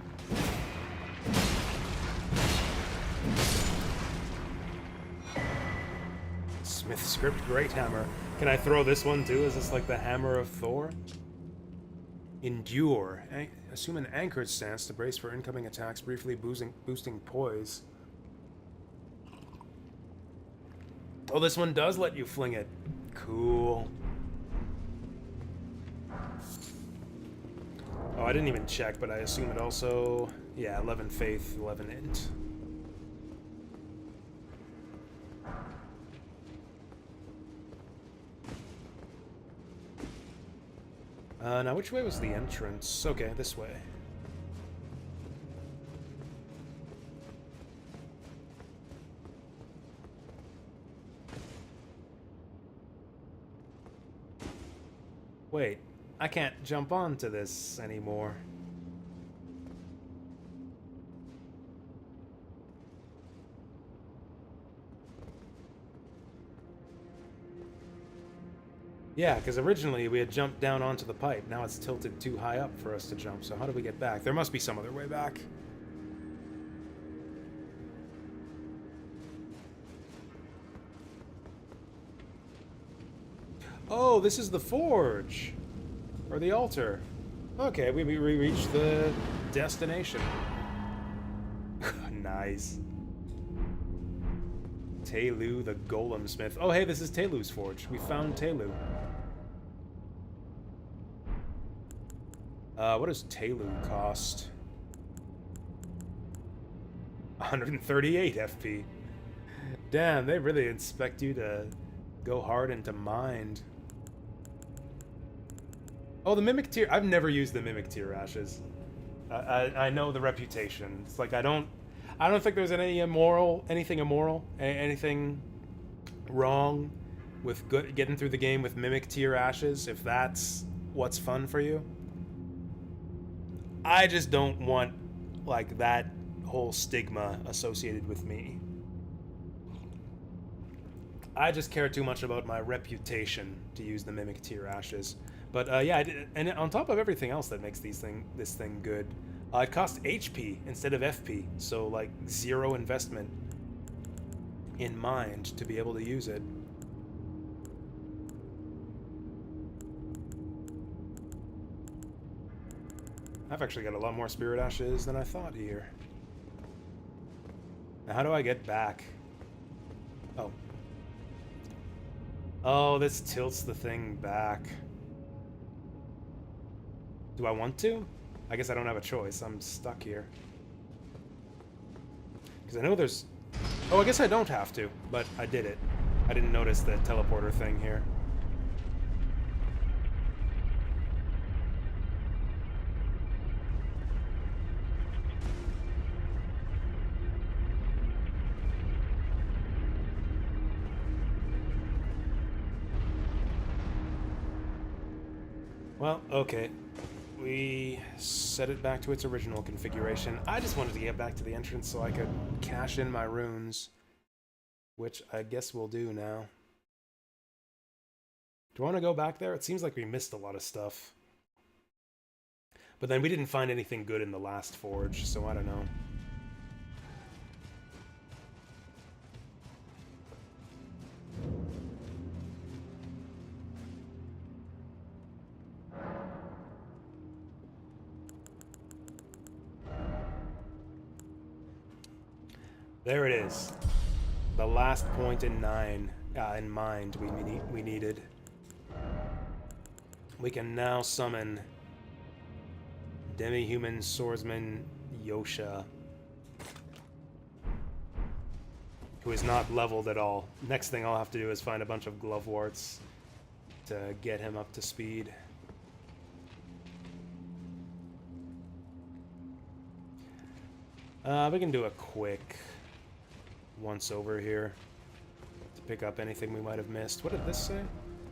Smith script, great hammer. Can I throw this one too? Is this like the hammer of Thor? Endure. Assume an anchored stance to brace for incoming attacks, briefly boosting poise. Oh, this one does let you fling it. Cool. Oh, I didn't even check, but I assume it also... Yeah, 11 faith, 11 int. Now which way was the entrance? Okay, this way. Wait, I can't jump onto this anymore. Yeah, because originally we had jumped down onto the pipe. Now it's tilted too high up for us to jump, so how do we get back? There must be some other way back. Oh, this is the forge! Or the altar. Okay, we reached the destination. Nice. Telu the Golem Smith. Oh, hey, this is Telu's forge. We found Telu. What does Telu cost? 138 FP. Damn, they really expect you to go hard into mind. Oh, the Mimic Tear. I've never used the Mimic Tear Ashes. I know the reputation. It's like I don't think there's anything immoral, anything wrong with getting through the game with Mimic Tear Ashes, if that's what's fun for you. I just don't want, like, that whole stigma associated with me. I just care too much about my reputation to use the Mimic Tear Ashes. But, yeah, and on top of everything else that makes this thing good, it costs HP instead of FP, so, like, 0 investment in mind to be able to use it. I've actually got a lot more Spirit Ashes than I thought here. Now, how do I get back? Oh. Oh, this tilts the thing back. Do I want to? I guess I don't have a choice. I'm stuck here. Because I know there's... Oh, I guess I don't have to, but I did it. I didn't notice the teleporter thing here. Well, okay. We set it back to its original configuration. I just wanted to get back to the entrance so I could cash in my runes, which I guess we'll do now. Do I want to go back there? It seems like we missed a lot of stuff. But then we didn't find anything good in the last forge, so I don't know. There it is. The last point in mind we needed. We can now summon Demi-Human Swordsman Yosha, who is not leveled at all. Next thing I'll have to do is find a bunch of glove warts to get him up to speed. We can do a quick once over here to pick up anything we might have missed. What did this say?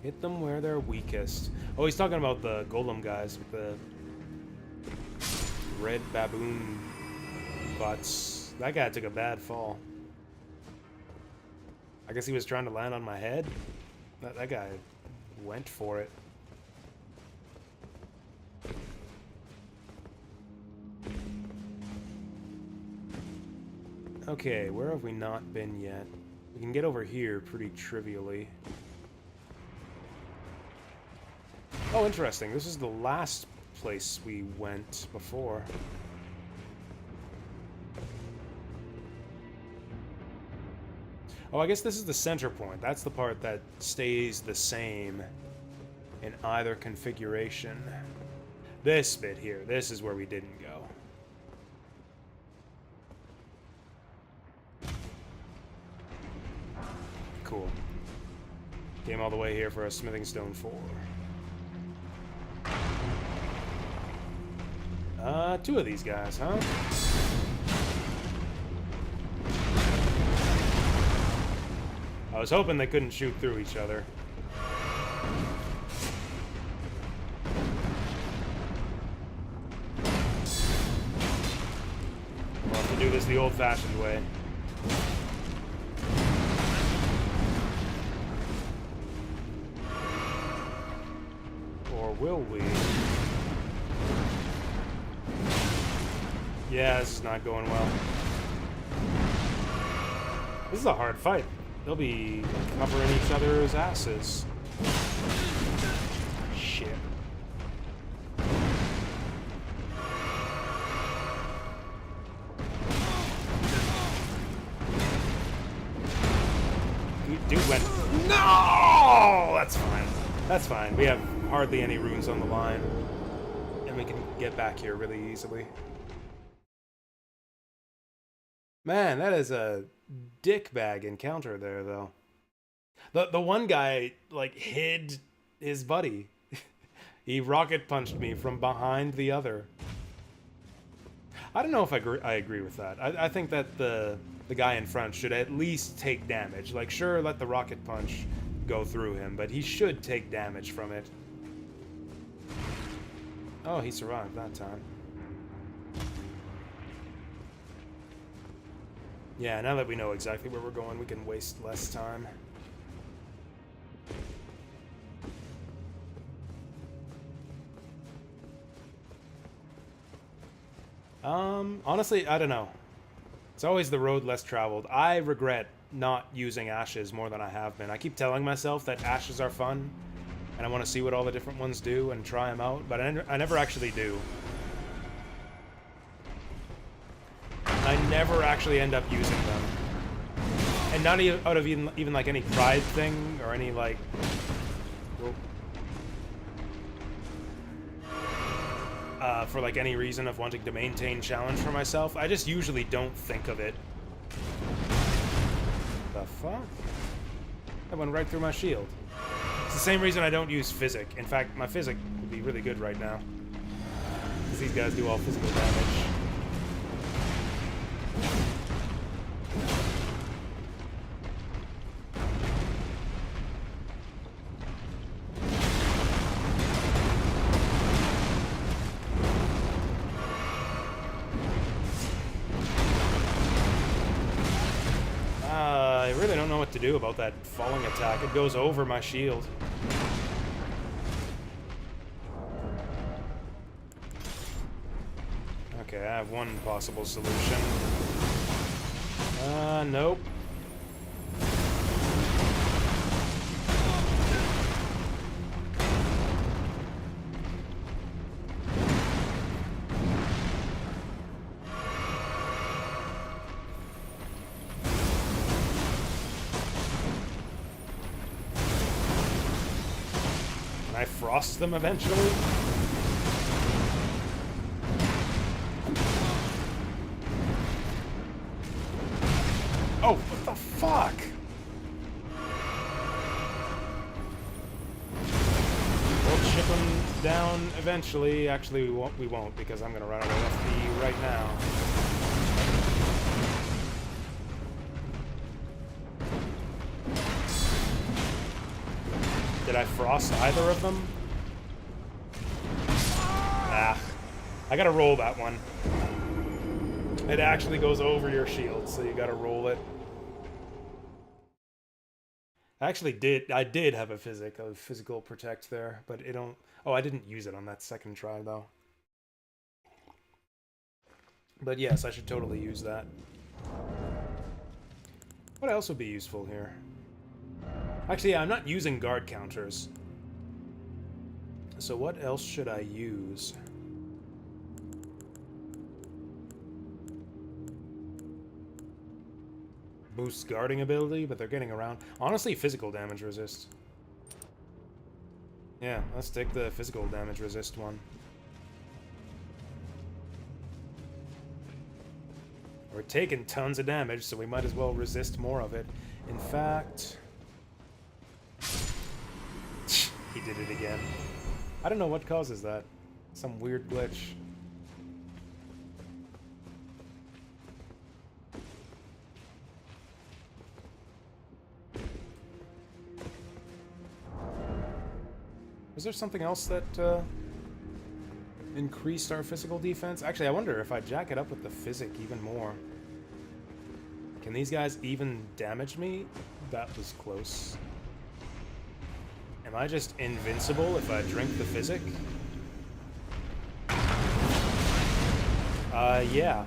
Hit them where they're weakest. Oh, he's talking about the golem guys with the red baboon butts. That guy took a bad fall. I guess he was trying to land on my head. That guy went for it. Okay, where have we not been yet? We can get over here pretty trivially. Oh, interesting. This is the last place we went before. Oh, I guess this is the center point. That's the part that stays the same in either configuration. This bit here, this is where we didn't go. Cool. Came all the way here for a smithing stone 4. Two of these guys, huh? I was hoping they couldn't shoot through each other. We'll have to do this the old-fashioned way. Or will we? Yeah, this is not going well. This is a hard fight. They'll be covering each other's asses. Shit. Dude went... No! That's fine. That's fine. We have hardly any runes on the line. And we can get back here really easily. Man, that is a dickbag encounter there, though. The one guy, like, hid his buddy. He rocket punched me from behind the other. I don't know if I agree with that. I think that the guy in front should at least take damage. Like, sure, let the rocket punch go through him, but he should take damage from it. Oh, he survived that time. Yeah, now that we know exactly where we're going, we can waste less time. Honestly, I don't know. It's always the road less traveled. I regret not using ashes more than I have been. I keep telling myself that ashes are fun, and I want to see what all the different ones do and try them out, but I never actually do. I never actually end up using them. And not out of even like any pride thing or any like... for like any reason of wanting to maintain challenge for myself. I just usually don't think of it. The fuck? That went right through my shield. It's the same reason I don't use physic. In fact, my physic would be really good right now. Because these guys do all physical damage. really don't know what to do about that falling attack. It goes over my shield. Okay, I have one possible solution. Nope. Can I frost them eventually? Oh, what the fuck? We'll chip them down eventually. Actually, we won't because I'm gonna run out of FP right now. Did I frost either of them? Ah, I gotta roll that one. It actually goes over your shield, so you gotta roll it. I did have a physical protect there, but it don't... Oh, I didn't use it on that second try, though. But yes, I should totally use that. What else would be useful here? Actually, yeah, I'm not using guard counters. So what else should I use? Boosts guarding ability, but they're getting around. Honestly, physical damage resist. Yeah, let's take the physical damage resist one. We're taking tons of damage, so we might as well resist more of it. In fact... He did it again. I don't know what causes that. Some weird glitch. Was there something else that increased our physical defense? Actually, I wonder if I jack it up with the physic even more. Can these guys even damage me? That was close. Am I just invincible if I drink the physic? Yeah.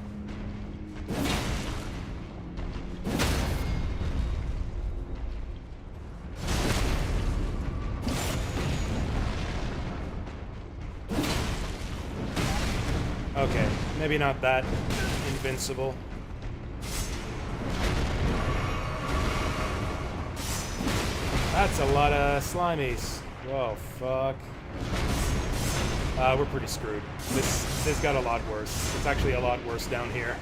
Okay, maybe not that invincible. That's a lot of slimies. Whoa, fuck. We're pretty screwed. This got a lot worse. It's actually a lot worse down here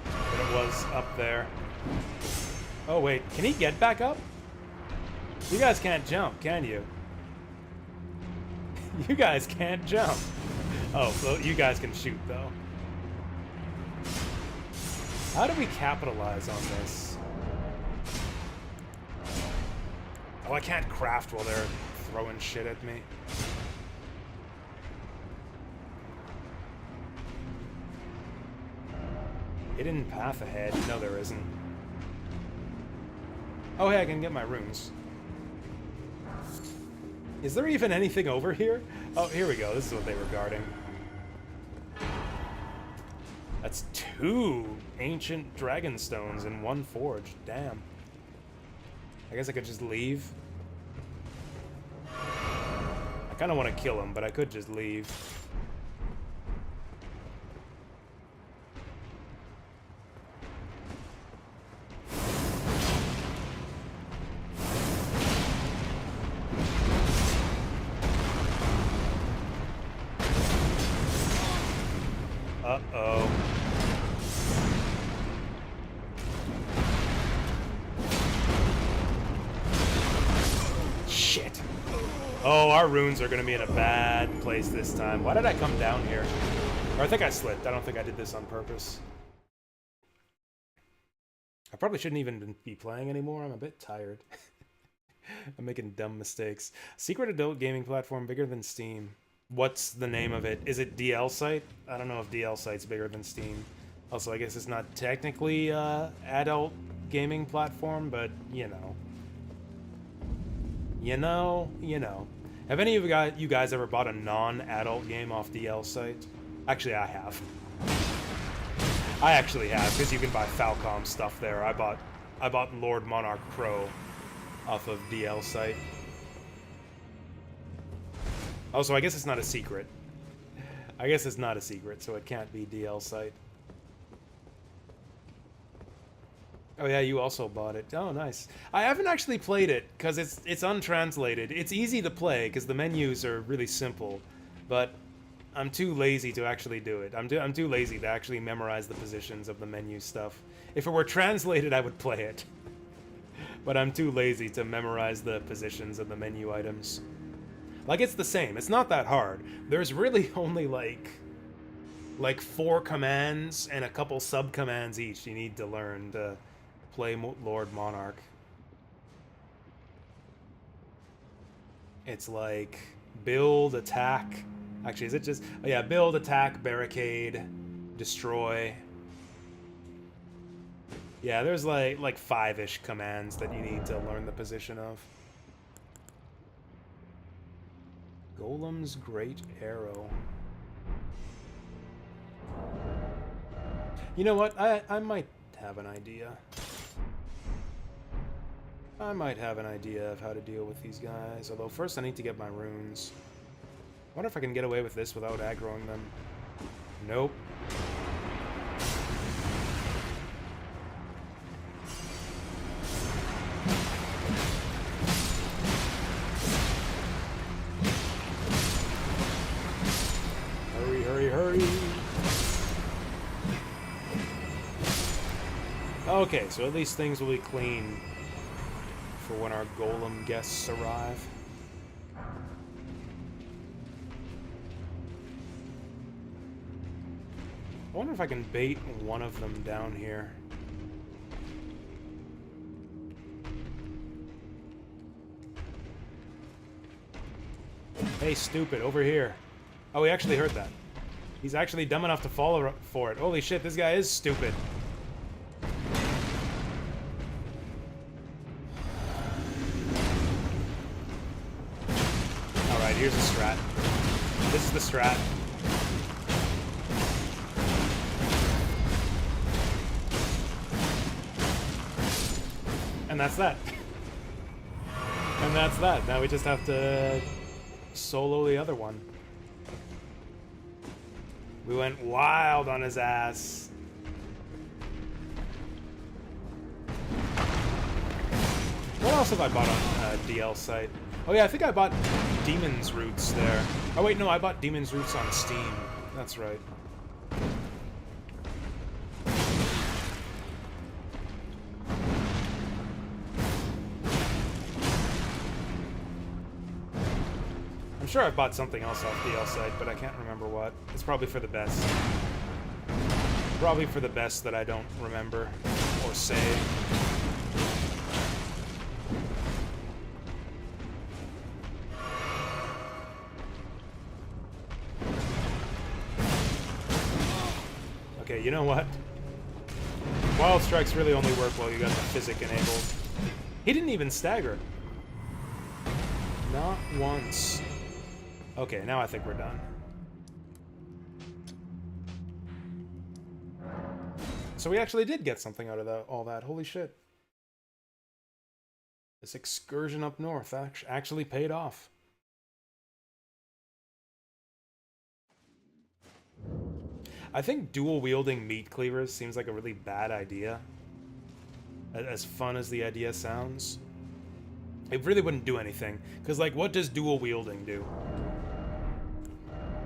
than it was up there. Oh, wait. Can he get back up? You guys can't jump, can you? You guys can't jump. Oh, well, you guys can shoot, though. How do we capitalize on this? Oh, I can't craft while they're throwing shit at me. Hidden path ahead. No, there isn't. Oh, hey, I can get my runes. Is there even anything over here? Oh, here we go. This is what they were guarding. That's 2 ancient dragon stones in 1 forge. Damn. I guess I could just leave. I kind of want to kill him, but I could just leave. Uh-oh. Shit. Oh, our runes are going to be in a bad place this time. Why did I come down here? Or I think I slipped. I don't think I did this on purpose. I probably shouldn't even be playing anymore. I'm a bit tired. I'm making dumb mistakes. Secret adult gaming platform bigger than Steam. What's the name of it? Is it DL Site? I don't know if DL Site's bigger than Steam. Also, I guess it's not technically adult gaming platform, but you know. You know. Have any of you guys ever bought a non-adult game off DL site? Actually, I have. I actually have, because you can buy Falcom stuff there. I bought Lord Monarch Pro off of DL site. Also, I guess it's not a secret. I guess it's not a secret, so it can't be DL site. Oh yeah, you also bought it. Oh, nice. I haven't actually played it because it's untranslated. It's easy to play because the menus are really simple, but I'm too lazy to actually do it. I'm too lazy to actually memorize the positions of the menu stuff. If it were translated, I would play it, but I'm too lazy to memorize the positions of the menu items. Like, it's the same. It's not that hard. There's really only like 4 commands and a couple sub-commands each you need to learn to play Lord Monarch. It's like build, attack. Actually, is it just... Oh yeah, build, attack, barricade, destroy. Yeah, there's like 5-ish commands that you need to learn the position of. Golem's Great Arrow. You know what? I might have an idea. I might have an idea of how to deal with these guys. Although first I need to get my runes. I wonder if I can get away with this without aggroing them. Nope. Hurry, hurry, hurry! Okay, so at least things will be clean for when our golem guests arrive. I wonder if I can bait one of them down here. Hey, stupid, over here. Oh, he actually heard that. He's actually dumb enough to fall for it. Holy shit, this guy is stupid. Alright, here's the strat. This is the strat. And that's that. And that's that. Now we just have to solo the other one. We went wild on his ass. What else have I bought on DL site? Oh yeah, I think I bought Demon's Roots there. Oh wait, no, I bought Demon's Roots on Steam. That's right. I'm sure I bought something else off DL site, but I can't remember what. It's probably for the best. Probably for the best that I don't remember or say. Okay, you know what? Wild Strikes really only work while you got the physic enabled. He didn't even stagger. Not once. Okay, now I think we're done. So we actually did get something out of all that. Holy shit. This excursion up north actually paid off. I think dual-wielding meat cleavers seems like a really bad idea. As fun as the idea sounds. It really wouldn't do anything. Because, like, what does dual-wielding do?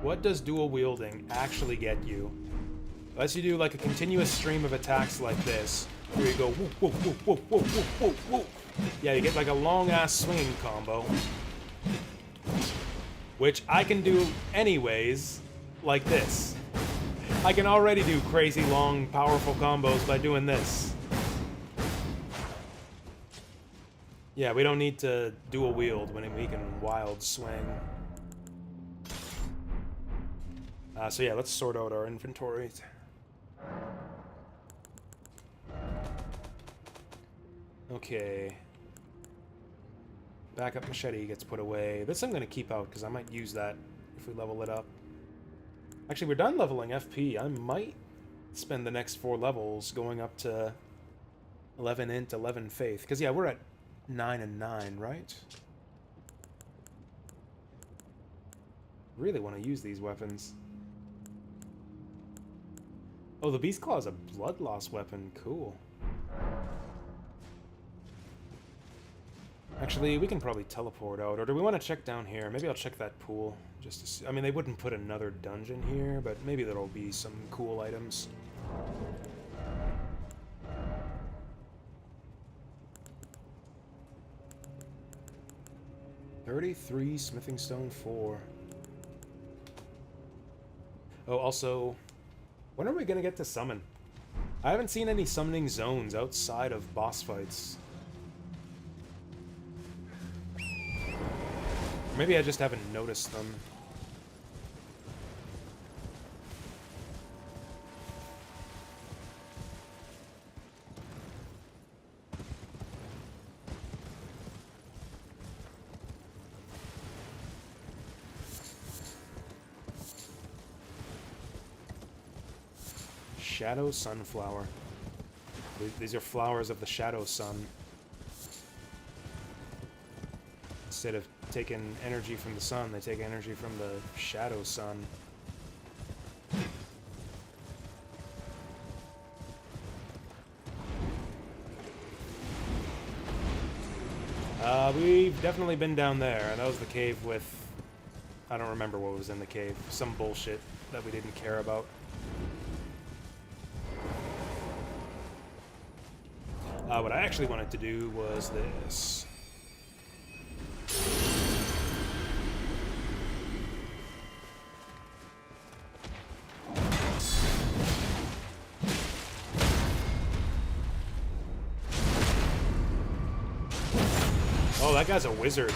What does dual-wielding actually get you? Unless you do, like, a continuous stream of attacks like this, where you go, whoop, whoop, whoop, whoop, whoop, whoop, whoop, whoop. Yeah, you get, like, a long-ass swinging combo. Which I can do anyways, like this. I can already do crazy long, powerful combos by doing this. Yeah, we don't need to dual wield when we can wild swing. So yeah, let's sort out our inventories. Okay. Backup machete gets put away. This I'm gonna keep out because I might use that if we level it up. Actually, we're done leveling FP. I might spend the next 4 levels going up to 11 int, 11 faith. Because, yeah, we're at 9 and 9, right? Really want to use these weapons. Oh, the Beast Claw is a blood loss weapon. Cool. Actually, we can probably teleport out. Or do we want to check down here? Maybe I'll check that pool. Just to see. I mean, they wouldn't put another dungeon here, but maybe there'll be some cool items. $33 smithing stone 4. Oh, also, when are we gonna get to summon? I haven't seen any summoning zones outside of boss fights. Maybe I just haven't noticed them. Shadow Sunflower. These are flowers of the Shadow Sun. Instead of taking energy from the sun, they take energy from the Shadow Sun. We've definitely been down there, and that was the cave with... I don't remember what was in the cave. Some bullshit that we didn't care about. What I actually wanted to do was this. Oh, that guy's a wizard.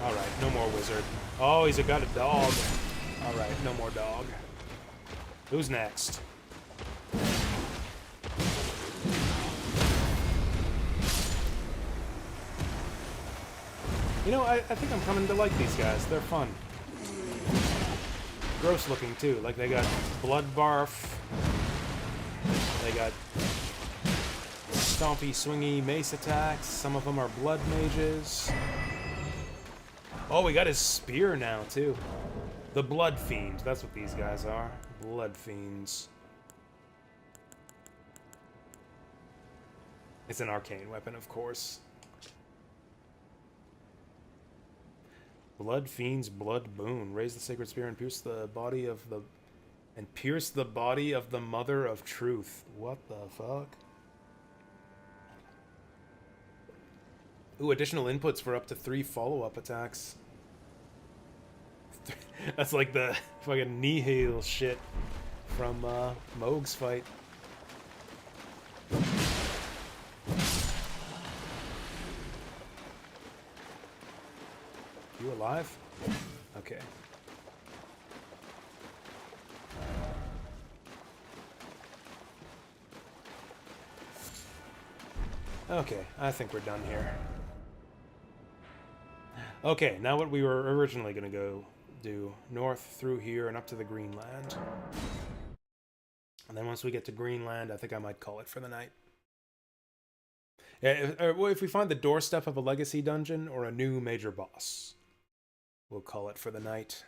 Alright, no more wizard. Oh, he's got a dog. Alright, no more dog. Who's next? You know, I think I'm coming to like these guys. They're fun. Gross looking, too. Like, they got blood barf. They got stompy, swingy mace attacks. Some of them are blood mages. Oh, we got his spear now, too. The Blood Fiend. That's what these guys are. Blood Fiends. It's an arcane weapon, of course. Blood Fiend's Blood Boon. Raise the sacred spear and pierce the body of the... And pierce the body of the Mother of Truth. What the fuck? Ooh, additional inputs for up to 3 follow-up attacks. That's like the fucking Nihil shit from Moog's fight. You alive? Okay. Okay, I think we're done here. Okay, now what we were originally going to go do. North through here and up to the Greenland. And then once we get to Greenland, I think I might call it for the night. If we find the doorstep of a legacy dungeon or a new major boss, we'll call it for the night.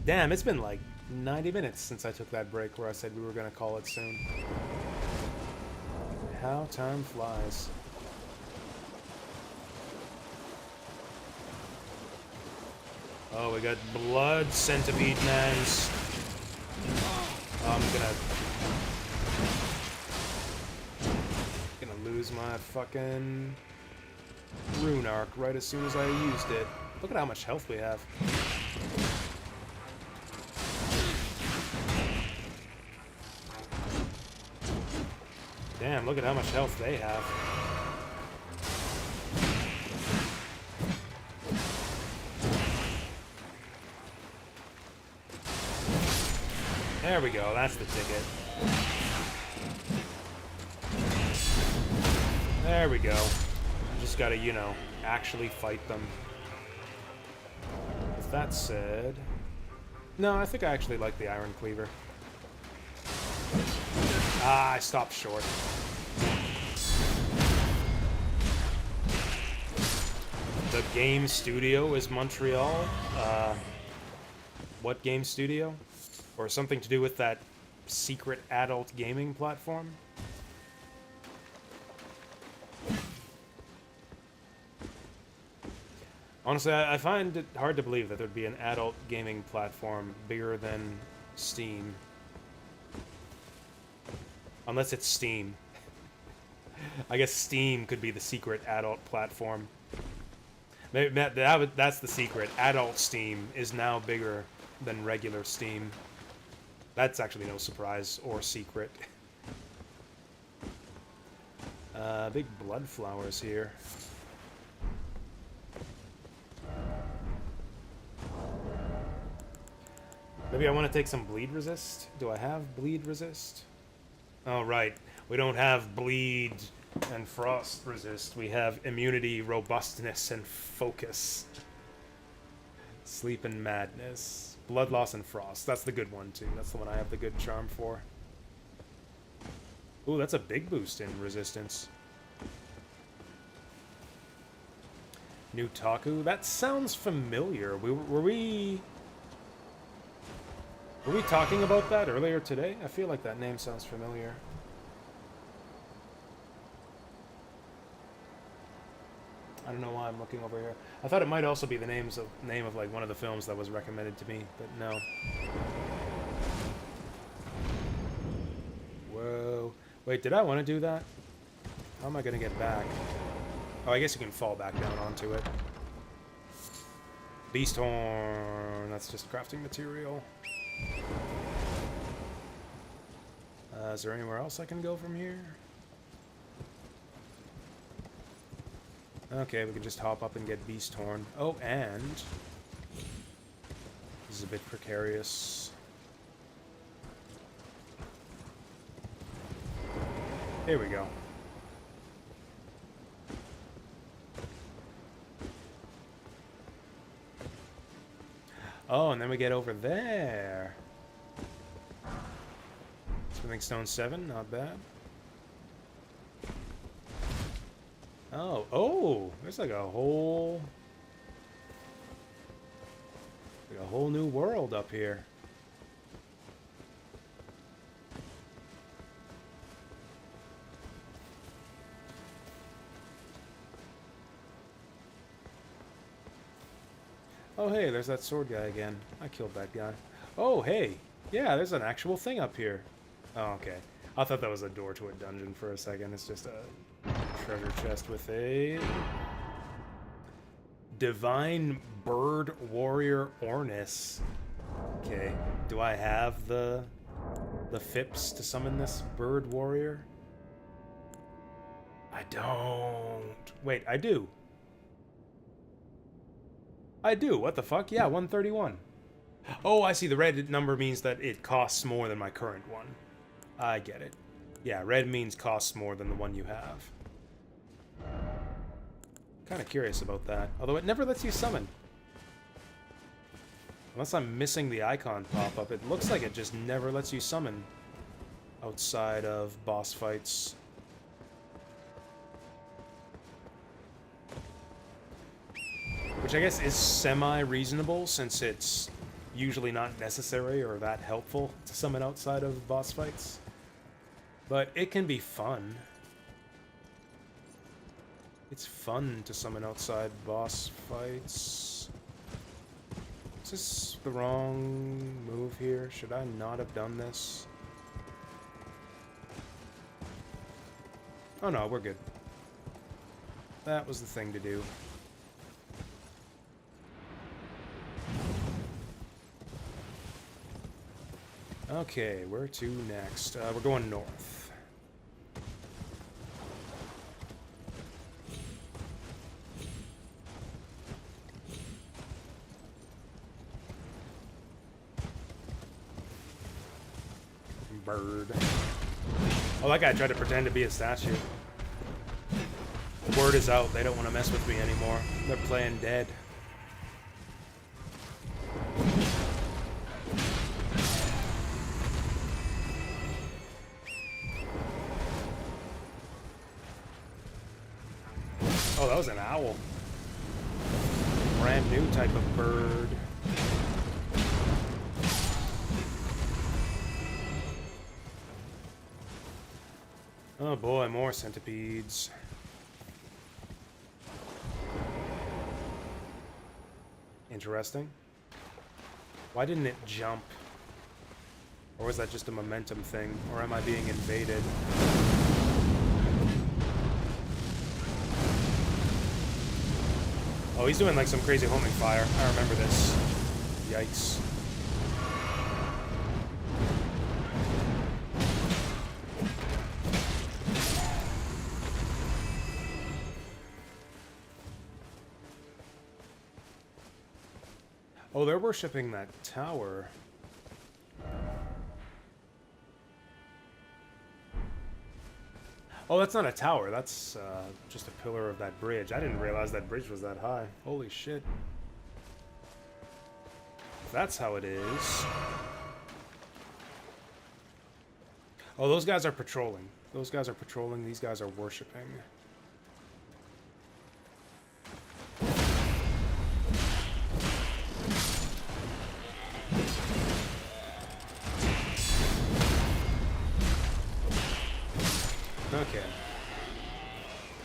Damn, it's been like 90 minutes since I took that break where I said we were going to call it soon. How time flies. Oh, we got blood centipede mans. I'm gonna lose my fucking rune arc right as soon as I used it. Look at how much health we have. Damn, look at how much health they have. There we go, that's the ticket. There we go. Just gotta, you know, actually fight them. With that said... No, I think I actually like the Iron Cleaver. Ah, I stopped short. The game studio is Montreal. What game studio? Or something to do with that secret adult gaming platform? Honestly, I find it hard to believe that there'd be an adult gaming platform bigger than Steam. Unless it's Steam. I guess Steam could be the secret adult platform. Maybe that's the secret. Adult Steam is now bigger than regular Steam. That's actually no surprise or secret. Big blood flowers here. Maybe I want to take some bleed resist? Do I have bleed resist? Oh, right. We don't have bleed and frost resist. We have immunity, robustness, and focus. Sleep and madness. Blood loss and frost. That's the good one, too. That's the one I have the good charm for. Ooh, that's a big boost in resistance. New Taku? That sounds familiar. Were we talking about that earlier today? I feel like that name sounds familiar. I don't know why I'm looking over here. I thought it might also be the name of like one of the films that was recommended to me, but no. Whoa. Wait, did I want to do that? How am I going to get back? Oh, I guess you can fall back down onto it. Beast Horn. That's just crafting material. Is there anywhere else I can go from here? Okay, we can just hop up and get Beast Horn. Oh, and... this is a bit precarious. Here we go. Oh, and then we get over there. Smithing Stone 7, not bad. Oh, there's like a whole new world up here. Oh, hey, there's that sword guy again. I killed that guy. Oh, hey. Yeah, there's an actual thing up here. Oh, okay. I thought that was a door to a dungeon for a second. It's just a treasure chest with a Divine Bird Warrior Ornis. Okay. Do I have the fips to summon this Bird Warrior? I don't. Wait, I do. I do. What the fuck? Yeah, 131. Oh, I see. The red number means that it costs more than my current one. I get it. Yeah, red means costs more than the one you have. Kind of curious about that. Although it never lets you summon. Unless I'm missing the icon pop-up, it looks like it just never lets you summon outside of boss fights. Which I guess is semi-reasonable, since it's usually not necessary or that helpful to summon outside of boss fights. But it can be fun. It's fun to summon outside boss fights. Is this the wrong move here? Should I not have done this? Oh no, we're good. That was the thing to do. Okay, where to next? We're going north. bird. Oh, that guy tried to pretend to be a statue. Word is out, they don't want to mess with me anymore. They're playing dead. Oh, that was an owl. Brand new type of bird. Oh boy, more centipedes. Interesting. Why didn't it jump? Or was that just a momentum thing? Or am I being invaded? Oh, he's doing like some crazy homing fire. I remember this. Yikes. Oh, they're worshipping that tower. Oh, that's not a tower. That's just a pillar of that bridge. I didn't realize that bridge was that high. Holy shit. That's how it is. Oh, those guys are patrolling. Those guys are patrolling. These guys are worshipping. Okay.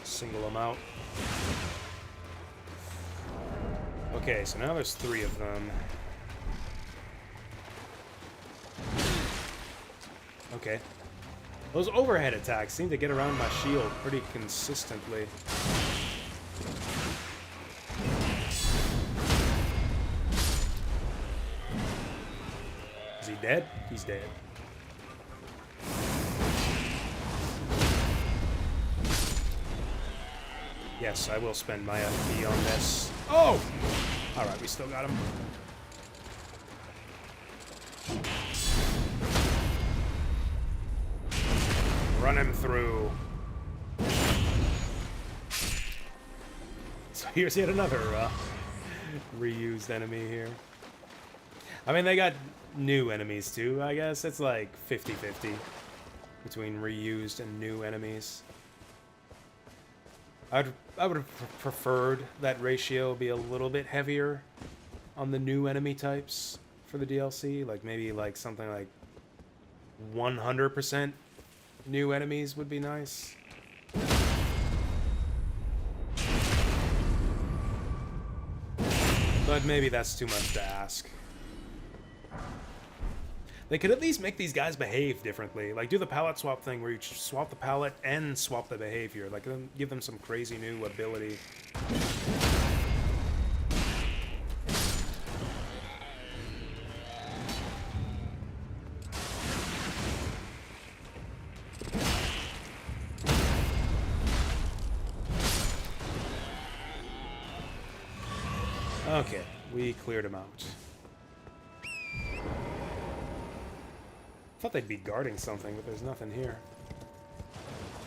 Single them out. Okay, so now there's 3 of them. Okay. Those overhead attacks seem to get around my shield pretty consistently. Is he dead? He's dead. Yes, I will spend my FP on this. Oh! Alright, we still got him. Run him through. So here's yet another reused enemy here. I mean, they got new enemies too, I guess. It's like 50-50 between reused and new enemies. I would have preferred that ratio be a little bit heavier on the new enemy types for the DLC. Like maybe like something like 100% new enemies would be nice. But maybe that's too much to ask. They could at least make these guys behave differently. Like, do the palette swap thing where you swap the palette and swap the behavior. Like, give them some crazy new ability. Okay, we cleared him out. I thought they'd be guarding something, but there's nothing here.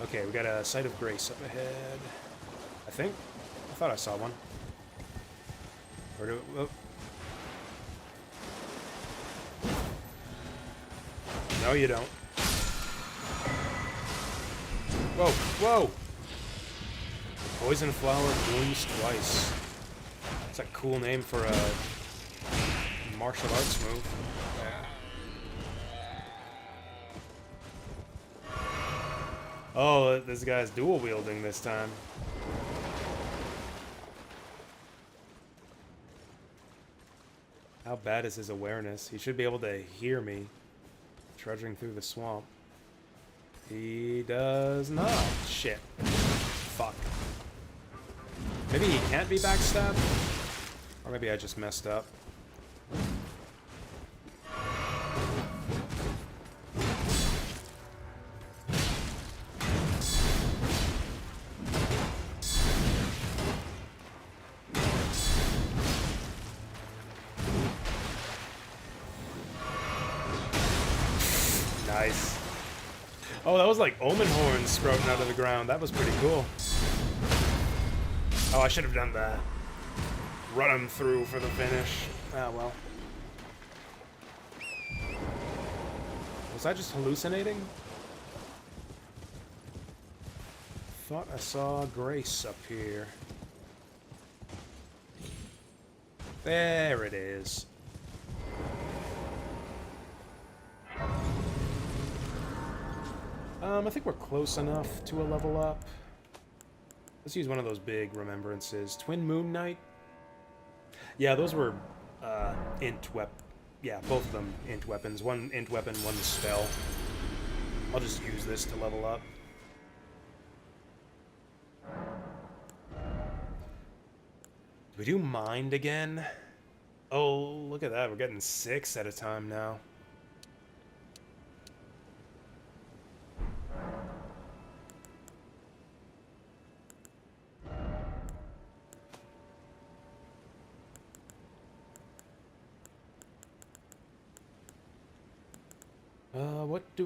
Okay, we got a Site of Grace up ahead. I think? I thought I saw one. Where do... Oh. No, you don't. Whoa, whoa! Poison flower blooms twice. That's a cool name for a martial arts move. Oh, this guy's dual wielding this time. How bad is his awareness? He should be able to hear me trudging through the swamp. He does not. Shit. Fuck. Maybe he can't be backstabbed? Or maybe I just messed up. Nice. Oh, that was like omen horns sprouting out of the ground. That was pretty cool. Oh, I should have done that. Run him through for the finish. Ah, well. Was I just hallucinating? Thought I saw Grace up here. There it is. I think we're close enough to a level up. Let's use one of those big remembrances. Twin Moon Knight? Yeah, those were, int weapons. Yeah, both of them int weapons. One int weapon, one spell. I'll just use this to level up. Do we do Mind again? Oh, look at that. We're getting 6 at a time now.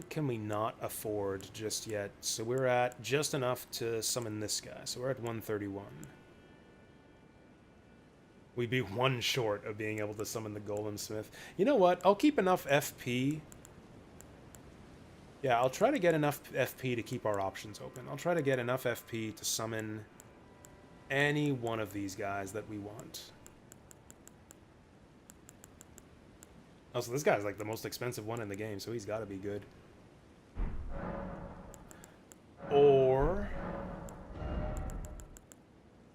Can we not afford just yet? So we're at just enough to summon this guy. So we're at 131. We'd be 1 short of being able to summon the Golem Smith. You know what? I'll keep enough FP. Yeah, I'll try to get enough FP to keep our options open. I'll try to get enough FP to summon any one of these guys that we want. Also, this guy's like the most expensive one in the game, so he's got to be good.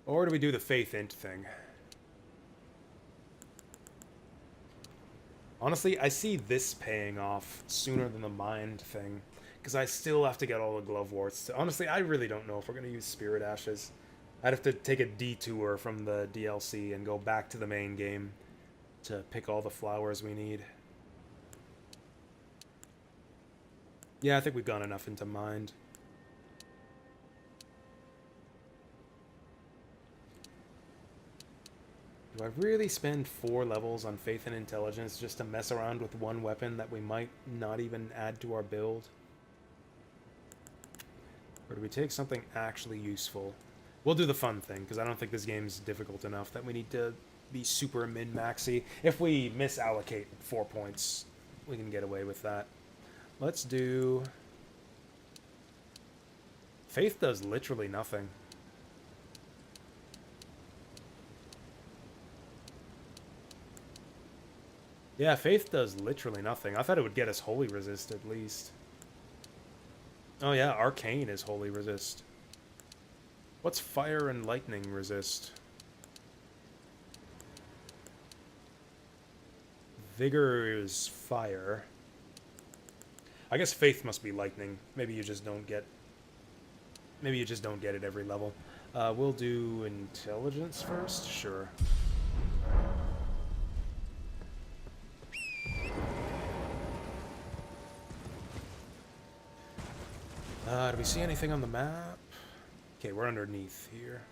Or do we do the Faith Int thing? Honestly, I see this paying off sooner than the Mind thing, because I still have to get all the glove warts. Honestly, I really don't know if we're going to use Spirit Ashes. I'd have to take a detour from the DLC and go back to the main game to pick all the flowers we need. Yeah, I think we've gone enough into Mind. Do I really spend 4 levels on Faith and Intelligence just to mess around with one weapon that we might not even add to our build? Or do we take something actually useful? We'll do the fun thing, because I don't think this game's difficult enough that we need to be super min-maxy. If we misallocate 4 points, we can get away with that. Let's do... Faith does literally nothing. Yeah, Faith does literally nothing. I thought it would get us Holy Resist at least. Oh yeah, Arcane is Holy Resist. What's Fire and Lightning Resist? Vigor is Fire. I guess Faith must be Lightning. Maybe you just don't get... Maybe you just don't get it every level. We'll do Intelligence first? Sure. Do we see anything on the map? Okay, we're underneath here.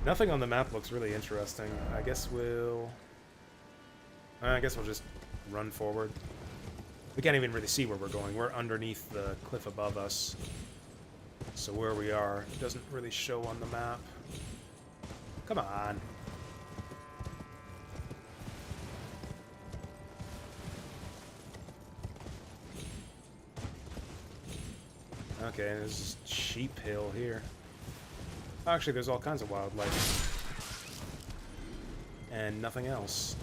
Nothing on the map looks really interesting. I guess we'll just run forward. We can't even really see where we're going. We're underneath the cliff above us. So where we are doesn't really show on the map. Come on. Okay, there's Sheep Hill here. Actually, there's all kinds of wildlife. And nothing else.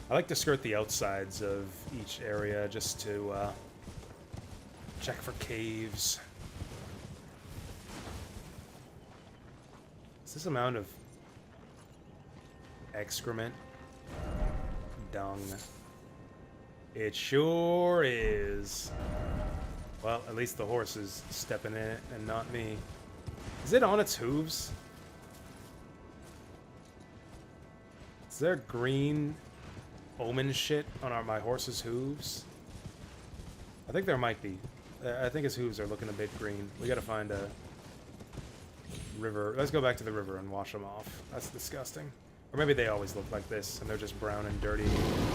I like to skirt the outsides of each area just to check for caves. Is this amount of excrement? Dung. It sure is. Well, at least the horse is stepping in it and not me. Is it on its hooves? Is there green omen shit on my horse's hooves? I think there might be. I think his hooves are looking a bit green. We gotta find a river. Let's go back to the river and wash them off. That's disgusting. Or maybe they always look like this, and they're just brown and dirty.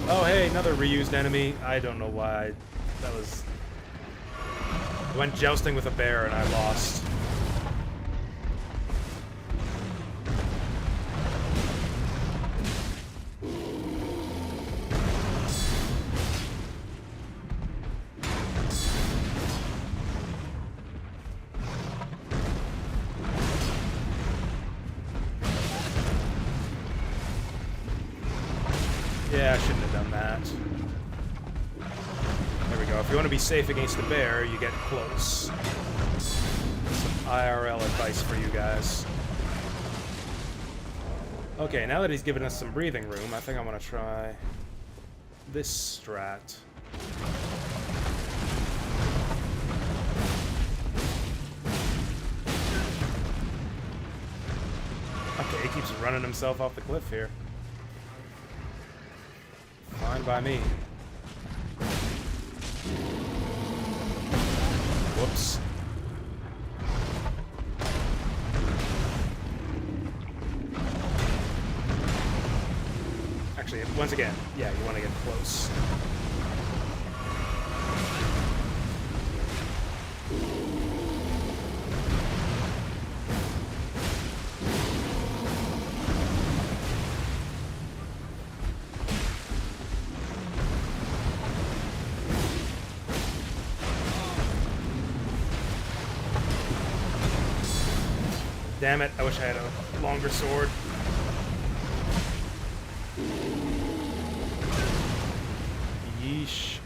Oh, hey, another reused enemy. I don't know why. That was... I went jousting with a bear, and I lost. Yeah, I shouldn't have done that. There we go. If you want to be safe against a bear, you get close. Some IRL advice for you guys. Okay, now that he's given us some breathing room, I think I want to try this strat. Okay, he keeps running himself off the cliff here. Fine by me. Whoops. Actually, once again, yeah, you want to get close. Damn it, I wish I had a longer sword. Yeesh.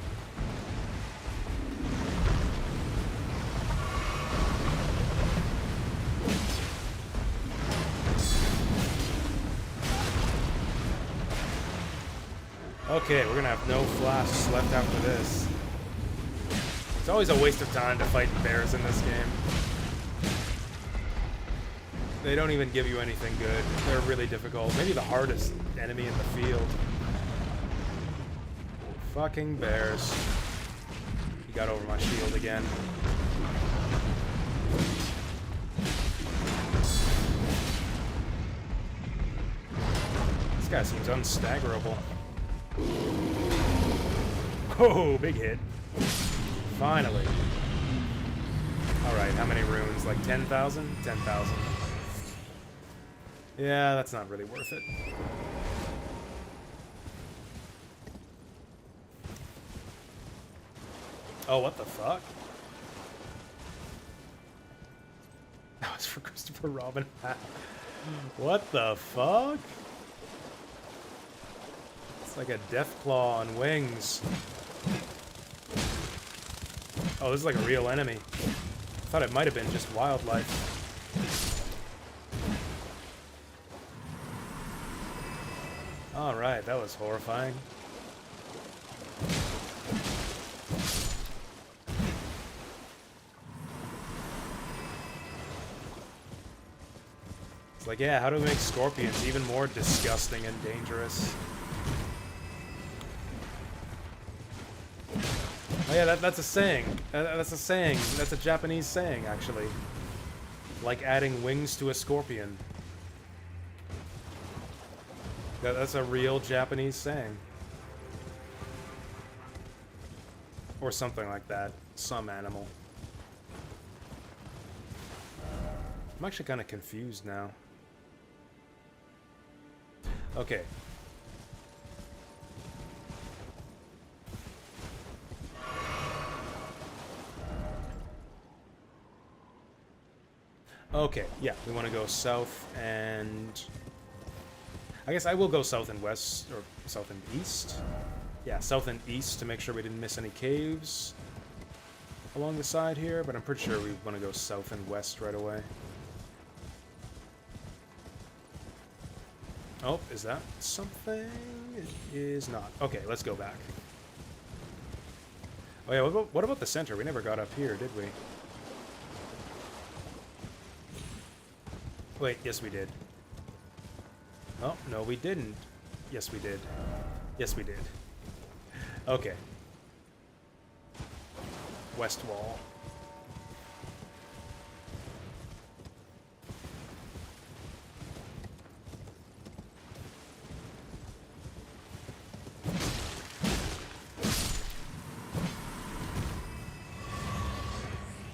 Okay, we're gonna have no flasks left after this. It's always a waste of time to fight bears in this game. They don't even give you anything good. They're really difficult. Maybe the hardest enemy in the field. Fucking bears. He got over my shield again. This guy seems unstaggerable. Oh, big hit. Finally. Alright, how many runes? Like 10,000? 10,000. Yeah, that's not really worth it. Oh, what the fuck? That was for Christopher Robin. What the fuck? It's like a death claw on wings. Oh, this is like a real enemy. I thought it might have been just wildlife. Alright, that was horrifying. It's like, yeah, how do we make scorpions even more disgusting and dangerous? Oh yeah, that's a saying. That's a saying. That's a Japanese saying, actually. Like adding wings to a scorpion. That's a real Japanese saying. Or something like that. Some animal. I'm actually kind of confused now. Okay. Okay, yeah, we want to go south and... I guess I will go south and west, or south and east. Yeah, south and east to make sure we didn't miss any caves along the side here, but I'm pretty sure we want to go south and west right away. Oh, is that something? It is not. Okay, let's go back. Oh yeah, what about the center? We never got up here, did we? Wait, yes we did. Oh, no we didn't. Yes we did. Yes we did. Okay. west wall.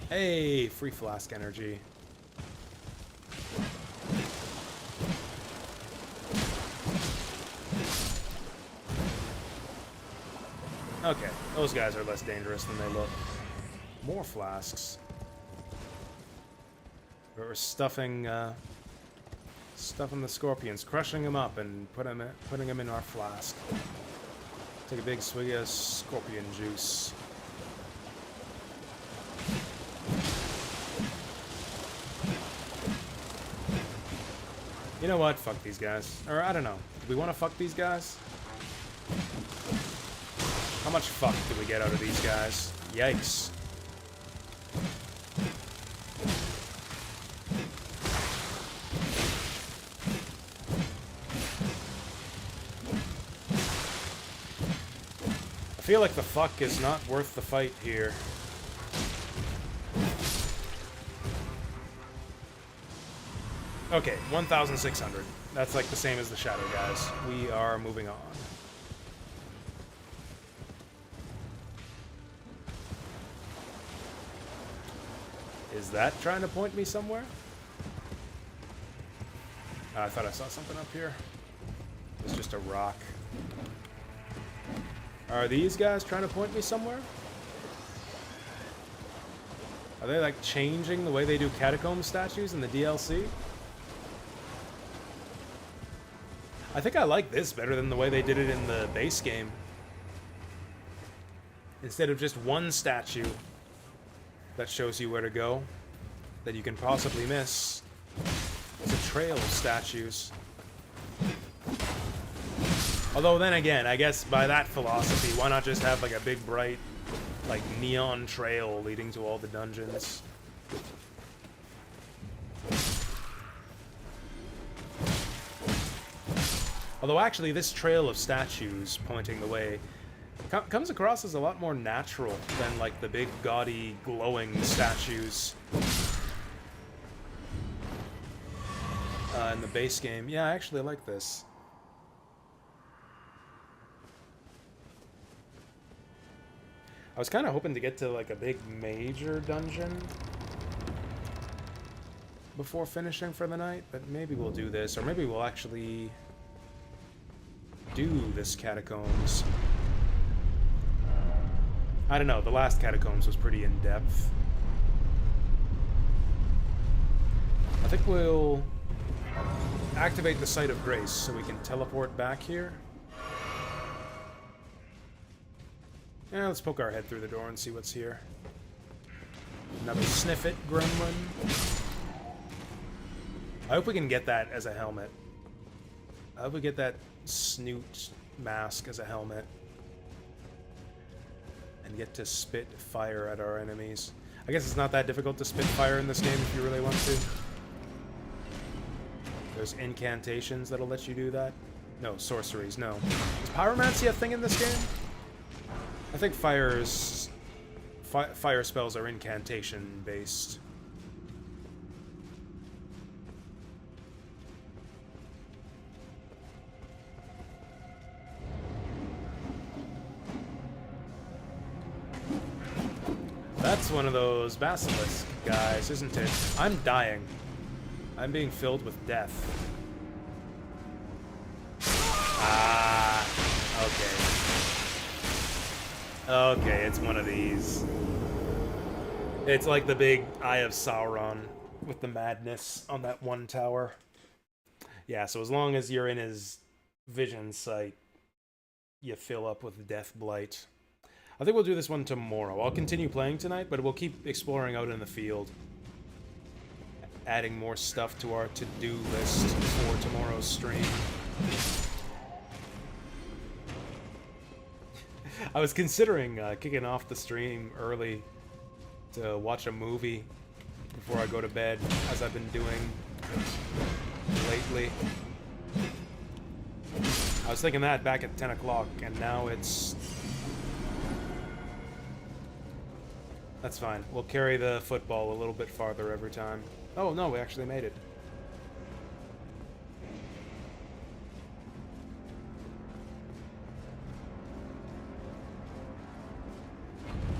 Hey, free flask energy. Okay, those guys are less dangerous than they look. More flasks. We're stuffing the scorpions, crushing them up, and putting them in our flask. Take a big swig of scorpion juice. You know what? Fuck these guys. Or, I don't know. Do we want to fuck these guys? How much fuck do we get out of these guys? Yikes. I feel like the fuck is not worth the fight here. Okay, 1,600. That's like the same as the shadow guys. We are moving on. Is that trying to point me somewhere? I thought I saw something up here. It's just a rock. Are these guys trying to point me somewhere? Are they like changing the way they do catacomb statues in the DLC? I think I like this better than the way they did it in the base game. Instead of just one statue that shows you where to go that you can possibly miss, it's a trail of statues. Although then again, I guess by that philosophy, why not just have like a big bright like neon trail leading to all the dungeons? Although actually this trail of statues pointing the way comes across as a lot more natural than like the big gaudy glowing statues in the base game. Yeah, I actually like this. I was kind of hoping to get to like a big major dungeon before finishing for the night, but maybe we'll do this, or maybe we'll actually do this catacombs. I don't know, the last catacombs was pretty in-depth. I think we'll activate the Site of Grace so we can teleport back here. Yeah, let's poke our head through the door and see what's here. Another sniff it, gremlin. I hope we can get that as a helmet. I hope we get that snoot mask as a helmet. And get to spit fire at our enemies. I guess it's not that difficult to spit fire in this game if you really want to. There's incantations that'll let you do that. No, sorceries, no. Is pyromancy a thing in this game? I think fire spells are incantation based. That's one of those basilisk guys, isn't it? I'm dying. I'm being filled with death. Ah, okay. Okay, it's one of these. It's like the big Eye of Sauron with the madness on that one tower. Yeah, so as long as you're in his vision sight, you fill up with death blight. I think we'll do this one tomorrow. I'll continue playing tonight, but we'll keep exploring out in the field. Adding more stuff to our to-do list for tomorrow's stream. I was considering kicking off the stream early to watch a movie before I go to bed, as I've been doing lately. I was thinking that back at 10 o'clock, and now it's That's fine. We'll carry the football a little bit farther every time. Oh, no, we actually made it.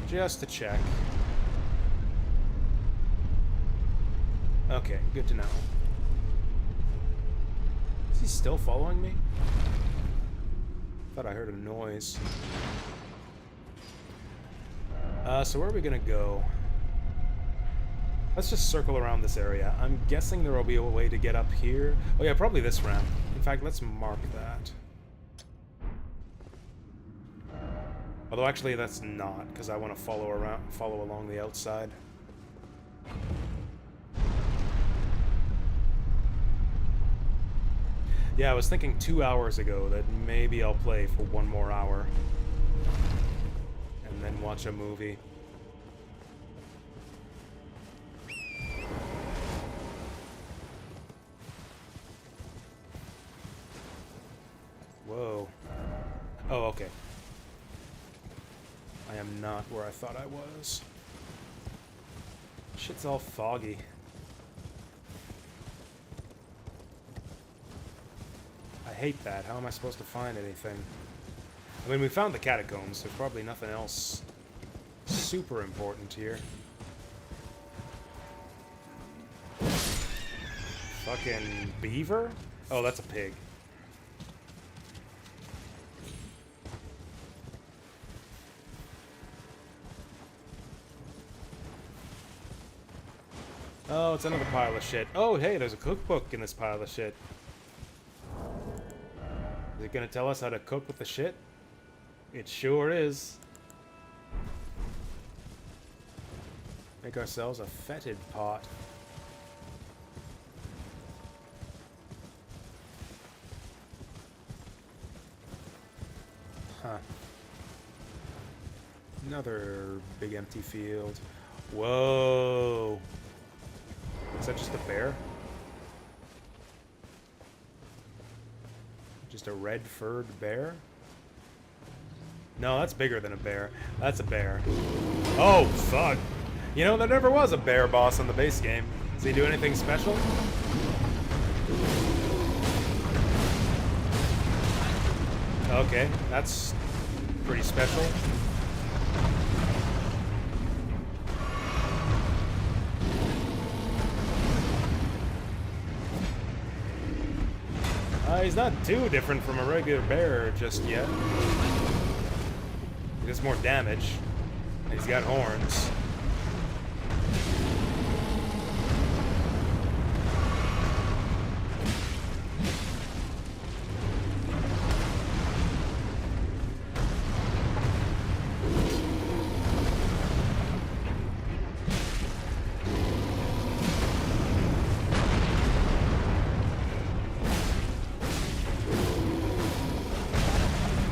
Just to check. Okay, good to know. Is he still following me? Thought I heard a noise. So where are we gonna go? Let's just circle around this area. I'm guessing there will be a way to get up here. Oh yeah, probably this ramp. In fact, let's mark that. Although actually that's not, because I want to follow along the outside. Yeah, I was thinking 2 hours ago that maybe I'll play for 1 more hour. And then watch a movie. Whoa. Oh, okay. I am not where I thought I was. Shit's all foggy. I hate that. How am I supposed to find anything? I mean, we found the catacombs. There's probably nothing else super important here. Fucking beaver? Oh, that's a pig. Oh, it's another pile of shit. Oh, hey, there's a cookbook in this pile of shit. Is it gonna tell us how to cook with the shit? It sure is. Make ourselves a fetid pot. Huh. Another big empty field. Whoa. Is that just a bear? Just a red furred bear? No, that's bigger than a bear. That's a bear. Oh, fuck. You know, there never was a bear boss on the base game. Does he do anything special? Okay, that's pretty special. He's not too different from a regular bear just yet. He does more damage. And he's got horns.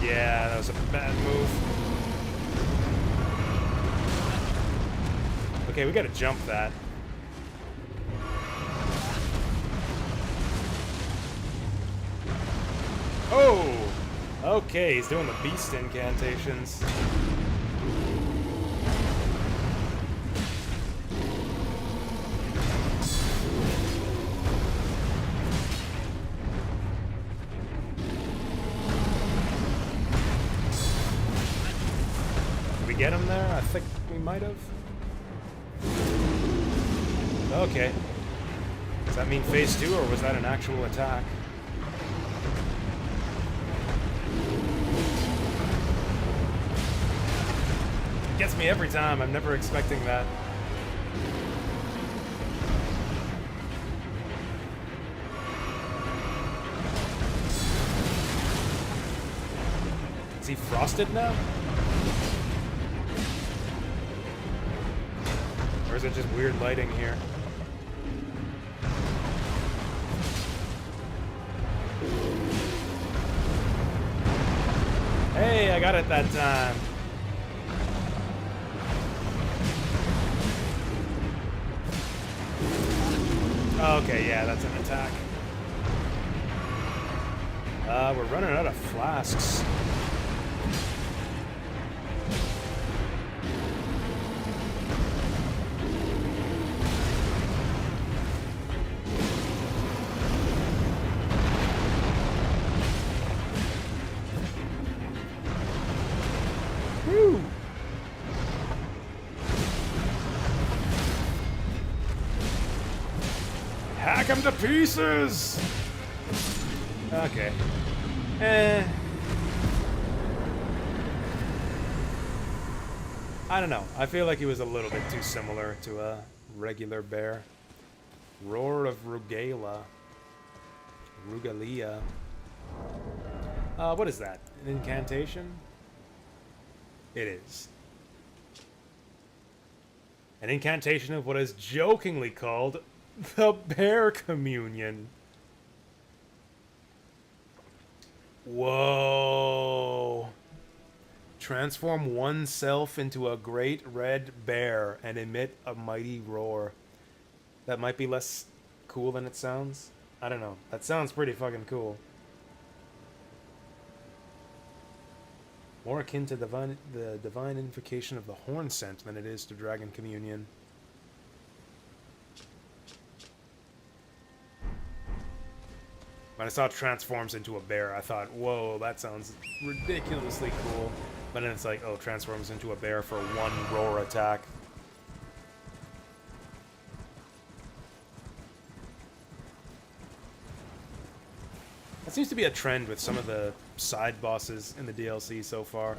Yeah, that was a bad move. Okay, we gotta jump that. Oh! Okay, he's doing the beast incantations. Get him there? I think we might have. Okay. Does that mean phase 2, or was that an actual attack? It gets me every time. I'm never expecting that. Is he frosted now? Or is it just weird lighting here? Hey, I got it that time. Okay, yeah, that's an attack. We're running out of flasks. Woo! Hack him to pieces! Okay. I don't know. I feel like he was a little bit too similar to a regular bear. Roar of Rugalia. Rugalia. What is that? An incantation? It is. An incantation of what is jokingly called the Bear Communion. Whoa. Transform oneself into a great red bear and emit a mighty roar. That might be less cool than it sounds. I don't know. That sounds pretty fucking cool. More akin to the divine invocation of the horn scent than it is to dragon communion. When I saw it transforms into a bear, I thought, whoa, that sounds ridiculously cool. But then it's like, oh, transforms into a bear for one roar attack. That seems to be a trend with some of the side bosses in the DLC so far,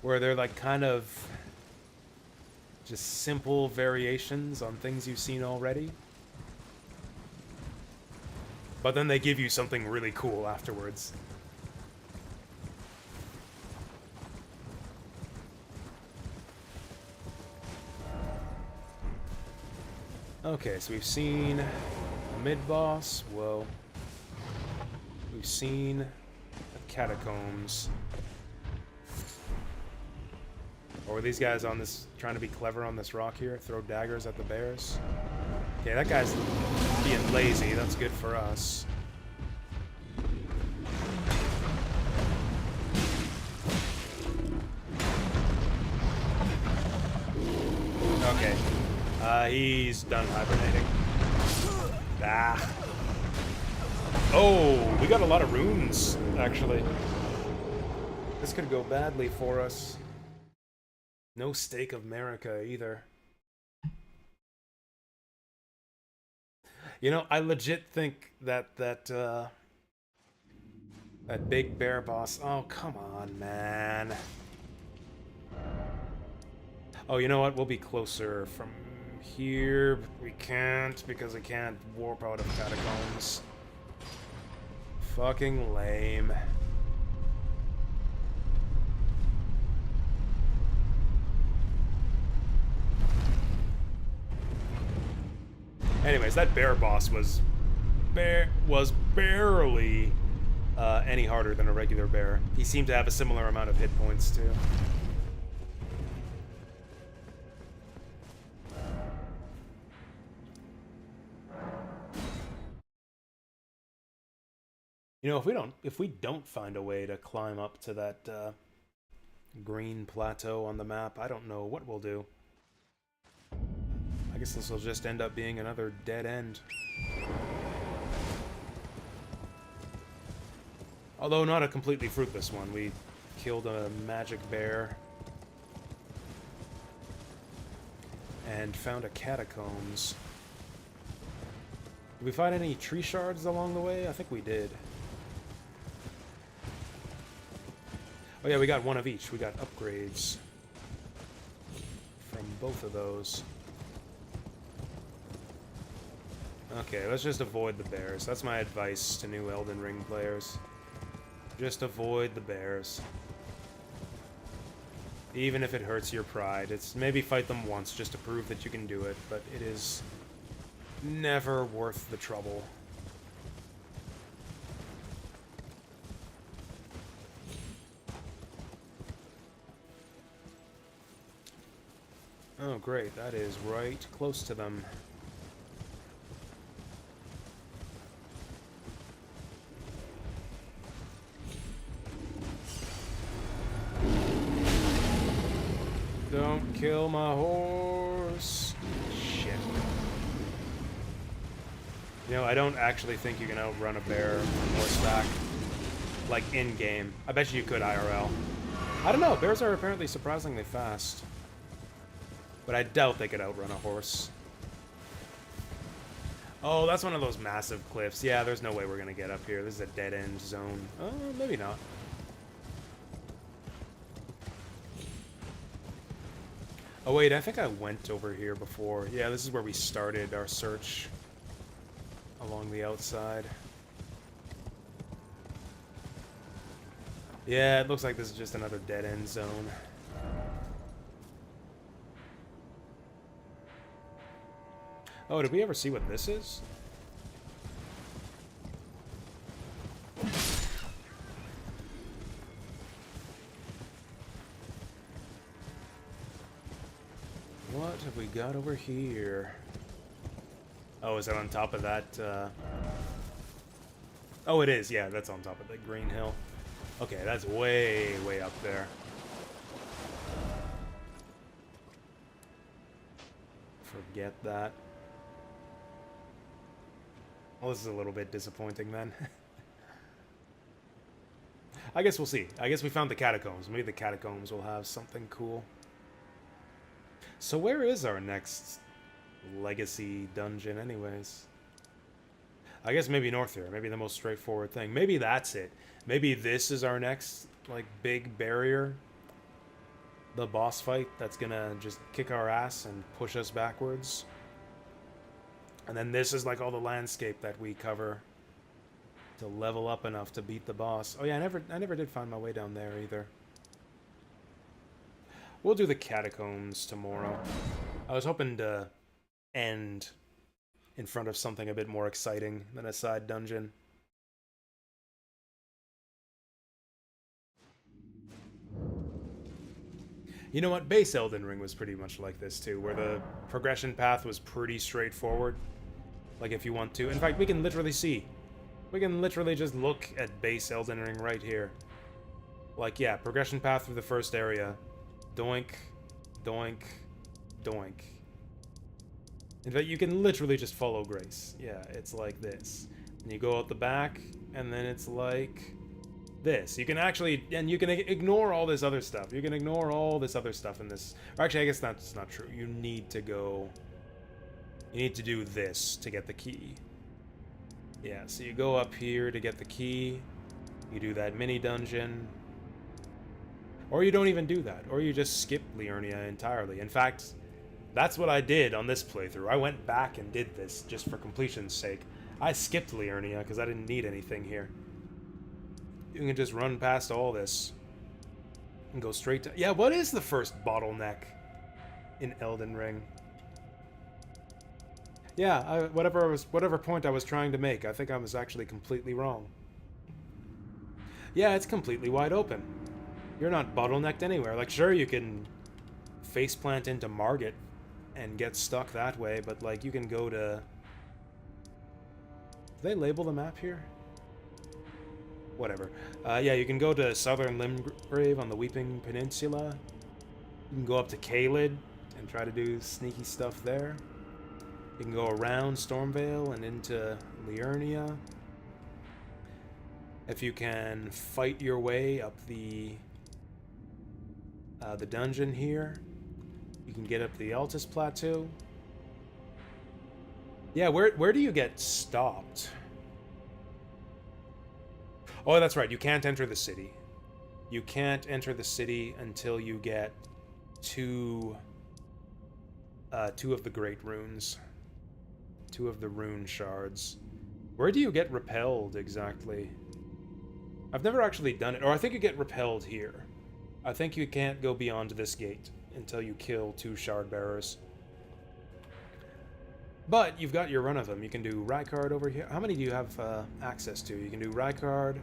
where they're like kind of just simple variations on things you've seen already. But then they give you something really cool afterwards. Okay, so we've seen a mid-boss. Whoa. We've seen the catacombs. Or are these guys on this, trying to be clever on this rock here? Throw daggers at the bears? Okay, that guy's being lazy. That's good for us. Okay. He's done hibernating. Ah. Oh, we got a lot of runes, actually. This could go badly for us. No Stake of America, either. You know, I legit think that that big bear boss... Oh, come on, man. Oh, you know what? We'll be closer from here. But we can't, because I can't warp out of catacombs. Fucking lame. Anyways, that bear boss was barely any harder than a regular bear. He seemed to have a similar amount of hit points too. You know, if we don't find a way to climb up to that green plateau on the map, I don't know what we'll do. I guess this will just end up being another dead end. Although not a completely fruitless one. We killed a magic bear. And found a catacombs. Did we find any tree shards along the way? I think we did. Oh yeah, we got one of each. We got upgrades from both of those. Okay, let's just avoid the bears. That's my advice to new Elden Ring players. Just avoid the bears. Even if it hurts your pride. It's maybe fight them once just to prove that you can do it, but it is never worth the trouble. Oh great, that is right close to them. Don't kill my horse. Shit. You know, I don't actually think you can outrun a bear on horseback. Like, in-game. I bet you could IRL. I don't know, bears are apparently surprisingly fast. But I doubt they could outrun a horse. Oh, that's one of those massive cliffs. Yeah, there's no way we're gonna get up here. This is a dead-end zone. Oh, maybe not. Oh wait, I think I went over here before. Yeah, this is where we started our search along the outside. Yeah, it looks like this is just another dead-end zone. Oh, did we ever see what this is? What have we got over here? Oh, is that on top of that, Oh, it is. Yeah, that's on top of the green hill. Okay, that's way, way up there. Forget that. Well, this is a little bit disappointing then. I guess we'll see. I guess we found the catacombs. Maybe the catacombs will have something cool. So where is our next legacy dungeon anyways? I guess maybe north here. Maybe the most straightforward thing. Maybe that's it. Maybe this is our next, like, big barrier. The boss fight that's gonna just kick our ass and push us backwards. And then this is like all the landscape that we cover to level up enough to beat the boss. Oh yeah, I never did find my way down there either. We'll do the catacombs tomorrow. I was hoping to end in front of something a bit more exciting than a side dungeon. You know what? Base Elden Ring was pretty much like this too, where the progression path was pretty straightforward. Like if you want to. In fact, we can literally see. We can literally just look at base Elden Ring right here. Like, yeah, progression path through the first area. Doink, doink, doink. In fact, you can literally just follow Grace. Yeah, it's like this. And you go out the back, and then it's like this. You can actually, and you can ignore all this other stuff. You can ignore all this other stuff in this. Or actually, I guess that's not true. You need to go, you need to do this to get the key. Yeah, so you go up here to get the key. You do that mini dungeon. Or you don't even do that. Or you just skip Liurnia entirely. In fact, that's what I did on this playthrough. I went back and did this just for completion's sake. I skipped Liurnia because I didn't need anything here. You can just run past all this and go straight to... Yeah, what is the first bottleneck in Elden Ring? Yeah, whatever point I was trying to make, I think I was actually completely wrong. Yeah, it's completely wide open. You're not bottlenecked anywhere. Like, sure, you can faceplant into Margit and get stuck that way, but, like, you can go to... Do they label the map here? Whatever. Yeah, you can go to Southern Limgrave on the Weeping Peninsula. You can go up to Caelid and try to do sneaky stuff there. You can go around Stormvale and into Liurnia. If you can fight your way up the dungeon here, you can get up the Altus Plateau. Yeah, where do you get stopped? Oh, that's right. You can't enter the city. You can't enter the city until you get two of the Great Runes. 2 of the rune shards. Where do you get repelled exactly? I've never actually done it. Or I think you get repelled here. I think you can't go beyond this gate until you kill 2 shard bearers. But you've got your run of them. You can do Rykard over here. How many do you have access to? You can do Rykard.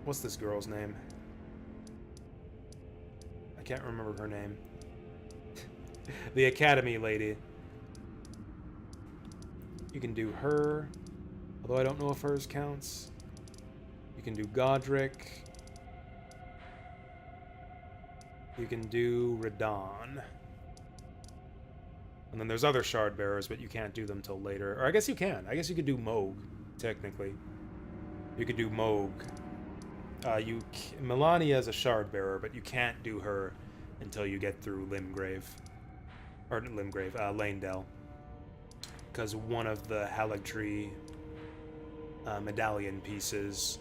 What's this girl's name? I can't remember her name. The Academy lady. You can do her, although I don't know if hers counts. You can do Godric. You can do Radon. And then there's other shard bearers, but you can't do them till later. Or I guess you can. I guess you could do Moog, technically. You could do Moog Melania is a shard bearer, but you can't do her until you get through Limgrave. Or Limgrave, Lanedell. Because one of the Haligtree medallion pieces...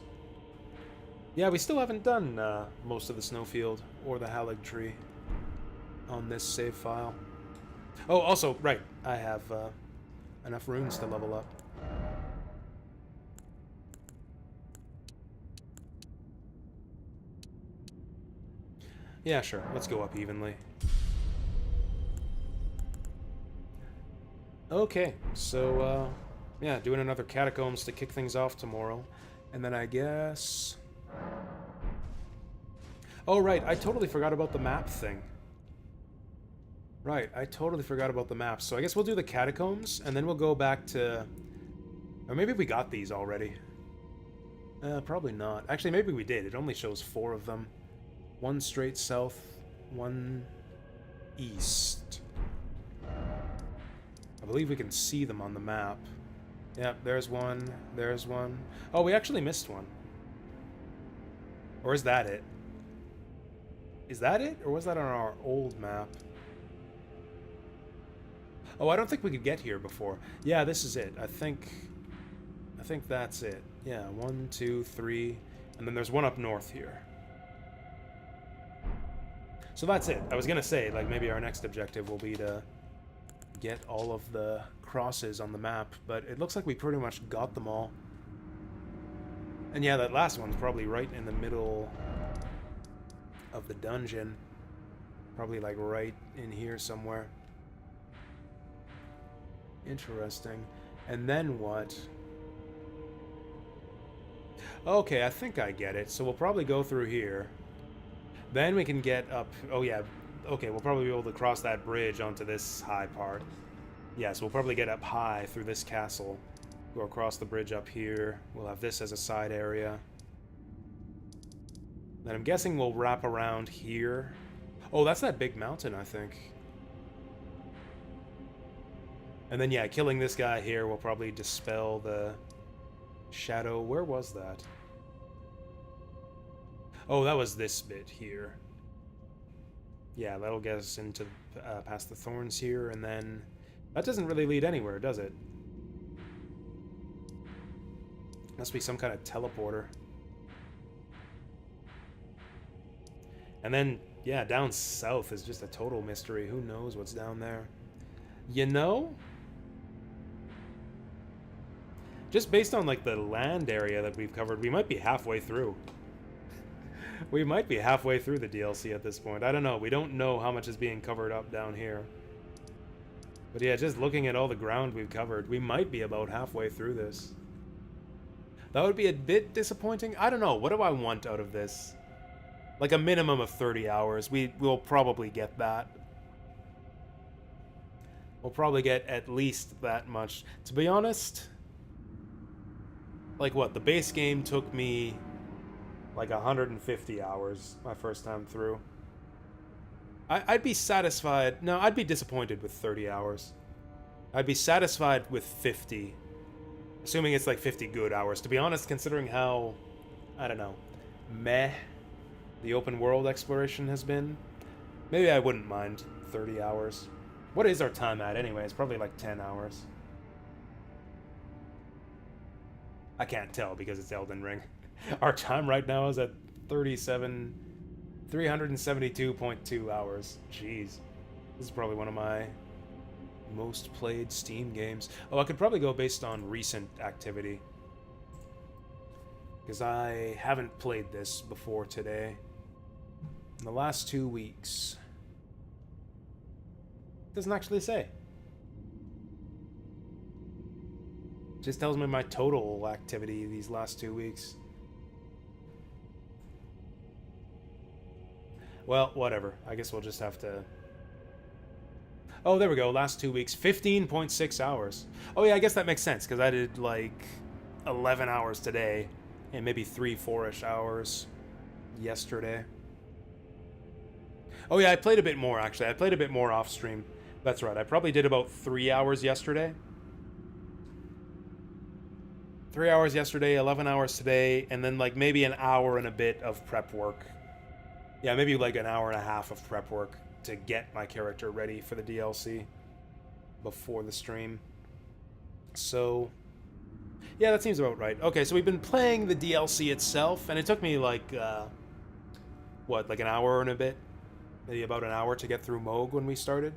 Yeah, we still haven't done most of the Snowfield or the Haligtree on this save file. Oh, also, right, I have enough runes to level up. Yeah, sure, let's go up evenly. Okay, so, yeah, doing another Catacombs to kick things off tomorrow. And then I guess... Oh, right, I totally forgot about the map thing. Right, I totally forgot about the maps. So I guess we'll do the Catacombs, and then we'll go back to... Or maybe we got these already. Probably not. Actually, maybe we did. It only shows 4 of them. 1 straight south, 1 east. I believe we can see them on the map. Yep, there's one, there's one. Oh, we actually missed one. Or is that it? Is that it? Or was that on our old map? Oh, I don't think we could get here before. Yeah, this is it. I think that's it. Yeah, 1, 2, 3, and then there's one up north here. So that's it. I was gonna say, like, maybe our next objective will be to get all of the crosses on the map, but it looks like we pretty much got them all. And yeah, that last one's probably right in the middle of the dungeon. Probably like right in here somewhere. Interesting. And then what? Okay, I think I get it. So we'll probably go through here. Then we can get up... Oh yeah, okay, we'll probably be able to cross that bridge onto this high part. Yeah, so we'll probably get up high through this castle. Go across the bridge up here. We'll have this as a side area. Then I'm guessing we'll wrap around here. Oh, that's that big mountain, I think. And then, yeah, killing this guy here will probably dispel the shadow. Where was that? Oh, that was this bit here. Yeah, that'll get us into past the thorns here, and then... That doesn't really lead anywhere, does it? Must be some kind of teleporter. And then, yeah, down south is just a total mystery. Who knows what's down there? You know? Just based on, like, the land area that we've covered, we might be halfway through. We might be halfway through the DLC at this point. I don't know. We don't know how much is being covered up down here. But yeah, just looking at all the ground we've covered, we might be about halfway through this. That would be a bit disappointing. I don't know. What do I want out of this? Like a minimum of 30 hours. We'll probably get that. We'll probably get at least that much. To be honest, like what? The base game took me like 150 hours my first time through. I'd be satisfied. No, I'd be disappointed with 30 hours. I'd be satisfied with 50. Assuming it's like 50 good hours. To be honest, considering how, I don't know, meh the open world exploration has been, maybe I wouldn't mind 30 hours. What is our time at anyway? It's probably like 10 hours. I can't tell because it's Elden Ring. Our time right now is at 372.2 hours. Jeez. This is probably one of my most played Steam games. Oh, I could probably go based on recent activity. Because I haven't played this before today. In the last 2 weeks. It doesn't actually say. It just tells me my total activity these last 2 weeks. Well, whatever. I guess we'll just have to... Oh, there we go. Last 2 weeks. 15.6 hours. Oh, yeah, I guess that makes sense, because I did, like, 11 hours today, and maybe 3-4-ish hours yesterday. Oh, yeah, I played a bit more, actually. I played a bit more off-stream. That's right. I probably did about 3 hours yesterday. 3 hours yesterday, 11 hours today, and then like maybe an hour and a bit of prep work. Yeah, maybe like an hour and a half of prep work to get my character ready for the DLC before the stream. So, yeah, that seems about right. Okay, so we've been playing the DLC itself, and it took me like, what, like an hour and a bit? Maybe about an hour to get through Moog when we started.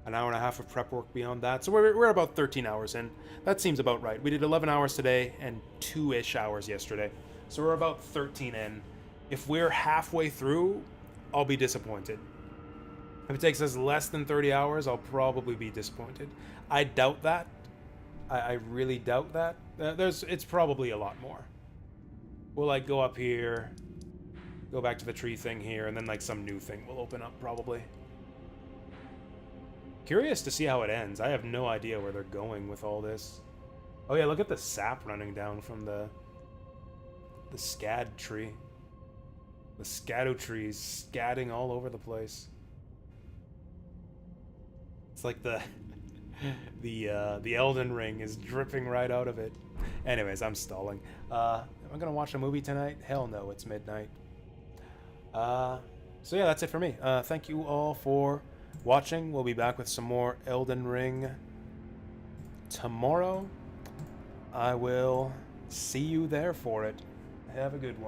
An hour and a half of prep work beyond that. So we're about 13 hours in. That seems about right. We did 11 hours today and 2-ish hours yesterday. So we're about 13 in. If we're halfway through, I'll be disappointed. If it takes us less than 30 hours, I'll probably be disappointed. I doubt that. I really doubt that. It's probably a lot more. We'll like go up here, go back to the tree thing here, and then like some new thing will open up probably. Curious to see how it ends. I have no idea where they're going with all this. Oh yeah, look at the sap running down from the scad tree. The scado trees scadding all over the place. It's like the Elden Ring is dripping right out of it. Anyways, I'm stalling. Am I gonna watch a movie tonight? Hell no, it's midnight. So yeah, that's it for me. Thank you all for watching. We'll be back with some more Elden Ring tomorrow. I will see you there for it. Have a good one.